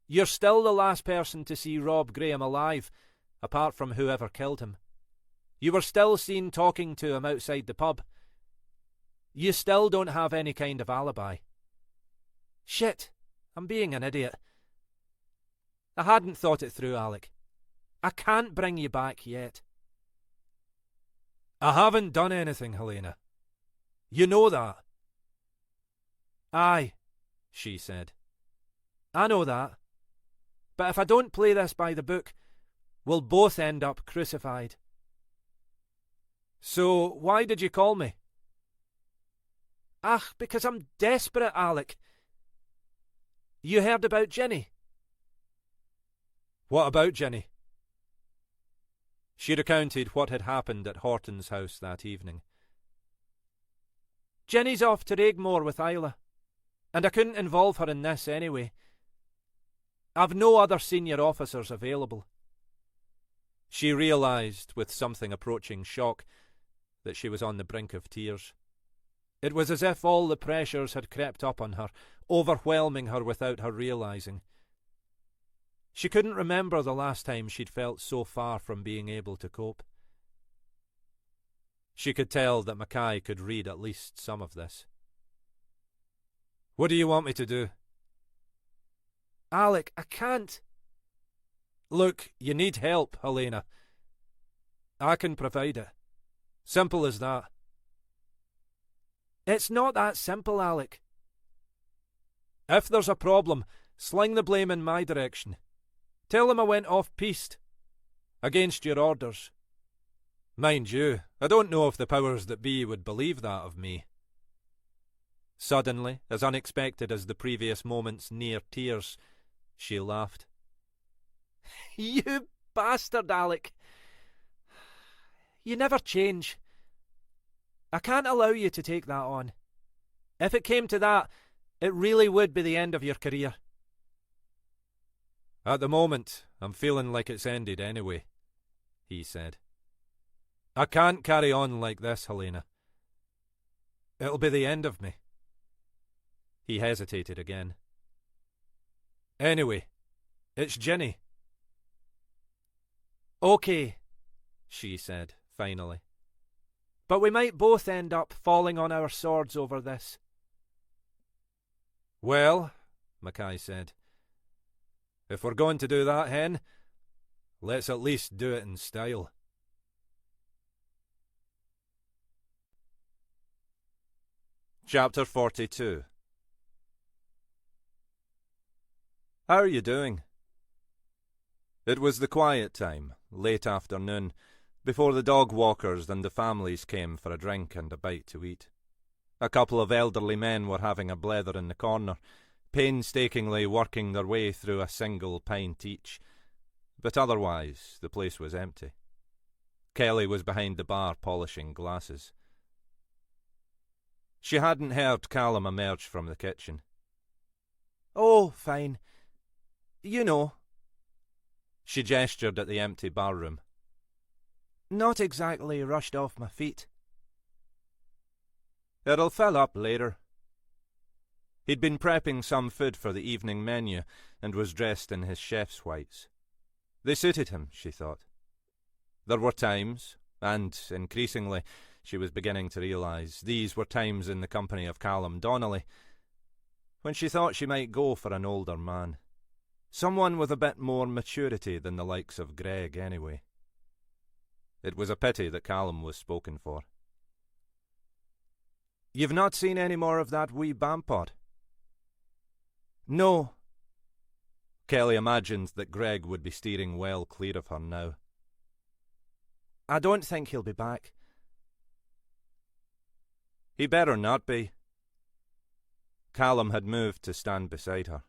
You're still the last person to see Rob Graham alive, apart from whoever killed him. You were still seen talking to him outside the pub. You still don't have any kind of alibi. Shit, I'm being an idiot. I hadn't thought it through, Alec. I can't bring you back yet. I haven't done anything, Helena. You know that. Aye, she said. I know that. But if I don't play this by the book, we'll both end up crucified. So, why did you call me? Ach, because I'm desperate, Alec. You heard about Jenny? What about Jenny? She recounted what had happened at Horton's house that evening. Jenny's off to Regmore with Isla, and I couldn't involve her in this anyway. I've no other senior officers available. She realised, with something approaching shock, that she was on the brink of tears. It was as if all the pressures had crept up on her, overwhelming her without her realising. She couldn't remember the last time she'd felt so far from being able to cope. She could tell that Mackay could read at least some of this. "What do you want me to do?" "Alec, I can't." "Look, you need help, Helena. I can provide it. Simple as that." "It's not that simple, Alec." "If there's a problem, sling the blame in my direction. Tell them I went off-piste, against your orders. Mind you, I don't know if the powers that be would believe that of me." Suddenly, as unexpected as the previous moment's near tears, she laughed. "You bastard, Alec. You never change. I can't allow you to take that on. If it came to that, it really would be the end of your career." "At the moment, I'm feeling like it's ended anyway," he said. "I can't carry on like this, Helena. It'll be the end of me." He hesitated again. "Anyway, it's Ginny." "OK," she said, finally. "But we might both end up falling on our swords over this." "Well," Mackay said, "if we're going to do that, Hen, let's at least do it in style." Chapter 42. "How are you doing?" It was the quiet time, late afternoon, before the dog walkers and the families came for a drink and a bite to eat. A couple of elderly men were having a blether in the corner, painstakingly working their way through a single pint each, but otherwise the place was empty. Kelly was behind the bar polishing glasses. She hadn't heard Callum emerge from the kitchen. "Oh, fine. You know." She gestured at the empty barroom. "Not exactly rushed off my feet." "It'll fill up later." He'd been prepping some food for the evening menu and was dressed in his chef's whites. They suited him, she thought. There were times, and increasingly she was beginning to realise these were times in the company of Callum Donnelly, when she thought she might go for an older man. Someone with a bit more maturity than the likes of Greg, anyway. It was a pity that Callum was spoken for. "You've not seen any more of that wee bampot?" "No." Kelly imagined that Greg would be steering well clear of her now. "I don't think he'll be back." "He better not be." Callum had moved to stand beside her.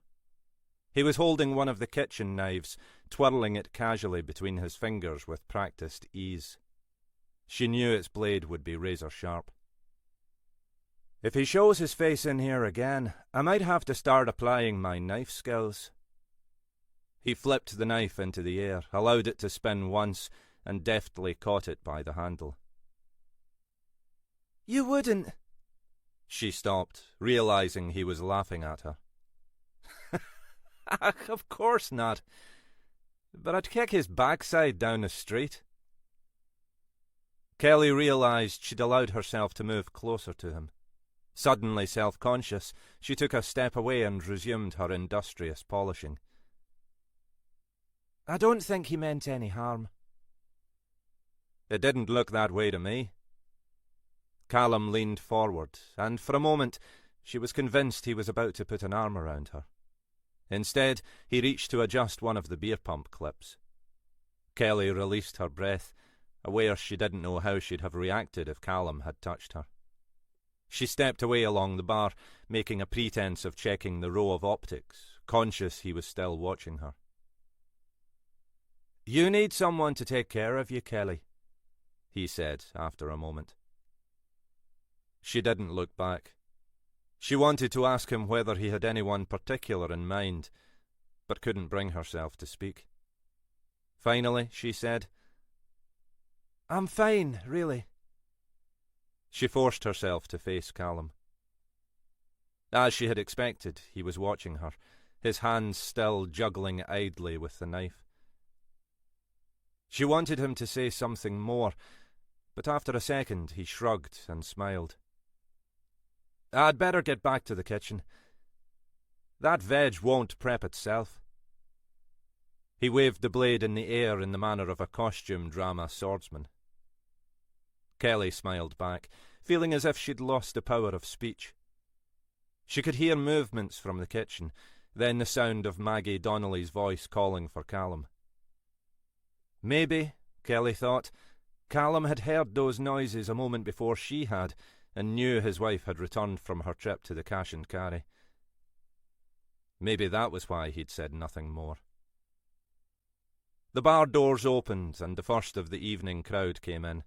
He was holding one of the kitchen knives, twirling it casually between his fingers with practised ease. She knew its blade would be razor sharp. "If he shows his face in here again, I might have to start applying my knife skills." He flipped the knife into the air, allowed it to spin once, and deftly caught it by the handle. "You wouldn't—" She stopped, realising he was laughing at her. "Of course not. But I'd kick his backside down the street." Kelly realised she'd allowed herself to move closer to him. Suddenly self-conscious, she took a step away and resumed her industrious polishing. "I don't think he meant any harm." "It didn't look that way to me." Callum leaned forward, and for a moment she was convinced he was about to put an arm around her. Instead, he reached to adjust one of the beer pump clips. Kelly released her breath, aware she didn't know how she'd have reacted if Callum had touched her. She stepped away along the bar, making a pretense of checking the row of optics, conscious he was still watching her. "You need someone to take care of you, Kelly," he said after a moment. She didn't look back. She wanted to ask him whether he had anyone particular in mind, but couldn't bring herself to speak. Finally, she said, "I'm fine, really." She forced herself to face Callum. As she had expected, he was watching her, his hands still juggling idly with the knife. She wanted him to say something more, but after a second he shrugged and smiled. "I'd better get back to the kitchen. That veg won't prep itself." He waved the blade in the air in the manner of a costume drama swordsman. Kelly smiled back, feeling as if she'd lost the power of speech. She could hear movements from the kitchen, then the sound of Maggie Donnelly's voice calling for Callum. Maybe, Kelly thought, Callum had heard those noises a moment before she had, and knew his wife had returned from her trip to the cash and carry. Maybe that was why he'd said nothing more. The bar doors opened, and the first of the evening crowd came in.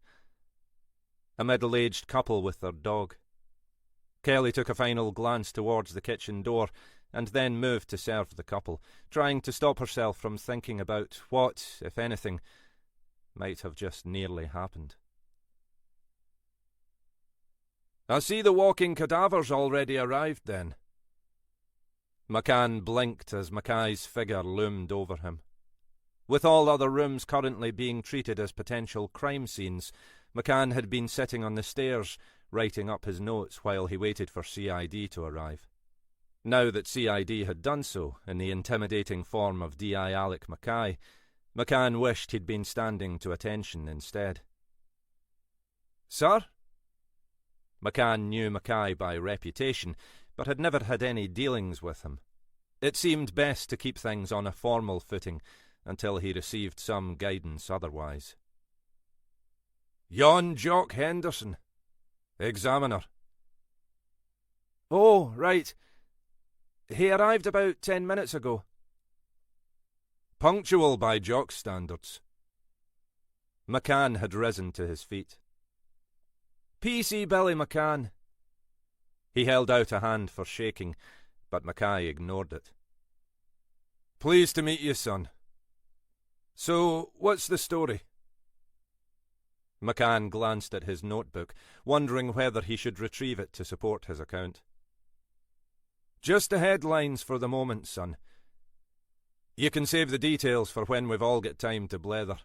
A middle-aged couple with their dog. Kelly took a final glance towards the kitchen door, and then moved to serve the couple, trying to stop herself from thinking about what, if anything, might have just nearly happened. "I see the walking cadavers already arrived, then." McCann blinked as Mackay's figure loomed over him. With all other rooms currently being treated as potential crime scenes, McCann had been sitting on the stairs, writing up his notes while he waited for CID to arrive. Now that CID had done so, in the intimidating form of D.I. Alec Mackay, McCann wished he'd been standing to attention instead. "Sir?" McCann knew Mackay by reputation, but had never had any dealings with him. It seemed best to keep things on a formal footing until he received some guidance otherwise. "Yon Jock Henderson, examiner." "Oh, right. He arrived about 10 minutes ago." "Punctual by Jock standards." McCann had risen to his feet. "PC Billy McCann." He held out a hand for shaking, but Mackay ignored it. "Pleased to meet you, son. So, what's the story?" McCann glanced at his notebook, wondering whether he should retrieve it to support his account. "Just the headlines for the moment, son. You can save the details for when we've all got time to blether."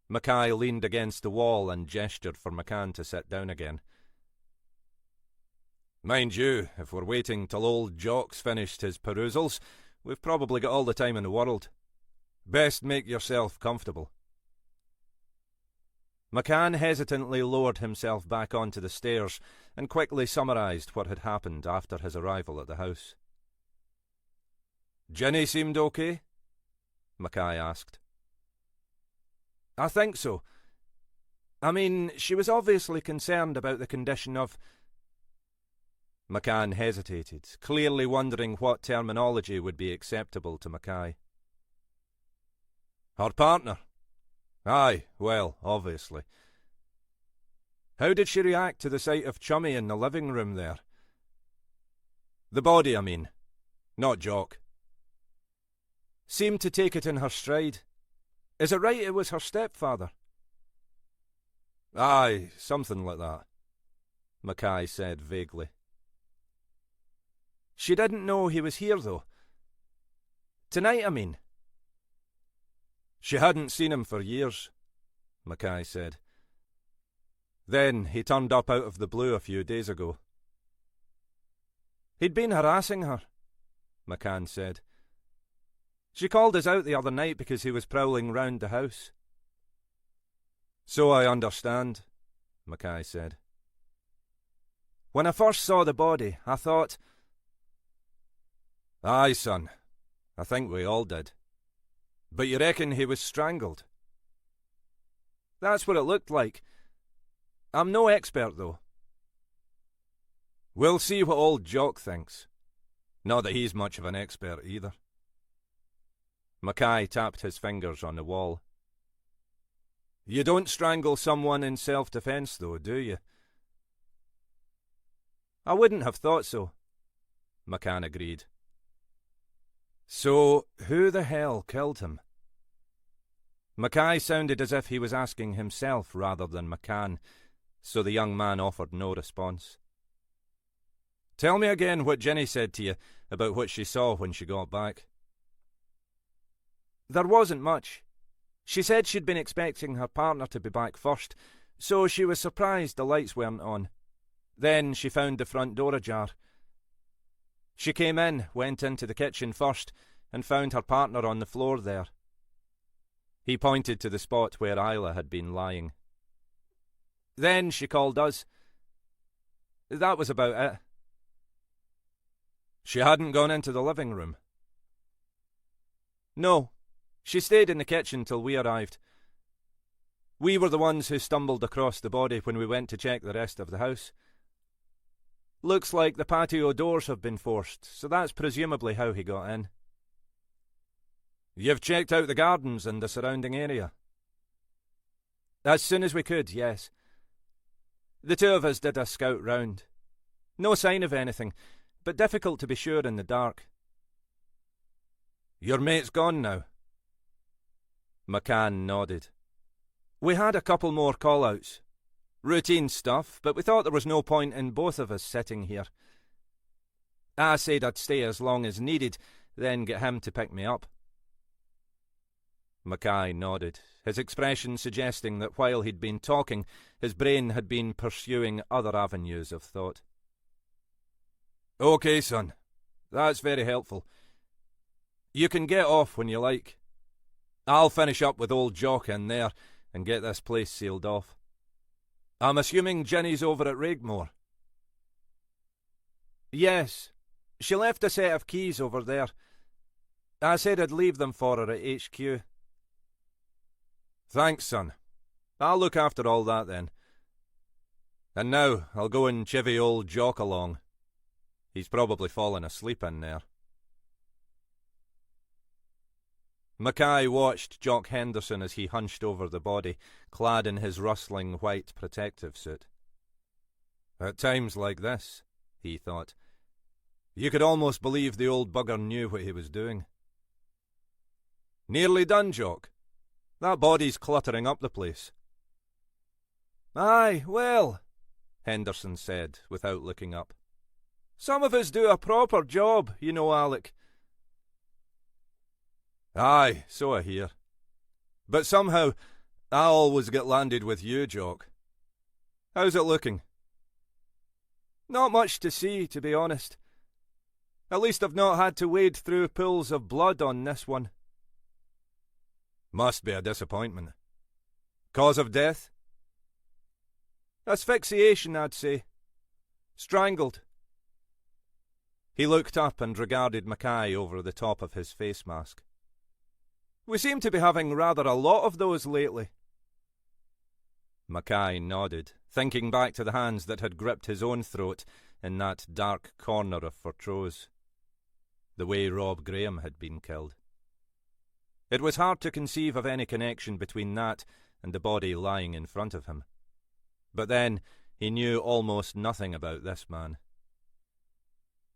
Mackay leaned against the wall and gestured for McCann to sit down again. "Mind you, if we're waiting till old Jock's finished his perusals, we've probably got all the time in the world. Best make yourself comfortable." McCann hesitantly lowered himself back onto the stairs and quickly summarised what had happened after his arrival at the house. "Jenny seemed okay?" Mackay asked. "I think so. I mean, she was obviously concerned about the condition of—" McCann hesitated, clearly wondering what terminology would be acceptable to Mackay. "Her partner? Aye, well, obviously." "How did she react to the sight of Chummy in the living room there?" "The body, I mean. Not Jock." "Seemed to take it in her stride. Is it right it was her stepfather?" "Aye, something like that," Mackay said vaguely. "She didn't know he was here, though. Tonight, I mean." "She hadn't seen him for years," Mackay said. "Then he turned up out of the blue a few days ago." "He'd been harassing her," McCann said. "She called us out the other night because he was prowling round the house." "So I understand," Mackay said. "When I first saw the body, I thought—" "Aye, son. I think we all did. But you reckon he was strangled?" "That's what it looked like. I'm no expert, though." "We'll see what old Jock thinks. Not that he's much of an expert either." Mackay tapped his fingers on the wall. "You don't strangle someone in self-defence, though, do you?" "I wouldn't have thought so," McCann agreed. "So, who the hell killed him?" Mackay sounded as if he was asking himself rather than McCann, so the young man offered no response. "Tell me again what Jenny said to you about what she saw when she got back." "There wasn't much. She said she'd been expecting her partner to be back first, so she was surprised the lights weren't on. Then she found the front door ajar. She came in, went into the kitchen first, and found her partner on the floor there. He pointed to the spot where Isla had been lying. Then she called us. That was about it. She hadn't gone into the living room? No, she stayed in the kitchen till we arrived. We were the ones who stumbled across the body when we went to check the rest of the house. Looks like the patio doors have been forced, so that's presumably how he got in. You've checked out the gardens and the surrounding area? As soon as we could, yes. The two of us did a scout round. No sign of anything, but difficult to be sure in the dark. Your mate's gone now? McCann nodded. We had a couple more call-outs. Routine stuff, but we thought there was no point in both of us sitting here. I said I'd stay as long as needed, then get him to pick me up. Mackay nodded, his expression suggesting that while he'd been talking, his brain had been pursuing other avenues of thought. OK, son. That's very helpful. You can get off when you like. I'll finish up with old Jock in there and get this place sealed off. I'm assuming Jenny's over at Regmore? Yes. She left a set of keys over there. I said I'd leave them for her at HQ. Thanks, son. I'll look after all that then. And now I'll go and chivvy old Jock along. He's probably fallen asleep in there. Mackay watched Jock Henderson as he hunched over the body, clad in his rustling white protective suit. At times like this, he thought, you could almost believe the old bugger knew what he was doing. Nearly done, Jock. That body's cluttering up the place. Aye, well, Henderson said, without looking up. Some of us do a proper job, you know, Alec. Aye, so I hear. But somehow, I always get landed with you, Jock. How's it looking? Not much to see, to be honest. At least I've not had to wade through pools of blood on this one. Must be a disappointment. Cause of death? Asphyxiation, I'd say. Strangled. He looked up and regarded Mackay over the top of his face mask. We seem to be having rather a lot of those lately. Mackay nodded, thinking back to the hands that had gripped his own throat in that dark corner of Fortrose. The way Rob Graham had been killed. It was hard to conceive of any connection between that and the body lying in front of him. But then he knew almost nothing about this man.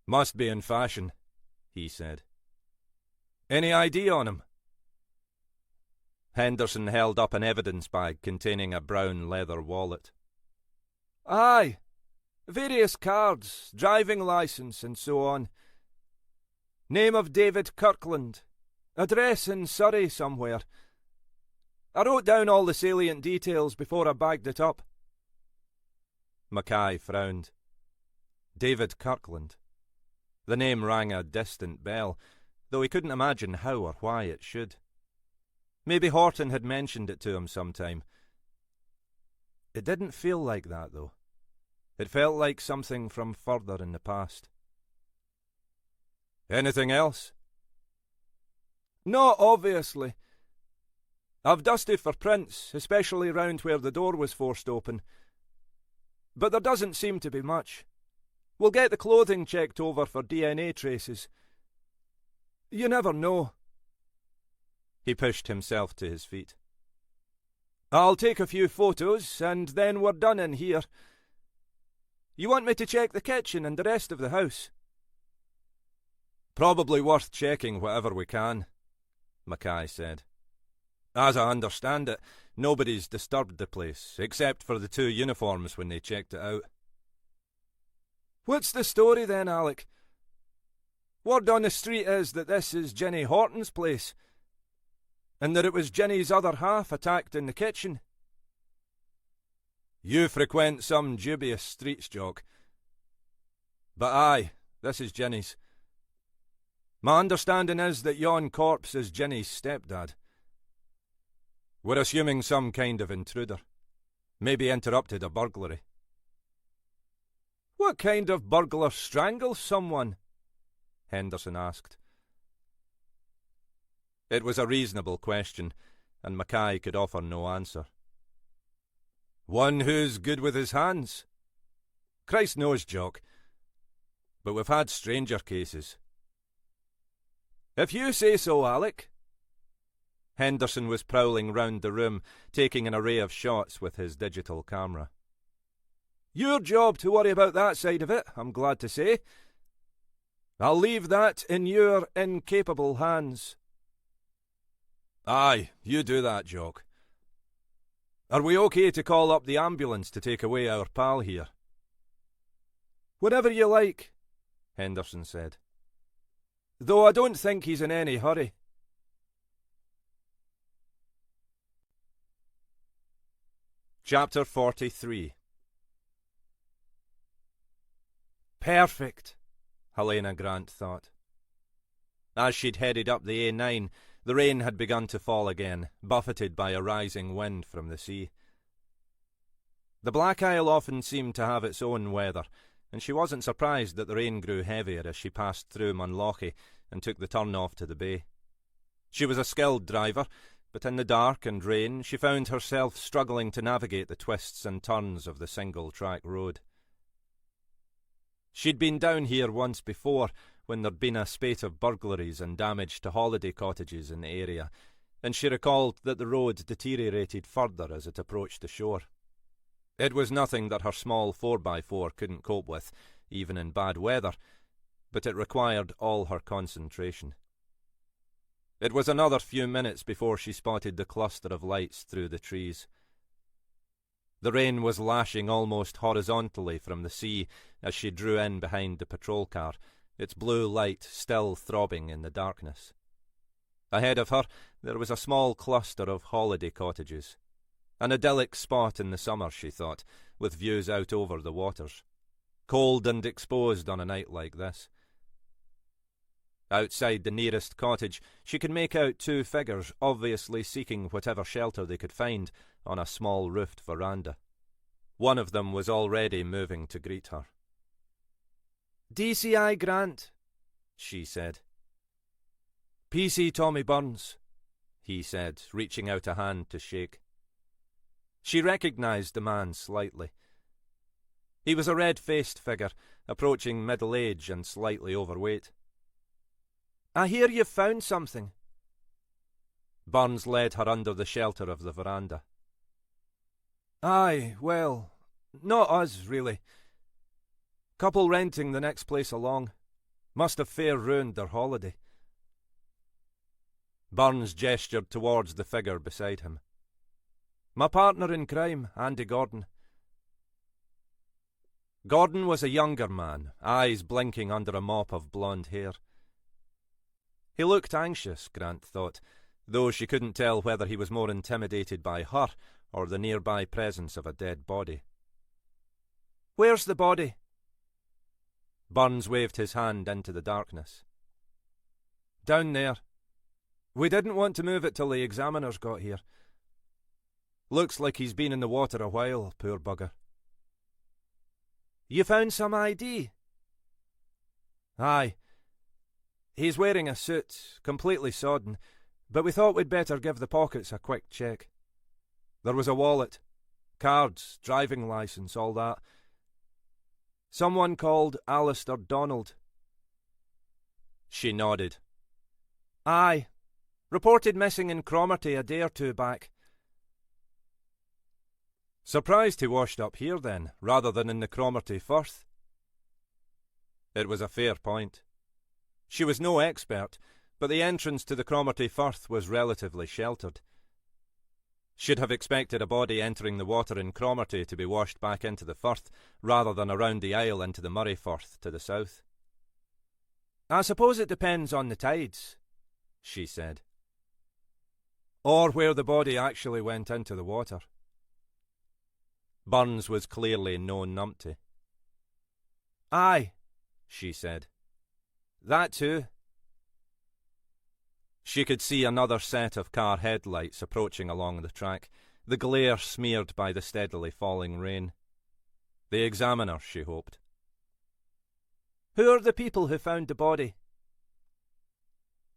Must be in fashion, he said. Any ID on him? Henderson held up an evidence bag containing a brown leather wallet. Aye, various cards, driving licence and so on. Name of David Kirkland. Address in Surrey somewhere. I wrote down all the salient details before I bagged it up. Mackay frowned. David Kirkland. The name rang a distant bell, though he couldn't imagine how or why it should. Maybe Horton had mentioned it to him sometime. It didn't feel like that, though. It felt like something from further in the past. Anything else? Not obviously. I've dusted for prints, especially round where the door was forced open. But there doesn't seem to be much. We'll get the clothing checked over for DNA traces. You never know. He pushed himself to his feet. I'll take a few photos, and then we're done in here. You want me to check the kitchen and the rest of the house? Probably worth checking whatever we can, Mackay said. As I understand it, nobody's disturbed the place, except for the 2 uniforms when they checked it out. What's the story then, Alec? Word on the street is that this is Jenny Horton's place. and that it was Jenny's other half attacked in the kitchen. You frequent some dubious streets, Jock. But aye, this is Jenny's. My understanding is that yon corpse is Jenny's stepdad. We're assuming some kind of intruder. Maybe interrupted a burglary. What kind of burglar strangles someone? Henderson asked. It was a reasonable question, and Mackay could offer no answer. One who's good with his hands. Christ knows, Jock. But we've had stranger cases. If you say so, Alec. Henderson was prowling round the room, taking an array of shots with his digital camera. Your job to worry about that side of it, I'm glad to say. I'll leave that in your incapable hands. Aye, you do that, Jock. Are we okay to call up the ambulance to take away our pal here? Whenever you like, Henderson said. Though I don't think he's in any hurry. Chapter 43. Perfect, Helena Grant thought. As she'd headed up the A9, the rain had begun to fall again, buffeted by a rising wind from the sea. The Black Isle often seemed to have its own weather, and she wasn't surprised that the rain grew heavier as she passed through Munlochy and took the turn off to the bay. She was a skilled driver, but in the dark and rain she found herself struggling to navigate the twists and turns of the single-track road. She'd been down here once before, when there'd been a spate of burglaries and damage to holiday cottages in the area, and she recalled that the road deteriorated further as it approached the shore. It was nothing that her small 4x4 couldn't cope with, even in bad weather, but it required all her concentration. It was another few minutes before she spotted the cluster of lights through the trees. The rain was lashing almost horizontally from the sea as she drew in behind the patrol car, its blue light still throbbing in the darkness. Ahead of her there was a small cluster of holiday cottages. An idyllic spot in the summer, she thought, with views out over the waters. Cold and exposed on a night like this. Outside the nearest cottage she could make out two figures obviously seeking whatever shelter they could find on a small roofed veranda. One of them was already moving to greet her. DCI Grant, she said. PC Tommy Burns, he said, reaching out a hand to shake. She recognised the man slightly. He was a red-faced figure, approaching middle age and slightly overweight. I hear you've found something. Burns led her under the shelter of the veranda. Aye, well, not us, really. Couple renting the next place along. Must have fair ruined their holiday. Burns gestured towards the figure beside him. My partner in crime, Andy Gordon. Gordon was a younger man, eyes blinking under a mop of blonde hair. He looked anxious, Grant thought, though she couldn't tell whether he was more intimidated by her or the nearby presence of a dead body. Where's the body? Burns waved his hand into the darkness. Down there. We didn't want to move it till the examiners got here. Looks like he's been in the water a while, poor bugger. You found some ID? Aye. He's wearing a suit, completely sodden, but we thought we'd better give the pockets a quick check. There was a wallet, cards, driving licence, all that. Someone called Alistair Donald. She nodded. Aye. Reported missing in Cromarty a day or two back. Surprised he washed up here then, rather than in the Cromarty Firth? It was a fair point. She was no expert, but the entrance to the Cromarty Firth was relatively sheltered. She'd have expected a body entering the water in Cromarty to be washed back into the Firth, rather than around the Isle into the Murray Firth to the south. I suppose it depends on the tides, she said. Or where the body actually went into the water. Burns was clearly no numpty. Aye, she said. That too. She could see another set of car headlights approaching along the track, the glare smeared by the steadily falling rain. The Examiner, she hoped. Who are the people who found the body?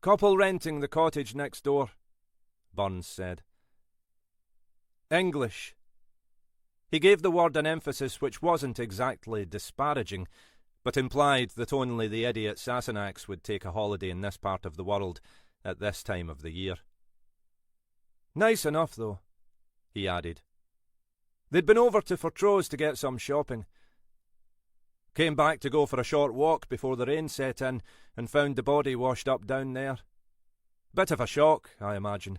Couple renting the cottage next door, Burns said. English. He gave the word an emphasis which wasn't exactly disparaging, but implied that only the idiot Sassenachs would take a holiday in this part of the world at this time of the year. Nice enough, though, he added. They'd been over to Fortrose to get some shopping. Came back to go for a short walk before the rain set in and found the body washed up down there. Bit of a shock, I imagine.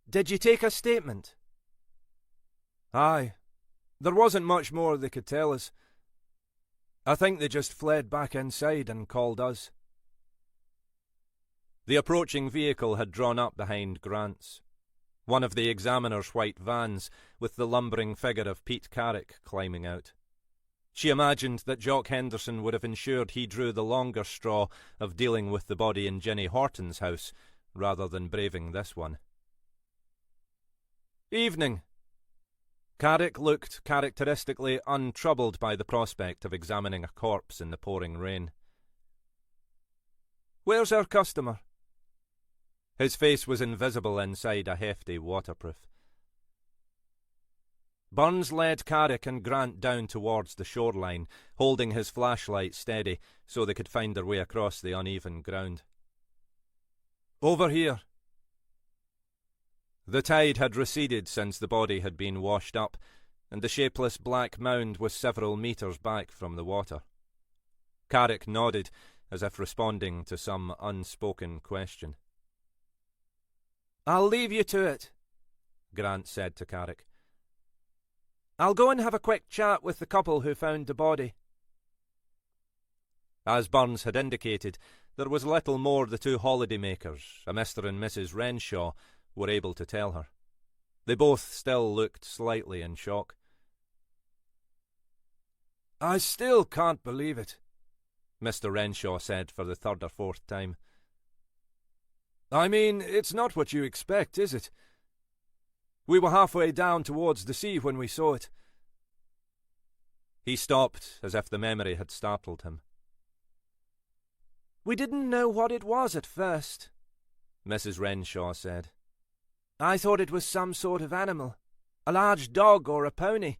Did you take a statement? Aye. There wasn't much more they could tell us. I think they just fled back inside and called us. The approaching vehicle had drawn up behind Grant's. One of the Examiner's white vans, with the lumbering figure of Pete Carrick climbing out. She imagined that Jock Henderson would have ensured he drew the longer straw of dealing with the body in Jenny Horton's house, rather than braving this one. Evening. Carrick looked characteristically untroubled by the prospect of examining a corpse in the pouring rain. Where's our customer? His face was invisible inside a hefty waterproof. Burns led Carrick and Grant down towards the shoreline, holding his flashlight steady so they could find their way across the uneven ground. Over here. The tide had receded since the body had been washed up, and the shapeless black mound was several metres back from the water. Carrick nodded, as if responding to some unspoken question. I'll leave you to it, Grant said to Carrick. I'll go and have a quick chat with the couple who found the body. As Burns had indicated, there was little more the two holidaymakers, a Mr. and Mrs. Renshaw, were able to tell her. They both still looked slightly in shock. I still can't believe it, Mr. Renshaw said for the third or fourth time. I mean, it's not what you expect, is it? We were halfway down towards the sea when we saw it. He stopped, as if the memory had startled him. We didn't know what it was at first, Mrs. Renshaw said. I thought it was some sort of animal, a large dog or a pony,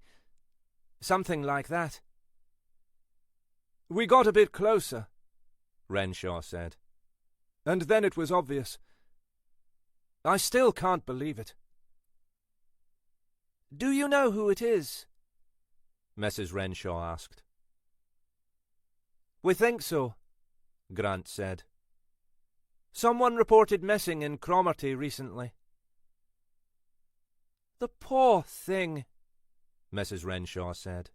something like that. We got a bit closer, Renshaw said. And then it was obvious. I still can't believe it. Do you know who it is? Mrs. Renshaw asked. We think so, Grant said. Someone reported missing in Cromarty recently. The poor thing, Mrs. Renshaw said.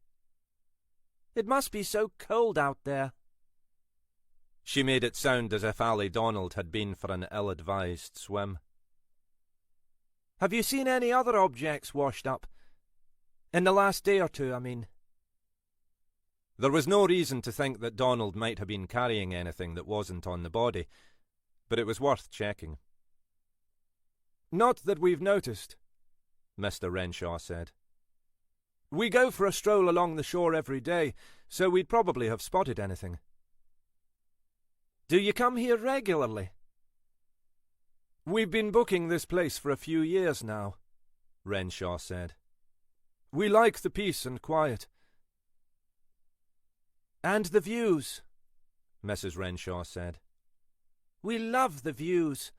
It must be so cold out there. She made it sound as if Ally Donald had been for an ill-advised swim. Have you seen any other objects washed up? In the last day or two, I mean. There was no reason to think that Donald might have been carrying anything that wasn't on the body, but it was worth checking. Not that we've noticed, Mr. Renshaw said. We go for a stroll along the shore every day, so we'd probably have spotted anything. Do you come here regularly? We've been booking this place for a few years now, Renshaw said. We like the peace and quiet. And the views, Mrs. Renshaw said. We love the views.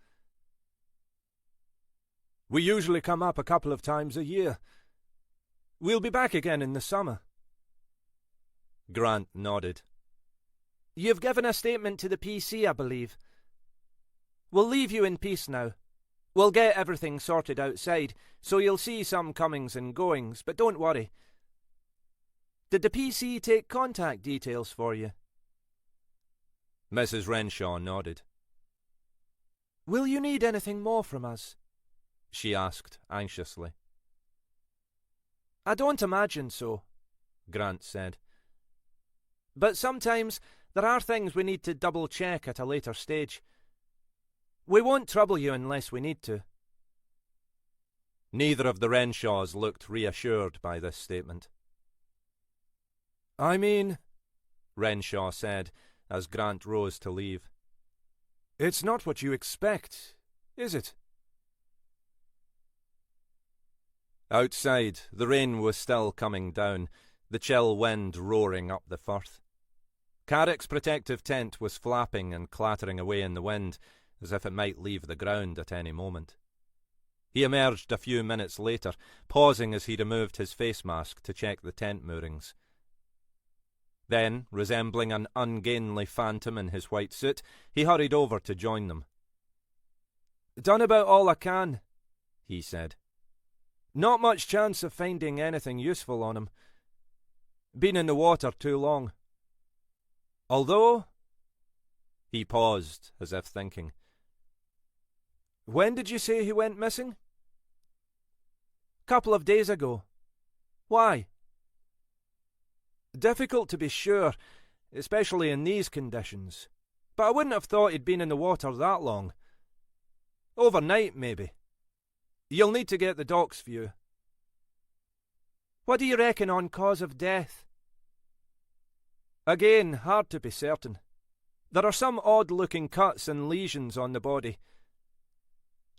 We usually come up a couple of times a year. We'll be back again in the summer. Grant nodded. You've given a statement to the PC, I believe. We'll leave you in peace now. We'll get everything sorted outside, so you'll see some comings and goings, but don't worry. Did the PC take contact details for you? Mrs. Renshaw nodded. "Will you need anything more from us?" she asked anxiously. "I don't imagine so," Grant said. "But sometimes there are things we need to double-check at a later stage. We won't trouble you unless we need to." Neither of the Renshaws looked reassured by this statement. "I mean," Renshaw said, as Grant rose to leave, "it's not what you expect, is it?" Outside, the rain was still coming down, the chill wind roaring up the firth. Carrick's protective tent was flapping and clattering away in the wind, as if it might leave the ground at any moment. He emerged a few minutes later, pausing as he removed his face mask to check the tent moorings. Then, resembling an ungainly phantom in his white suit, he hurried over to join them. "Done about all I can," he said. "Not much chance of finding anything useful on him. Been in the water too long. Although—" He paused, as if thinking. "When did you say he went missing?" "Couple of days ago. Why?" "Difficult to be sure, especially in these conditions. But I wouldn't have thought he'd been in the water that long. Overnight, maybe. You'll need to get the doc's view." "What do you reckon on cause of death?" "Again, hard to be certain. There are some odd-looking cuts and lesions on the body.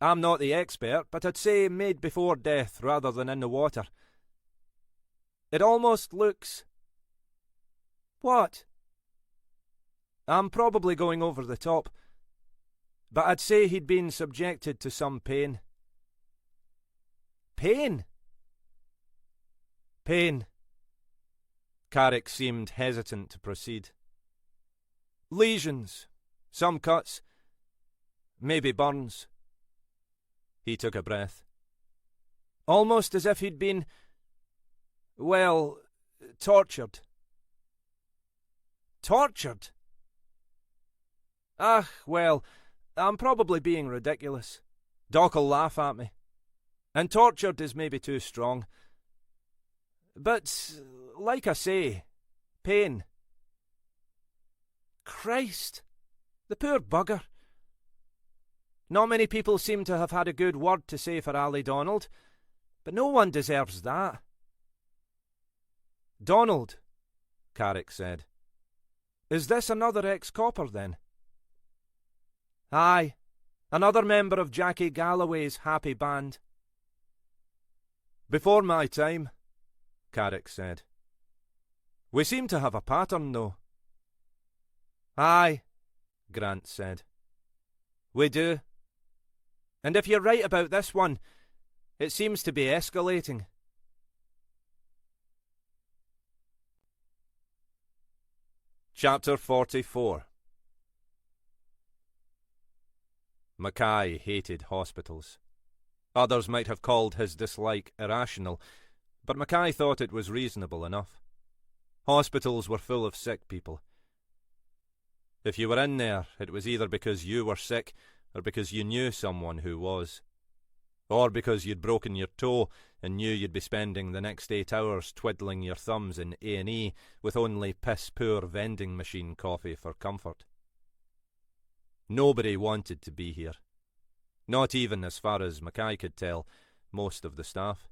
I'm not the expert, but I'd say made before death rather than in the water. It almost looks—" "What?" "I'm probably going over the top, but I'd say he'd been subjected to some pain." "Pain?" "Pain." Carrick seemed hesitant to proceed. "Lesions, some cuts, maybe burns." He took a breath. "Almost as if he'd been, well, tortured." "Tortured?" "Ah, well, I'm probably being ridiculous. Doc'll laugh at me. And tortured is maybe too strong. But, like I say, pain." "Christ! The poor bugger. Not many people seem to have had a good word to say for Ali Donald, but no one deserves that." "Donald," Carrick said. "Is this another ex-copper, then?" "Aye, another member of Jackie Galloway's happy band." "Before my time," Carrick said. "We seem to have a pattern, though." "Aye," Grant said. "We do. And if you're right about this one, it seems to be escalating." Chapter 44. Mackay hated hospitals. Others might have called his dislike irrational, but Mackay thought it was reasonable enough. Hospitals were full of sick people. If you were in there, it was either because you were sick, or because you knew someone who was. Or because you'd broken your toe and knew you'd be spending the next 8 hours twiddling your thumbs in A&E with only piss-poor vending machine coffee for comfort. Nobody wanted to be here. Not even, as far as Mackay could tell, most of the staff.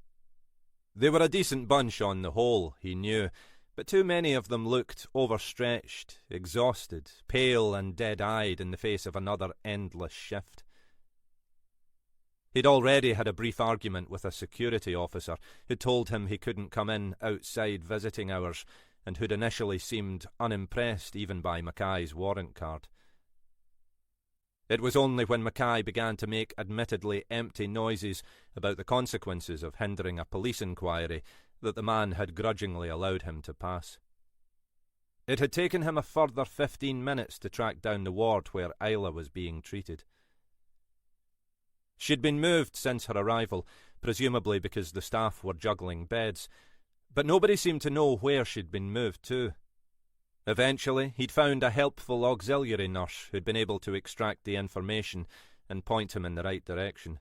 They were a decent bunch on the whole, he knew, but too many of them looked overstretched, exhausted, pale and dead-eyed in the face of another endless shift. He'd already had a brief argument with a security officer who told him he couldn't come in outside visiting hours and who'd initially seemed unimpressed even by Mackay's warrant card. It was only when Mackay began to make admittedly empty noises about the consequences of hindering a police inquiry that the man had grudgingly allowed him to pass. It had taken him a further 15 minutes to track down the ward where Isla was being treated. She'd been moved since her arrival, presumably because the staff were juggling beds, but nobody seemed to know where she'd been moved to. Eventually, he'd found a helpful auxiliary nurse who'd been able to extract the information, and point him in the right direction.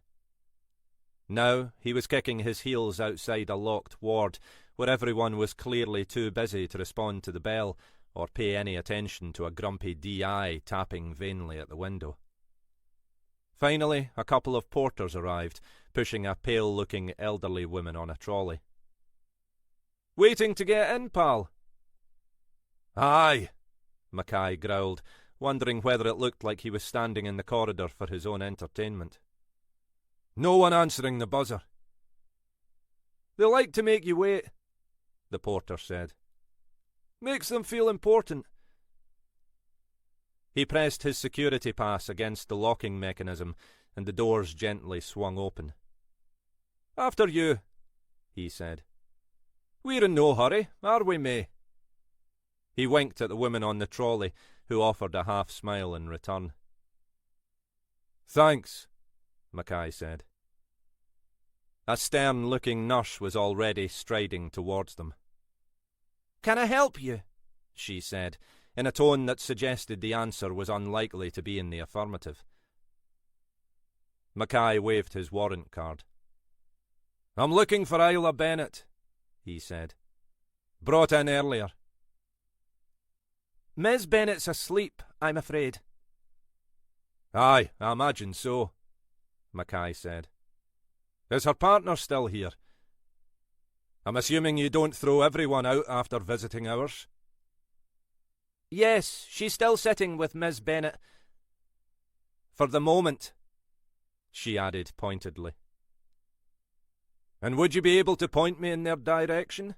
Now he was kicking his heels outside a locked ward, where everyone was clearly too busy to respond to the bell or pay any attention to a grumpy DI tapping vainly at the window. Finally, a couple of porters arrived, pushing a pale-looking elderly woman on a trolley. "Waiting to get in, pal?" "Aye," Mackay growled, wondering whether it looked like he was standing in the corridor for his own entertainment. "No one answering the buzzer." "They like to make you wait," the porter said. "Makes them feel important." He pressed his security pass against the locking mechanism, and the doors gently swung open. "After you," he said. "We're in no hurry, are we, May?" He winked at the woman on the trolley, who offered a half-smile in return. "Thanks," Mackay said. A stern-looking nurse was already striding towards them. "Can I help you?" she said, in a tone that suggested the answer was unlikely to be in the affirmative. Mackay waved his warrant card. "I'm looking for Isla Bennett," he said. "Brought in earlier." "Miss Bennett's asleep, I'm afraid." "Aye, I imagine so," Mackay said. "Is her partner still here? I'm assuming you don't throw everyone out after visiting hours?" "Yes, she's still sitting with Miss Bennett. For the moment," she added pointedly. "And would you be able to point me in their direction?"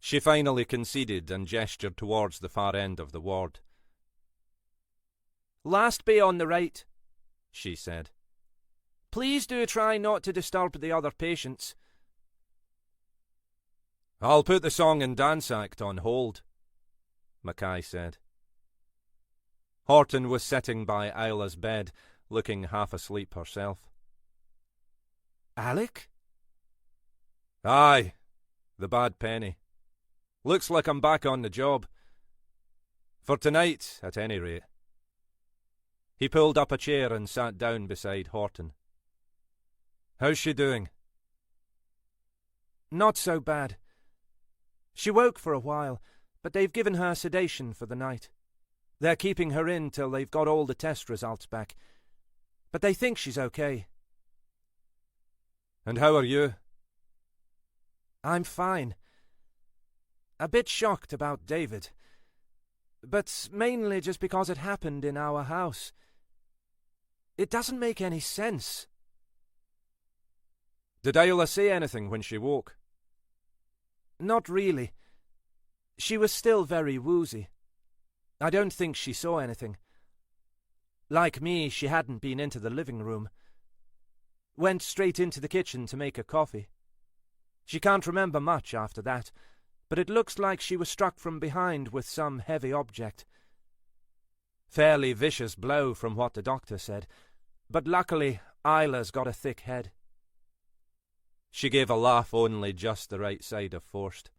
She finally conceded and gestured towards the far end of the ward. "Last bay on the right," she said. "Please do try not to disturb the other patients." "I'll put the song and dance act on hold," Mackay said. Horton was sitting by Isla's bed, looking half asleep herself. "Alec?" "Aye, the bad penny. Looks like I'm back on the job. For tonight, at any rate." He pulled up a chair and sat down beside Horton. "How's she doing?" "Not so bad. She woke for a while, but they've given her sedation for the night. They're keeping her in till they've got all the test results back. But they think she's okay." "And how are you?" "I'm fine. A bit shocked about David. But mainly just because it happened in our house. It doesn't make any sense." "Did Isla say anything when she woke?" "Not really. She was still very woozy. I don't think she saw anything. Like me, she hadn't been into the living room. Went straight into the kitchen to make a coffee. She can't remember much after that, but it looks like she was struck from behind with some heavy object. Fairly vicious blow from what the doctor said, but luckily Isla's got a thick head." She gave a laugh only just the right side of forced.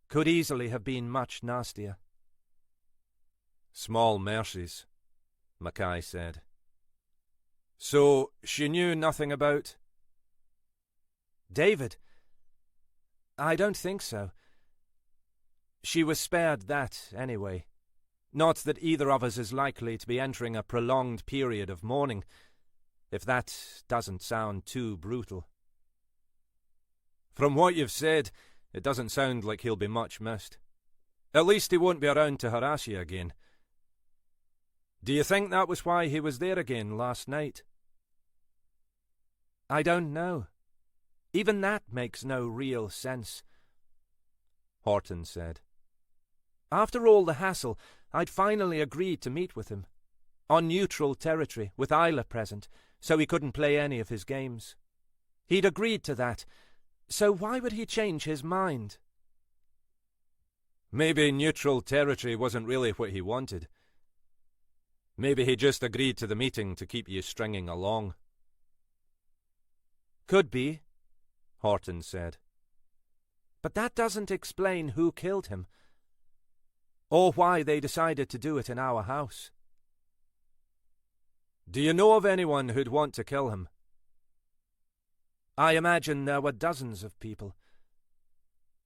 "Could easily have been much nastier." "Small mercies," Mackay said. "So, she knew nothing about—" "David? I don't think so. She was spared that, anyway. Not that either of us is likely to be entering a prolonged period of mourning, if that doesn't sound too brutal." "From what you've said, it doesn't sound like he'll be much missed. At least he won't be around to harass you again. Do you think that was why he was there again last night?" "I don't know. Even that makes no real sense," Horton said. "After all the hassle, I'd finally agreed to meet with him. On neutral territory, with Isla present, so he couldn't play any of his games. He'd agreed to that, so why would he change his mind?" "Maybe neutral territory wasn't really what he wanted. Maybe he just agreed to the meeting to keep you stringing along." "Could be," Horton said. "But that doesn't explain who killed him, or why they decided to do it in our house." Do you know of anyone who'd want to kill him? I imagine there were dozens of people,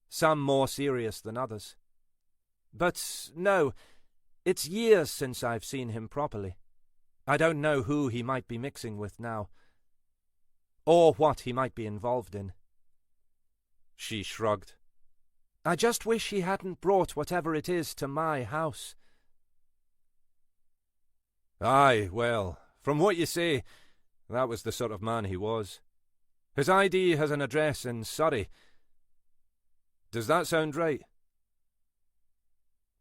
some more serious than others. But no, it's years since I've seen him properly. I don't know who he might be mixing with now, or what he might be involved in. She shrugged. I just wish he hadn't brought whatever it is to my house. Aye, well, from what you say, that was the sort of man he was. His ID has an address in Surrey. Does that sound right?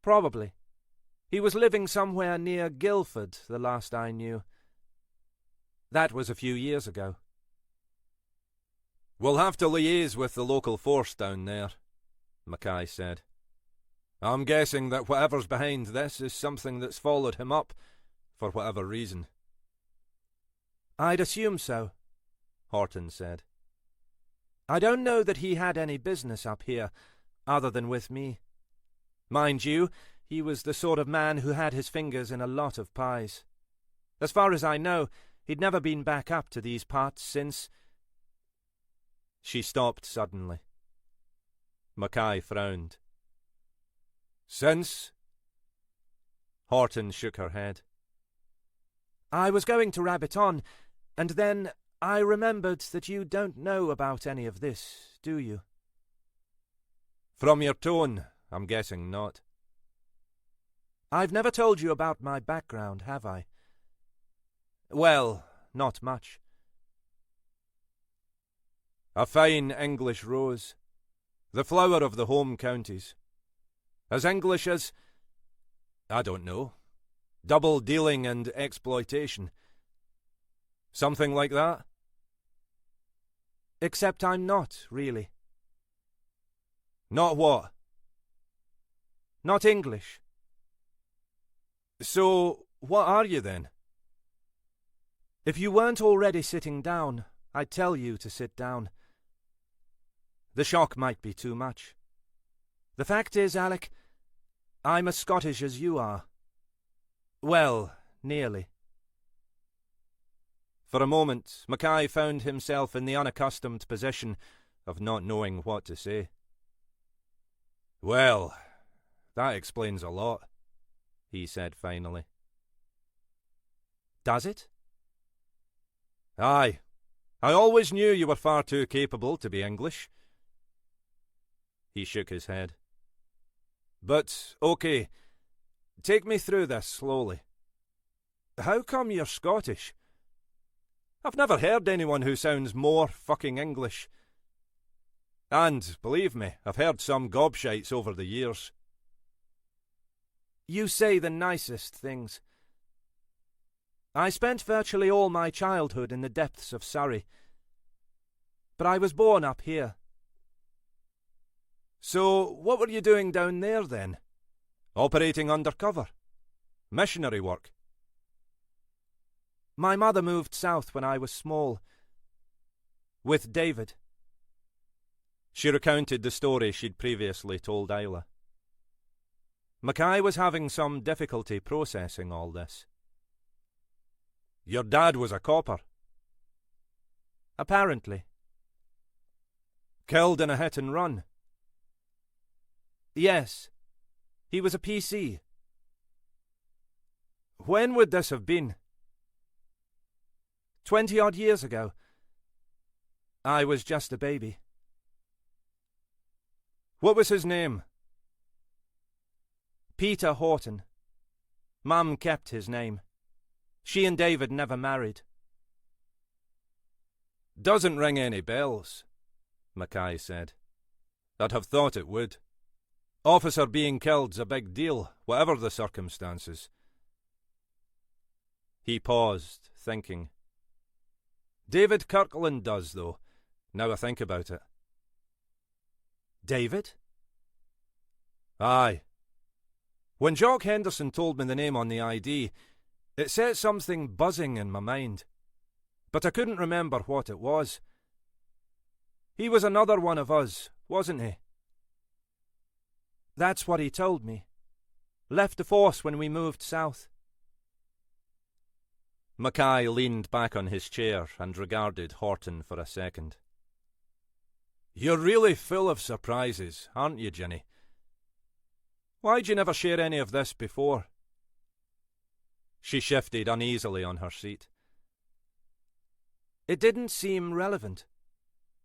Probably. He was living somewhere near Guildford, the last I knew. That was a few years ago. We'll have to liaise with the local force down there, Mackay said. I'm guessing that whatever's behind this is something that's followed him up, for whatever reason. I'd assume so, Horton said. I don't know that he had any business up here, other than with me. Mind you, he was the sort of man who had his fingers in a lot of pies. As far as I know, he'd never been back up to these parts since... She stopped suddenly. Mackay frowned. Since? Horton shook her head. I was going to rabbit on, and then I remembered that you don't know about any of this, do you? From your tone, I'm guessing not. I've never told you about my background, have I? Well, not much. A fine English rose, the flower of the home counties. As English as, I don't know, double dealing and exploitation. Something like that? Except I'm not, really. Not what? Not English. So, what are you then? If you weren't already sitting down, I'd tell you to sit down. The shock might be too much. The fact is, Alec, I'm as Scottish as you are. Well, nearly. For a moment, Mackay found himself in the unaccustomed position of not knowing what to say. Well, that explains a lot, he said finally. Does it? Aye. I always knew you were far too capable to be English. He shook his head. But, okay, take me through this slowly. How come you're Scottish? I've never heard anyone who sounds more fucking English. And, believe me, I've heard some gobshites over the years. You say the nicest things. I spent virtually all my childhood in the depths of Surrey. But I was born up here. So, what were you doing down there then? Operating undercover? Missionary work? My mother moved south when I was small. With David. She recounted the story she'd previously told Isla. Mackay was having some difficulty processing all this. Your dad was a copper? Apparently. Killed in a hit and run? Yes. He was a PC. When would this have been? 20-odd years ago. I was just a baby. What was his name? Peter Horton. Mum kept his name. She and David never married. Doesn't ring any bells, Mackay said. I'd have thought it would. Officer being killed's a big deal, whatever the circumstances. He paused, thinking. David Kirkland does, though, now I think about it. David? Aye. When Jock Henderson told me the name on the ID, it set something buzzing in my mind, but I couldn't remember what it was. He was another one of us, wasn't he? That's what he told me. Left the force when we moved south. Mackay leaned back on his chair and regarded Horton for a second. You're really full of surprises, aren't you, Jenny? Why'd you never share any of this before? She shifted uneasily on her seat. It didn't seem relevant.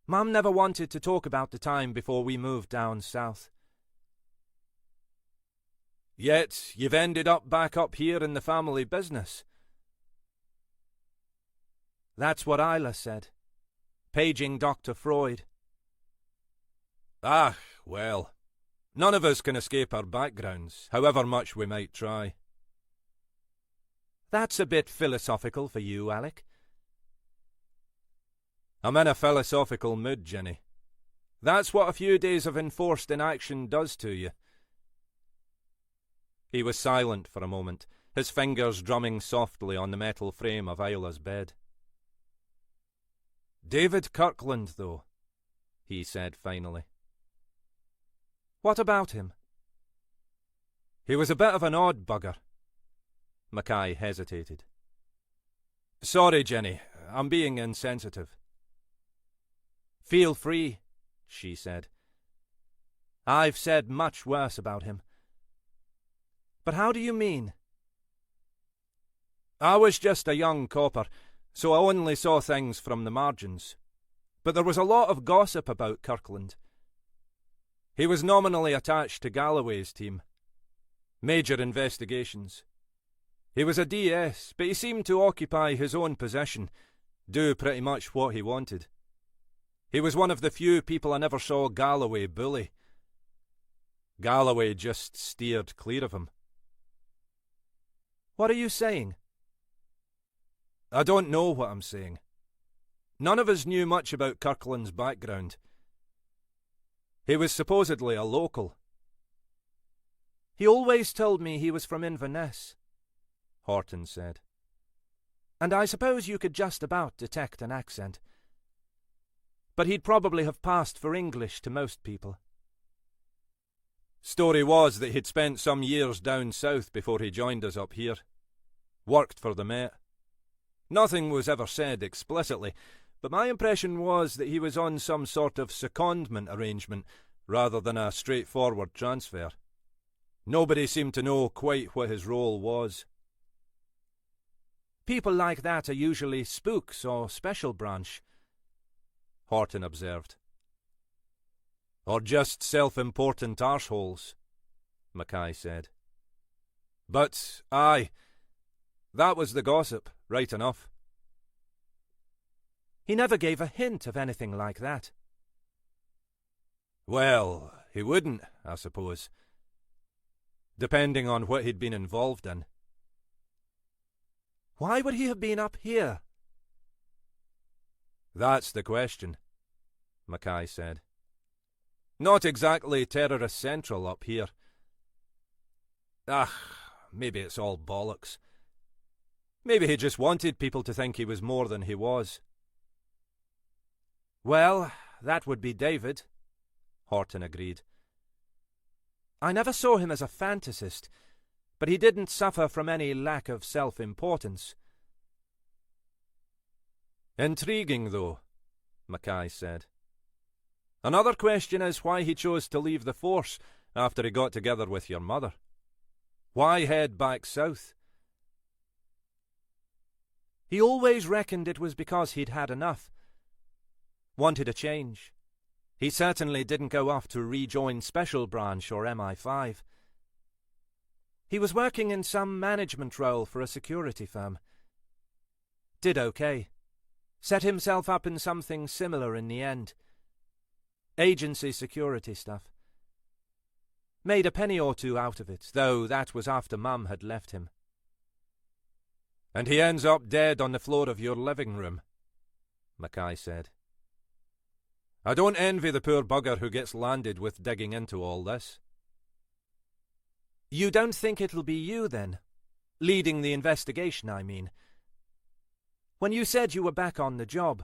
Mum never wanted to talk about the time before we moved down south. Yet you've ended up back up here in the family business. That's what Isla said, paging Dr. Freud. Ah, well, none of us can escape our backgrounds, however much we might try. That's a bit philosophical for you, Alec. I'm in a philosophical mood, Jenny. That's what a few days of enforced inaction does to you. He was silent for a moment, his fingers drumming softly on the metal frame of Isla's bed. David Kirkland, though, he said finally. What about him? He was a bit of an odd bugger. Mackay hesitated. Sorry, Jenny, I'm being insensitive. Feel free, she said. I've said much worse about him. But how do you mean? I was just a young copper, so I only saw things from the margins. But there was a lot of gossip about Kirkland. He was nominally attached to Galloway's team. Major investigations. He was a DS, but he seemed to occupy his own position, do pretty much what he wanted. He was one of the few people I never saw Galloway bully. Galloway just steered clear of him. What are you saying? I don't know what I'm saying. None of us knew much about Kirkland's background. He was supposedly a local. He always told me he was from Inverness, Horton said. And I suppose you could just about detect an accent. But he'd probably have passed for English to most people. Story was that he'd spent some years down south before he joined us up here. Worked for the Met. Nothing was ever said explicitly, but my impression was that he was on some sort of secondment arrangement rather than a straightforward transfer. Nobody seemed to know quite what his role was. People like that are usually spooks or special branch, Horton observed. Or just self-important arseholes, Mackay said. But, aye, that was the gossip, right enough. He never gave a hint of anything like that. Well, he wouldn't, I suppose. Depending on what he'd been involved in. Why would he have been up here? That's the question, Mackay said. Not exactly terrorist central up here. Maybe it's all bollocks. Maybe he just wanted people to think he was more than he was. Well, that would be David, Horton agreed. I never saw him as a fantasist, but he didn't suffer from any lack of self-importance. Intriguing, though, Mackay said. Another question is why he chose to leave the force after he got together with your mother. Why head back south? He always reckoned it was because he'd had enough. Wanted a change. He certainly didn't go off to rejoin Special Branch or MI5. He was working in some management role for a security firm. Did okay. Set himself up in something similar in the end. Agency security stuff. Made a penny or two out of it, though that was after Mum had left him. And he ends up dead on the floor of your living room, Mackay said. I don't envy the poor bugger who gets landed with digging into all this. You don't think it'll be you, then? Leading the investigation, I mean. When you said you were back on the job.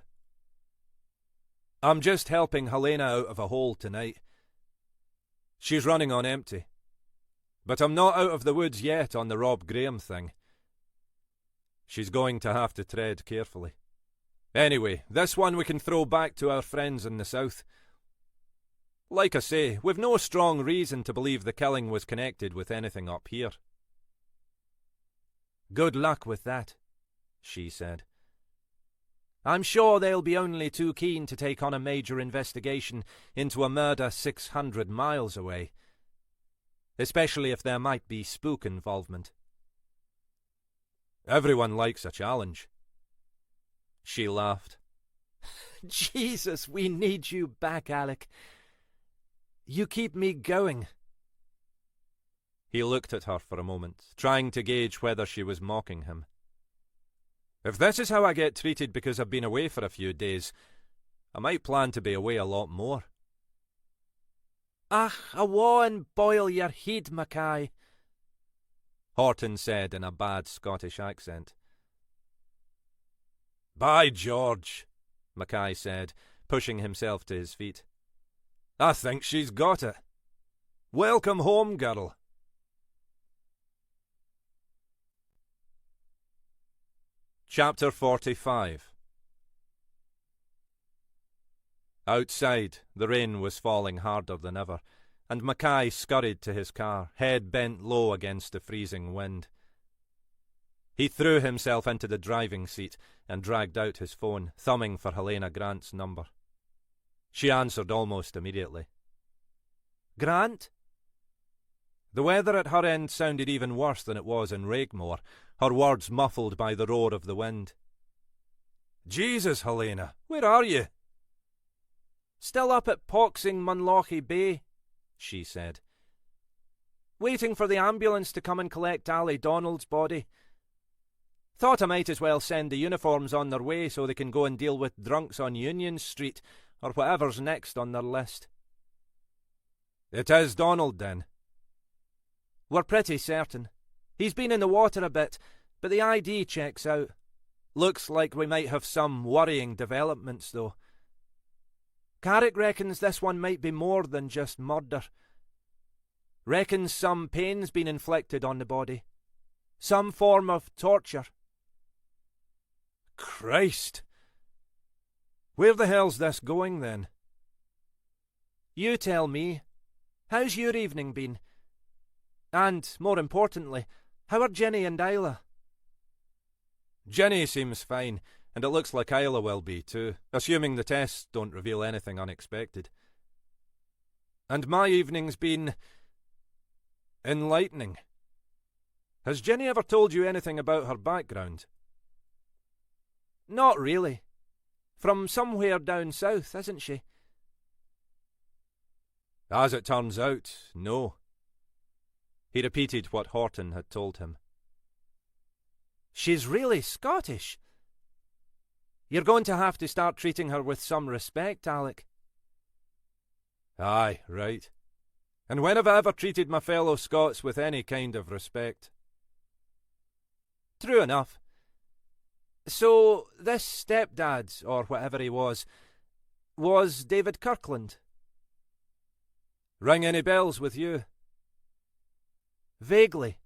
I'm just helping Helena out of a hole tonight. She's running on empty. But I'm not out of the woods yet on the Rob Graham thing. She's going to have to tread carefully. Anyway, this one we can throw back to our friends in the south. Like I say, we've no strong reason to believe the killing was connected with anything up here. Good luck with that, she said. I'm sure they'll be only too keen to take on a major investigation into a murder 600 miles away, especially if there might be spook involvement. Everyone likes a challenge. She laughed. Jesus, we need you back, Alec. You keep me going. He looked at her for a moment, trying to gauge whether she was mocking him. If this is how I get treated because I've been away for a few days, I might plan to be away a lot more. Ach, I won't boil your head, Mackay, Horton said in a bad Scottish accent. By George, Mackay said, pushing himself to his feet. I think she's got it. Welcome home, girl. Chapter 45. Outside, the rain was falling harder than ever, and Mackay scurried to his car, head bent low against the freezing wind. He threw himself into the driving seat and dragged out his phone, thumbing for Helena Grant's number. She answered almost immediately. Grant? The weather at her end sounded even worse than it was in Raigmore, her words muffled by the roar of the wind. Jesus, Helena, where are you? Still up at Poxing Munlochy Bay, she said. Waiting for the ambulance to come and collect Ali Donald's body. Thought I might as well send the uniforms on their way so they can go and deal with drunks on Union Street, or whatever's next on their list. It is Donald, then? We're pretty certain. He's been in the water a bit, but the ID checks out. Looks like we might have some worrying developments, though. Carrick reckons this one might be more than just murder. Reckons some pain's been inflicted on the body. Some form of torture. Christ! Where the hell's this going, then? You tell me. How's your evening been? And, more importantly, how are Jenny and Isla? Jenny seems fine, and it looks like Isla will be too, assuming the tests don't reveal anything unexpected. And my evening's been enlightening. Has Jenny ever told you anything about her background? Not really. From somewhere down south, isn't she? As it turns out, no. He repeated what Horton had told him. She's really Scottish. You're going to have to start treating her with some respect, Alec. Aye, right. And when have I ever treated my fellow Scots with any kind of respect? True enough. So, this stepdad, or whatever he was David Kirkland? Ring any bells with you? Vaguely.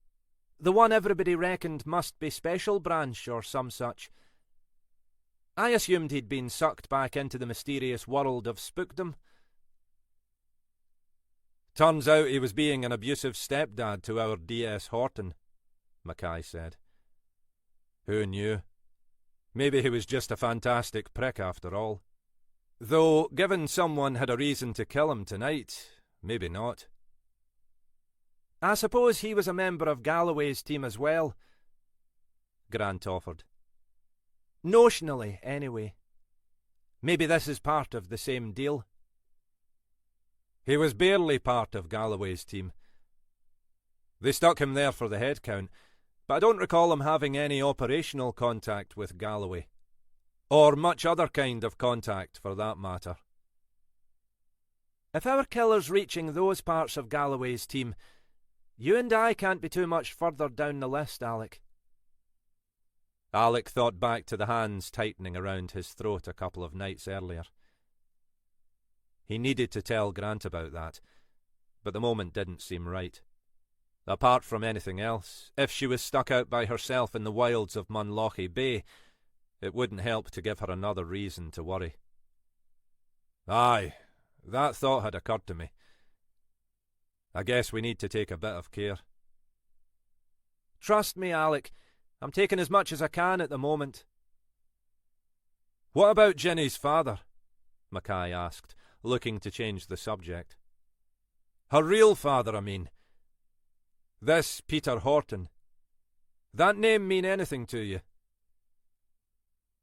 The one everybody reckoned must be special branch or some such. I assumed he'd been sucked back into the mysterious world of spookdom. Turns out he was being an abusive stepdad to our D.S. Horton, Mackay said. Who knew? Maybe he was just a fantastic prick after all. Though, given someone had a reason to kill him tonight, maybe not. I suppose he was a member of Galloway's team as well, Grant offered. Notionally, anyway. Maybe this is part of the same deal. He was barely part of Galloway's team. They stuck him there for the head count, but I don't recall him having any operational contact with Galloway. Or much other kind of contact, for that matter. If our killer's reaching those parts of Galloway's team, you and I can't be too much further down the list, Alec. Alec thought back to the hands tightening around his throat a couple of nights earlier. He needed to tell Grant about that, but the moment didn't seem right. Apart from anything else, if she was stuck out by herself in the wilds of Munlochy Bay, it wouldn't help to give her another reason to worry. Aye, that thought had occurred to me. I guess we need to take a bit of care. Trust me, Alec. I'm taking as much as I can at the moment. What about Jenny's father? Mackay asked, looking to change the subject. Her real father, I mean. This Peter Horton. That name mean anything to you?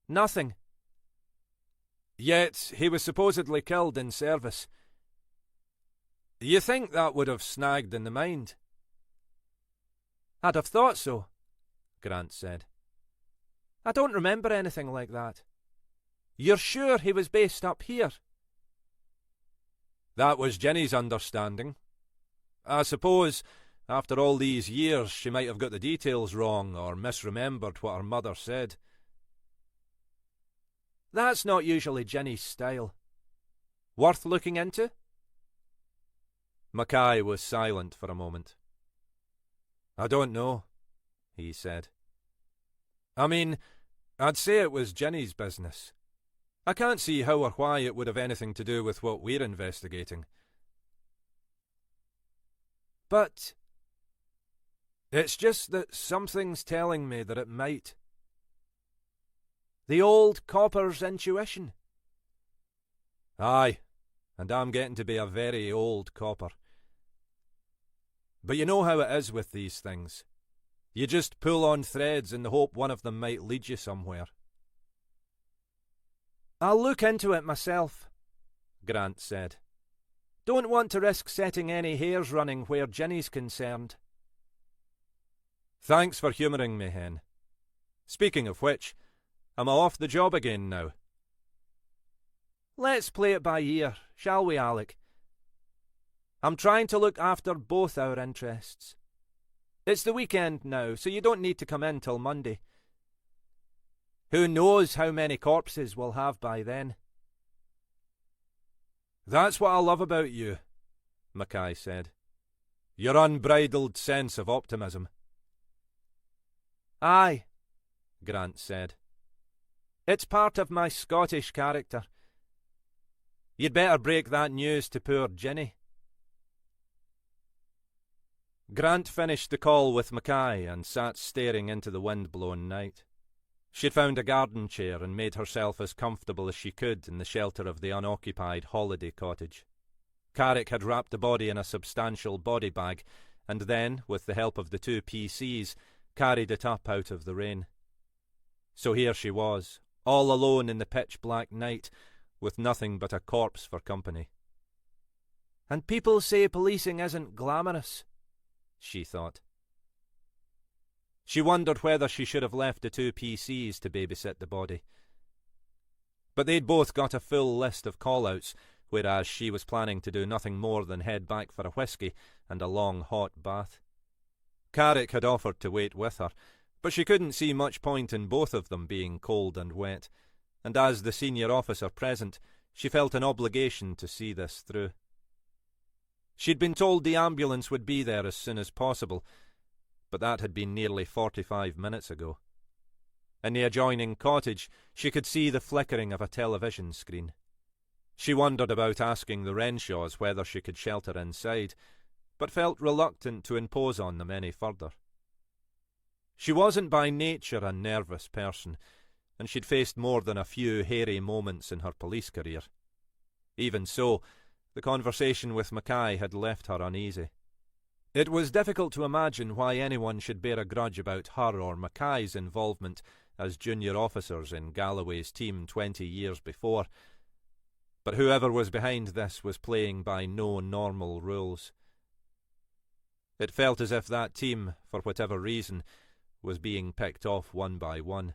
Nothing. Yet he was supposedly killed in service. You think that would have snagged in the mind? I'd have thought so, Grant said. I don't remember anything like that. You're sure he was based up here? That was Jenny's understanding. I suppose, after all these years, she might have got the details wrong or misremembered what her mother said. That's not usually Jenny's style. Worth looking into? Mackay was silent for a moment. I don't know, he said. I mean, I'd say it was Jenny's business. I can't see how or why it would have anything to do with what we're investigating. But it's just that something's telling me that it might. The old copper's intuition. Aye, and I'm getting to be a very old copper. But you know how it is with these things. You just pull on threads in the hope one of them might lead you somewhere. I'll look into it myself, Grant said. Don't want to risk setting any hairs running where Jenny's concerned. Thanks for humouring me, Hen. Speaking of which, I'm off the job again now. Let's play it by ear, shall we, Alec? I'm trying to look after both our interests. It's the weekend now, so you don't need to come in till Monday. Who knows how many corpses we'll have by then? That's what I love about you, Mackay said. Your unbridled sense of optimism. Aye, Grant said. It's part of my Scottish character. You'd better break that news to poor Jenny. Grant finished the call with Mackay and sat staring into the wind-blown night. She'd found a garden chair and made herself as comfortable as she could in the shelter of the unoccupied holiday cottage. Carrick had wrapped the body in a substantial body bag and then, with the help of the two PCs, carried it up out of the rain. So here she was, all alone in the pitch-black night, with nothing but a corpse for company. And people say policing isn't glamorous, she thought. She wondered whether she should have left the two PCs to babysit the body. But they'd both got a full list of call-outs, whereas she was planning to do nothing more than head back for a whisky and a long hot bath. Carrick had offered to wait with her, but she couldn't see much point in both of them being cold and wet, and as the senior officer present, she felt an obligation to see this through. She'd been told the ambulance would be there as soon as possible, but that had been nearly 45 minutes ago. In the adjoining cottage, she could see the flickering of a television screen. She wondered about asking the Renshaws whether she could shelter inside, but felt reluctant to impose on them any further. She wasn't by nature a nervous person, and she'd faced more than a few hairy moments in her police career. Even so, the conversation with Mackay had left her uneasy. It was difficult to imagine why anyone should bear a grudge about her or Mackay's involvement as junior officers in Galloway's team 20 years before, but whoever was behind this was playing by no normal rules. It felt as if that team, for whatever reason, was being picked off one by one.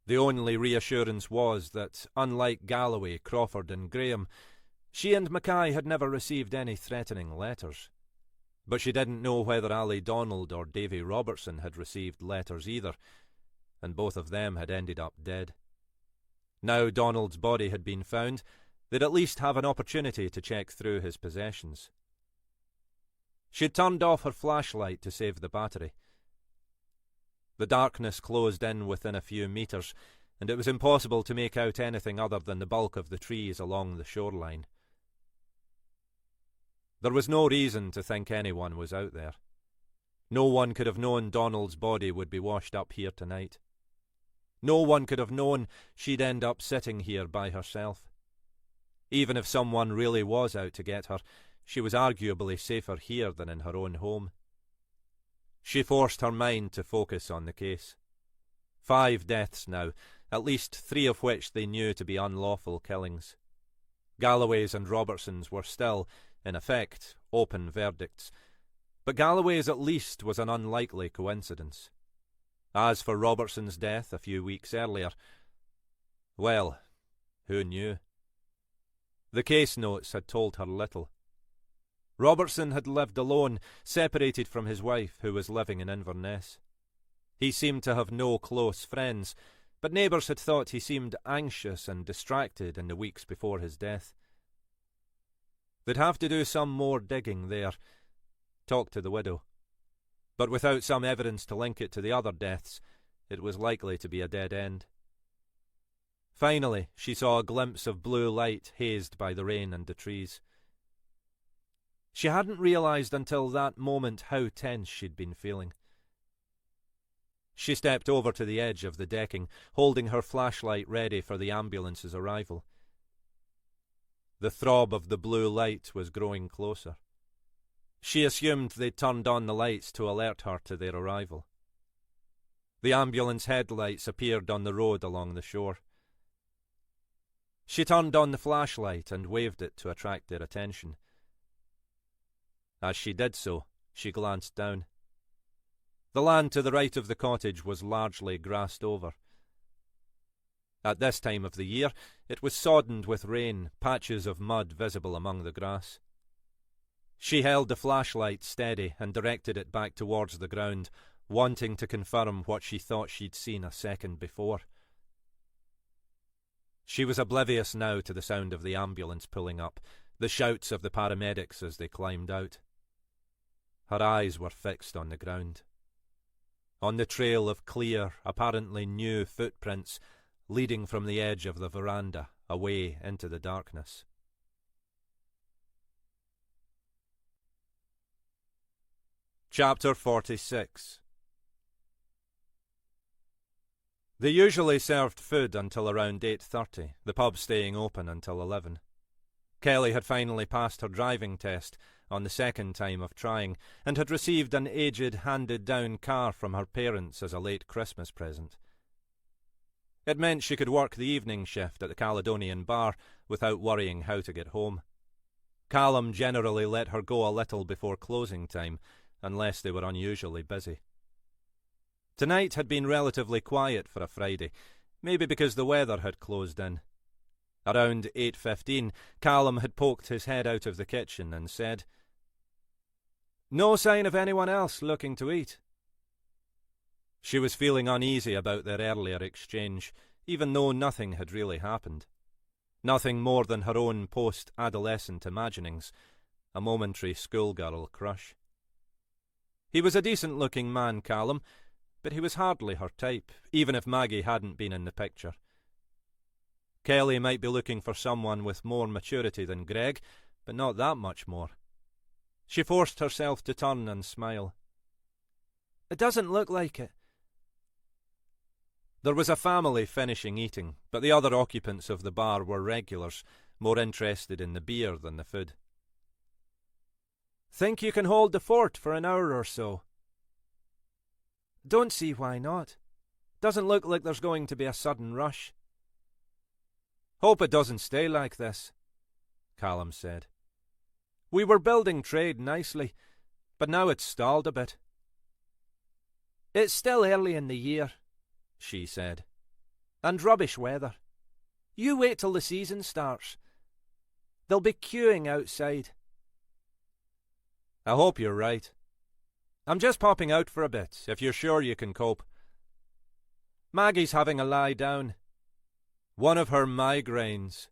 The only reassurance was that, unlike Galloway, Crawford and Graham, she and Mackay had never received any threatening letters. But she didn't know whether Ali Donald or Davy Robertson had received letters either, and both of them had ended up dead. Now Donald's body had been found, they'd at least have an opportunity to check through his possessions. She'd turned off her flashlight to save the battery. The darkness closed in within a few metres, and it was impossible to make out anything other than the bulk of the trees along the shoreline. There was no reason to think anyone was out there. No one could have known Donald's body would be washed up here tonight. No one could have known she'd end up sitting here by herself. Even if someone really was out to get her, she was arguably safer here than in her own home. She forced her mind to focus on the case. 5 deaths now, at least 3 of which they knew to be unlawful killings. Galloway's and Robertson's were still, in effect, open verdicts, but Galloway's at least was an unlikely coincidence. As for Robertson's death a few weeks earlier, well, who knew? The case notes had told her little. Robertson had lived alone, separated from his wife, who was living in Inverness. He seemed to have no close friends, but neighbours had thought he seemed anxious and distracted in the weeks before his death. They'd have to do some more digging there, talk to the widow. But without some evidence to link it to the other deaths, it was likely to be a dead end. Finally, she saw a glimpse of blue light hazed by the rain and the trees. She hadn't realised until that moment how tense she'd been feeling. She stepped over to the edge of the decking, holding her flashlight ready for the ambulance's arrival. The throb of the blue light was growing closer. She assumed they'd turned on the lights to alert her to their arrival. The ambulance headlights appeared on the road along the shore. She turned on the flashlight and waved it to attract their attention. As she did so, she glanced down. The land to the right of the cottage was largely grassed over. At this time of the year, it was soddened with rain, patches of mud visible among the grass. She held the flashlight steady and directed it back towards the ground, wanting to confirm what she thought she'd seen a second before. She was oblivious now to the sound of the ambulance pulling up, the shouts of the paramedics as they climbed out. Her eyes were fixed on the ground. On the trail of clear, apparently new footprints leading from the edge of the veranda away into the darkness. Chapter 46. They usually served food until around 8:30, the pub staying open until 11. Kelly had finally passed her driving test on the second time of trying, and had received an aged handed-down car from her parents as a late Christmas present. It meant she could work the evening shift at the Caledonian Bar without worrying how to get home. Callum generally let her go a little before closing time, unless they were unusually busy. Tonight had been relatively quiet for a Friday, maybe because the weather had closed in. Around 8:15, Callum had poked his head out of the kitchen and said, "No sign of anyone else looking to eat." She was feeling uneasy about their earlier exchange, even though nothing had really happened. Nothing more than her own post-adolescent imaginings, a momentary schoolgirl crush. He was a decent-looking man, Callum, but he was hardly her type, even if Maggie hadn't been in the picture. Kelly might be looking for someone with more maturity than Greg, but not that much more. She forced herself to turn and smile. "It doesn't look like it." There was a family finishing eating, but the other occupants of the bar were regulars, more interested in the beer than the food. "Think you can hold the fort for an hour or so?" "Don't see why not. Doesn't look like there's going to be a sudden rush." "Hope it doesn't stay like this," Callum said. "We were building trade nicely, but now it's stalled a bit." "It's still early in the year," she said, "and rubbish weather. You wait till the season starts. They'll be queuing outside." "I hope you're right. I'm just popping out for a bit, if you're sure you can cope. Maggie's having a lie down. One of her migraines."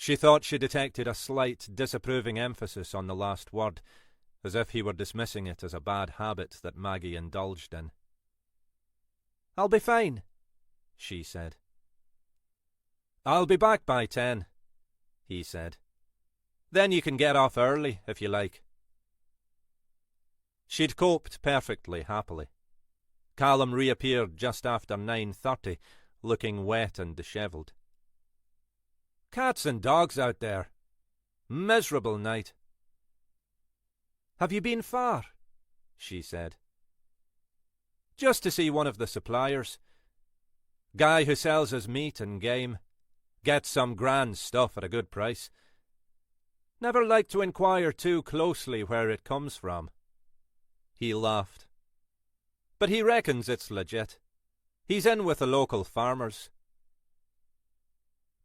She thought she detected a slight, disapproving emphasis on the last word, as if he were dismissing it as a bad habit that Maggie indulged in. "I'll be fine," she said. "I'll be back by 10, he said. "Then you can get off early, if you like." She'd coped perfectly happily. Callum reappeared just after 9:30, looking wet and dishevelled. "Cats and dogs out there. Miserable night." "Have you been far?" she said. "Just to see one of the suppliers. Guy who sells us meat and game. Gets some grand stuff at a good price. Never like to inquire too closely where it comes from." He laughed. "But he reckons it's legit. He's in with the local farmers."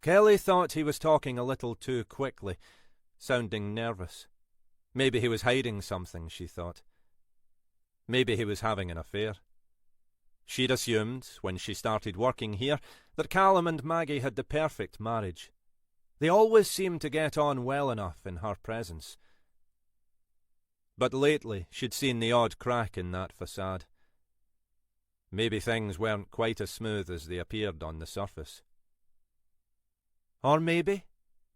Kelly thought he was talking a little too quickly, sounding nervous. Maybe he was hiding something, she thought. Maybe he was having an affair. She'd assumed, when she started working here, that Callum and Maggie had the perfect marriage. They always seemed to get on well enough in her presence. But lately she'd seen the odd crack in that facade. Maybe things weren't quite as smooth as they appeared on the surface. "Or maybe,"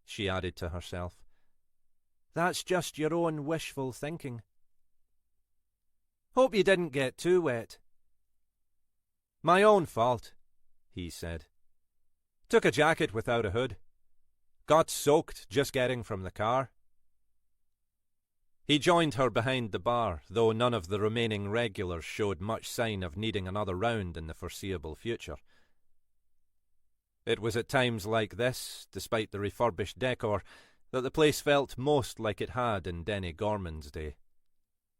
she added to herself, "that's just your own wishful thinking. Hope you didn't get too wet." "My own fault," he said. "Took a jacket without a hood. Got soaked just getting from the car." He joined her behind the bar, though none of the remaining regulars showed much sign of needing another round in the foreseeable future. It was at times like this, despite the refurbished decor, that the place felt most like it had in Denny Gorman's day.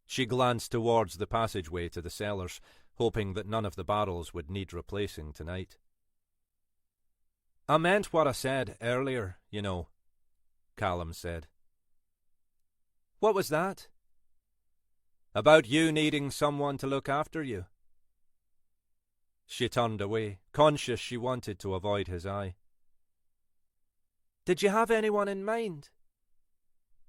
She glanced towards the passageway to the cellars, hoping that none of the barrels would need replacing tonight. "I meant what I said earlier, you know," Callum said. "What was that?" "About you needing someone to look after you." She turned away, conscious she wanted to avoid his eye. "Did you have anyone in mind?"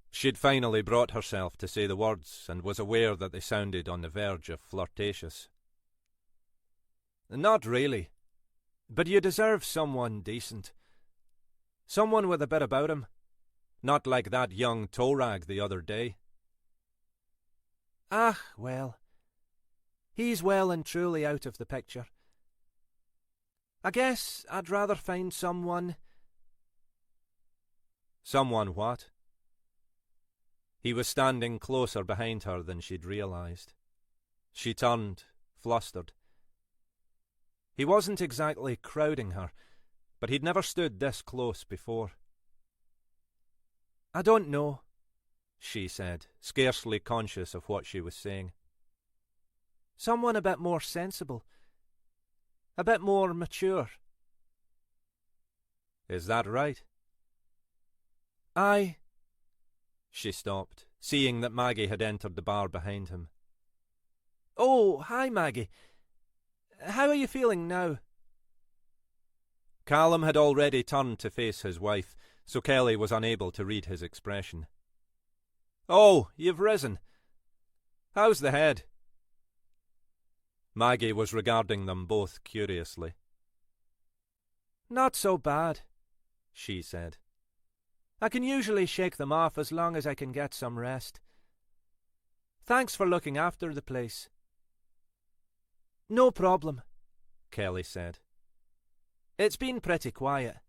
She'd finally brought herself to say the words and was aware that they sounded on the verge of flirtatious. "Not really. But you deserve someone decent. Someone with a bit about him. Not like that young toe rag the other day." "Ah, well. He's well and truly out of the picture. I guess I'd rather find someone—" "Someone what?" He was standing closer behind her than she'd realised. She turned, flustered. He wasn't exactly crowding her, but he'd never stood this close before. "I don't know," she said, scarcely conscious of what she was saying. "Someone a bit more sensible. A bit more mature." "Is that right?" "Aye." She stopped, seeing that Maggie had entered the bar behind him. "Oh, hi, Maggie. How are you feeling now?" Callum had already turned to face his wife, so Kelly was unable to read his expression. "Oh, you've risen. How's the head?" Maggie was regarding them both curiously. "Not so bad," she said. "I can usually shake them off as long as I can get some rest. Thanks for looking after the place." "No problem," Kelly said. "It's been pretty quiet."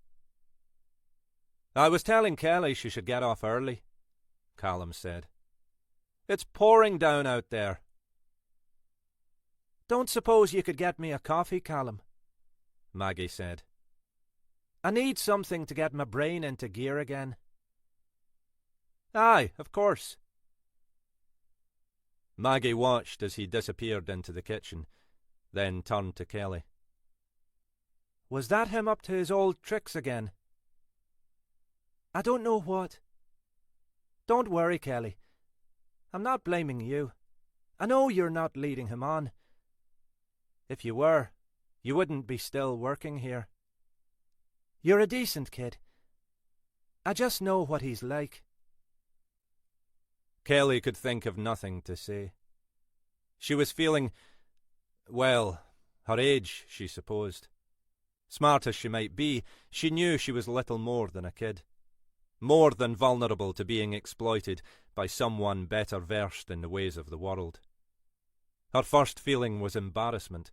"I was telling Kelly she should get off early," Callum said. "It's pouring down out there." "Don't suppose you could get me a coffee, Callum?" Maggie said. "I need something to get my brain into gear again." "Aye, of course." Maggie watched as he disappeared into the kitchen, then turned to Kelly. "Was that him up to his old tricks again?" "I don't know what." "Don't worry, Kelly. I'm not blaming you. I know you're not leading him on. If you were, you wouldn't be still working here. You're a decent kid. I just know what he's like. Kelly could think of nothing to say. She was feeling, well, her age, she supposed. Smart as she might be, she knew she was little more than a kid. More than vulnerable to being exploited by someone better versed in the ways of the world. Her first feeling was embarrassment,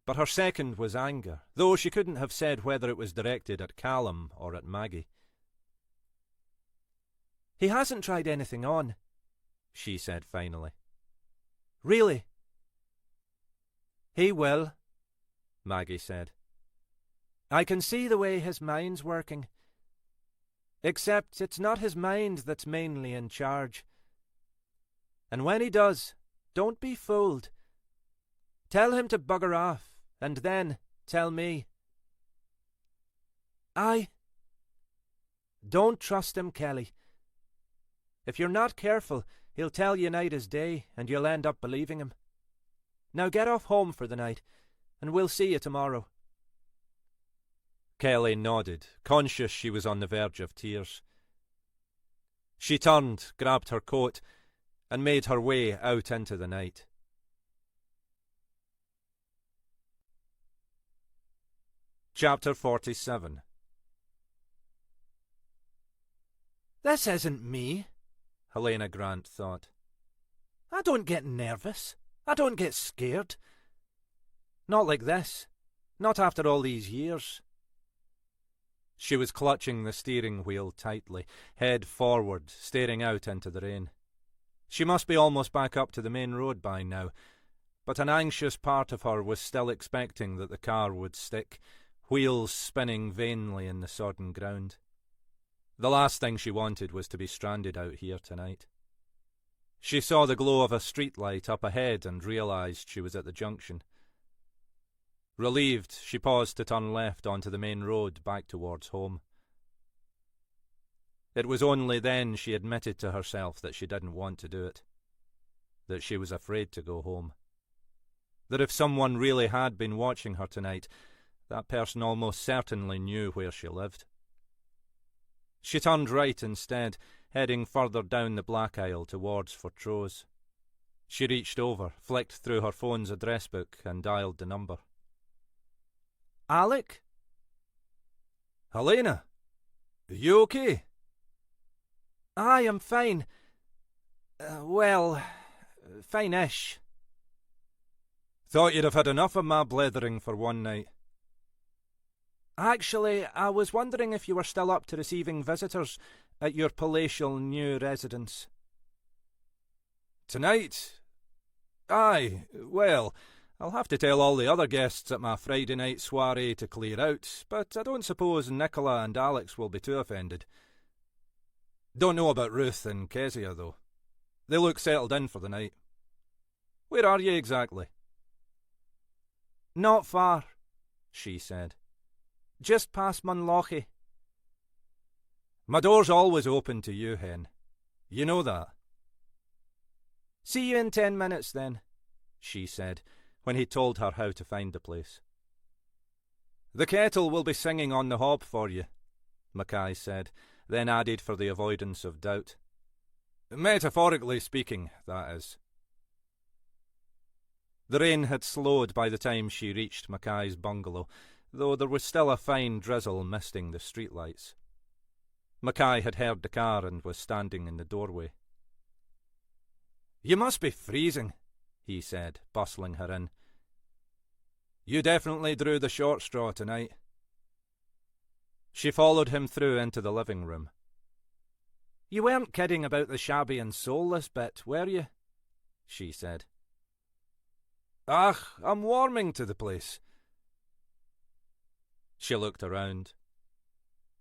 but her second was anger, though she couldn't have said whether it was directed at Callum or at Maggie. He hasn't tried anything on, she said finally. Really? He will, Maggie said. I can see the way his mind's working. Except it's not his mind that's mainly in charge. And when he does, don't be fooled. Tell him to bugger off, and then tell me. Don't trust him, Kelly. If you're not careful, he'll tell you night is day, and you'll end up believing him. Now get off home for the night, and we'll see you tomorrow. Kelly nodded, conscious she was on the verge of tears. She turned, grabbed her coat, and made her way out into the night. Chapter 47. This isn't me, Helena Grant thought. I don't get nervous. I don't get scared. Not like this. Not after all these years. She was clutching the steering wheel tightly, head forward, staring out into the rain. She must be almost back up to the main road by now, but an anxious part of her was still expecting that the car would stick, wheels spinning vainly in the sodden ground. The last thing she wanted was to be stranded out here tonight. She saw the glow of a streetlight up ahead and realised she was at the junction. Relieved, she paused to turn left onto the main road back towards home. It was only then she admitted to herself that she didn't want to do it, that she was afraid to go home, that if someone really had been watching her tonight, that person almost certainly knew where she lived. She turned right instead, heading further down the black aisle towards Fortrose. She reached over, flicked through her phone's address book and dialed the number. Alec? Helena, are you okay? I am fine. Well, fine-ish. Thought you'd have had enough of my blethering for one night. Actually, I was wondering if you were still up to receiving visitors at your palatial new residence. Tonight? Aye, well, I'll have to tell all the other guests at my Friday night soiree to clear out, but I don't suppose Nicola and Alex will be too offended. Don't know about Ruth and Kezia, though. They look settled in for the night. Where are you exactly? Not far, she said. Just past Munlochy. My door's always open to you, Hen. You know that. See you in 10 minutes, then, she said, when he told her how to find the place. The kettle will be singing on the hob for you, Mackay said, then added for the avoidance of doubt. Metaphorically speaking, that is. The rain had slowed by the time she reached Mackay's bungalow, though there was still a fine drizzle misting the streetlights. Mackay had heard the car and was standing in the doorway. You must be freezing, he said, bustling her in. You definitely drew the short straw tonight. She followed him through into the living room. You weren't kidding about the shabby and soulless bit, were you? She said. Ach, I'm warming to the place. She looked around.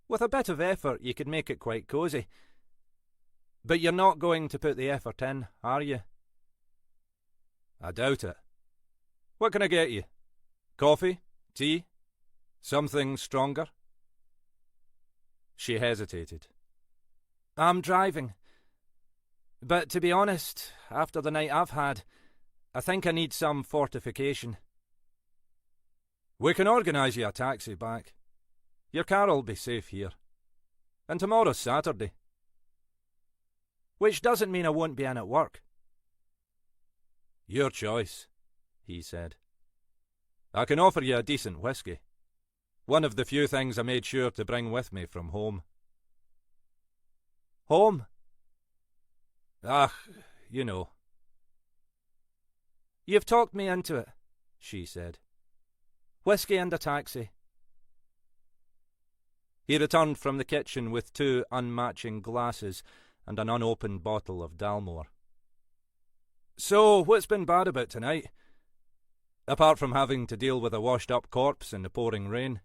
With a bit of effort, you could make it quite cosy. But you're not going to put the effort in, are you? I doubt it. What can I get you? Coffee? Tea? Something stronger? She hesitated. I'm driving. But to be honest, after the night I've had, I think I need some fortification. We can organise you a taxi back. Your car'll be safe here. And tomorrow's Saturday. Which doesn't mean I won't be in at work. Your choice, he said. I can offer you a decent whisky. One of the few things I made sure to bring with me from home. Home? Ah, you know. You've talked me into it, she said. Whisky and a taxi. He returned from the kitchen with 2 unmatching glasses and an unopened bottle of Dalmore. So, what's been bad about tonight? Apart from having to deal with a washed-up corpse in the pouring rain.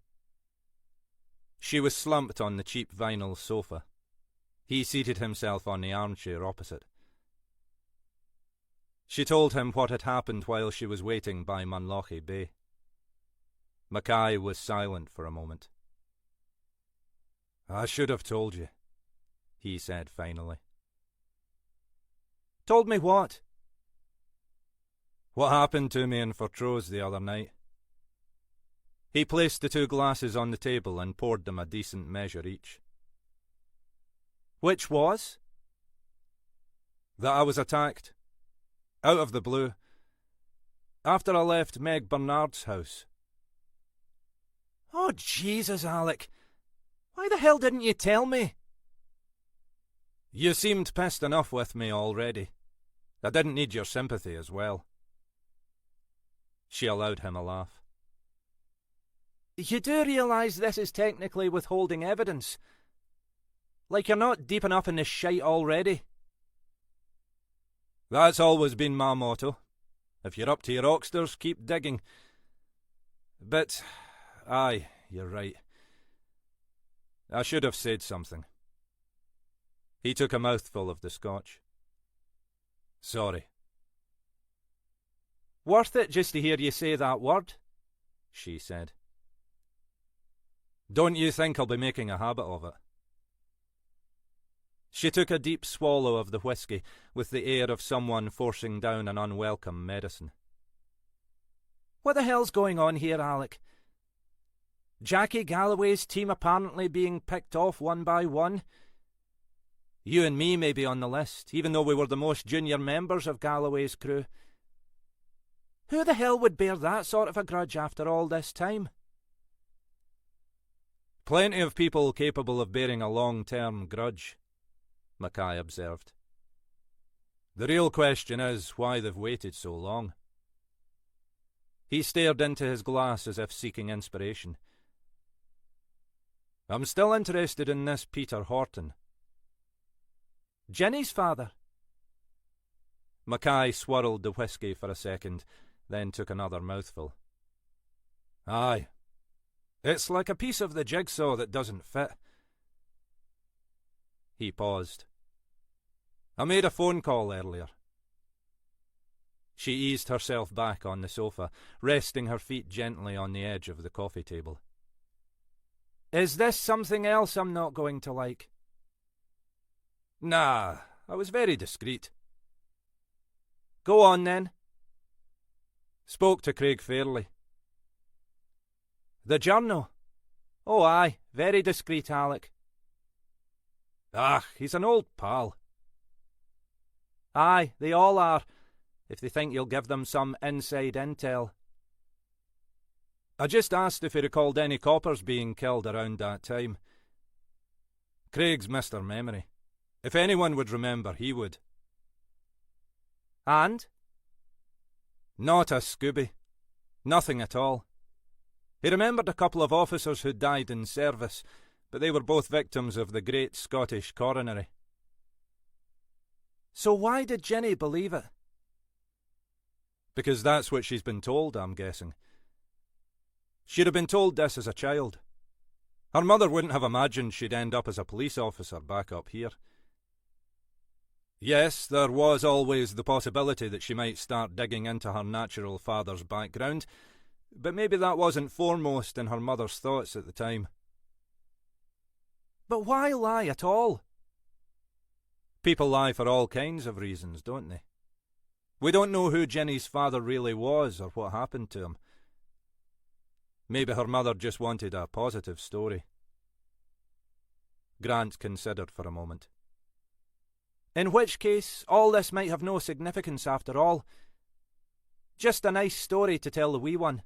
She was slumped on the cheap vinyl sofa. He seated himself on the armchair opposite. She told him what had happened while she was waiting by Munlochy Bay. Mackay was silent for a moment. I should have told you, he said finally. Told me what? What happened to me in Fortrose the other night. He placed the 2 glasses on the table and poured them a decent measure each. Which was? That I was attacked. Out of the blue. After I left Meg Bernard's house. Oh, Jesus, Alec. Why the hell didn't you tell me? You seemed pissed enough with me already. I didn't need your sympathy as well. She allowed him a laugh. You do realise this is technically withholding evidence? Like you're not deep enough in this shite already? That's always been my motto. If you're up to your oxters, keep digging. But, aye, you're right. I should have said something. He took a mouthful of the scotch. Sorry. Worth it just to hear you say that word, she said. Don't you think I'll be making a habit of it? She took a deep swallow of the whisky with the air of someone forcing down an unwelcome medicine. What the hell's going on here, Alec? Jackie Galloway's team apparently being picked off one by one. You and me may be on the list, even though we were the most junior members of Galloway's crew. Who the hell would bear that sort of a grudge after all this time? Plenty of people capable of bearing a long-term grudge, Mackay observed. The real question is why they've waited so long. He stared into his glass as if seeking inspiration. I'm still interested in this Peter Horton. Jenny's father? Mackay swirled the whisky for a second, then took another mouthful. Aye. It's like a piece of the jigsaw that doesn't fit. He paused. I made a phone call earlier. She eased herself back on the sofa, resting her feet gently on the edge of the coffee table. Is this something else I'm not going to like? Nah, I was very discreet. Go on then. Spoke to Craig Fairley. The journal? Oh aye, very discreet, Alec. Ah, he's an old pal. Aye, they all are, if they think you'll give them some inside intel. I just asked if he recalled any coppers being killed around that time. Craig's Mr. Memory. If anyone would remember, he would. And? Not a Scooby. Nothing at all. He remembered a couple of officers who died in service, but they were both victims of the Great Scottish Coronary. So why did Jenny believe it? Because that's what she's been told, I'm guessing. She'd have been told this as a child. Her mother wouldn't have imagined she'd end up as a police officer back up here. Yes, there was always the possibility that she might start digging into her natural father's background, but maybe that wasn't foremost in her mother's thoughts at the time. But why lie at all? People lie for all kinds of reasons, don't they? We don't know who Jenny's father really was or what happened to him. Maybe her mother just wanted a positive story. Grant considered for a moment. In which case, all this might have no significance after all. Just a nice story to tell the wee one.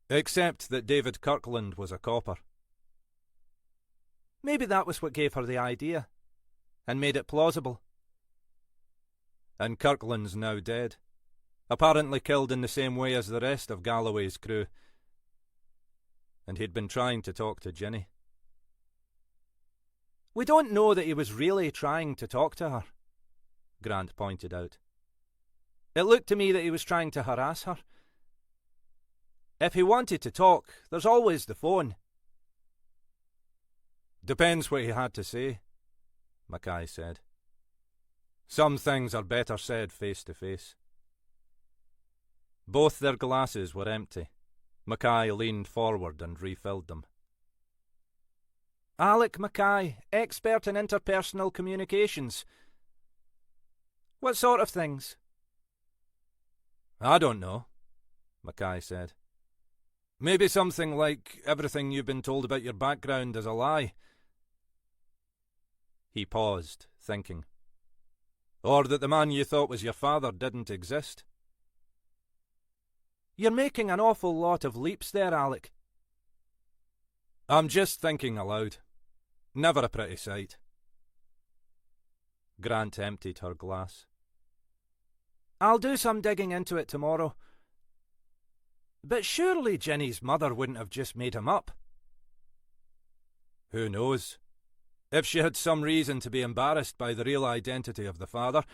Except that David Kirkland was a copper. Maybe that was what gave her the idea, and made it plausible. And Kirkland's now dead, apparently killed in the same way as the rest of Galloway's crew. And he'd been trying to talk to Ginny. We don't know that he was really trying to talk to her, Grant pointed out. It looked to me that he was trying to harass her. If he wanted to talk, there's always the phone. Depends what he had to say, Mackay said. Some things are better said face to face. Both their glasses were empty. Mackay leaned forward and refilled them. Alec Mackay, expert in interpersonal communications. What sort of things? I don't know, Mackay said. Maybe something like everything you've been told about your background is a lie. He paused, thinking. Or that the man you thought was your father didn't exist. You're making an awful lot of leaps there, Alec. I'm just thinking aloud. Never a pretty sight. Grant emptied her glass. I'll do some digging into it tomorrow. But surely Ginny's mother wouldn't have just made him up. Who knows? If she had some reason to be embarrassed by the real identity of the father,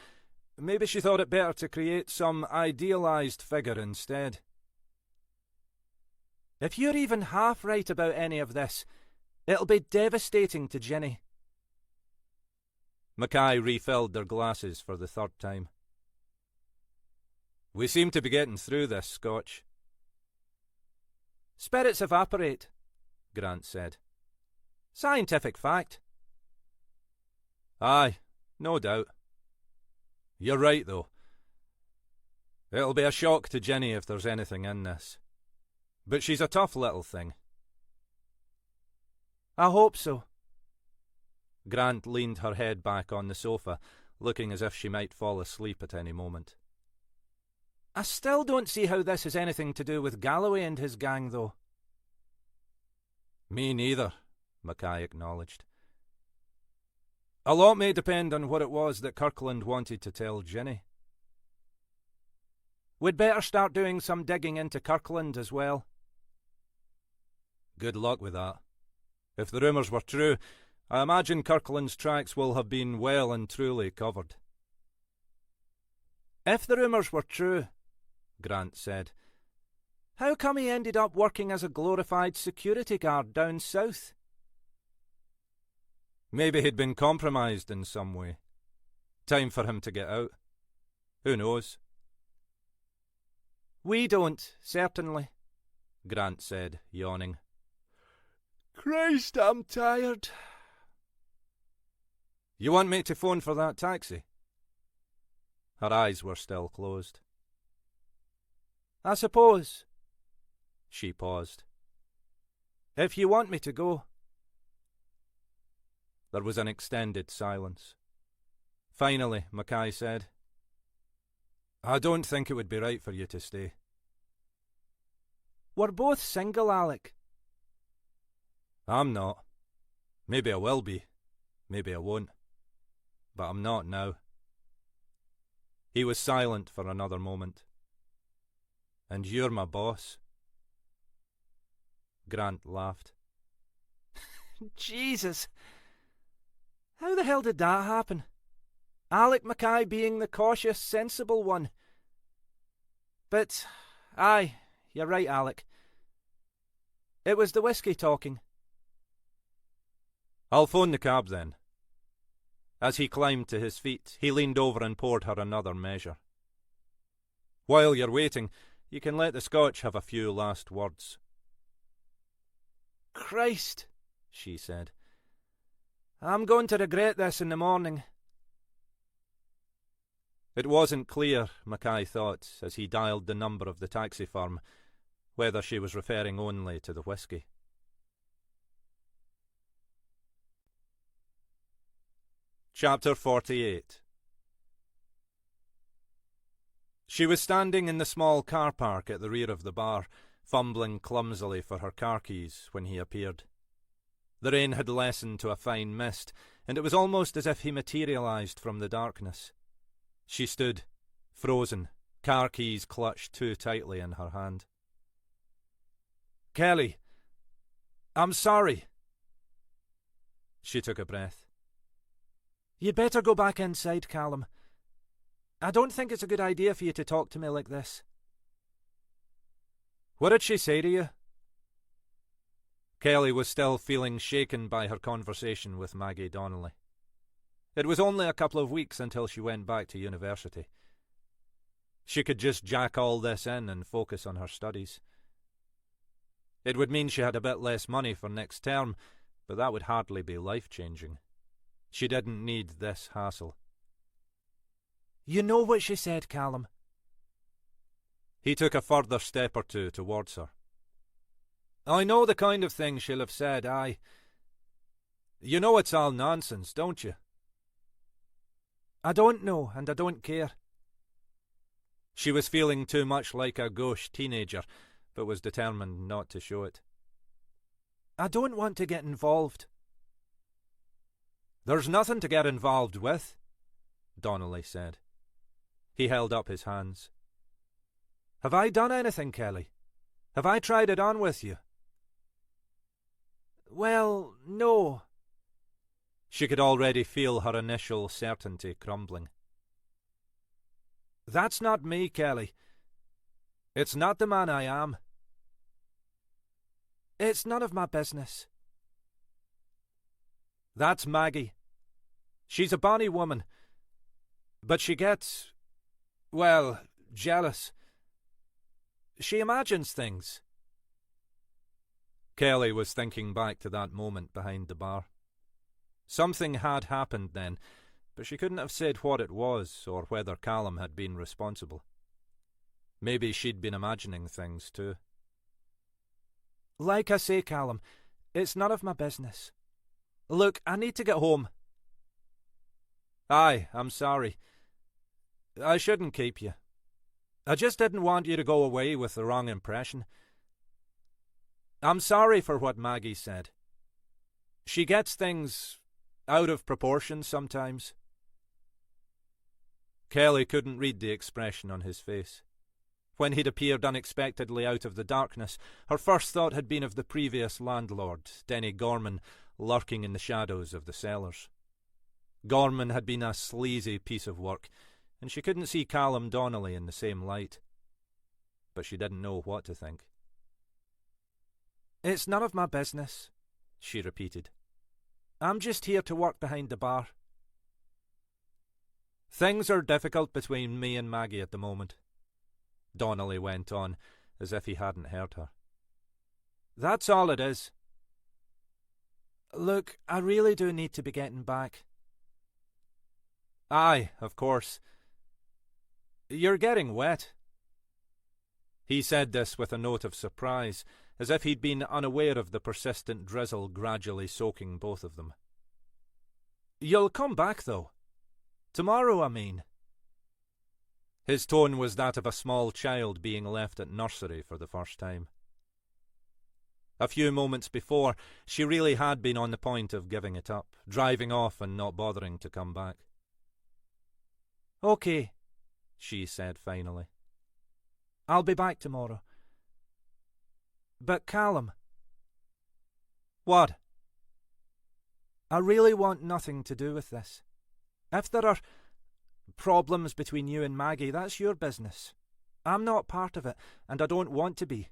maybe she thought it better to create some idealised figure instead. If you're even half right about any of this, it'll be devastating to Ginny. Mackay refilled their glasses for the third time. We seem to be getting through this, Scotch. Spirits evaporate, Grant said. Scientific fact. Aye, no doubt. You're right, though. It'll be a shock to Ginny if there's anything in this. But she's a tough little thing. I hope so. Grant leaned her head back on the sofa, looking as if she might fall asleep at any moment. I still don't see how this has anything to do with Galloway and his gang, though. Me neither, Mackay acknowledged. A lot may depend on what it was that Kirkland wanted to tell Ginny. We'd better start doing some digging into Kirkland as well. Good luck with that. If the rumours were true, I imagine Kirkland's tracks will have been well and truly covered. If the rumours were true, Grant said, how come he ended up working as a glorified security guard down south? Maybe he'd been compromised in some way. Time for him to get out. Who knows? We don't, certainly, Grant said, yawning. Christ, I'm tired. You want me to phone for that taxi? Her eyes were still closed. I suppose. She paused. If you want me to go. There was an extended silence. Finally, Mackay said, I don't think it would be right for you to stay. We're both single, Alec. I'm not. Maybe I will be. Maybe I won't. But I'm not now. He was silent for another moment. And you're my boss. Grant laughed. Jesus. How the hell did that happen? Alec Mackay being the cautious, sensible one. But, aye, you're right, Alec. It was the whiskey talking. I'll phone the cab then. As he climbed to his feet, he leaned over and poured her another measure. While you're waiting, you can let the Scotch have a few last words. Christ, she said. I'm going to regret this in the morning. It wasn't clear, Mackay thought, as he dialed the number of the taxi firm, whether she was referring only to the whiskey. Chapter 48. She was standing in the small car park at the rear of the bar, fumbling clumsily for her car keys when he appeared. The rain had lessened to a fine mist, and it was almost as if he materialized from the darkness. She stood, frozen, car keys clutched too tightly in her hand. Kelly, I'm sorry. She took a breath. You'd better go back inside, Callum. I don't think it's a good idea for you to talk to me like this. What did she say to you? Kelly was still feeling shaken by her conversation with Maggie Donnelly. It was only a couple of weeks until she went back to university. She could just jack all this in and focus on her studies. It would mean she had a bit less money for next term, but that would hardly be life-changing. She didn't need this hassle. You know what she said, Callum. He took a further step or two towards her. I know the kind of thing she'll have said, aye. You know it's all nonsense, don't you? I don't know, and I don't care. She was feeling too much like a gauche teenager, but was determined not to show it. I don't want to get involved. There's nothing to get involved with, Donnelly said. He held up his hands. Have I done anything, Kelly? Have I tried it on with you? Well, no. She could already feel her initial certainty crumbling. That's not me, Kelly. It's not the man I am. It's none of my business. That's Maggie. She's a bonny woman, but she gets, well, jealous. She imagines things. Kelly was thinking back to that moment behind the bar. Something had happened then, but she couldn't have said what it was or whether Callum had been responsible. Maybe she'd been imagining things too. Like I say, Callum, it's none of my business. Look, I need to get home. Aye, I'm sorry. I shouldn't keep you. I just didn't want you to go away with the wrong impression. I'm sorry for what Maggie said. She gets things out of proportion sometimes. Kelly couldn't read the expression on his face. When he'd appeared unexpectedly out of the darkness, her first thought had been of the previous landlord, Denny Gorman, lurking in the shadows of the cellars. Gorman had been a sleazy piece of work, and she couldn't see Callum Donnelly in the same light. But she didn't know what to think. It's none of my business, she repeated. I'm just here to work behind the bar. Things are difficult between me and Maggie at the moment, Donnelly went on, as if he hadn't heard her. That's all it is. Look, I really do need to be getting back. Aye, of course. You're getting wet. He said this with a note of surprise, as if he'd been unaware of the persistent drizzle gradually soaking both of them. You'll come back, though. Tomorrow, I mean. His tone was that of a small child being left at nursery for the first time. A few moments before, she really had been on the point of giving it up, driving off and not bothering to come back. Okay, she said finally. I'll be back tomorrow. But Callum. What? I really want nothing to do with this. If there are problems between you and Maggie, that's your business. I'm not part of it, and I don't want to be.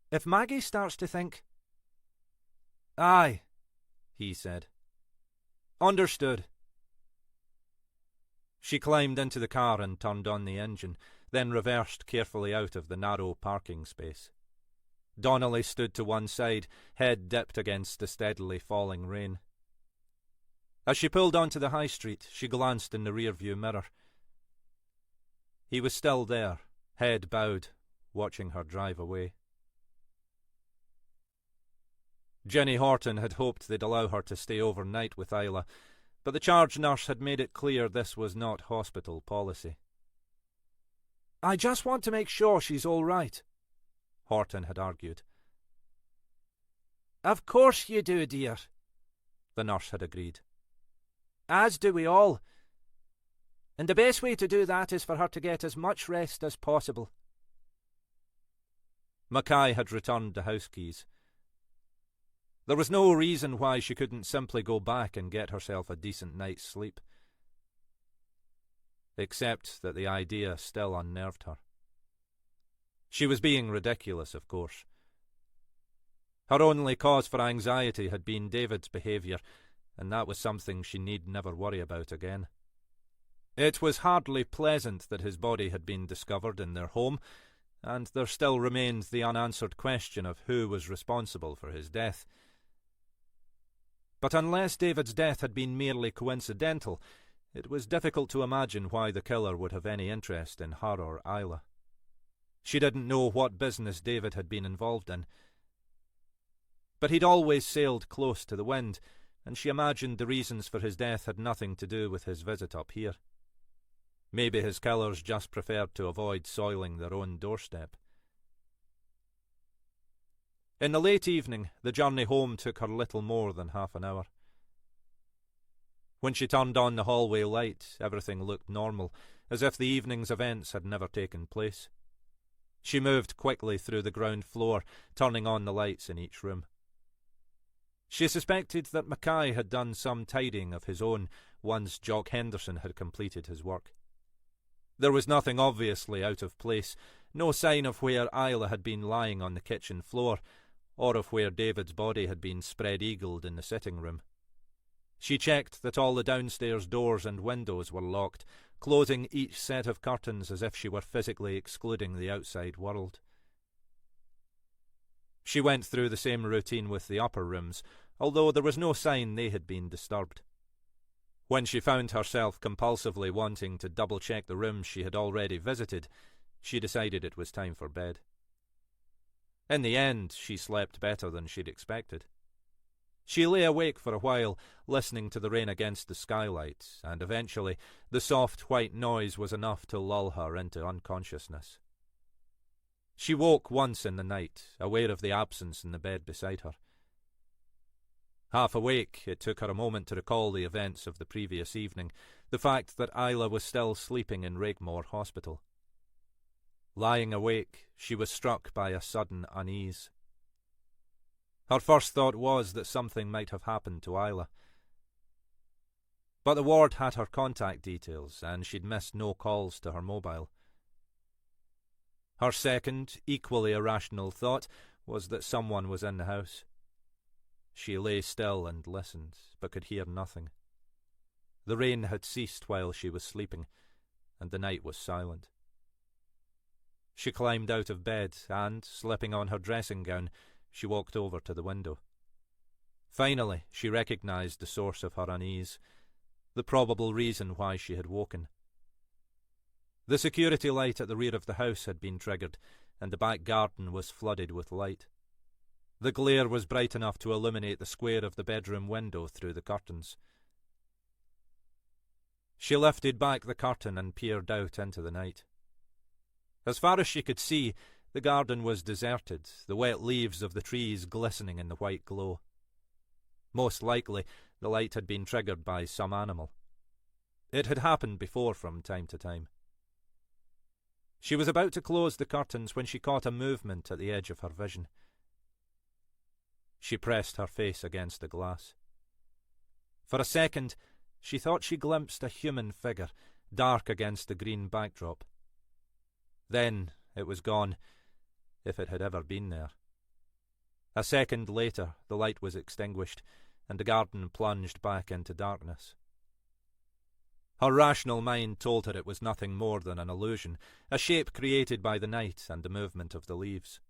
If Maggie starts to think... Aye, he said. Understood. She climbed into the car and turned on the engine, then reversed carefully out of the narrow parking space. Donnelly stood to one side, head dipped against the steadily falling rain. As she pulled onto the high street, she glanced in the rear-view mirror. He was still there, head bowed, watching her drive away. Jenny Horton had hoped they'd allow her to stay overnight with Isla, But the charge nurse had made it clear this was not hospital policy. "I just want to make sure she's all right," Horton had argued. "Of course you do, dear," the nurse had agreed. "As do we all. And the best way to do that is for her to get as much rest as possible." Mackay had returned the house keys. There was no reason why she couldn't simply go back and get herself a decent night's sleep. Except that the idea still unnerved her. She was being ridiculous, of course. Her only cause for anxiety had been David's behaviour, and that was something she need never worry about again. It was hardly pleasant that his body had been discovered in their home, and there still remained the unanswered question of who was responsible for his death. But unless David's death had been merely coincidental, it was difficult to imagine why the killer would have any interest in her or Isla. She didn't know what business David had been involved in. But he'd always sailed close to the wind, and she imagined the reasons for his death had nothing to do with his visit up here. Maybe his killers just preferred to avoid soiling their own doorstep. In the late evening, the journey home took her little more than half an hour. When she turned on the hallway light, everything looked normal, as if the evening's events had never taken place. She moved quickly through the ground floor, turning on the lights in each room. She suspected that Mackay had done some tidying of his own once Jock Henderson had completed his work. There was nothing obviously out of place, no sign of where Isla had been lying on the kitchen floor, or of where David's body had been spread-eagled in the sitting room. She checked that all the downstairs doors and windows were locked, closing each set of curtains as if she were physically excluding the outside world. She went through the same routine with the upper rooms, although there was no sign they had been disturbed. When she found herself compulsively wanting to double-check the rooms she had already visited, she decided it was time for bed. In the end, she slept better than she'd expected. She lay awake for a while, listening to the rain against the skylight, and eventually the soft white noise was enough to lull her into unconsciousness. She woke once in the night, aware of the absence in the bed beside her. Half awake, it took her a moment to recall the events of the previous evening, the fact that Isla was still sleeping in Raigmore Hospital. Lying awake, she was struck by a sudden unease. Her first thought was that something might have happened to Isla. But the ward had her contact details, and she'd missed no calls to her mobile. Her second, equally irrational thought was that someone was in the house. She lay still and listened, but could hear nothing. The rain had ceased while she was sleeping, and the night was silent. She climbed out of bed and, slipping on her dressing gown, she walked over to the window. Finally, she recognized the source of her unease, the probable reason why she had woken. The security light at the rear of the house had been triggered, and the back garden was flooded with light. The glare was bright enough to illuminate the square of the bedroom window through the curtains. She lifted back the curtain and peered out into the night. As far as she could see, the garden was deserted, the wet leaves of the trees glistening in the white glow. Most likely, the light had been triggered by some animal. It had happened before from time to time. She was about to close the curtains when she caught a movement at the edge of her vision. She pressed her face against the glass. For a second, she thought she glimpsed a human figure, dark against the green backdrop. Then it was gone, if it had ever been there. A second later, the light was extinguished, and the garden plunged back into darkness. Her rational mind told her it was nothing more than an illusion, a shape created by the night and the movement of the leaves.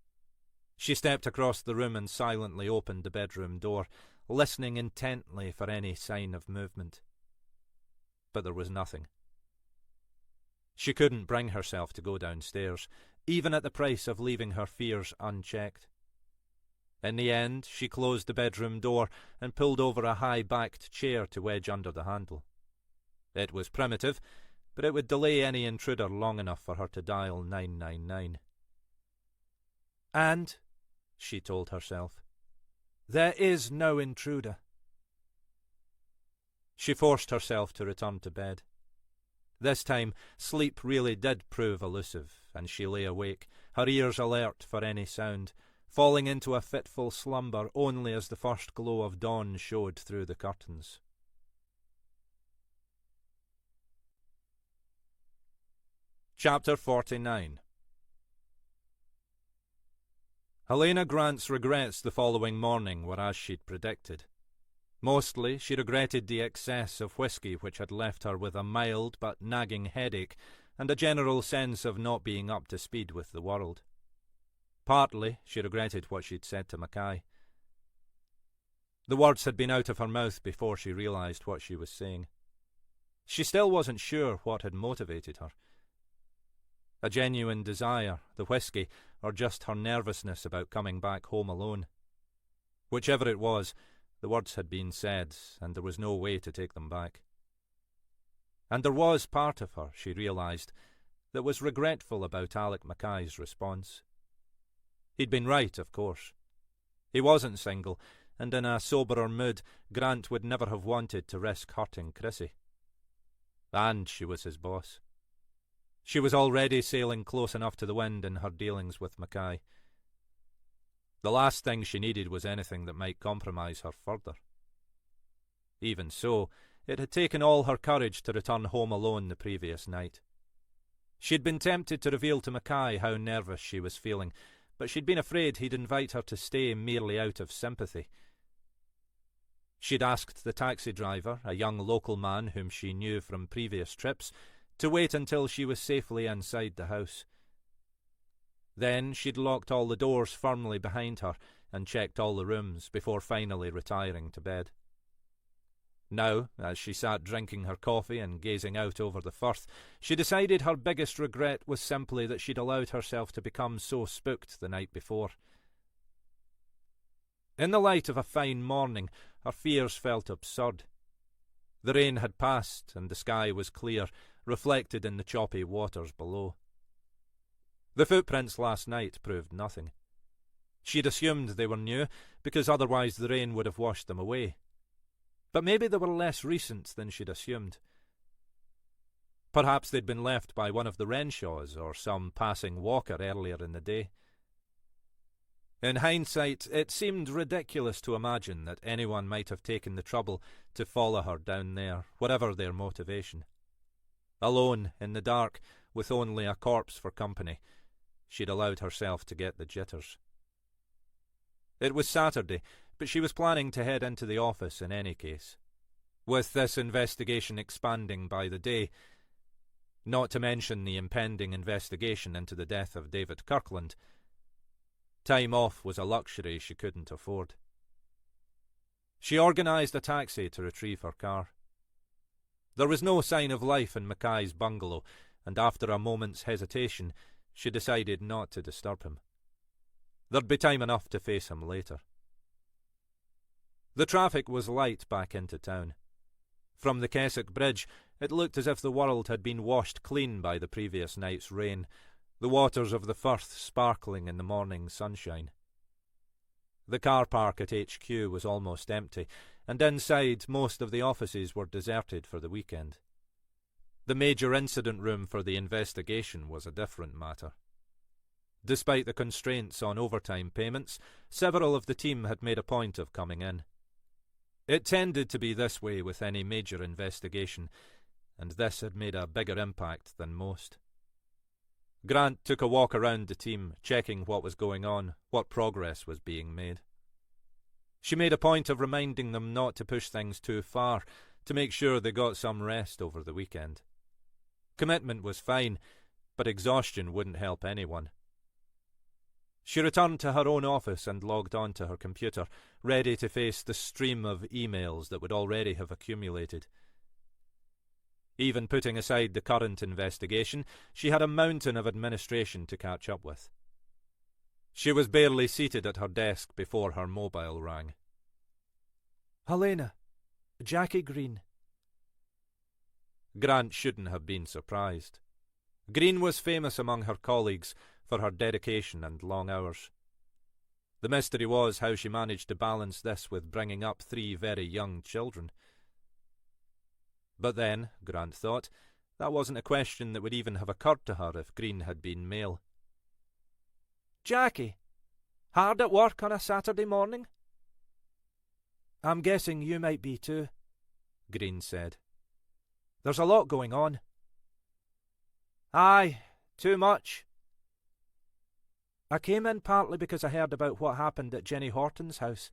She stepped across the room and silently opened the bedroom door, listening intently for any sign of movement. But there was nothing. She couldn't bring herself to go downstairs, even at the price of leaving her fears unchecked. In the end, she closed the bedroom door and pulled over a high-backed chair to wedge under the handle. It was primitive, but it would delay any intruder long enough for her to dial 999. And, she told herself, there is no intruder. She forced herself to return to bed. This time, sleep really did prove elusive, and she lay awake, her ears alert for any sound, falling into a fitful slumber only as the first glow of dawn showed through the curtains. Chapter 49. Helena Grant's regrets the following morning were as she'd predicted. Mostly, she regretted the excess of whisky which had left her with a mild but nagging headache and a general sense of not being up to speed with the world. Partly, she regretted what she'd said to Mackay. The words had been out of her mouth before she realised what she was saying. She still wasn't sure what had motivated her. A genuine desire, the whisky, or just her nervousness about coming back home alone. Whichever it was, the words had been said, and there was no way to take them back. And there was part of her, she realised, that was regretful about Alec Mackay's response. He'd been right, of course. He wasn't single, and in a soberer mood, Grant would never have wanted to risk hurting Chrissy. And she was his boss. She was already sailing close enough to the wind in her dealings with Mackay. The last thing she needed was anything that might compromise her further. Even so, it had taken all her courage to return home alone the previous night. She'd been tempted to reveal to Mackay how nervous she was feeling, but she'd been afraid he'd invite her to stay merely out of sympathy. She'd asked the taxi driver, a young local man whom she knew from previous trips, to wait until she was safely inside the house. Then she'd locked all the doors firmly behind her and checked all the rooms before finally retiring to bed. Now, as she sat drinking her coffee and gazing out over the firth, she decided her biggest regret was simply that she'd allowed herself to become so spooked the night before. In the light of a fine morning, her fears felt absurd. The rain had passed, and the sky was clear, reflected in the choppy waters below. The footprints last night proved nothing. She'd assumed they were new, because otherwise the rain would have washed them away. But maybe they were less recent than she'd assumed. Perhaps they'd been left by one of the Renshaws or some passing walker earlier in the day. In hindsight, it seemed ridiculous to imagine that anyone might have taken the trouble to follow her down there, whatever their motivation. Alone, in the dark, with only a corpse for company, she'd allowed herself to get the jitters. It was Saturday, but she was planning to head into the office in any case. With this investigation expanding by the day, not to mention the impending investigation into the death of David Kirkland, time off was a luxury she couldn't afford. She organised a taxi to retrieve her car. There was no sign of life in Mackay's bungalow, and after a moment's hesitation, she decided not to disturb him. There'd be time enough to face him later. The traffic was light back into town. From the Keswick Bridge, it looked as if the world had been washed clean by the previous night's rain, the waters of the Firth sparkling in the morning sunshine. The car park at HQ was almost empty, and inside most of the offices were deserted for the weekend. The major incident room for the investigation was a different matter. Despite the constraints on overtime payments, several of the team had made a point of coming in. It tended to be this way with any major investigation, and this had made a bigger impact than most. Grant took a walk around the team, checking what was going on, what progress was being made. She made a point of reminding them not to push things too far, to make sure they got some rest over the weekend. Commitment was fine, but exhaustion wouldn't help anyone. She returned to her own office and logged on to her computer, ready to face the stream of emails that would already have accumulated. Even putting aside the current investigation, she had a mountain of administration to catch up with. She was barely seated at her desk before her mobile rang. Helena, Jackie Green. Grant shouldn't have been surprised. Green was famous among her colleagues for her dedication and long hours. The mystery was how she managed to balance this with bringing up 3 very young children. But then, Grant thought, that wasn't a question that would even have occurred to her if Green had been male. Jackie, hard at work on a Saturday morning? I'm guessing you might be too, Green said. There's a lot going on. Aye, too much. I came in partly because I heard about what happened at Jenny Horton's house.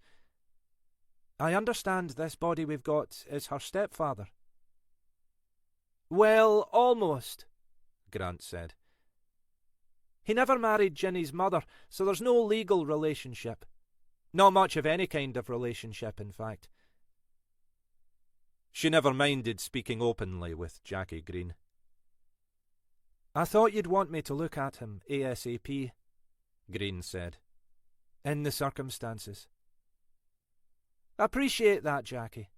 I understand this body we've got is her stepfather. Well, almost, Grant said. He never married Jenny's mother, so there's no legal relationship. Not much of any kind of relationship, in fact. She never minded speaking openly with Jackie Green. I thought you'd want me to look at him ASAP, Green said. In the circumstances. Appreciate that, Jackie.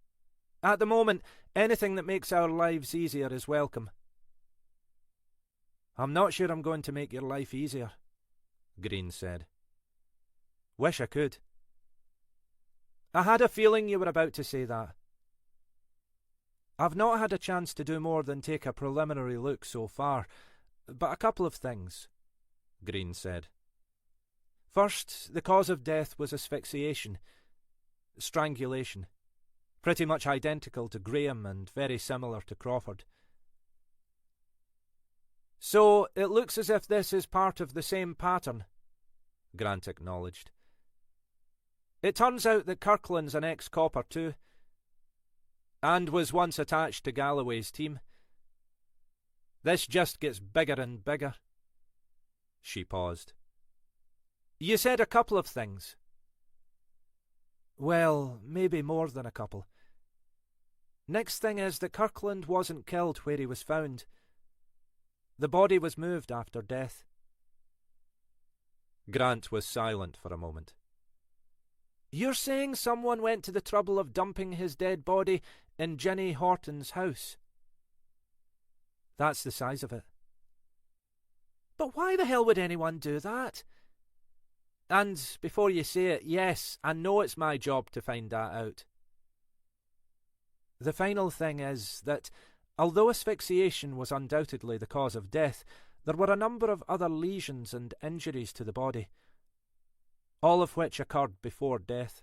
At the moment, anything that makes our lives easier is welcome. I'm not sure I'm going to make your life easier, Green said. Wish I could. I had a feeling you were about to say that. I've not had a chance to do more than take a preliminary look so far, but a couple of things, Green said. First, the cause of death was asphyxiation, strangulation, pretty much identical to Graham and very similar to Crawford. So, it looks as if this is part of the same pattern, Grant acknowledged. It turns out that Kirkland's an ex-copper too, and was once attached to Galloway's team. This just gets bigger and bigger. She paused. You said a couple of things. Well, maybe more than a couple. Next thing is that Kirkland wasn't killed where he was found. The body was moved after death. Grant was silent for a moment. You're saying someone went to the trouble of dumping his dead body in Jenny Horton's house? That's the size of it. But why the hell would anyone do that? And before you say it, yes, I know it's my job to find that out. The final thing is that, although asphyxiation was undoubtedly the cause of death, there were a number of other lesions and injuries to the body, all of which occurred before death.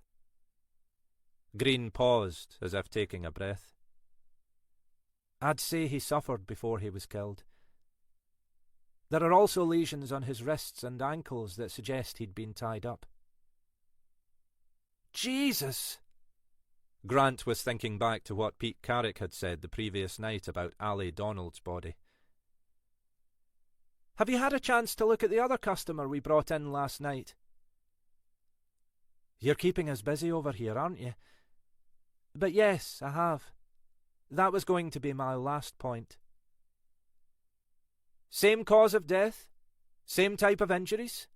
Green paused, as if taking a breath. I'd say he suffered before he was killed. There are also lesions on his wrists and ankles that suggest he'd been tied up. Jesus! Grant was thinking back to what Pete Carrick had said the previous night about Ali Donald's body. Have you had a chance to look at the other customer we brought in last night? You're keeping us busy over here, aren't you? But yes, I have. That was going to be my last point. Same cause of death? Same type of injuries?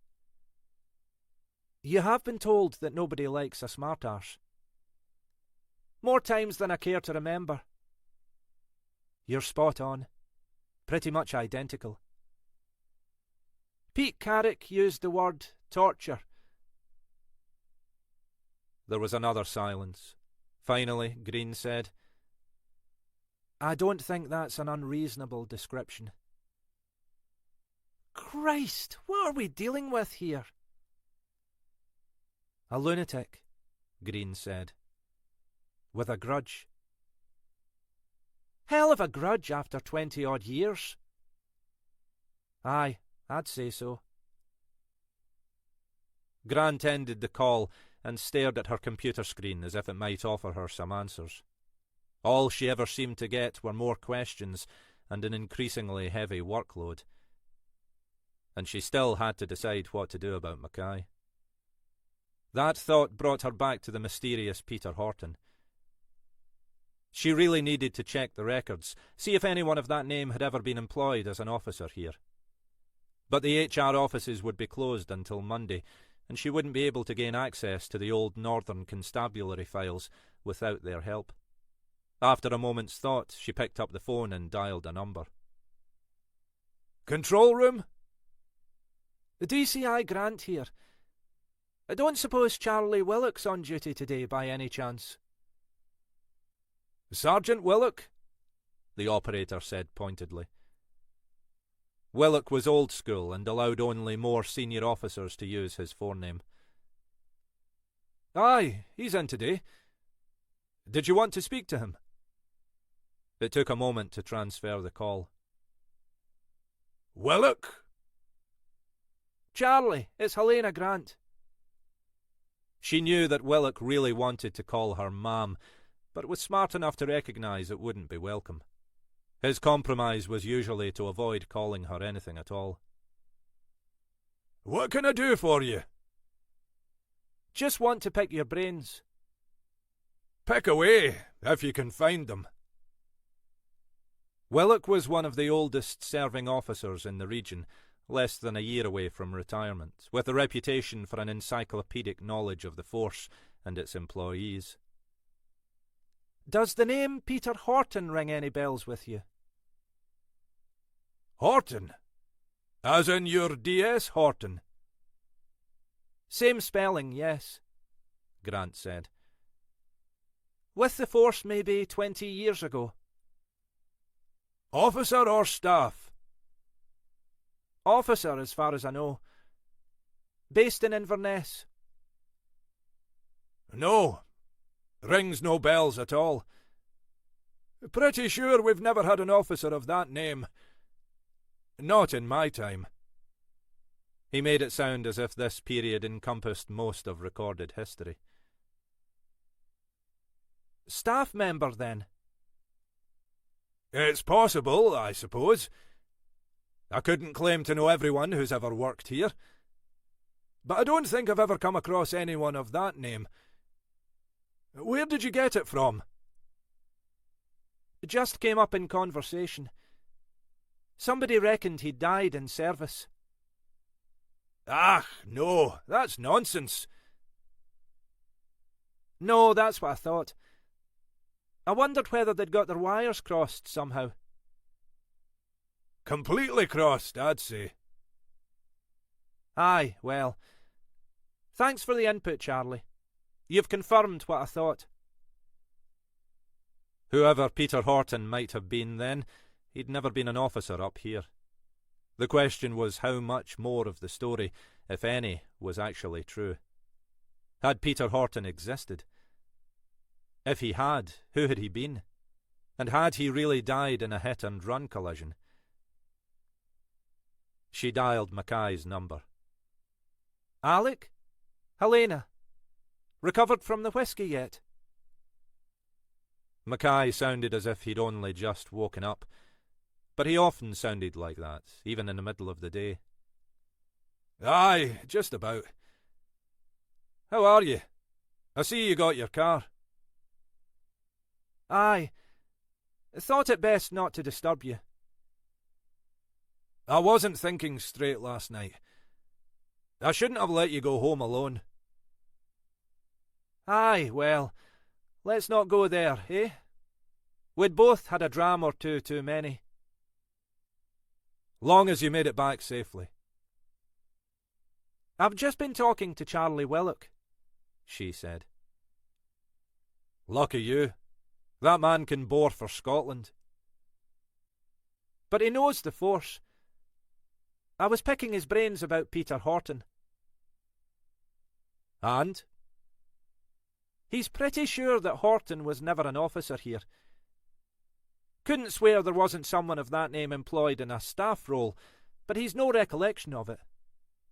You have been told that nobody likes a smart-arse. More times than I care to remember. You're spot on. Pretty much identical. Pete Carrick used the word torture. There was another silence. Finally, Green said, I don't think that's an unreasonable description. Christ, what are we dealing with here? A lunatic, Green said. With a grudge. Hell of a grudge after 20-odd years. Aye, I'd say so. Grant ended the call and stared at her computer screen as if it might offer her some answers. All she ever seemed to get were more questions and an increasingly heavy workload. And she still had to decide what to do about Mackay. That thought brought her back to the mysterious Peter Horton. She really needed to check the records, see if anyone of that name had ever been employed as an officer here. But the HR offices would be closed until Monday, and she wouldn't be able to gain access to the old Northern Constabulary files without their help. After a moment's thought, she picked up the phone and dialed a number. Control room? The DCI Grant here. I don't suppose Charlie Willock's on duty today by any chance. Sergeant Willock? The operator said pointedly. Willock was old school and allowed only more senior officers to use his forename. Aye, he's in today. Did you want to speak to him? It took a moment to transfer the call. Willock? Charlie, it's Helena Grant. She knew that Willock really wanted to call her Ma'am, but was smart enough to recognise it wouldn't be welcome. His compromise was usually to avoid calling her anything at all. What can I do for you? Just want to pick your brains. Pick away, if you can find them. Willock was one of the oldest serving officers in the region, less than a year away from retirement, with a reputation for an encyclopedic knowledge of the force and its employees. Does the name Peter Horton ring any bells with you? Horton? As in your DS Horton? Same spelling, yes, Grant said. With the force maybe 20 years ago. Officer or staff? Officer, as far as I know. Based in Inverness. No. Rings no bells at all. Pretty sure we've never had an officer of that name. Not in my time. He made it sound as if this period encompassed most of recorded history. Staff member, then? It's possible, I suppose. I couldn't claim to know everyone who's ever worked here. But I don't think I've ever come across anyone of that name. Where did you get it from? It just came up in conversation. Somebody reckoned he'd died in service. Ah, no, that's nonsense. No, that's what I thought. I wondered whether they'd got their wires crossed somehow. Completely crossed, I'd say. Aye, well. Thanks for the input, Charlie. You've confirmed what I thought. Whoever Peter Horton might have been then, he'd never been an officer up here. The question was how much more of the story, if any, was actually true. Had Peter Horton existed? If he had, who had he been? And had he really died in a hit-and-run collision? She dialed Mackay's number. Alec? Helena? Recovered from the whisky yet? Mackay sounded as if he'd only just woken up, but he often sounded like that, even in the middle of the day. Aye, just about. How are you? I see you got your car. Aye. Thought it best not to disturb you. I wasn't thinking straight last night. I shouldn't have let you go home alone. Aye, well, let's not go there, eh? We'd both had a dram or two too many. Long as you made it back safely. I've just been talking to Charlie Willock, she said. Lucky you. That man can bore for Scotland. But he knows the force. I was picking his brains about Peter Horton. And? He's pretty sure that Horton was never an officer here. Couldn't swear there wasn't someone of that name employed in a staff role, but he's no recollection of it.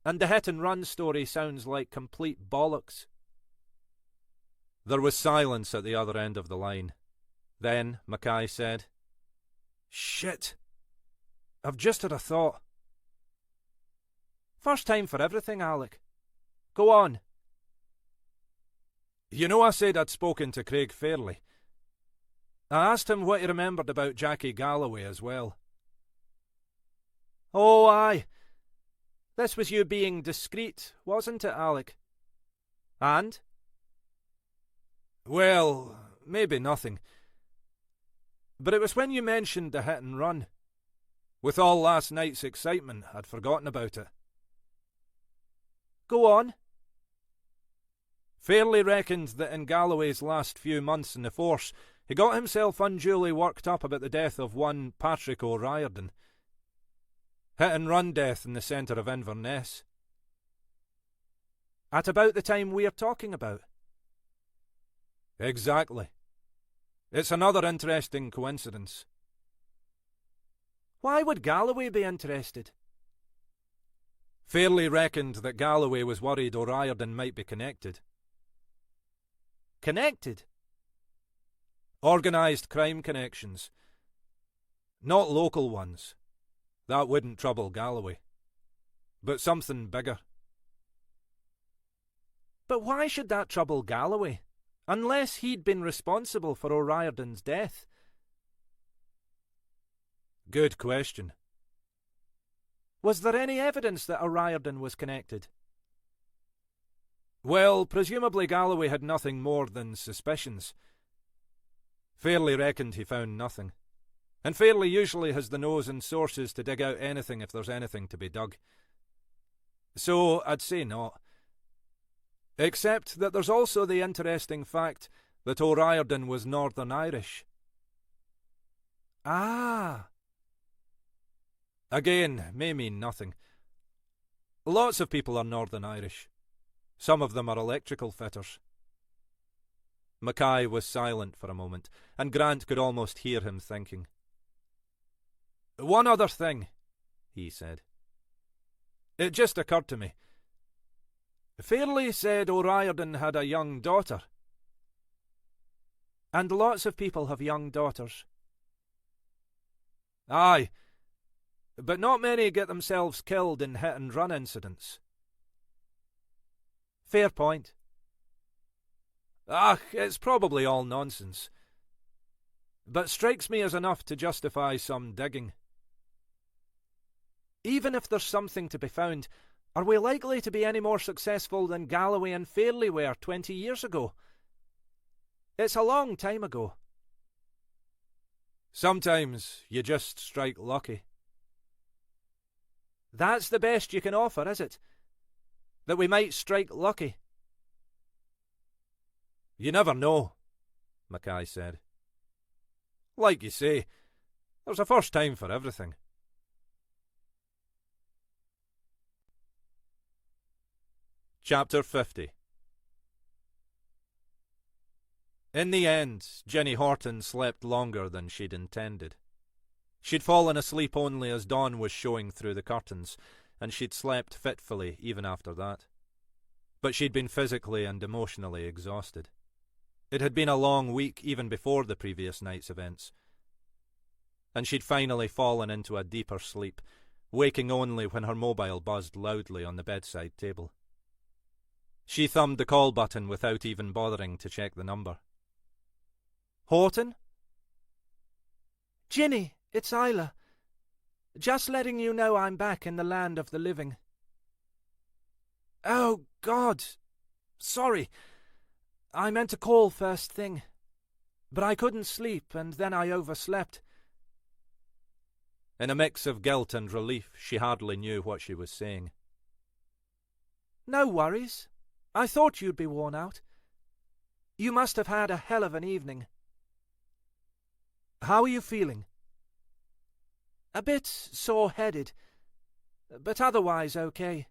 And the hit-and-run story sounds like complete bollocks. There was silence at the other end of the line. Then Mackay said, Shit. I've just had a thought. First time for everything, Alec. Go on. You know I said I'd spoken to Craig Fairley. I asked him what he remembered about Jackie Galloway as well. Oh, aye. This was you being discreet, wasn't it, Alec? And? Well, maybe nothing. But it was when you mentioned the hit and run. With all last night's excitement, I'd forgotten about it. Go on. Fairley reckoned that in Galloway's last few months in the force, he got himself unduly worked up about the death of one Patrick O'Riordan. Hit-and-run death in the centre of Inverness. At about the time we're talking about. Exactly. It's another interesting coincidence. Why would Galloway be interested? Fairley reckoned that Galloway was worried O'Riordan might be connected. Connected? Organised crime connections. Not local ones. That wouldn't trouble Galloway. But something bigger. But why should that trouble Galloway? Unless he'd been responsible for O'Riordan's death. Good question. Was there any evidence that O'Riordan was connected? Well, presumably Galloway had nothing more than suspicions. Fairley reckoned he found nothing. And Fairley usually has the nose and sources to dig out anything if there's anything to be dug. So I'd say not. Except that there's also the interesting fact that O'Riordan was Northern Irish. Ah. Again, may mean nothing. Lots of people are Northern Irish. Some of them are electrical fitters. Mackay was silent for a moment, and Grant could almost hear him thinking. One other thing, he said. It just occurred to me. Fairley said O'Riordan had a young daughter. And lots of people have young daughters. Aye, but not many get themselves killed in hit-and-run incidents. Fair point. It's probably all nonsense. But strikes me as enough to justify some digging. Even if there's something to be found, are we likely to be any more successful than Galloway and Fairley were 20 years ago? It's a long time ago. Sometimes you just strike lucky. That's the best you can offer, is it? That we might strike lucky? You never know, Mackay said. Like you say, there's a first time for everything. Chapter 50. In the end, Jenny Horton slept longer than she'd intended. She'd fallen asleep only as dawn was showing through the curtains, and she'd slept fitfully even after that. But she'd been physically and emotionally exhausted. It had been a long week even before the previous night's events. And she'd finally fallen into a deeper sleep, waking only when her mobile buzzed loudly on the bedside table. She thumbed the call button without even bothering to check the number. Horton? Ginny, it's Isla. Just letting you know I'm back in the land of the living. Oh, God. Sorry. I meant to call first thing. But I couldn't sleep, and then I overslept. In a mix of guilt and relief, she hardly knew what she was saying. No worries. I thought you'd be worn out. You must have had a hell of an evening. How are you feeling? A bit sore-headed, but otherwise okay.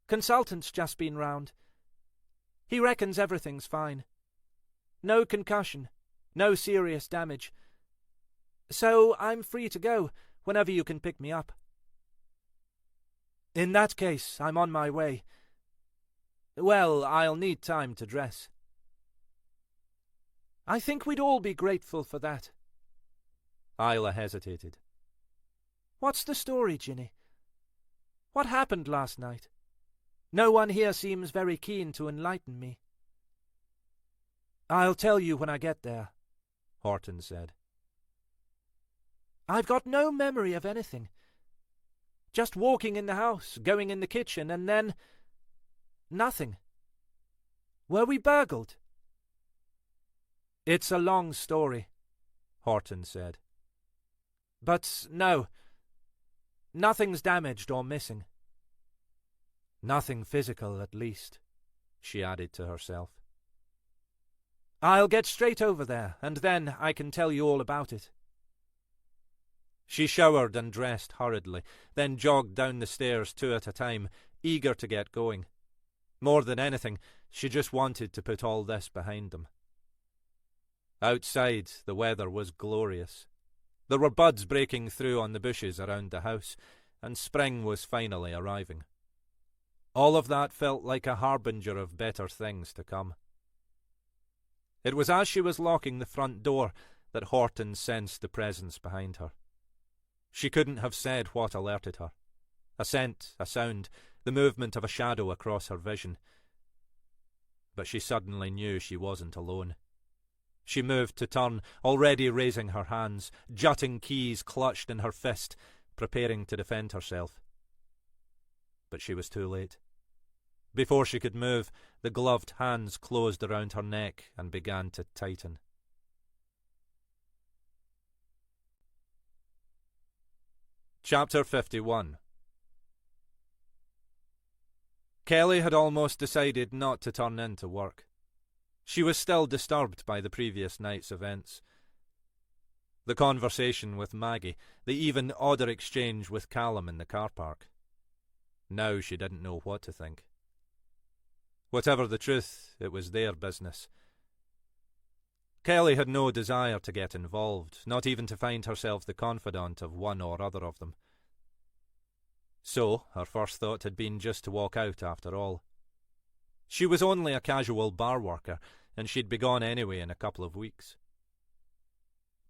Consultant's just been round. He reckons everything's fine. No concussion, no serious damage. So I'm free to go whenever you can pick me up. In that case, I'm on my way. Well, I'll need time to dress. I think we'd all be grateful for that. Isla hesitated. What's the story, Ginny? What happened last night? No one here seems very keen to enlighten me. I'll tell you when I get there, Horton said. I've got no memory of anything. Just walking in the house, going in the kitchen, and then nothing. Were we burgled? It's a long story, Horton said. But no, nothing's damaged or missing. Nothing physical, at least, she added to herself. I'll get straight over there, and then I can tell you all about it. She showered and dressed hurriedly, then jogged down the stairs 2 at a time, eager to get going. More than anything, she just wanted to put all this behind them. Outside, the weather was glorious. There were buds breaking through on the bushes around the house, and spring was finally arriving. All of that felt like a harbinger of better things to come. It was as she was locking the front door that Horton sensed the presence behind her. She couldn't have said what alerted her. A scent, a sound, the movement of a shadow across her vision. But she suddenly knew she wasn't alone. She moved to turn, already raising her hands, jutting keys clutched in her fist, preparing to defend herself. But she was too late. Before she could move, the gloved hands closed around her neck and began to tighten. Chapter 51. Kelly had almost decided not to turn in to work. She was still disturbed by the previous night's events. The conversation with Maggie, the even odder exchange with Callum in the car park. Now she didn't know what to think. Whatever the truth, it was their business. Kelly had no desire to get involved, not even to find herself the confidant of one or other of them. So, her first thought had been just to walk out after all. She was only a casual bar worker, and she'd be gone anyway in a couple of weeks.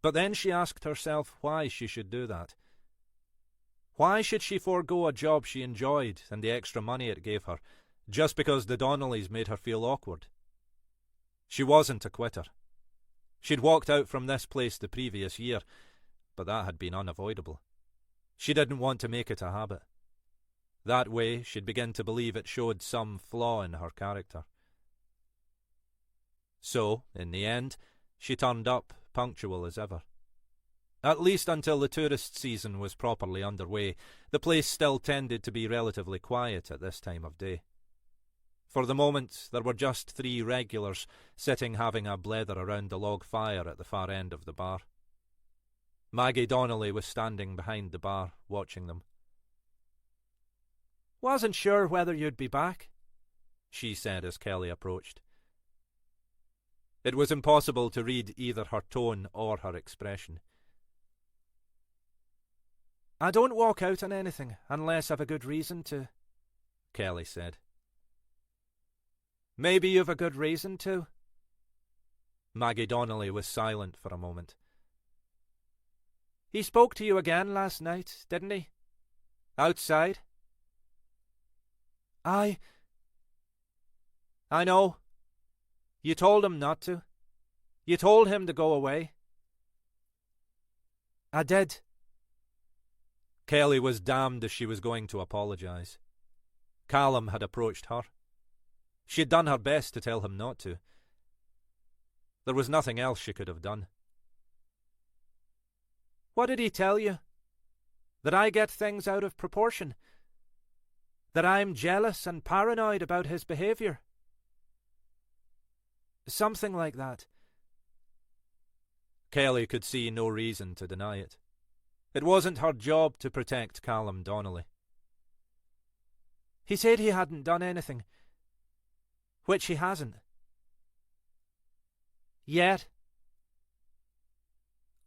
But then she asked herself why she should do that. Why should she forego a job she enjoyed and the extra money it gave her, just because the Donnellys made her feel awkward? She wasn't a quitter. She'd walked out from this place the previous year, but that had been unavoidable. She didn't want to make it a habit. That way, she'd begin to believe it showed some flaw in her character. So, in the end, she turned up, punctual as ever. At least until the tourist season was properly underway, the place still tended to be relatively quiet at this time of day. For the moment, there were just 3 regulars sitting having a blether around the log fire at the far end of the bar. Maggie Donnelly was standing behind the bar, watching them. "Wasn't sure whether you'd be back," she said as Kelly approached. It was impossible to read either her tone or her expression. "I don't walk out on anything unless I've a good reason to," Kelly said. "Maybe you've a good reason to." Maggie Donnelly was silent for a moment. "He spoke to you again last night, didn't he? Outside?" "I know. You told him not to. You told him to go away." "I did." Kelly was damned if she was going to apologise. Callum had approached her. She had done her best to tell him not to. There was nothing else she could have done. "What did he tell you? That I get things out of proportion? That I'm jealous and paranoid about his behaviour?" "Something like that." Kelly could see no reason to deny it. It wasn't her job to protect Callum Donnelly. "He said he hadn't done anything. Which he hasn't. Yet.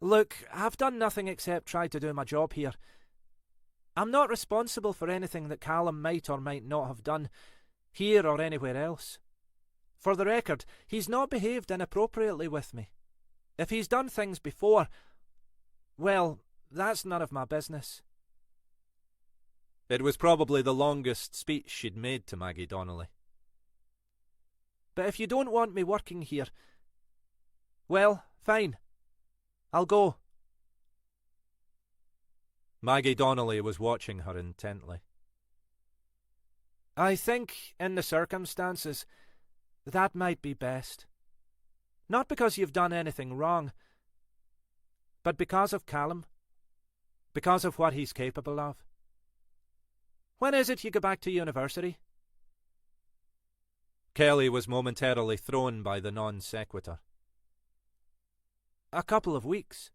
Look, I've done nothing except try to do my job here. I'm not responsible for anything that Callum might or might not have done, here or anywhere else. For the record, he's not behaved inappropriately with me. If he's done things before, well, that's none of my business." It was probably the longest speech she'd made to Maggie Donnelly. "But if you don't want me working here, well, fine. I'll go." Maggie Donnelly was watching her intently. I think, in the circumstances, that might be best. Not because you've done anything wrong, but because of Callum. Because of what he's capable of. When is it you go back to university? Kelly was momentarily thrown by the non sequitur. A couple of weeks.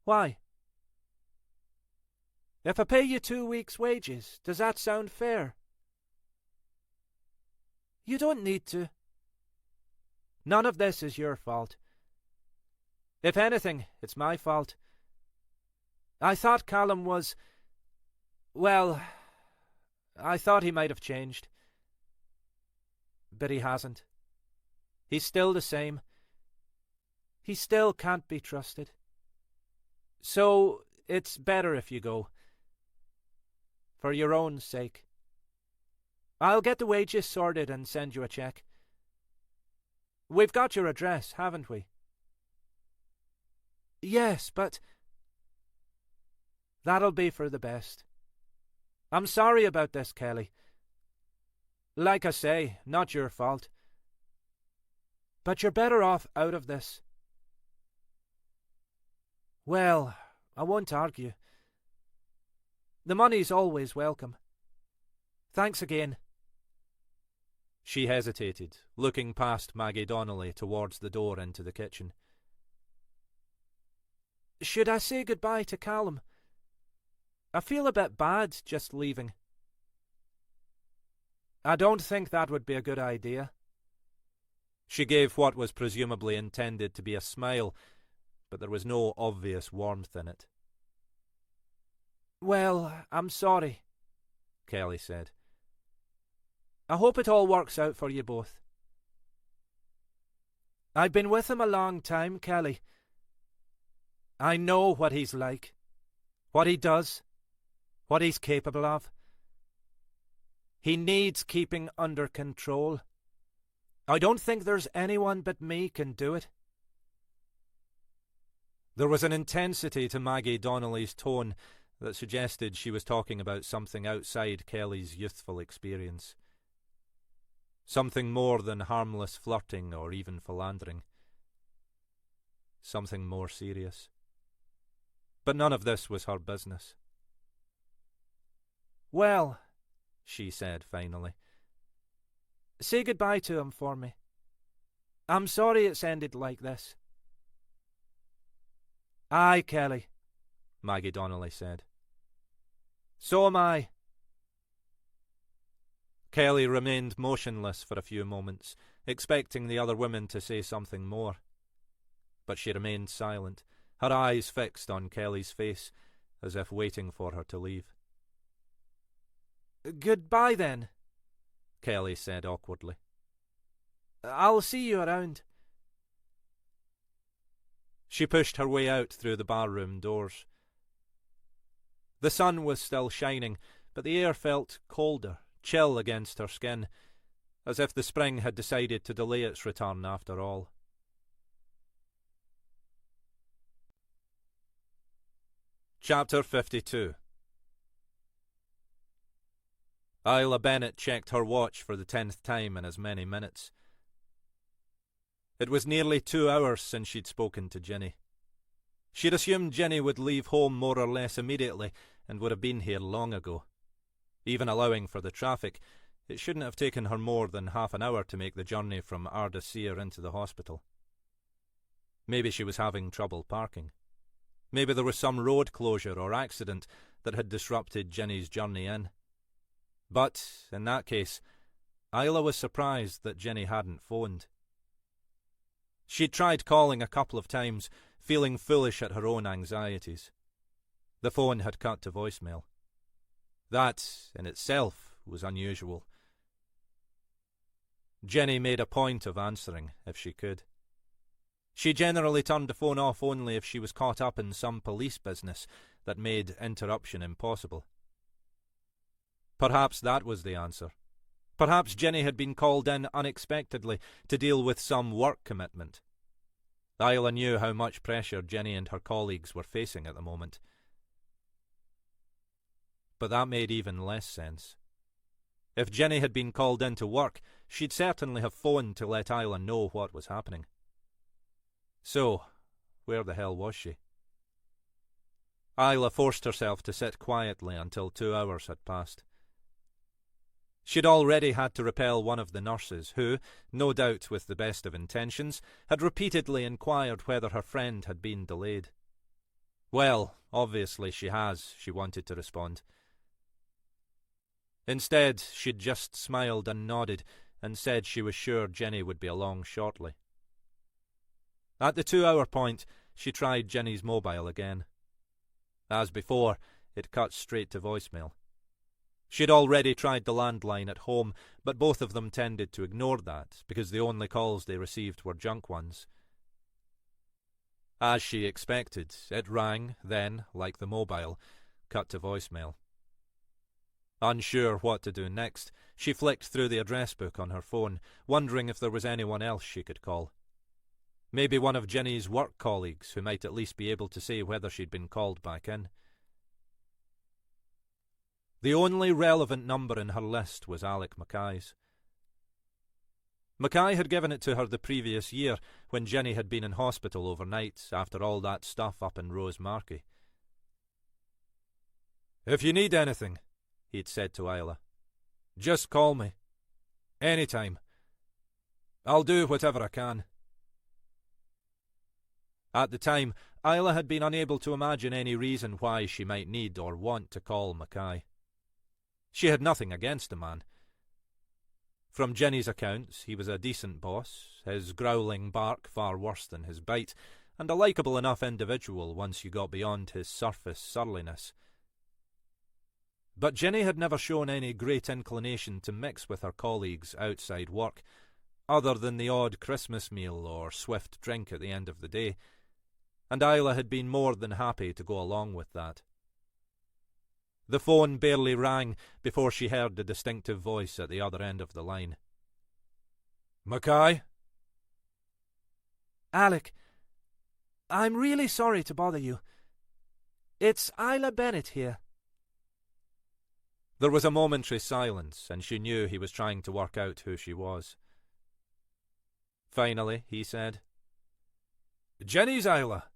Why? If I pay you 2 weeks' wages, does that sound fair? You don't need to. None of this is your fault. If anything, it's my fault. I thought Callum was... well, I thought he might have changed. But he hasn't. He's still the same. He still can't be trusted. So, it's better if you go. For your own sake. I'll get the wages sorted and send you a cheque. We've got your address, haven't we? Yes, but... that'll be for the best. I'm sorry about this, Kelly. Like I say, not your fault. But you're better off out of this. Well, I won't argue. The money's always welcome. Thanks again. She hesitated, looking past Maggie Donnelly towards the door into the kitchen. Should I say goodbye to Callum? I feel a bit bad just leaving. I don't think that would be a good idea. She gave what was presumably intended to be a smile, but there was no obvious warmth in it. Well, I'm sorry, Kelly said. I hope it all works out for you both. I've been with him a long time, Kelly. I know what he's like, what he does, what he's capable of. He needs keeping under control. I don't think there's anyone but me can do it. There was an intensity to Maggie Donnelly's tone that suggested she was talking about something outside Kelly's youthful experience. Something more than harmless flirting or even philandering. Something more serious. But none of this was her business. Well, she said finally, say goodbye to him for me. I'm sorry it's ended like this. Aye, Kelly, Maggie Donnelly said. So am I. Kelly remained motionless for a few moments, expecting the other women to say something more. But she remained silent, her eyes fixed on Kelly's face, as if waiting for her to leave. Goodbye, then, Kelly said awkwardly. I'll see you around. She pushed her way out through the barroom doors. The sun was still shining, but the air felt colder, chill against her skin, as if the spring had decided to delay its return after all. Chapter 52. Isla Bennett checked her watch for the 10th time in as many minutes. It was nearly 2 hours since she'd spoken to Ginny. She'd assumed Ginny would leave home more or less immediately and would have been here long ago. Even allowing for the traffic, it shouldn't have taken her more than half an hour to make the journey from Ardasir into the hospital. Maybe she was having trouble parking. Maybe there was some road closure or accident that had disrupted Ginny's journey in. But, in that case, Isla was surprised that Ginny hadn't phoned. She'd tried calling a couple of times, feeling foolish at her own anxieties. The phone had cut to voicemail. That, in itself, was unusual. Ginny made a point of answering, if she could. She generally turned the phone off only if she was caught up in some police business that made interruption impossible. Perhaps that was the answer. Perhaps Ginny had been called in unexpectedly to deal with some work commitment. Isla knew how much pressure Ginny and her colleagues were facing at the moment. but that made even less sense. If Jenny had been called in to work, she'd certainly have phoned to let Isla know what was happening. So, where the hell was she? Isla forced herself to sit quietly until 2 hours had passed. She'd already had to repel one of the nurses who, no doubt with the best of intentions, had repeatedly inquired whether her friend had been delayed. Well, obviously she has, she wanted to respond. Instead, she'd just smiled and nodded and said she was sure Jenny would be along shortly. At the 2-hour point, she tried Jenny's mobile again. As before, it cut straight to voicemail. She'd already tried the landline at home, but both of them tended to ignore that, because the only calls they received were junk ones. As she expected, it rang, then, like the mobile, cut to voicemail. Unsure what to do next, she flicked through the address book on her phone, wondering if there was anyone else she could call. Maybe one of Jenny's work colleagues, who might at least be able to say whether she'd been called back in. The only relevant number in her list was Alec Mackay's. Mackay had given it to her the previous year, when Jenny had been in hospital overnight after all that stuff up in Rosemarkie. "If you need anything," he'd said to Isla, "just call me. Anytime. I'll do whatever I can." At the time, Isla had been unable to imagine any reason why she might need or want to call Mackay. She had nothing against the man. From Jenny's accounts, he was a decent boss, his growling bark far worse than his bite, and a likeable enough individual once you got beyond his surface surliness. But Jenny had never shown any great inclination to mix with her colleagues outside work, other than the odd Christmas meal or swift drink at the end of the day, and Isla had been more than happy to go along with that. The phone barely rang before she heard the distinctive voice at the other end of the line. "Mackay?" "Alec, I'm really sorry to bother you. It's Isla Bennett here." There was a momentary silence, and she knew he was trying to work out who she was. Finally, he said, "Jenny's Isla?"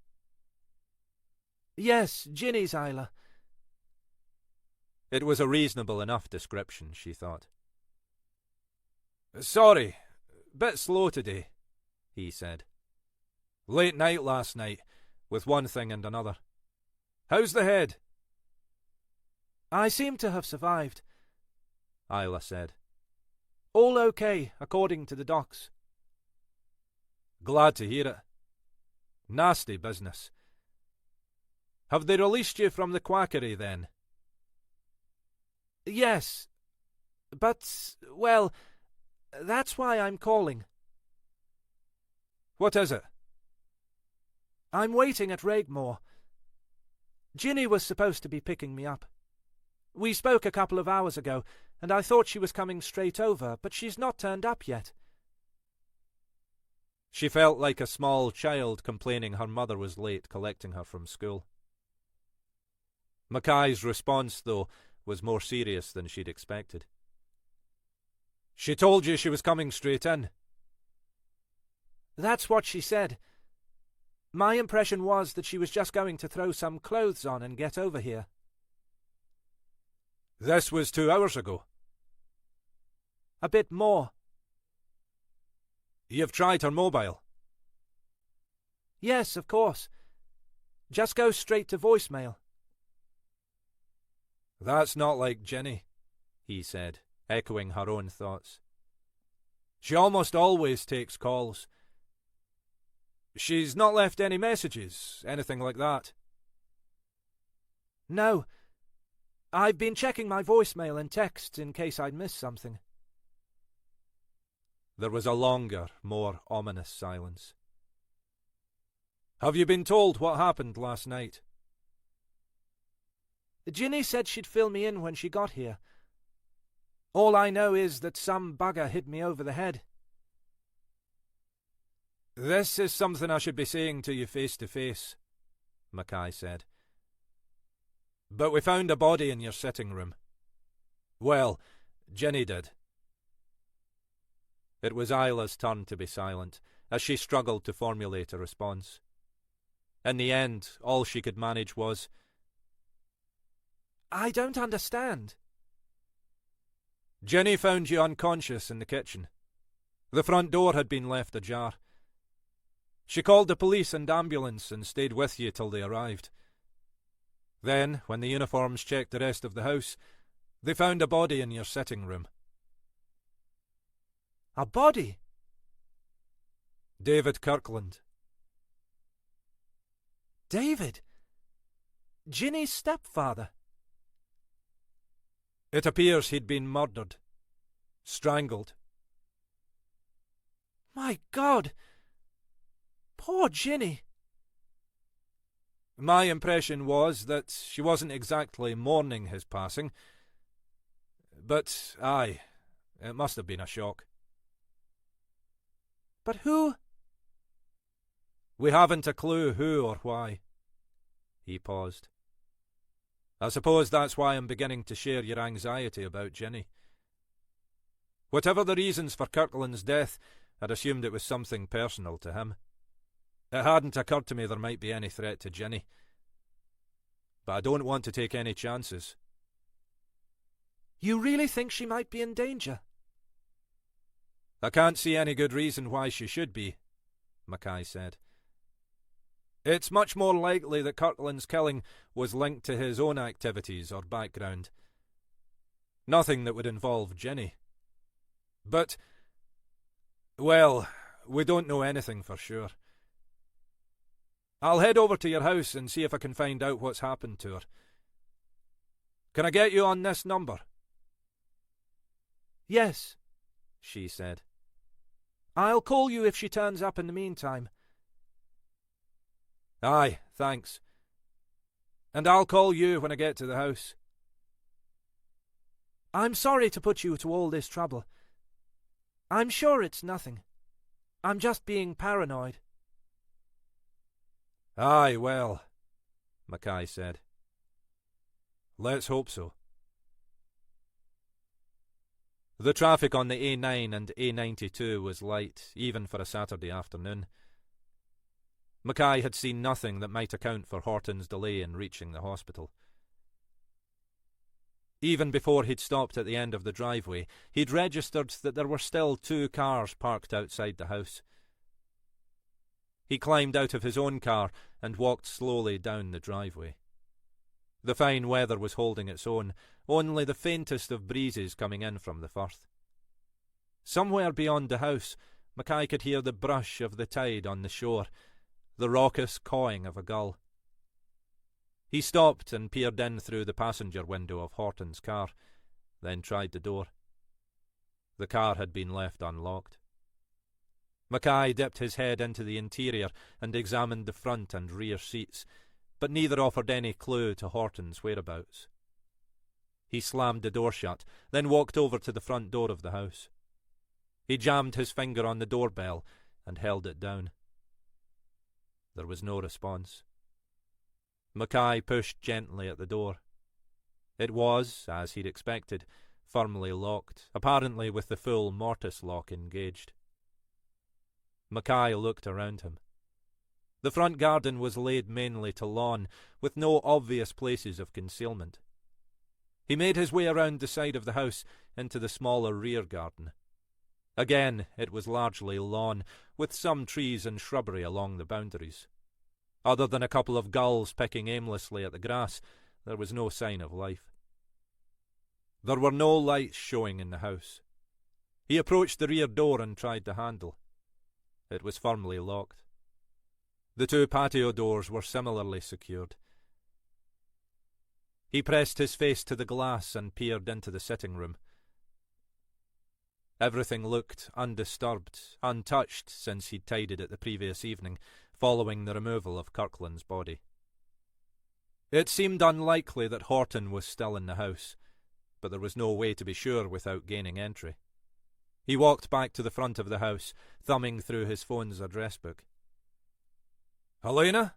"Yes, Ginny's Isla." It was a reasonable enough description, she thought. "Sorry, bit slow today," he said. "Late night last night, with one thing and another. How's the head?" "I seem to have survived," Isla said. "All okay, according to the docs." "Glad to hear it. Nasty business. Have they released you from the quackery, then?" "Yes, but, well, that's why I'm calling." "What is it?" "I'm waiting at Regmore. Ginny was supposed to be picking me up. We spoke a couple of hours ago, and I thought she was coming straight over, but she's not turned up yet." She felt like a small child complaining her mother was late collecting her from school. Mackay's response, though, was more serious than she'd expected. "She told you she was coming straight in?" "That's what she said. My impression was that she was just going to throw some clothes on and get over here." "This was 2 hours ago?" "A bit more." "You've tried her mobile?" "Yes, of course. Just go straight to voicemail." "That's not like Jenny," he said, echoing her own thoughts. "She almost always takes calls. She's not left any messages, anything like that?" "No. I've been checking my voicemail and texts in case I'd missed something." There was a longer, more ominous silence. "Have you been told what happened last night?" "Ginny said she'd fill me in when she got here. All I know is that some bugger hit me over the head." "This is something I should be saying to you face to face," Mackay said. But we found a body in your sitting room. Well, Jenny did. It was Isla's turn to be silent, as she struggled to formulate a response. In the end, all she could manage was, I don't understand. Jenny found you unconscious in the kitchen. The front door had been left ajar. She called the police and ambulance and stayed with you till they arrived. Then, when the uniforms checked the rest of the house, they found a body in your sitting room. A body? David Kirkland. David? Ginny's stepfather? It appears he'd been murdered. Strangled. My God! Poor Ginny! My impression was that she wasn't exactly mourning his passing. But, aye, it must have been a shock. But who? We haven't a clue who or why. He paused. I suppose that's why I'm beginning to share your anxiety about Ginny. Whatever the reasons for Kirkland's death, I'd assumed it was something personal to him. It hadn't occurred to me there might be any threat to Ginny. But I don't want to take any chances. You really think she might be in danger? I can't see any good reason why she should be, Mackay said. It's much more likely that Kirkland's killing was linked to his own activities or background. Nothing that would involve Ginny. But, well, we don't know anything for sure. I'll head over to your house and see if I can find out what's happened to her. Can I get you on this number? Yes, she said. I'll call you if she turns up in the meantime. Aye, thanks. And I'll call you when I get to the house. I'm sorry to put you to all this trouble. I'm sure it's nothing. I'm just being paranoid. Aye, well, Mackay said. Let's hope so. The traffic on the A9 and A92 was light, even for a Saturday afternoon. Mackay had seen nothing that might account for Horton's delay in reaching the hospital. Even before he'd stopped at the end of the driveway, he'd registered that there were still 2 cars parked outside the house. He climbed out of his own car and walked slowly down the driveway. The fine weather was holding its own, only the faintest of breezes coming in from the firth. Somewhere beyond the house, Mackay could hear the brush of the tide on the shore, the raucous cawing of a gull. He stopped and peered in through the passenger window of Horton's car, then tried the door. The car had been left unlocked. Mackay dipped his head into the interior and examined the front and rear seats, but neither offered any clue to Horton's whereabouts. He slammed the door shut, then walked over to the front door of the house. He jammed his finger on the doorbell and held it down. There was no response. Mackay pushed gently at the door. It was, as he'd expected, firmly locked, apparently with the full mortise lock engaged. Mackay looked around him. The front garden was laid mainly to lawn, with no obvious places of concealment. He made his way around the side of the house into the smaller rear garden. Again, it was largely lawn, with some trees and shrubbery along the boundaries. Other than a couple of gulls pecking aimlessly at the grass, there was no sign of life. There were no lights showing in the house. He approached the rear door and tried the handle. It was firmly locked. The 2 patio doors were similarly secured. He pressed his face to the glass and peered into the sitting room. Everything looked undisturbed, untouched since he'd tidied it the previous evening, following the removal of Kirkland's body. It seemed unlikely that Horton was still in the house, but there was no way to be sure without gaining entry. He walked back to the front of the house, thumbing through his phone's address book. Helena?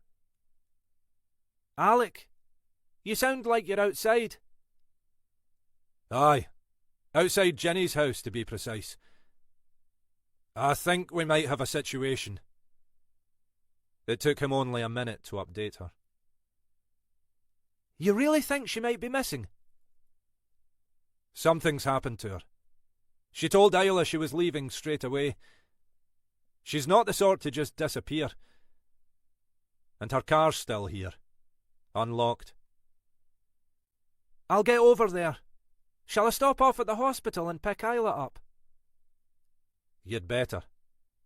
Alec? You sound like you're outside. Aye. Outside Jenny's house, to be precise. I think we might have a situation. It took him only a minute to update her. You really think she might be missing? Something's happened to her. She told Isla she was leaving straight away. She's not the sort to just disappear. And her car's still here. Unlocked. I'll get over there. Shall I stop off at the hospital and pick Isla up? You'd better.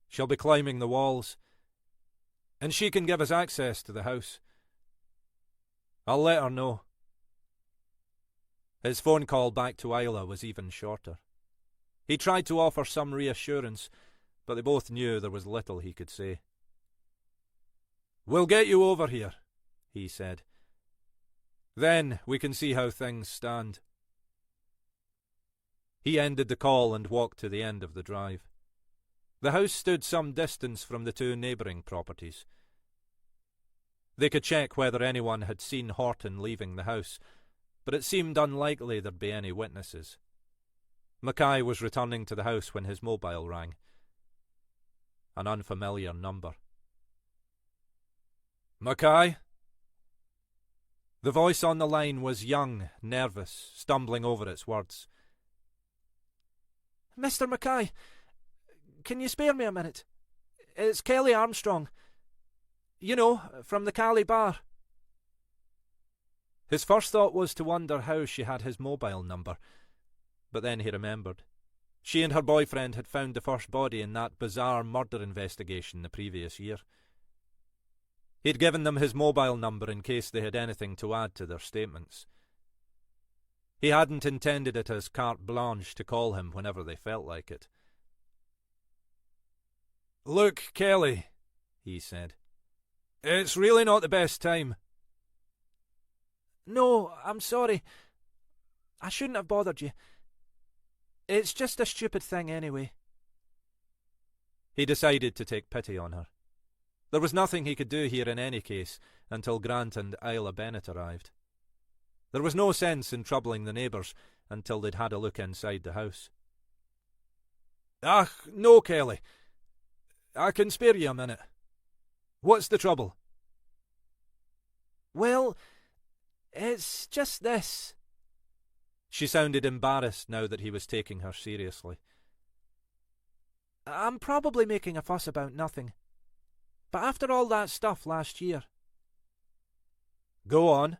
She'll be climbing the walls. And she can give us access to the house. I'll let her know. His phone call back to Isla was even shorter. He tried to offer some reassurance, but they both knew there was little he could say. We'll get you over here, he said. Then we can see how things stand. He ended the call and walked to the end of the drive. The house stood some distance from the two neighbouring properties. They could check whether anyone had seen Horton leaving the house, but it seemed unlikely there'd be any witnesses. Mackay was returning to the house when his mobile rang. An unfamiliar number. Mackay? The voice on the line was young, nervous, stumbling over its words. Mr. Mackay, can you spare me a minute? It's Kelly Armstrong. You know, from the Cali bar. His first thought was to wonder how she had his mobile number, but then he remembered. She and her boyfriend had found the first body in that bizarre murder investigation the previous year. He'd given them his mobile number in case they had anything to add to their statements. He hadn't intended it as carte blanche to call him whenever they felt like it. Look, Kelly, he said. It's really not the best time. No, I'm sorry. I shouldn't have bothered you. It's just a stupid thing anyway. He decided to take pity on her. There was nothing he could do here in any case until Grant and Isla Bennett arrived. There was no sense in troubling the neighbours until they'd had a look inside the house. Ah, no, Kelly. I can spare you a minute. What's the trouble? Well, it's just this. She sounded embarrassed now that he was taking her seriously. I'm probably making a fuss about nothing. But after all that stuff last year... Go on.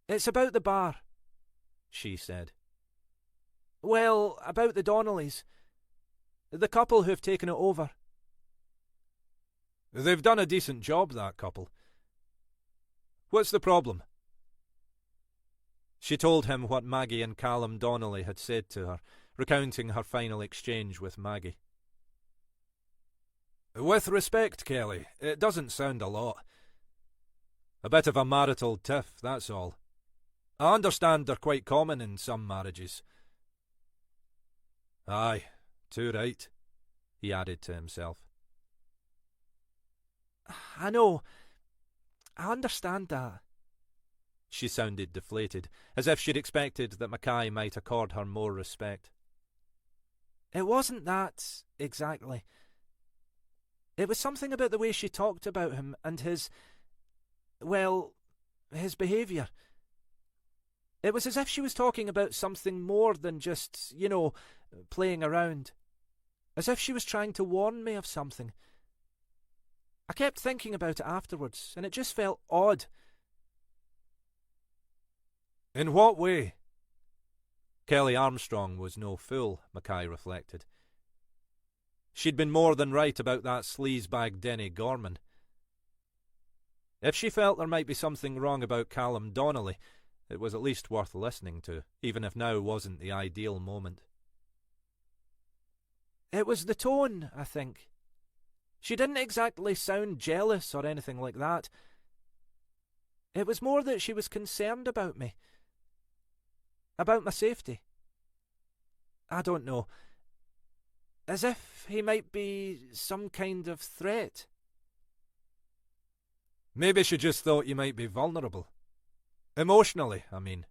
It's about the bar, she said. Well, about the Donnellys. The couple who've taken it over. They've done a decent job, that couple. What's the problem? She told him what Maggie and Callum Donnelly had said to her, recounting her final exchange with Maggie. With respect, Kelly, it doesn't sound a lot. A bit of a marital tiff, that's all. I understand they're quite common in some marriages. Aye, too right, he added to himself. I know. I understand that. She sounded deflated, as if she'd expected that Mackay might accord her more respect. It wasn't that, exactly. It was something about the way she talked about him and his... well, his behaviour. It was as if she was talking about something more than just, playing around. As if she was trying to warn me of something. I kept thinking about it afterwards, and it just felt odd. In what way? Kelly Armstrong was no fool, Mackay reflected. She'd been more than right about that sleazebag Denny Gorman. If she felt there might be something wrong about Callum Donnelly, it was at least worth listening to, even if now wasn't the ideal moment. It was the tone, I think. She didn't exactly sound jealous or anything like that. It was more that she was concerned about me. About my safety. I don't know. As if he might be some kind of threat. Maybe she just thought you might be vulnerable. Emotionally, I mean.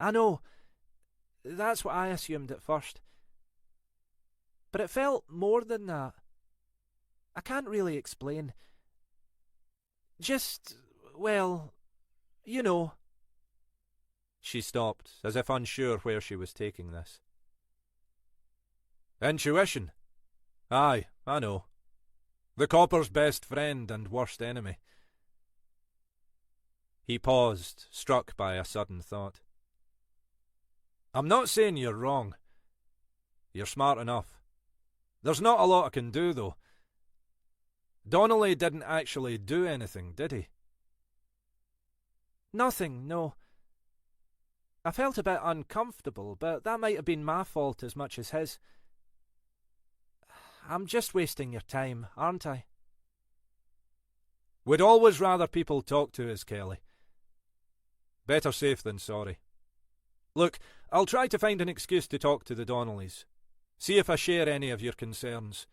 I know. That's what I assumed at first. But it felt more than that. I can't really explain. Just, well, you know. She stopped, as if unsure where she was taking this. Intuition. Aye, I know. The copper's best friend and worst enemy. He paused, struck by a sudden thought. I'm not saying you're wrong. You're smart enough. There's not a lot I can do, though. Donnelly didn't actually do anything, did he? Nothing, no. I felt a bit uncomfortable, but that might have been my fault as much as his. I'm just wasting your time, aren't I? We'd always rather people talk to us, Kelly. Better safe than sorry. Look, I'll try to find an excuse to talk to the Donnellys. See if I share any of your concerns.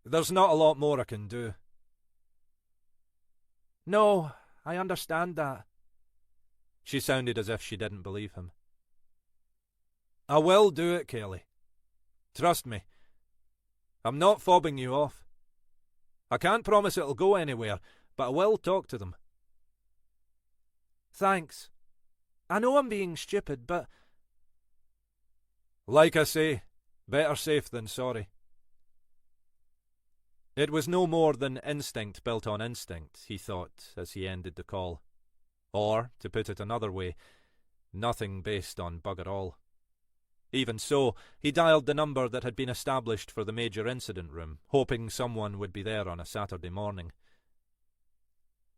There's not a lot more I can do. No, I understand that. She sounded as if she didn't believe him. I will do it, Kelly. Trust me. I'm not fobbing you off. I can't promise it'll go anywhere, but I will talk to them. Thanks. I know I'm being stupid, but... Like I say, better safe than sorry. It was no more than instinct built on instinct, he thought, as he ended the call. Or, to put it another way, nothing based on bugger all. Even so, he dialed the number that had been established for the major incident room, hoping someone would be there on a Saturday morning.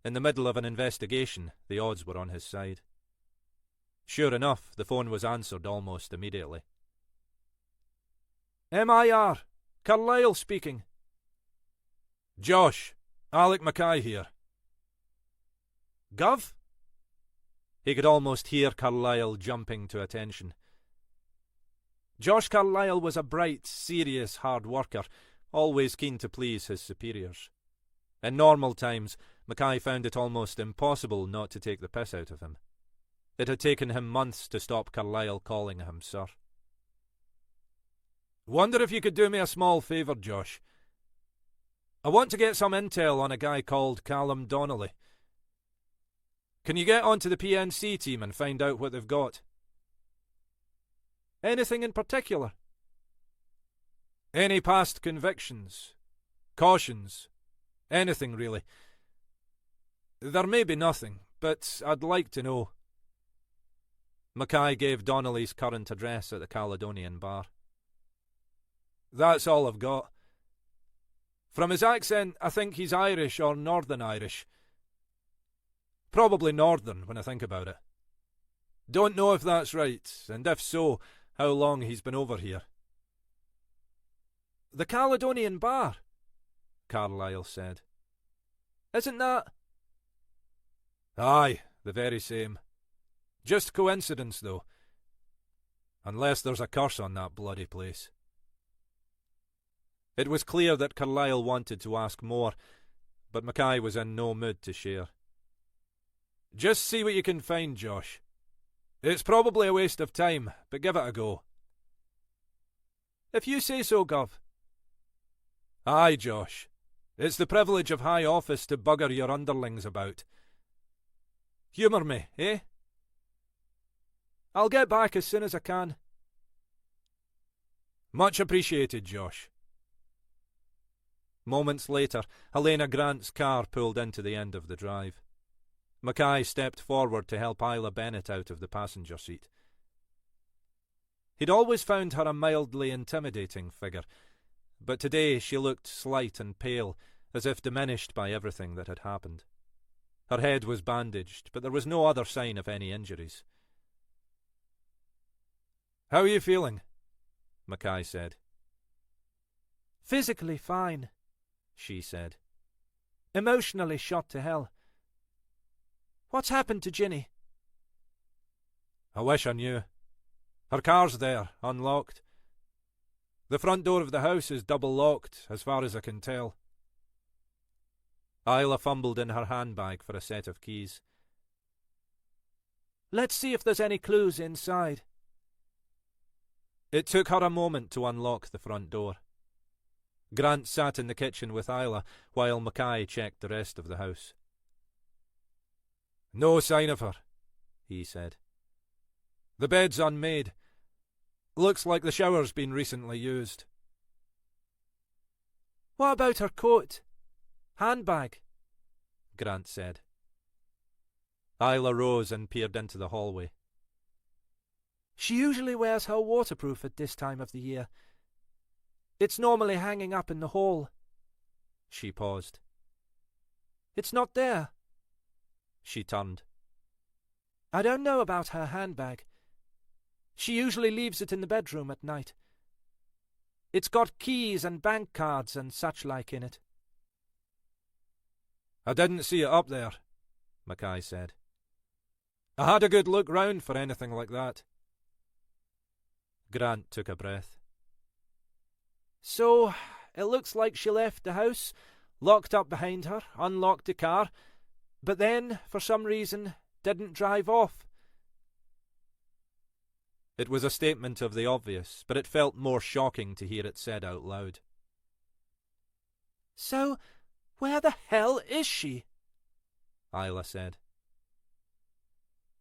In the middle of an investigation, the odds were on his side. Sure enough, the phone was answered almost immediately. MIR, Carlyle speaking. Josh, Alec Mackay here. Gov? He could almost hear Carlyle jumping to attention. Josh Carlyle was a bright, serious, hard worker, always keen to please his superiors. In normal times, Mackay found it almost impossible not to take the piss out of him. It had taken him months to stop Carlyle calling him sir. Wonder if you could do me a small favour, Josh. I want to get some intel on a guy called Callum Donnelly. Can you get onto the PNC team and find out what they've got? Anything in particular? Any past convictions, cautions, anything really. There may be nothing, but I'd like to know. Mackay gave Donnelly's current address at the Caledonian Bar. That's all I've got. From his accent, I think he's Irish or Northern Irish. Probably Northern, when I think about it. Don't know if that's right, and if so, how long he's been over here. The Caledonian Bar, Carlyle said. Isn't that... Aye, the very same. Just coincidence, though. Unless there's a curse on that bloody place. It was clear that Carlyle wanted to ask more, but Mackay was in no mood to share. Just see what you can find, Josh. It's probably a waste of time, but give it a go. If you say so, Gov. Aye, Josh. It's the privilege of high office to bugger your underlings about. Humour me, eh? I'll get back as soon as I can. Much appreciated, Josh. Moments later, Helena Grant's car pulled into the end of the drive. Mackay stepped forward to help Isla Bennett out of the passenger seat. He'd always found her a mildly intimidating figure, but today she looked slight and pale, as if diminished by everything that had happened. Her head was bandaged, but there was no other sign of any injuries. "How are you feeling?" Mackay said. Physically fine, she said. Emotionally shot to hell. What's happened to Ginny? I wish I knew. Her car's there, unlocked. The front door of the house is double locked, as far as I can tell. Isla fumbled in her handbag for a set of keys. Let's see if there's any clues inside. It took her a moment to unlock the front door. Grant sat in the kitchen with Isla while Mackay checked the rest of the house. No sign of her, he said. The bed's unmade. Looks like the shower's been recently used. What about her coat? Handbag? Grant said. Isla rose and peered into the hallway. She usually wears her waterproof at this time of the year. It's normally hanging up in the hall. She paused. It's not there. She turned. I don't know about her handbag. She usually leaves it in the bedroom at night. It's got keys and bank cards and such like in it. I didn't see it up there, Mackay said. I had a good look round for anything like that. Grant took a breath. So, it looks like she left the house, locked up behind her, unlocked the car, but then, for some reason, didn't drive off. It was a statement of the obvious, but it felt more shocking to hear it said out loud. So, where the hell is she? Isla said.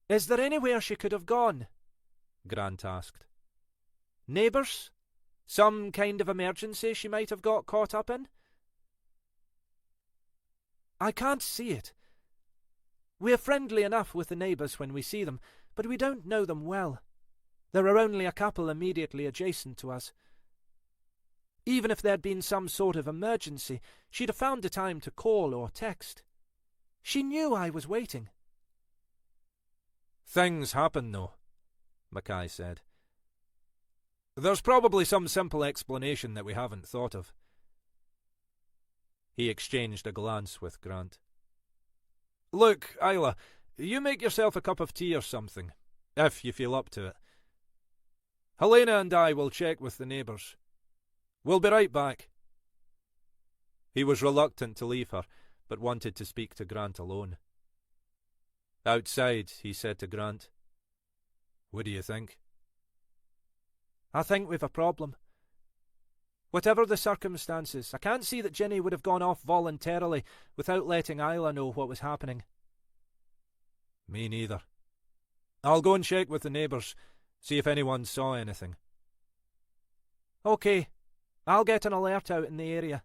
Is there anywhere she could have gone? Grant asked. Neighbours? Some kind of emergency she might have got caught up in? I can't see it. We're friendly enough with the neighbours when we see them, but we don't know them well. There are only a couple immediately adjacent to us. Even if there'd been some sort of emergency, she'd have found the time to call or text. She knew I was waiting. Things happen, though, Mackay said. There's probably some simple explanation that we haven't thought of. He exchanged a glance with Grant. Look, Isla, you make yourself a cup of tea or something, if you feel up to it. Helena and I will check with the neighbours. We'll be right back. He was reluctant to leave her, but wanted to speak to Grant alone. Outside, he said to Grant, What do you think? I think we've a problem. Whatever the circumstances, I can't see that Ginny would have gone off voluntarily without letting Isla know what was happening. Me neither. I'll go and check with the neighbours, see if anyone saw anything. OK, I'll get an alert out in the area.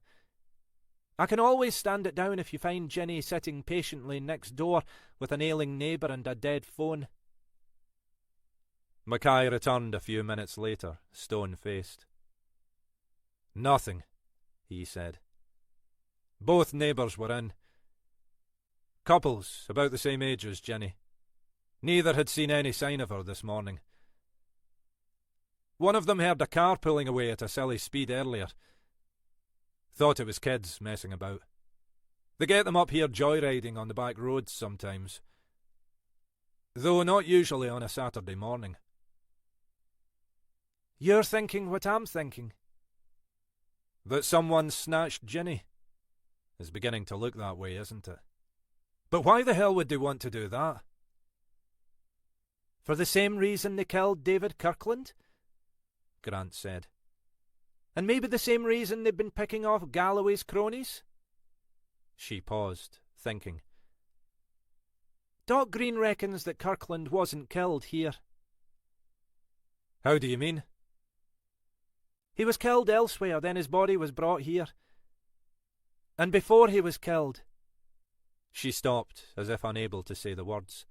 I can always stand it down if you find Ginny sitting patiently next door with an ailing neighbour and a dead phone. Mackay returned a few minutes later, stone-faced. Nothing, he said. Both neighbours were in. Couples, about the same age as Ginny. Neither had seen any sign of her this morning. One of them heard a car pulling away at a silly speed earlier. Thought it was kids messing about. They get them up here joyriding on the back roads sometimes. Though not usually on a Saturday morning. You're thinking what I'm thinking. That someone snatched Ginny. Is beginning to look that way, isn't it? But why the hell would they want to do that? For the same reason they killed David Kirkland? Grant said. And maybe the same reason they've been picking off Galloway's cronies? She paused, thinking. Doc Green reckons that Kirkland wasn't killed here. How do you mean? He was killed elsewhere, then his body was brought here. And before he was killed... She stopped, as if unable to say the words.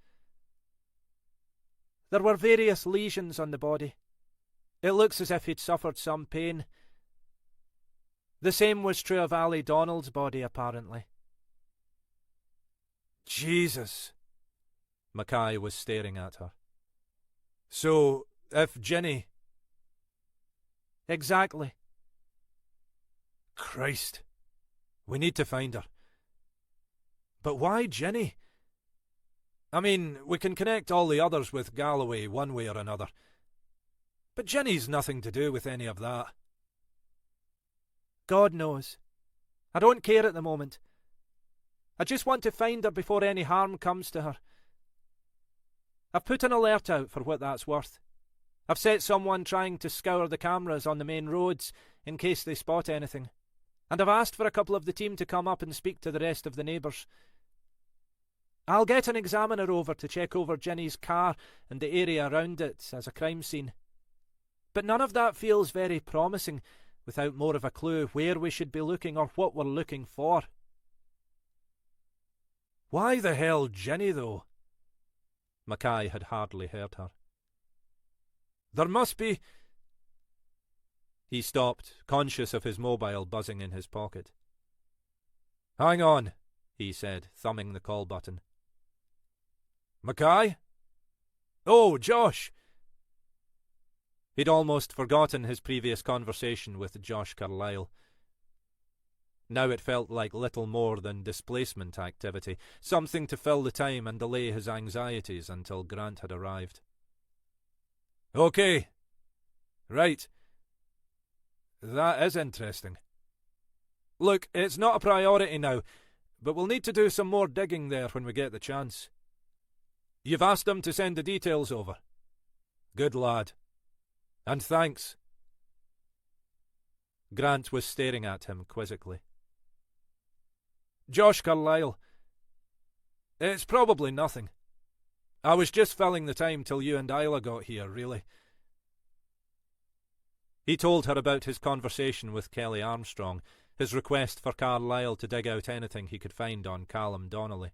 There were various lesions on the body. It looks as if he'd suffered some pain. The same was true of Ali Donald's body, apparently. Jesus! Mackay was staring at her. So, if Ginny... Exactly. Christ. We need to find her. But why Ginny? I mean, we can connect all the others with Galloway one way or another. But Ginny's nothing to do with any of that. God knows. I don't care at the moment. I just want to find her before any harm comes to her. I've put an alert out for what that's worth. I've set someone trying to scour the cameras on the main roads in case they spot anything. And I've asked for a couple of the team to come up and speak to the rest of the neighbours. I'll get an examiner over to check over Ginny's car and the area around it as a crime scene. But none of that feels very promising without more of a clue where we should be looking or what we're looking for. Why the hell Ginny, though? Mackay had hardly heard her. There must be... He stopped, conscious of his mobile buzzing in his pocket. Hang on, he said, thumbing the call button. Mackay? Oh, Josh! He'd almost forgotten his previous conversation with Josh Carlyle. Now it felt like little more than displacement activity, something to fill the time and delay his anxieties until Grant had arrived. Okay. Right. That is interesting. Look, it's not a priority now, but we'll need to do some more digging there when we get the chance. You've asked them to send the details over. Good lad. And thanks. Grant was staring at him quizzically. Josh Carlyle. It's probably nothing. I was just filling the time till you and Isla got here, really. He told her about his conversation with Kelly Armstrong, his request for Carlyle to dig out anything he could find on Callum Donnelly.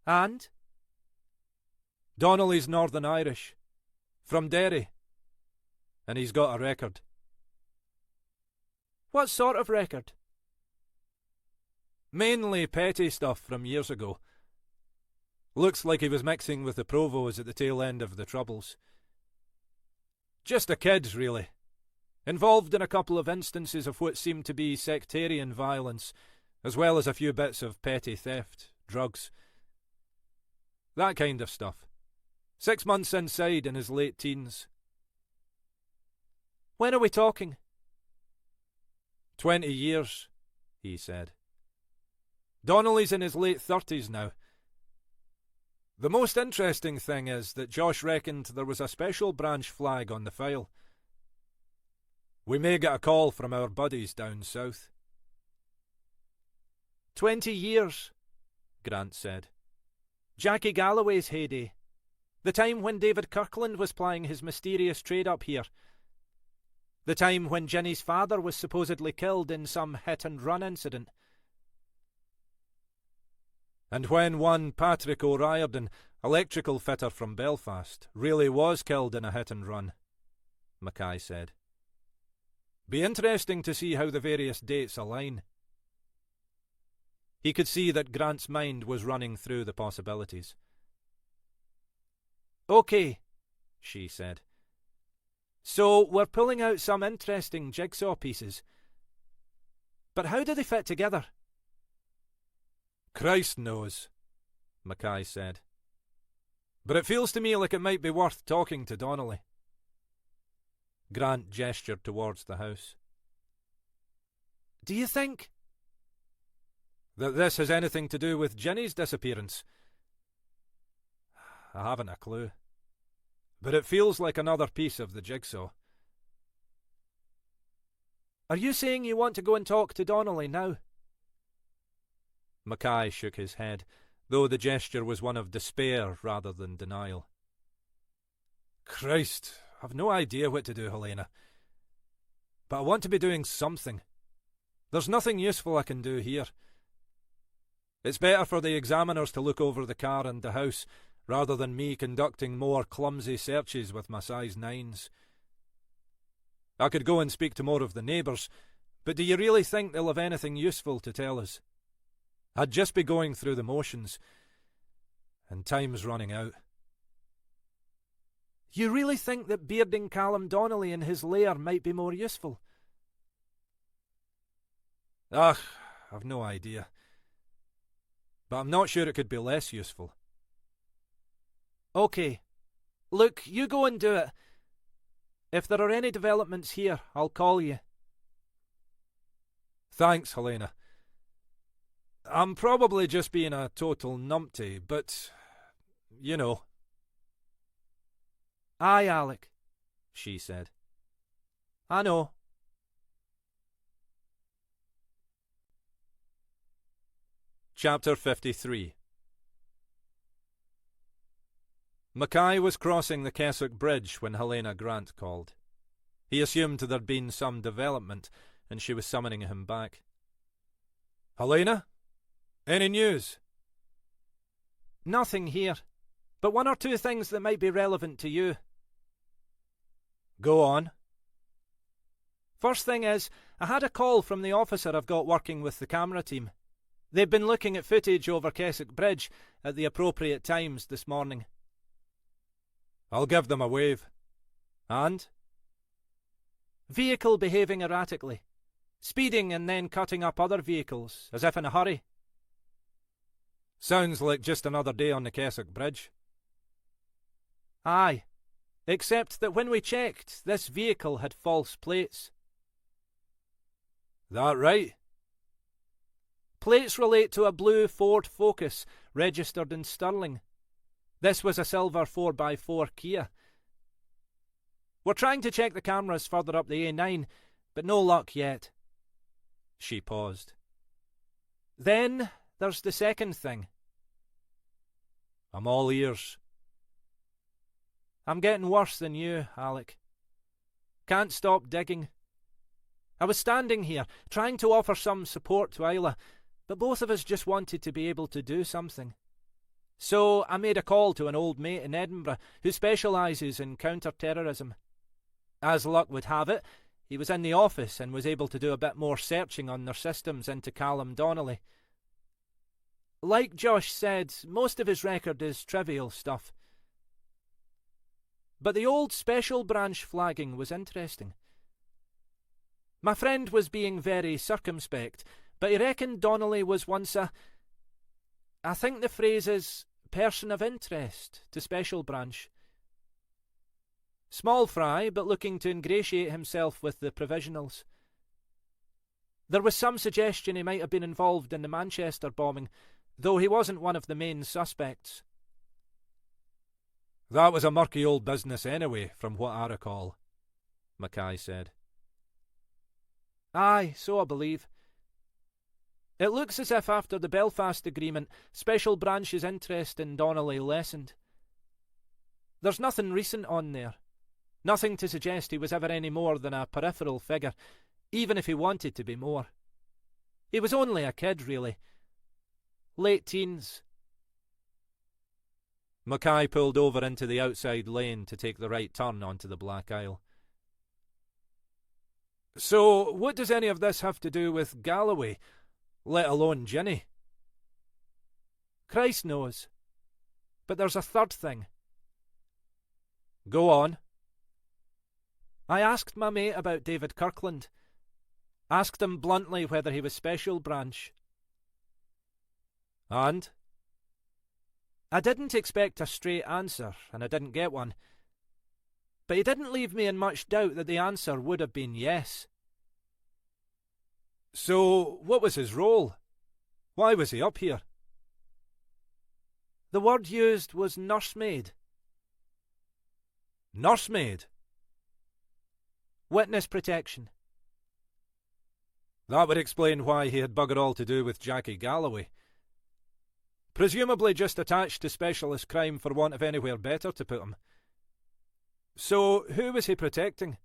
And? Donnelly's Northern Irish. From Derry. And he's got a record. What sort of record? Mainly petty stuff from years ago. Looks like he was mixing with the provos at the tail end of the Troubles. Just a kid, really. Involved in a couple of instances of what seemed to be sectarian violence, as well as a few bits of petty theft, drugs. That kind of stuff. 6 months inside in his late teens. When are we talking? 20 years, he said. Donnelly's in his late 30s now. The most interesting thing is that Josh reckoned there was a special branch flag on the file. We may get a call from our buddies down south. 20 years, Grant said. Jackie Galloway's heyday. The time when David Kirkland was plying his mysterious trade up here. The time when Ginny's father was supposedly killed in some hit-and-run incident. And when one Patrick O'Riordan, electrical fitter from Belfast, really was killed in a hit-and-run, Mackay said. Be interesting to see how the various dates align. He could see that Grant's mind was running through the possibilities. Okay, she said. So we're pulling out some interesting jigsaw pieces. But how do they fit together? Christ knows, Mackay said. But it feels to me like it might be worth talking to Donnelly. Grant gestured towards the house. Do you think that this has anything to do with Ginny's disappearance? I haven't a clue. But it feels like another piece of the jigsaw. Are you saying you want to go and talk to Donnelly now? Mackay shook his head, though the gesture was one of despair rather than denial. Christ, I've no idea what to do, Helena. But I want to be doing something. There's nothing useful I can do here. It's better for the examiners to look over the car and the house, rather than me conducting more clumsy searches with my size 9s. I could go and speak to more of the neighbours, but do you really think they'll have anything useful to tell us? I'd just be going through the motions, and time's running out. You really think that bearding Callum Donnelly in his lair might be more useful? Ugh, I've no idea. But I'm not sure it could be less useful. Okay. Look, you go and do it. If there are any developments here, I'll call you. Thanks, Helena. I'm probably just being a total numpty, but, you know. Aye, Alec, she said. I know. Chapter 53. Mackay was crossing the Keswick Bridge when Helena Grant called. He assumed there'd been some development, and she was summoning him back. Helena? Any news? Nothing here, but one or two things that might be relevant to you. Go on. First thing is, I had a call from the officer I've got working with the camera team. They've been looking at footage over Keswick Bridge at the appropriate times this morning. I'll give them a wave. And? Vehicle behaving erratically. Speeding and then cutting up other vehicles, as if in a hurry. Sounds like just another day on the Keswick Bridge. Aye, except that when we checked, this vehicle had false plates. That right? Plates relate to a blue Ford Focus, registered in Stirling. This was a silver 4x4 Kia. We're trying to check the cameras further up the A9, but no luck yet. She paused. Then there's the second thing. I'm all ears. I'm getting worse than you, Alec. Can't stop digging. I was standing here, trying to offer some support to Isla, but both of us just wanted to be able to do something. So I made a call to an old mate in Edinburgh who specialises in counter-terrorism. As luck would have it, he was in the office and was able to do a bit more searching on their systems into Callum Donnelly. Like Josh said, most of his record is trivial stuff. But the old special branch flagging was interesting. My friend was being very circumspect, but he reckoned Donnelly was once I think the phrase is person of interest to special branch. Small fry, but looking to ingratiate himself with the provisionals. There was some suggestion he might have been involved in the Manchester bombing, though he wasn't one of the main suspects. That was a murky old business anyway, from what I recall, Mackay said. Aye, so I believe. It looks as if after the Belfast Agreement, Special Branch's interest in Donnelly lessened. There's nothing recent on there. Nothing to suggest he was ever any more than a peripheral figure, even if he wanted to be more. He was only a kid, really. Late teens. Mackay pulled over into the outside lane to take the right turn onto the Black Isle. So, what does any of this have to do with Galloway, let alone Ginny? Christ knows. But there's a third thing. Go on. I asked my mate about David Kirkland. Asked him bluntly whether he was special branch. And? I didn't expect a straight answer, and I didn't get one. But he didn't leave me in much doubt that the answer would have been yes. So, what was his role? Why was he up here? The word used was nursemaid. Nursemaid? Witness protection. That would explain why he had bugger all to do with Jackie Galloway. Presumably just attached to specialist crime for want of anywhere better to put him. So, who was he protecting?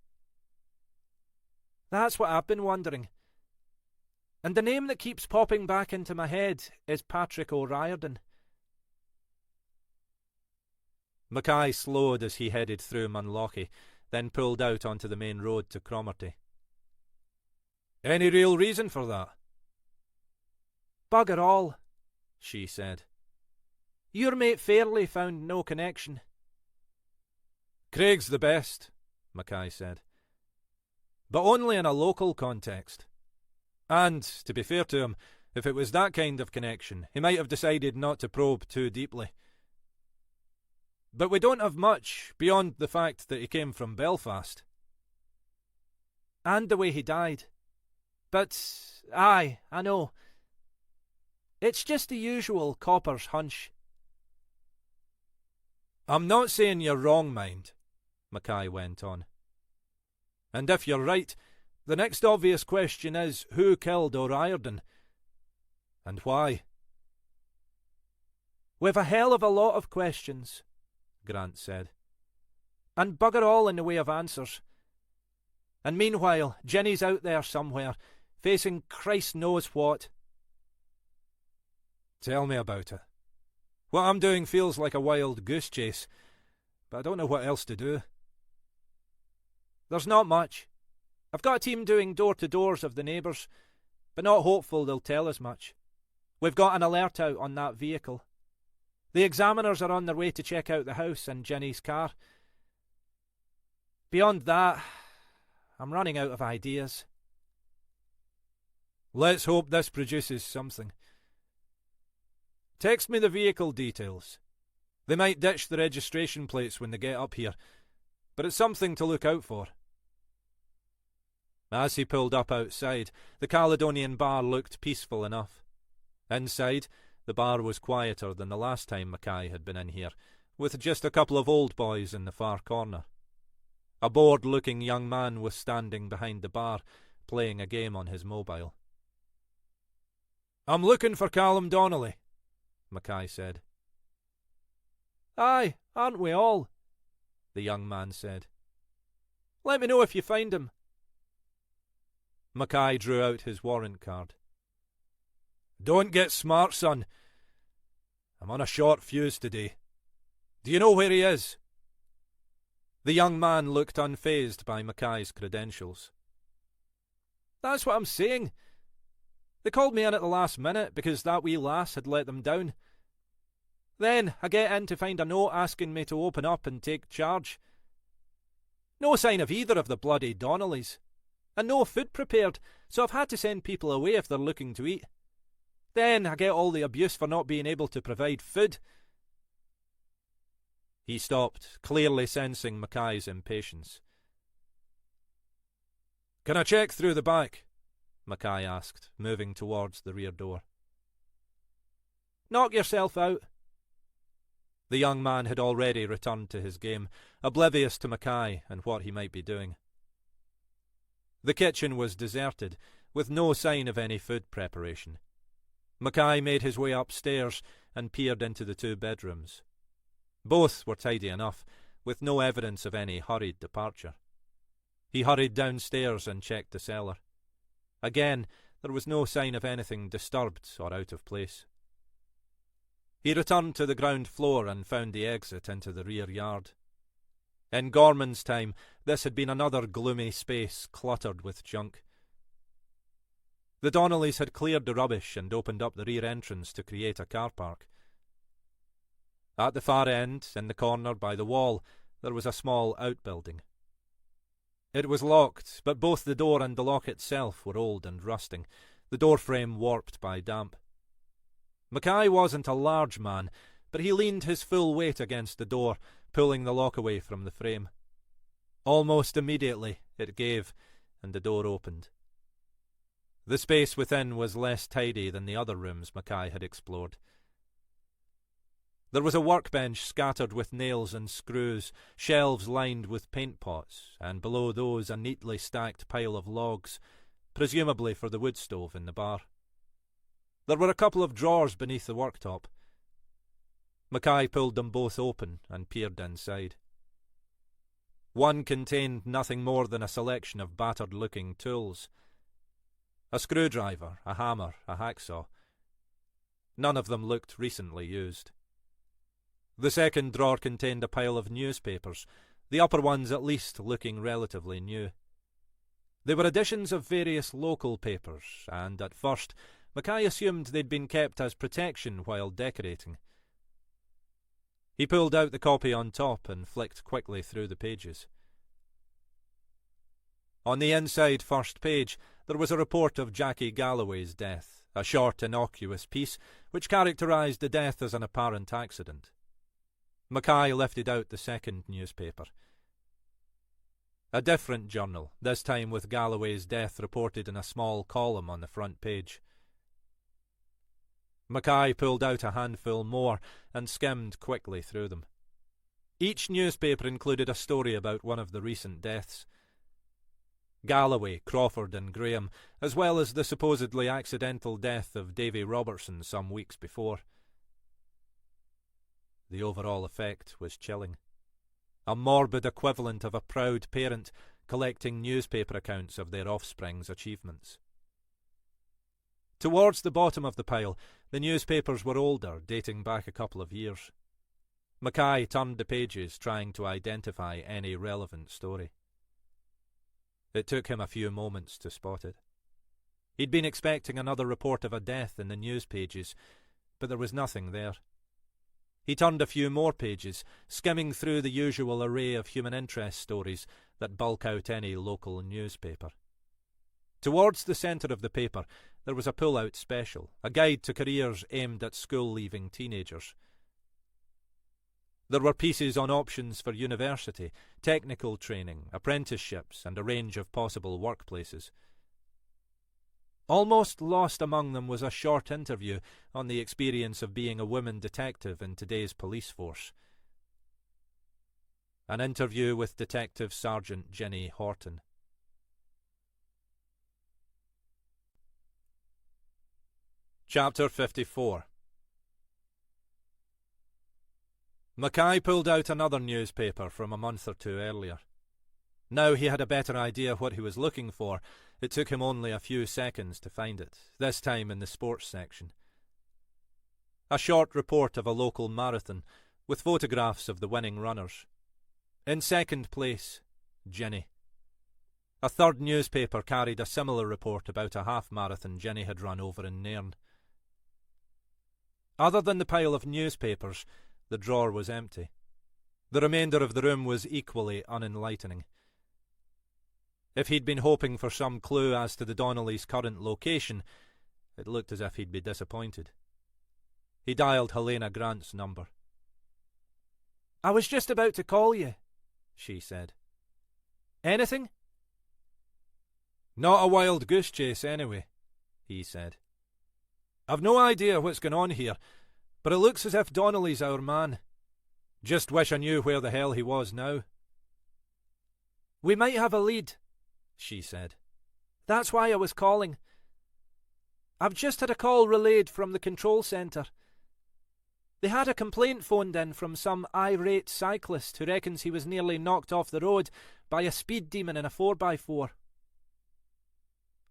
That's what I've been wondering. And the name that keeps popping back into my head is Patrick O'Riordan. Mackay slowed as he headed through Munlochy, then pulled out onto the main road to Cromarty. Any real reason for that? Bugger all, she said. Your mate Fairley found no connection. Craig's the best, Mackay said. But only in a local context. And, to be fair to him, if it was that kind of connection, he might have decided not to probe too deeply. But we don't have much beyond the fact that he came from Belfast. And the way he died. But, aye, I know. It's just the usual copper's hunch. I'm not saying you're wrong, mind, Mackay went on. And if you're right, the next obvious question is, who killed O'Riordan? And why? We've a hell of a lot of questions, Grant said. And bugger all in the way of answers. And meanwhile, Jenny's out there somewhere, facing Christ knows what. Tell me about it. What I'm doing feels like a wild goose chase, but I don't know what else to do. There's not much. I've got a team doing door-to-doors of the neighbours, but not hopeful they'll tell us much. We've got an alert out on that vehicle. The examiners are on their way to check out the house and Jenny's car. Beyond that, I'm running out of ideas. Let's hope this produces something. Text me the vehicle details. They might ditch the registration plates when they get up here, but it's something to look out for. As he pulled up outside, the Caledonian bar looked peaceful enough. Inside, the bar was quieter than the last time Mackay had been in here, with just a couple of old boys in the far corner. A bored-looking young man was standing behind the bar, playing a game on his mobile. "I'm looking for Callum Donnelly," Mackay said. "Aye, aren't we all?" the young man said. "Let me know if you find him." Mackay drew out his warrant card. "Don't get smart, son. I'm on a short fuse today. Do you know where he is?" The young man looked unfazed by Mackay's credentials. "That's what I'm saying. They called me in at the last minute because that wee lass had let them down. Then I get in to find a note asking me to open up and take charge. No sign of either of the bloody Donnellys, and no food prepared, so I've had to send people away if they're looking to eat. Then I get all the abuse for not being able to provide food." He stopped, clearly sensing Mackay's impatience. "Can I check through the back?" Mackay asked, moving towards the rear door. "Knock yourself out." The young man had already returned to his game, oblivious to Mackay and what he might be doing. The kitchen was deserted, with no sign of any food preparation. Mackay made his way upstairs and peered into the 2 bedrooms. Both were tidy enough, with no evidence of any hurried departure. He hurried downstairs and checked the cellar. Again, there was no sign of anything disturbed or out of place. He returned to the ground floor and found the exit into the rear yard. In Gorman's time, this had been another gloomy space cluttered with junk. The Donnellys had cleared the rubbish and opened up the rear entrance to create a car park. At the far end, in the corner by the wall, there was a small outbuilding. It was locked, but both the door and the lock itself were old and rusting, the doorframe warped by damp. Mackay wasn't a large man, but he leaned his full weight against the door, pulling the lock away from the frame. Almost immediately it gave, and the door opened. The space within was less tidy than the other rooms Mackay had explored. There was a workbench scattered with nails and screws, shelves lined with paint pots, and below those a neatly stacked pile of logs, presumably for the wood stove in the bar. There were a couple of drawers beneath the worktop. Mackay pulled them both open and peered inside. One contained nothing more than a selection of battered-looking tools. A screwdriver, a hammer, a hacksaw. None of them looked recently used. The second drawer contained a pile of newspapers, the upper ones at least looking relatively new. They were editions of various local papers, and at first Mackay assumed they'd been kept as protection while decorating. He pulled out the copy on top and flicked quickly through the pages. On the inside first page there was a report of Jackie Galloway's death, a short innocuous piece which characterised the death as an apparent accident. Mackay lifted out the second newspaper. A different journal, this time with Galloway's death reported in a small column on the front page. Mackay pulled out a handful more and skimmed quickly through them. Each newspaper included a story about one of the recent deaths. Galloway, Crawford and Graham, as well as the supposedly accidental death of Davy Robertson some weeks before. The overall effect was chilling. A morbid equivalent of a proud parent collecting newspaper accounts of their offspring's achievements. Towards the bottom of the pile, the newspapers were older, dating back a couple of years. Mackay turned the pages, trying to identify any relevant story. It took him a few moments to spot it. He'd been expecting another report of a death in the news pages, but there was nothing there. He turned a few more pages, skimming through the usual array of human interest stories that bulk out any local newspaper. Towards the centre of the paper, there was a pull-out special, a guide to careers aimed at school-leaving teenagers. There were pieces on options for university, technical training, apprenticeships, and a range of possible workplaces. Almost lost among them was a short interview on the experience of being a woman detective in today's police force. An interview with Detective Sergeant Jenny Horton. Chapter 54. Mackay pulled out another newspaper from a month or two earlier. Now he had a better idea what he was looking for. It took him only a few seconds to find it, this time in the sports section. A short report of a local marathon, with photographs of the winning runners. In second place, Jenny. A third newspaper carried a similar report about a half-marathon Jenny had run over in Nairn. Other than the pile of newspapers, the drawer was empty. The remainder of the room was equally unenlightening. If he'd been hoping for some clue as to the Donnellys' current location, it looked as if he'd be disappointed. He dialed Helena Grant's number. "I was just about to call you," she said. "Anything?" "Not a wild goose chase, anyway," he said. "I've no idea what's going on here, but it looks as if Donnelly's our man. Just wish I knew where the hell he was now." "We might have a lead," she said. "That's why I was calling. I've just had a call relayed from the control centre. They had a complaint phoned in from some irate cyclist who reckons he was nearly knocked off the road by a speed demon in a 4x4.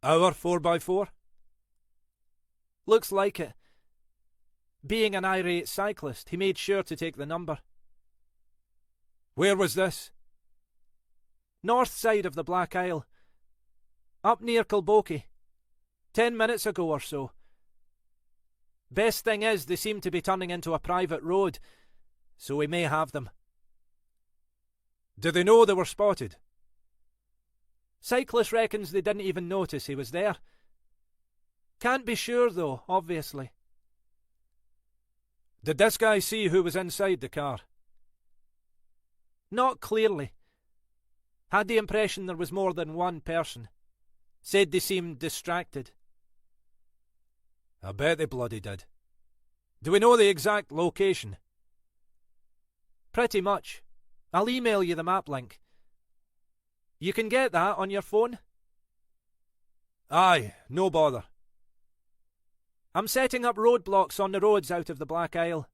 "Our 4x4? "Looks like it. Being an irate cyclist, he made sure to take the number." "Where was this?" "North side of the Black Isle. Up near Kilbokey. 10 minutes ago or so. Best thing is, they seem to be turning into a private road, so we may have them." "Do they know they were spotted?" "Cyclist reckons they didn't even notice he was there. Can't be sure, though, obviously." "Did this guy see who was inside the car?" "Not clearly. Had the impression there was more than one person. Said they seemed distracted." "I bet they bloody did. Do we know the exact location?" "Pretty much. I'll email you the map link. You can get that on your phone?" "Aye, no bother." "I'm setting up roadblocks on the roads out of the Black Isle,"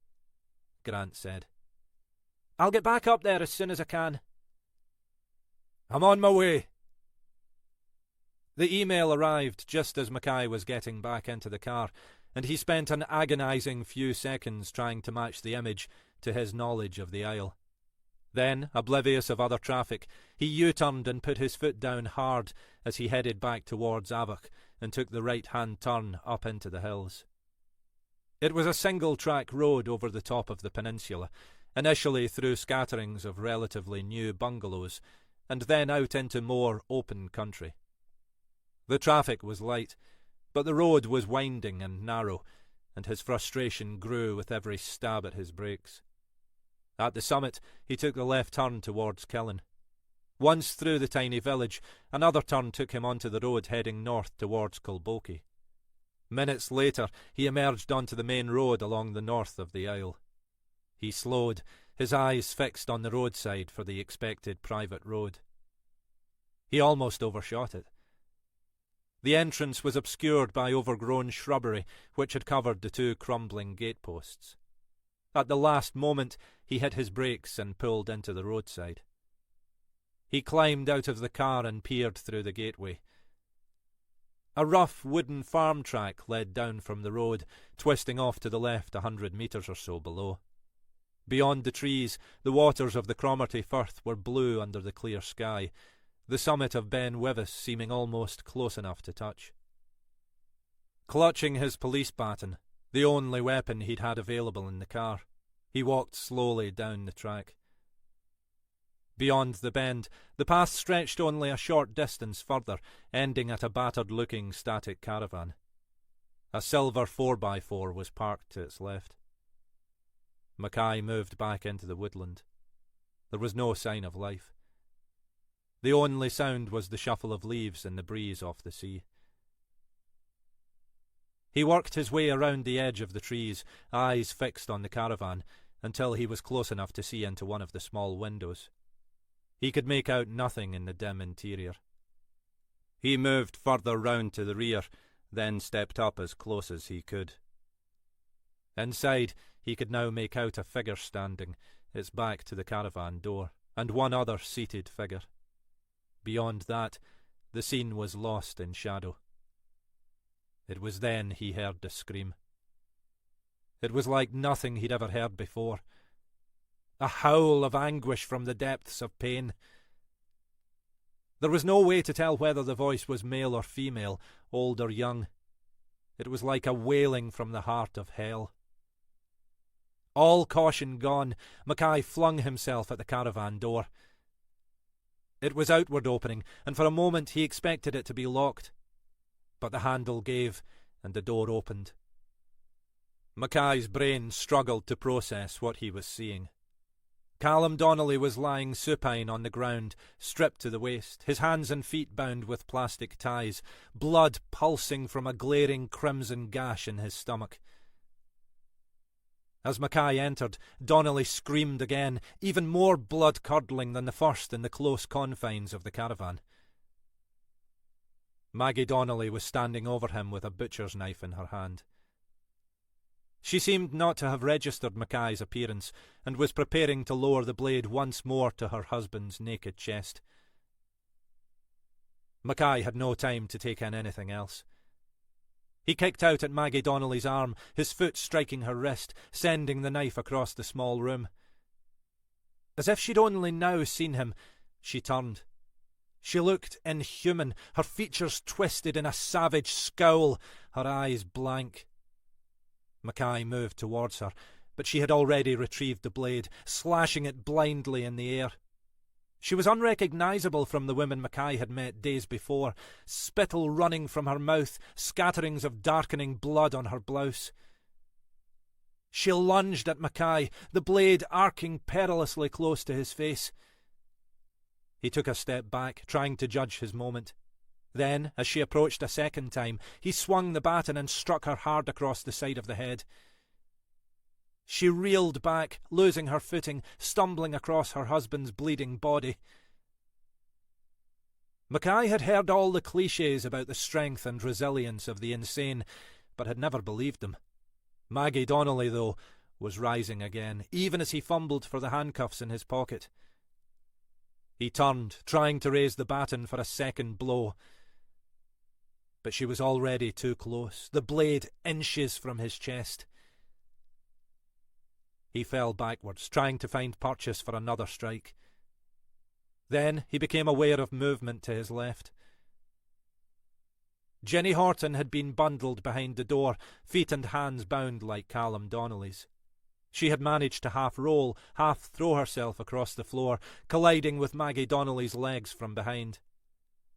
Grant said. "I'll get back up there as soon as I can." "I'm on my way." The email arrived just as Mackay was getting back into the car, and he spent an agonising few seconds trying to match the image to his knowledge of the Isle. Then, oblivious of other traffic, he U-turned and put his foot down hard as he headed back towards Avoch and took the right-hand turn up into the hills. It was a single-track road over the top of the peninsula, initially through scatterings of relatively new bungalows, and then out into more open country. The traffic was light, but the road was winding and narrow, and his frustration grew with every stab at his brakes. At the summit, he took the left turn towards Killen. Once through the tiny village, another turn took him onto the road heading north towards Kilbokey. Minutes later, he emerged onto the main road along the north of the Isle. He slowed, his eyes fixed on the roadside for the expected private road. He almost overshot it. The entrance was obscured by overgrown shrubbery which had covered the two crumbling gateposts. At the last moment, he hit his brakes and pulled into the roadside. He climbed out of the car and peered through the gateway. A rough wooden farm track led down from the road, twisting off to the left 100 metres or so below. Beyond the trees, the waters of the Cromarty Firth were blue under the clear sky, the summit of Ben Wyvis seeming almost close enough to touch. Clutching his police baton, the only weapon he'd had available in the car, he walked slowly down the track. Beyond the bend, the path stretched only a short distance further, ending at a battered-looking static caravan. A silver 4x4 was parked to its left. Mackay moved back into the woodland. There was no sign of life. The only sound was the shuffle of leaves in the breeze off the sea. He worked his way around the edge of the trees, eyes fixed on the caravan, until he was close enough to see into one of the small windows. He could make out nothing in the dim interior. He moved further round to the rear, then stepped up as close as he could. Inside, he could now make out a figure standing, its back to the caravan door, and one other seated figure. Beyond that, the scene was lost in shadow. It was then he heard the scream. It was like nothing he'd ever heard before. A howl of anguish from the depths of pain. There was no way to tell whether the voice was male or female, old or young. It was like a wailing from the heart of hell. All caution gone, Mackay flung himself at the caravan door. It was outward opening, and for a moment he expected it to be locked. But the handle gave, and the door opened. Mackay's brain struggled to process what he was seeing. Callum Donnelly was lying supine on the ground, stripped to the waist, his hands and feet bound with plastic ties, blood pulsing from a glaring crimson gash in his stomach. As Mackay entered, Donnelly screamed again, even more blood-curdling than the first in the close confines of the caravan. Maggie Donnelly was standing over him with a butcher's knife in her hand. She seemed not to have registered Mackay's appearance, and was preparing to lower the blade once more to her husband's naked chest. Mackay had no time to take in anything else. He kicked out at Maggie Donnelly's arm, his foot striking her wrist, sending the knife across the small room. As if she'd only now seen him, she turned. She looked inhuman, her features twisted in a savage scowl, her eyes blank. Mackay moved towards her, but she had already retrieved the blade, slashing it blindly in the air. She was unrecognisable from the woman Mackay had met days before, spittle running from her mouth, scatterings of darkening blood on her blouse. She lunged at Mackay, the blade arcing perilously close to his face. He took a step back, trying to judge his moment. Then, as she approached a second time, he swung the baton and struck her hard across the side of the head. She reeled back, losing her footing, stumbling across her husband's bleeding body. Mackay had heard all the clichés about the strength and resilience of the insane, but had never believed them. Maggie Donnelly, though, was rising again, even as he fumbled for the handcuffs in his pocket. He turned, trying to raise the baton for a second blow. But she was already too close, the blade inches from his chest. He fell backwards, trying to find purchase for another strike. Then he became aware of movement to his left. Jenny Horton had been bundled behind the door, feet and hands bound like Callum Donnelly's. She had managed to half roll, half throw herself across the floor, colliding with Maggie Donnelly's legs from behind.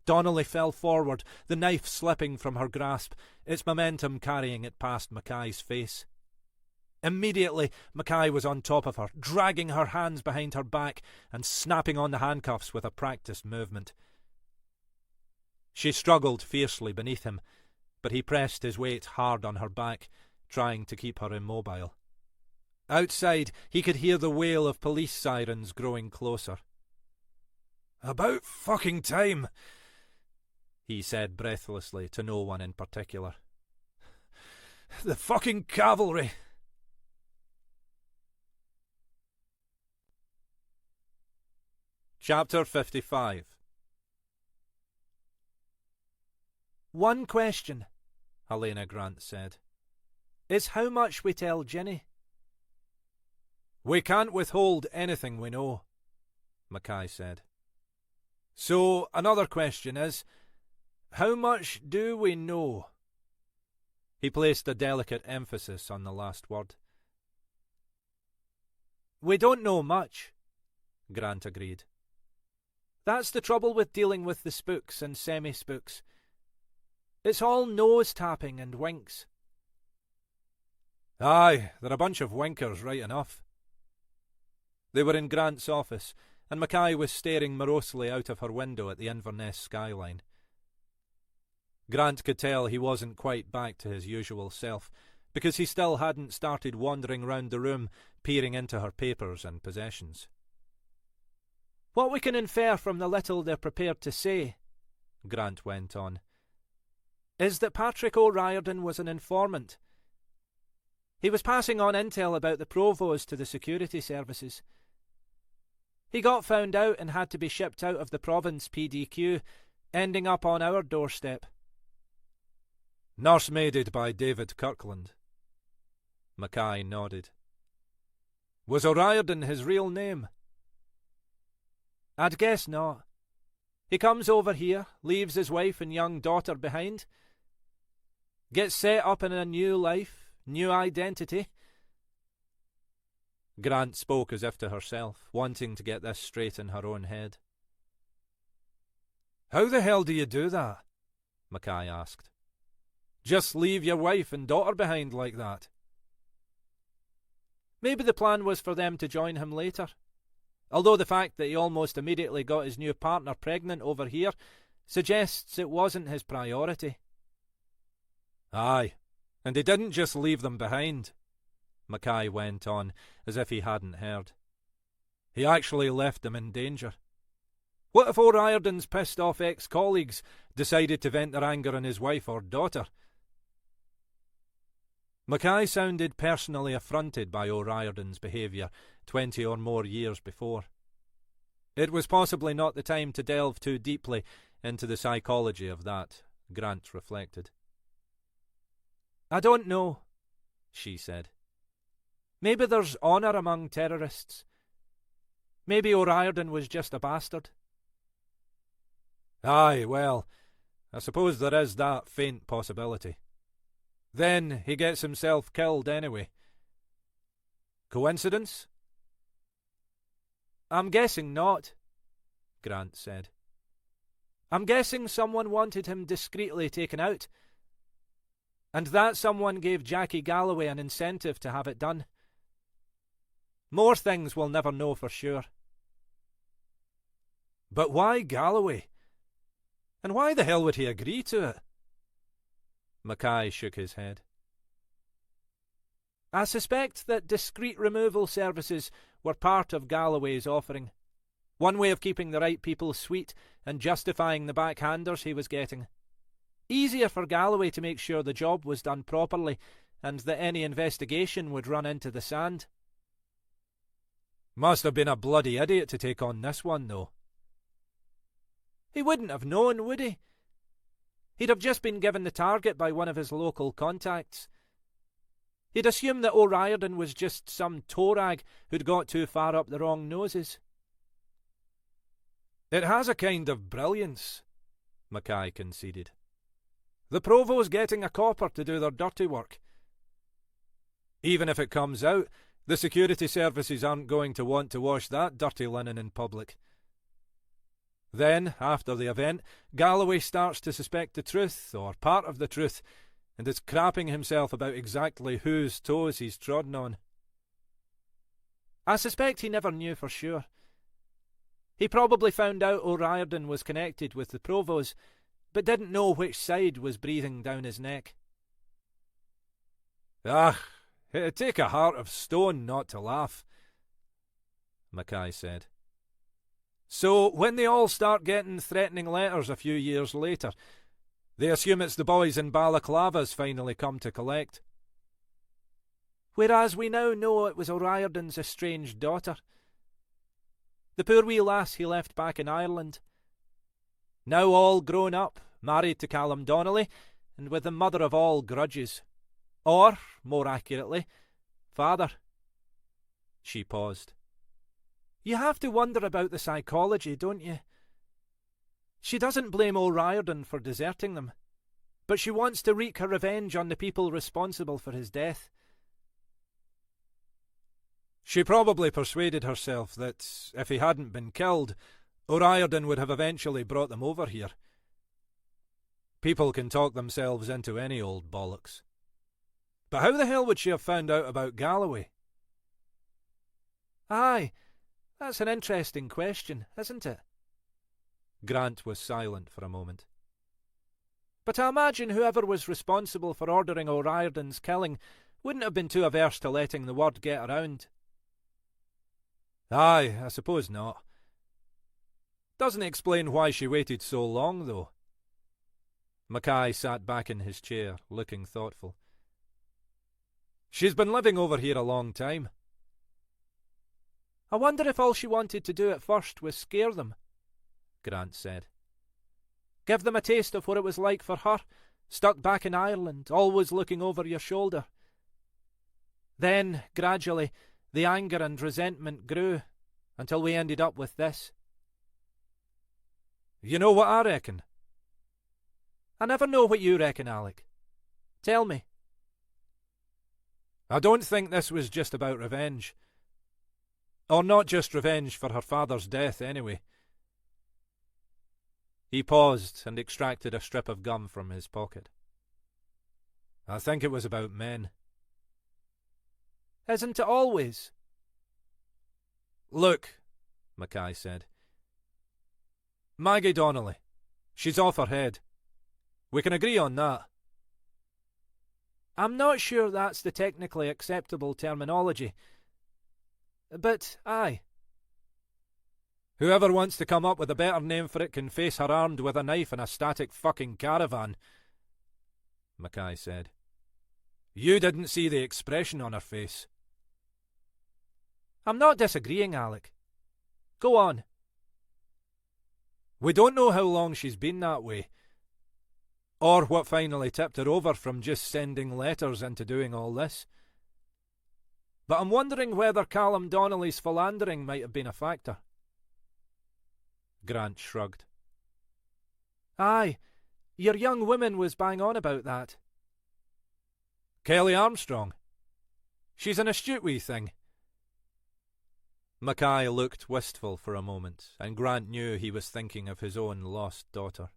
Donnelly fell forward, the knife slipping from her grasp, its momentum carrying it past Mackay's face. Immediately, Mackay was on top of her, dragging her hands behind her back and snapping on the handcuffs with a practised movement. She struggled fiercely beneath him, but he pressed his weight hard on her back, trying to keep her immobile. Outside, he could hear the wail of police sirens growing closer. "About fucking time," he said breathlessly to no one in particular. "The fucking cavalry!" Chapter 55. "One question," Helena Grant said, "is how much we tell Ginny." "We can't withhold anything we know," Mackay said. "So, another question is, how much do we know?" He placed a delicate emphasis on the last word. "We don't know much," Grant agreed. "That's the trouble with dealing with the spooks and semi-spooks. It's all nose-tapping and winks." "Aye, they're a bunch of winkers, right enough." They were in Grant's office, and Mackay was staring morosely out of her window at the Inverness skyline. Grant could tell he wasn't quite back to his usual self, because he still hadn't started wandering round the room, peering into her papers and possessions. "What we can infer from the little they're prepared to say," Grant went on, "is that Patrick O'Riordan was an informant. He was passing on intel about the provost to the security services. He got found out and had to be shipped out of the province PDQ, ending up on our doorstep." "Nursemaided by David Kirkland." Mackay nodded. "Was O'Riordan his real name?" "I'd guess not. He comes over here, leaves his wife and young daughter behind, gets set up in a new life, new identity." Grant spoke as if to herself, wanting to get this straight in her own head. "How the hell do you do that?" Mackay asked. "Just leave your wife and daughter behind like that?" "Maybe the plan was for them to join him later, although the fact that he almost immediately got his new partner pregnant over here suggests it wasn't his priority." "Aye, and he didn't just leave them behind," Mackay went on, as if he hadn't heard. "He actually left them in danger. What if O'Riordan's pissed off ex-colleagues decided to vent their anger on his wife or daughter?" Mackay sounded personally affronted by O'Riordan's behaviour 20 or more years before. It was possibly not the time to delve too deeply into the psychology of that, Grant reflected. "I don't know," she said. "Maybe there's honour among terrorists. Maybe O'Riordan was just a bastard." "Aye, well, I suppose there is that faint possibility. Then he gets himself killed anyway. Coincidence?" "I'm guessing not," Grant said. "I'm guessing someone wanted him discreetly taken out, and that someone gave Jackie Galloway an incentive to have it done. More things we'll never know for sure." "But why Galloway? And why the hell would he agree to it?" Mackay shook his head. "I suspect that discreet removal services were part of Galloway's offering. One way of keeping the right people sweet and justifying the backhanders he was getting. Easier for Galloway to make sure the job was done properly and that any investigation would run into the sand." "Must have been a bloody idiot to take on this one, though." "He wouldn't have known, would he? He'd have just been given the target by one of his local contacts. He'd assume that O'Riordan was just some toe rag who'd got too far up the wrong noses." "It has a kind of brilliance," Mackay conceded. "The Provo's getting a copper to do their dirty work. Even if it comes out, the security services aren't going to want to wash that dirty linen in public. Then, after the event, Galloway starts to suspect the truth, or part of the truth, and is crapping himself about exactly whose toes he's trodden on." "I suspect he never knew for sure. He probably found out O'Riordan was connected with the Provos, but didn't know which side was breathing down his neck. Ah, it'd take a heart of stone not to laugh, Mackay said. So, when they all start getting threatening letters a few years later, they assume it's the boys in balaclavas finally come to collect. Whereas we now know it was O'Riordan's estranged daughter. The poor wee lass he left back in Ireland. Now all grown up, married to Callum Donnelly, and with the mother of all grudges. Or, more accurately, father. She paused. You have to wonder about the psychology, don't you? She doesn't blame O'Riordan for deserting them, but she wants to wreak her revenge on the people responsible for his death. She probably persuaded herself that, if he hadn't been killed, O'Riordan would have eventually brought them over here. People can talk themselves into any old bollocks. But how the hell would she have found out about Galloway? Aye, that's an interesting question, isn't it? Grant was silent for a moment. But I imagine whoever was responsible for ordering O'Riordan's killing wouldn't have been too averse to letting the word get around. Aye, I suppose not. Doesn't explain why she waited so long, though. Mackay sat back in his chair, looking thoughtful. She's been living over here a long time. I wonder if all she wanted to do at first was scare them, Grant said. Give them a taste of what it was like for her, stuck back in Ireland, always looking over your shoulder. Then, gradually, the anger and resentment grew, until we ended up with this. You know what I reckon? I never know what you reckon, Alec. Tell me. I don't think this was just about revenge. Or not just revenge for her father's death, anyway. He paused and extracted a strip of gum from his pocket. I think it was about men. Isn't it always? Look, Mackay said. Maggie Donnelly. She's off her head. We can agree on that. I'm not sure that's the technically acceptable terminology. But, aye. Whoever wants to come up with a better name for it can face her armed with a knife in a static fucking caravan, Mackay said. You didn't see the expression on her face. I'm not disagreeing, Alec. Go on. We don't know how long she's been that way, or what finally tipped her over from just sending letters into doing all this. But I'm wondering whether Callum Donnelly's philandering might have been a factor. Grant shrugged. Aye, your young woman was bang on about that. Kelly Armstrong. She's an astute wee thing. Mackay looked wistful for a moment, and Grant knew he was thinking of his own lost daughter.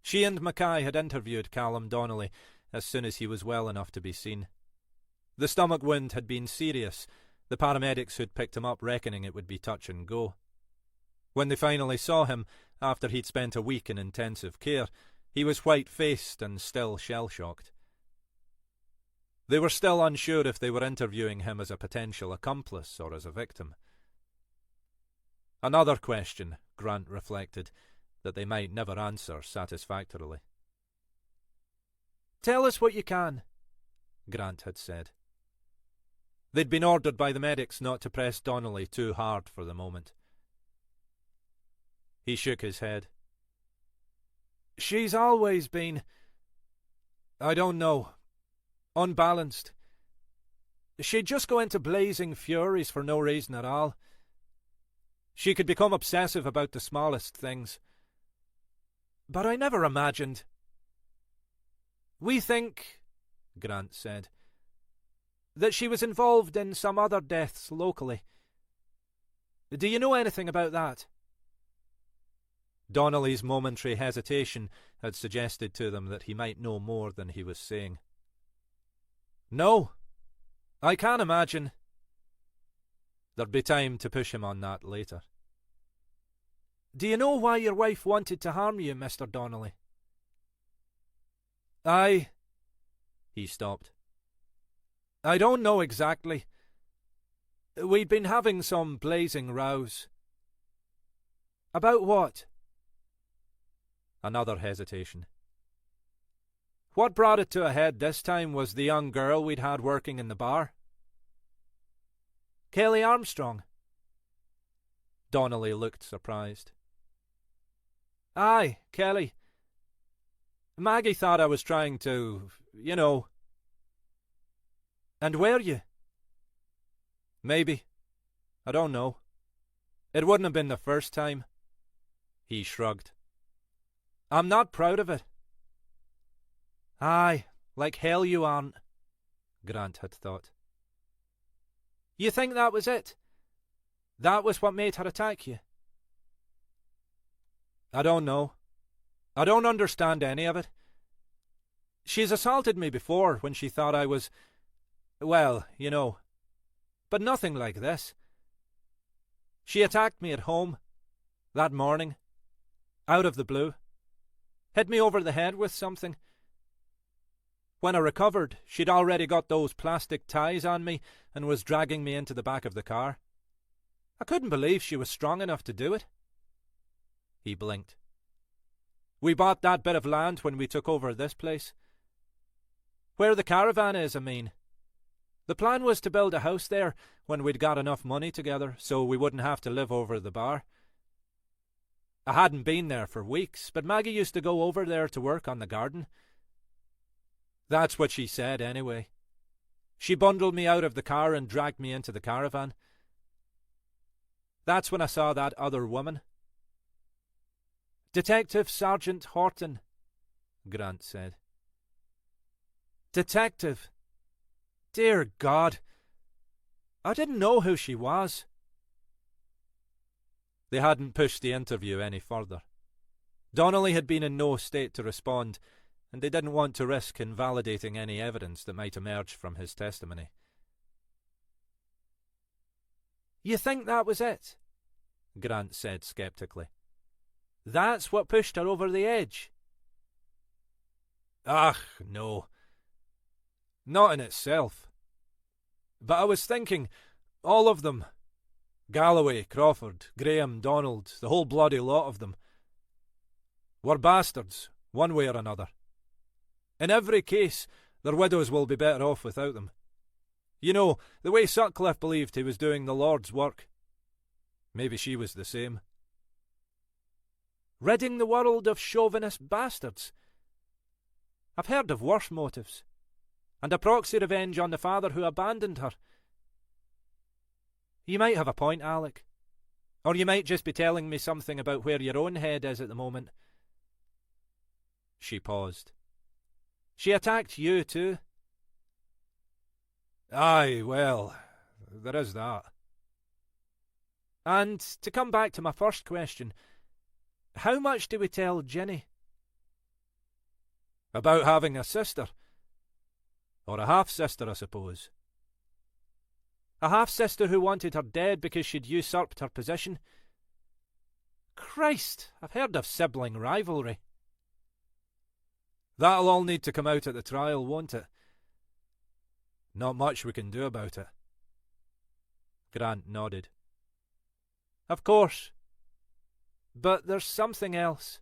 She and Mackay had interviewed Callum Donnelly as soon as he was well enough to be seen. The stomach wound had been serious, the paramedics who'd picked him up reckoning it would be touch and go. When they finally saw him, after he'd spent a week in intensive care, he was white-faced and still shell-shocked. They were still unsure if they were interviewing him as a potential accomplice or as a victim. Another question, Grant reflected, that they might never answer satisfactorily. Tell us what you can, Grant had said. They'd been ordered by the medics not to press Donnelly too hard for the moment. He shook his head. She's always been, I don't know, unbalanced. She'd just go into blazing furies for no reason at all. She could become obsessive about the smallest things. But I never imagined. We think, Grant said, that she was involved in some other deaths locally. Do you know anything about that? Donnelly's momentary hesitation had suggested to them that he might know more than he was saying. No, I can't imagine. There'd be time to push him on that later. Do you know why your wife wanted to harm you, Mr. Donnelly? I... He stopped. I don't know exactly. We'd been having some blazing rows. About what? Another hesitation. What brought it to a head this time was the young girl we'd had working in the bar. Kelly Armstrong. Donnelly looked surprised. Aye, Kelly. Maggie thought I was trying to, you know. And were you? Maybe. I don't know. It wouldn't have been the first time. He shrugged. I'm not proud of it. Aye, like hell you aren't, Grant had thought. You think that was it? That was what made her attack you? I don't know. I don't understand any of it. She's assaulted me before when she thought I was, well, you know, but nothing like this. She attacked me at home, that morning, out of the blue, hit me over the head with something. When I recovered, she'd already got those plastic ties on me and was dragging me into the back of the car. I couldn't believe she was strong enough to do it. He blinked. We bought that bit of land when we took over this place. Where the caravan is, I mean. The plan was to build a house there when we'd got enough money together so we wouldn't have to live over the bar. I hadn't been there for weeks, but Maggie used to go over there to work on the garden. That's what she said, anyway. She bundled me out of the car and dragged me into the caravan. That's when I saw that other woman. Detective Sergeant Horton, Grant said. Detective? Dear God. I didn't know who she was. They hadn't pushed the interview any further. Donnelly had been in no state to respond, and they didn't want to risk invalidating any evidence that might emerge from his testimony. You think that was it? Grant said sceptically. That's what pushed her over the edge? Ah, no. Not in itself. But I was thinking, all of them, Galloway, Crawford, Graham, Donald, the whole bloody lot of them, were bastards, one way or another. In every case, their widows will be better off without them. You know, the way Sutcliffe believed he was doing the Lord's work. Maybe she was the same. Ridding the world of chauvinist bastards. I've heard of worse motives, and a proxy revenge on the father who abandoned her. You might have a point, Alec. Or you might just be telling me something about where your own head is at the moment. She paused. She attacked you too. Aye, well, there is that. And to come back to my first question, how much do we tell Ginny? About having a sister. Or a half-sister, I suppose. A half-sister who wanted her dead because she'd usurped her position? Christ, I've heard of sibling rivalry. That'll all need to come out at the trial, won't it? Not much we can do about it. Grant nodded. Of course. But there's something else.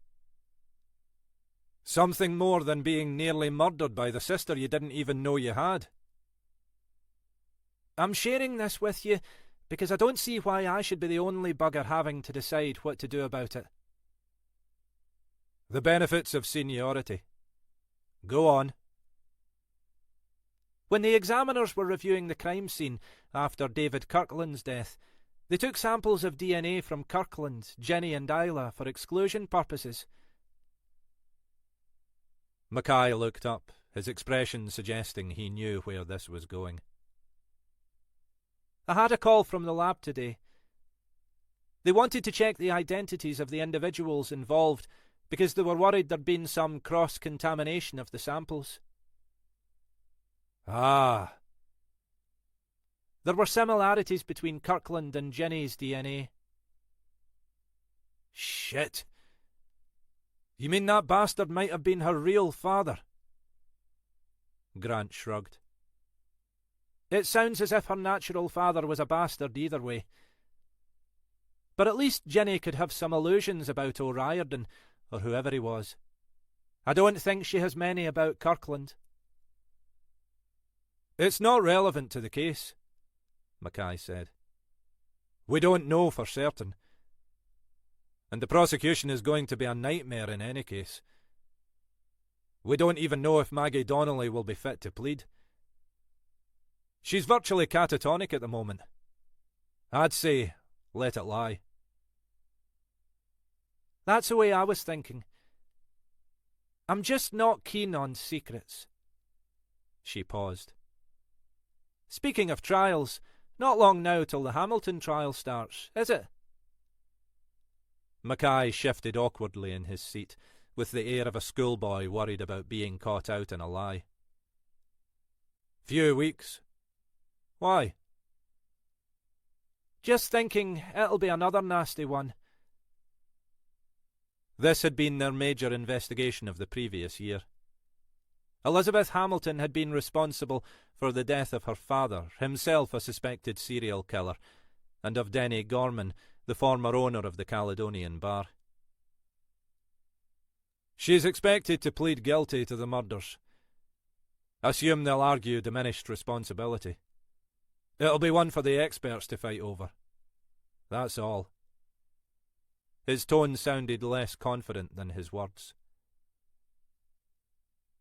Something more than being nearly murdered by the sister you didn't even know you had. I'm sharing this with you because I don't see why I should be the only bugger having to decide what to do about it. The benefits of seniority. Go on. When the examiners were reviewing the crime scene after David Kirkland's death, they took samples of DNA from Kirkland, Jenny and Isla for exclusion purposes. Mackay looked up, his expression suggesting he knew where this was going. I had a call from the lab today. They wanted to check the identities of the individuals involved because they were worried there'd been some cross-contamination of the samples. Ah. There were similarities between Kirkland and Jenny's DNA. Shit. You mean that bastard might have been her real father? Grant shrugged. It sounds as if her natural father was a bastard either way. But at least Ginny could have some illusions about O'Riordan, or whoever he was. I don't think she has many about Kirkland. It's not relevant to the case, Mackay said. We don't know for certain. And the prosecution is going to be a nightmare in any case. We don't even know if Maggie Donnelly will be fit to plead. She's virtually catatonic at the moment. I'd say, let it lie. That's the way I was thinking. I'm just not keen on secrets. She paused. Speaking of trials, not long now till the Hamilton trial starts, is it? Mackay shifted awkwardly in his seat, with the air of a schoolboy worried about being caught out in a lie. Few weeks. Why? Just thinking it'll be another nasty one. This had been their major investigation of the previous year. Elizabeth Hamilton had been responsible for the death of her father, himself a suspected serial killer, and of Denny Gorman, the former owner of the Caledonian Bar. She's expected to plead guilty to the murders. Assume they'll argue diminished responsibility. It'll be one for the experts to fight over. That's all. His tone sounded less confident than his words.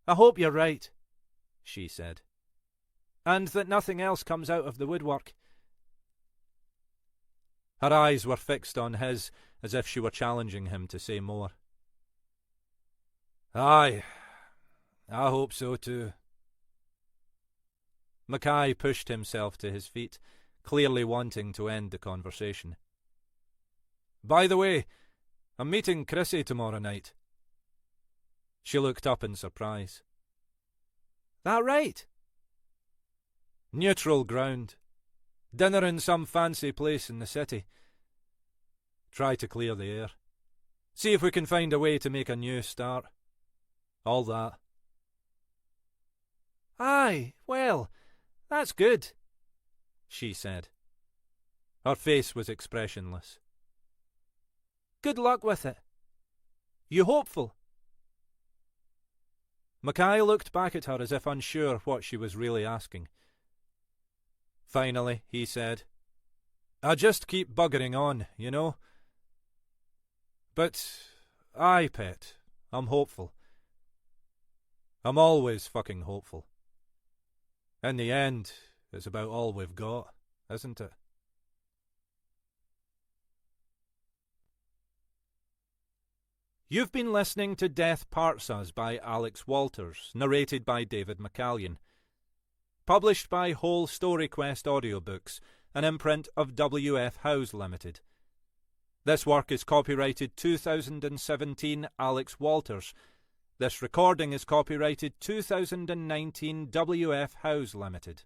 I hope you're right, she said, and that nothing else comes out of the woodwork. Her eyes were fixed on his, as if she were challenging him to say more. Aye, I hope so too. Mackay pushed himself to his feet, clearly wanting to end the conversation. By the way, I'm meeting Chrissy tomorrow night. She looked up in surprise. That right? Neutral ground. Dinner in some fancy place in the city. Try to clear the air. See if we can find a way to make a new start. All that. Aye, well, that's good, she said. Her face was expressionless. Good luck with it. You hopeful? Mackay looked back at her as if unsure what she was really asking. Finally, he said, I just keep buggering on, you know. But, aye, pet, I'm hopeful. I'm always fucking hopeful. In the end, it's about all we've got, isn't it? You've been listening to Death Parts Us by Alex Walters, narrated by David McCallion. Published by Whole Story Quest Audiobooks, an imprint of W.F. Howes Limited. This work is copyrighted 2017 Alex Walters. This recording is copyrighted 2019 W.F. Howes Limited.